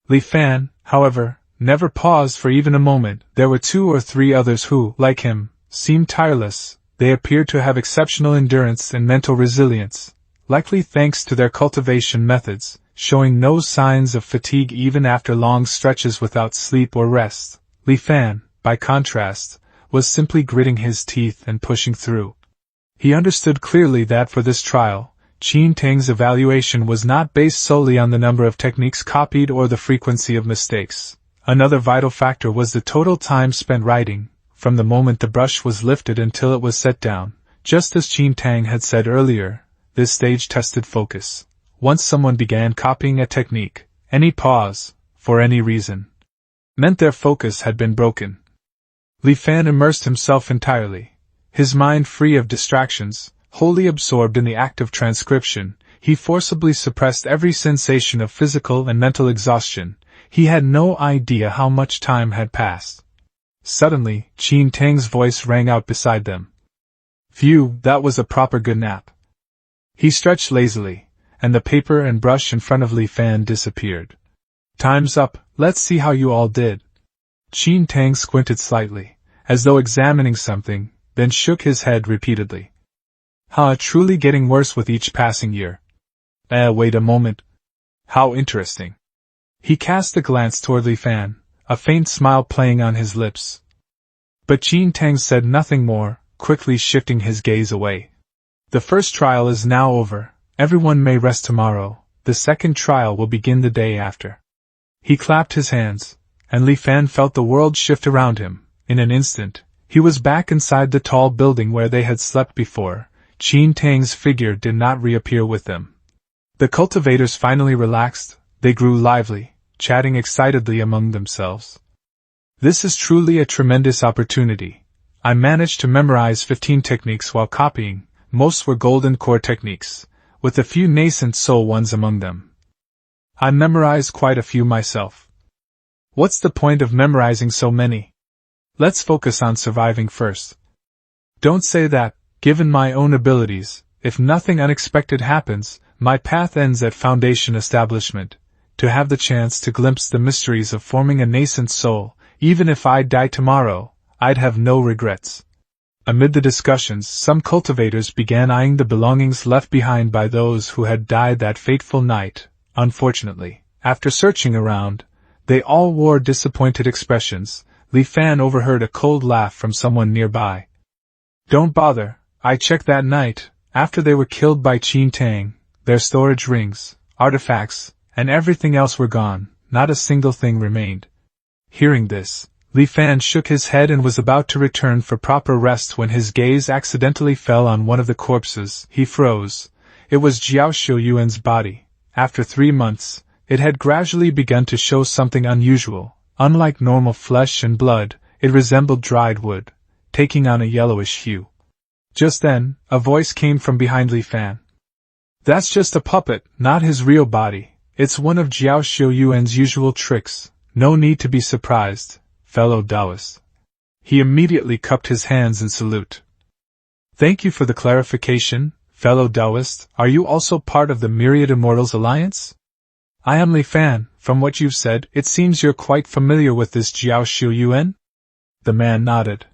Li Fan, however, never paused for even a moment. There were 2 or 3 others who, like him, seemed tireless. They appeared to have exceptional endurance and mental resilience, likely thanks to their cultivation methods, showing no signs of fatigue even after long stretches without sleep or rest. Li Fan, by contrast, was simply gritting his teeth and pushing through. He understood clearly that for this trial, Qin Tang's evaluation was not based solely on the number of techniques copied or the frequency of mistakes. Another vital factor was the total time spent writing, from the moment the brush was lifted until it was set down. Just as Qin Tang had said earlier, this stage tested focus. Once someone began copying a technique, any pause, for any reason, meant their focus had been broken. Li Fan immersed himself entirely, his mind free of distractions, wholly absorbed in the act of transcription. He forcibly suppressed every sensation of physical and mental exhaustion. He had no idea how much time had passed. Suddenly, Qin Tang's voice rang out beside them. Phew, that was a proper good nap. He stretched lazily, and the paper and brush in front of Li Fan disappeared. Time's up, let's see how you all did. Qin Tang squinted slightly, as though examining something, then shook his head repeatedly. Truly getting worse with each passing year. Wait a moment. How interesting. He cast a glance toward Li Fan, a faint smile playing on his lips. But Qin Tang said nothing more, quickly shifting his gaze away. The first trial is now over, everyone may rest tomorrow, the second trial will begin the day after. He clapped his hands, and Li Fan felt the world shift around him. In an instant, he was back inside the tall building where they had slept before. Qin Tang's figure did not reappear with them. The cultivators finally relaxed, they grew lively, chatting excitedly among themselves. This is truly a tremendous opportunity. I managed to memorize 15 techniques while copying. Most were golden core techniques, with a few nascent soul ones among them. I memorized quite a few myself. What's the point of memorizing so many? Let's focus on surviving first. Don't say that, given my own abilities, if nothing unexpected happens, my path ends at Foundation Establishment. To have the chance to glimpse the mysteries of forming a nascent soul, even if I die tomorrow, I'd have no regrets. Amid the discussions, some cultivators began eyeing the belongings left behind by those who had died that fateful night. Unfortunately, after searching around, they all wore disappointed expressions. Li Fan overheard a cold laugh from someone nearby. Don't bother, I checked that night, after they were killed by Qin Tang, their storage rings, artifacts, and everything else were gone, not a single thing remained. Hearing this, Li Fan shook his head and was about to return for proper rest when his gaze accidentally fell on one of the corpses. He froze. It was Jiao Shouyuan's body. After 3 months, it had gradually begun to show something unusual. Unlike normal flesh and blood, it resembled dried wood, taking on a yellowish hue. Just then, a voice came from behind Li Fan. That's just a puppet, not his real body. It's one of Jiao Shouyuan's usual tricks. No need to be surprised, fellow Taoist. He immediately cupped his hands in salute. Thank you for the clarification, fellow Taoist. Are you also part of the Myriad Immortals Alliance? I am Li Fan. From what you've said, it seems you're quite familiar with this Jiao Shouyuan? The man nodded.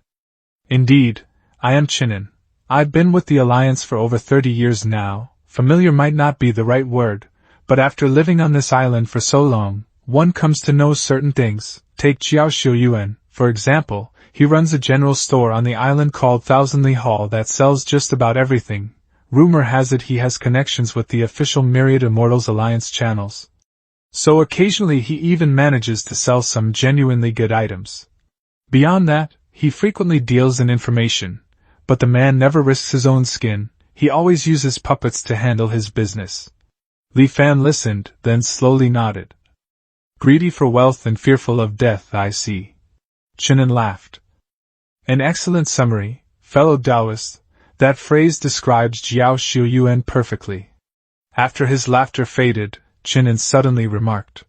Indeed, I am Chinin. I've been with the Alliance for over 30 years now. Familiar might not be the right word, but after living on this island for so long, one comes to know certain things. Take Jiao Shouyuan, for example. He runs a general store on the island called Thousandly Hall that sells just about everything. Rumor has it he has connections with the official Myriad Immortals Alliance channels. So occasionally he even manages to sell some genuinely good items. Beyond that, he frequently deals in information, but the man never risks his own skin. He always uses puppets to handle his business. Li Fan listened, then slowly nodded. Greedy for wealth and fearful of death, I see. Chinin laughed. An excellent summary, fellow Taoist. That phrase describes Jiao Shouyuan perfectly. After his laughter faded, Chinin suddenly remarked.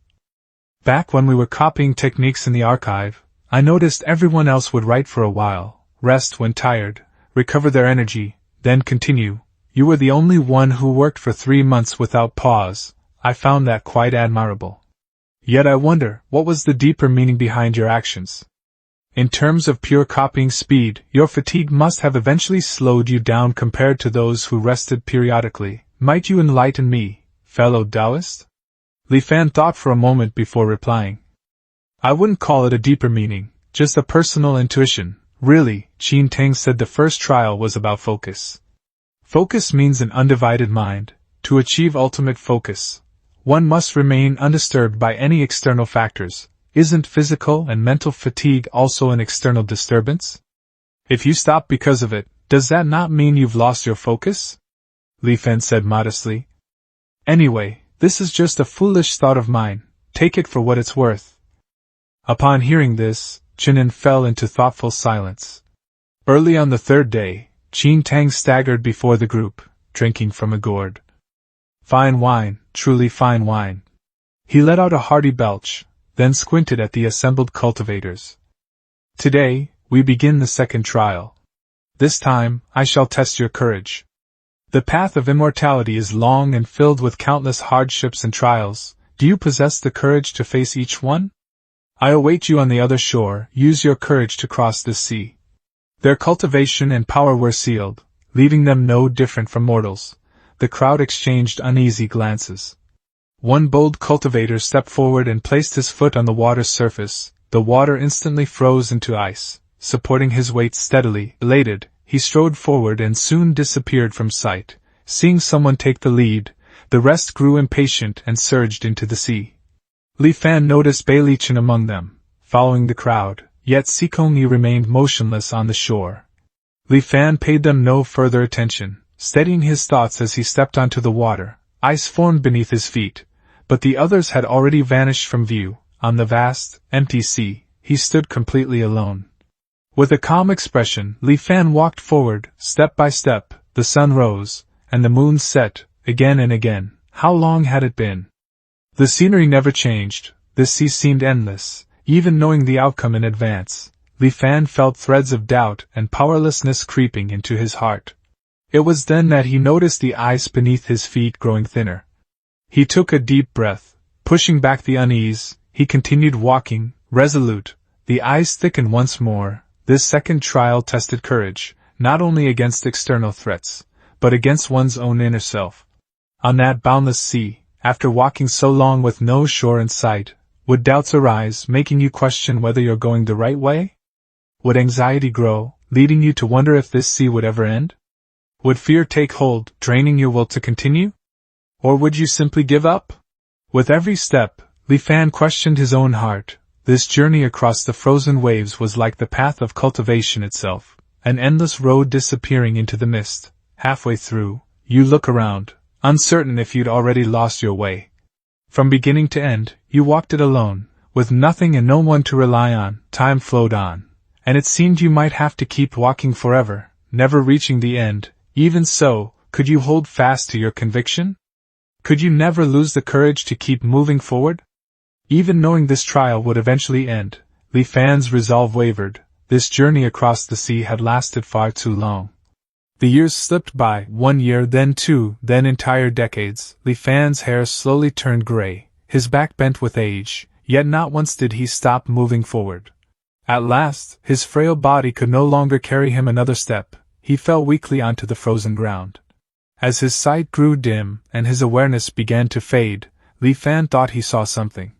Back when we were copying techniques in the archive, I noticed everyone else would write for a while, rest when tired, recover their energy, then continue. You were the only one who worked for 3 months without pause. I found that quite admirable. Yet I wonder, what was the deeper meaning behind your actions? In terms of pure copying speed, your fatigue must have eventually slowed you down compared to those who rested periodically. Might you enlighten me, fellow Taoist? Li Fan thought for a moment before replying. I wouldn't call it a deeper meaning, just a personal intuition. Really, Qin Tang said the first trial was about focus. Focus means an undivided mind. To achieve ultimate focus, one must remain undisturbed by any external factors. Isn't physical and mental fatigue also an external disturbance? If you stop because of it, does that not mean you've lost your focus? Li Fan said modestly. Anyway, this is just a foolish thought of mine. Take it for what it's worth. Upon hearing this, Chinin fell into thoughtful silence. Early on the third day, Qin Tang staggered before the group, drinking from a gourd. Fine wine, truly fine wine. He let out a hearty belch, then squinted at the assembled cultivators. Today, we begin the second trial. This time, I shall test your courage. The path of immortality is long and filled with countless hardships and trials. Do you possess the courage to face each one? I await you on the other shore. Use your courage to cross this sea. Their cultivation and power were sealed, leaving them no different from mortals. The crowd exchanged uneasy glances. One bold cultivator stepped forward and placed his foot on the water's surface. The water instantly froze into ice. Supporting his weight steadily, elated, he strode forward and soon disappeared from sight. Seeing someone take the lead, the rest grew impatient and surged into the sea. Li Fan noticed Bai Lichen among them, following the crowd, yet Sikongyi remained motionless on the shore. Li Fan paid them no further attention, steadying his thoughts as he stepped onto the water. Ice formed beneath his feet, but the others had already vanished from view. On the vast, empty sea, he stood completely alone. With a calm expression, Li Fan walked forward, step by step. The sun rose, and the moon set, again and again. How long had it been? The scenery never changed. This sea seemed endless. Even knowing the outcome in advance, Li Fan felt threads of doubt and powerlessness creeping into his heart. It was then that he noticed the ice beneath his feet growing thinner. He took a deep breath. Pushing back the unease, he continued walking, resolute. The ice thickened once more. This second trial tested courage, not only against external threats, but against one's own inner self. On that boundless sea, after walking so long with no shore in sight, would doubts arise, making you question whether you're going the right way? Would anxiety grow, leading you to wonder if this sea would ever end? Would fear take hold, draining your will to continue? Or would you simply give up? With every step, Li Fan questioned his own heart. This journey across the frozen waves was like the path of cultivation itself, an endless road disappearing into the mist. Halfway through, you look around, uncertain if you'd already lost your way. From beginning to end, you walked it alone, with nothing and no one to rely on. Time flowed on, and it seemed you might have to keep walking forever, never reaching the end. Even so, could you hold fast to your conviction? Could you never lose the courage to keep moving forward? Even knowing this trial would eventually end, Li Fan's resolve wavered. This journey across the sea had lasted far too long. The years slipped by, 1 year, then 2, then entire decades. Li Fan's hair slowly turned gray, his back bent with age, yet not once did he stop moving forward. At last, his frail body could no longer carry him another step. He fell weakly onto the frozen ground. As his sight grew dim and his awareness began to fade, Li Fan thought he saw something.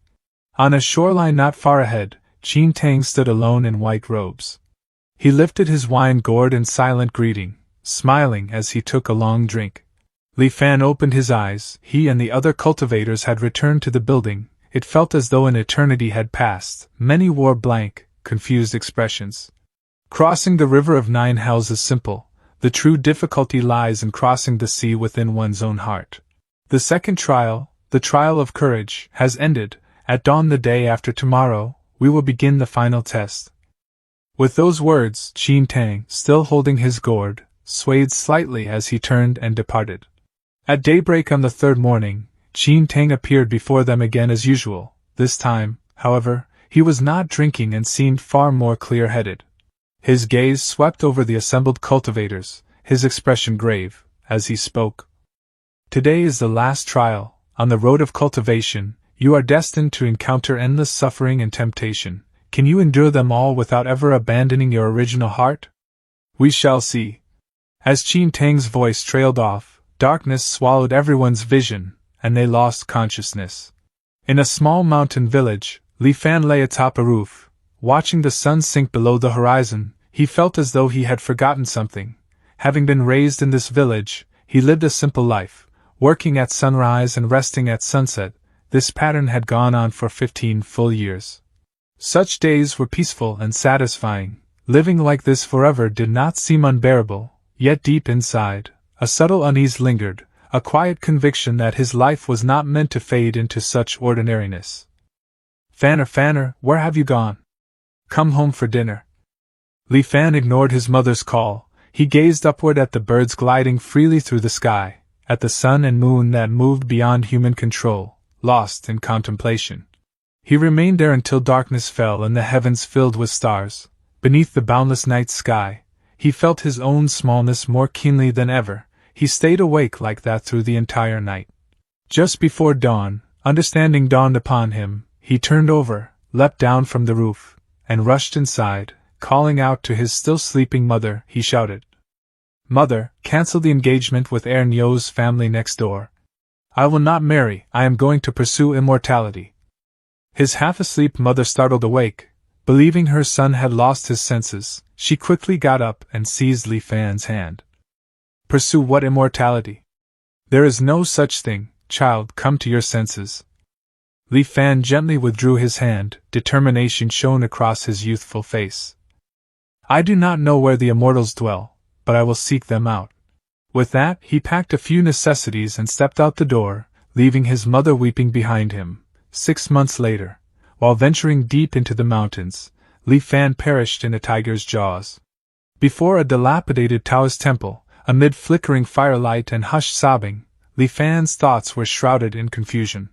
On a shoreline not far ahead, Qin Tang stood alone in white robes. He lifted his wine gourd in silent greeting, smiling as he took a long drink. Li Fan opened his eyes. He and the other cultivators had returned to the building. It felt as though an eternity had passed. Many wore blank, confused expressions. Crossing the river of 9 hells is simple. The true difficulty lies in crossing the sea within one's own heart. The second trial, the trial of courage, has ended. At dawn the day after tomorrow, we will begin the final test. With those words, Qin Tang, still holding his gourd, swayed slightly as he turned and departed. At daybreak on the third morning, Qin Tang appeared before them again as usual. This time, however, he was not drinking and seemed far more clear-headed. His gaze swept over the assembled cultivators, his expression grave, as he spoke. Today is the last trial. On the road of cultivation, you are destined to encounter endless suffering and temptation. Can you endure them all without ever abandoning your original heart? We shall see. As Qin Tang's voice trailed off, darkness swallowed everyone's vision, and they lost consciousness. In a small mountain village, Li Fan lay atop a roof. Watching the sun sink below the horizon, he felt as though he had forgotten something. Having been raised in this village, he lived a simple life, working at sunrise and resting at sunset. This pattern had gone on for 15 full years. Such days were peaceful and satisfying. Living like this forever did not seem unbearable, yet deep inside, a subtle unease lingered, a quiet conviction that his life was not meant to fade into such ordinariness. Fanner, where have you gone? Come home for dinner." Li Fan ignored his mother's call. He gazed upward at the birds gliding freely through the sky, at the sun and moon that moved beyond human control, lost in contemplation. He remained there until darkness fell and the heavens filled with stars. Beneath the boundless night sky, he felt his own smallness more keenly than ever. He stayed awake like that through the entire night. Just before dawn, understanding dawned upon him, he turned over, leapt down from the roof, and rushed inside, calling out to his still sleeping mother. He shouted, "Mother, cancel the engagement with Ernyo's family next door. I will not marry, I am going to pursue immortality." His half-asleep mother startled awake, believing her son had lost his senses. She quickly got up and seized Li Fan's hand. "Pursue what immortality? There is no such thing, child, come to your senses." Li Fan gently withdrew his hand, determination shone across his youthful face. "I do not know where the immortals dwell, but I will seek them out." With that, he packed a few necessities and stepped out the door, leaving his mother weeping behind him. 6 months later, while venturing deep into the mountains, Li Fan perished in a tiger's jaws. Before a dilapidated Taoist temple, amid flickering firelight and hushed sobbing, Li Fan's thoughts were shrouded in confusion.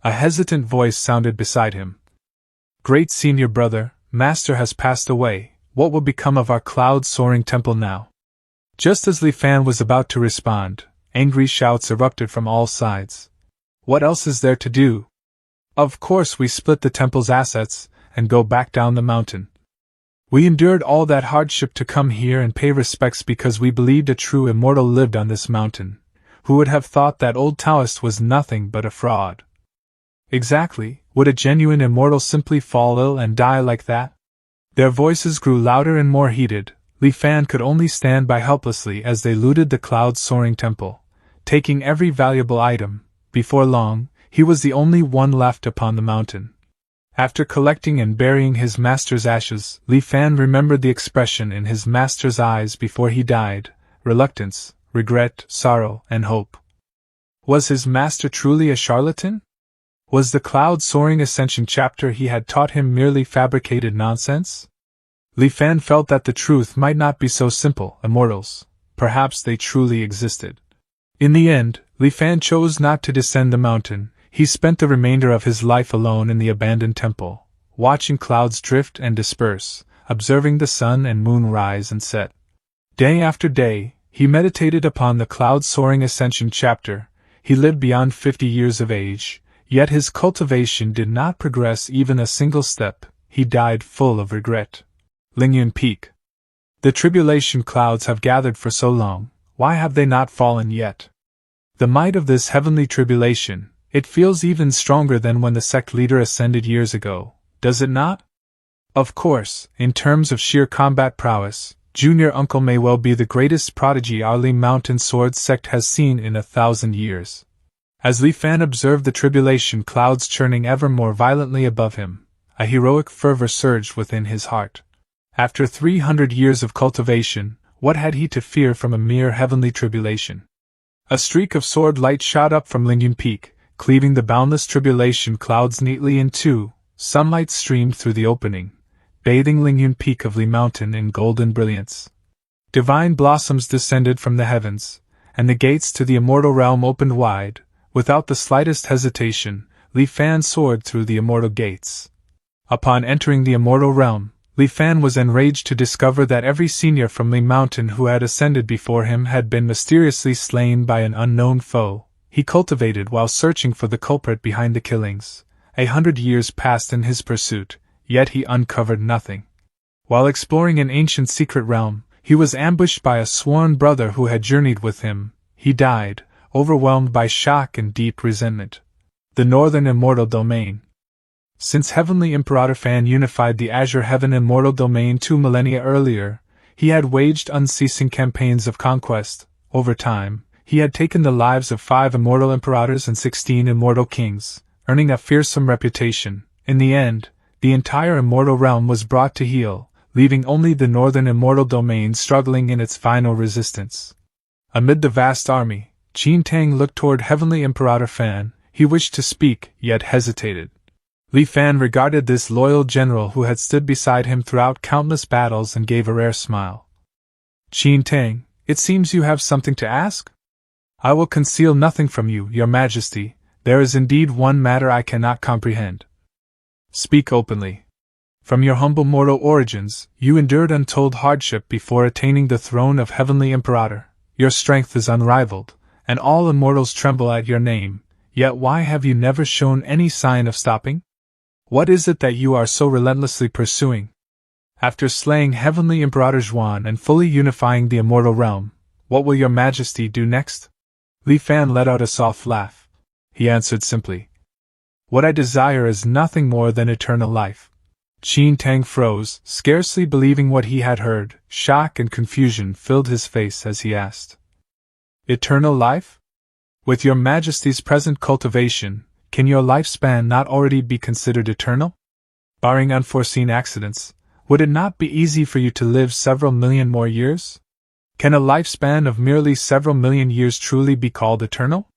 A hesitant voice sounded beside him. "Great senior brother, master has passed away, what will become of our cloud-soaring temple now?" Just as Li Fan was about to respond, angry shouts erupted from all sides. "What else is there to do? Of course we split the temple's assets, and go back down the mountain. We endured all that hardship to come here and pay respects because we believed a true immortal lived on this mountain. Who would have thought that old Taoist was nothing but a fraud?" Exactly, would a genuine immortal simply fall ill and die like that? Their voices grew louder and more heated. Li Fan could only stand by helplessly as they looted the cloud-soaring temple, taking every valuable item. Before long, he was the only one left upon the mountain. After collecting and burying his master's ashes, Li Fan remembered the expression in his master's eyes before he died: reluctance, regret, sorrow, and hope. Was his master truly a charlatan? Was the cloud-soaring ascension chapter he had taught him merely fabricated nonsense? Li Fan felt that the truth might not be so simple. Immortals, perhaps they truly existed. In the end, Li Fan chose not to descend the mountain. He spent the remainder of his life alone in the abandoned temple, watching clouds drift and disperse, observing the sun and moon rise and set. Day after day, he meditated upon the cloud-soaring ascension chapter. He lived beyond 50 years of age, yet his cultivation did not progress even a single step. He died full of regret. Lingyun Peak. The tribulation clouds have gathered for so long, why have they not fallen yet? The might of this heavenly tribulation, it feels even stronger than when the sect leader ascended years ago, does it not? Of course, in terms of sheer combat prowess, Junior Uncle may well be the greatest prodigy our Li Mountain Sword sect has seen in 1,000 years. As Li Fan observed the tribulation clouds churning ever more violently above him, a heroic fervor surged within his heart. After 300 years of cultivation, what had he to fear from a mere heavenly tribulation? A streak of sword light shot up from Lingyun Peak, cleaving the boundless tribulation clouds neatly in two. Sunlight streamed through the opening, bathing Lingyun Peak of Li Mountain in golden brilliance. Divine blossoms descended from the heavens, and the gates to the immortal realm opened wide. Without the slightest hesitation, Li Fan soared through the immortal gates. Upon entering the immortal realm, Li Fan was enraged to discover that every senior from Li Mountain who had ascended before him had been mysteriously slain by an unknown foe. He cultivated while searching for the culprit behind the killings. 100 years passed in his pursuit, yet he uncovered nothing. While exploring an ancient secret realm, he was ambushed by a sworn brother who had journeyed with him. He died, overwhelmed by shock and deep resentment. The Northern Immortal Domain. Since Heavenly Imperator Fan unified the Azure Heaven Immortal Domain 2 millennia earlier, he had waged unceasing campaigns of conquest. Over time, he had taken the lives of 5 immortal imperators and 16 immortal kings, earning a fearsome reputation. In the end, the entire immortal realm was brought to heel, leaving only the Northern Immortal Domain struggling in its final resistance. Amid the vast army, Qin Tang looked toward Heavenly Imperator Fan. He wished to speak, yet hesitated. Li Fan regarded this loyal general who had stood beside him throughout countless battles and gave a rare smile. "Qin Tang, it seems you have something to ask? I will conceal nothing from you, your majesty. There is indeed one matter I cannot comprehend." "Speak openly." From your humble mortal origins, you endured untold hardship before attaining the throne of Heavenly Imperator. Your strength is unrivaled, and all immortals tremble at your name, yet why have you never shown any sign of stopping? What is it that you are so relentlessly pursuing? After slaying Heavenly Imperator Zhuan and fully unifying the immortal realm, what will your majesty do next? Li Fan let out a soft laugh. He answered simply, "What I desire is nothing more than eternal life." Qin Tang froze, scarcely believing what he had heard. Shock and confusion filled his face as he asked, "Eternal life? With your majesty's present cultivation, can your lifespan not already be considered eternal? Barring unforeseen accidents, would it not be easy for you to live several million more years? Can a lifespan of merely several million years truly be called eternal?"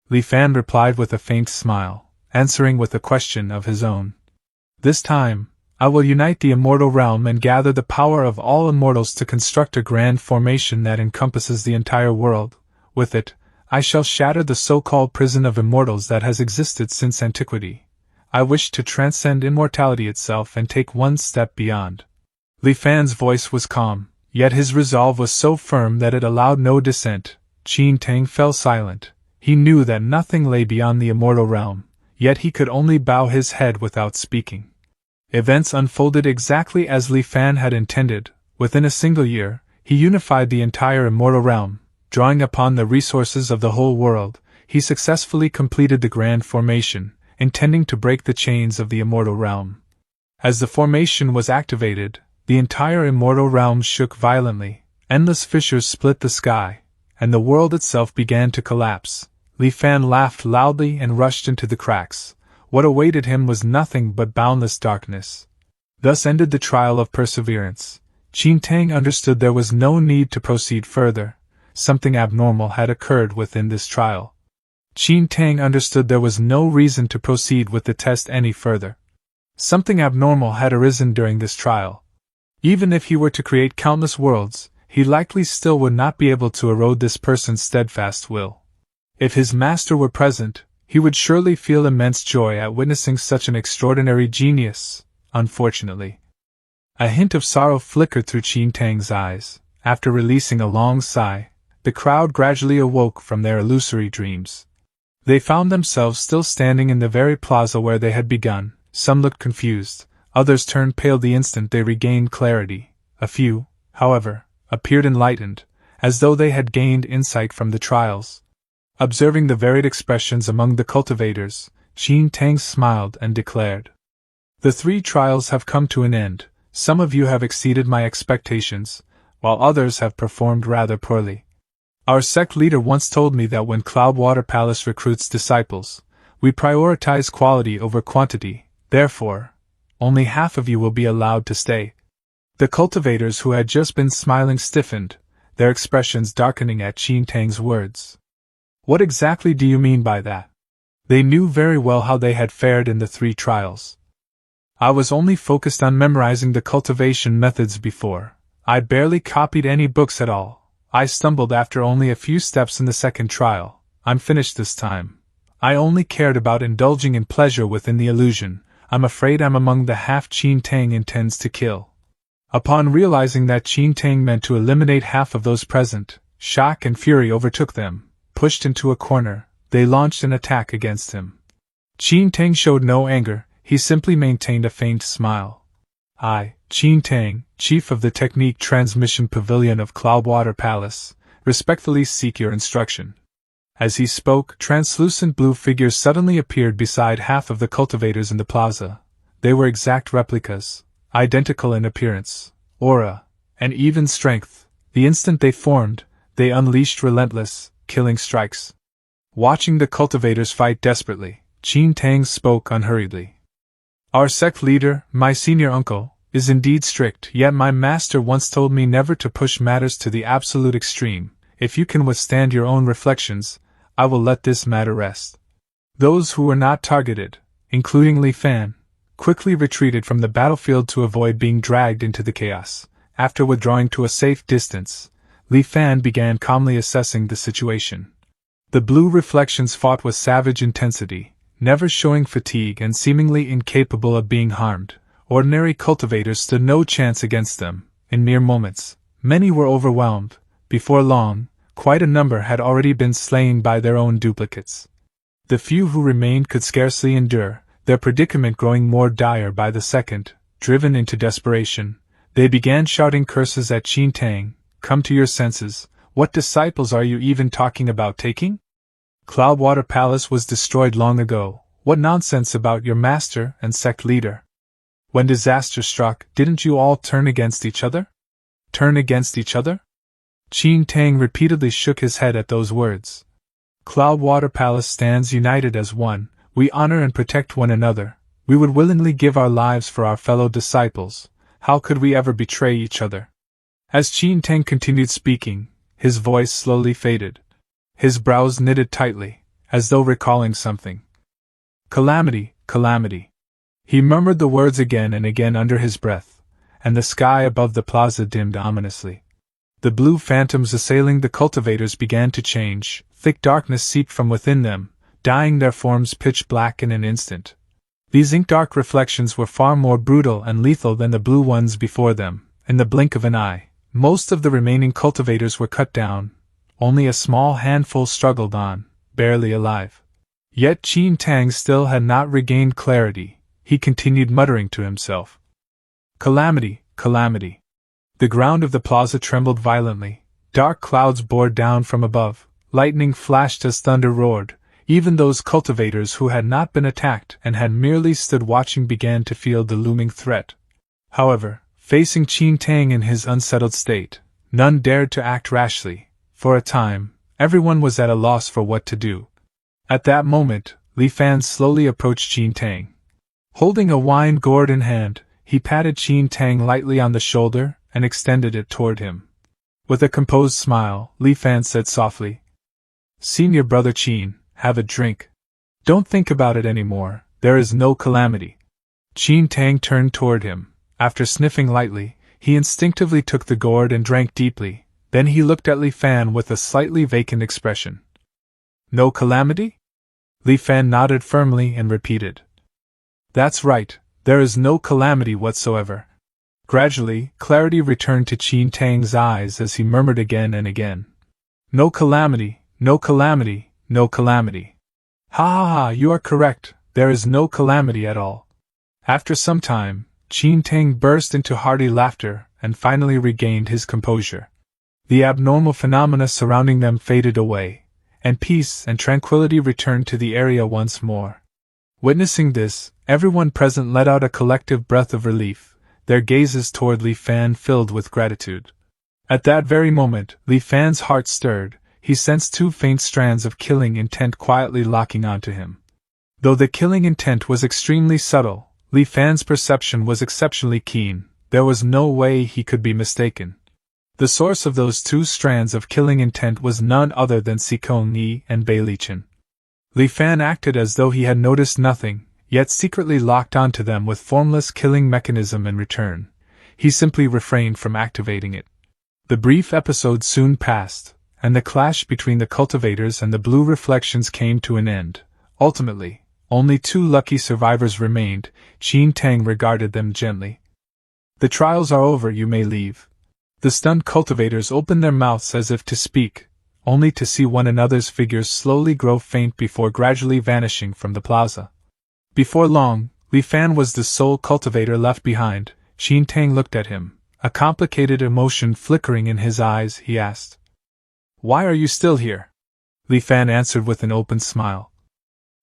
Li Fan replied with a faint smile, answering with a question of his own. "This time, I will unite the immortal realm and gather the power of all immortals to construct a grand formation that encompasses the entire world. With it, I shall shatter the so-called prison of immortals that has existed since antiquity. I wish to transcend immortality itself and take one step beyond." Li Fan's voice was calm, yet his resolve was so firm that it allowed no dissent. Qin Tang fell silent. He knew that nothing lay beyond the immortal realm, yet he could only bow his head without speaking. Events unfolded exactly as Li Fan had intended. Within a single year, he unified the entire immortal realm. Drawing upon the resources of the whole world, he successfully completed the grand formation, intending to break the chains of the immortal realm. As the formation was activated, the entire immortal realm shook violently, endless fissures split the sky, and the world itself began to collapse. Li Fan laughed loudly and rushed into the cracks. What awaited him was nothing but boundless darkness. Thus ended the trial of perseverance. Qin Tang understood there was no need to proceed further. Something abnormal had occurred within this trial. Qin Tang understood there was no reason to proceed with the test any further. Something abnormal had arisen during this trial. Even if he were to create countless worlds, he likely still would not be able to erode this person's steadfast will. If his master were present, he would surely feel immense joy at witnessing such an extraordinary genius. Unfortunately, a hint of sorrow flickered through Qin Tang's eyes. After releasing a long sigh, the crowd gradually awoke from their illusory dreams. They found themselves still standing in the very plaza where they had begun. Some looked confused, others turned pale the instant they regained clarity. A few, however, appeared enlightened, as though they had gained insight from the trials. Observing the varied expressions among the cultivators, Qin Tang smiled and declared, "The 3 trials have come to an end. Some of you have exceeded my expectations, while others have performed rather poorly. Our sect leader once told me that when Cloudwater Palace recruits disciples, we prioritize quality over quantity. Therefore, only half of you will be allowed to stay." The cultivators who had just been smiling stiffened, their expressions darkening at Qin Tang's words. "What exactly do you mean by that?" They knew very well how they had fared in the 3 trials. "I was only focused on memorizing the cultivation methods before. I barely copied any books at all. I stumbled after only a few steps in the 2nd trial. I'm finished this time. I only cared about indulging in pleasure within the illusion. I'm afraid I'm among the half Qin Tang intends to kill." Upon realizing that Qin Tang meant to eliminate half of those present, shock and fury overtook them. Pushed into a corner, they launched an attack against him. Qin Tang showed no anger, he simply maintained a faint smile. "I, Qin Tang, Chief of the Technique Transmission Pavilion of Cloudwater Palace, respectfully seek your instruction." As he spoke, translucent blue figures suddenly appeared beside half of the cultivators in the plaza. They were exact replicas, identical in appearance, aura, and even strength. The instant they formed, they unleashed relentless, killing strikes. Watching the cultivators fight desperately, Qin Tang spoke unhurriedly. "Our sect leader, my senior uncle, is indeed strict, yet my master once told me never to push matters to the absolute extreme. If you can withstand your own reflections, I will let this matter rest." Those who were not targeted, including Li Fan, quickly retreated from the battlefield to avoid being dragged into the chaos. After withdrawing to a safe distance, Li Fan began calmly assessing the situation. The blue reflections fought with savage intensity, never showing fatigue and seemingly incapable of being harmed. Ordinary cultivators stood no chance against them. In mere moments, many were overwhelmed. Before long, quite a number had already been slain by their own duplicates. The few who remained could scarcely endure, their predicament growing more dire by the second. Driven into desperation, they began shouting curses at Qin Tang. "Come to your senses, what disciples are you even talking about taking? Cloudwater Palace was destroyed long ago, what nonsense about your master and sect leader? When disaster struck, didn't you all turn against each other?" Turn against each other? Qin Tang repeatedly shook his head at those words. Cloudwater Palace stands united as one, we honor and protect one another, we would willingly give our lives for our fellow disciples, how could we ever betray each other? As Qin Tang continued speaking, his voice slowly faded. His brows knitted tightly, as though recalling something. "Calamity, calamity." He murmured the words again and again under his breath, and the sky above the plaza dimmed ominously. The blue phantoms assailing the cultivators began to change, thick darkness seeped from within them, dyeing their forms pitch black in an instant. These ink-dark reflections were far more brutal and lethal than the blue ones before them. In the blink of an eye, most of the remaining cultivators were cut down. Only a small handful struggled on, barely alive. Yet Qin Tang still had not regained clarity. He continued muttering to himself. "Calamity, calamity." The ground of the plaza trembled violently. Dark clouds bore down from above. Lightning flashed as thunder roared. Even those cultivators who had not been attacked and had merely stood watching began to feel the looming threat. However, facing Qin Tang in his unsettled state, none dared to act rashly. For a time, everyone was at a loss for what to do. At that moment, Li Fan slowly approached Qin Tang. Holding a wine gourd in hand, he patted Qin Tang lightly on the shoulder and extended it toward him. With a composed smile, Li Fan said softly, "Senior brother Qin, have a drink. Don't think about it anymore, there is no calamity." Qin Tang turned toward him. After sniffing lightly, he instinctively took the gourd and drank deeply. Then he looked at Li Fan with a slightly vacant expression. "No calamity?" Li Fan nodded firmly and repeated. "That's right, there is no calamity whatsoever." Gradually, clarity returned to Qin Tang's eyes as he murmured again and again. "No calamity, no calamity, no calamity. Ha ha ha, you are correct, there is no calamity at all." After some time, Qin Tang burst into hearty laughter and finally regained his composure. The abnormal phenomena surrounding them faded away, and peace and tranquility returned to the area once more. Witnessing this, everyone present let out a collective breath of relief, their gazes toward Li Fan filled with gratitude. At that very moment, Li Fan's heart stirred. He sensed two faint strands of killing intent quietly locking onto him. Though the killing intent was extremely subtle, Li Fan's perception was exceptionally keen. There was no way he could be mistaken. The source of those two strands of killing intent was none other than Sikong Yi and Bei Lichen. Li Fan acted as though he had noticed nothing, yet secretly locked onto them with formless killing mechanism in return. He simply refrained from activating it. The brief episode soon passed, and the clash between the cultivators and the blue reflections came to an end. Ultimately, only two lucky survivors remained. Qin Tang regarded them gently. "The trials are over, you may leave." The stunned cultivators opened their mouths as if to speak, only to see one another's figures slowly grow faint before gradually vanishing from the plaza. Before long, Li Fan was the sole cultivator left behind. Qin Tang looked at him, a complicated emotion flickering in his eyes. He asked, "Why are you still here?" Li Fan answered with an open smile.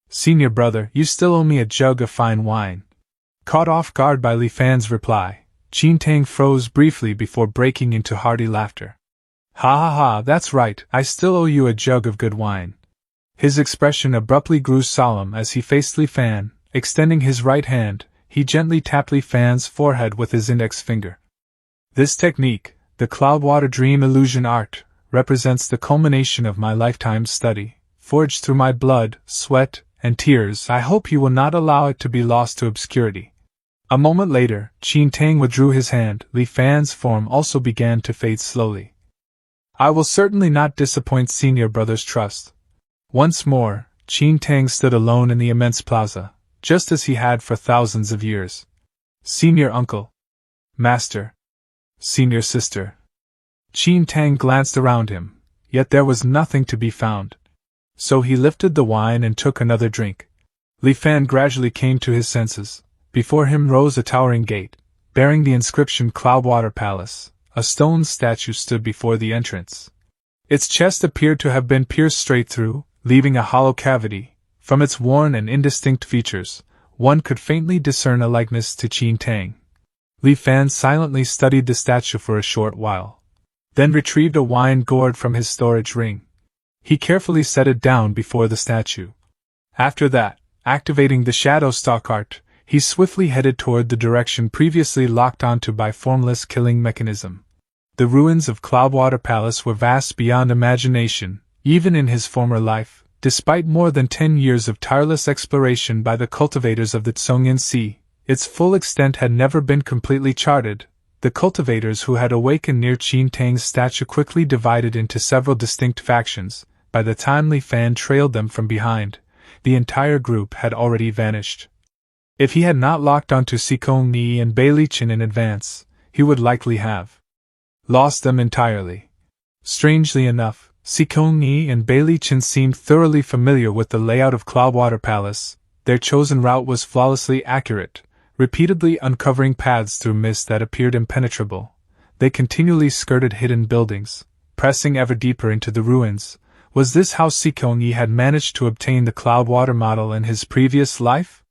"Senior brother, you still owe me a jug of fine wine." Caught off guard by Li Fan's reply, Qin Tang froze briefly before breaking into hearty laughter. "Ha ha ha, that's right, I still owe you a jug of good wine." His expression abruptly grew solemn as he faced Li Fan. Extending his right hand, he gently tapped Li Fan's forehead with his index finger. "This technique, the Cloudwater Dream Illusion Art, represents the culmination of my lifetime's study, forged through my blood, sweat, and tears. I hope you will not allow it to be lost to obscurity." A moment later, Qin Tang withdrew his hand. Li Fan's form also began to fade slowly. "I will certainly not disappoint senior brother's trust." Once more, Qin Tang stood alone in the immense plaza, just as he had for thousands of years. Senior uncle. Master. Senior sister. Qin Tang glanced around him, yet there was nothing to be found. So he lifted the wine and took another drink. Li Fan gradually came to his senses. Before him rose a towering gate, bearing the inscription Cloudwater Palace. A stone statue stood before the entrance. Its chest appeared to have been pierced straight through, leaving a hollow cavity. From its worn and indistinct features, one could faintly discern a likeness to Qin Tang. Li Fan silently studied the statue for a short while, then retrieved a wine gourd from his storage ring. He carefully set it down before the statue. After that, activating the Shadow Stalk art, he swiftly headed toward the direction previously locked onto by formless killing mechanism. The ruins of Cloudwater Palace were vast beyond imagination, even in his former life, despite more than 10 years of tireless exploration by the cultivators of the Tsongyan Sea. Its full extent had never been completely charted. The cultivators who had awakened near Qin Tang's statue quickly divided into several distinct factions. By the time Li Fan trailed them from behind, the entire group had already vanished. If he had not locked onto Sikong Ni and Beilichin in advance, he would likely have lost them entirely. Strangely enough, Sikong Ni and Beilichin seemed thoroughly familiar with the layout of Cloudwater Palace. Their chosen route was flawlessly accurate, repeatedly uncovering paths through mist that appeared impenetrable. They continually skirted hidden buildings, pressing ever deeper into the ruins. Was this how Sikong Yi had managed to obtain the Cloudwater model in his previous life?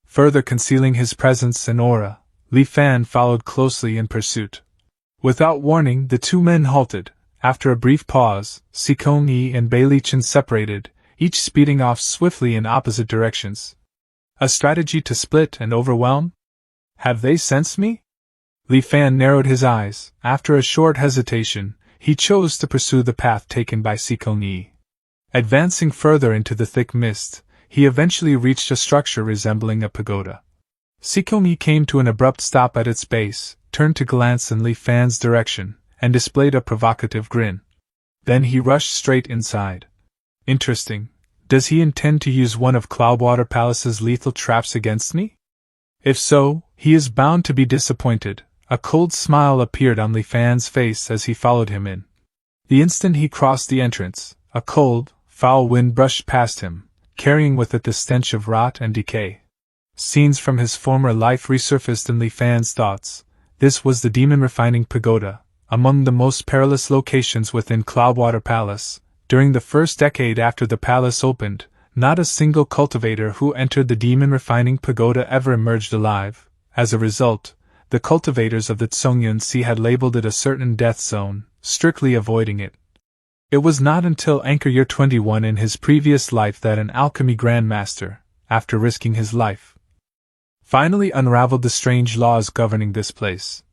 Further concealing his presence and aura, Li Fan followed closely in pursuit. Without warning, the two men halted. After a brief pause, Sikong Yi and Beilichin separated, each speeding off swiftly in opposite directions. A strategy to split and overwhelm? Have they sensed me? Li Fan narrowed his eyes. After a short hesitation, he chose to pursue the path taken by Sikong Yi. Advancing further into the thick mist, he eventually reached a structure resembling a pagoda. Sikong Yi came to an abrupt stop at its base, turned to glance in Li Fan's direction, and displayed a provocative grin. Then he rushed straight inside. Interesting. Does he intend to use one of Cloudwater Palace's lethal traps against me? If so, he is bound to be disappointed. A cold smile appeared on Li Fan's face as he followed him in. The instant he crossed the entrance, a cold, foul wind brushed past him, carrying with it the stench of rot and decay. Scenes from his former life resurfaced in Li Fan's thoughts. This was the Demon Refining Pagoda, among the most perilous locations within Cloudwater Palace. During the first decade after the palace opened, not a single cultivator who entered the Demon Refining Pagoda ever emerged alive. As a result, the cultivators of the Tsongyan Sea had labeled it a certain death zone, strictly avoiding it. It was not until Anchor Year 21 in his previous life that an alchemy grandmaster, after risking his life, finally unraveled the strange laws governing this place.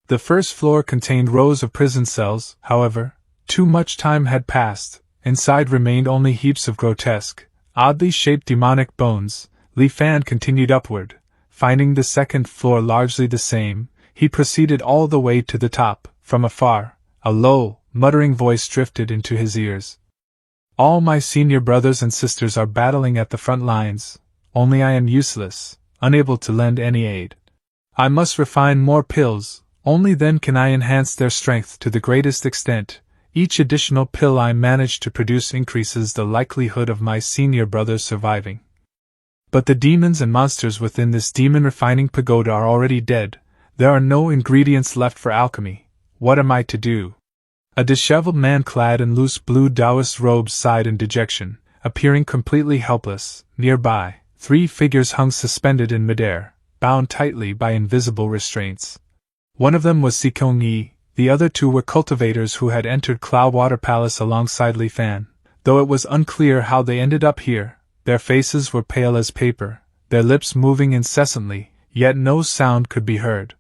The first floor contained rows of prison cells. However, too much time had passed. Inside remained only heaps of grotesque, oddly shaped demonic bones. Li Fan continued upward. Finding the second floor largely the same, he proceeded all the way to the top. From afar, a low, muttering voice drifted into his ears. All my senior brothers and sisters are battling at the front lines, only I am useless, unable to lend any aid. I must refine more pills, only then can I enhance their strength to the greatest extent. Each additional pill I manage to produce increases the likelihood of my senior brothers surviving. But the demons and monsters within this demon refining pagoda are already dead. There are no ingredients left for alchemy. What am I to do? A disheveled man clad in loose blue Taoist robes sighed in dejection, appearing completely helpless. Nearby, 3 figures hung suspended in midair, bound tightly by invisible restraints. One of them was Sikong Yi. The other 2 were cultivators who had entered Cloudwater Palace alongside Li Fan. Though it was unclear how they ended up here, their faces were pale as paper, their lips moving incessantly, yet no sound could be heard.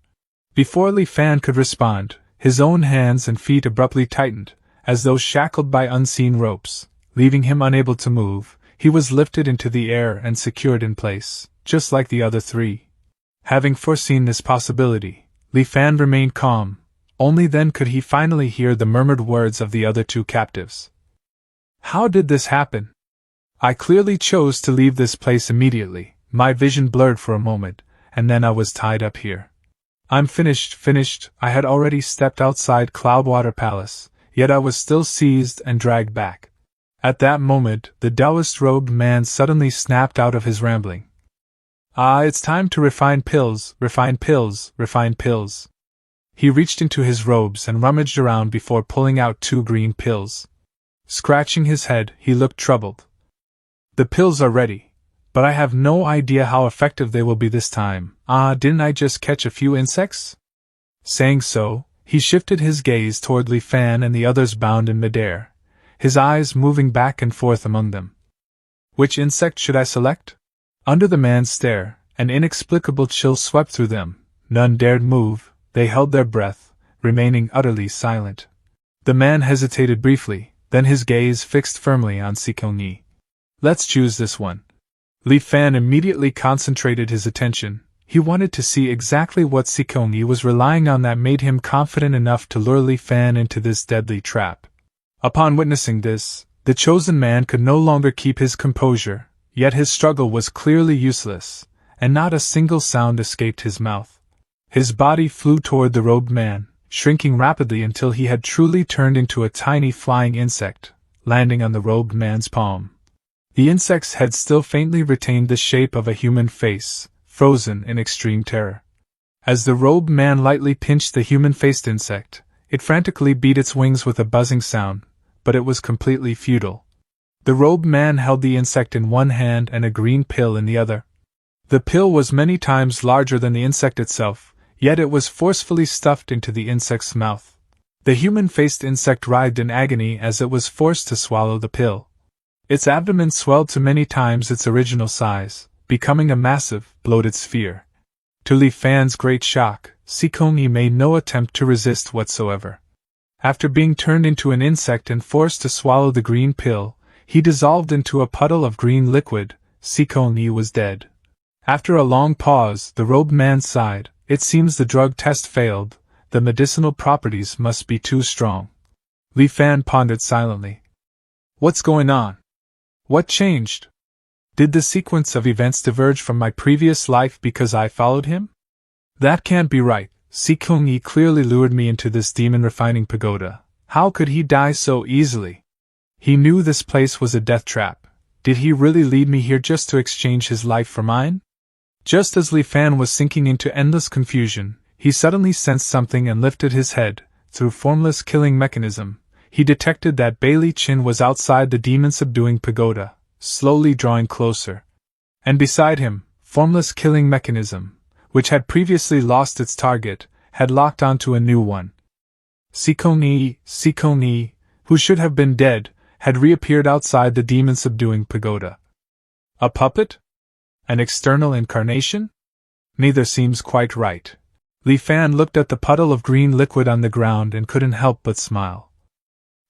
Before Li Fan could respond, his own hands and feet abruptly tightened, as though shackled by unseen ropes. Leaving him unable to move, he was lifted into the air and secured in place, just like the other 3. Having foreseen this possibility, Li Fan remained calm. Only then could he finally hear the murmured words of the other 2 captives. How did this happen? I clearly chose to leave this place immediately. My vision blurred for a moment, and then I was tied up here. I'm finished. I had already stepped outside Cloudwater Palace, yet I was still seized and dragged back. At that moment, the Taoist-robed man suddenly snapped out of his rambling. Ah, it's time to refine pills. He reached into his robes and rummaged around before pulling out 2 green pills. Scratching his head, he looked troubled. The pills are ready, but I have no idea how effective they will be this time. Didn't I just catch a few insects? Saying so, he shifted his gaze toward Li Fan and the others bound in midair, his eyes moving back and forth among them. Which insect should I select? Under the man's stare, an inexplicable chill swept through them. None dared move, they held their breath, remaining utterly silent. The man hesitated briefly, then his gaze fixed firmly on Sikong-yi. Let's choose this one. Li Fan immediately concentrated his attention. He wanted to see exactly what Sikong-yi was relying on that made him confident enough to lure Li Fan into this deadly trap. Upon witnessing this, the chosen man could no longer keep his composure, yet his struggle was clearly useless, and not a single sound escaped his mouth. His body flew toward the robed man, shrinking rapidly until he had truly turned into a tiny flying insect, landing on the robed man's palm. The insect's head still faintly retained the shape of a human face, frozen in extreme terror. As the robed man lightly pinched the human-faced insect, it frantically beat its wings with a buzzing sound, but it was completely futile. The robed man held the insect in one hand and a green pill in the other. The pill was many times larger than the insect itself, yet it was forcefully stuffed into the insect's mouth. The human-faced insect writhed in agony as it was forced to swallow the pill. Its abdomen swelled to many times its original size, becoming a massive, bloated sphere. To Li Fan's great shock, Sikong-yi made no attempt to resist whatsoever. After being turned into an insect and forced to swallow the green pill, he dissolved into a puddle of green liquid. Sikong-yi was dead. After a long pause, the robed man sighed. It seems the drug test failed. The medicinal properties must be too strong. Li Fan pondered silently. What's going on? What changed? Did the sequence of events diverge from my previous life because I followed him? That can't be right. Sikong-yi clearly lured me into this demon-refining pagoda. How could he die so easily? He knew this place was a death trap. Did he really lead me here just to exchange his life for mine? Just as Li Fan was sinking into endless confusion, he suddenly sensed something and lifted his head. Through formless killing mechanism, he detected that Bailey Chin was outside the demon-subduing pagoda, slowly drawing closer. And beside him, formless killing mechanism, which had previously lost its target, had locked onto a new one. Sikong-yi, who should have been dead, had reappeared outside the demon-subduing pagoda. A puppet? An external incarnation? Neither seems quite right. Li Fan looked at the puddle of green liquid on the ground and couldn't help but smile.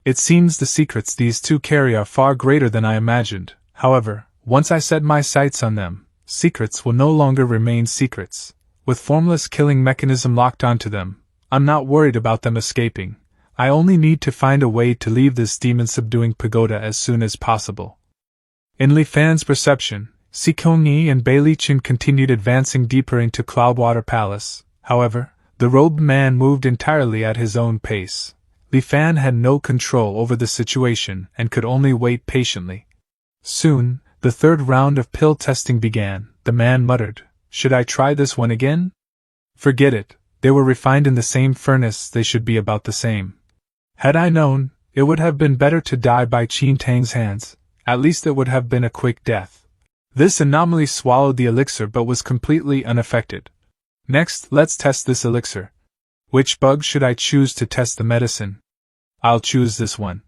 It seems the secrets these two carry are far greater than I imagined. However, once I set my sights on them, secrets will no longer remain secrets. With formless killing mechanism locked onto them, I'm not worried about them escaping. I only need to find a way to leave this demon-subduing pagoda as soon as possible. In Li Fan's perception, Sikong-yi and Bailey Chin continued advancing deeper into Cloudwater Palace. However, the robed man moved entirely at his own pace. Li Fan had no control over the situation and could only wait patiently. Soon, the third round of pill testing began. The man muttered, "Should I try this one again?" Forget it. They were refined in the same furnace, they should be about the same. Had I known, it would have been better to die by Qin Tang's hands. At least it would have been a quick death. This anomaly swallowed the elixir but was completely unaffected. Next, let's test this elixir. Which bug should I choose to test the medicine? I'll choose this one.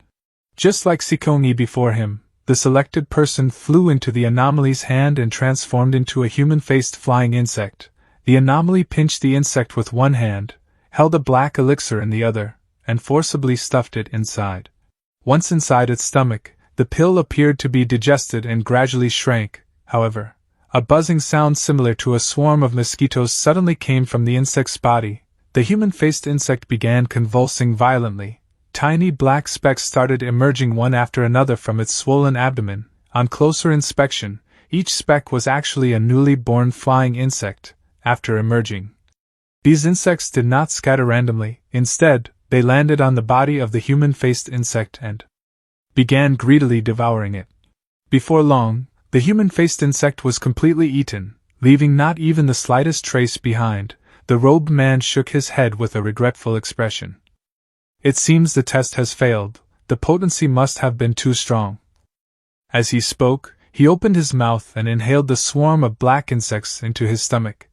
Just like Sikong-yi before him, the selected person flew into the anomaly's hand and transformed into a human-faced flying insect. The anomaly pinched the insect with one hand, held a black elixir in the other, and forcibly stuffed it inside. Once inside its stomach, the pill appeared to be digested and gradually shrank. However, a buzzing sound similar to a swarm of mosquitoes suddenly came from the insect's body. The human-faced insect began convulsing violently. Tiny black specks started emerging one after another from its swollen abdomen. On closer inspection, each speck was actually a newly born flying insect, after emerging. These insects did not scatter randomly, instead, they landed on the body of the human-faced insect and began greedily devouring it. Before long, the human-faced insect was completely eaten, leaving not even the slightest trace behind. The robed man shook his head with a regretful expression. It seems the test has failed, the potency must have been too strong. As he spoke, he opened his mouth and inhaled the swarm of black insects into his stomach.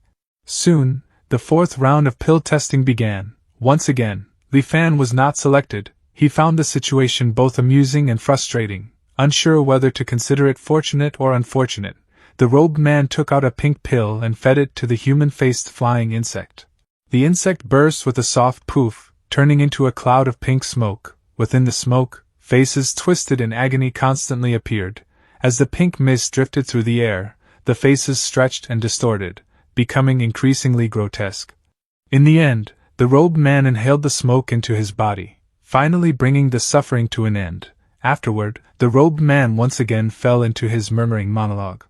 Soon, the fourth round of pill testing began. Once again, Li Fan was not selected. He found the situation both amusing and frustrating. Unsure whether to consider it fortunate or unfortunate, the robed man took out a pink pill and fed it to the human-faced flying insect. The insect burst with a soft poof, turning into a cloud of pink smoke. Within the smoke, faces twisted in agony constantly appeared. As the pink mist drifted through the air, the faces stretched and distorted, becoming increasingly grotesque. In the end, the robed man inhaled the smoke into his body, finally bringing the suffering to an end. Afterward, the robed man once again fell into his murmuring monologue.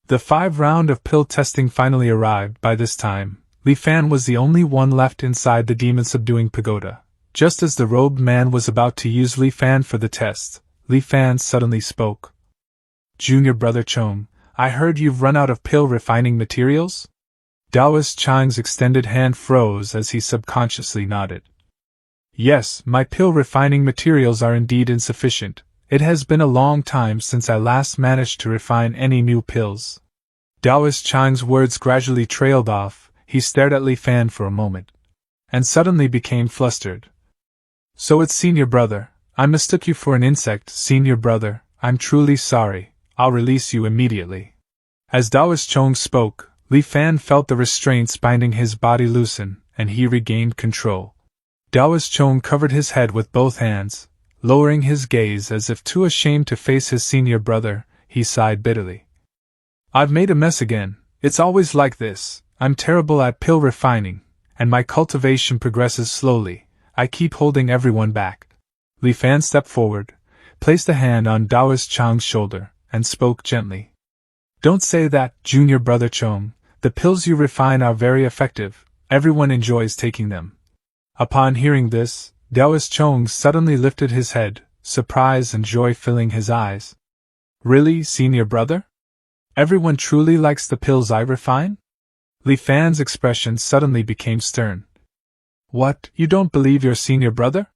The 5th round of pill testing finally arrived. By this time, Li Fan was the only one left inside the demon-subduing pagoda. Just as the robed man was about to use Li Fan for the test, Li Fan suddenly spoke. "Junior Brother Chong, I heard you've run out of pill refining materials?" Taoist Chang's extended hand froze as he subconsciously nodded. "Yes, my pill refining materials are indeed insufficient. It has been a long time since I last managed to refine any new pills." Taoist Chang's words gradually trailed off. He stared at Li Fan for a moment, and suddenly became flustered. "So it's Senior Brother. I mistook you for an insect, Senior Brother. I'm truly sorry. I'll release you immediately." As Taoist Chong spoke, Li Fan felt the restraints binding his body loosen, and he regained control. Taoist Chong covered his head with both hands, lowering his gaze as if too ashamed to face his senior brother. He sighed bitterly. "I've made a mess again. It's always like this. I'm terrible at pill refining, and my cultivation progresses slowly. I keep holding everyone back." Li Fan stepped forward, placed a hand on Taoist Chong's shoulder, and spoke gently. "Don't say that, Junior Brother Chong. The pills you refine are very effective. Everyone enjoys taking them." Upon hearing this, Taoist Chong suddenly lifted his head, surprise and joy filling his eyes. "Really, Senior Brother? Everyone truly likes the pills I refine?" Li Fan's expression suddenly became stern. "What, you don't believe your Senior Brother?"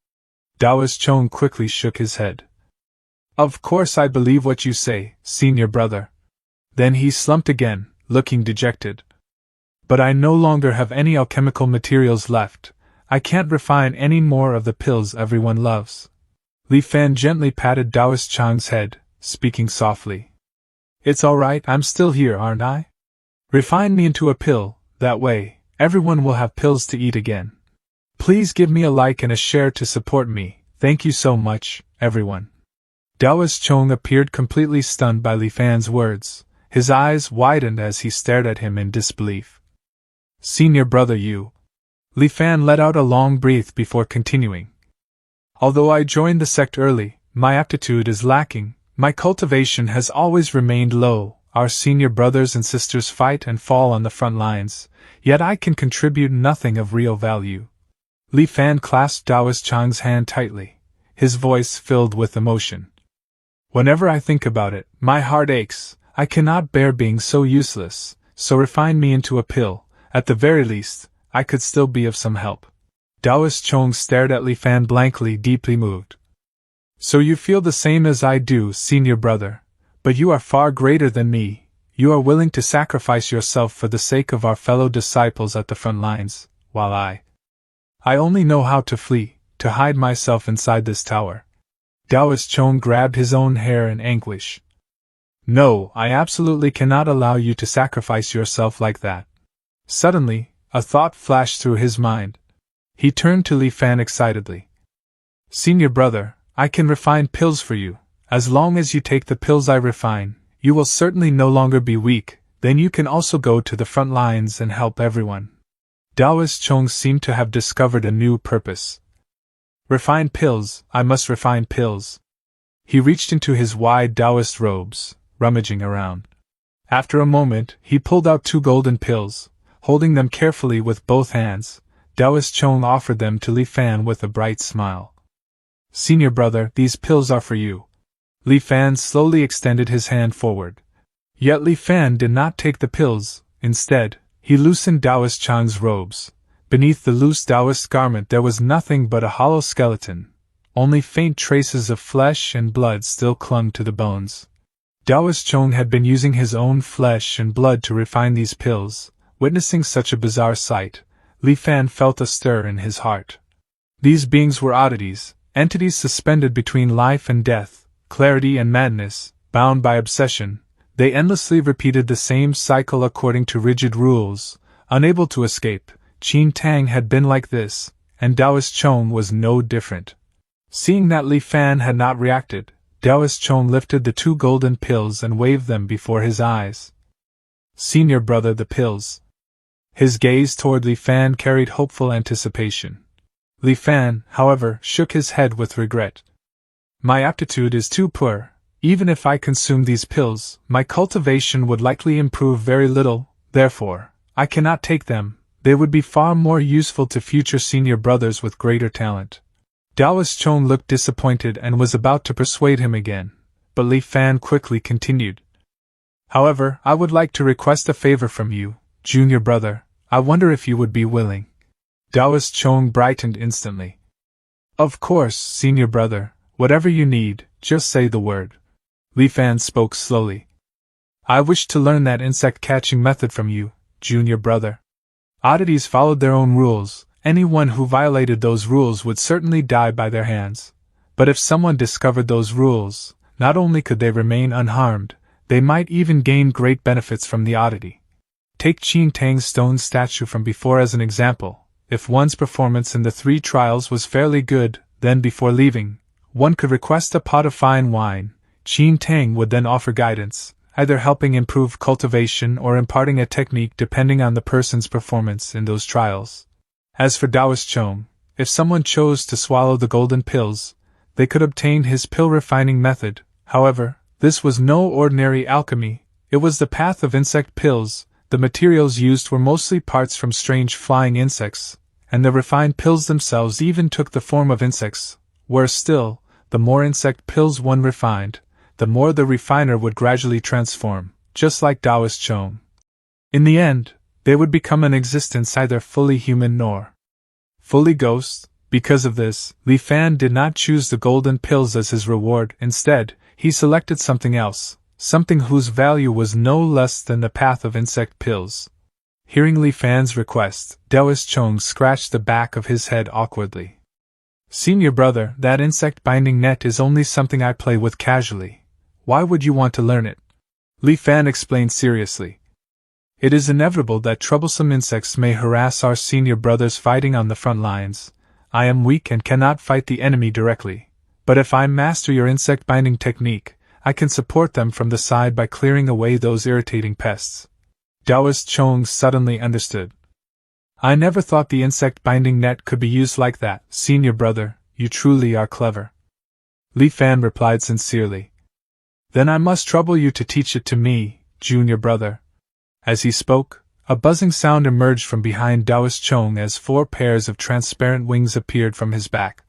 Taoist Chong quickly shook his head. "Of course I believe what you say, Senior Brother." Then he slumped again, looking dejected. "But I no longer have any alchemical materials left. I can't refine any more of the pills everyone loves." Li Fan gently patted Taoist Chang's head, speaking softly. "It's all right, I'm still here, aren't I? Refine me into a pill, that way, everyone will have pills to eat again. Please give me a like and a share to support me. Thank you so much, everyone." Taoist Chong appeared completely stunned by Li Fan's words. His eyes widened as he stared at him in disbelief. "Senior Brother, you..." Li Fan let out a long breath before continuing. "Although I joined the sect early, my aptitude is lacking. My cultivation has always remained low. Our senior brothers and sisters fight and fall on the front lines, yet I can contribute nothing of real value." Li Fan clasped Taoist Chang's hand tightly, his voice filled with emotion. "Whenever I think about it, my heart aches. I cannot bear being so useless, so refine me into a pill. At the very least, I could still be of some help." Taoist Chong stared at Li Fan blankly, deeply moved. "So you feel the same as I do, Senior Brother, but you are far greater than me. You are willing to sacrifice yourself for the sake of our fellow disciples at the front lines, while I only know how to flee, to hide myself inside this tower." Taoist Chong grabbed his own hair in anguish. "No, I absolutely cannot allow you to sacrifice yourself like that." Suddenly, a thought flashed through his mind. He turned to Li Fan excitedly. "Senior Brother, I can refine pills for you. As long as you take the pills I refine, you will certainly no longer be weak. Then you can also go to the front lines and help everyone." Taoist Chong seemed to have discovered a new purpose. "Refine pills, I must refine pills." He reached into his wide Taoist robes, rummaging around. After a moment, he pulled out 2 golden pills, Holding them carefully with both hands, Taoist Chong offered them to Li Fan with a bright smile. "Senior brother, these pills are for you." Li Fan slowly extended his hand forward. Yet Li Fan did not take the pills. Instead, he loosened Taoist Chong's robes. Beneath the loose Taoist garment there was nothing but a hollow skeleton. Only faint traces of flesh and blood still clung to the bones. Taoist Chong had been using his own flesh and blood to refine these pills. Witnessing such a bizarre sight, Li Fan felt a stir in his heart. These beings were oddities, entities suspended between life and death, clarity and madness, bound by obsession. They endlessly repeated the same cycle according to rigid rules, unable to escape. Qin Tang had been like this, and Taoist Chong was no different. Seeing that Li Fan had not reacted, Taoist Chong lifted the 2 golden pills and waved them before his eyes. "Senior brother, the pills." His gaze toward Li Fan carried hopeful anticipation. Li Fan, however, shook his head with regret. "My aptitude is too poor. Even if I consume these pills, my cultivation would likely improve very little, therefore, I cannot take them. They would be far more useful to future senior brothers with greater talent." Taoist Chong looked disappointed and was about to persuade him again, but Li Fan quickly continued. "However, I would like to request a favor from you, junior brother. I wonder if you would be willing." Taoist Chong brightened instantly. "Of course, senior brother, whatever you need, just say the word." Li Fan spoke slowly. "I wish to learn that insect-catching method from you, junior brother." Oddities followed their own rules. Anyone who violated those rules would certainly die by their hands. But if someone discovered those rules, not only could they remain unharmed, they might even gain great benefits from the oddity. Take Qin Tang's stone statue from before as an example. If one's performance in the 3 trials was fairly good, then before leaving, one could request a pot of fine wine. Qin Tang would then offer guidance, either helping improve cultivation or imparting a technique depending on the person's performance in those trials. As for Taoist Chong, if someone chose to swallow the golden pills, they could obtain his pill refining method. However, this was no ordinary alchemy, it was the path of insect pills. The materials used were mostly parts from strange flying insects, and the refined pills themselves even took the form of insects. Worse still, the more insect pills one refined, the more the refiner would gradually transform, just like Taoist Chong. In the end, they would become an existence either fully human nor fully ghost. Because of this, Li Fan did not choose the golden pills as his reward. Instead, he selected something else, something whose value was no less than the path of insect pills. Hearing Li Fan's request, Taoist Chong scratched the back of his head awkwardly. "Senior brother, that insect binding net is only something I play with casually. Why would you want to learn it?" Li Fan explained seriously. "It is inevitable that troublesome insects may harass our senior brothers fighting on the front lines. I am weak and cannot fight the enemy directly, but if I master your insect binding technique, I can support them from the side by clearing away those irritating pests." Taoist Chong suddenly understood. "I never thought the insect binding net could be used like that, senior brother, you truly are clever." Li Fan replied sincerely. "Then I must trouble you to teach it to me, junior brother." As he spoke, a buzzing sound emerged from behind Taoist Chong as 4 pairs of transparent wings appeared from his back.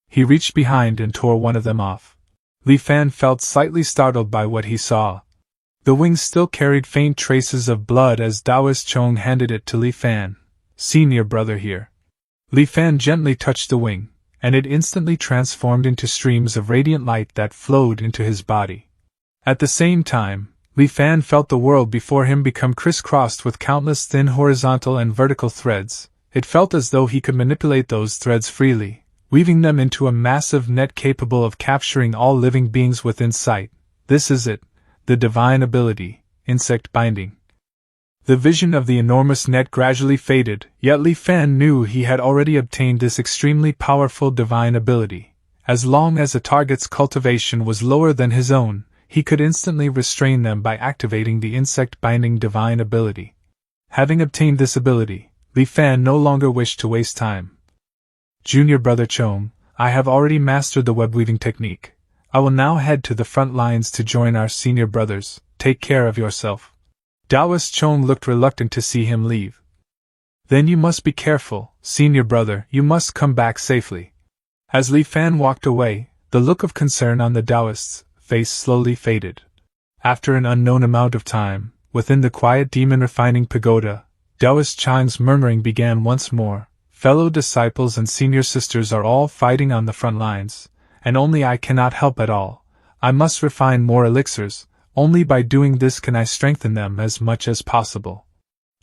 He reached behind and tore one of them off. Li Fan felt slightly startled by what he saw. The wings still carried faint traces of blood as Taoist Chong handed it to Li Fan. "Senior brother here." Li Fan gently touched the wing, and it instantly transformed into streams of radiant light that flowed into his body. At the same time, Li Fan felt the world before him become crisscrossed with countless thin horizontal and vertical threads. It felt as though he could manipulate those threads freely, weaving them into a massive net capable of capturing all living beings within sight. This is it, the divine ability, insect binding. The vision of the enormous net gradually faded, yet Li Fan knew he had already obtained this extremely powerful divine ability. As long as a target's cultivation was lower than his own, he could instantly restrain them by activating the insect-binding divine ability. Having obtained this ability, Li Fan no longer wished to waste time. "Junior brother Chong, I have already mastered the web-weaving technique. I will now head to the front lines to join our senior brothers. Take care of yourself." Taoist Chong looked reluctant to see him leave. Then you must be careful, senior brother, you must come back safely. As Li Fan walked away, the look of concern on the Taoist's face slowly faded. After an unknown amount of time, within the quiet demon refining pagoda, Taoist Chang's murmuring began once more. Fellow disciples and senior sisters are all fighting on the front lines, and only I cannot help at all. I must refine more elixirs, only by doing this can I strengthen them as much as possible.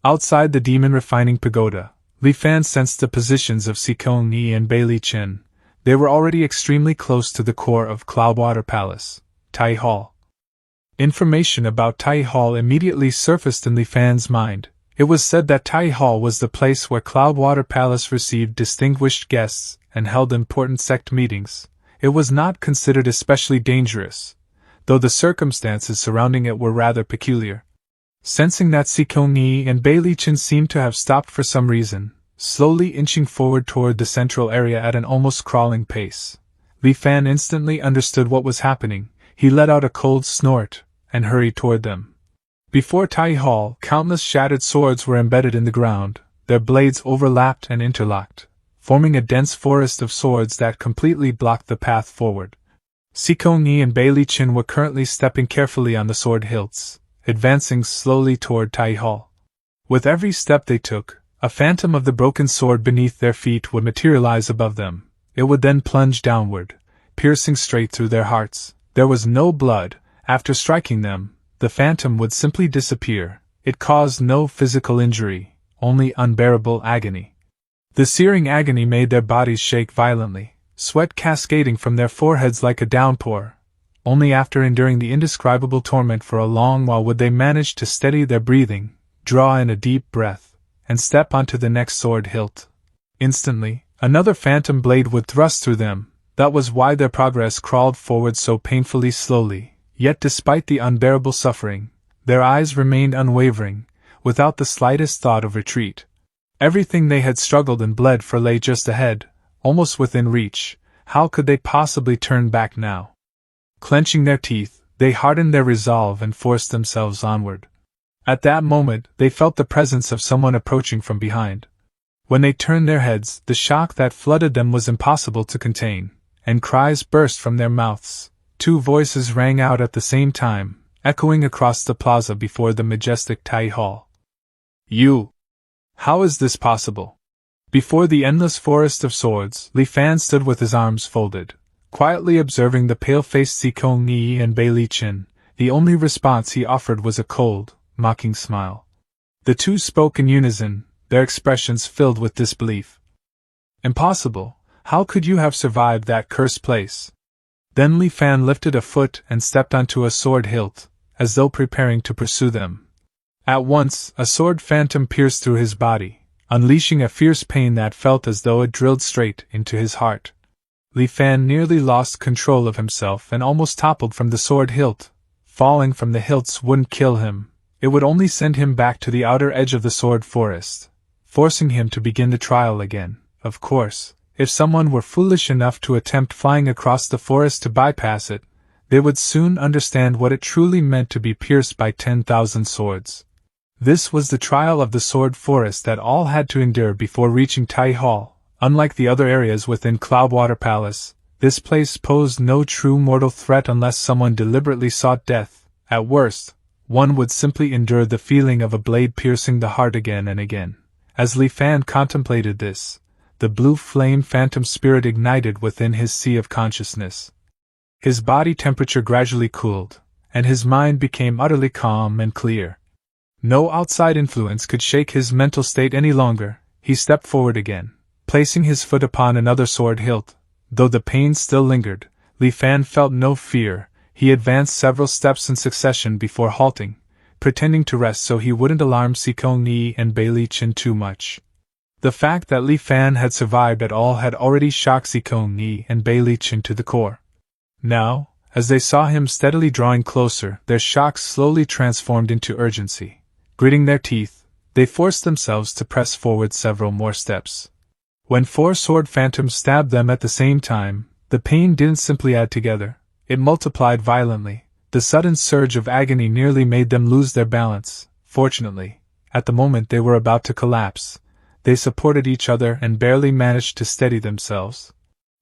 Outside the demon refining pagoda, Li Fan sensed the positions of Sikong Yi and Bei Li Chen. They were already extremely close to the core of Cloudwater Palace, Tai Hall. Information about Tai Hall immediately surfaced in Li Fan's mind. It was said that Tai Hall was the place where Cloudwater Palace received distinguished guests and held important sect meetings. It was not considered especially dangerous, though the circumstances surrounding it were rather peculiar. Sensing that Sikong Yi and Bei Li Chen seemed to have stopped for some reason, slowly inching forward toward the central area at an almost crawling pace, Li Fan instantly understood what was happening. He let out a cold snort and hurried toward them. Before Tai Hall, countless shattered swords were embedded in the ground, their blades overlapped and interlocked, forming a dense forest of swords that completely blocked the path forward. Sikong Yi and Bei Li Chen were currently stepping carefully on the sword hilts, advancing slowly toward Tai Hall. With every step they took, a phantom of the broken sword beneath their feet would materialize above them. It would then plunge downward, piercing straight through their hearts. There was no blood. After striking them, the phantom would simply disappear. It caused no physical injury, only unbearable agony. The searing agony made their bodies shake violently, sweat cascading from their foreheads like a downpour. Only after enduring the indescribable torment for a long while would they manage to steady their breathing, draw in a deep breath, and step onto the next sword hilt. Instantly, another phantom blade would thrust through them. That was why their progress crawled forward so painfully slowly. Yet despite the unbearable suffering, their eyes remained unwavering, without the slightest thought of retreat. Everything they had struggled and bled for lay just ahead, almost within reach. How could they possibly turn back now? Clenching their teeth, they hardened their resolve and forced themselves onward. At that moment, they felt the presence of someone approaching from behind. When they turned their heads, the shock that flooded them was impossible to contain, and cries burst from their mouths. Two voices rang out at the same time, echoing across the plaza before the majestic Tai Hall. You! How is this possible? Before the endless forest of swords, Li Fan stood with his arms folded, quietly observing the pale-faced Sikong Yi and Bei Li Chen. The only response he offered was a cold, mocking smile. The two spoke in unison, their expressions filled with disbelief. Impossible! How could you have survived that cursed place? Then Li Fan lifted a foot and stepped onto a sword hilt, as though preparing to pursue them. At once, a sword phantom pierced through his body, unleashing a fierce pain that felt as though it drilled straight into his heart. Li Fan nearly lost control of himself and almost toppled from the sword hilt. Falling from the hilts wouldn't kill him, it would only send him back to the outer edge of the sword forest, forcing him to begin the trial again. Of course, if someone were foolish enough to attempt flying across the forest to bypass it, they would soon understand what it truly meant to be pierced by 10,000 swords. This was the trial of the sword forest that all had to endure before reaching Tai Hall. Unlike the other areas within Cloudwater Palace, this place posed no true mortal threat unless someone deliberately sought death. At worst, one would simply endure the feeling of a blade piercing the heart again and again. As Li Fan contemplated this, the blue flame phantom spirit ignited within his sea of consciousness. His body temperature gradually cooled, and his mind became utterly calm and clear. No outside influence could shake his mental state any longer. He stepped forward again, placing his foot upon another sword hilt. Though the pain still lingered, Li Fan felt no fear. He advanced several steps in succession before halting, pretending to rest so he wouldn't alarm Sikong Yi and Bei Li Chen too much. The fact that Li Fan had survived at all had already shocked Sikong Yi and Bei Li Chen to the core. Now, as they saw him steadily drawing closer, their shock slowly transformed into urgency. Gritting their teeth, they forced themselves to press forward several more steps. When four sword phantoms stabbed them at the same time, the pain didn't simply add together, it multiplied violently. The sudden surge of agony nearly made them lose their balance. Fortunately, at the moment they were about to collapse, they supported each other and barely managed to steady themselves.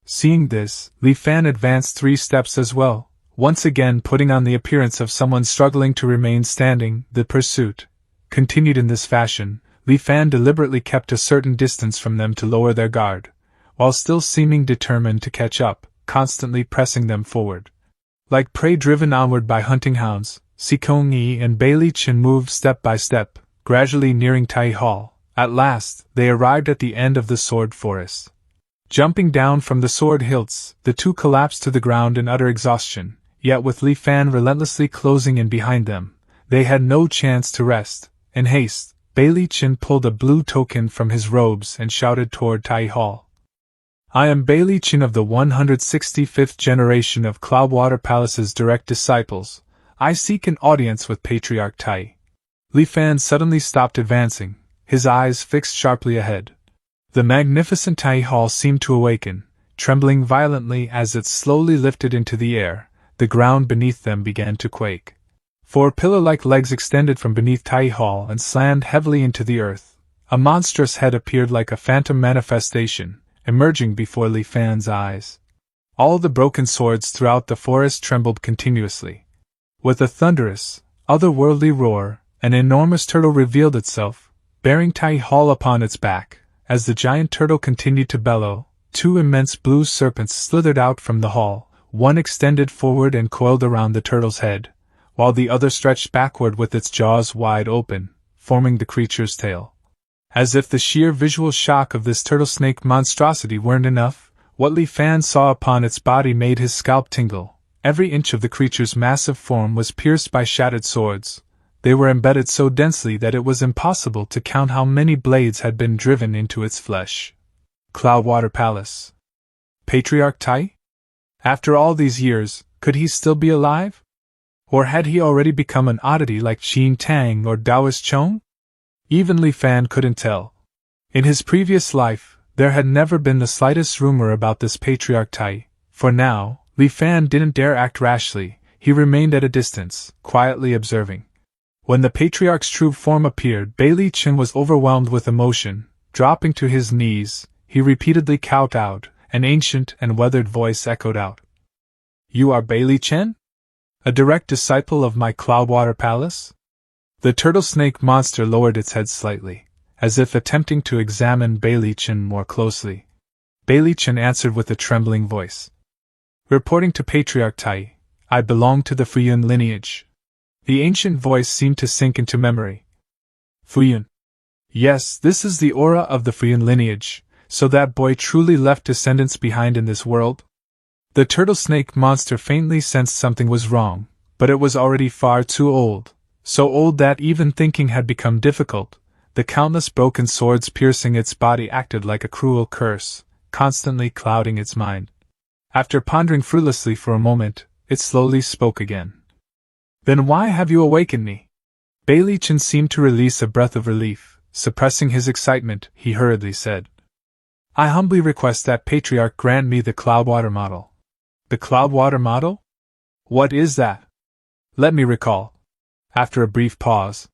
Seeing this, Li Fan advanced 3 steps as well, once again putting on the appearance of someone struggling to remain standing. The pursuit continued in this fashion. Li Fan deliberately kept a certain distance from them to lower their guard, while still seeming determined to catch up, constantly pressing them forward. Like prey driven onward by hunting hounds, Si Kong Yi and Bai Li Chen moved step by step, gradually nearing Tai Hall. At last, they arrived at the end of the sword forest. Jumping down from the sword hilts, the two collapsed to the ground in utter exhaustion, yet with Li Fan relentlessly closing in behind them, they had no chance to rest. In haste, Bai Li Chen pulled a blue token from his robes and shouted toward Tai Hall. I am Bai Li Chen of the 165th generation of Cloudwater Palace's direct disciples. I seek an audience with Patriarch Tai. Li Fan suddenly stopped advancing, his eyes fixed sharply ahead. The magnificent Tai Hall seemed to awaken, trembling violently as it slowly lifted into the air. The ground beneath them began to quake. 4 pillar-like legs extended from beneath Tai Hall and slammed heavily into the earth. A monstrous head appeared like a phantom manifestation, emerging before Li Fan's eyes. All the broken swords throughout the forest trembled continuously. With a thunderous, otherworldly roar, an enormous turtle revealed itself, bearing Tai Hall upon its back. As the giant turtle continued to bellow, 2 immense blue serpents slithered out from the hall, one extended forward and coiled around the turtle's head, while the other stretched backward with its jaws wide open, forming the creature's tail. As if the sheer visual shock of this turtle-snake monstrosity weren't enough, what Li Fan saw upon its body made his scalp tingle. Every inch of the creature's massive form was pierced by shattered swords. They were embedded so densely that it was impossible to count how many blades had been driven into its flesh. Cloudwater Palace. Patriarch Tai? After all these years, could he still be alive? Or had he already become an oddity like Qin Tang or Taoist Chong? Even Li Fan couldn't tell. In his previous life, there had never been the slightest rumor about this Patriarch Tai. For now, Li Fan didn't dare act rashly. He remained at a distance, quietly observing. When the Patriarch's true form appeared, Bai Li Chen was overwhelmed with emotion. Dropping to his knees, he repeatedly kowtowed. An ancient and weathered voice echoed out. You are Bai Li Chen? A direct disciple of my Cloudwater Palace? The turtle snake monster lowered its head slightly, as if attempting to examine Bai Li Chen more closely. Bai Li Chen answered with a trembling voice. Reporting to Patriarch Tai, I belong to the Fuyun lineage. The ancient voice seemed to sink into memory. Fuyun. Yes, this is the aura of the Fuyun lineage, so that boy truly left descendants behind in this world? The turtle snake monster faintly sensed something was wrong, but it was already far too old, so old that even thinking had become difficult. The countless broken swords piercing its body acted like a cruel curse, constantly clouding its mind. After pondering fruitlessly for a moment, it slowly spoke again. Then why have you awakened me? Bai Li Chen seemed to release a breath of relief. Suppressing his excitement, he hurriedly said. I humbly request that Patriarch grant me the Cloudwater model. The Cloudwater model? What is that? Let me recall. After a brief pause.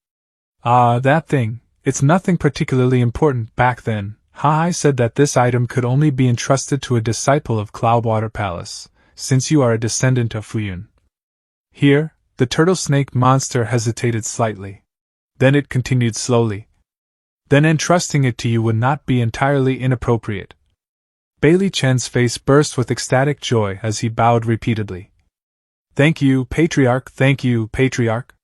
That thing. It's nothing particularly important. Back then, I said that this item could only be entrusted to a disciple of Cloudwater Palace, since you are a descendant of Fuyun. Here, the turtle snake monster hesitated slightly. Then it continued slowly. Then entrusting it to you would not be entirely inappropriate. Bai Li Chen's face burst with ecstatic joy as he bowed repeatedly. Thank you, Patriarch, thank you, Patriarch.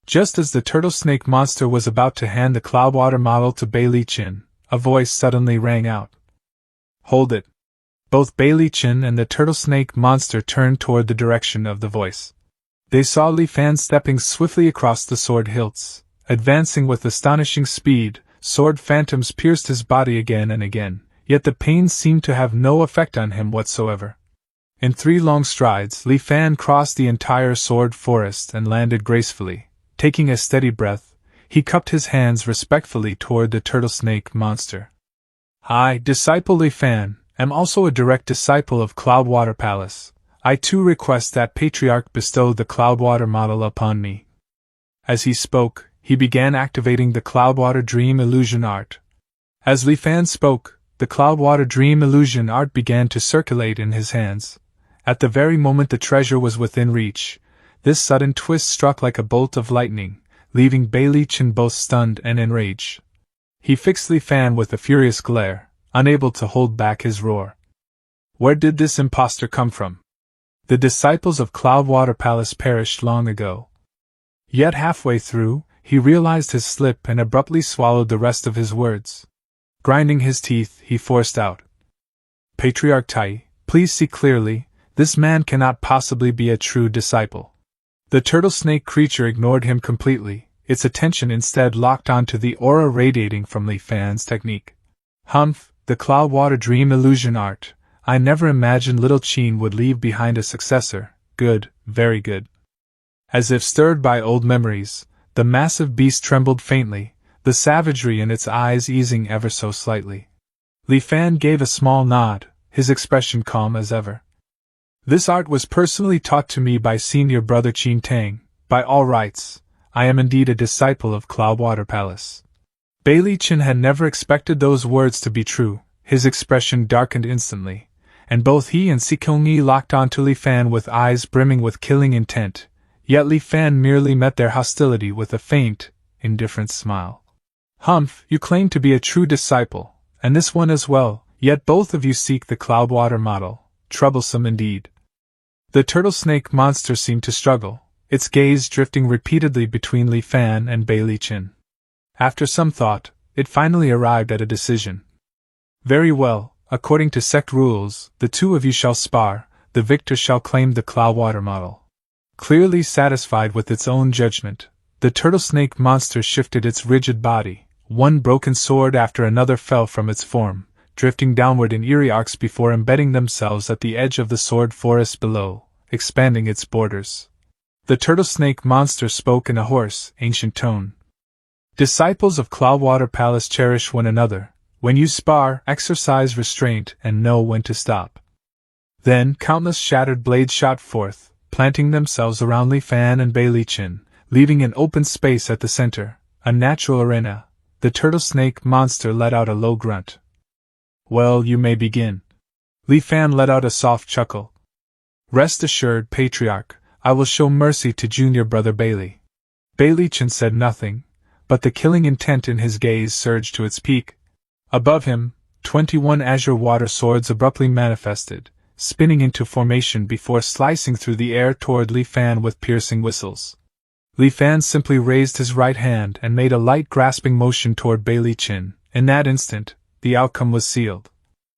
Just as the turtle snake monster was about to hand the Cloudwater model to Bai Li Chen, a voice suddenly rang out. Hold it. Both Bai Li Chen and the turtle snake monster turned toward the direction of the voice. They saw Li Fan stepping swiftly across the sword hilts, advancing with astonishing speed. Sword phantoms pierced his body again and again, yet the pain seemed to have no effect on him whatsoever. In 3 long strides, Li Fan crossed the entire sword forest and landed gracefully. Taking a steady breath, he cupped his hands respectfully toward the turtle snake monster. I, Disciple Li Fan, am also a direct disciple of Cloudwater Palace. I too request that Patriarch bestow the Cloudwater model upon me. As he spoke, he began activating the Cloudwater Dream Illusion Art. As Li Fan spoke, the Cloudwater Dream illusion art began to circulate in his hands. At the very moment the treasure was within reach, this sudden twist struck like a bolt of lightning, leaving Bailey Chen both stunned and enraged. He fixed Li Fan with a furious glare, unable to hold back his roar. Where did this impostor come from? The disciples of Cloudwater Palace perished long ago. Yet halfway through, he realized his slip and abruptly swallowed the rest of his words. Grinding his teeth, he forced out, "Patriarch Tai, please see clearly, this man cannot possibly be a true disciple." The turtle snake creature ignored him completely, its attention instead locked onto the aura radiating from Li Fan's technique. "Humph, the Cloudwater Dream illusion art. I never imagined little Qin would leave behind a successor. Good, very good." As if stirred by old memories, the massive beast trembled faintly, the savagery in its eyes easing ever so slightly. Li Fan gave a small nod, his expression calm as ever. "This art was personally taught to me by senior brother Qin Tang. By all rights, I am indeed a disciple of Cloudwater Palace." Bailey Chen had never expected those words to be true, his expression darkened instantly, and both he and Sikong-yi locked onto Li Fan with eyes brimming with killing intent, yet Li Fan merely met their hostility with a faint, indifferent smile. "Humph, you claim to be a true disciple, and this one as well, yet both of you seek the Cloudwater model. Troublesome indeed." The turtle snake monster seemed to struggle, its gaze drifting repeatedly between Li Fan and Bailey Chen. After some thought, it finally arrived at a decision. "Very well, according to sect rules, the two of you shall spar, the victor shall claim the Cloudwater model." Clearly satisfied with its own judgment, the turtle snake monster shifted its rigid body. One broken sword after another fell from its form, drifting downward in eerie arcs before embedding themselves at the edge of the sword forest below, expanding its borders. The turtle snake monster spoke in a hoarse, ancient tone. "Disciples of Cloudwater Palace cherish one another. When you spar, exercise restraint and know when to stop." Then countless shattered blades shot forth, planting themselves around Li Fan and Bailey Chen, leaving an open space at the center, a natural arena. The turtle snake monster let out a low grunt. "Well, you may begin." Li Fan let out a soft chuckle. "Rest assured, Patriarch, I will show mercy to junior brother Bailey." Bailey Chen said nothing, but the killing intent in his gaze surged to its peak. Above him, 21 azure water swords abruptly manifested, spinning into formation before slicing through the air toward Li Fan with piercing whistles. Li Fan simply raised his right hand and made a light grasping motion toward Bailey Chen. In that instant, the outcome was sealed.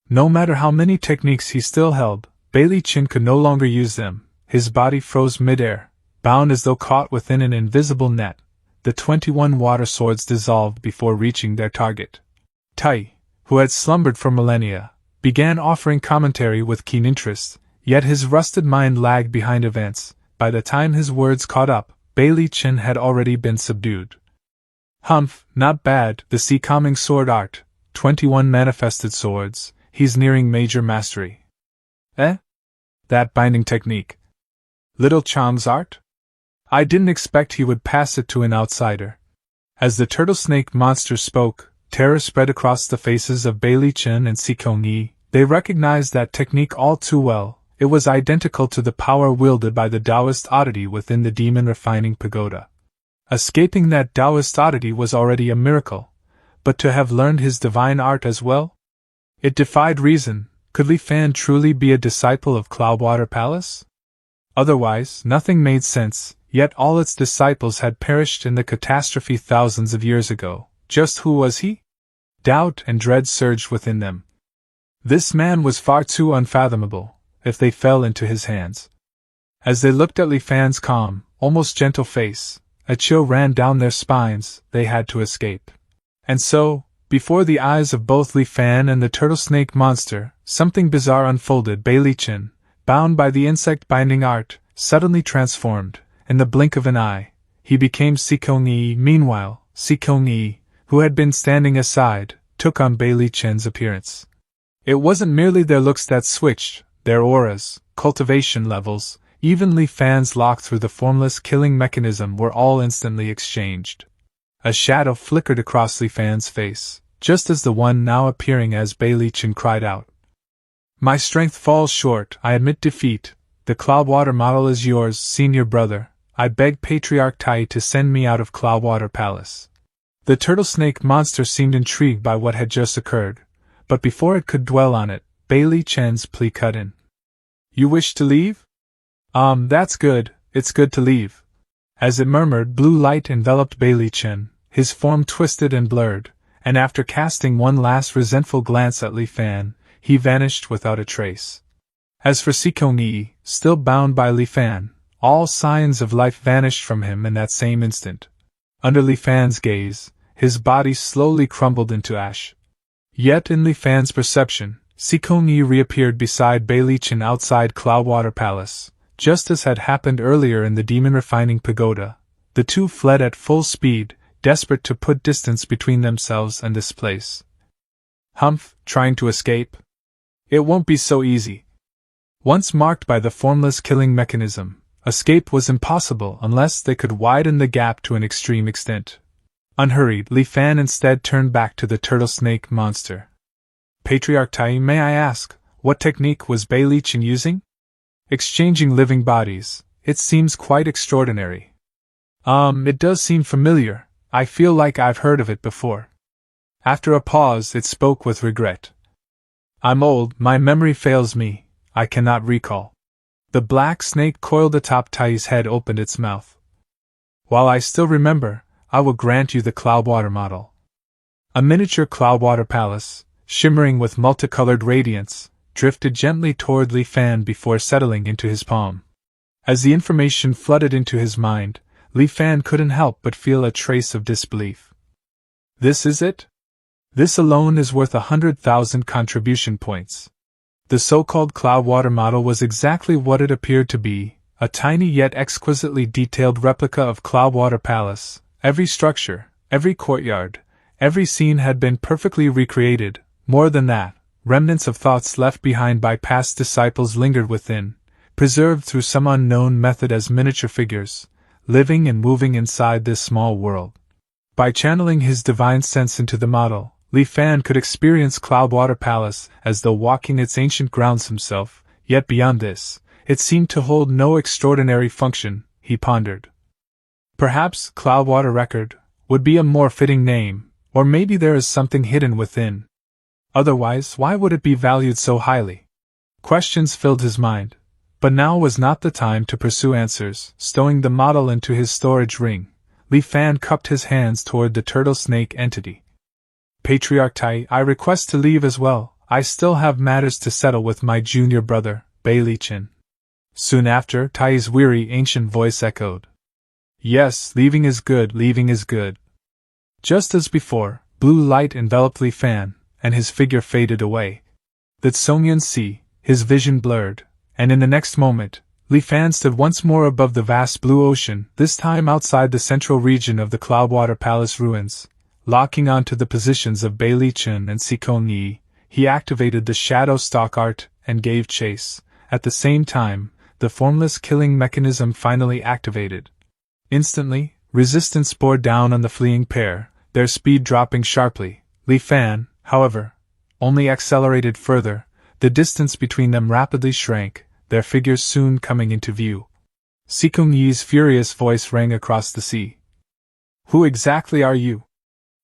No matter how many techniques he still held, Bailey Chen could no longer use them. His body froze midair, bound as though caught within an invisible net. The 21 water swords dissolved before reaching their target. Tai, who had slumbered for millennia, began offering commentary with keen interest, yet his rusted mind lagged behind events. By the time his words caught up, Bailey Chen had already been subdued. "Humph, not bad, the sea calming sword art, 21 manifested swords, he's nearing major mastery." "Eh? That binding technique? Little Chang's art? I didn't expect he would pass it to an outsider." As the turtle snake monster spoke, terror spread across the faces of Bailey Chen and Sikong-yi. They recognized that technique all too well. It was identical to the power wielded by the Taoist oddity within the demon refining pagoda. Escaping that Taoist oddity was already a miracle, but to have learned his divine art as well? It defied reason. Could Li Fan truly be a disciple of Cloudwater Palace? Otherwise, nothing made sense, yet all its disciples had perished in the catastrophe thousands of years ago. Just who was he? Doubt and dread surged within them. This man was far too unfathomable, if they fell into his hands. As they looked at Li Fan's calm, almost gentle face, a chill ran down their spines. They had to escape. And so, before the eyes of both Li Fan and the turtle snake monster, something bizarre unfolded. Bailey Chen, bound by the insect binding art, suddenly transformed. In the blink of an eye, he became Sikong-yi. Meanwhile, Sikong-yi, who had been standing aside, took on Bailey Chen's appearance. It wasn't merely their looks that switched, their auras, cultivation levels, even Li Fan's lock through the formless killing mechanism were all instantly exchanged. A shadow flickered across Li Fan's face, just as the one now appearing as Bei Li Chen cried out. My strength falls short, I admit defeat. The Cloudwater model is yours, senior brother. I beg Patriarch Tai to send me out of Cloudwater Palace. The turtle snake monster seemed intrigued by what had just occurred, but before it could dwell on it, Bei Li Chen's plea cut in. You wish to leave? That's good, it's good to leave. As it murmured, blue light enveloped Bei Li Chen, his form twisted and blurred, and after casting one last resentful glance at Li Fan, he vanished without a trace. As for Sikong Yi, still bound by Li Fan, all signs of life vanished from him in that same instant. Under Li Fan's gaze, his body slowly crumbled into ash. Yet in Li Fan's perception, Sikong Yi reappeared beside Bei Li Chen outside Cloudwater Palace, just as had happened earlier in the Demon Refining Pagoda. The two fled at full speed, desperate to put distance between themselves and this place. Humph, trying to escape? It won't be so easy. Once marked by the formless killing mechanism, escape was impossible unless they could widen the gap to an extreme extent. Unhurried, Li Fan instead turned back to the turtle snake monster. Patriarch Tai, may I ask, what technique was Bei Li Chen using? Exchanging living bodies, it seems quite extraordinary. It does seem familiar, I feel like I've heard of it before. After a pause, it spoke with regret. I'm old, my memory fails me. I cannot recall. The black snake coiled atop Tai's head opened its mouth. While I still remember, I will grant you the Cloudwater model. A miniature Cloudwater palace, shimmering with multicolored radiance, drifted gently toward Li Fan before settling into his palm. As the information flooded into his mind, Li Fan couldn't help but feel a trace of disbelief. This is it? This alone is worth 100,000 contribution points. The so-called Cloudwater model was exactly what it appeared to be, a tiny yet exquisitely detailed replica of Cloudwater Palace. Every structure, every courtyard, every scene had been perfectly recreated. More than that, remnants of thoughts left behind by past disciples lingered within, preserved through some unknown method as miniature figures, living and moving inside this small world. By channeling his divine sense into the model, Li Fan could experience Cloudwater Palace as though walking its ancient grounds himself, yet beyond this, it seemed to hold no extraordinary function, he pondered. Perhaps Cloudwater Record would be a more fitting name, or maybe there is something hidden within. Otherwise, why would it be valued so highly? Questions filled his mind, but now was not the time to pursue answers. Stowing the model into his storage ring, Li Fan cupped his hands toward the turtle snake entity. Patriarch Tai, I request to leave as well. I still have matters to settle with my junior brother, Bei Li Chen. Soon after, Tai's weary ancient voice echoed. Yes, leaving is good, leaving is good. Just as before, blue light enveloped Li Fan, and his figure faded away. The Tsongyun Sea, his vision blurred, and in the next moment, Li Fan stood once more above the vast blue ocean, this time outside the central region of the Cloudwater Palace ruins. Locking onto the positions of Bei Li Chen and Sikong Yi, he activated the Shadow Stalk art and gave chase. At the same time, the formless killing mechanism finally activated. Instantly, resistance bore down on the fleeing pair, their speed dropping sharply. Li Fan, however, only accelerated further. The distance between them rapidly shrank, their figures soon coming into view. Sikong Yi's furious voice rang across the sea. Who exactly are you?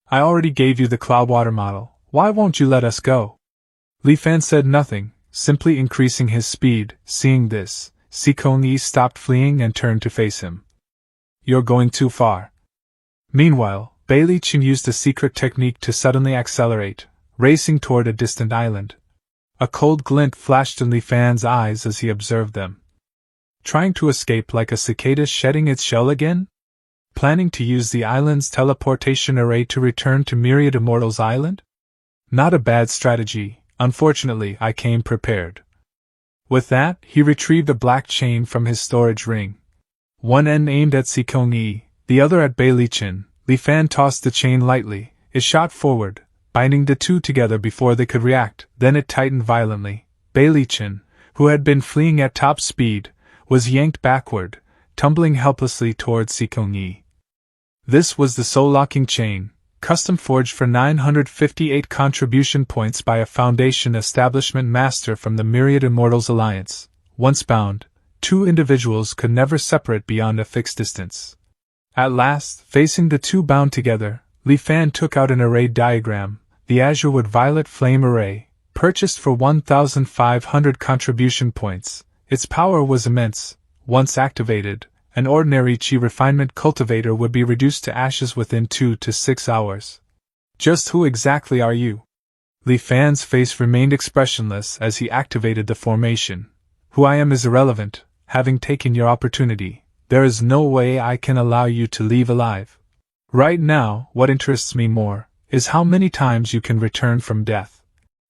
I already gave you the Cloudwater model, why won't you let us go? Li Fan said nothing, simply increasing his speed. Seeing this, Sikong Yi stopped fleeing and turned to face him. You're going too far. Meanwhile, Bei Li Chen used a secret technique to suddenly accelerate, racing toward a distant island. A cold glint flashed in Li Fan's eyes as he observed them. Trying to escape like a cicada shedding its shell again? Planning to use the island's teleportation array to return to Myriad Immortals Island? Not a bad strategy, unfortunately I came prepared. With that, he retrieved a black chain from his storage ring. One end aimed at Sikong Yi, the other at Bei Li Chen. Li Fan tossed the chain lightly, it shot forward, binding the two together before they could react, then it tightened violently. Bei Li Chen, who had been fleeing at top speed, was yanked backward, tumbling helplessly towards Sikong Yi. This was the soul-locking chain, custom forged for 958 contribution points by a Foundation establishment master from the Myriad Immortals Alliance. Once bound, two individuals could never separate beyond a fixed distance. At last, facing the two bound together, Li Fan took out an array diagram, the Azurewood Violet Flame Array, purchased for 1,500 contribution points. Its power was immense. Once activated, an ordinary Qi refinement cultivator would be reduced to ashes within 2 to 6 hours. Just who exactly are you? Li Fan's face remained expressionless as he activated the formation. Who I am is irrelevant. Having taken your opportunity, there is no way I can allow you to leave alive. Right now, what interests me more is how many times you can return from death.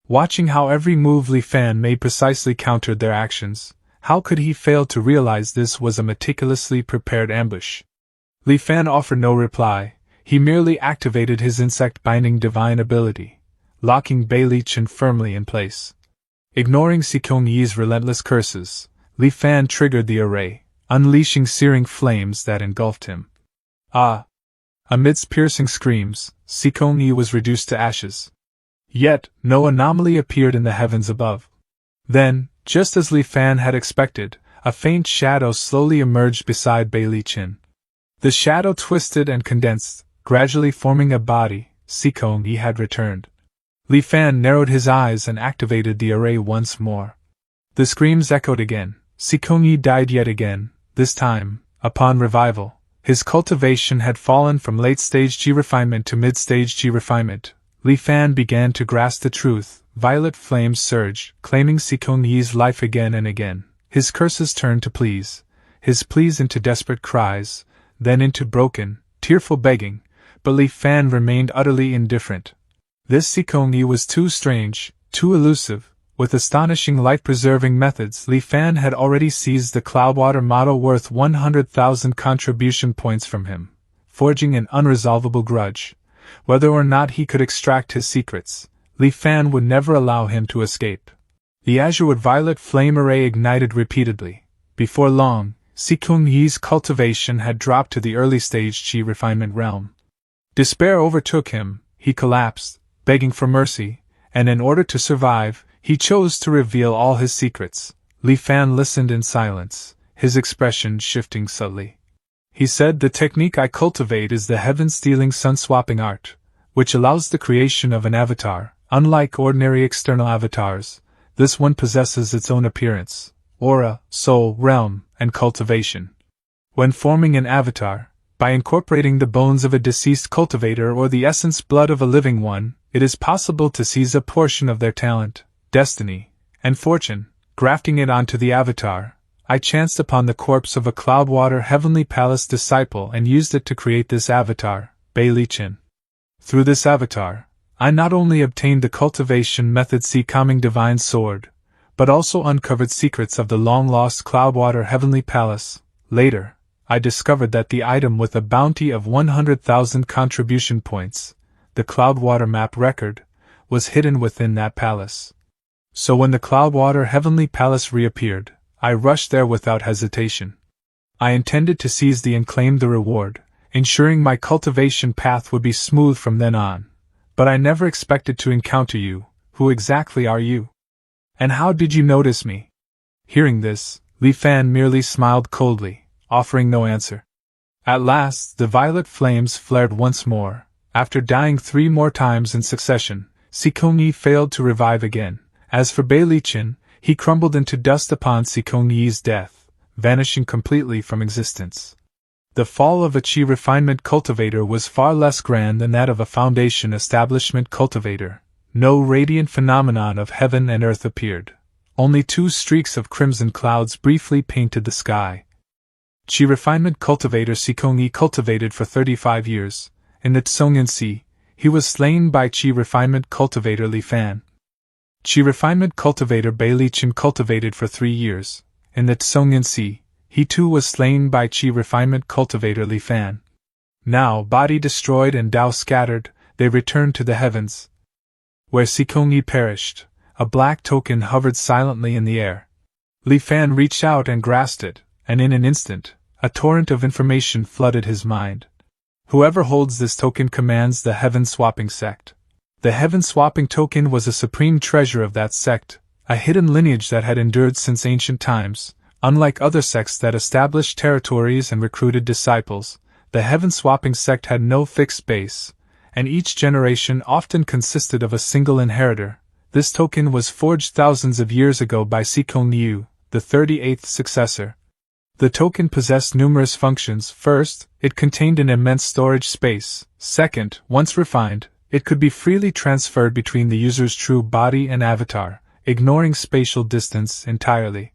Watching how every move Li Fan made precisely countered their actions, how could he fail to realize this was a meticulously prepared ambush? Li Fan offered no reply. He merely activated his insect-binding divine ability, locking Bai Chen firmly in place. Ignoring Sikong Yi's relentless curses, Li Fan triggered the array, unleashing searing flames that engulfed him. Ah! Amidst piercing screams, Sikong Yi was reduced to ashes. Yet, no anomaly appeared in the heavens above. Then, just as Li Fan had expected, a faint shadow slowly emerged beside Bai Chen. The shadow twisted and condensed, gradually forming a body. Sikong Yi had returned. Li Fan narrowed his eyes and activated the array once more. The screams echoed again. Sikong Yi died yet again. This time, upon revival, his cultivation had fallen from late-stage Qi refinement to mid-stage Qi refinement. Li Fan began to grasp the truth. Violet flames surged, claiming Sikong Yi's life again and again. His curses turned to pleas, his pleas into desperate cries, then into broken, tearful begging, but Li Fan remained utterly indifferent. This Sikong Yi was too strange, too elusive. With astonishing life-preserving methods, Li Fan had already seized the Cloudwater model worth 100,000 contribution points from him, forging an unresolvable grudge. Whether or not he could extract his secrets, Li Fan would never allow him to escape. The Azurewood Violet Flame Array ignited repeatedly. Before long, Sikong Yi's cultivation had dropped to the early-stage Qi refinement realm. Despair overtook him. He collapsed, begging for mercy, and in order to survive, he chose to reveal all his secrets. Li Fan listened in silence, his expression shifting subtly. He said, "The technique I cultivate is the heaven-stealing sun-swapping art, which allows the creation of an avatar. Unlike ordinary external avatars, this one possesses its own appearance, aura, soul, realm, and cultivation. When forming an avatar, by incorporating the bones of a deceased cultivator or the essence blood of a living one, it is possible to seize a portion of their talent, destiny, and fortune, grafting it onto the avatar. I chanced upon the corpse of a Cloudwater Heavenly Palace disciple and used it to create this avatar, Bai Chen. Through this avatar, I not only obtained the cultivation method calming divine sword, but also uncovered secrets of the long-lost Cloudwater Heavenly Palace. Later, I discovered that the item with a bounty of 100,000 contribution points, the Cloudwater map record, was hidden within that palace. So when the Cloudwater Heavenly Palace reappeared, I rushed there without hesitation. I intended to seize and claim the reward, ensuring my cultivation path would be smooth from then on. But I never expected to encounter you. Who exactly are you? And how did you notice me?" Hearing this, Li Fan merely smiled coldly, offering no answer. At last, the violet flames flared once more. After dying 3 more times in succession, Sikong Yi failed to revive again. As for Bai Chen, he crumbled into dust upon Sikong Yi's death, vanishing completely from existence. The fall of a Qi refinement cultivator was far less grand than that of a Foundation establishment cultivator. No radiant phenomenon of heaven and earth appeared. Only 2 streaks of crimson clouds briefly painted the sky. Qi refinement cultivator Sikong Yi cultivated for 35 years. In the Tsongyan Sea, he was slain by Qi refinement cultivator Li Fan. Qi refinement cultivator Bai Chen cultivated for 3 years. In the Tsongyan Sea, he too was slain by Qi refinement cultivator Li Fan. Now, body destroyed and Tao scattered, they returned to the heavens. Where Sikong Yi perished, a black token hovered silently in the air. Li Fan reached out and grasped it, and in an instant, a torrent of information flooded his mind. Whoever holds this token commands the heaven-swapping sect. The heaven-swapping token was a supreme treasure of that sect, a hidden lineage that had endured since ancient times. Unlike other sects that established territories and recruited disciples, the heaven-swapping sect had no fixed base, and each generation often consisted of a single inheritor. This token was forged thousands of years ago by Sikong Yu, the 38th successor. The token possessed numerous functions. First, it contained an immense storage space. Second, once refined, it could be freely transferred between the user's true body and avatar, ignoring spatial distance entirely.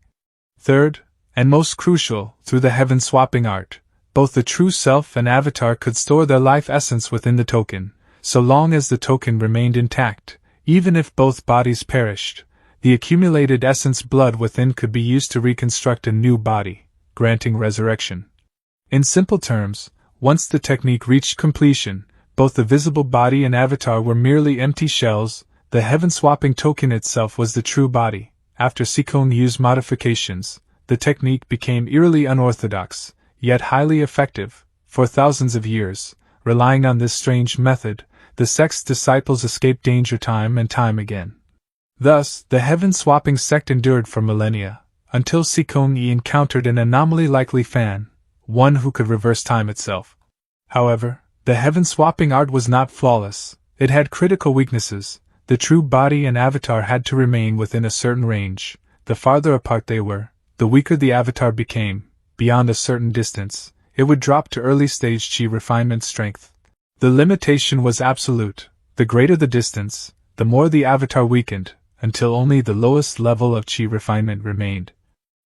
Third, and most crucial, through the heaven-swapping art, both the true self and avatar could store their life essence within the token, so long as the token remained intact. Even if both bodies perished, the accumulated essence blood within could be used to reconstruct a new body, granting resurrection. In simple terms, once the technique reached completion, both the visible body and avatar were merely empty shells. The heaven-swapping token itself was the true body. After Sikong Yu's modifications, the technique became eerily unorthodox, yet highly effective. For thousands of years, relying on this strange method, the sect's disciples escaped danger time and time again. Thus, the heaven-swapping sect endured for millennia, until Sikong Yi encountered an anomaly like Li Fan, one who could reverse time itself. However, the heaven-swapping art was not flawless. It had critical weaknesses. The true body and avatar had to remain within a certain range. The farther apart they were, the weaker the avatar became. Beyond a certain distance, it would drop to early-stage chi refinement strength. The limitation was absolute. The greater the distance, the more the avatar weakened, until only the lowest level of chi refinement remained.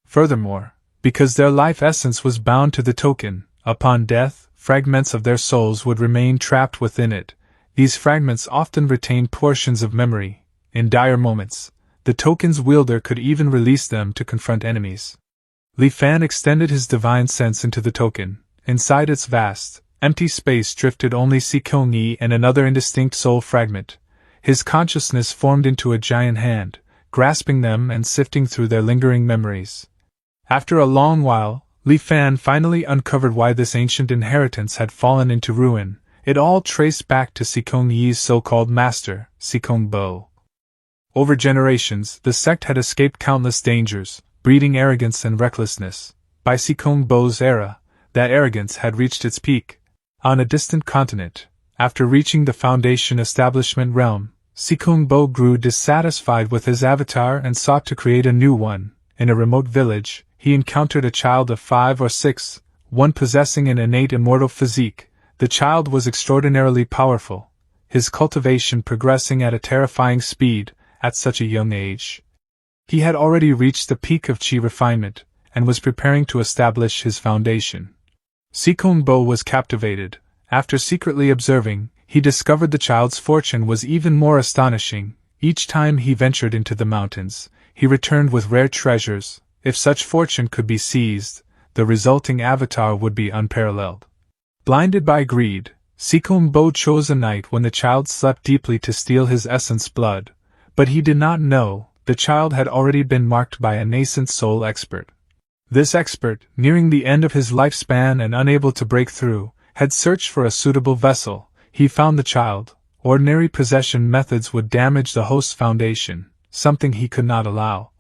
Furthermore, because their life essence was bound to the token, upon death, fragments of their souls would remain trapped within it. These fragments often retained portions of memory. In dire moments, the token's wielder could even release them to confront enemies. Li Fan extended his divine sense into the token. Inside its vast, empty space drifted only Sikong Yi and another indistinct soul fragment. His consciousness formed into a giant hand, grasping them and sifting through their lingering memories. After a long while, Li Fan finally uncovered why this ancient inheritance had fallen into ruin. It all traced back to Sikong Yi's so-called master, Sikong Bo. Over generations, the sect had escaped countless dangers, breeding arrogance and recklessness. By Sikong Bo's era, that arrogance had reached its peak. On a distant continent, after reaching the Foundation establishment realm, Sikong Bo grew dissatisfied with his avatar and sought to create a new one. In a remote village, he encountered a child of 5 or 6, one possessing an innate immortal physique. The child was extraordinarily powerful, his cultivation progressing at a terrifying speed at such a young age. He had already reached the peak of chi refinement, and was preparing to establish his foundation. Sikong Bo was captivated. After secretly observing, he discovered the child's fortune was even more astonishing. Each time he ventured into the mountains, he returned with rare treasures. If such fortune could be seized, the resulting avatar would be unparalleled. Blinded by greed, Sikong Bo chose a night when the child slept deeply to steal his essence blood, but he did not know the child had already been marked by a nascent soul expert. This expert, nearing the end of his lifespan and unable to break through, had searched for a suitable vessel. He found the child. Ordinary possession methods would damage the host's foundation, something he could not allow.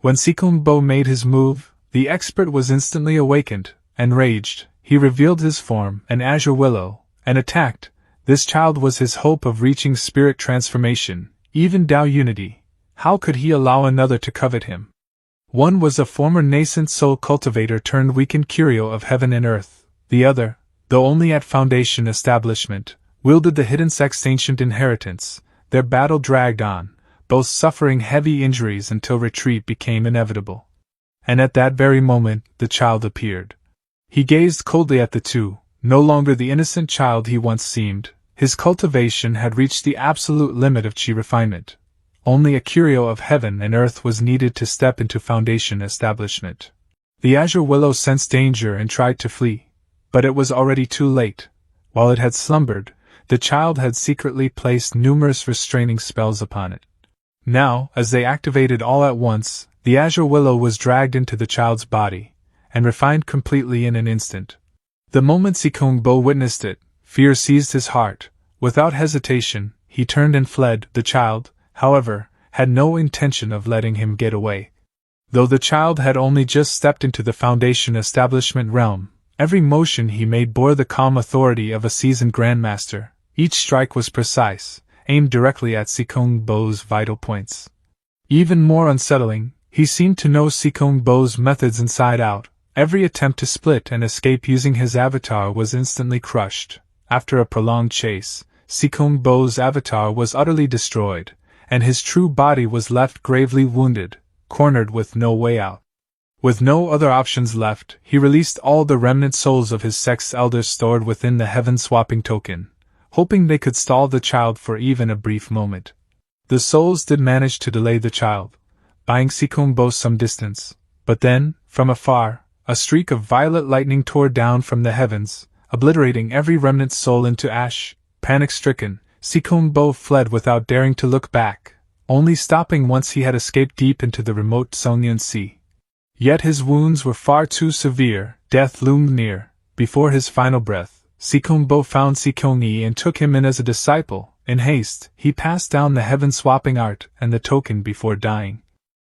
When Sikong Bo made his move, the expert was instantly awakened. Enraged, he revealed his form, an azure willow, and attacked. This child was his hope of reaching spirit transformation, even Dao unity. How could he allow another to covet him? One was a former nascent soul cultivator turned weakened curio of heaven and earth. The other, though only at Foundation establishment, wielded the hidden sect's ancient inheritance. Their battle dragged on, both suffering heavy injuries until retreat became inevitable. And at that very moment, the child appeared. He gazed coldly at the two, no longer the innocent child he once seemed. His cultivation had reached the absolute limit of chi refinement. Only a curio of heaven and earth was needed to step into Foundation establishment. The azure willow sensed danger and tried to flee, but it was already too late. While it had slumbered, the child had secretly placed numerous restraining spells upon it. Now, as they activated all at once, the azure willow was dragged into the child's body, and refined completely in an instant. The moment Sikong Bo witnessed it, fear seized his heart. Without hesitation, he turned and fled. The child, however, had no intention of letting him get away. Though the child had only just stepped into the Foundation establishment realm, every motion he made bore the calm authority of a seasoned grandmaster. Each strike was precise, aimed directly at Sikong Bo's vital points. Even more unsettling, he seemed to know Sikong Bo's methods inside out. Every attempt to split and escape using his avatar was instantly crushed. After a prolonged chase, Sikong Bo's avatar was utterly destroyed, and his true body was left gravely wounded, cornered with no way out. With no other options left, he released all the remnant souls of his sex elders stored within the heaven-swapping token, hoping they could stall the child for even a brief moment. The souls did manage to delay the child, buying Sikong Bo some distance, but then, from afar, a streak of violet lightning tore down from the heavens, obliterating every remnant soul into ash. Panic-stricken, Sikong Bo fled without daring to look back, only stopping once he had escaped deep into the remote Songyun Sea. Yet his wounds were far too severe, death loomed near. Before his final breath, Sikong Bo found Sikong Yi and took him in as a disciple. In haste, he passed down the heaven-swapping art and the token before dying.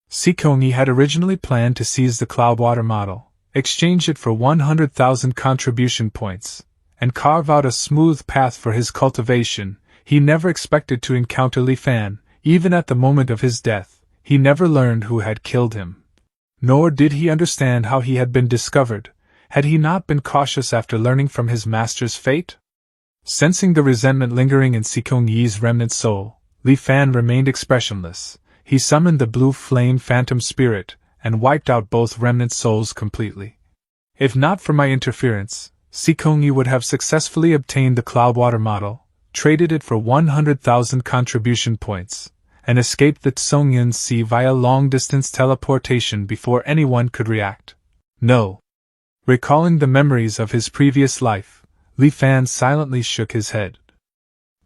Sikong Yi had originally planned to seize the Cloudwater model, exchange it for 100,000 contribution points, and carve out a smooth path for his cultivation. He never expected to encounter Li Fan. Even at the moment of his death, he never learned who had killed him. Nor did he understand how he had been discovered. Had he not been cautious after learning from his master's fate? Sensing the resentment lingering in Sikong Yi's remnant soul, Li Fan remained expressionless. He summoned the blue flame phantom spirit and wiped out both remnant souls completely. If not for my interference, Sikong Yi would have successfully obtained the Cloudwater model, traded it for 100,000 contribution points, and escaped the Songyun Sea via long-distance teleportation before anyone could react. No. Recalling the memories of his previous life, Li Fan silently shook his head.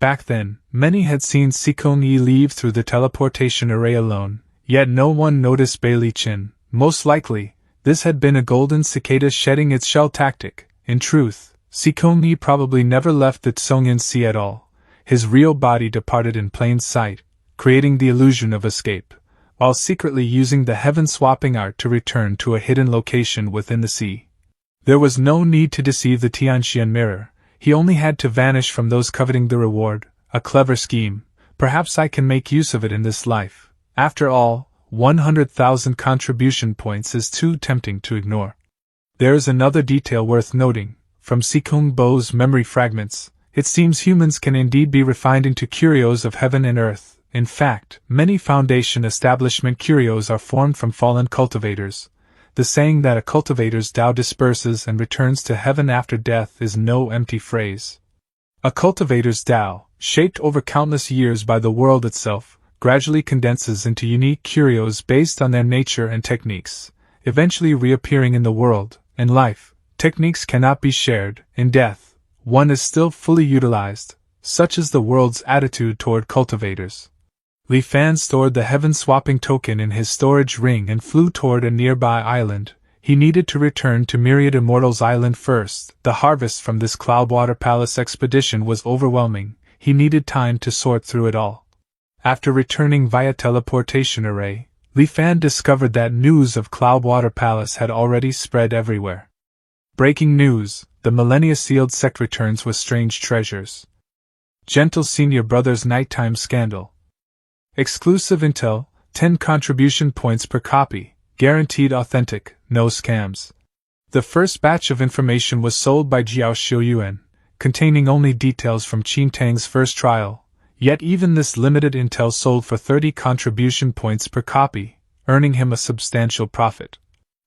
Back then, many had seen Sikong Yi leave through the teleportation array alone, yet no one noticed Bailey Chin. Most likely, this had been a golden cicada shedding its shell tactic. In truth, Sikong Yi probably never left the Songyun Sea at all. His real body departed in plain sight, creating the illusion of escape, while secretly using the heaven-swapping art to return to a hidden location within the sea. There was no need to deceive the Tianxian mirror. He only had to vanish from those coveting the reward. A clever scheme. Perhaps I can make use of it in this life. After all, 100,000 contribution points is too tempting to ignore. There is another detail worth noting. From Sikong Bo's memory fragments, it seems humans can indeed be refined into curios of heaven and earth. In fact, many Foundation establishment curios are formed from fallen cultivators. The saying that a cultivator's Tao disperses and returns to heaven after death is no empty phrase. A cultivator's Tao, shaped over countless years by the world itself, gradually condenses into unique curios based on their nature and techniques, eventually reappearing in the world. In life, techniques cannot be shared. In death, one is still fully utilized. Such is the world's attitude toward cultivators. Li Fan stored the heaven-swapping token in his storage ring and flew toward a nearby island. He needed to return to Myriad Immortals Island first. The harvest from this Cloudwater Palace expedition was overwhelming. He needed time to sort through it all. After returning via teleportation array, Li Fan discovered that news of Cloudwater Palace had already spread everywhere. Breaking news: the Millennia-sealed sect returns with strange treasures. Gentle Senior Brother's nighttime scandal. Exclusive intel, 10 contribution points per copy, guaranteed authentic, no scams. The first batch of information was sold by Jiao Xiuyuan, containing only details from Qin Tang's first trial, yet even this limited intel sold for 30 contribution points per copy, earning him a substantial profit.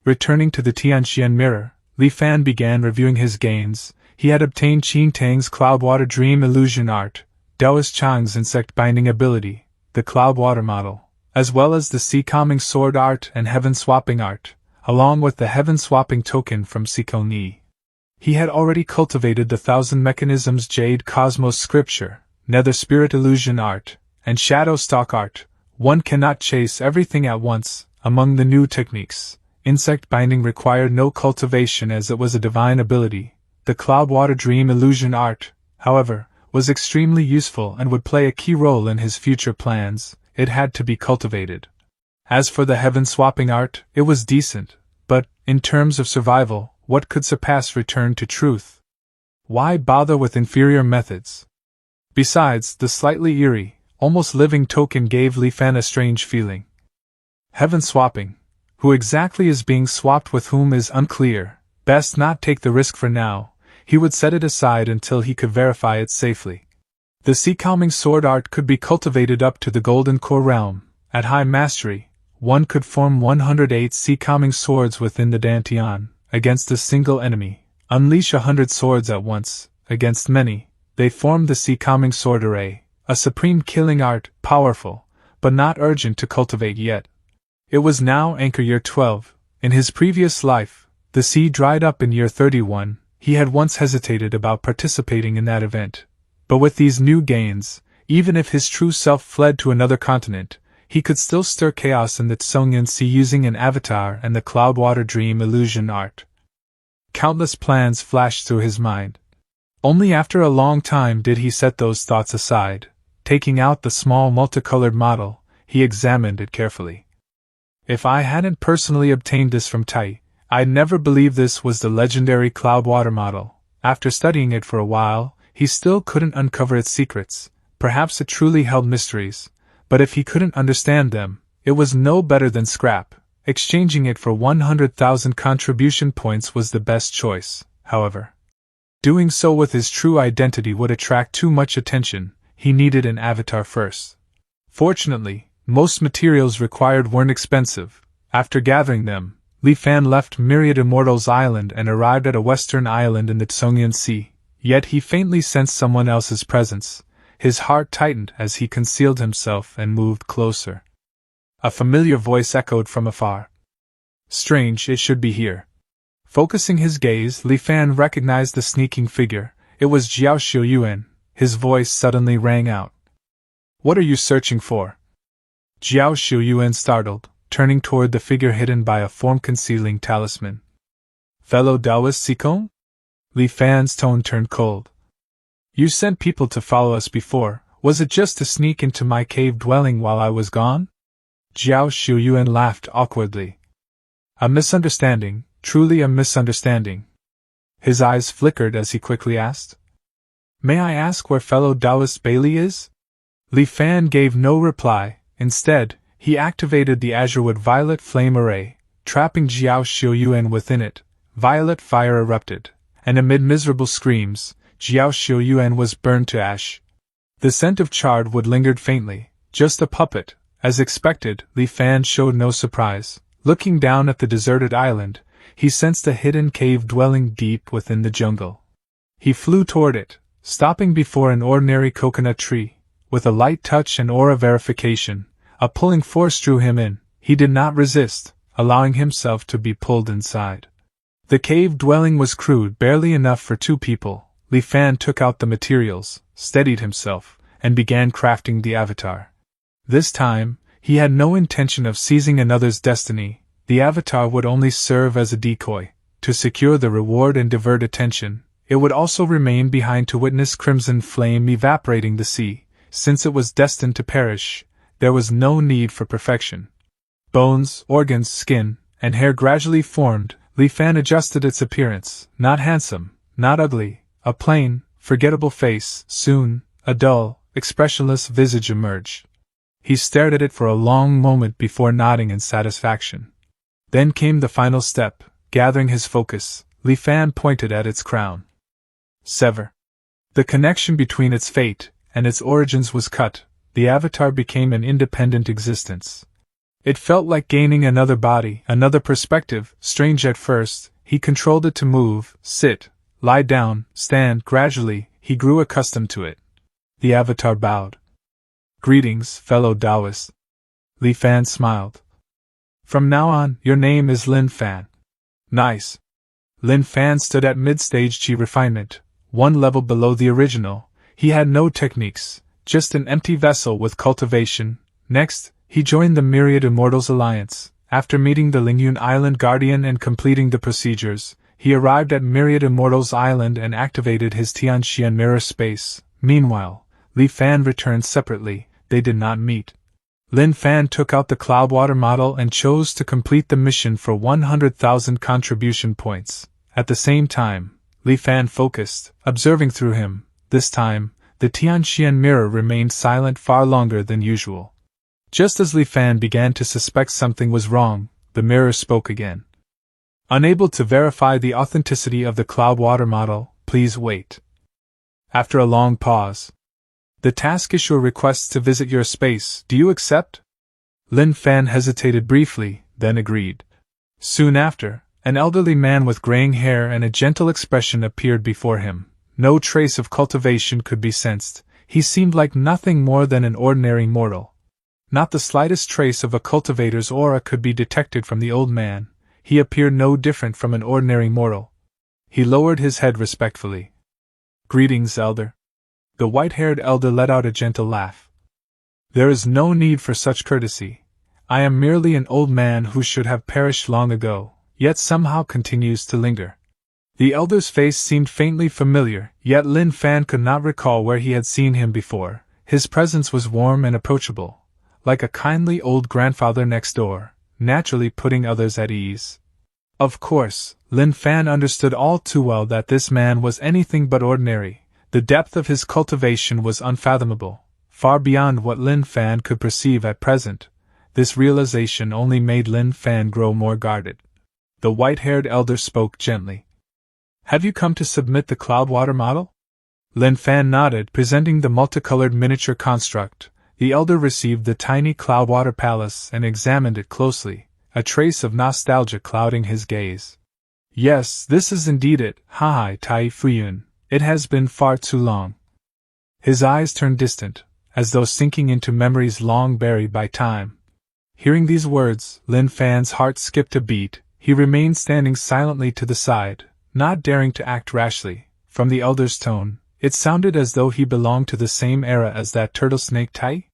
Returning to the Tianxian mirror, Li Fan began reviewing his gains. He had obtained Qin Tang's Cloudwater Dream Illusion Art, Daoist Chang's Insect Binding Ability, the Cloudwater model, as well as the Sea Calming Sword Art and Heaven Swapping Art, along with the Heaven Swapping token from Sikong Yi. He had already cultivated the Thousand Mechanisms Jade Cosmos Scripture, Nether Spirit Illusion Art, and Shadow Stalk Art. One cannot chase everything at once. Among the new techniques, insect binding required no cultivation as it was a divine ability. The Cloudwater Dream Illusion Art, however, was extremely useful and would play a key role in his future plans. It had to be cultivated. As for the heaven-swapping art, it was decent, but, in terms of survival, what could surpass return to truth? Why bother with inferior methods? Besides, the slightly eerie, almost living token gave Li Fan a strange feeling. Heaven-swapping. Who exactly is being swapped with whom is unclear. Best not take the risk for now. He would set it aside until he could verify it safely. The sea-calming sword art could be cultivated up to the golden core realm. At high mastery, one could form 108 sea-calming swords within the Dantian, against a single enemy. Unleash 100 swords at once, against many. They formed the sea-calming sword array, a supreme killing art, powerful, but not urgent to cultivate yet. It was now anchor year 12. In his previous life, the sea dried up in year 31. He had once hesitated about participating in that event. But with these new gains, even if his true self fled to another continent, he could still stir chaos in the Tsungyan Sea using an avatar and the Cloudwater Dream illusion art. Countless plans flashed through his mind. Only after a long time did he set those thoughts aside. Taking out the small multicolored model, he examined it carefully. If I hadn't personally obtained this from Tai, I'd never believe this was the legendary Cloudwater model. After studying it for a while, he still couldn't uncover its secrets. Perhaps it truly held mysteries, but if he couldn't understand them, it was no better than scrap. Exchanging it for 100,000 contribution points was the best choice, however. Doing so with his true identity would attract too much attention. He needed an avatar first. Fortunately, most materials required weren't expensive. After gathering them, Li Fan left Myriad Immortals Island and arrived at a western island in the Tsungyan Sea. Yet he faintly sensed someone else's presence. His heart tightened as he concealed himself and moved closer. A familiar voice echoed from afar. Strange, it should be here. Focusing his gaze, Li Fan recognized the sneaking figure. It was Jiao Xiuyuan. His voice suddenly rang out. What are you searching for? Jiao Xiuyuan startled, turning toward the figure hidden by a form-concealing talisman. Fellow Taoist Sikong? Li Fan's tone turned cold. You sent people to follow us before. Was it just to sneak into my cave dwelling while I was gone? Jiao Xiuyuan laughed awkwardly. A misunderstanding, truly a misunderstanding. His eyes flickered as he quickly asked. May I ask where fellow Taoist Bailey is? Li Fan gave no reply. Instead, he activated the Azurewood Violet Flame Array, trapping Jiao Xiuyuan within it. Violet fire erupted, and amid miserable screams, Jiao Xiuyuan was burned to ash. The scent of charred wood lingered faintly. Just a puppet. As expected, Li Fan showed no surprise. Looking down at the deserted island, he sensed a hidden cave dwelling deep within the jungle. He flew toward it, stopping before an ordinary coconut tree. With a light touch and aura verification, a pulling force drew him in. He did not resist, allowing himself to be pulled inside. The cave dwelling was crude, barely enough for two people. Li Fan took out the materials, steadied himself, and began crafting the avatar. This time, he had no intention of seizing another's destiny. The avatar would only serve as a decoy, to secure the reward and divert attention. It would also remain behind to witness crimson flame evaporating the sea. Since it was destined to perish, there was no need for perfection. Bones, organs, skin, and hair gradually formed. Li Fan adjusted its appearance. Not handsome, not ugly, a plain, forgettable face. Soon, a dull, expressionless visage emerged. He stared at it for a long moment before nodding in satisfaction. Then came the final step. Gathering his focus, Li Fan pointed at its crown. Sever. The connection between its fate and its origins was cut. The avatar became an independent existence. It felt like gaining another body, another perspective. Strange at first, he controlled it to move, sit, lie down, stand. Gradually, he grew accustomed to it. The avatar bowed. Greetings, fellow Taoist. Li Fan smiled. From now on, your name is Lin Fan. Nice. Lin Fan stood at mid-stage Qi refinement, one level below the original. He had no techniques, just an empty vessel with cultivation. Next, he joined the Myriad Immortals Alliance. After meeting the Lingyun Island Guardian and completing the procedures, He arrived at Myriad Immortals Island and activated his Tianxian mirror space. Meanwhile, Li Fan returned separately. They did not meet. Lin Fan took out the Cloudwater model and chose to complete the mission for 100,000 contribution points. At the same time, Li Fan focused, observing through him. This time, the Tianxian mirror remained silent far longer than usual. Just as Li Fan began to suspect something was wrong, the mirror spoke again. Unable to verify the authenticity of the Cloudwater model, please wait. After a long pause. The task issuer requests to visit your space. Do you accept? Lin Fan hesitated briefly, then agreed. Soon after, an elderly man with graying hair and a gentle expression appeared before him. No trace of cultivation could be sensed. He seemed like nothing more than an ordinary mortal. Not the slightest trace of a cultivator's aura could be detected from the old man. He appeared no different from an ordinary mortal. He lowered his head respectfully. Greetings, elder. The white-haired elder let out a gentle laugh. There is no need for such courtesy. I am merely an old man who should have perished long ago, yet somehow continues to linger. The elder's face seemed faintly familiar, yet Lin Fan could not recall where he had seen him before. His presence was warm and approachable, like a kindly old grandfather next door, naturally putting others at ease. Of course, Lin Fan understood all too well that this man was anything but ordinary. The depth of his cultivation was unfathomable, far beyond what Lin Fan could perceive at present. This realization only made Lin Fan grow more guarded. The white-haired elder spoke gently. Have you come to submit the Cloudwater model? Lin Fan nodded, presenting the multicolored miniature construct. The elder received the tiny Cloudwater palace and examined it closely, a trace of nostalgia clouding his gaze. Yes, this is indeed it, Hai Tai Fuyun. It has been far too long. His eyes turned distant, as though sinking into memories long buried by time. Hearing these words, Lin Fan's heart skipped a beat. He remained standing silently to the side, not daring to act rashly. From the elder's tone, it sounded as though he belonged to the same era as that turtle snake Tai.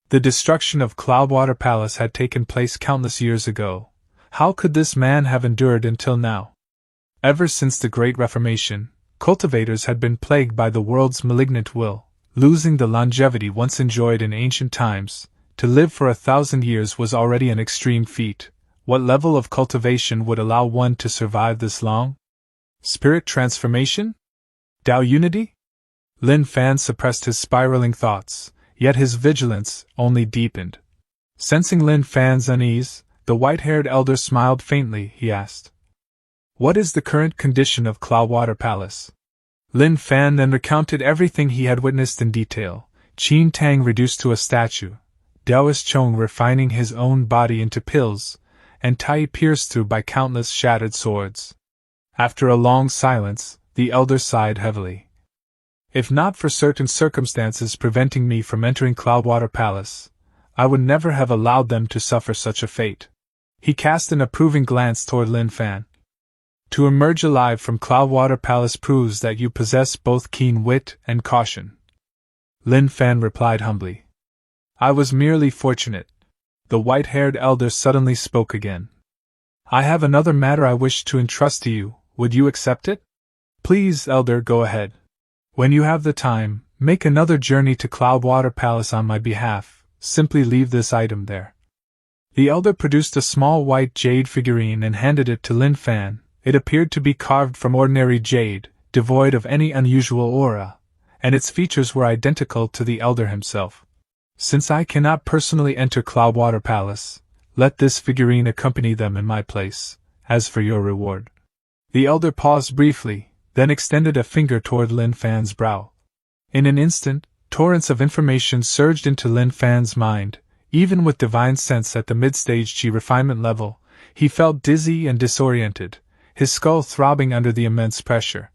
The destruction of Cloudwater Palace had taken place countless years ago. How could this man have endured until now? Ever since the Great Reformation, cultivators had been plagued by the world's malignant will, losing the longevity once enjoyed in ancient times. To live for 1,000 years was already an extreme feat. What level of cultivation would allow one to survive this long? Spirit transformation? Tao unity? Lin Fan suppressed his spiraling thoughts, yet his vigilance only deepened. Sensing Lin Fan's unease, the white-haired elder smiled faintly. He asked, "What is the current condition of Cloudwater Palace?" Lin Fan then recounted everything he had witnessed in detail. Qin Tang reduced to a statue, Daoist Chong refining his own body into pills, and Tai pierced through by countless shattered swords. After a long silence, the elder sighed heavily. If not for certain circumstances preventing me from entering Cloudwater Palace, I would never have allowed them to suffer such a fate. He cast an approving glance toward Lin Fan. To emerge alive from Cloudwater Palace proves that you possess both keen wit and caution. Lin Fan replied humbly. I was merely fortunate. The white-haired elder suddenly spoke again. I have another matter I wish to entrust to you. Would you accept it? Please, elder, go ahead. When you have the time, make another journey to Cloudwater Palace on my behalf. Simply leave this item there. The elder produced a small white jade figurine and handed it to Lin Fan. It appeared to be carved from ordinary jade, devoid of any unusual aura, and its features were identical to the elder himself. Since I cannot personally enter Cloudwater Palace, let this figurine accompany them in my place. As for your reward. The elder paused briefly, then extended a finger toward Lin Fan's brow. In an instant, torrents of information surged into Lin Fan's mind. Even with divine sense at the mid-stage Qi refinement level, he felt dizzy and disoriented, his skull throbbing under the immense pressure.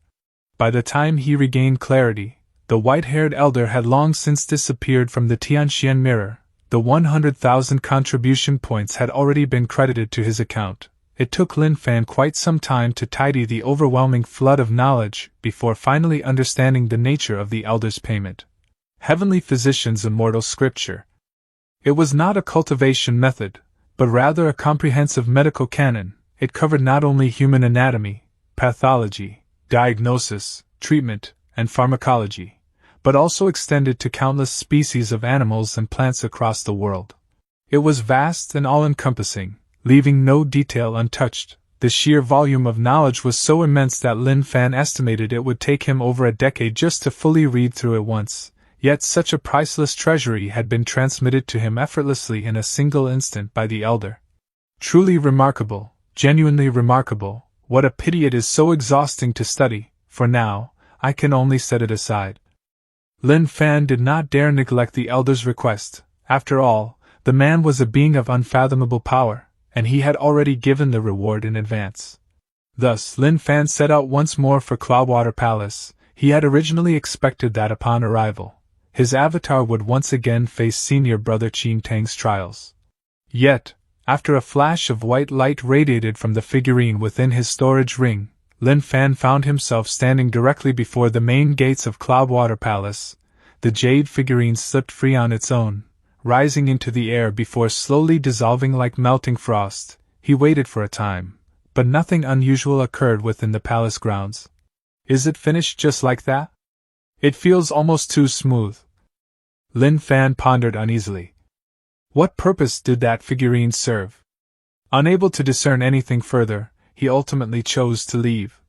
By the time he regained clarity, the white-haired elder had long since disappeared from the Tianxian mirror. The 100,000 contribution points had already been credited to his account. It took Lin Fan quite some time to tidy the overwhelming flood of knowledge before finally understanding the nature of the elder's payment. Heavenly Physician's Immortal Scripture. It was not a cultivation method, but rather a comprehensive medical canon. It covered not only human anatomy, pathology, diagnosis, treatment, and pharmacology, but also extended to countless species of animals and plants across the world. It was vast and all-encompassing, leaving no detail untouched. The sheer volume of knowledge was so immense that Lin Fan estimated it would take him over a decade just to fully read through it once, yet such a priceless treasury had been transmitted to him effortlessly in a single instant by the elder. Truly remarkable, genuinely remarkable. What a pity it is so exhausting to study, for now, I can only set it aside. Lin Fan did not dare neglect the elder's request. After all, the man was a being of unfathomable power, and he had already given the reward in advance. Thus, Lin Fan set out once more for Cloudwater Palace. He had originally expected that upon arrival, his avatar would once again face senior brother Qin Tang's trials. Yet, after a flash of white light radiated from the figurine within his storage ring, Lin Fan found himself standing directly before the main gates of Cloudwater Palace. The jade figurine slipped free on its own, rising into the air before slowly dissolving like melting frost. He waited for a time, but nothing unusual occurred within the palace grounds. Is it finished just like that? It feels almost too smooth. Lin Fan pondered uneasily. What purpose did that figurine serve? Unable to discern anything further, he ultimately chose to leave.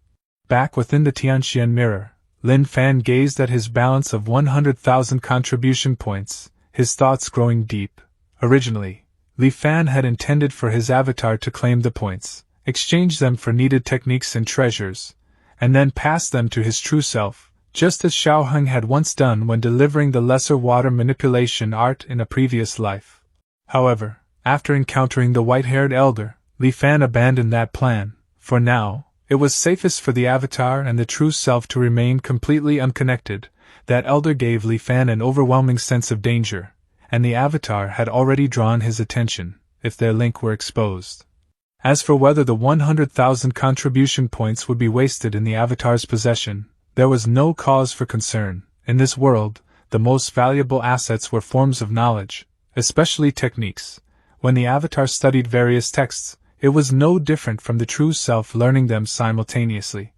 Back within the Tianxian mirror, Lin Fan gazed at his balance of 100,000 contribution points, his thoughts growing deep. Originally, Li Fan had intended for his avatar to claim the points, exchange them for needed techniques and treasures, and then pass them to his true self, just as Xiao Heng had once done when delivering the lesser water manipulation art in a previous life. However, after encountering the white-haired elder, Li Fan abandoned that plan. For now, it was safest for the avatar and the true self to remain completely unconnected. That elder gave Li Fan an overwhelming sense of danger, and the avatar had already drawn his attention, if their link were exposed. As for whether the 100,000 contribution points would be wasted in the avatar's possession, there was no cause for concern. In this world, the most valuable assets were forms of knowledge, especially techniques. When the avatar studied various texts, it was no different from the true self learning them simultaneously.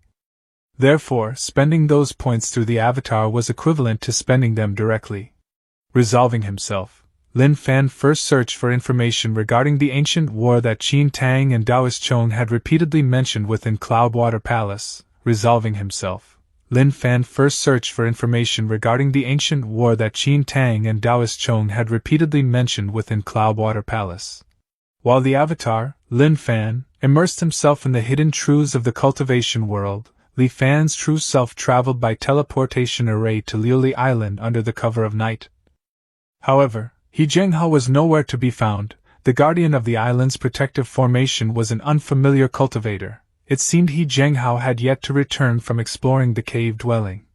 Therefore, spending those points through the avatar was equivalent to spending them directly. Resolving himself, Lin Fan first searched for information regarding the ancient war that Qin Tang and Taoist Chong had repeatedly mentioned within Cloudwater Palace. Resolving himself, Lin Fan first searched for information regarding the ancient war that Qin Tang and Taoist Chong had repeatedly mentioned within Cloudwater Palace. While the avatar, Lin Fan, immersed himself in the hidden truths of the cultivation world, Li Fan's true self traveled by teleportation array to Liuli Island under the cover of night. However, He Zhenghao was nowhere to be found. The guardian of the island's protective formation was an unfamiliar cultivator. It seemed He Zhenghao had yet to return from exploring the cave dwelling.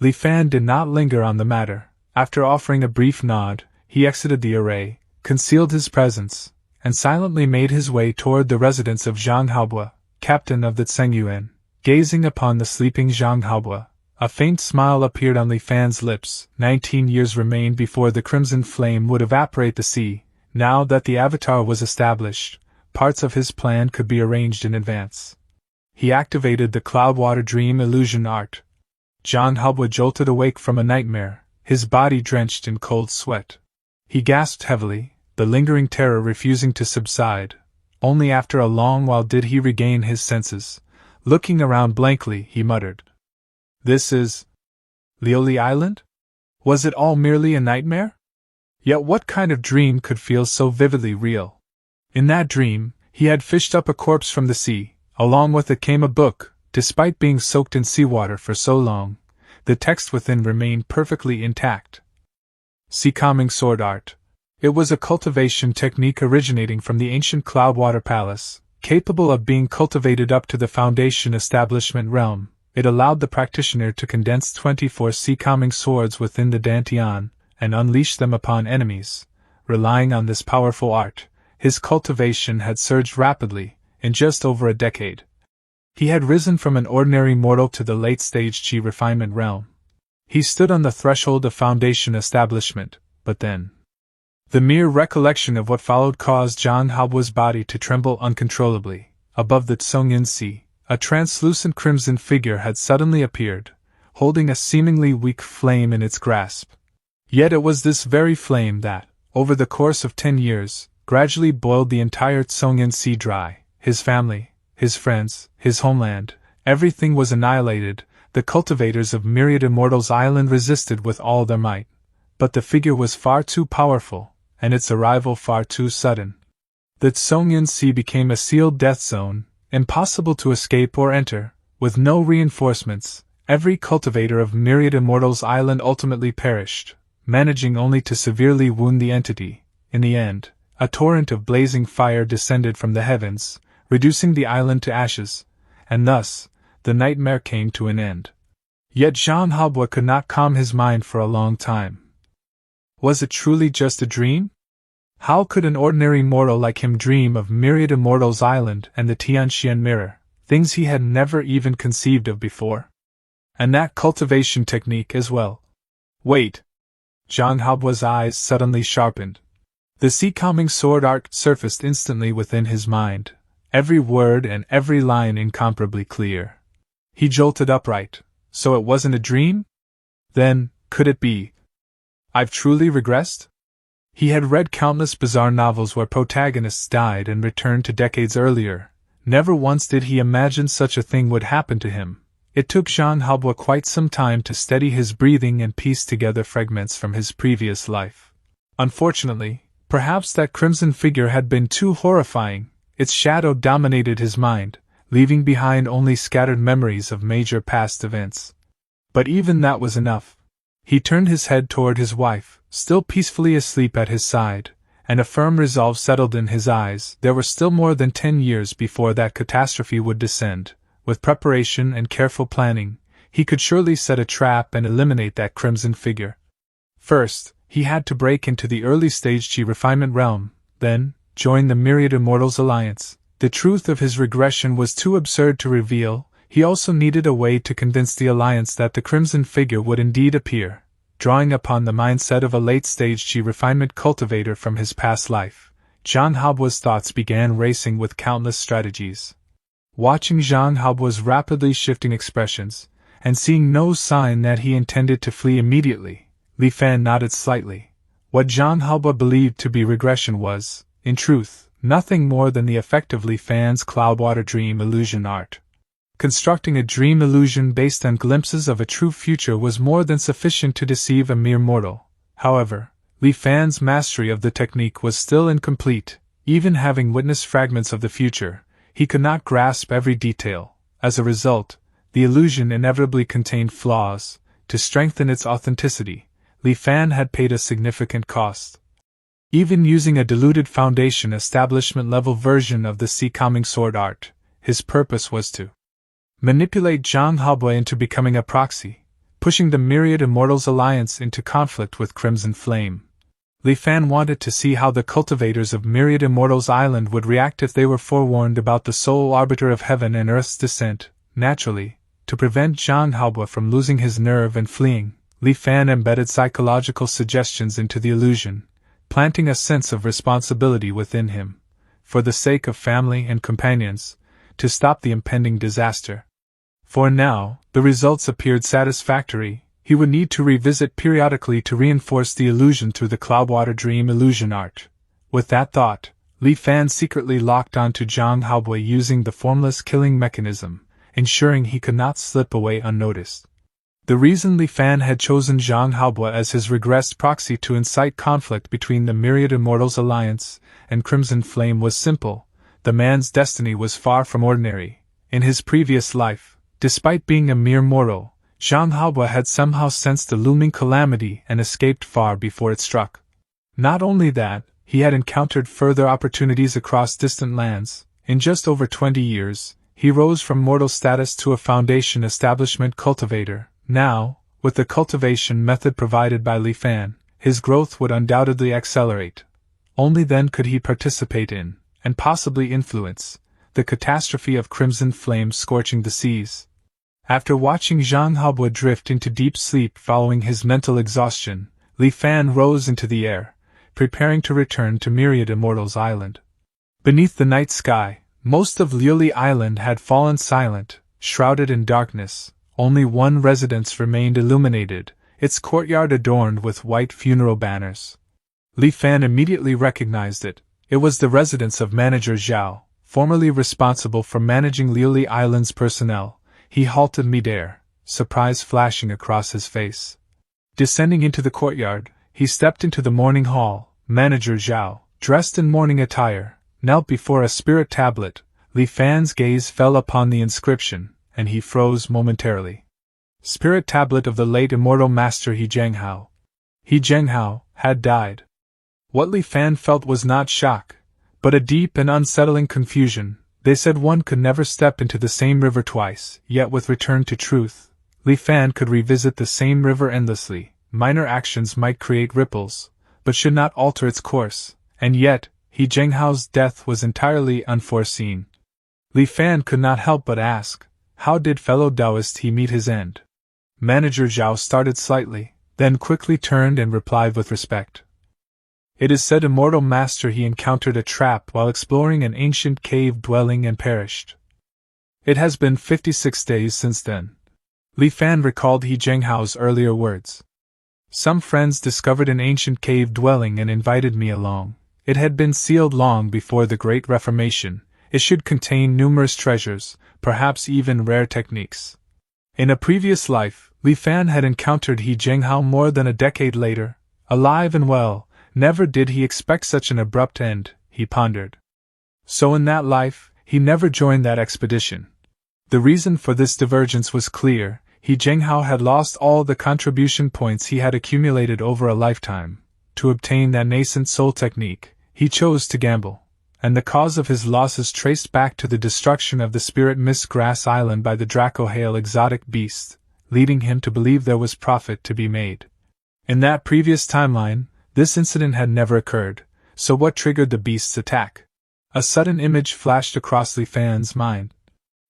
Li Fan did not linger on the matter. After offering a brief nod, he exited the array, concealed his presence, and silently made his way toward the residence of Zhang Haobua, captain of the Tsengyuan. Gazing upon the sleeping Zhang Haobua, a faint smile appeared on Li Fan's lips. 19 years remained before the crimson flame would evaporate the sea. Now that the avatar was established, parts of his plan could be arranged in advance. He activated the Cloudwater Dream Illusion art. Zhang Haobua jolted awake from a nightmare, his body drenched in cold sweat. He gasped heavily, the lingering terror refusing to subside. Only after a long while did he regain his senses. Looking around blankly, he muttered, "This is Liuli Island? Was it all merely a nightmare? Yet what kind of dream could feel so vividly real?" In that dream, he had fished up a corpse from the sea. Along with it came a book. Despite being soaked in seawater for so long, the text within remained perfectly intact. Sea Calming Sword Art. It was a cultivation technique originating from the ancient Cloudwater Palace. Capable of being cultivated up to the foundation establishment realm, it allowed the practitioner to condense 24 sea-calming swords within the Dantian and unleash them upon enemies. Relying on this powerful art, his cultivation had surged rapidly. In just over a decade, he had risen from an ordinary mortal to the late-stage Qi refinement realm. He stood on the threshold of foundation establishment, but then the mere recollection of what followed caused Zhang Haobua's body to tremble uncontrollably. Above the Tsongyin Sea, A translucent crimson figure had suddenly appeared, holding a seemingly weak flame in its grasp. Yet it was this very flame that, over the course of 10 years, gradually boiled the entire Tsongyan Sea dry. His family, his friends, his homeland, everything was annihilated. The cultivators of Myriad Immortals Island resisted with all their might. But the figure was far too powerful, and its arrival far too sudden. The Tsongyan Sea became a sealed death zone, impossible to escape or enter. With no reinforcements, every cultivator of Myriad Immortals Island ultimately perished, managing only to severely wound the entity. In the end, a torrent of blazing fire descended from the heavens, reducing the island to ashes, and thus, the nightmare came to an end. Yet Jean Halbois could not calm his mind for a long time. Was it truly just a dream? How could an ordinary mortal like him dream of Myriad Immortals Island and the Tianxian Mirror, things he had never even conceived of before? And that cultivation technique as well. Wait! Jean Halbois' eyes suddenly sharpened. The sea-calming sword art surfaced instantly within his mind, every word and every line incomparably clear. He jolted upright. So it wasn't a dream? Then, could it be? I've truly regressed? He had read countless bizarre novels where protagonists died and returned to decades earlier. Never once did he imagine such a thing would happen to him. It took Jean Halbois quite some time to steady his breathing and piece together fragments from his previous life. Unfortunately, perhaps that crimson figure had been too horrifying. Its shadow dominated his mind, leaving behind only scattered memories of major past events. But even that was enough. He turned his head toward his wife, still peacefully asleep at his side, and a firm resolve settled in his eyes. There were still more than 10 years before that catastrophe would descend. With preparation and careful planning, he could surely set a trap and eliminate that crimson figure. First, he had to break into the early-stage Chi refinement realm, then, join the Myriad Immortals Alliance. The truth of his regression was too absurd to reveal. He also needed a way to convince the Alliance that the crimson figure would indeed appear. Drawing upon the mindset of a late-stage Chi refinement cultivator from his past life, Jean Halbois' thoughts began racing with countless strategies. Watching Jean Halbois' rapidly shifting expressions, and seeing no sign that he intended to flee immediately, Li Fan nodded slightly. What Jean Halbois believed to be regression was, in truth, nothing more than the effect of Li Fan's Cloudwater dream illusion art. Constructing a dream illusion based on glimpses of a true future was more than sufficient to deceive a mere mortal. However, Li Fan's mastery of the technique was still incomplete. Even having witnessed fragments of the future, he could not grasp every detail. As a result, the illusion inevitably contained flaws. To strengthen its authenticity, Li Fan had paid a significant cost. Even using a diluted foundation establishment-level version of the sea-calming sword art, his purpose was to manipulate Jean Halbois into becoming a proxy, pushing the Myriad Immortals Alliance into conflict with Crimson Flame. Li Fan wanted to see how the cultivators of Myriad Immortals Island would react if they were forewarned about the sole arbiter of heaven and earth's descent. Naturally, to prevent Jean Halbois from losing his nerve and fleeing, Li Fan embedded psychological suggestions into the illusion, planting a sense of responsibility within him, for the sake of family and companions, to stop the impending disaster. For now, the results appeared satisfactory. He would need to revisit periodically to reinforce the illusion through the Cloudwater Dream illusion art. With that thought, Li Fan secretly locked onto Jean Halbois using the formless killing mechanism, ensuring he could not slip away unnoticed. The reason Li Fan had chosen Jean Halbois as his regressed proxy to incite conflict between the Myriad Immortals Alliance and Crimson Flame was simple. The man's destiny was far from ordinary. In his previous life, despite being a mere mortal, Jean Halbois had somehow sensed the looming calamity and escaped far before it struck. Not only that, he had encountered further opportunities across distant lands. In just over 20 years, he rose from mortal status to a foundation establishment cultivator. Now, with the cultivation method provided by Li Fan, his growth would undoubtedly accelerate. Only then could he participate in, and possibly influence, the catastrophe of Crimson Flame scorching the seas. After watching Jean Halbois drift into deep sleep following his mental exhaustion, Li Fan rose into the air, preparing to return to Myriad Immortals Island. Beneath the night sky, Most of Liuli Island had fallen silent, shrouded in darkness. Only one residence remained illuminated, its courtyard adorned with white funeral banners. Li Fan immediately recognized it. It was the residence of Manager Zhao, formerly responsible for managing Liuli Island's personnel. He halted midair, surprise flashing across his face. Descending into the courtyard, he stepped into the morning hall. Manager Zhao, dressed in mourning attire, knelt before a spirit tablet. Li Fan's gaze fell upon the inscription, and he froze momentarily. Spirit tablet of the late immortal master He Zhenghao. He Zhenghao had died. What Li Fan felt was not shock, but a deep and unsettling confusion. They said one could never step into the same river twice, yet with return to truth, Li Fan could revisit the same river endlessly. Minor actions might create ripples, but should not alter its course, and yet, He Zhenghao's death was entirely unforeseen. Li Fan could not help but ask, how did fellow Taoist he meet his end? Manager Zhao started slightly, then quickly turned and replied with respect. It is said immortal master he encountered a trap while exploring an ancient cave dwelling and perished. It has been 56 days since then. Li Fan recalled He Zhenghao's earlier words. Some friends discovered an ancient cave dwelling and invited me along. It had been sealed long before the Great Reformation. It should contain numerous treasures, perhaps even rare techniques. In a previous life, Li Fan had encountered He Zhenghao more than a decade later, alive and well. Never did he expect such an abrupt end, he pondered. So in that life, he never joined that expedition. The reason for this divergence was clear. He Zhenghao had lost all the contribution points he had accumulated over a lifetime. To obtain that nascent soul technique, he chose to gamble, and the cause of his losses traced back to the destruction of the spirit mist grass island by the Dracohale exotic beast, leading him to believe there was profit to be made. In that previous timeline, this incident had never occurred, so what triggered the beast's attack? A sudden image flashed across Li Fan's mind.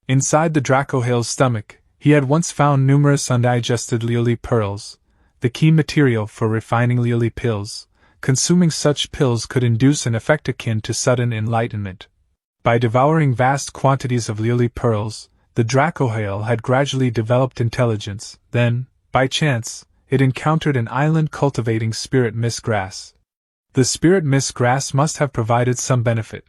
Inside the Dracohale's stomach, he had once found numerous undigested Liuli pearls, the key material for refining Liuli pills. Consuming such pills could induce an effect akin to sudden enlightenment. By devouring vast quantities of Liuli pearls, the Dracohale had gradually developed intelligence. Then, by chance, it encountered an island cultivating spirit mist grass. The spirit mist grass must have provided some benefit,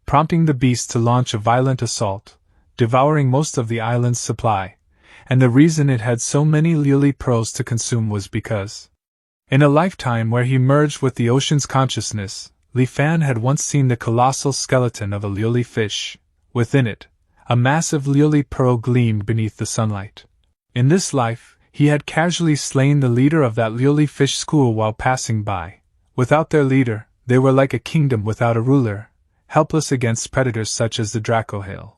prompting the beast to launch a violent assault, devouring most of the island's supply, and the reason it had so many Liuli pearls to consume was because, in a lifetime where he merged with the ocean's consciousness, Li Fan had once seen the colossal skeleton of a Liuli fish. Within it, a massive Liuli pearl gleamed beneath the sunlight. In this life, he had casually slain the leader of that Liuli fish school while passing by. Without their leader, they were like a kingdom without a ruler, helpless against predators such as the Dracohale.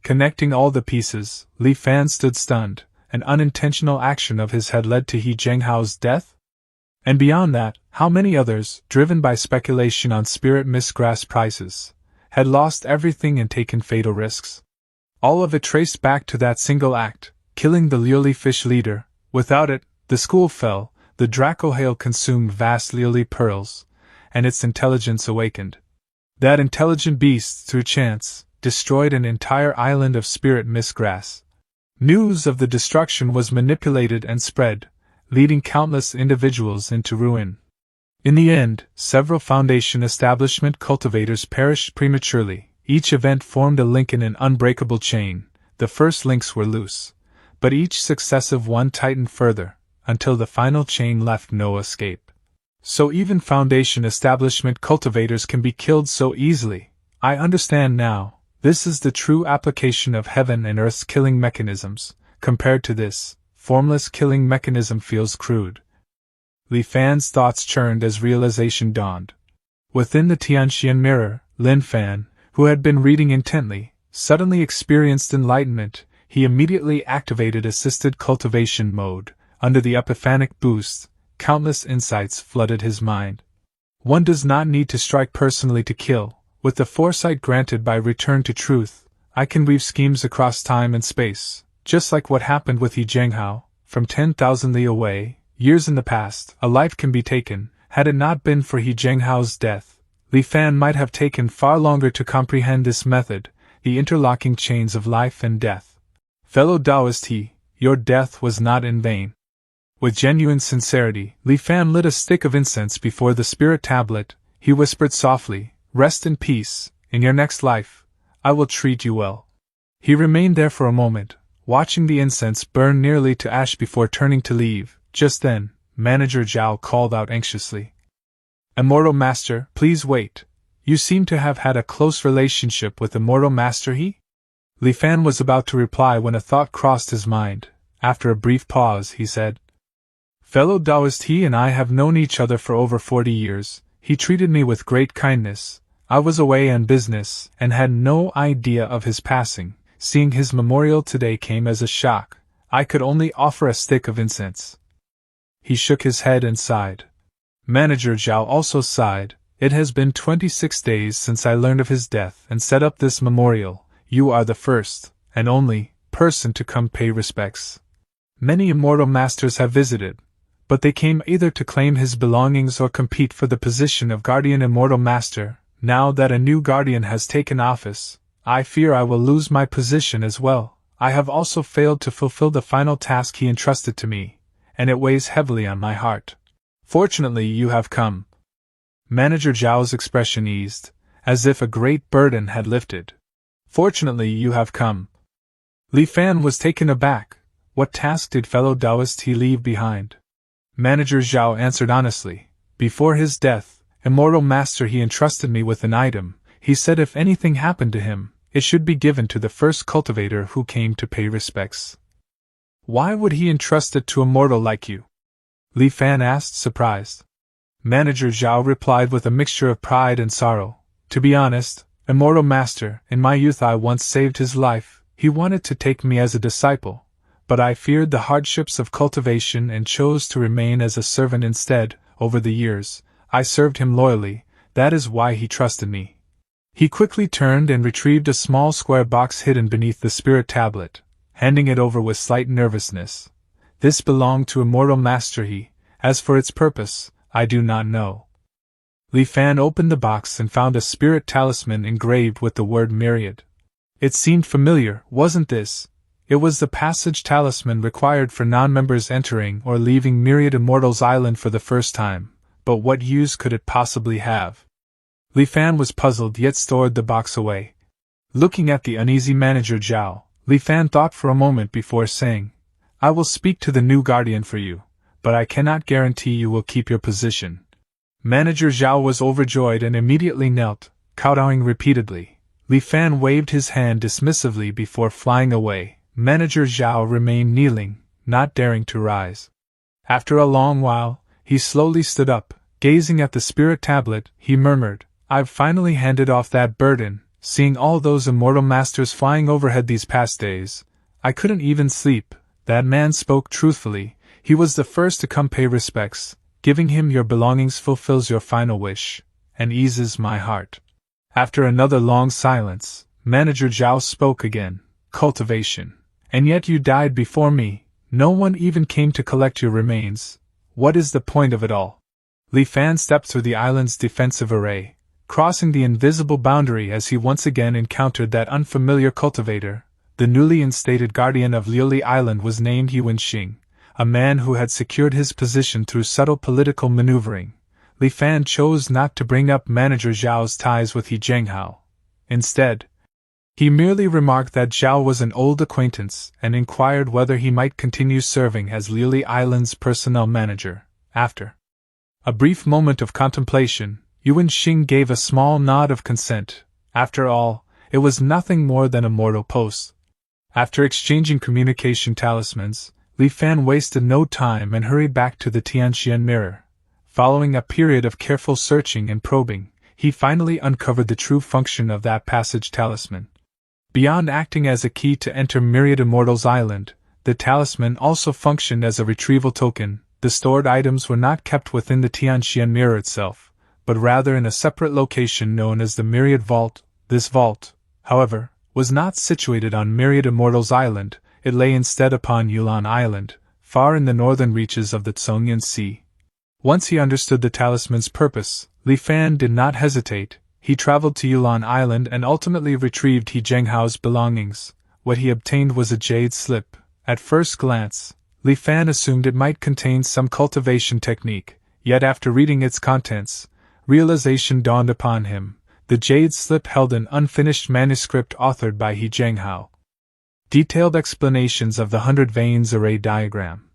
Connecting all the pieces, Li Fan stood stunned. An unintentional action of his had led to He Zhenghao's death? And beyond that, how many others, driven by speculation on spirit mist grass prices, had lost everything and taken fatal risks? All of it traced back to that single act, killing the Liuli fish leader. Without it, the school fell, the Dracohale consumed vast Liuli pearls, and its intelligence awakened. That intelligent beast, through chance, destroyed an entire island of spirit mist grass. News of the destruction was manipulated and spread, leading countless individuals into ruin. In the end, several Foundation establishment cultivators perished prematurely. Each event formed a link in an unbreakable chain. The first links were loose, but each successive one tightened further, until the final chain left no escape. So even Foundation establishment cultivators can be killed so easily. I understand now. This is the true application of heaven and earth's killing mechanisms. Compared to this, formless killing mechanism feels crude. Li Fan's thoughts churned as realization dawned. Within the Tianxian mirror, Lin Fan, who had been reading intently, suddenly experienced enlightenment. He immediately activated assisted cultivation mode. Under the epiphanic boost, countless insights flooded his mind. One does not need to strike personally to kill. With the foresight granted by return to truth, I can weave schemes across time and space, just like what happened with He Zhenghao. From 10,000 li away, years in the past, a life can be taken. Had it not been for He Zhenghao's death, Li Fan might have taken far longer to comprehend this method. the interlocking chains of life and death. Fellow Taoist he, your death was not in vain. With genuine sincerity, Li Fan lit a stick of incense before the spirit tablet. He whispered softly, "Rest in peace, in your next life, I will treat you well." He remained there for a moment, watching the incense burn nearly to ash before turning to leave. Just then, Manager Zhao called out anxiously, "Immortal Master, please wait. You seem to have had a close relationship with Immortal Master He?" Li Fan was about to reply when a thought crossed his mind. After a brief pause, he said, "Fellow Taoist He and I have known each other for over 40 years. He treated me with great kindness. I was away on business and had no idea of his passing. Seeing his memorial today came as a shock. I could only offer a stick of incense." He shook his head and sighed. Manager Zhao also sighed. "It has been 26 days since I learned of his death and set up this memorial. You are the first, and only, person to come pay respects. Many immortal masters have visited, but they came either to claim his belongings or compete for the position of Guardian Immortal Master. Now that a new Guardian has taken office, I fear I will lose my position as well. I have also failed to fulfill the final task he entrusted to me, and it weighs heavily on my heart. Fortunately, you have come." Manager Zhao's expression eased, as if a great burden had lifted. "Fortunately, you have come." Li Fan was taken aback. What task did fellow Taoist he leave behind? Manager Zhao answered honestly. "Before his death, Immortal Master he entrusted me with an item. He said if anything happened to him, it should be given to the first cultivator who came to pay respects." "Why would he entrust it to a mortal like you?" Li Fan asked, surprised. Manager Zhao replied with a mixture of pride and sorrow. "To be honest, Immortal Master, in my youth I once saved his life. He wanted to take me as a disciple, but I feared the hardships of cultivation and chose to remain as a servant instead. Over the years, I served him loyally. That is why he trusted me." He quickly turned and retrieved a small square box hidden beneath the spirit tablet, handing it over with slight nervousness. "This belonged to Immortal Master He. As for its purpose, I do not know." Li Fan opened the box and found a spirit talisman engraved with the word myriad. It seemed familiar, wasn't this? It was the passage talisman required for non-members entering or leaving Myriad Immortals Island for the first time, but what use could it possibly have? Li Fan was puzzled yet stored the box away. Looking at the uneasy Manager Zhao, Li Fan thought for a moment before saying, "I will speak to the new guardian for you, but I cannot guarantee you will keep your position." Manager Zhao was overjoyed and immediately knelt, kowtowing repeatedly. Li Fan waved his hand dismissively before flying away. Manager Zhao remained kneeling, not daring to rise. After a long while, he slowly stood up. Gazing at the spirit tablet, he murmured, "I've finally handed off that burden. Seeing all those immortal masters flying overhead these past days, I couldn't even sleep." That man spoke truthfully. He was the first to come pay respects. Giving him your belongings fulfills your final wish, and eases my heart. After another long silence, Manager Zhao spoke again. "Cultivation. And yet you died before me. No one even came to collect your remains. What is the point of it all?" Li Fan stepped through the island's defensive array, crossing the invisible boundary as he once again encountered that unfamiliar cultivator. The newly instated guardian of Liuli Island was named Yuanxing, a man who had secured his position through subtle political maneuvering. Li Fan chose not to bring up Manager Zhao's ties with He Zhenghao. Instead, he merely remarked that Zhao was an old acquaintance and inquired whether he might continue serving as Liuli Island's personnel manager. After a brief moment of contemplation, Yuanxing gave a small nod of consent. After all, it was nothing more than a mortal post. After exchanging communication talismans, Li Fan wasted no time and hurried back to the Tianxian mirror. Following a period of careful searching and probing, he finally uncovered the true function of that passage talisman. Beyond acting as a key to enter Myriad Immortals Island, the talisman also functioned as a retrieval token. The stored items were not kept within the Tianxian mirror itself, but rather in a separate location known as the Myriad Vault. This vault, however, was not situated on Myriad Immortals Island. It lay instead upon Yulan Island, far in the northern reaches of the Tsongyan Sea. Once he understood the talisman's purpose, Li Fan did not hesitate. he traveled to Yulon Island and ultimately retrieved He Zhenghao's belongings. What he obtained was a jade slip. At first glance, Li Fan assumed it might contain some cultivation technique, yet after reading its contents, realization dawned upon him. The jade slip held an unfinished manuscript authored by He Zhenghao. Detailed explanations of the 100 veins array diagram.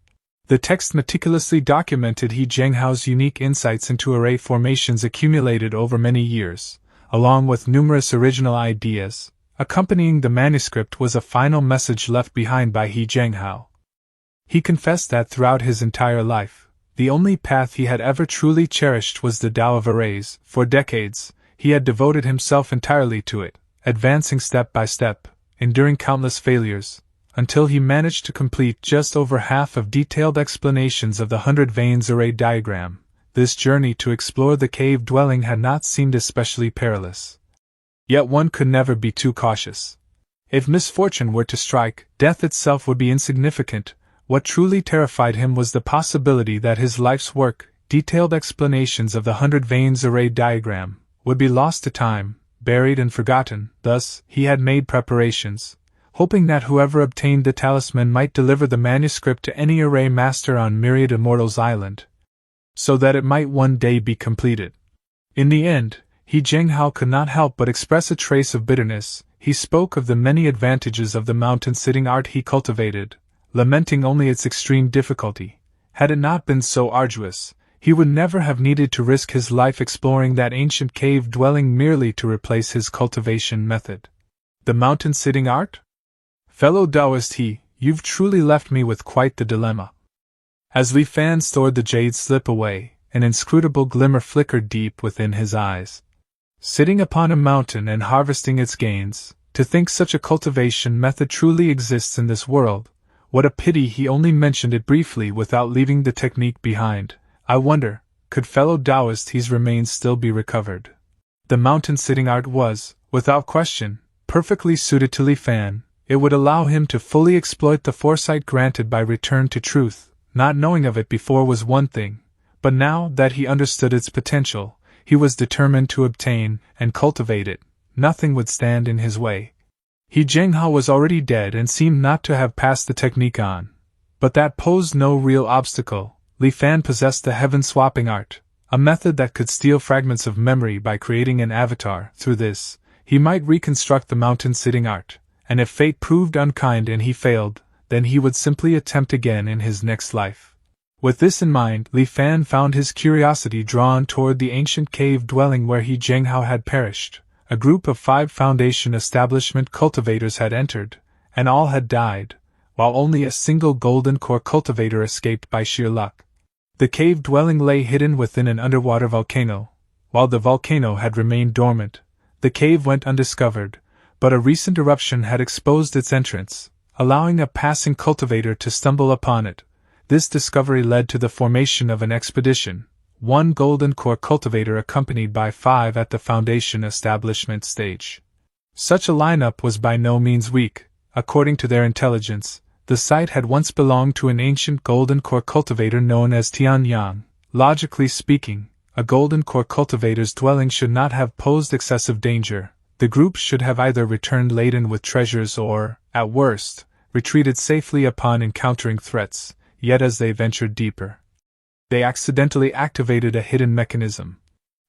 The text meticulously documented He Zhenghao's unique insights into array formations accumulated over many years, along with numerous original ideas. Accompanying the manuscript was a final message left behind by He Zhenghao. He confessed that throughout his entire life, the only path he had ever truly cherished was the Tao of arrays. For decades, he had devoted himself entirely to it, advancing step by step, enduring countless failures, until he managed to complete just over half of detailed explanations of the 100 veins array diagram. This journey to explore the cave dwelling had not seemed especially perilous. Yet one could never be too cautious. If misfortune were to strike, death itself would be insignificant. What truly terrified him was the possibility that his life's work, detailed explanations of the 100 veins array diagram, would be lost to time, buried and forgotten. Thus, he had made preparations, hoping that whoever obtained the talisman might deliver the manuscript to any array master on Myriad Immortals Island, so that it might one day be completed. In the end, He Zhenghao could not help but express a trace of bitterness. He spoke of the many advantages of the mountain-sitting art he cultivated, lamenting only its extreme difficulty. Had it not been so arduous, he would never have needed to risk his life exploring that ancient cave dwelling merely to replace his cultivation method. The mountain-sitting art? Fellow Taoist you've truly left me with quite the dilemma. As Li Fan stored the jade slip away, an inscrutable glimmer flickered deep within his eyes. Sitting upon a mountain and harvesting its gains, to think such a cultivation method truly exists in this world. What a pity he only mentioned it briefly without leaving the technique behind. I wonder, could fellow Taoist remains still be recovered? The mountain-sitting art was, without question, perfectly suited to Li Fan. It would allow him to fully exploit the foresight granted by return to truth. Not knowing of it before was one thing, but now that he understood its potential, he was determined to obtain and cultivate it. Nothing would stand in his way. He Zhenghao was already dead and seemed not to have passed the technique on. But that posed no real obstacle. Li Fan possessed the heaven-swapping art, a method that could steal fragments of memory by creating an avatar. Through this, he might reconstruct the mountain-sitting art, and if fate proved unkind and he failed, then he would simply attempt again in his next life. With this in mind, Li Fan found his curiosity drawn toward the ancient cave dwelling where He Zhenghao had perished. A group of 5 Foundation establishment cultivators had entered, and all had died, while only a single golden core cultivator escaped by sheer luck. The cave dwelling lay hidden within an underwater volcano. While the volcano had remained dormant, the cave went undiscovered, but a recent eruption had exposed its entrance, allowing a passing cultivator to stumble upon it. This discovery led to the formation of an expedition, 1 golden core cultivator accompanied by 5 at the Foundation establishment stage. Such a lineup was by no means weak. According to their intelligence, the site had once belonged to an ancient golden core cultivator known as Tianyang. Logically speaking, a golden core cultivator's dwelling should not have posed excessive danger. The group should have either returned laden with treasures or, at worst, retreated safely upon encountering threats. Yet as they ventured deeper, they accidentally activated a hidden mechanism.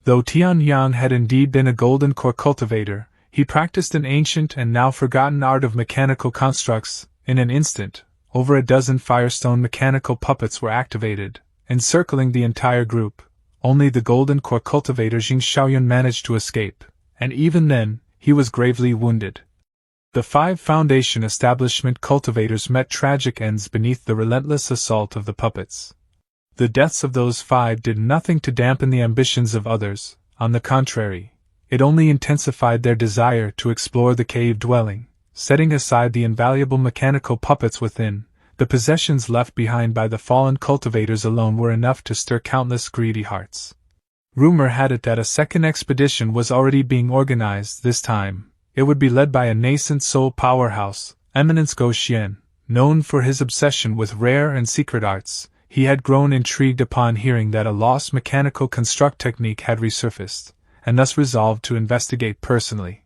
Though Tianyang had indeed been a golden core cultivator, he practiced an ancient and now forgotten art of mechanical constructs. In an instant, over a dozen firestone mechanical puppets were activated, encircling the entire group. Only the golden core cultivator Jing Xiaoyun managed to escape, and even then, he was gravely wounded. The 5 Foundation establishment cultivators met tragic ends beneath the relentless assault of the puppets. The deaths of those 5 did nothing to dampen the ambitions of others. On the contrary, it only intensified their desire to explore the cave dwelling. Setting aside the invaluable mechanical puppets within, the possessions left behind by the fallen cultivators alone were enough to stir countless greedy hearts. Rumor had it that a second expedition was already being organized. This time, it would be led by a nascent soul powerhouse, Eminence Go Xian. Known for his obsession with rare and secret arts, he had grown intrigued upon hearing that a lost mechanical construct technique had resurfaced, and thus resolved to investigate personally.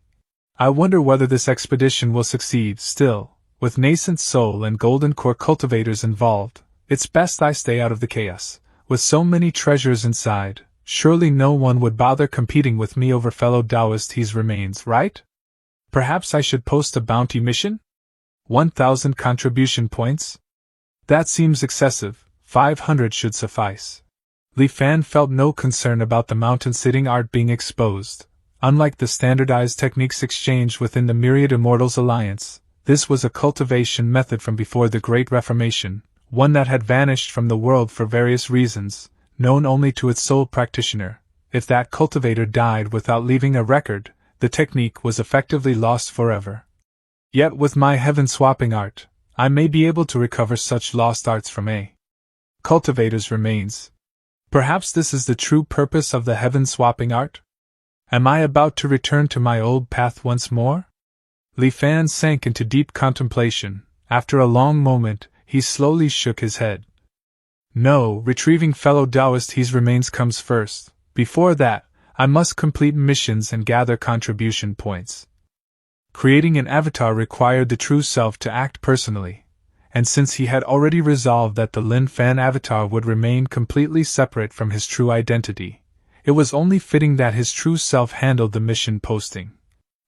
I wonder whether this expedition will succeed. Still, with nascent soul and golden core cultivators involved, it's best I stay out of the chaos. With so many treasures inside, surely no one would bother competing with me over fellow Taoist remains, right? Perhaps I should post a bounty mission? 1,000 contribution points? That seems excessive. 500 should suffice. Li Fan felt no concern about the mountain-sitting art being exposed. Unlike the standardized techniques exchanged within the Myriad Immortals Alliance, this was a cultivation method from before the Great Reformation, one that had vanished from the world for various reasons, known only to its sole practitioner. If that cultivator died without leaving a record, the technique was effectively lost forever. Yet with my heaven-swapping art, I may be able to recover such lost arts from a cultivator's remains. Perhaps this is the true purpose of the heaven-swapping art? Am I about to return to my old path once more? Li Fan sank into deep contemplation. After a long moment, he slowly shook his head. No, retrieving fellow Taoist remains comes first. Before that, I must complete missions and gather contribution points. Creating an avatar required the true self to act personally, and since he had already resolved that the Lin Fan avatar would remain completely separate from his true identity, it was only fitting that his true self handled the mission posting.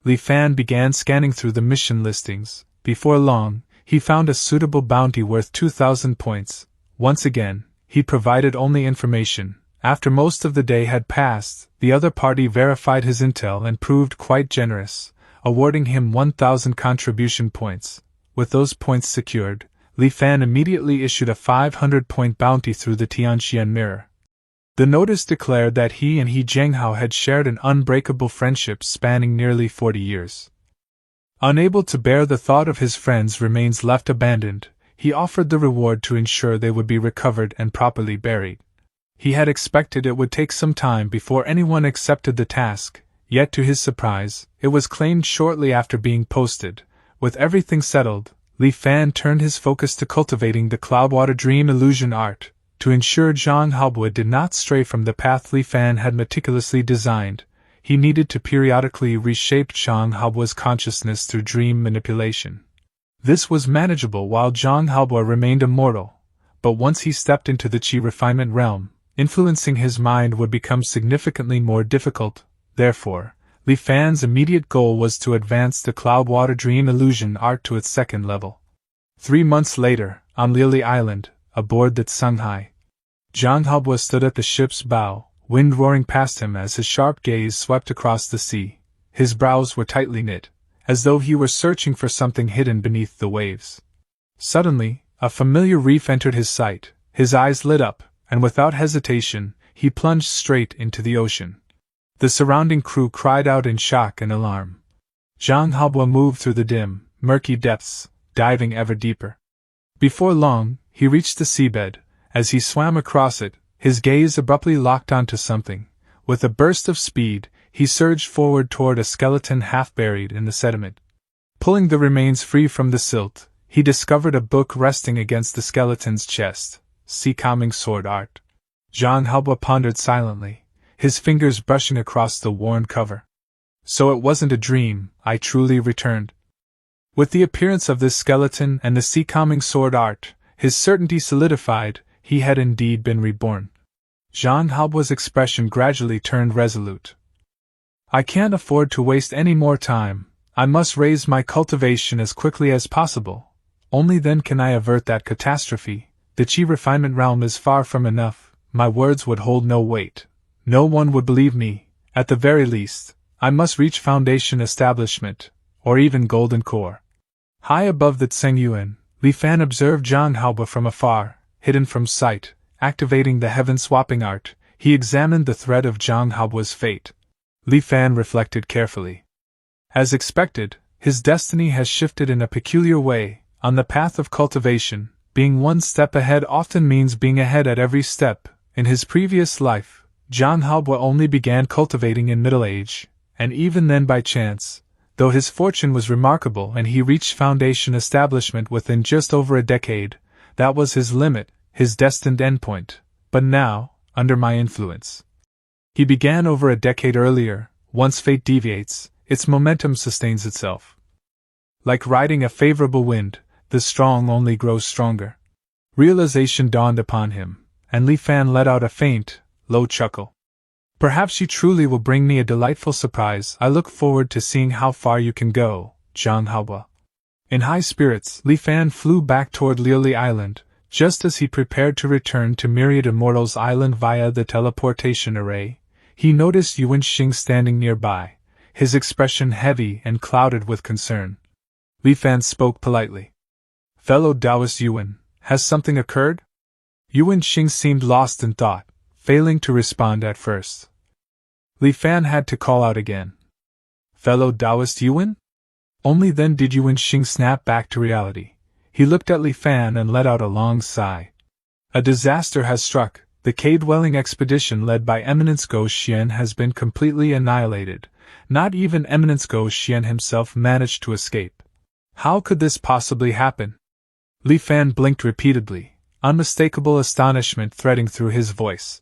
Li Fan began scanning through the mission listings. Before long, he found a suitable bounty worth 2,000 points. Once again, he provided only information. After most of the day had passed, the other party verified his intel and proved quite generous, awarding him 1,000 contribution points. With those points secured, Li Fan immediately issued a 500-point bounty through the Tianxian mirror. The notice declared that he and He Zhenghao had shared an unbreakable friendship spanning nearly 40 years. Unable to bear the thought of his friends' remains left abandoned, he offered the reward to ensure they would be recovered and properly buried. He had expected it would take some time before anyone accepted the task, yet to his surprise, it was claimed shortly after being posted. With everything settled, Li Fan turned his focus to cultivating the Cloudwater Dream illusion art. To ensure Zhang Haobo did not stray from the path Li Fan had meticulously designed, he needed to periodically reshape Zhang Haobo's consciousness through dream manipulation. This was manageable while Zhang Haobo remained immortal, but once he stepped into the Qi refinement realm, influencing his mind would become significantly more difficult. Therefore, Li Fan's immediate goal was to advance the Cloudwater Dream illusion art to its second level. 3 months later, on Lily Island, aboard the Tsunghai, Zhang Haobo stood at the ship's bow, wind roaring past him as his sharp gaze swept across the sea. His brows were tightly knit, as though he were searching for something hidden beneath the waves. Suddenly, a familiar reef entered his sight. His eyes lit up, and without hesitation, he plunged straight into the ocean. The surrounding crew cried out in shock and alarm. Zhang Haobo moved through the dim, murky depths, diving ever deeper. Before long, he reached the seabed. As he swam across it, his gaze abruptly locked onto something. With a burst of speed, he surged forward toward a skeleton half buried in the sediment. Pulling the remains free from the silt, he discovered a book resting against the skeleton's chest. See Calming Sword Art. Zhang Haobo pondered silently, his fingers brushing across the worn cover. So it wasn't a dream, I truly returned. With the appearance of this skeleton and the Sea Calming Sword Art, his certainty solidified. He had indeed been reborn. Zhang Haobo's expression gradually turned resolute. I can't afford to waste any more time. I must raise my cultivation as quickly as possible. Only then can I avert that catastrophe. The Qi refinement realm is far from enough. My words would hold no weight. No one would believe me. At the very least, I must reach Foundation Establishment, or even Golden Core. High above the Tsengyuan, Li Fan observed Zhang Haobo from afar. Hidden from sight, activating the heaven-swapping art, he examined the thread of Zhang Haobo's fate. Li Fan reflected carefully. As expected, his destiny has shifted in a peculiar way. On the path of cultivation, being one step ahead often means being ahead at every step. In his previous life, Zhang Haobo only began cultivating in middle age, and even then by chance, though his fortune was remarkable and he reached Foundation Establishment within just over a decade. That was his limit, his destined endpoint. But now, under my influence, He began over a decade earlier. Once fate deviates, its momentum sustains itself. Like riding a favorable wind, the strong only grows stronger. Realization dawned upon him, and Li Fan let out a faint, low chuckle. Perhaps you truly will bring me a delightful surprise. I look forward to seeing how far you can go, Zhang Haoba. In high spirits, Li Fan flew back toward Liuli Island, just as he prepared to return to Myriad Immortals Island via the teleportation array. He noticed Yuan Xing standing nearby, his expression heavy and clouded with concern. Li Fan spoke politely. Fellow Taoist Yuan, has something occurred? Yuan Xing seemed lost in thought, failing to respond at first. Li Fan had to call out again. Fellow Taoist Yuan? Only then did Yuan Xing snap back to reality. He looked at Li Fan and let out a long sigh. A disaster has struck. The cave-dwelling expedition led by Eminence Go Xian has been completely annihilated. Not even Eminence Go Xian himself managed to escape. How could this possibly happen? Li Fan blinked repeatedly, unmistakable astonishment threading through his voice.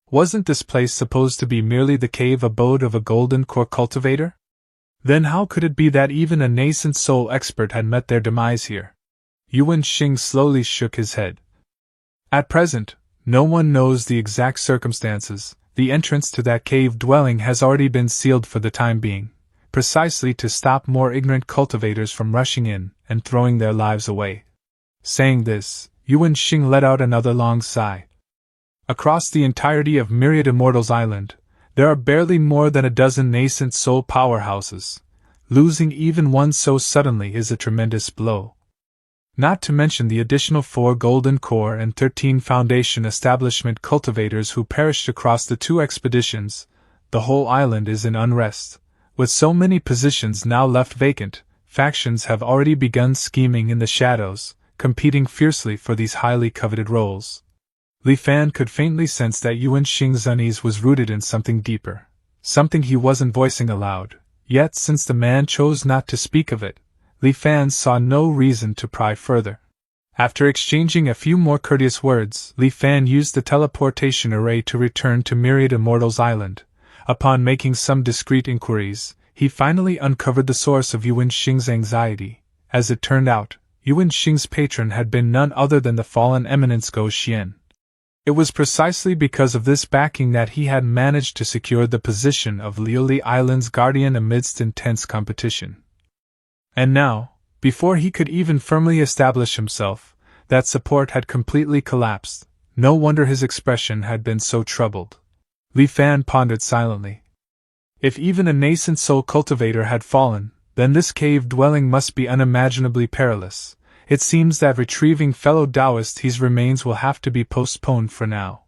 Wasn't this place supposed to be merely the cave abode of a golden core cultivator? Then how could it be that even a nascent soul expert had met their demise here? Yuan Xing slowly shook his head. At present, no one knows the exact circumstances. The entrance to that cave dwelling has already been sealed for the time being, precisely to stop more ignorant cultivators from rushing in and throwing their lives away. Saying this, Yuan Xing let out another long sigh. Across the entirety of Myriad Immortals Island, there are barely more than a dozen nascent soul powerhouses. Losing even one so suddenly is a tremendous blow. Not to mention the additional 4 Golden Core and 13 Foundation Establishment cultivators who perished across the 2 expeditions, the whole island is in unrest. With so many positions now left vacant, factions have already begun scheming in the shadows, competing fiercely for these highly coveted roles. Li Fan could faintly sense that Yuan Xing's unease was rooted in something deeper, something he wasn't voicing aloud, yet since the man chose not to speak of it, Li Fan saw no reason to pry further. After exchanging a few more courteous words, Li Fan used the teleportation array to return to Myriad Immortals Island. Upon making some discreet inquiries, he finally uncovered the source of Yuan Xing's anxiety. As it turned out, Yuan Xing's patron had been none other than the fallen Eminence Go Xian. It was precisely because of this backing that he had managed to secure the position of Liuli Island's guardian amidst intense competition. And now, before he could even firmly establish himself, that support had completely collapsed. No wonder his expression had been so troubled. Li Fan pondered silently. If even a nascent soul cultivator had fallen, then this cave dwelling must be unimaginably perilous. It seems that retrieving fellow Taoist his remains will have to be postponed for now.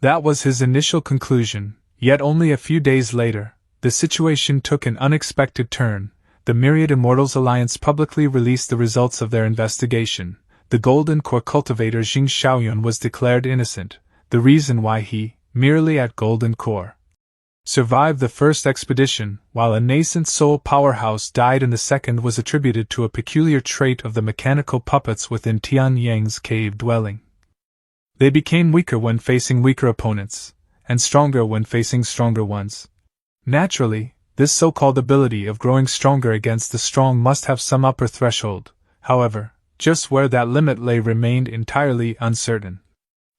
That was his initial conclusion, yet only a few days later, the situation took an unexpected turn. The Myriad Immortals Alliance publicly released the results of their investigation. The Golden Core cultivator Jing Xiaoyun was declared innocent. The reason why he, merely at Golden Core, survived the first expedition, while a nascent soul powerhouse died in the second, was attributed to a peculiar trait of the mechanical puppets within Tian Yang's cave dwelling. They became weaker when facing weaker opponents, and stronger when facing stronger ones. Naturally, this so-called ability of growing stronger against the strong must have some upper threshold. However, just where that limit lay remained entirely uncertain.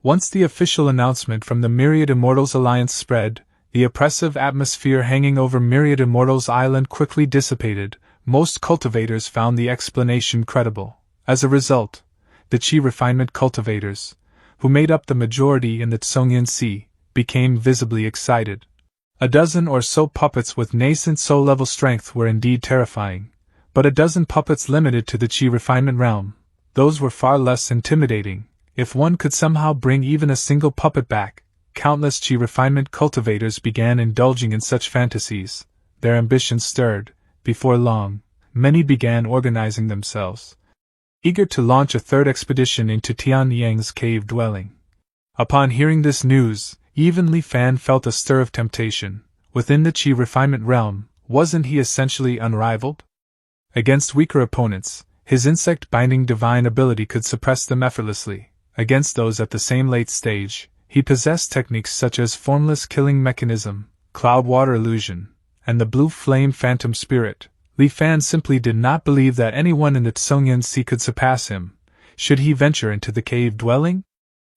Once the official announcement from the Myriad Immortals Alliance spread, the oppressive atmosphere hanging over Myriad Immortals Island quickly dissipated. Most cultivators found the explanation credible. As a result, the Qi refinement cultivators, who made up the majority in the Tsongyan Sea, became visibly excited. A dozen or so puppets with nascent soul-level strength were indeed terrifying, but a dozen puppets limited to the Qi refinement realm, those were far less intimidating. If one could somehow bring even a single puppet back, countless Qi refinement cultivators began indulging in such fantasies. Their ambitions stirred. Before long, many began organizing themselves, eager to launch a third expedition into Tian Yang's cave dwelling. Upon hearing this news, even Li Fan felt a stir of temptation. Within the Qi refinement realm, wasn't he essentially unrivaled? Against weaker opponents, his insect-binding divine ability could suppress them effortlessly. Against those at the same late stage, He possessed techniques such as formless killing mechanism, cloud water illusion, and the blue flame phantom spirit. Li Fan simply did not believe that anyone in the Tsungyan Sea could surpass him. Should he venture into the cave dwelling?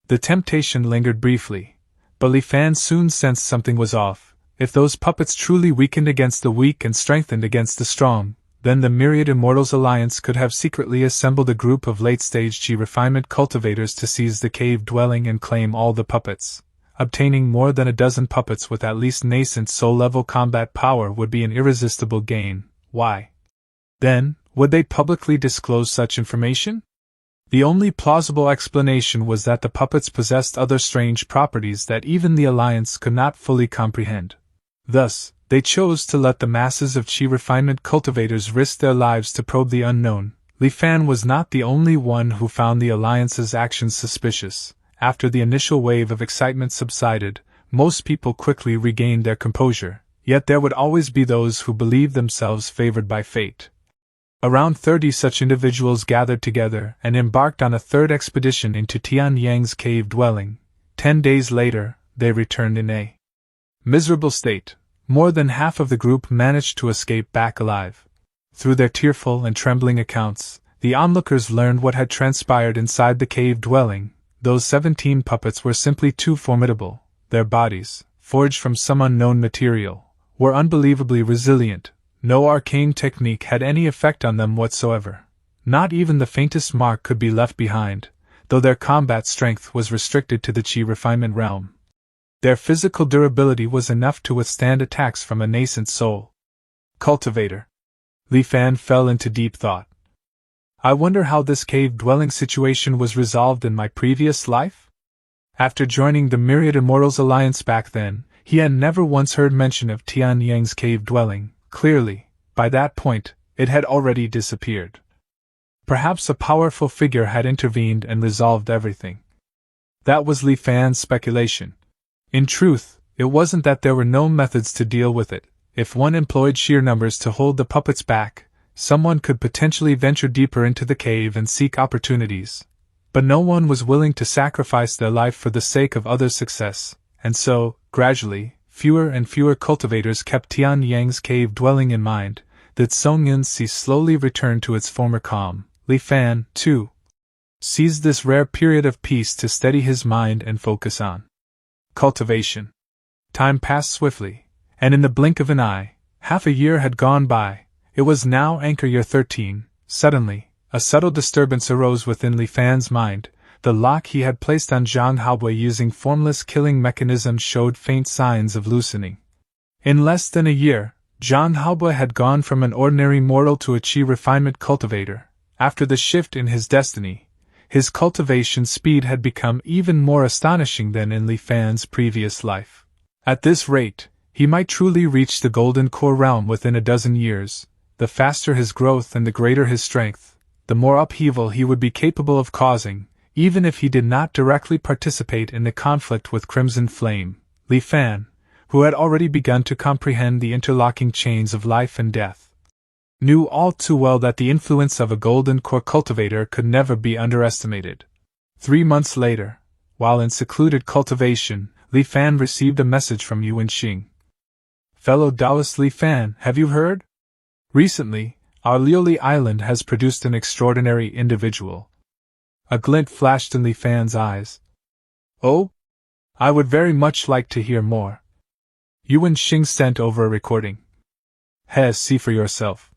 The temptation lingered briefly, but Li Fan soon sensed something was off. If those puppets truly weakened against the weak and strengthened against the strong, then the Myriad Immortals Alliance could have secretly assembled a group of late-stage chi refinement cultivators to seize the cave dwelling and claim all the puppets. Obtaining more than a dozen puppets with at least nascent soul-level combat power would be an irresistible gain. Why? Then, would they publicly disclose such information? The only plausible explanation was that the puppets possessed other strange properties that even the Alliance could not fully comprehend. Thus, they chose to let the masses of chi refinement cultivators risk their lives to probe the unknown. Li Fan was not the only one who found the Alliance's actions suspicious. After the initial wave of excitement subsided, most people quickly regained their composure, yet there would always be those who believed themselves favored by fate. Around 30 such individuals gathered together and embarked on a third expedition into Tian Yang's cave dwelling. 10 days later, they returned in a miserable state. More than half of the group managed to escape back alive. Through their tearful and trembling accounts, the onlookers learned what had transpired inside the cave dwelling. Those 17 puppets were simply too formidable. Their bodies, forged from some unknown material, were unbelievably resilient. No arcane technique had any effect on them whatsoever. Not even the faintest mark could be left behind, though their combat strength was restricted to the chi refinement realm. Their physical durability was enough to withstand attacks from a nascent soul cultivator. Li Fan fell into deep thought. I wonder how this cave-dwelling situation was resolved in my previous life? After joining the Myriad Immortals Alliance back then, he had never once heard mention of Tian Yang's cave-dwelling. Clearly, by that point, it had already disappeared. Perhaps a powerful figure had intervened and resolved everything. That was Li Fan's speculation. In truth, it wasn't that there were no methods to deal with it. If one employed sheer numbers to hold the puppets back, someone could potentially venture deeper into the cave and seek opportunities. But no one was willing to sacrifice their life for the sake of others' success, and so, gradually, fewer and fewer cultivators kept Tian Yang's cave dwelling in mind. The Tsungyan Sea slowly returned to its former calm. Li Fan, too, seized this rare period of peace to steady his mind and focus on cultivation. Time passed swiftly, and in the blink of an eye, half a year had gone by. It was now anchor year 13. Suddenly, a subtle disturbance arose within Li Fan's mind. The lock he had placed on Zhang Haobui using formless killing mechanism showed faint signs of loosening. In less than a year, Zhang Haobui had gone from an ordinary mortal to a chi refinement cultivator. After the shift in his destiny, his cultivation speed had become even more astonishing than in Li Fan's previous life. At this rate, he might truly reach the Golden Core realm within a dozen years. The faster his growth and the greater his strength, the more upheaval he would be capable of causing. Even if he did not directly participate in the conflict with Crimson Flame, Li Fan, who had already begun to comprehend the interlocking chains of life and death, knew all too well that the influence of a Golden Core cultivator could never be underestimated. 3 months later, while in secluded cultivation, Li Fan received a message from Yuan Xing. Fellow Taoist Li Fan, have you heard? Recently, our Liuli Island has produced an extraordinary individual. A glint flashed in Li Fan's eyes. Oh? I would very much like to hear more. Yuan Xing sent over a recording. See for yourself.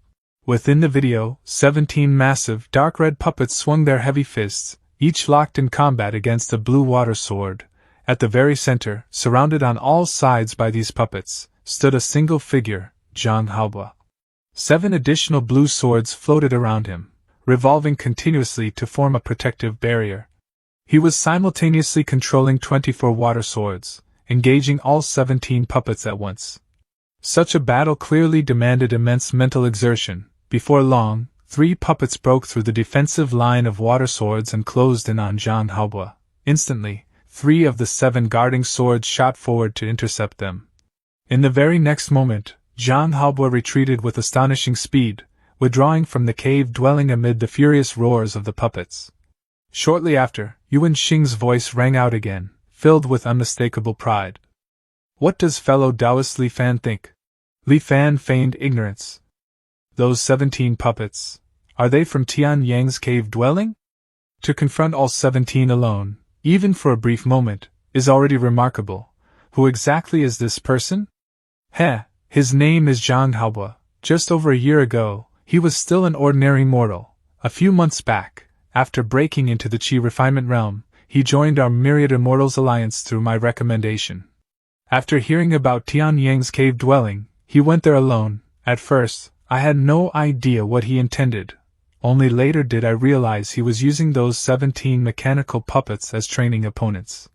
Within the video, 17 massive, dark red puppets swung their heavy fists, each locked in combat against a blue water sword. At the very center, surrounded on all sides by these puppets, stood a single figure, Zhang Haobui. 7 additional blue swords floated around him, revolving continuously to form a protective barrier. He was simultaneously controlling 24 water swords, engaging all 17 puppets at once. Such a battle clearly demanded immense mental exertion. Before long, 3 puppets broke through the defensive line of water swords and closed in on Zhang Haobui. Instantly, 3 of the 7 guarding swords shot forward to intercept them. In the very next moment, Zhang Haobui retreated with astonishing speed, withdrawing from the cave dwelling amid the furious roars of the puppets. Shortly after, Yuan Xing's voice rang out again. filled with unmistakable pride. What does fellow Taoist Li Fan think? Li Fan feigned ignorance. Those 17 puppets, are they from Tian Yang's cave dwelling? To confront all 17 alone, even for a brief moment, is already remarkable. Who exactly is this person? His name is Zhang Haobo. Just over a year ago, he was still an ordinary mortal. A few months back, after breaking into the Qi refinement realm, he joined our Myriad Immortals Alliance through my recommendation. After hearing about Tian Yang's cave dwelling, he went there alone. At first, I had no idea what he intended. Only later did I realize he was using those 17 mechanical puppets as training opponents.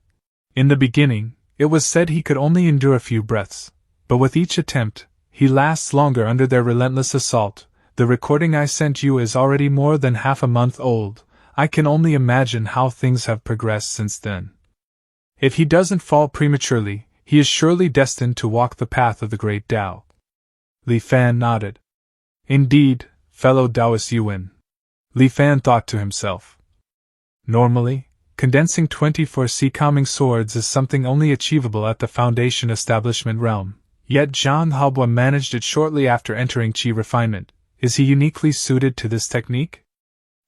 In the beginning, it was said he could only endure a few breaths, but with each attempt, he lasts longer under their relentless assault. The recording I sent you is already more than half a month old. I can only imagine how things have progressed since then. If he doesn't fall prematurely, he is surely destined to walk the path of the great Tao. Li Fan nodded. Indeed, fellow Taoist Yuan. Li Fan thought to himself. Normally, condensing 24 sea-calming swords is something only achievable at the Foundation establishment realm, yet Zhang Haobo managed it shortly after entering Qi refinement. Is he uniquely suited to this technique?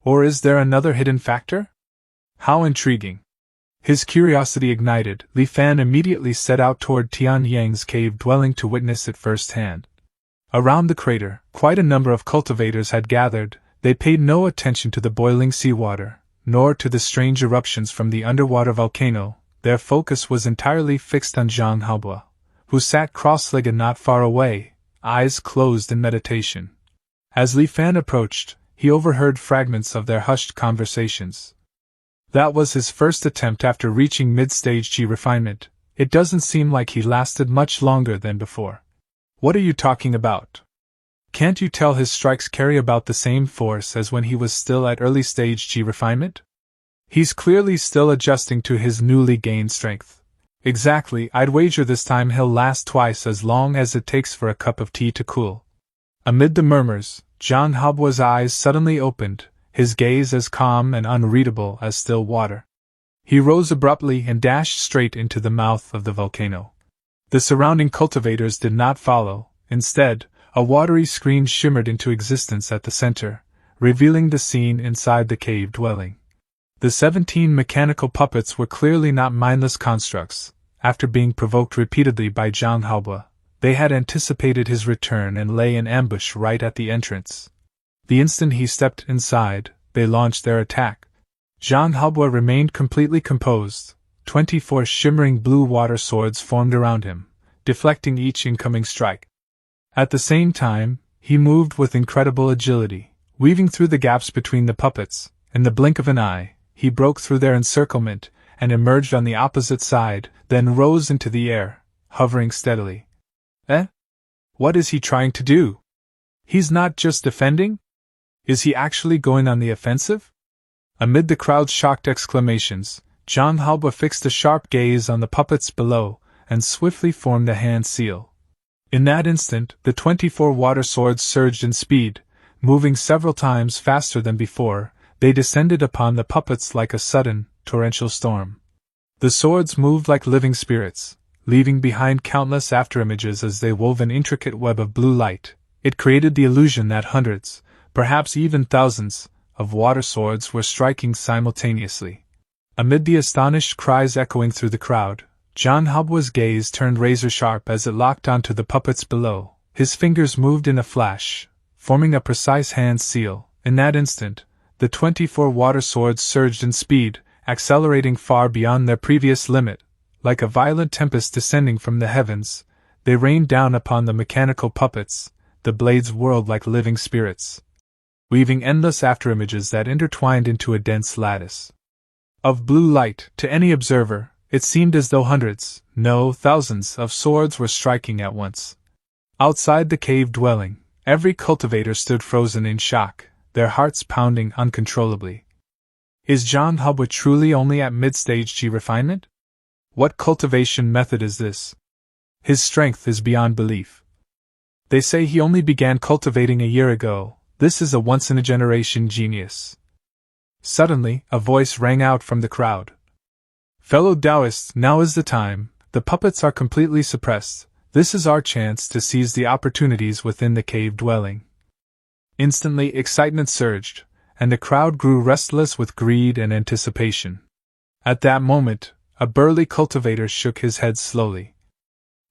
Or is there another hidden factor? How intriguing! His curiosity ignited, Li Fan immediately set out toward Tian Yang's cave dwelling to witness it firsthand. Around the crater, quite a number of cultivators had gathered. They paid no attention to the boiling seawater, nor to the strange eruptions from the underwater volcano. Their focus was entirely fixed on Zhang Haobo, who sat cross-legged not far away, eyes closed in meditation. As Li Fan approached, he overheard fragments of their hushed conversations. That was his first attempt after reaching mid-stage Qi refinement. It doesn't seem like he lasted much longer than before. What are you talking about? Can't you tell his strikes carry about the same force as when he was still at early stage Qi refinement? He's clearly still adjusting to his newly gained strength. Exactly, I'd wager this time he'll last twice as long as it takes for a cup of tea to cool. Amid the murmurs, Zhang Haobo's eyes suddenly opened, his gaze as calm and unreadable as still water. He rose abruptly and dashed straight into the mouth of the volcano. The surrounding cultivators did not follow. Instead, a watery screen shimmered into existence at the center, revealing the scene inside the cave dwelling. The 17 mechanical puppets were clearly not mindless constructs. After being provoked repeatedly by Zhang Haobo, they had anticipated his return and lay in ambush right at the entrance. The instant he stepped inside, they launched their attack. Zhang Haobo remained completely composed. 24 shimmering blue water swords formed around him, deflecting each incoming strike. At the same time, he moved with incredible agility, weaving through the gaps between the puppets. In the blink of an eye, he broke through their encirclement and emerged on the opposite side, then rose into the air, hovering steadily. What is he trying to do? He's not just defending? Is he actually going on the offensive? Amid the crowd's shocked exclamations, Zhang Haobo fixed a sharp gaze on the puppets below, and swiftly formed a hand seal. In that instant, the 24 water swords surged in speed, moving several times faster than before. They descended upon the puppets like a sudden, torrential storm. The swords moved like living spirits, leaving behind countless afterimages as they wove an intricate web of blue light. It created the illusion that hundreds, perhaps even thousands, of water swords were striking simultaneously. Amid the astonished cries echoing through the crowd, Zhang Haobo's gaze turned razor-sharp as it locked onto the puppets below. His fingers moved in a flash, forming a precise hand seal. In that instant, the 24 water swords surged in speed, accelerating far beyond their previous limit. Like a violent tempest descending from the heavens, they rained down upon the mechanical puppets. The blades whirled like living spirits, weaving endless afterimages that intertwined into a dense lattice of blue light. To any observer, it seemed as though hundreds, no, thousands, of swords were striking at once. Outside the cave dwelling, every cultivator stood frozen in shock, their hearts pounding uncontrollably. Is Zhang Haobo truly only at mid-stage Qi refinement? What cultivation method is this? His strength is beyond belief. They say he only began cultivating a year ago. This is a once-in-a-generation genius. Suddenly, a voice rang out from the crowd. Fellow Taoists, now is the time. The puppets are completely suppressed. This is our chance to seize the opportunities within the cave dwelling. Instantly, excitement surged, and the crowd grew restless with greed and anticipation. At that moment, a burly cultivator shook his head slowly.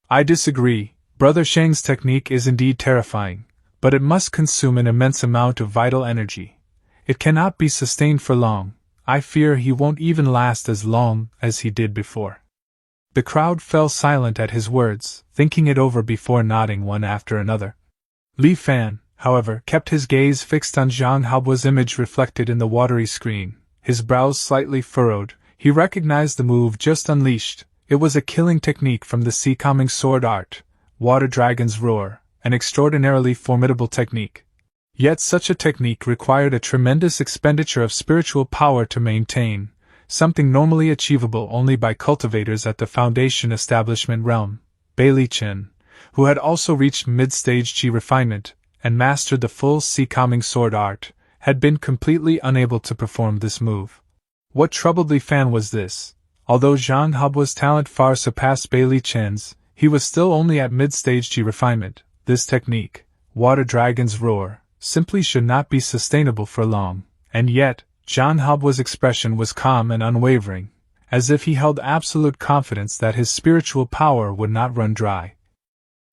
I disagree. Brother Shang's technique is indeed terrifying, but it must consume an immense amount of vital energy. It cannot be sustained for long. I fear he won't even last as long as he did before. The crowd fell silent at his words, thinking it over before nodding one after another. Li Fan, however, kept his gaze fixed on Zhang Haobu's image reflected in the watery screen, his brows slightly furrowed. He recognized the move just unleashed. It was a killing technique from the sea calming sword art, Water Dragon's Roar, an extraordinarily formidable technique. Yet such a technique required a tremendous expenditure of spiritual power to maintain, something normally achievable only by cultivators at the Foundation establishment realm. Bailey Chen, who had also reached mid-stage chi refinement and mastered the full sea calming sword art, had been completely unable to perform this move. What troubled Li Fan was this: although Zhang Haobu's talent far surpassed Bailey Chen's, he was still only at mid-stage chi refinement. This technique, Water Dragon's Roar, simply should not be sustainable for long, and yet, Zhang Haobu's expression was calm and unwavering, as if he held absolute confidence that his spiritual power would not run dry.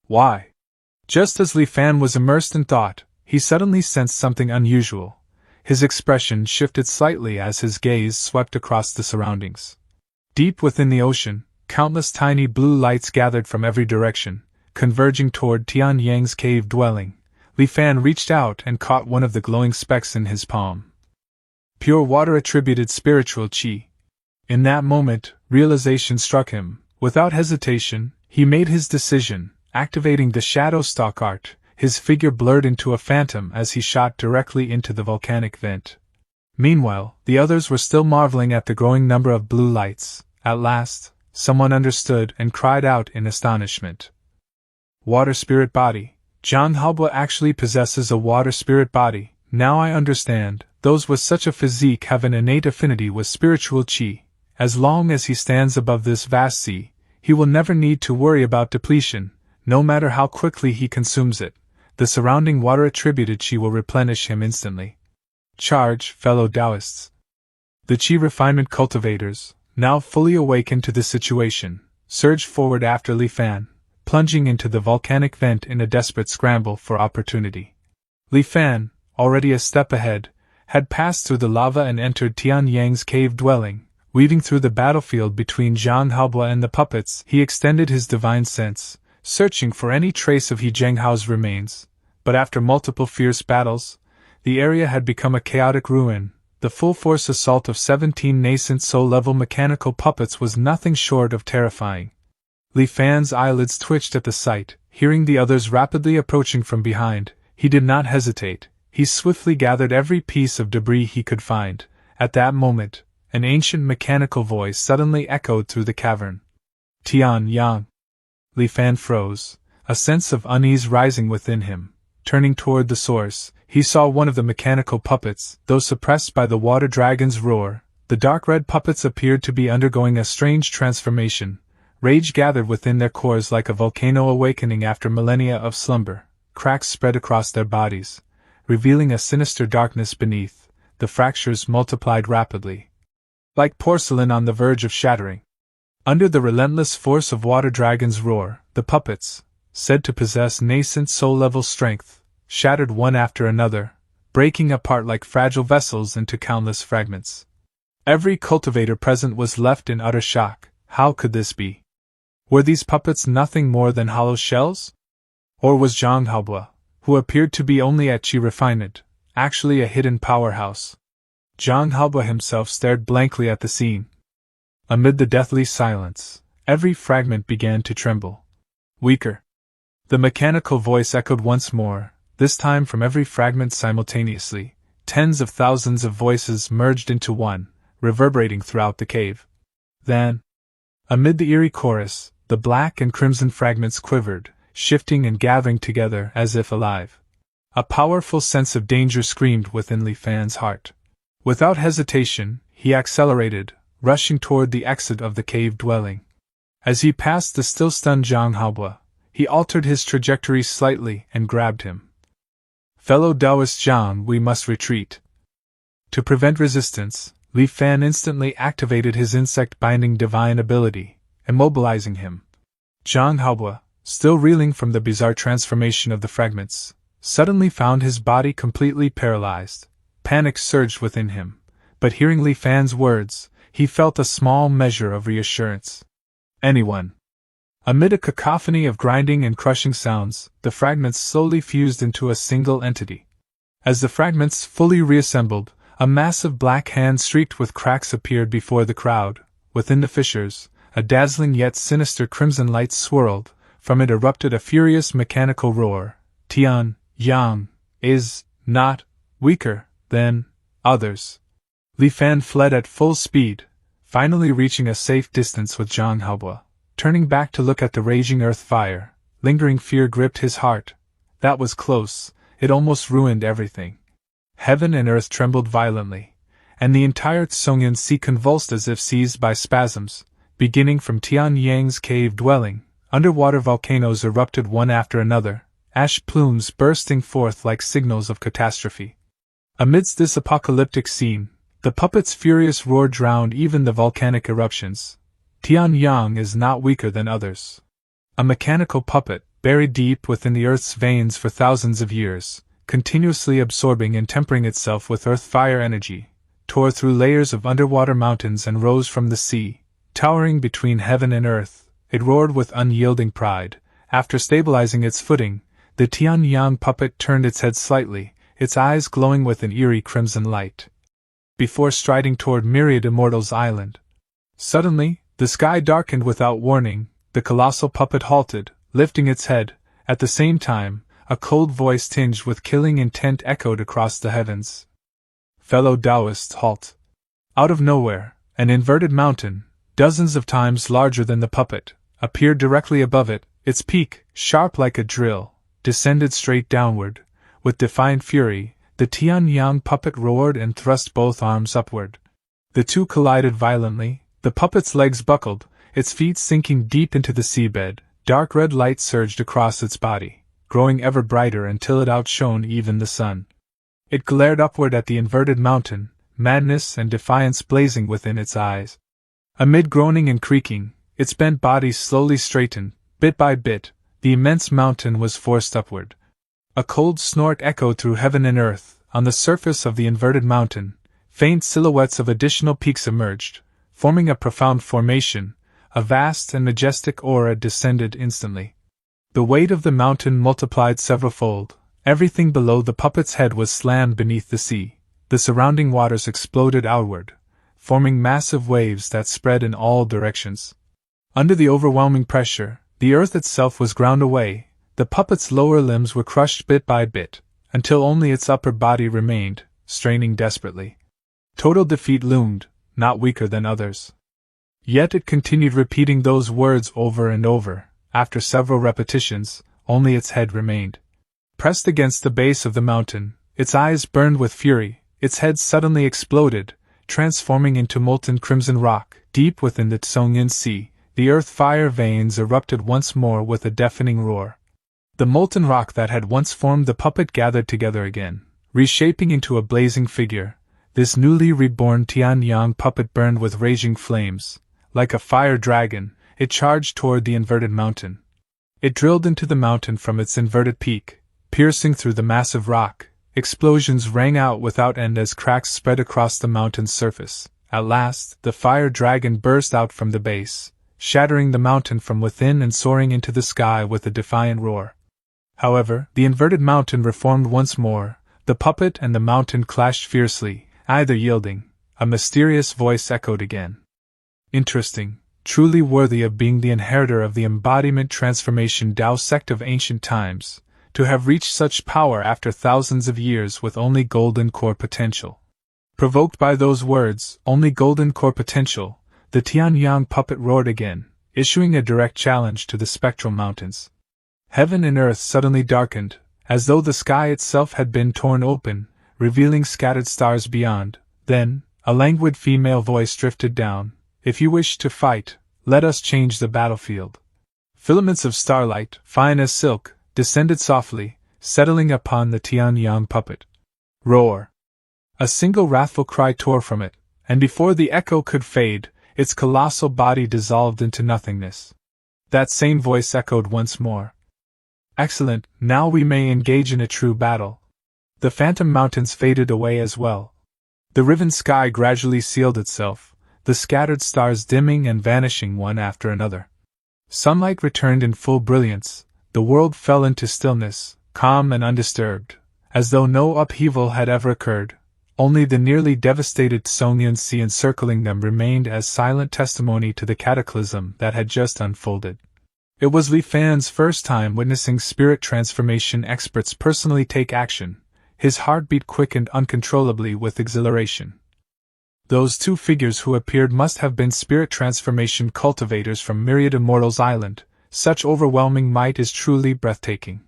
Why? Just as Li Fan was immersed in thought, he suddenly sensed something unusual. His expression shifted slightly as his gaze swept across the surroundings. Deep within the ocean, countless tiny blue lights gathered from every direction, converging toward Tian Yang's cave dwelling. Li Fan reached out and caught one of the glowing specks in his palm. Pure water attributed spiritual chi. In that moment, realization struck him. Without hesitation, he made his decision, activating the shadow stalk art. His figure blurred into a phantom as he shot directly into the volcanic vent. Meanwhile, the others were still marveling at the growing number of blue lights. At last, someone understood and cried out in astonishment. Water spirit body. Zhang Haobu actually possesses a water spirit body. Now I understand. Those with such a physique have an innate affinity with spiritual chi. As long as he stands above this vast sea, he will never need to worry about depletion, no matter how quickly he consumes it. The surrounding water-attributed chi will replenish him instantly. Charge, fellow Taoists. The chi refinement cultivators, now fully awakened to the situation, surged forward after Li Fan, plunging into the volcanic vent in a desperate scramble for opportunity. Li Fan, already a step ahead, had passed through the lava and entered Tian Yang's cave dwelling. Weaving through the battlefield between Zhang Haobu and the puppets, he extended his divine sense, searching for any trace of He Zhenghao's remains. But after multiple fierce battles, the area had become a chaotic ruin. The full-force assault of 17 nascent soul-level mechanical puppets was nothing short of terrifying. Li Fan's eyelids twitched at the sight. Hearing the others rapidly approaching from behind, he did not hesitate. He swiftly gathered every piece of debris he could find. At that moment, an ancient mechanical voice suddenly echoed through the cavern. Tian Yang. Li Fan froze, a sense of unease rising within him. Turning toward the source, he saw one of the mechanical puppets. Though suppressed by the Water Dragon's Roar, the dark red puppets appeared to be undergoing a strange transformation. Rage gathered within their cores like a volcano awakening after millennia of slumber. Cracks spread across their bodies, revealing a sinister darkness beneath. The fractures multiplied rapidly, like porcelain on the verge of shattering. Under the relentless force of Water Dragon's Roar, the puppets, said to possess nascent soul-level strength, shattered one after another, breaking apart like fragile vessels into countless fragments. Every cultivator present was left in utter shock. How could this be? Were these puppets nothing more than hollow shells? Or was Zhang Haobu, who appeared to be only at chi refinement, actually a hidden powerhouse? Zhang Haobu himself stared blankly at the scene. Amid the deathly silence, every fragment began to tremble. Weaker. The mechanical voice echoed once more, this time from every fragment simultaneously. Tens of thousands of voices merged into one, reverberating throughout the cave. Then, amid the eerie chorus, the black and crimson fragments quivered, shifting and gathering together as if alive. A powerful sense of danger screamed within Li Fan's heart. Without hesitation, he accelerated, rushing toward the exit of the cave dwelling. As he passed the still stunned Zhang Haobo, he altered his trajectory slightly and grabbed him. "Fellow Taoist Zhang, we must retreat." To prevent resistance, Li Fan instantly activated his insect-binding divine ability, immobilizing him. Zhang Haobo, still reeling from the bizarre transformation of the fragments, suddenly found his body completely paralyzed. Panic surged within him, but hearing Li Fan's words, he felt a small measure of reassurance. "Anyone?" Amid a cacophony of grinding and crushing sounds, the fragments slowly fused into a single entity. As the fragments fully reassembled, a massive black hand streaked with cracks appeared before the crowd. Within the fissures, a dazzling yet sinister crimson light swirled. From it erupted a furious mechanical roar. "Tian Yang is not weaker than others." Li Fan fled at full speed, finally reaching a safe distance with Zhang Haobo. Turning back to look at the raging earth fire, lingering fear gripped his heart. That was close, it almost ruined everything. Heaven and earth trembled violently, and the entire Tsongyan Sea convulsed as if seized by spasms. Beginning from Tian Yang's cave dwelling, underwater volcanoes erupted one after another, ash plumes bursting forth like signals of catastrophe. Amidst this apocalyptic scene, the puppet's furious roar drowned even the volcanic eruptions. "Tian Yang is not weaker than others." A mechanical puppet, buried deep within the earth's veins for thousands of years, continuously absorbing and tempering itself with earth-fire energy, tore through layers of underwater mountains and rose from the sea. Towering between heaven and earth, it roared with unyielding pride. After stabilizing its footing, the Tian Yang puppet turned its head slightly, its eyes glowing with an eerie crimson light. Before striding toward Myriad Immortals Island. Suddenly, the sky darkened without warning, the colossal puppet halted, lifting its head. At the same time, a cold voice tinged with killing intent echoed across the heavens. "Fellow Taoists, halt!" Out of nowhere, an inverted mountain, dozens of times larger than the puppet, appeared directly above it, its peak, sharp like a drill, descended straight downward. With defiant fury, the Tian Yang puppet roared and thrust both arms upward. The two collided violently, the puppet's legs buckled, its feet sinking deep into the seabed. Dark red light surged across its body, growing ever brighter until it outshone even the sun. It glared upward at the inverted mountain, madness and defiance blazing within its eyes. Amid groaning and creaking, its bent body slowly straightened. Bit by bit, the immense mountain was forced upward. A cold snort echoed through heaven and earth. On the surface of the inverted mountain, faint silhouettes of additional peaks emerged, forming a profound formation. A vast and majestic aura descended instantly. The weight of the mountain multiplied severalfold. Everything below the puppet's head was slammed beneath the sea. The surrounding waters exploded outward, forming massive waves that spread in all directions. Under the overwhelming pressure, the earth itself was ground away. The puppet's lower limbs were crushed bit by bit, until only its upper body remained, straining desperately. Total defeat loomed, not weaker than others. Yet it continued repeating those words over and over. After several repetitions, only its head remained. Pressed against the base of the mountain, its eyes burned with fury. Its head suddenly exploded, transforming into molten crimson rock. Deep within the Tsongyan Sea, the earth fire veins erupted once more with a deafening roar. The molten rock that had once formed the puppet gathered together again, reshaping into a blazing figure. This newly reborn Tian Yang puppet burned with raging flames. Like a fire dragon, it charged toward the inverted mountain. It drilled into the mountain from its inverted peak, piercing through the massive rock. Explosions rang out without end as cracks spread across the mountain's surface. At last, the fire dragon burst out from the base, shattering the mountain from within and soaring into the sky with a defiant roar. However, the inverted mountain reformed once more. The puppet and the mountain clashed fiercely, either yielding. A mysterious voice echoed again. Interesting, truly worthy of being the inheritor of the embodiment transformation Tao sect of ancient times, to have reached such power after thousands of years with only golden core potential. Provoked by those words, only golden core potential, the Tian Yang puppet roared again, issuing a direct challenge to the spectral mountains. Heaven and earth suddenly darkened, as though the sky itself had been torn open, revealing scattered stars beyond. Then, A languid female voice drifted down. If you wish to fight, let us change the battlefield. Filaments of starlight, fine as silk, descended softly, settling upon the Tianyang puppet. Roar! A single wrathful cry tore from it, and before the echo could fade, its colossal body dissolved into nothingness. That same voice echoed once more. Excellent, now we may engage in a true battle. The phantom mountains faded away as well. The riven sky gradually sealed itself, the scattered stars dimming and vanishing one after another. Sunlight returned in full brilliance, the world fell into stillness, calm and undisturbed, as though no upheaval had ever occurred. Only the nearly devastated Tsongyan Sea encircling them remained as silent testimony to the cataclysm that had just unfolded. It was Li Fan's first time witnessing spirit transformation experts personally take action. His heartbeat quickened uncontrollably with exhilaration. Those two figures who appeared must have been spirit transformation cultivators from Myriad Immortals Island. Such overwhelming might is truly breathtaking.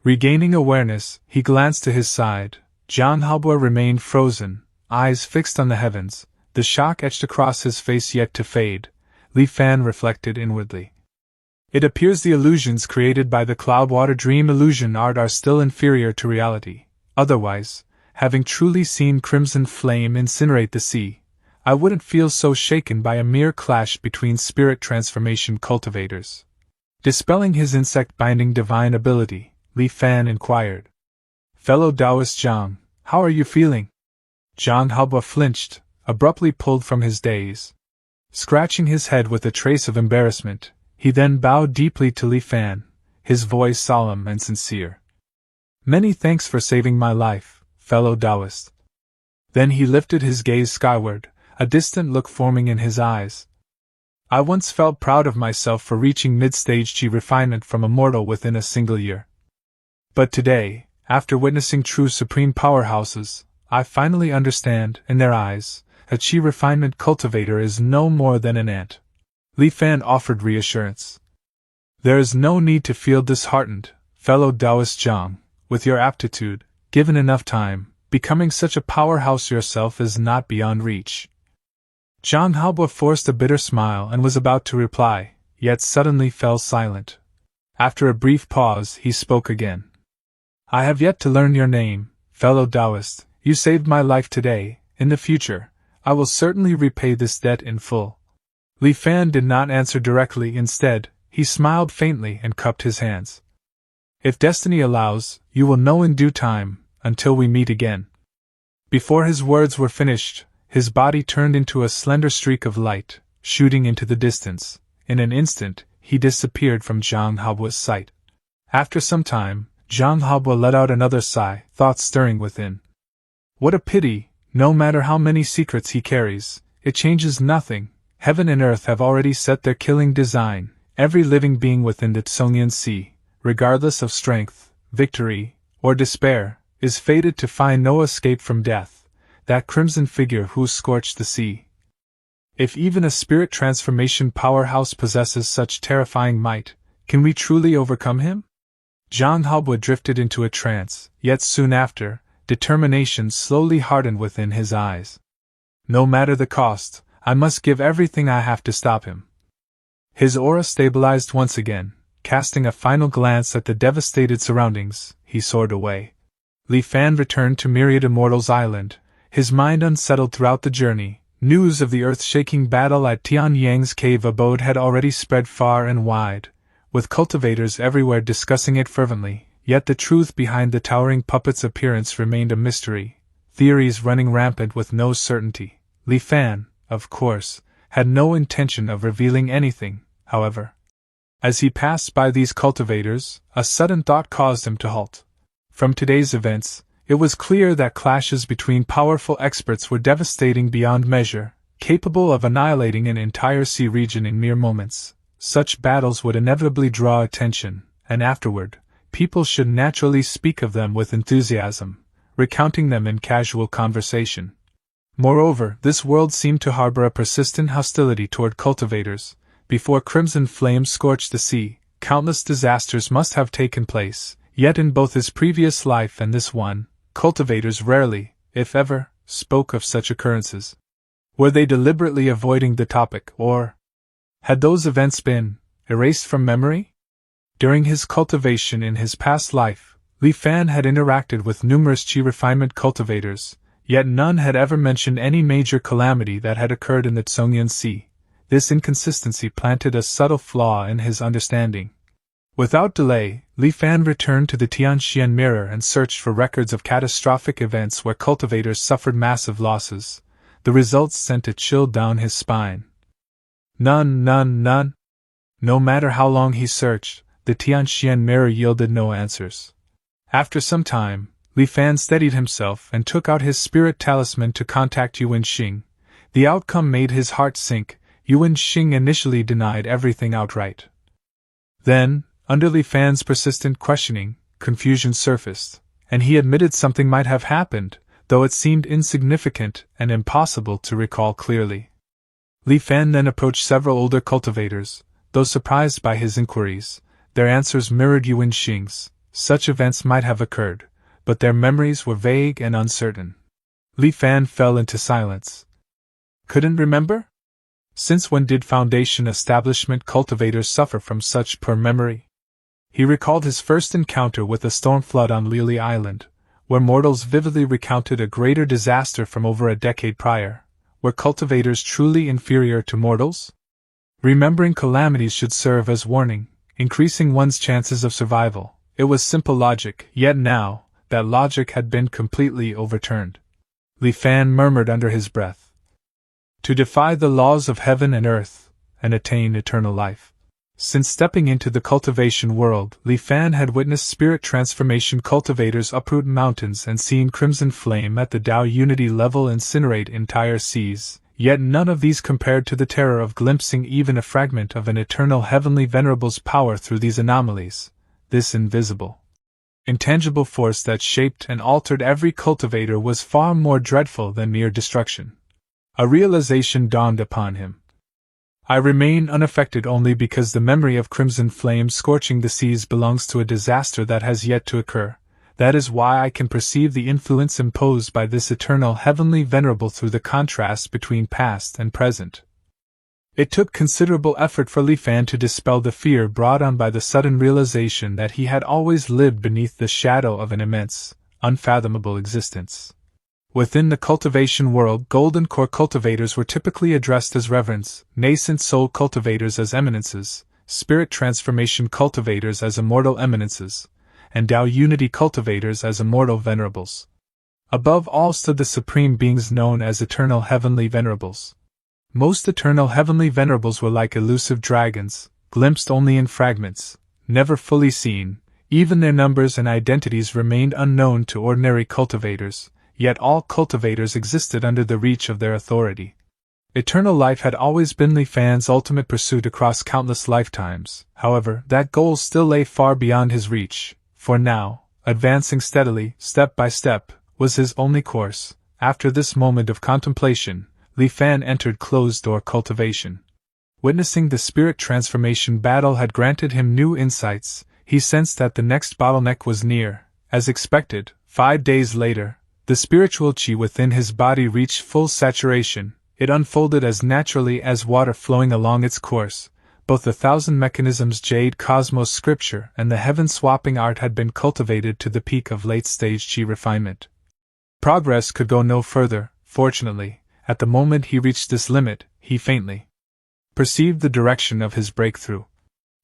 Regaining awareness, he glanced to his side. Zhang Haobo remained frozen, eyes fixed on the heavens, the shock etched across his face yet to fade. Li Fan reflected inwardly. It appears the illusions created by the Cloudwater Dream illusion art are still inferior to reality. Otherwise, having truly seen Crimson Flame incinerate the sea, I wouldn't feel so shaken by a mere clash between spirit transformation cultivators. Dispelling his insect-binding divine ability, Li Fan inquired. Fellow Taoist Zhang, how are you feeling? Zhang Haobo flinched, abruptly pulled from his daze. Scratching his head with a trace of embarrassment, he then bowed deeply to Li Fan, his voice solemn and sincere. Many thanks for saving my life, fellow Taoist. Then he lifted his gaze skyward, a distant look forming in his eyes. I once felt proud of myself for reaching mid-stage Qi refinement from a mortal within a single year. But today, after witnessing true supreme powerhouses, I finally understand, in their eyes, a Qi refinement cultivator is no more than an ant. Li Fan offered reassurance. There is no need to feel disheartened, fellow Taoist Zhang. With your aptitude, given enough time, becoming such a powerhouse yourself is not beyond reach. Zhang Haobo forced a bitter smile and was about to reply, yet suddenly fell silent. After a brief pause, he spoke again. I have yet to learn your name, fellow Taoist. You saved my life today. In the future, I will certainly repay this debt in full. Li Fan did not answer directly. Instead, he smiled faintly and cupped his hands. If destiny allows, you will know in due time, until we meet again. Before his words were finished, his body turned into a slender streak of light, shooting into the distance. In an instant, he disappeared from Zhang Haobo's sight. After some time, Zhang Haobo let out another sigh, thoughts stirring within. What a pity, no matter how many secrets he carries, it changes nothing. Heaven and earth have already set their killing design. Every living being within the Tsongyan Sea, regardless of strength, victory, or despair, is fated to find no escape from death, that crimson figure who scorched the sea. If even a spirit transformation powerhouse possesses such terrifying might, can we truly overcome him? Zhang Haobo drifted into a trance, yet soon after, determination slowly hardened within his eyes. No matter the cost, I must give everything I have to stop him. His aura stabilized once again. Casting a final glance at the devastated surroundings, he soared away. Li Fan returned to Myriad Immortals Island, his mind unsettled throughout the journey. News of the earth-shaking battle at Tianyang's cave abode had already spread far and wide, with cultivators everywhere discussing it fervently, yet the truth behind the towering puppet's appearance remained a mystery, theories running rampant with no certainty. Li Fan, of course, had no intention of revealing anything, however. As he passed by these cultivators, a sudden thought caused him to halt. From today's events, it was clear that clashes between powerful experts were devastating beyond measure, capable of annihilating an entire sea region in mere moments. Such battles would inevitably draw attention, and afterward, people should naturally speak of them with enthusiasm, recounting them in casual conversation. Moreover, this world seemed to harbor a persistent hostility toward cultivators. Before Crimson Flame scorched the sea, countless disasters must have taken place, yet in both his previous life and this one, cultivators rarely, if ever, spoke of such occurrences. Were they deliberately avoiding the topic, or had those events been erased from memory? During his cultivation in his past life, Li Fan had interacted with numerous Qi refinement cultivators, yet none had ever mentioned any major calamity that had occurred in the Tsongyan Sea. This inconsistency planted a subtle flaw in his understanding. Without delay, Li Fan returned to the Tianxian mirror and searched for records of catastrophic events where cultivators suffered massive losses. The results sent a chill down his spine. None. No matter how long he searched, the Tianxian mirror yielded no answers. After some time, Li Fan steadied himself and took out his spirit talisman to contact Yuan Xing. The outcome made his heart sink. Yuan Xing initially denied everything outright. Then, under Li Fan's persistent questioning, confusion surfaced, and he admitted something might have happened, though it seemed insignificant and impossible to recall clearly. Li Fan then approached several older cultivators. Though surprised by his inquiries, their answers mirrored Yuan Xing's. Such events might have occurred, but their memories were vague and uncertain. Li Fan fell into silence. Couldn't remember? Since when did Foundation establishment cultivators suffer from such poor memory? He recalled his first encounter with a storm flood on Lili Island, where mortals vividly recounted a greater disaster from over a decade prior. Were cultivators truly inferior to mortals? Remembering calamities should serve as warning, increasing one's chances of survival. It was simple logic, yet now, that logic had been completely overturned. Li Fan murmured under his breath. To defy the laws of heaven and earth, and attain eternal life. Since stepping into the cultivation world, Li Fan had witnessed spirit transformation cultivators uproot mountains and seen crimson flame at the Tao unity level incinerate entire seas, yet none of these compared to the terror of glimpsing even a fragment of an eternal heavenly venerable's power through these anomalies, this invisible, intangible force that shaped and altered every cultivator was far more dreadful than mere destruction. A realization dawned upon him. I remain unaffected only because the memory of crimson flame scorching the seas belongs to a disaster that has yet to occur. That is why I can perceive the influence imposed by this eternal heavenly venerable through the contrast between past and present. It took considerable effort for Li Fan to dispel the fear brought on by the sudden realization that he had always lived beneath the shadow of an immense, unfathomable existence. Within the cultivation world, golden core cultivators were typically addressed as reverends, nascent soul cultivators as eminences, spirit transformation cultivators as immortal eminences, and Tao unity cultivators as immortal venerables. Above all stood the supreme beings known as eternal heavenly venerables. Most eternal heavenly venerables were like elusive dragons, glimpsed only in fragments, never fully seen. Even their numbers and identities remained unknown to ordinary cultivators. Yet all cultivators existed under the reach of their authority. Eternal life had always been Li Fan's ultimate pursuit across countless lifetimes. However, that goal still lay far beyond his reach, for now, advancing steadily, step by step, was his only course. After this moment of contemplation, Li Fan entered closed-door cultivation. Witnessing the spirit transformation battle had granted him new insights. He sensed that the next bottleneck was near. As expected, 5 days later, the spiritual qi within his body reached full saturation. It unfolded as naturally as water flowing along its course. Both the thousand mechanisms jade cosmos scripture and the heaven-swapping art had been cultivated to the peak of late-stage qi refinement. Progress could go no further, fortunately. At the moment he reached this limit, he faintly perceived the direction of his breakthrough.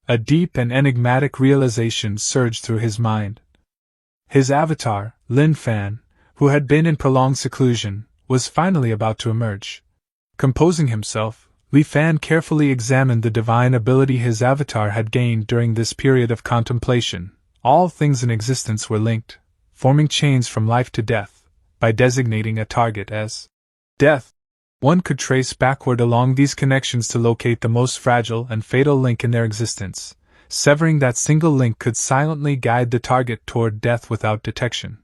A deep and enigmatic realization surged through his mind. His avatar, Lin Fan, who had been in prolonged seclusion, was finally about to emerge. Composing himself, Li Fan carefully examined the divine ability his avatar had gained during this period of contemplation. All things in existence were linked, forming chains from life to death. By designating a target as death, one could trace backward along these connections to locate the most fragile and fatal link in their existence. Severing that single link could silently guide the target toward death without detection.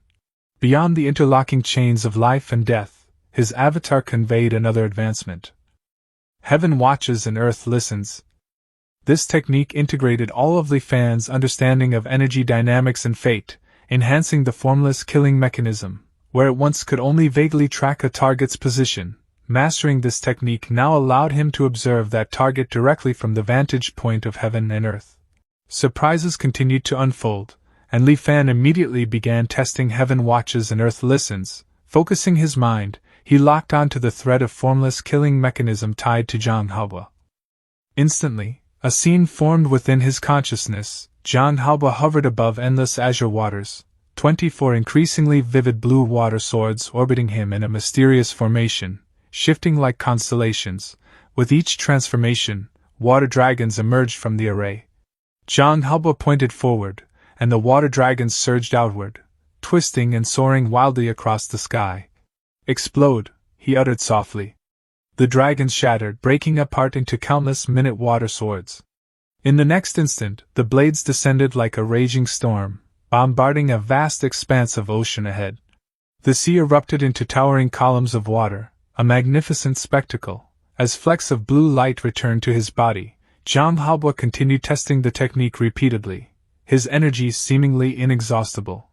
Beyond the interlocking chains of life and death, his avatar conveyed another advancement. Heaven watches and earth listens. This technique integrated all of Li Fan's understanding of energy dynamics and fate, enhancing the formless killing mechanism. Where it once could only vaguely track a target's position, Mastering this technique now allowed him to observe that target directly from the vantage point of heaven and earth. Surprises continued to unfold, and Li Fan immediately began testing heaven watches and earth listens. Focusing his mind, he locked onto the thread of formless killing mechanism tied to Zhang Haoba. Instantly, a scene formed within his consciousness. Zhang Haoba hovered above endless azure waters, 24 increasingly vivid blue water swords orbiting him in a mysterious formation, shifting like constellations. With each transformation, water dragons emerged from the array. Zhang Haoba pointed forward, and the water dragons surged outward, twisting and soaring wildly across the sky. "Explode," he uttered softly. The dragons shattered, breaking apart into countless minute water swords. In the next instant, the blades descended like a raging storm, bombarding a vast expanse of ocean ahead. The sea erupted into towering columns of water, a magnificent spectacle. As flecks of blue light returned to his body, Zhang Haoba continued testing the technique repeatedly, his energy seemingly inexhaustible.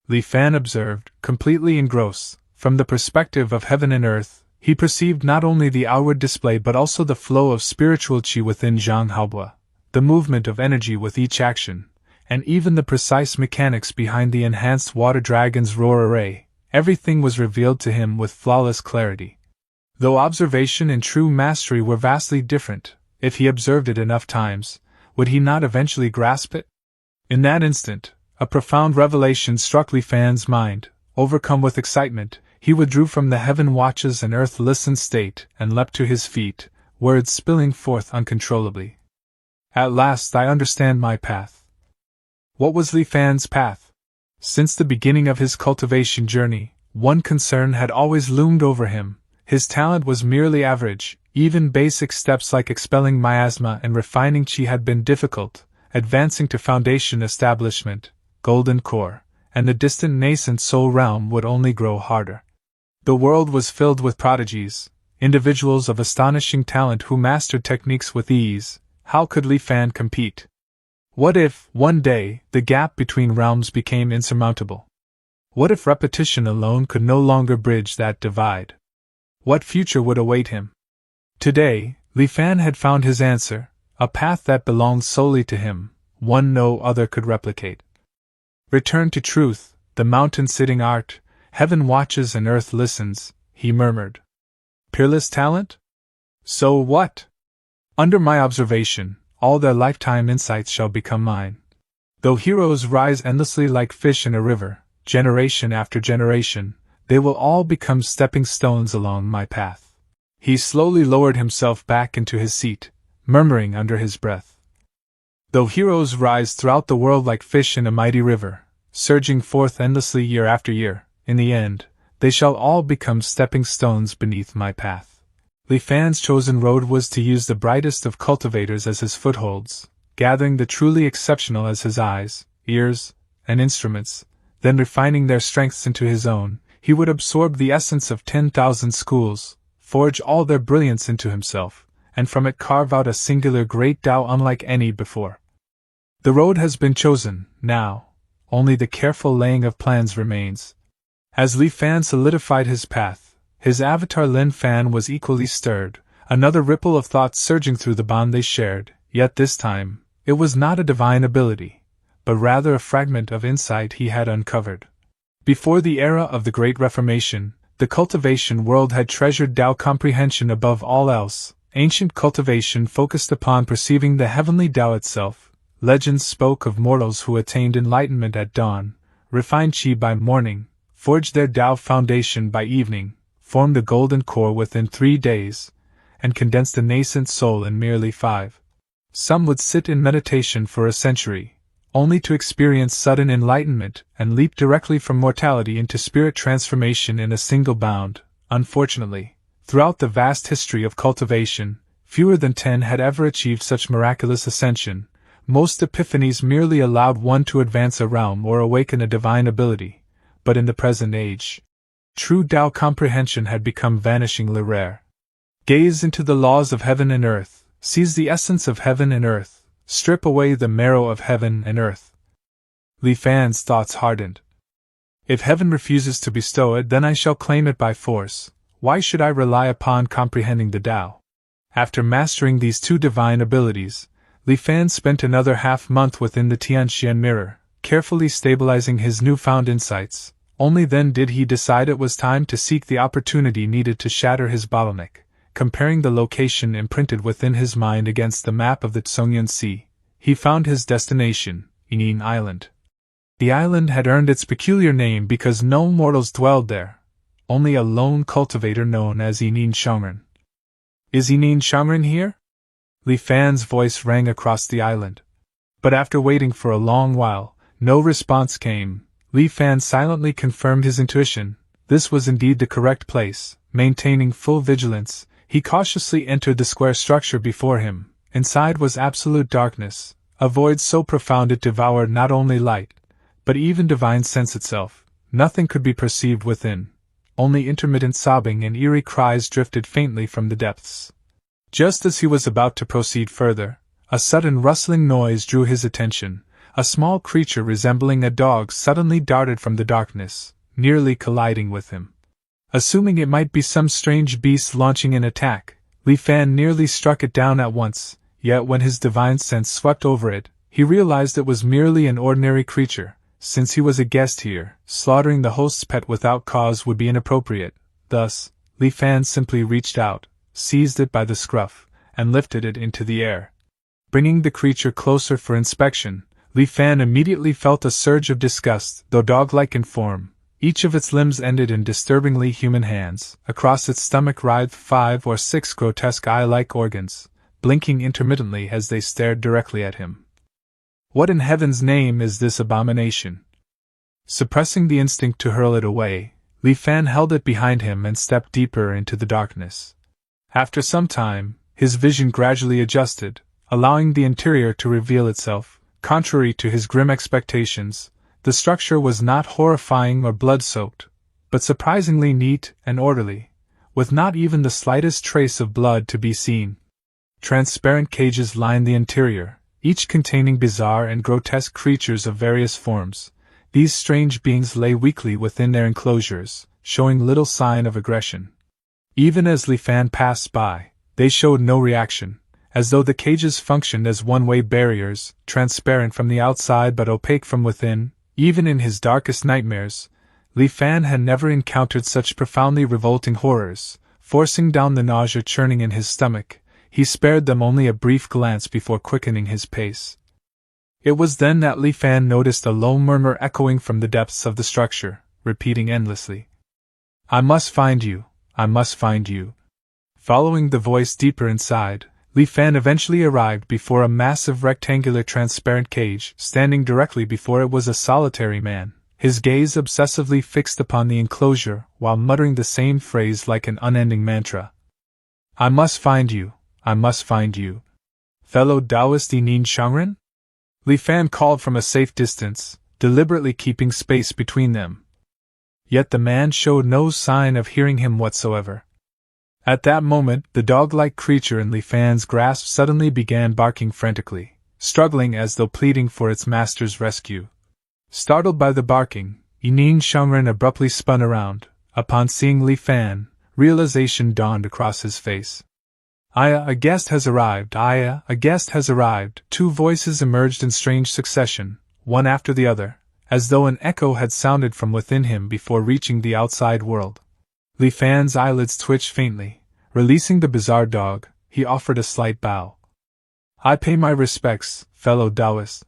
Li Fan observed, completely engrossed. From the perspective of heaven and earth, he perceived not only the outward display but also the flow of spiritual qi within Zhang Haoba, the movement of energy with each action, and even the precise mechanics behind the enhanced water dragon's roar array. Everything was revealed to him with flawless clarity. Though observation and true mastery were vastly different, if he observed it enough times, would he not eventually grasp it? In that instant, a profound revelation struck Li Fan's mind. Overcome with excitement, he withdrew from the heaven watches and earth listen state and leapt to his feet, words spilling forth uncontrollably. "At last I understand my path." What was Li Fan's path? Since the beginning of his cultivation journey, one concern had always loomed over him. His talent was merely average. Even basic steps like expelling miasma and refining qi had been difficult. Advancing to foundation establishment, golden core, and the distant nascent soul realm would only grow harder. The world was filled with prodigies, individuals of astonishing talent who mastered techniques with ease. How could Li Fan compete? What if, one day, the gap between realms became insurmountable? What if repetition alone could no longer bridge that divide? What future would await him? Today, Li Fan had found his answer, a path that belonged solely to him, one no other could replicate. "Return to truth, the mountain-sitting art, heaven watches and earth listens," he murmured. "Peerless talent? So what? Under my observation, all their lifetime insights shall become mine. Though heroes rise endlessly like fish in a river, generation after generation, they will all become stepping stones along my path." He slowly lowered himself back into his seat, murmuring under his breath. "Though heroes rise throughout the world like fish in a mighty river, surging forth endlessly year after year, in the end, they shall all become stepping stones beneath my path." Li Fan's chosen road was to use the brightest of cultivators as his footholds, gathering the truly exceptional as his eyes, ears, and instruments, then refining their strengths into his own. He would absorb the essence of 10,000 schools, forge all their brilliance into himself, and from it carve out a singular great Tao unlike any before. The road has been chosen, now, only the careful laying of plans remains. As Li Fan solidified his path, his avatar Lin Fan was equally stirred, another ripple of thought surging through the bond they shared, yet this time, it was not a divine ability, but rather a fragment of insight he had uncovered. Before the era of the Great Reformation, the cultivation world had treasured Tao comprehension above all else. Ancient cultivation focused upon perceiving the heavenly Tao itself. Legends spoke of mortals who attained enlightenment at dawn, refined qi by morning, forged their Tao foundation by evening, formed a golden core within 3 days, and condensed a nascent soul in merely 5. Some would sit in meditation for a century, only to experience sudden enlightenment and leap directly from mortality into spirit transformation in a single bound. Unfortunately, throughout the vast history of cultivation, fewer than 10 had ever achieved such miraculous ascension. Most epiphanies merely allowed one to advance a realm or awaken a divine ability, but in the present age, true Tao comprehension had become vanishingly rare. Gaze into the laws of heaven and earth, seize the essence of heaven and earth, strip away the marrow of heaven and earth. Li Fan's thoughts hardened. If heaven refuses to bestow it, then I shall claim it by force. Why should I rely upon comprehending the Tao? After mastering these two divine abilities, Li Fan spent another half-month within the Tianxian mirror, carefully stabilizing his newfound insights. Only then did he decide it was time to seek the opportunity needed to shatter his bottleneck. Comparing the location imprinted within his mind against the map of the Tsongyan Sea, he found his destination, Inin Island. The island had earned its peculiar name because no mortals dwelled there, only a lone cultivator known as Inin Shangren. Is Inin Shangren here? Li Fan's voice rang across the island. But after waiting for a long while, no response came. Li Fan silently confirmed his intuition. This was indeed the correct place. Maintaining full vigilance, he cautiously entered the square structure before him. Inside was absolute darkness, a void so profound it devoured not only light, but even divine sense itself. Nothing could be perceived within. Only intermittent sobbing and eerie cries drifted faintly from the depths. Just as he was about to proceed further, a sudden rustling noise drew his attention. A small creature resembling a dog suddenly darted from the darkness, nearly colliding with him. Assuming it might be some strange beast launching an attack, Li Fan nearly struck it down at once, yet when his divine sense swept over it, he realized it was merely an ordinary creature. Since he was a guest here, slaughtering the host's pet without cause would be inappropriate. Thus, Li Fan simply reached out, seized it by the scruff, and lifted it into the air. Bringing the creature closer for inspection, Li Fan immediately felt a surge of disgust. Though dog-like in form, each of its limbs ended in disturbingly human hands. Across its stomach writhed 5 or 6 grotesque eye-like organs, blinking intermittently as they stared directly at him. What in heaven's name is this abomination? Suppressing the instinct to hurl it away, Li Fan held it behind him and stepped deeper into the darkness. After some time, his vision gradually adjusted, allowing the interior to reveal itself. Contrary to his grim expectations, the structure was not horrifying or blood-soaked, but surprisingly neat and orderly, with not even the slightest trace of blood to be seen. Transparent cages lined the interior, each containing bizarre and grotesque creatures of various forms. These strange beings lay weakly within their enclosures, showing little sign of aggression. Even as Li Fan passed by, they showed no reaction, as though the cages functioned as one-way barriers, transparent from the outside but opaque from within. Even in his darkest nightmares, Li Fan had never encountered such profoundly revolting horrors. Forcing down the nausea churning in his stomach, he spared them only a brief glance before quickening his pace. It was then that Li Fan noticed a low murmur echoing from the depths of the structure, repeating endlessly, "I must find you, I must find you." Following the voice deeper inside, Li Fan eventually arrived before a massive rectangular transparent cage. Standing directly before it was a solitary man, his gaze obsessively fixed upon the enclosure while muttering the same phrase like an unending mantra. "I must find you, I must find you. Fellow Taoist Inin Shangren?" Li Fan called from a safe distance, deliberately keeping space between them. Yet the man showed no sign of hearing him whatsoever. At that moment, the dog-like creature in Li Fan's grasp suddenly began barking frantically, struggling as though pleading for its master's rescue. Startled by the barking, Inin Shangren abruptly spun around. Upon seeing Li Fan, realization dawned across his face. "Aya, a guest has arrived! Aya, a guest has arrived!" Two voices emerged in strange succession, one after the other, as though an echo had sounded from within him before reaching the outside world. Li Fan's eyelids twitched faintly. Releasing the bizarre dog, he offered a slight bow. "I pay my respects, fellow Taoist."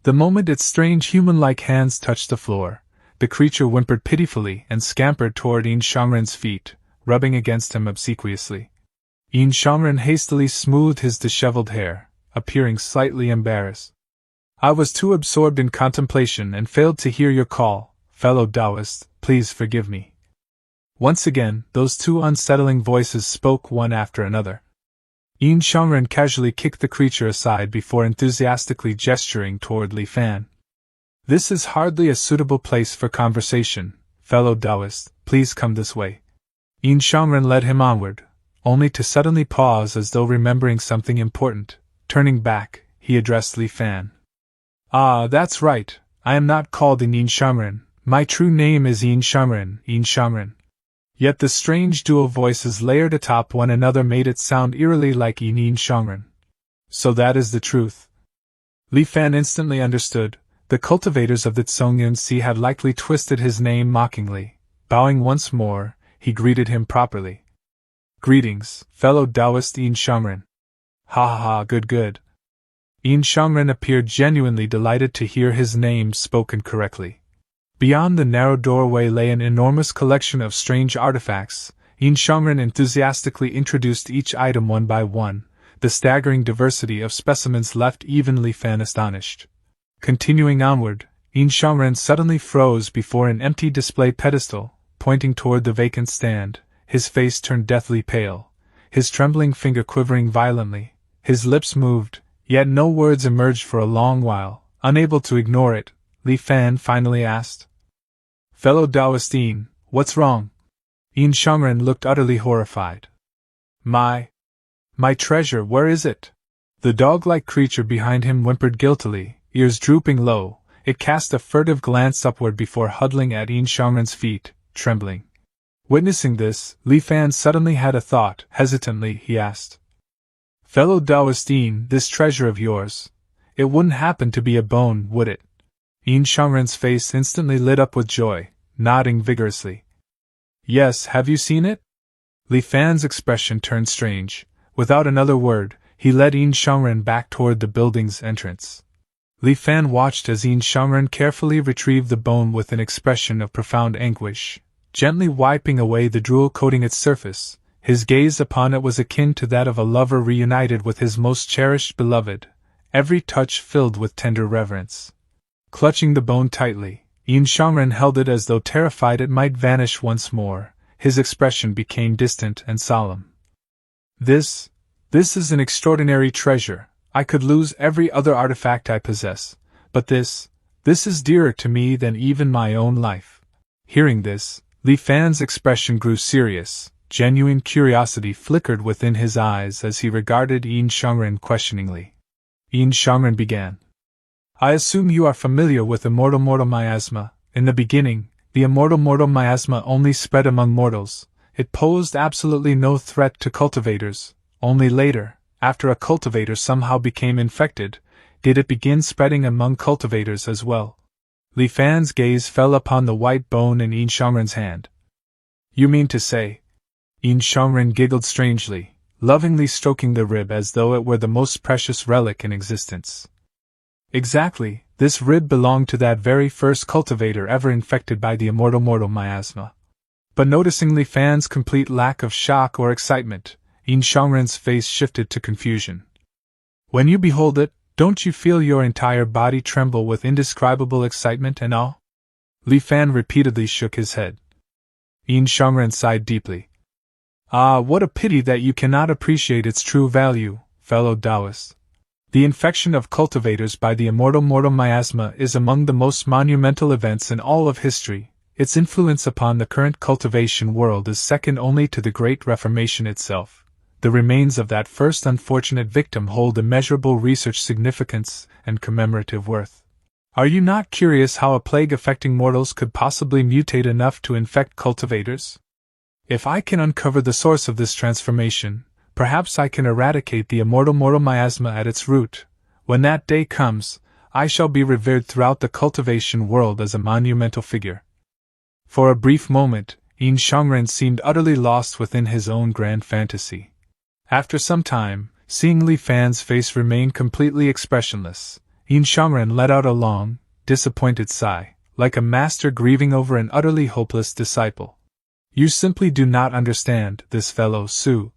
The moment its strange human-like hands touched the floor, the creature whimpered pitifully and scampered toward Yin Shangren's feet, rubbing against him obsequiously. Yin Shangren hastily smoothed his disheveled hair, appearing slightly embarrassed. "I was too absorbed in contemplation and failed to hear your call, fellow Taoist, please forgive me." Once again, those two unsettling voices spoke one after another. Yin Shangren casually kicked the creature aside before enthusiastically gesturing toward Li Fan. "This is hardly a suitable place for conversation, fellow Taoist, please come this way." Yin Shangren led him onward, only to suddenly pause as though remembering something important. Turning back, he addressed Li Fan. "Ah, that's right, I am not called Yin Shangren, my true name is Yin Shangren, Yin Shangren. Yet the strange dual voices layered atop one another made it sound eerily like Yin Shangren. So that is the truth. Li Fan instantly understood. The cultivators of the Tsongyun Sea had likely twisted his name mockingly. Bowing once more, he greeted him properly. Greetings, fellow Taoist Yin Shangren. Ha ha ha, good. Yin Shangren appeared genuinely delighted to hear his name spoken correctly. Beyond the narrow doorway lay an enormous collection of strange artifacts. Yin Shangren enthusiastically introduced each item one by one. The staggering diversity of specimens left even Li Fan astonished. Continuing onward, Yin Shangren suddenly froze before an empty display pedestal, pointing toward the vacant stand. His face turned deathly pale, his trembling finger quivering violently. His lips moved, yet no words emerged for a long while. Unable to ignore it, Li Fan finally asked, "Fellow Taoist Yin, what's wrong?" Yin Shangren looked utterly horrified. My treasure, where is it?" The dog-like creature behind him whimpered guiltily, ears drooping low. It cast a furtive glance upward before huddling at Yin Shangren's feet, trembling. Witnessing this, Li Fan suddenly had a thought. Hesitantly, he asked, "Fellow Taoist Yin, this treasure of yours, it wouldn't happen to be a bone, would it?" Yin Shangren's face instantly lit up with joy, nodding vigorously. "Yes, have you seen it?" Li Fan's expression turned strange. Without another word, he led Yin Shangren back toward the building's entrance. Li Fan watched as Yin Shangren carefully retrieved the bone with an expression of profound anguish, gently wiping away the drool coating its surface. His gaze upon it was akin to that of a lover reunited with his most cherished beloved, every touch filled with tender reverence. Clutching the bone tightly, Yin Shangren held it as though terrified it might vanish once more. His expression became distant and solemn. This is an extraordinary treasure. I could lose every other artifact I possess, but this is dearer to me than even my own life." Hearing this, Li Fan's expression grew serious. Genuine curiosity flickered within his eyes as he regarded Yin Shangren questioningly. Yin Shangren began. "I assume you are familiar with immortal miasma. In the beginning, the immortal miasma only spread among mortals. It posed absolutely no threat to cultivators. Only later, after a cultivator somehow became infected, did it begin spreading among cultivators as well." Li Fan's gaze fell upon the white bone in Yin Shangren's hand. "You mean to say?" Yin Shangren giggled strangely, lovingly stroking the rib as though it were the most precious relic in existence. "Exactly, this rib belonged to that very first cultivator ever infected by the immortal miasma." But noticing Li Fan's complete lack of shock or excitement, Yin Shangren's face shifted to confusion. "When you behold it, don't you feel your entire body tremble with indescribable excitement and awe?" Li Fan repeatedly shook his head. Yin Shangren sighed deeply. "Ah, what a pity that you cannot appreciate its true value, fellow Taoist. The infection of cultivators by the immortal miasma is among the most monumental events in all of history. Its influence upon the current cultivation world is second only to the Great Reformation itself. The remains of that first unfortunate victim hold immeasurable research significance and commemorative worth. Are you not curious how a plague affecting mortals could possibly mutate enough to infect cultivators? If I can uncover the source of this transformation, perhaps I can eradicate the immortal miasma at its root. When that day comes, I shall be revered throughout the cultivation world as a monumental figure." For a brief moment, Yin Shangren seemed utterly lost within his own grand fantasy. After some time, seeing Li Fan's face remain completely expressionless, Yin Shangren let out a long, disappointed sigh, like a master grieving over an utterly hopeless disciple. "You simply do not understand this fellow Su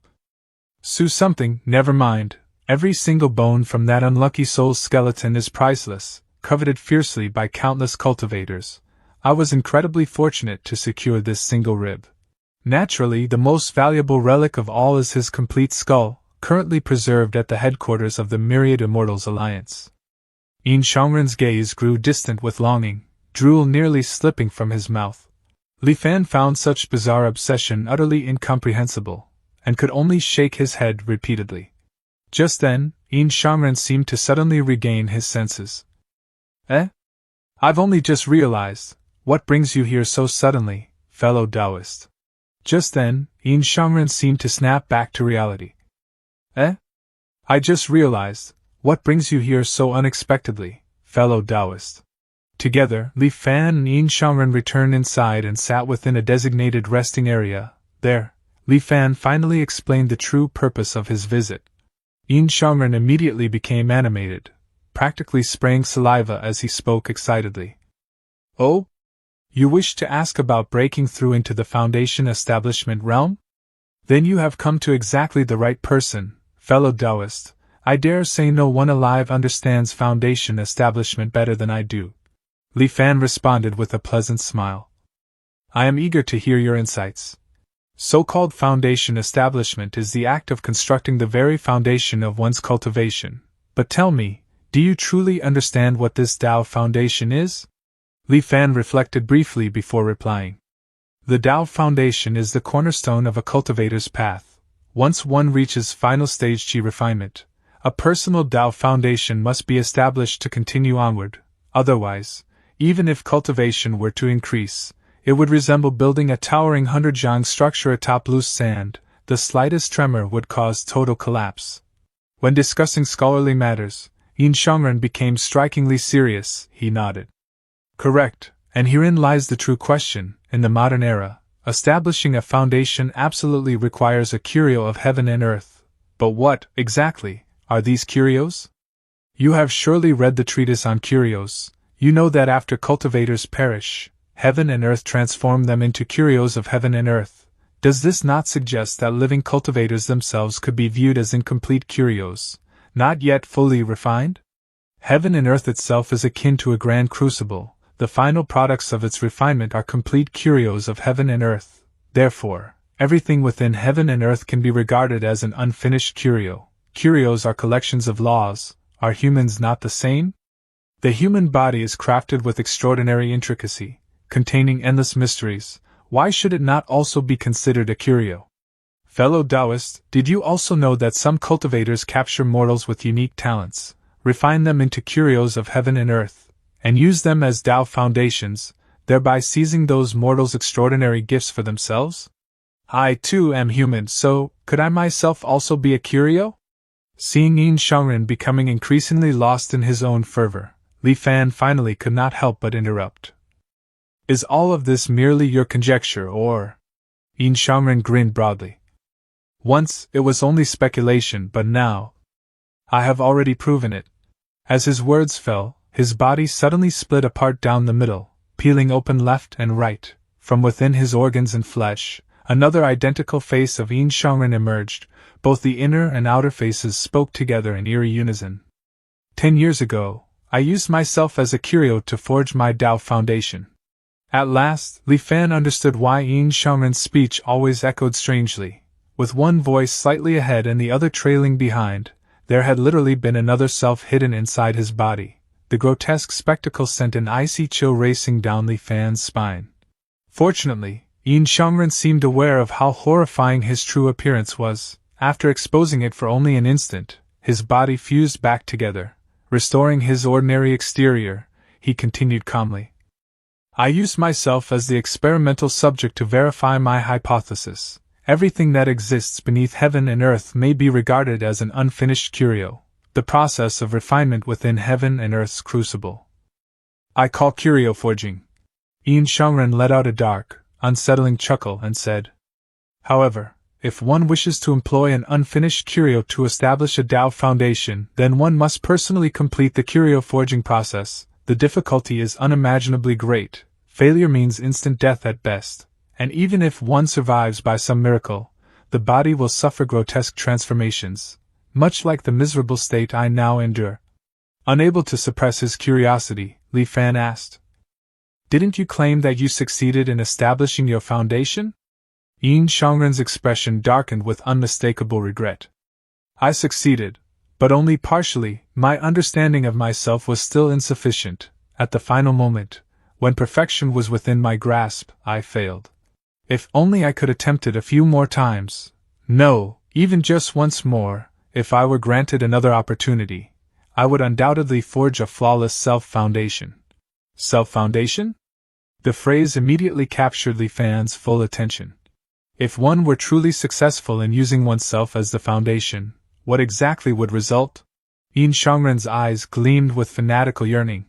something, never mind. Every single bone from that unlucky soul's skeleton is priceless, coveted fiercely by countless cultivators. I was incredibly fortunate to secure this single rib. Naturally, the most valuable relic of all is his complete skull, currently preserved at the headquarters of the Myriad Immortals Alliance." Yin Shangren's gaze grew distant with longing, drool nearly slipping from his mouth. Li Fan found such bizarre obsession utterly incomprehensible, and could only shake his head repeatedly. Just then, Yin Shangren seemed to suddenly regain his senses. I've only just realized. What brings you here so suddenly, fellow Taoist?" Just then, Yin Shangren seemed to snap back to reality. Eh? I just realized, what brings you here so unexpectedly, fellow Taoist? Together, Li Fan and Yin Shangren returned inside and sat within a designated resting area. There, Li Fan finally explained the true purpose of his visit. Yin Shangren immediately became animated, practically spraying saliva as he spoke excitedly. Oh? You wish to ask about breaking through into the Foundation establishment realm? Then you have come to exactly the right person, fellow Taoist. I dare say no one alive understands Foundation establishment better than I do. Li Fan responded with a pleasant smile. I am eager to hear your insights. So-called Foundation establishment is the act of constructing the very foundation of one's cultivation. But tell me, do you truly understand what this Tao Foundation is? Li Fan reflected briefly before replying. The Tao Foundation is the cornerstone of a cultivator's path. Once one reaches final stage Qi refinement, a personal Tao Foundation must be established to continue onward. Otherwise, even if cultivation were to increase, it would resemble building a towering 100-jiang structure atop loose sand. The slightest tremor would cause total collapse. When discussing scholarly matters, Yin Shangren became strikingly serious. He nodded. Correct, and herein lies the true question. In the modern era, establishing a foundation absolutely requires a curio of heaven and earth. But what, exactly, are these curios? You have surely read the treatise on curios. You know that after cultivators perish, heaven and earth transform them into curios of heaven and earth. Does this not suggest that living cultivators themselves could be viewed as incomplete curios, not yet fully refined? Heaven and earth itself is akin to a grand crucible. The final products of its refinement are complete curios of heaven and earth. Therefore, everything within heaven and earth can be regarded as an unfinished curio. Curios are collections of laws. Are humans not the same? The human body is crafted with extraordinary intricacy, containing endless mysteries. Why should it not also be considered a curio? Fellow Taoist, did you also know that some cultivators capture mortals with unique talents, refine them into curios of heaven and earth, and use them as Tao foundations, thereby seizing those mortals' extraordinary gifts for themselves? I too am human, so could I myself also be a curio? Seeing Yin Shangren becoming increasingly lost in his own fervor, Li Fan finally could not help but interrupt. Is all of this merely your conjecture, or? Yin Shangren grinned broadly. Once it was only speculation, but now I have already proven it. As his words fell, his body suddenly split apart down the middle, peeling open left and right. From within his organs and flesh, another identical face of Yin Shangren emerged. Both the inner and outer faces spoke together in eerie unison. 10 years ago, I used myself as a curio to forge my Tao foundation. At last, Li Fan understood why Yin Shangren's speech always echoed strangely. With one voice slightly ahead and the other trailing behind, there had literally been another self hidden inside his body. The grotesque spectacle sent an icy chill racing down Li Fan's spine. Fortunately, Yin Shangren seemed aware of how horrifying his true appearance was. After exposing it for only an instant, his body fused back together. Restoring his ordinary exterior, he continued calmly. I used myself as the experimental subject to verify my hypothesis. Everything that exists beneath heaven and earth may be regarded as an unfinished curio, the process of refinement within heaven and earth's crucible. I call curio forging. Yin Shangren let out a dark, unsettling chuckle and said, However, if one wishes to employ an unfinished curio to establish a Tao foundation, then one must personally complete the curio forging process. The difficulty is unimaginably great. Failure means instant death at best, and even if one survives by some miracle, the body will suffer grotesque transformations, much like the miserable state I now endure. Unable to suppress his curiosity, Li Fan asked, Didn't you claim that you succeeded in establishing your foundation? Yin Shangren's expression darkened with unmistakable regret. I succeeded, but only partially. My understanding of myself was still insufficient. At the final moment, when perfection was within my grasp, I failed. If only I could attempt it a few more times. No, even just once more, if I were granted another opportunity, I would undoubtedly forge a flawless self-foundation. Self-foundation? The phrase immediately captured Li Fan's full attention. If one were truly successful in using oneself as the foundation, what exactly would result? Yin Shangren's eyes gleamed with fanatical yearning.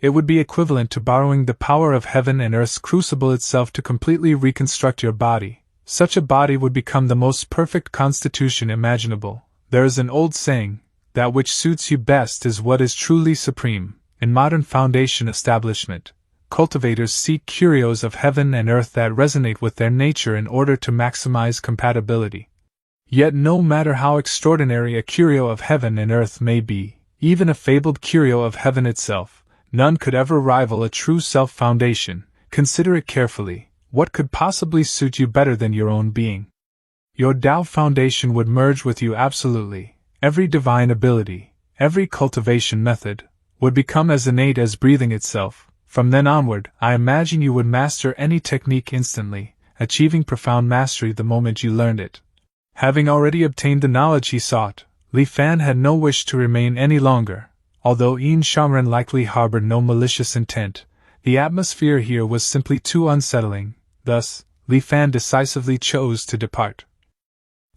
It would be equivalent to borrowing the power of heaven and earth's crucible itself to completely reconstruct your body. Such a body would become the most perfect constitution imaginable. There is an old saying, that which suits you best is what is truly supreme. In modern foundation establishment, cultivators seek curios of heaven and earth that resonate with their nature in order to maximize compatibility. Yet no matter how extraordinary a curio of heaven and earth may be, even a fabled curio of heaven itself, none could ever rival a true self-foundation. Consider it carefully. What could possibly suit you better than your own being? Your Tao foundation would merge with you absolutely. Every divine ability, every cultivation method, would become as innate as breathing itself. From then onward, I imagine you would master any technique instantly, achieving profound mastery the moment you learned it. Having already obtained the knowledge he sought, Li Fan had no wish to remain any longer. Although Yin Shangren likely harbored no malicious intent, the atmosphere here was simply too unsettling. Thus, Li Fan decisively chose to depart.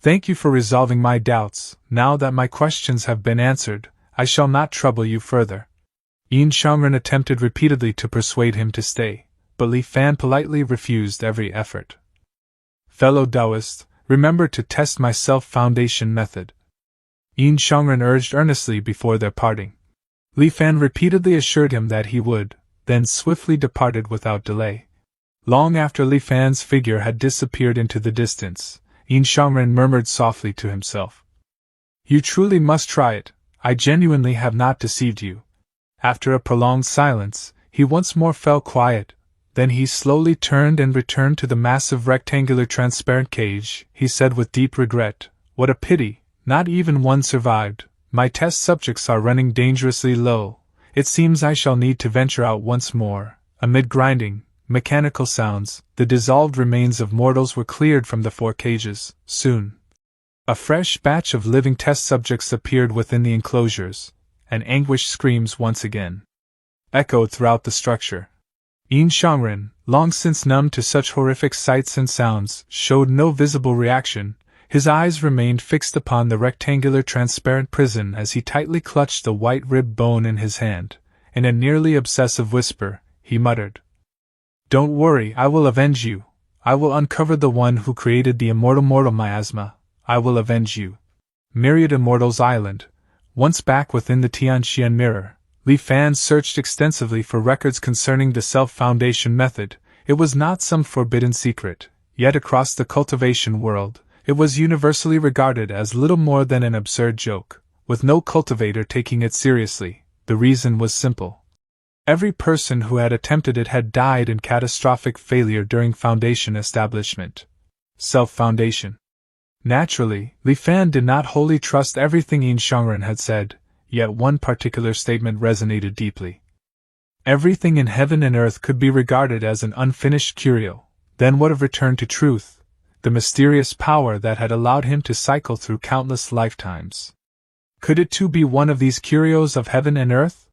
Thank you for resolving my doubts. Now that my questions have been answered, I shall not trouble you further. Yin Shangren attempted repeatedly to persuade him to stay, but Li Fan politely refused every effort. Fellow Taoist, remember to test my self-foundation method. Yin Shangren urged earnestly before their parting. Li Fan repeatedly assured him that he would, then swiftly departed without delay. Long after Li Fan's figure had disappeared into the distance, Yin Shangren murmured softly to himself. You truly must try it. I genuinely have not deceived you. After a prolonged silence, he once more fell quiet. Then he slowly turned and returned to the massive rectangular transparent cage. He said with deep regret, What a pity, not even one survived. My test subjects are running dangerously low. It seems I shall need to venture out once more. Amid grinding, mechanical sounds, the dissolved remains of mortals were cleared from the 4 cages. Soon, a fresh batch of living test subjects appeared within the enclosures, and anguished screams once again echoed throughout the structure. Yin Shangren, long since numb to such horrific sights and sounds, showed no visible reaction. His eyes remained fixed upon the rectangular transparent prison as he tightly clutched the white rib bone in his hand. In a nearly obsessive whisper, he muttered, Don't worry, I will avenge you. I will uncover the one who created the immortal miasma. I will avenge you. Myriad Immortals Island. Once back within the Tianxian mirror, Li Fan searched extensively for records concerning the self-foundation method. It was not some forbidden secret, yet across the cultivation world, it was universally regarded as little more than an absurd joke, with no cultivator taking it seriously. The reason was simple. Every person who had attempted it had died in catastrophic failure during foundation establishment. Self-foundation. Naturally, Li Fan did not wholly trust everything Yin Shangren had said, yet one particular statement resonated deeply. Everything in heaven and earth could be regarded as an unfinished curio. Then what of return to truth? The mysterious power that had allowed him to cycle through countless lifetimes. Could it too be one of these curios of heaven and earth?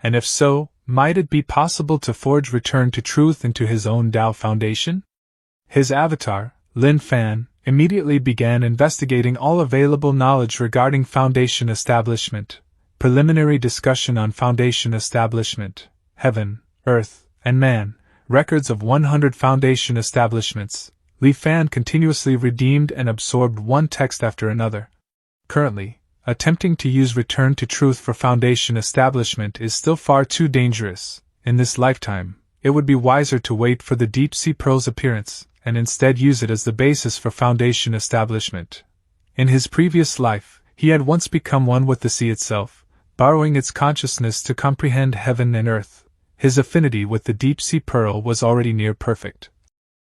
And if so, might it be possible to forge return to truth into his own Tao foundation? His avatar, Lin Fan, immediately began investigating all available knowledge regarding foundation establishment. Preliminary discussion on foundation establishment, heaven, earth, and man, records of 100 foundation establishments. Li Fan continuously redeemed and absorbed one text after another. Currently, attempting to use return to truth for foundation establishment is still far too dangerous. In this lifetime, it would be wiser to wait for the deep sea pearl's appearance, and instead use it as the basis for foundation establishment. In his previous life, he had once become one with the sea itself, borrowing its consciousness to comprehend heaven and earth. His affinity with the deep sea pearl was already near perfect.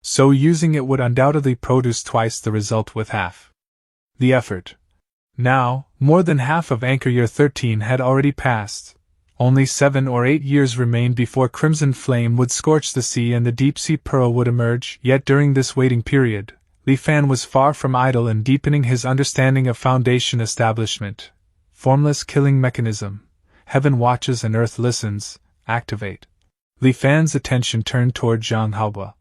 So using it would undoubtedly produce twice the result with half the effort. Now, more than half of Anchor Year 13 had already passed. Only 7 or 8 years remained before Crimson Flame would scorch the sea and the deep sea pearl would emerge. Yet during this waiting period, Li Fan was far from idle in deepening his understanding of foundation establishment. Formless killing mechanism. Heaven watches and earth listens. Activate. Li Fan's attention turned toward Zhang Haoba.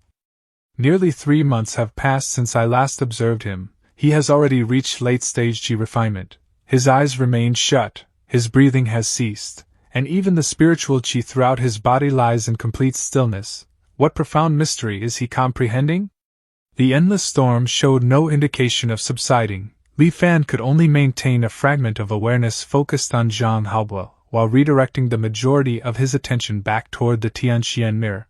Nearly 3 months have passed since I last observed him. He has already reached late-stage G refinement. His eyes remain shut, his breathing has ceased, and even the spiritual Qi throughout his body lies in complete stillness. What profound mystery is he comprehending? The endless storm showed no indication of subsiding. Li Fan could only maintain a fragment of awareness focused on Zhang Haobo, while redirecting the majority of his attention back toward the Tianxian mirror.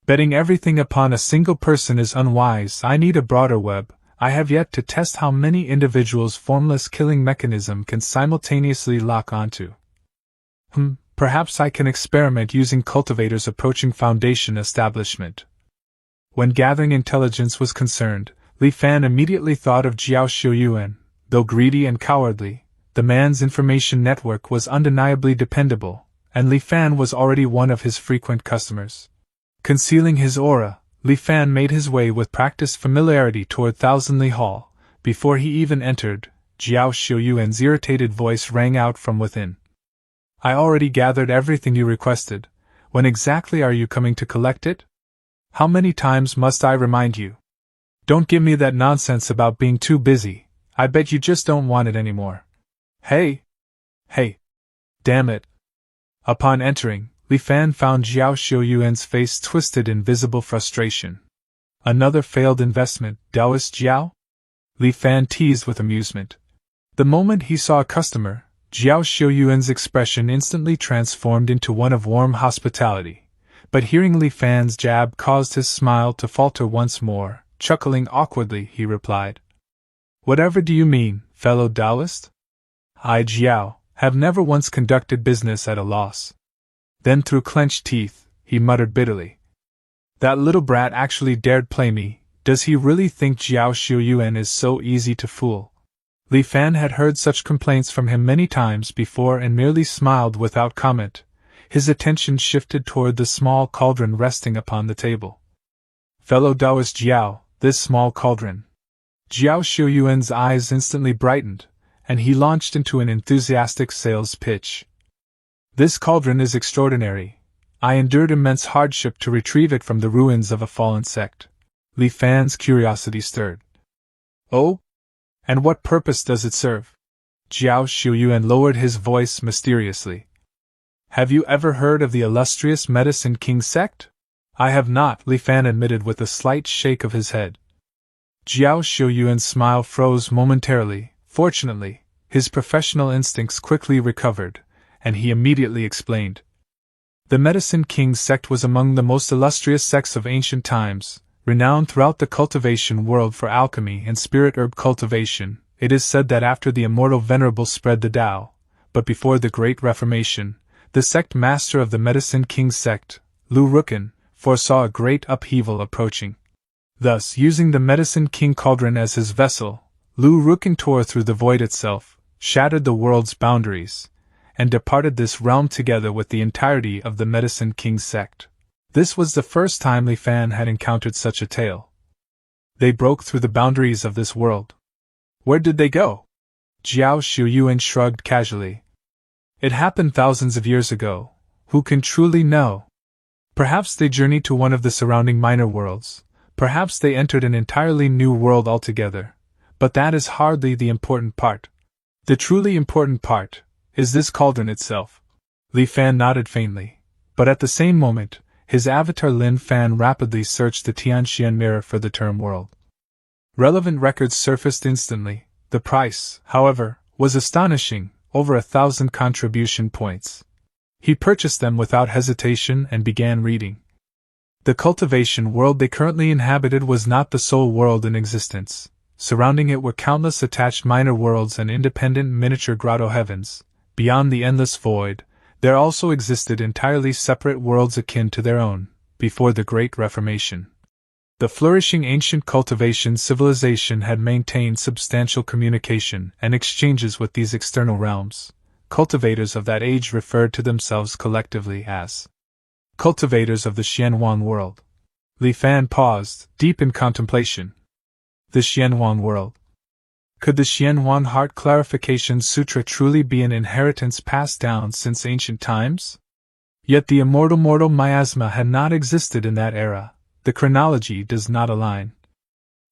Betting everything upon a single person is unwise. I need a broader web. I have yet to test how many individuals' formless killing mechanism can simultaneously lock onto. Perhaps I can experiment using cultivators approaching foundation establishment. When gathering intelligence was concerned, Li Fan immediately thought of Jiao Xiuyuan. Though greedy and cowardly, the man's information network was undeniably dependable, and Li Fan was already one of his frequent customers. Concealing his aura, Li Fan made his way with practiced familiarity toward Thousandly Hall. Before he even entered, Jiao Xiuyuan's irritated voice rang out from within. I already gathered everything you requested. When exactly are you coming to collect it? How many times must I remind you? Don't give me that nonsense about being too busy. I bet you just don't want it anymore. Hey! Damn it! Upon entering, Li Fan found Jiao Xiuyuan's face twisted in visible frustration. Another failed investment, Taoist Jiao? Li Fan teased with amusement. The moment he saw a customer, Jiao Xiuyuan's expression instantly transformed into one of warm hospitality. But hearing Li Fan's jab caused his smile to falter once more. Chuckling awkwardly, he replied, "Whatever do you mean, fellow Taoist? I, Jiao, have never once conducted business at a loss." Then through clenched teeth, he muttered bitterly, "That little brat actually dared play me. Does he really think Jiao Xiuyuan is so easy to fool?" Li Fan had heard such complaints from him many times before and merely smiled without comment. His attention shifted toward the small cauldron resting upon the table. "Fellow Taoist Jiao, this small cauldron." Jiao Xiuyuan's eyes instantly brightened, and he launched into an enthusiastic sales pitch. "This cauldron is extraordinary. I endured immense hardship to retrieve it from the ruins of a fallen sect." Li Fan's curiosity stirred. "Oh? And what purpose does it serve?" Jiao Xiuyuan lowered his voice mysteriously. "Have you ever heard of the illustrious Medicine King sect?" "I have not," Li Fan admitted with a slight shake of his head. Jiao Xiuyuan's smile froze momentarily. Fortunately, his professional instincts quickly recovered, and he immediately explained. "The Medicine King sect was among the most illustrious sects of ancient times, renowned throughout the cultivation world for alchemy and spirit herb cultivation. It is said that after the immortal Venerable spread the Tao, but before the Great Reformation, the sect master of the Medicine King sect, Lu Rukin, foresaw a great upheaval approaching. Thus, using the Medicine King cauldron as his vessel, Lu Rukin tore through the void itself, shattered the world's boundaries, and departed this realm together with the entirety of the Medicine King sect. This was the first time Li Fan had encountered such a tale. They broke through the boundaries of this world. Where did they go? Jiao Xiuyuan shrugged casually. It happened thousands of years ago. Who can truly know? Perhaps they journeyed to one of the surrounding minor worlds. Perhaps they entered an entirely new world altogether. But that is hardly the important part. The truly important part is this cauldron itself. Li Fan nodded faintly, but at the same moment, his avatar Lin Fan rapidly searched the Tianxian mirror for the term world. Relevant records surfaced instantly. The price, however, was astonishing, over 1,000 contribution points. He purchased them without hesitation and began reading. The cultivation world they currently inhabited was not the sole world in existence. Surrounding it were countless attached minor worlds and independent miniature grotto heavens. Beyond the endless void, there also existed entirely separate worlds akin to their own, before the Great Reformation. The flourishing ancient cultivation civilization had maintained substantial communication and exchanges with these external realms. Cultivators of that age referred to themselves collectively as cultivators of the Xianhuan world. Li Fan paused, deep in contemplation. The Xianhuan world. Could the Xianhuan Heart Clarification Sutra truly be an inheritance passed down since ancient times? Yet the immortal miasma had not existed in that era. the chronology does not align.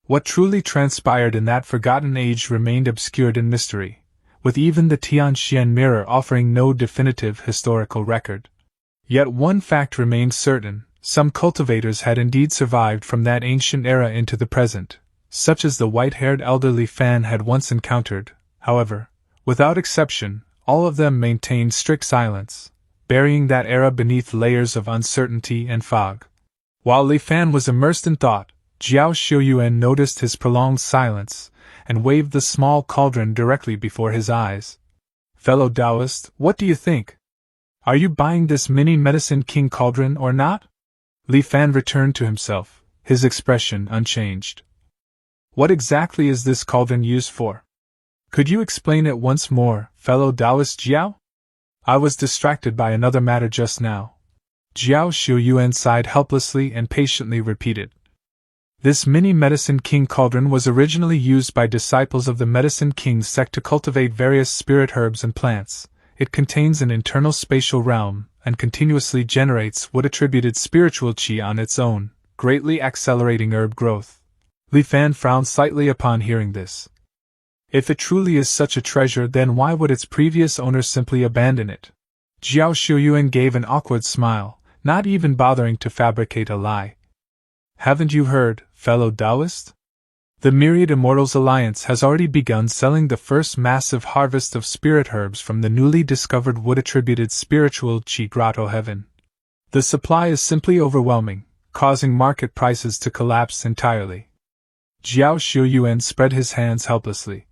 What truly transpired in that forgotten age remained obscured in mystery, with even the Tianxian mirror offering no definitive historical record. Yet one fact remained certain: some cultivators had indeed survived from that ancient era into the present, such as the white-haired elderly Fan had once encountered. However, without exception, all of them maintained strict silence, burying that era beneath layers of uncertainty and fog. While Li Fan was immersed in thought, Jiao Xiuyuan noticed his prolonged silence and waved the small cauldron directly before his eyes. "Fellow Taoist, what do you think? Are you buying this mini Medicine King cauldron or not?" Li Fan returned to himself, his expression unchanged. "What exactly is this cauldron used for? Could you explain it once more, fellow Taoist Jiao? I was distracted by another matter just now." Jiao Xiuyuan sighed helplessly and patiently repeated. This mini Medicine King cauldron was originally used by disciples of the Medicine King sect to cultivate various spirit herbs and plants. It contains an internal spatial realm and continuously generates wood-attributed spiritual qi on its own, greatly accelerating herb growth. Li Fan frowned slightly upon hearing this. If it truly is such a treasure, then why would its previous owner simply abandon it? Jiao Xiuyuan gave an awkward smile, not even bothering to fabricate a lie. "Haven't you heard, fellow Taoist? The Myriad Immortals Alliance has already begun selling the first massive harvest of spirit herbs from the newly discovered wood-attributed spiritual Qi Grotto Heaven. The supply is simply overwhelming, causing market prices to collapse entirely." Jiao Xiuyuan spread his hands helplessly.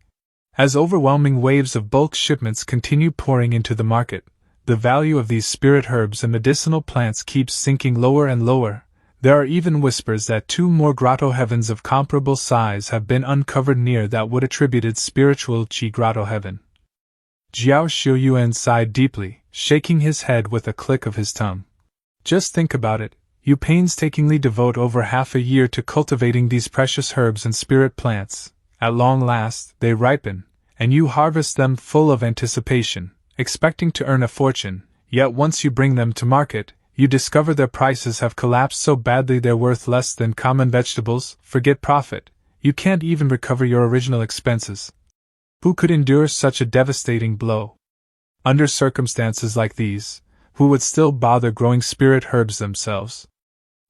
As overwhelming waves of bulk shipments continue pouring into the market, the value of these spirit herbs and medicinal plants keeps sinking lower and lower. There are even whispers that 2 more grotto heavens of comparable size have been uncovered near that wood-attributed spiritual Qi Grotto Heaven. Jiao Xiuyuan sighed deeply, shaking his head with a click of his tongue. "Just think about it. You painstakingly devote over half a year to cultivating these precious herbs and spirit plants. At long last, they ripen, and you harvest them full of anticipation, expecting to earn a fortune, yet once you bring them to market, you discover their prices have collapsed so badly they're worth less than common vegetables. Forget profit, you can't even recover your original expenses. Who could endure such a devastating blow? Under circumstances like these, who would still bother growing spirit herbs themselves?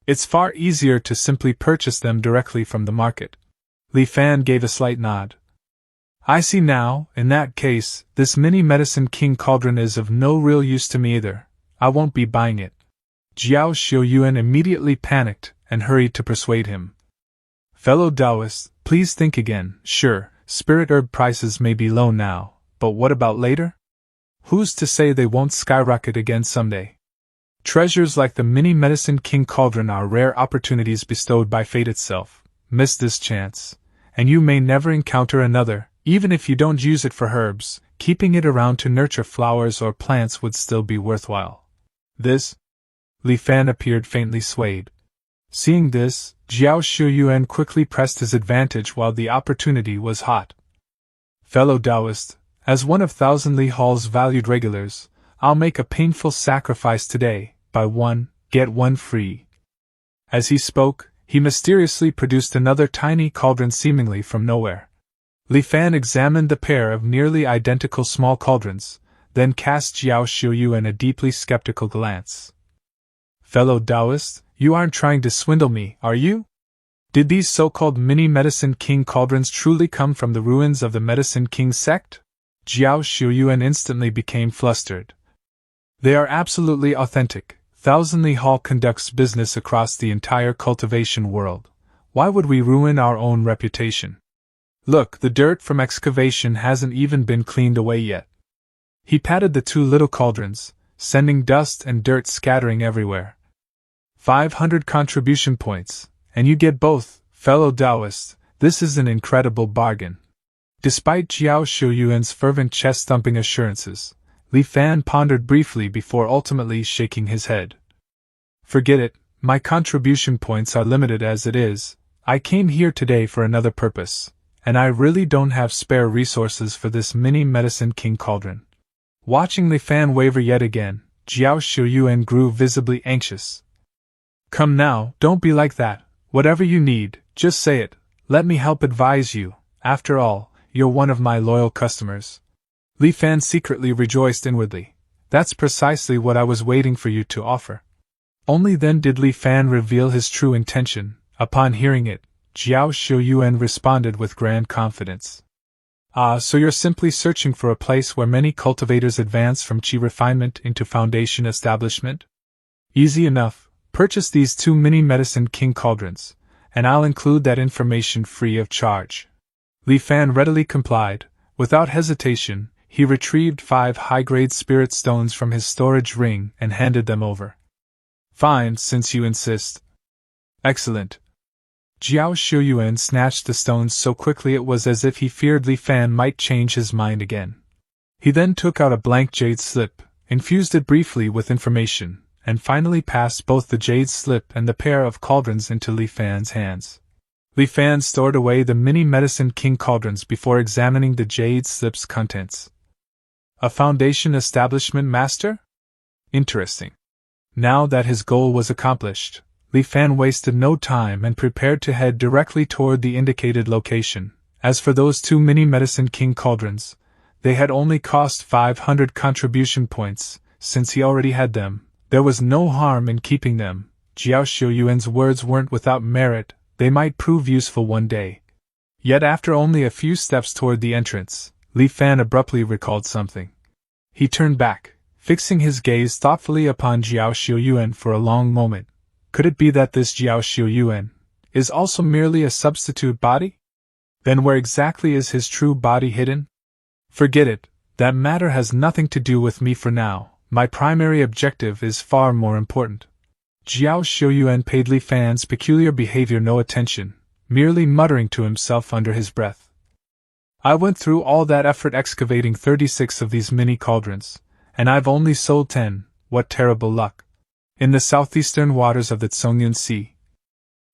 It's far easier to simply purchase them directly from the market." Li Fan gave a slight nod. "I see now. In that case, this mini Medicine King cauldron is of no real use to me either. I won't be buying it." Jiao Xiuyuan immediately panicked and hurried to persuade him. "Fellow Taoist, please think again. Sure, spirit herb prices may be low now, but what about later? Who's to say they won't skyrocket again someday? Treasures like the mini Medicine King cauldron are rare opportunities bestowed by fate itself. Miss this chance, and you may never encounter another. Even if you don't use it for herbs, keeping it around to nurture flowers or plants would still be worthwhile." This? Li Fan appeared faintly swayed. Seeing this, Jiao Xiuyuan quickly pressed his advantage while the opportunity was hot. "Fellow Taoist, as one of Thousand Li Hall's valued regulars, I'll make a painful sacrifice today. Buy one, get one free." As he spoke, he mysteriously produced another tiny cauldron seemingly from nowhere. Li Fan examined the pair of nearly identical small cauldrons, then cast Jiao Xiuyuan a deeply skeptical glance. "Fellow Taoist, you aren't trying to swindle me, are you? Did these so-called mini Medicine King cauldrons truly come from the ruins of the Medicine King sect?" Jiao Xiuyuan instantly became flustered. "They are absolutely authentic. Thousand Li Hall conducts business across the entire cultivation world. Why would we ruin our own reputation? Look, the dirt from excavation hasn't even been cleaned away yet." He patted the 2 little cauldrons, sending dust and dirt scattering everywhere. 500 contribution points, and you get both, fellow Taoist. This is an incredible bargain. Despite Jiao Xiuyuan's fervent chest-thumping assurances, Li Fan pondered briefly before ultimately shaking his head. "Forget it, my contribution points are limited as it is. I came here today for another purpose, and I really don't have spare resources for this mini Medicine King cauldron." Watching Li Fan waver yet again, Jiao Xiuyuan grew visibly anxious. Come now, don't be like that. Whatever you need, just say it. Let me help advise you. After all, you're one of my loyal customers. Li Fan secretly rejoiced inwardly. That's precisely what I was waiting for you to offer. Only then did Li Fan reveal his true intention. Upon hearing it, Jiao Xiuyuan responded with grand confidence. Ah, so you're simply searching for a place where many cultivators advance from qi refinement into foundation establishment? Easy enough. Purchase these 2 mini medicine king cauldrons, and I'll include that information free of charge. Li Fan readily complied. Without hesitation, he retrieved 5 high-grade spirit stones from his storage ring and handed them over. Fine, since you insist. Excellent. Jiao Xiuyuan snatched the stones so quickly it was as if he feared Li Fan might change his mind again. He then took out a blank jade slip, infused it briefly with information, and finally passed both the jade slip and the pair of cauldrons into Li Fan's hands. Li Fan stored away the mini medicine king cauldrons before examining the jade slip's contents. A foundation establishment master? Interesting. Now that his goal was accomplished, Li Fan wasted no time and prepared to head directly toward the indicated location. As for those 2 mini medicine king cauldrons, they had only cost 500 contribution points. Since he already had them, there was no harm in keeping them. Jiao Xiuyuan's words weren't without merit. They might prove useful one day. Yet after only a few steps toward the entrance, Li Fan abruptly recalled something. He turned back, fixing his gaze thoughtfully upon Jiao Xiuyuan for a long moment. Could it be that this Jiao Xiuyuan is also merely a substitute body? Then where exactly is his true body hidden? Forget it, that matter has nothing to do with me for now. My primary objective is far more important. Jiao Xiuyuan paid Li Fan's peculiar behavior no attention, merely muttering to himself under his breath. I went through all that effort excavating 36 of these mini cauldrons, and I've only sold 10, what terrible luck. In the southeastern waters of the Tsongyun Sea.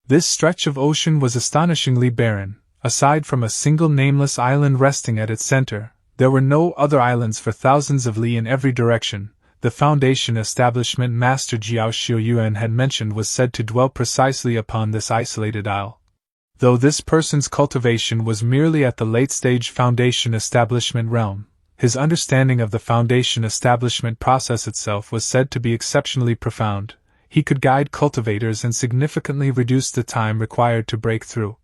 This stretch of ocean was astonishingly barren. Aside from a single nameless island resting at its center, there were no other islands for thousands of li in every direction. The foundation establishment Master Jiao Xiuyuan had mentioned was said to dwell precisely upon this isolated isle. Though this person's cultivation was merely at the late-stage foundation establishment realm, his understanding of the foundation establishment process itself was said to be exceptionally profound. He could guide cultivators and significantly reduce the time required to break through.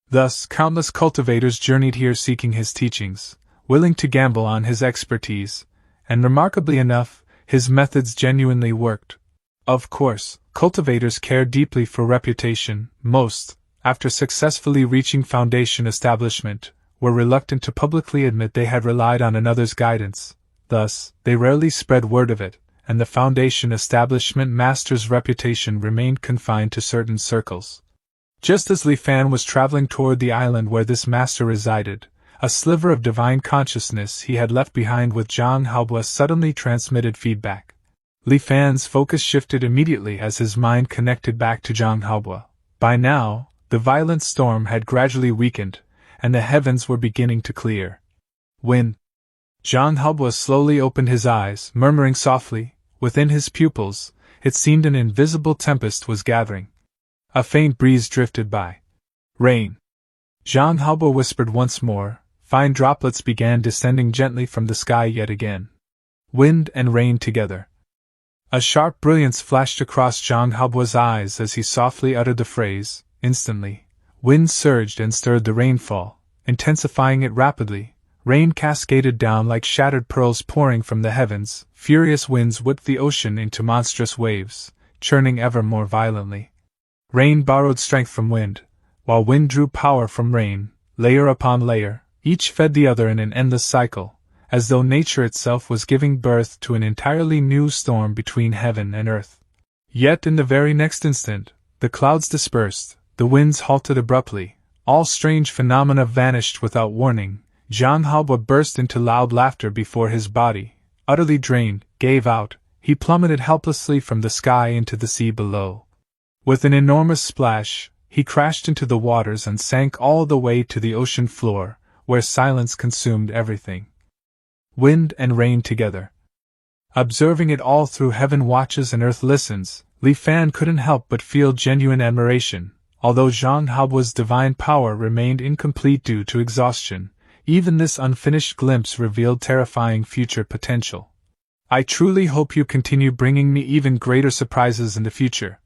Thus, countless cultivators journeyed here seeking his teachings, willing to gamble on his expertise, and remarkably enough, his methods genuinely worked. Of course, cultivators care deeply for reputation. Most, after successfully reaching foundation establishment, were reluctant to publicly admit they had relied on another's guidance. Thus, they rarely spread word of it, and the foundation establishment master's reputation remained confined to certain circles. Just as Li Fan was traveling toward the island where this master resided, a sliver of divine consciousness he had left behind with Zhang Haobua suddenly transmitted feedback. Li Fan's focus shifted immediately as his mind connected back to Zhang Haobua. By now, the violent storm had gradually weakened, and the heavens were beginning to clear. When Zhang Haobua slowly opened his eyes, murmuring softly, within his pupils, it seemed an invisible tempest was gathering. A faint breeze drifted by. Rain. Zhang Haobua whispered once more. Fine droplets began descending gently from the sky yet again. Wind and rain together. A sharp brilliance flashed across Zhang Haobua's eyes as he softly uttered the phrase. Instantly, wind surged and stirred the rainfall, intensifying it rapidly. Rain cascaded down like shattered pearls pouring from the heavens. Furious winds whipped the ocean into monstrous waves, churning ever more violently. Rain borrowed strength from wind, while wind drew power from rain, layer upon layer. Each fed the other in an endless cycle, as though nature itself was giving birth to an entirely new storm between heaven and earth. Yet in the very next instant, the clouds dispersed, the winds halted abruptly, all strange phenomena vanished without warning. Zhang Haobua burst into loud laughter before his body, utterly drained, gave out. He plummeted helplessly from the sky into the sea below. With an enormous splash, he crashed into the waters and sank all the way to the ocean floor, where silence consumed everything. Wind and rain together. Observing it all through heaven watches and earth listens, Li Fan couldn't help but feel genuine admiration. Although Zhang Hao's divine power remained incomplete due to exhaustion, even this unfinished glimpse revealed terrifying future potential. I truly hope you continue bringing me even greater surprises in the future.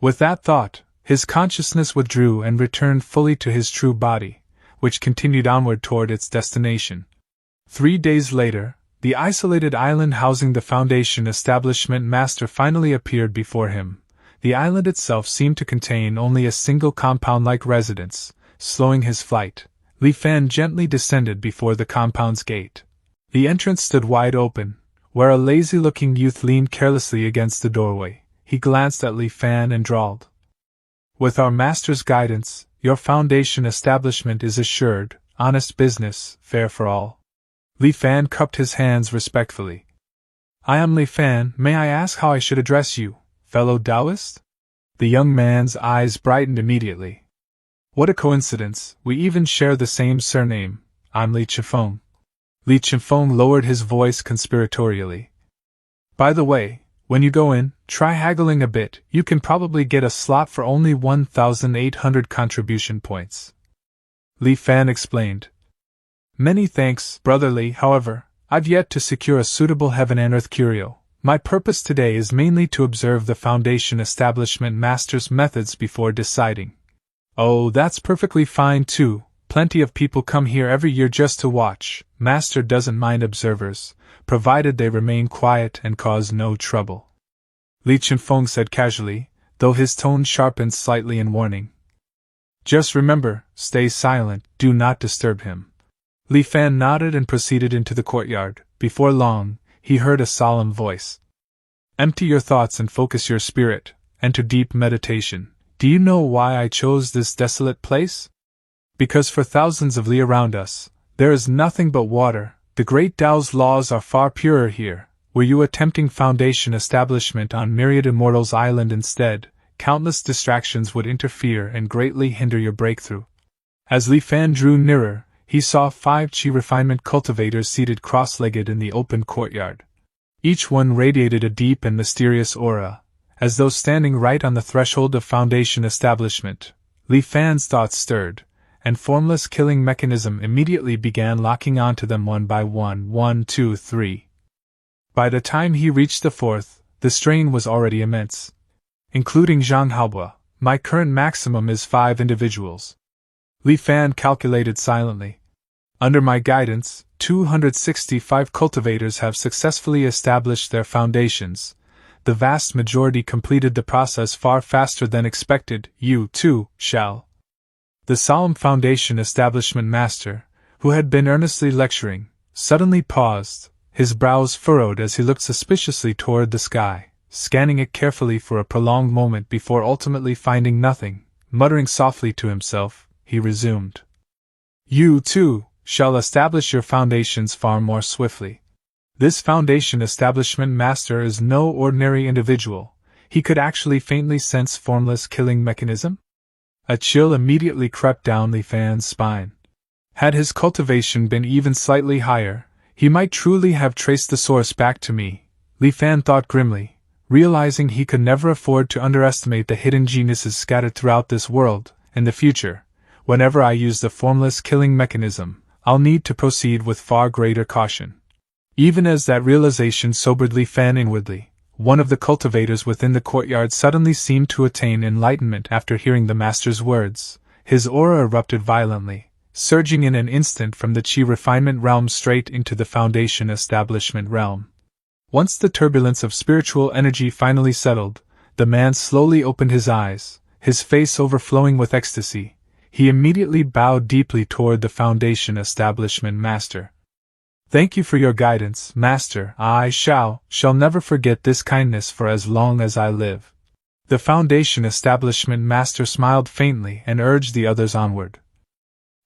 With that thought, his consciousness withdrew and returned fully to his true body, which continued onward toward its destination. 3 days later, the isolated island housing the Foundation Establishment Master finally appeared before him. The island itself seemed to contain only a single compound-like residence. Slowing his flight, Li Fan gently descended before the compound's gate. The entrance stood wide open, where a lazy-looking youth leaned carelessly against the doorway. He glanced at Li Fan and drawled, "With our master's guidance, your Foundation establishment is assured, honest business, fair for all." Li Fan cupped his hands respectfully. "I am Li Fan, may I ask how I should address you, fellow Taoist?" The young man's eyes brightened immediately. "What a coincidence, we even share the same surname. I'm Li Chifeng." Li Chifeng lowered his voice conspiratorially. "By the way, when you go in, try haggling a bit, you can probably get a slot for only 1,800 contribution points." Li Fan explained. "Many thanks, brotherly, however, I've yet to secure a suitable heaven and earth curio. My purpose today is mainly to observe the Foundation Establishment Master's methods before deciding." "Oh, that's perfectly fine too. Plenty of people come here every year just to watch. Master doesn't mind observers, provided they remain quiet and cause no trouble," Li Chifeng said casually, though his tone sharpened slightly in warning. "Just remember, stay silent, do not disturb him." Li Fan nodded and proceeded into the courtyard. Before long, he heard a solemn voice. "Empty your thoughts and focus your spirit. Enter deep meditation. Do you know why I chose this desolate place? Because for thousands of li around us, there is nothing but water. The great Tao's laws are far purer here. Were you attempting Foundation establishment on Myriad Immortals Island instead, countless distractions would interfere and greatly hinder your breakthrough." As Li Fan drew nearer, he saw 5 chi refinement cultivators seated cross-legged in the open courtyard. Each one radiated a deep and mysterious aura, as though standing right on the threshold of Foundation establishment. Li Fan's thoughts stirred, and formless killing mechanism immediately began locking onto them one by one. 1, 2, 3. By the time he reached the 4th, the strain was already immense. Including Zhang Hao, my current maximum is 5 individuals. Li Fan calculated silently. Under my guidance, 265 cultivators have successfully established their foundations. The vast majority completed the process far faster than expected. You, too, shall. The solemn Foundation Establishment Master, who had been earnestly lecturing, suddenly paused, his brows furrowed as he looked suspiciously toward the sky, scanning it carefully for a prolonged moment before ultimately finding nothing. Muttering softly to himself, he resumed. "You, too, shall establish your foundations far more swiftly. This Foundation Establishment Master is no ordinary individual. He could actually faintly sense formless killing mechanism?" A chill immediately crept down Li Fan's spine. Had his cultivation been even slightly higher, he might truly have traced the source back to me, Li Fan thought grimly, realizing he could never afford to underestimate the hidden geniuses scattered throughout this world. In the future, whenever I use the formless killing mechanism, I'll need to proceed with far greater caution. Even as that realization sobered Li Fan inwardly, one of the cultivators within the courtyard suddenly seemed to attain enlightenment after hearing the master's words. His aura erupted violently, surging in an instant from the chi refinement realm straight into the Foundation Establishment realm. Once the turbulence of spiritual energy finally settled, the man slowly opened his eyes, his face overflowing with ecstasy. He immediately bowed deeply toward the Foundation Establishment Master. "Thank you for your guidance, Master. I shall never forget this kindness for as long as I live." The Foundation Establishment Master smiled faintly and urged the others onward.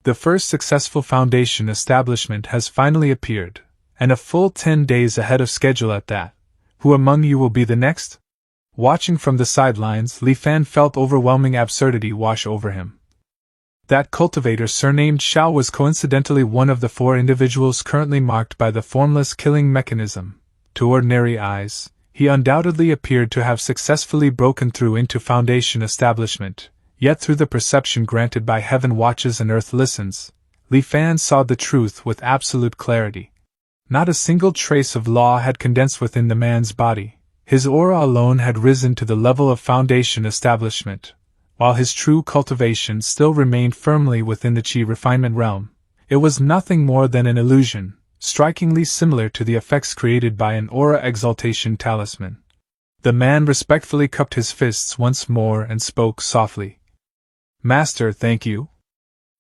The first successful Foundation establishment has finally appeared, and a full 10 days ahead of schedule at that. Who among you will be the next? Watching from the sidelines, Li Fan felt overwhelming absurdity wash over him. That cultivator surnamed Shao was coincidentally one of the 4 individuals currently marked by the formless killing mechanism. To ordinary eyes, He undoubtedly appeared to have successfully broken through into Foundation establishment, yet through the perception granted by heaven watches and earth listens, Li Fan saw the truth with absolute clarity. Not a single trace of law had condensed within the man's body. His aura alone had risen to the level of Foundation establishment, while his true cultivation still remained firmly within the Qi refinement realm. It was nothing more than an illusion, strikingly similar to the effects created by an aura exaltation talisman. The man respectfully cupped his fists once more and spoke softly. "Master, thank you."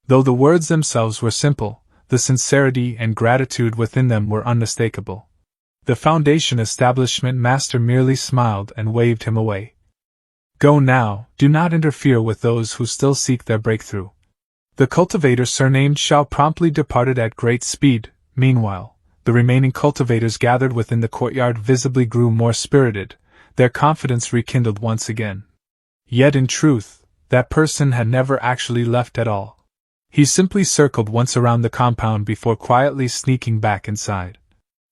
Though the words themselves were simple, the sincerity and gratitude within them were unmistakable. The Foundation establishment master merely smiled and waved him away. "Go now, do not interfere with those who still seek their breakthrough." The cultivator surnamed Shao promptly departed at great speed. Meanwhile, the remaining cultivators gathered within the courtyard visibly grew more spirited, their confidence rekindled once again. Yet in truth, that person had never actually left at all. He simply circled once around the compound before quietly sneaking back inside.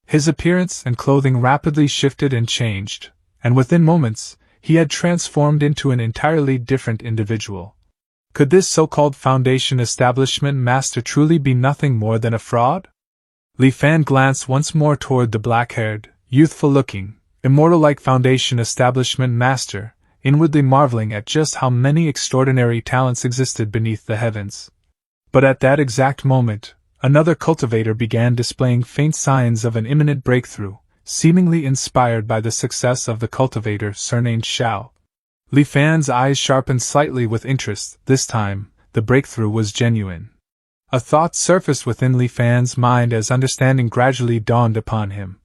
His appearance and clothing rapidly shifted and changed, and within moments, he had transformed into an entirely different individual. Could this so-called Foundation establishment master truly be nothing more than a fraud? Li Fan glanced once more toward the black-haired, youthful-looking, immortal-like Foundation establishment master, inwardly marveling at just how many extraordinary talents existed beneath the heavens. But at that exact moment, another cultivator began displaying faint signs of an imminent breakthrough, seemingly inspired by the success of the cultivator surnamed Shao. Li Fan's eyes sharpened slightly with interest. This time, the breakthrough was genuine. A thought surfaced within Li Fan's mind as understanding gradually dawned upon him.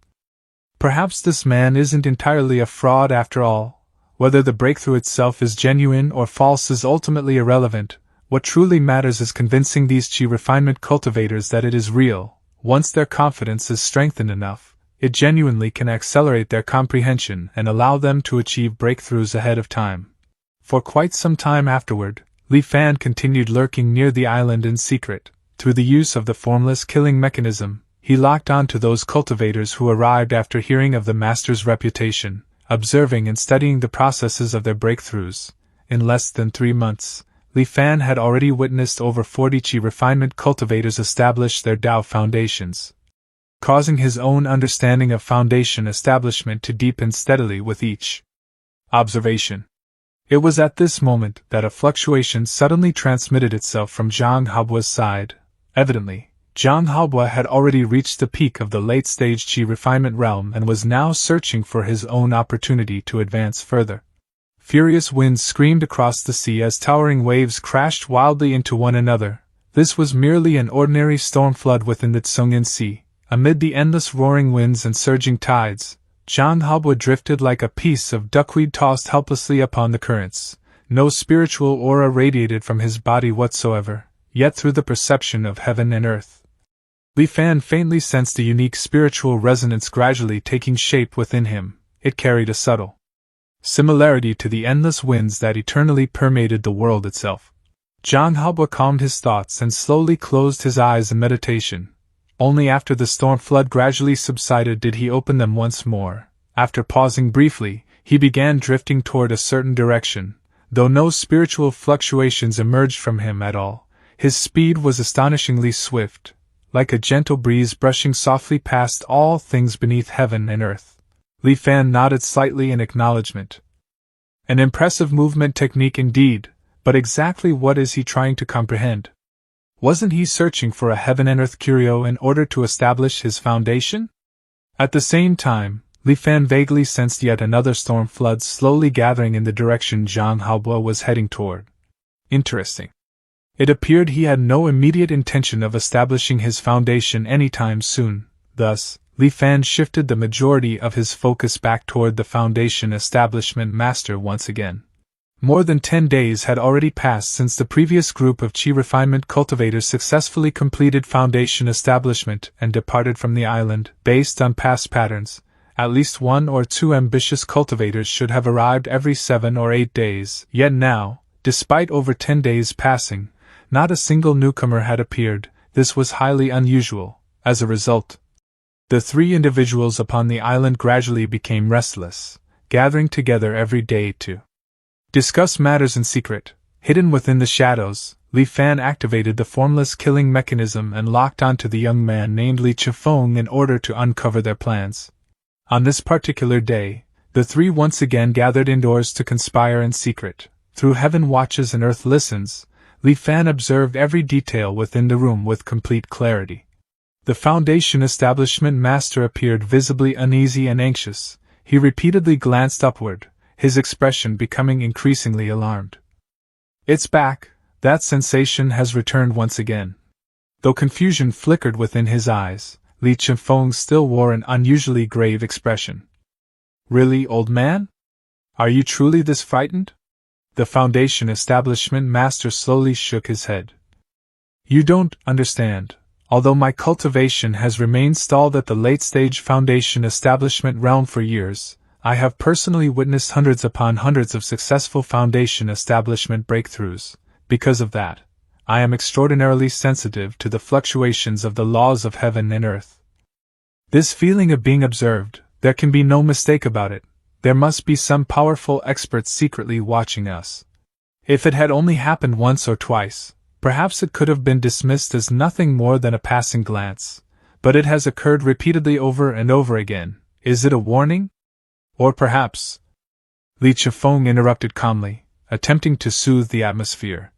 Perhaps this man isn't entirely a fraud after all. Whether the breakthrough itself is genuine or false is ultimately irrelevant. What truly matters is convincing these Qi refinement cultivators that it is real. Once their confidence is strengthened enough, it genuinely can accelerate their comprehension and allow them to achieve breakthroughs ahead of time. For quite some time afterward, Li Fan continued lurking near the island in secret. Through the use of the formless killing mechanism, he locked on to those cultivators who arrived after hearing of the master's reputation, observing and studying the processes of their breakthroughs. In less than 3 months, Li Fan had already witnessed over 40 Qi refinement cultivators establish their Dao foundations, causing his own understanding of foundation establishment to deepen steadily with each observation. It was at this moment that a fluctuation suddenly transmitted itself from Zhang Haobua's side. Evidently, Zhang Haobua had already reached the peak of the late-stage Qi refinement realm and was now searching for his own opportunity to advance further. Furious winds screamed across the sea as towering waves crashed wildly into one another. This was merely an ordinary storm flood within the Tsungin Sea. Amid the endless roaring winds and surging tides, Zhang Haobua drifted like a piece of duckweed tossed helplessly upon the currents. No spiritual aura radiated from his body whatsoever, yet through the perception of heaven and earth, Li Fan faintly sensed a unique spiritual resonance gradually taking shape within him. It carried a subtle similarity to the endless winds that eternally permeated the world itself. Zhang Haobua calmed his thoughts and slowly closed his eyes in meditation. Only after the storm flood gradually subsided did he open them once more. After pausing briefly, he began drifting toward a certain direction. Though no spiritual fluctuations emerged from him at all, his speed was astonishingly swift, like a gentle breeze brushing softly past all things beneath heaven and earth. Li Fan nodded slightly in acknowledgement. An impressive movement technique indeed, but exactly what is he trying to comprehend? Wasn't he searching for a heaven and earth curio in order to establish his foundation? At the same time, Li Fan vaguely sensed yet another storm flood slowly gathering in the direction Zhang Haobua was heading toward. Interesting. It appeared he had no immediate intention of establishing his foundation anytime soon. Thus, Li Fan shifted the majority of his focus back toward the foundation establishment master once again. More than 10 days had already passed since the previous group of Qi refinement cultivators successfully completed foundation establishment and departed from the island. Based on past patterns, at least 1 or 2 ambitious cultivators should have arrived every 7 or 8 days. Yet now, despite over 10 days passing, not a single newcomer had appeared. This was highly unusual. As a result, The 3 individuals upon the island gradually became restless, gathering together every day to discuss matters in secret. Hidden within the shadows, Li Fan activated the formless killing mechanism and locked onto the young man named Li Chifeng in order to uncover their plans. On this particular day, the 3 once again gathered indoors to conspire in secret. Through heaven watches and earth listens, Li Fan observed every detail within the room with complete clarity. The Foundation establishment master appeared visibly uneasy and anxious. He repeatedly glanced upward, his expression becoming increasingly alarmed. "It's back, that sensation has returned once again." Though confusion flickered within his eyes, Li Chifeng still wore an unusually grave expression. "Really, old man? Are you truly this frightened?" The Foundation establishment master slowly shook his head. "You don't understand. Although my cultivation has remained stalled at the late-stage Foundation establishment realm for years, I have personally witnessed hundreds upon hundreds of successful Foundation establishment breakthroughs. Because of that, I am extraordinarily sensitive to the fluctuations of the laws of heaven and earth. This feeling of being observed, there can be no mistake about it. There must be some powerful experts secretly watching us. If it had only happened once or twice, perhaps it could have been dismissed as nothing more than a passing glance, but it has occurred repeatedly over and over again. Is it a warning? Or perhaps—" Li Chifeng interrupted calmly, attempting to soothe the atmosphere.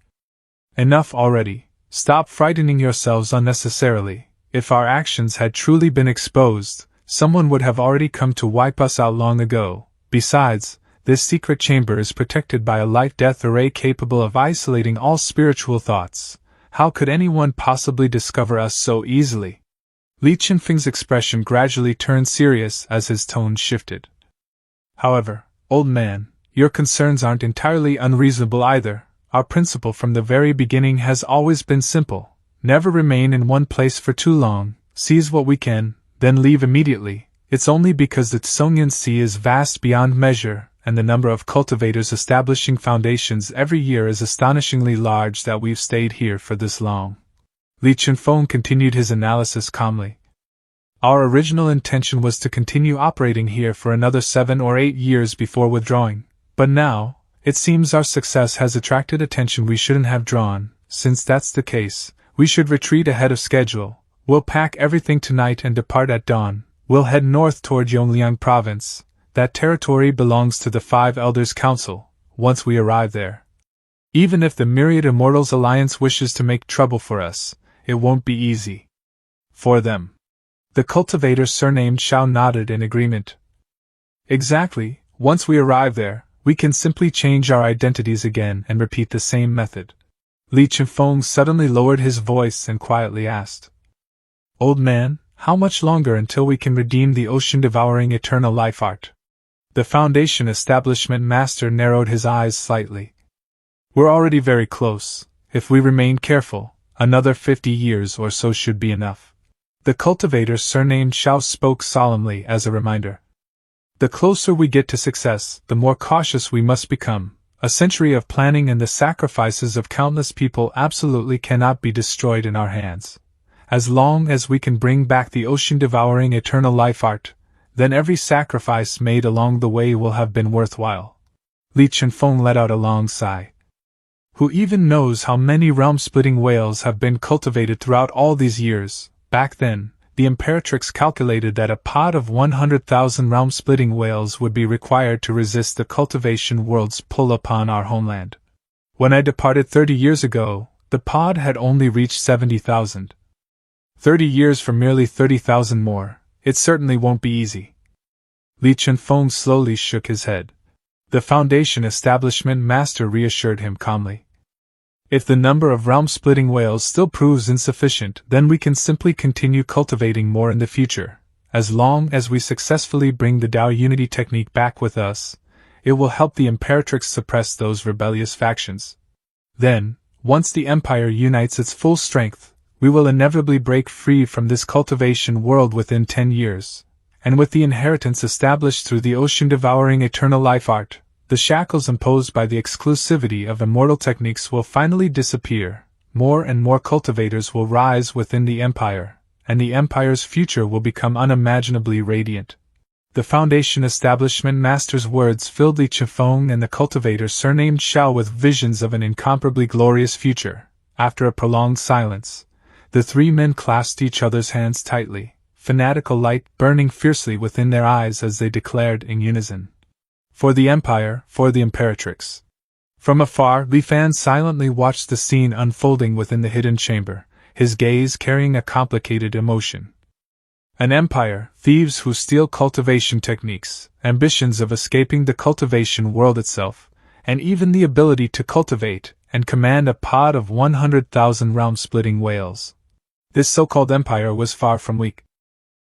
"Enough already. Stop frightening yourselves unnecessarily. If our actions had truly been exposed, someone would have already come to wipe us out long ago. Besides, this secret chamber is protected by a light death array capable of isolating all spiritual thoughts. How could anyone possibly discover us so easily?" Li Chifeng's expression gradually turned serious as his tone shifted. "However, old man, your concerns aren't entirely unreasonable either. Our principle from the very beginning has always been simple. Never remain in one place for too long, seize what we can, then leave immediately. It's only because the Tsungyan Sea is vast beyond measure, and the number of cultivators establishing foundations every year is astonishingly large that we've stayed here for this long." Li Chifeng continued his analysis calmly. "Our original intention was to continue operating here for another 7 or 8 years before withdrawing, but now, it seems our success has attracted attention we shouldn't have drawn. Since that's the case, we should retreat ahead of schedule. We'll pack everything tonight and depart at dawn. We'll head north toward Yongliang province. That territory belongs to the 5 Elders' Council. Once we arrive there, even if the Myriad Immortals Alliance wishes to make trouble for us, it won't be easy. For them." The cultivator surnamed Shao nodded in agreement. "Exactly. Once we arrive there, we can simply change our identities again and repeat the same method." Li Chifeng suddenly lowered his voice and quietly asked, "Old man, how much longer until we can redeem the ocean-devouring eternal life art?" The Foundation establishment master narrowed his eyes slightly. "We're already very close. If we remain careful, another 50 years or so should be enough." The cultivator surnamed Shao spoke solemnly as a reminder. "The closer we get to success, the more cautious we must become. A century of planning and the sacrifices of countless people absolutely cannot be destroyed in our hands. As long as we can bring back the ocean-devouring eternal life art, then every sacrifice made along the way will have been worthwhile." Li Chifeng let out a long sigh. "Who even knows how many realm-splitting whales have been cultivated throughout all these years? Back then, the Imperatrix calculated that a pod of 100,000 realm-splitting whales would be required to resist the cultivation world's pull upon our homeland. When I departed 30 years ago, the pod had only reached 70,000. 30 years for merely 30,000 more. It certainly won't be easy." Li Chifeng slowly shook his head. The Foundation establishment master reassured him calmly. "If the number of realm-splitting whales still proves insufficient, then we can simply continue cultivating more in the future. As long as we successfully bring the Tao Unity technique back with us, it will help the Imperatrix suppress those rebellious factions. Then, once the Empire unites its full strength, we will inevitably break free from this cultivation world within 10 years. And with the inheritance established through the ocean-devouring eternal life art, the shackles imposed by the exclusivity of immortal techniques will finally disappear. More and more cultivators will rise within the Empire, and the Empire's future will become unimaginably radiant. The Foundation establishment master's words filled Li Chifeng and the cultivator surnamed Xiao with visions of an incomparably glorious future. After a prolonged silence, the three men clasped each other's hands tightly, fanatical light burning fiercely within their eyes as they declared in unison, "For the Empire, for the Imperatrix." From afar, Li Fan silently watched the scene unfolding within the hidden chamber, his gaze carrying a complicated emotion. An empire, thieves who steal cultivation techniques, ambitions of escaping the cultivation world itself, and even the ability to cultivate and command a pod of 100,000 realm-splitting whales. This so-called empire was far from weak.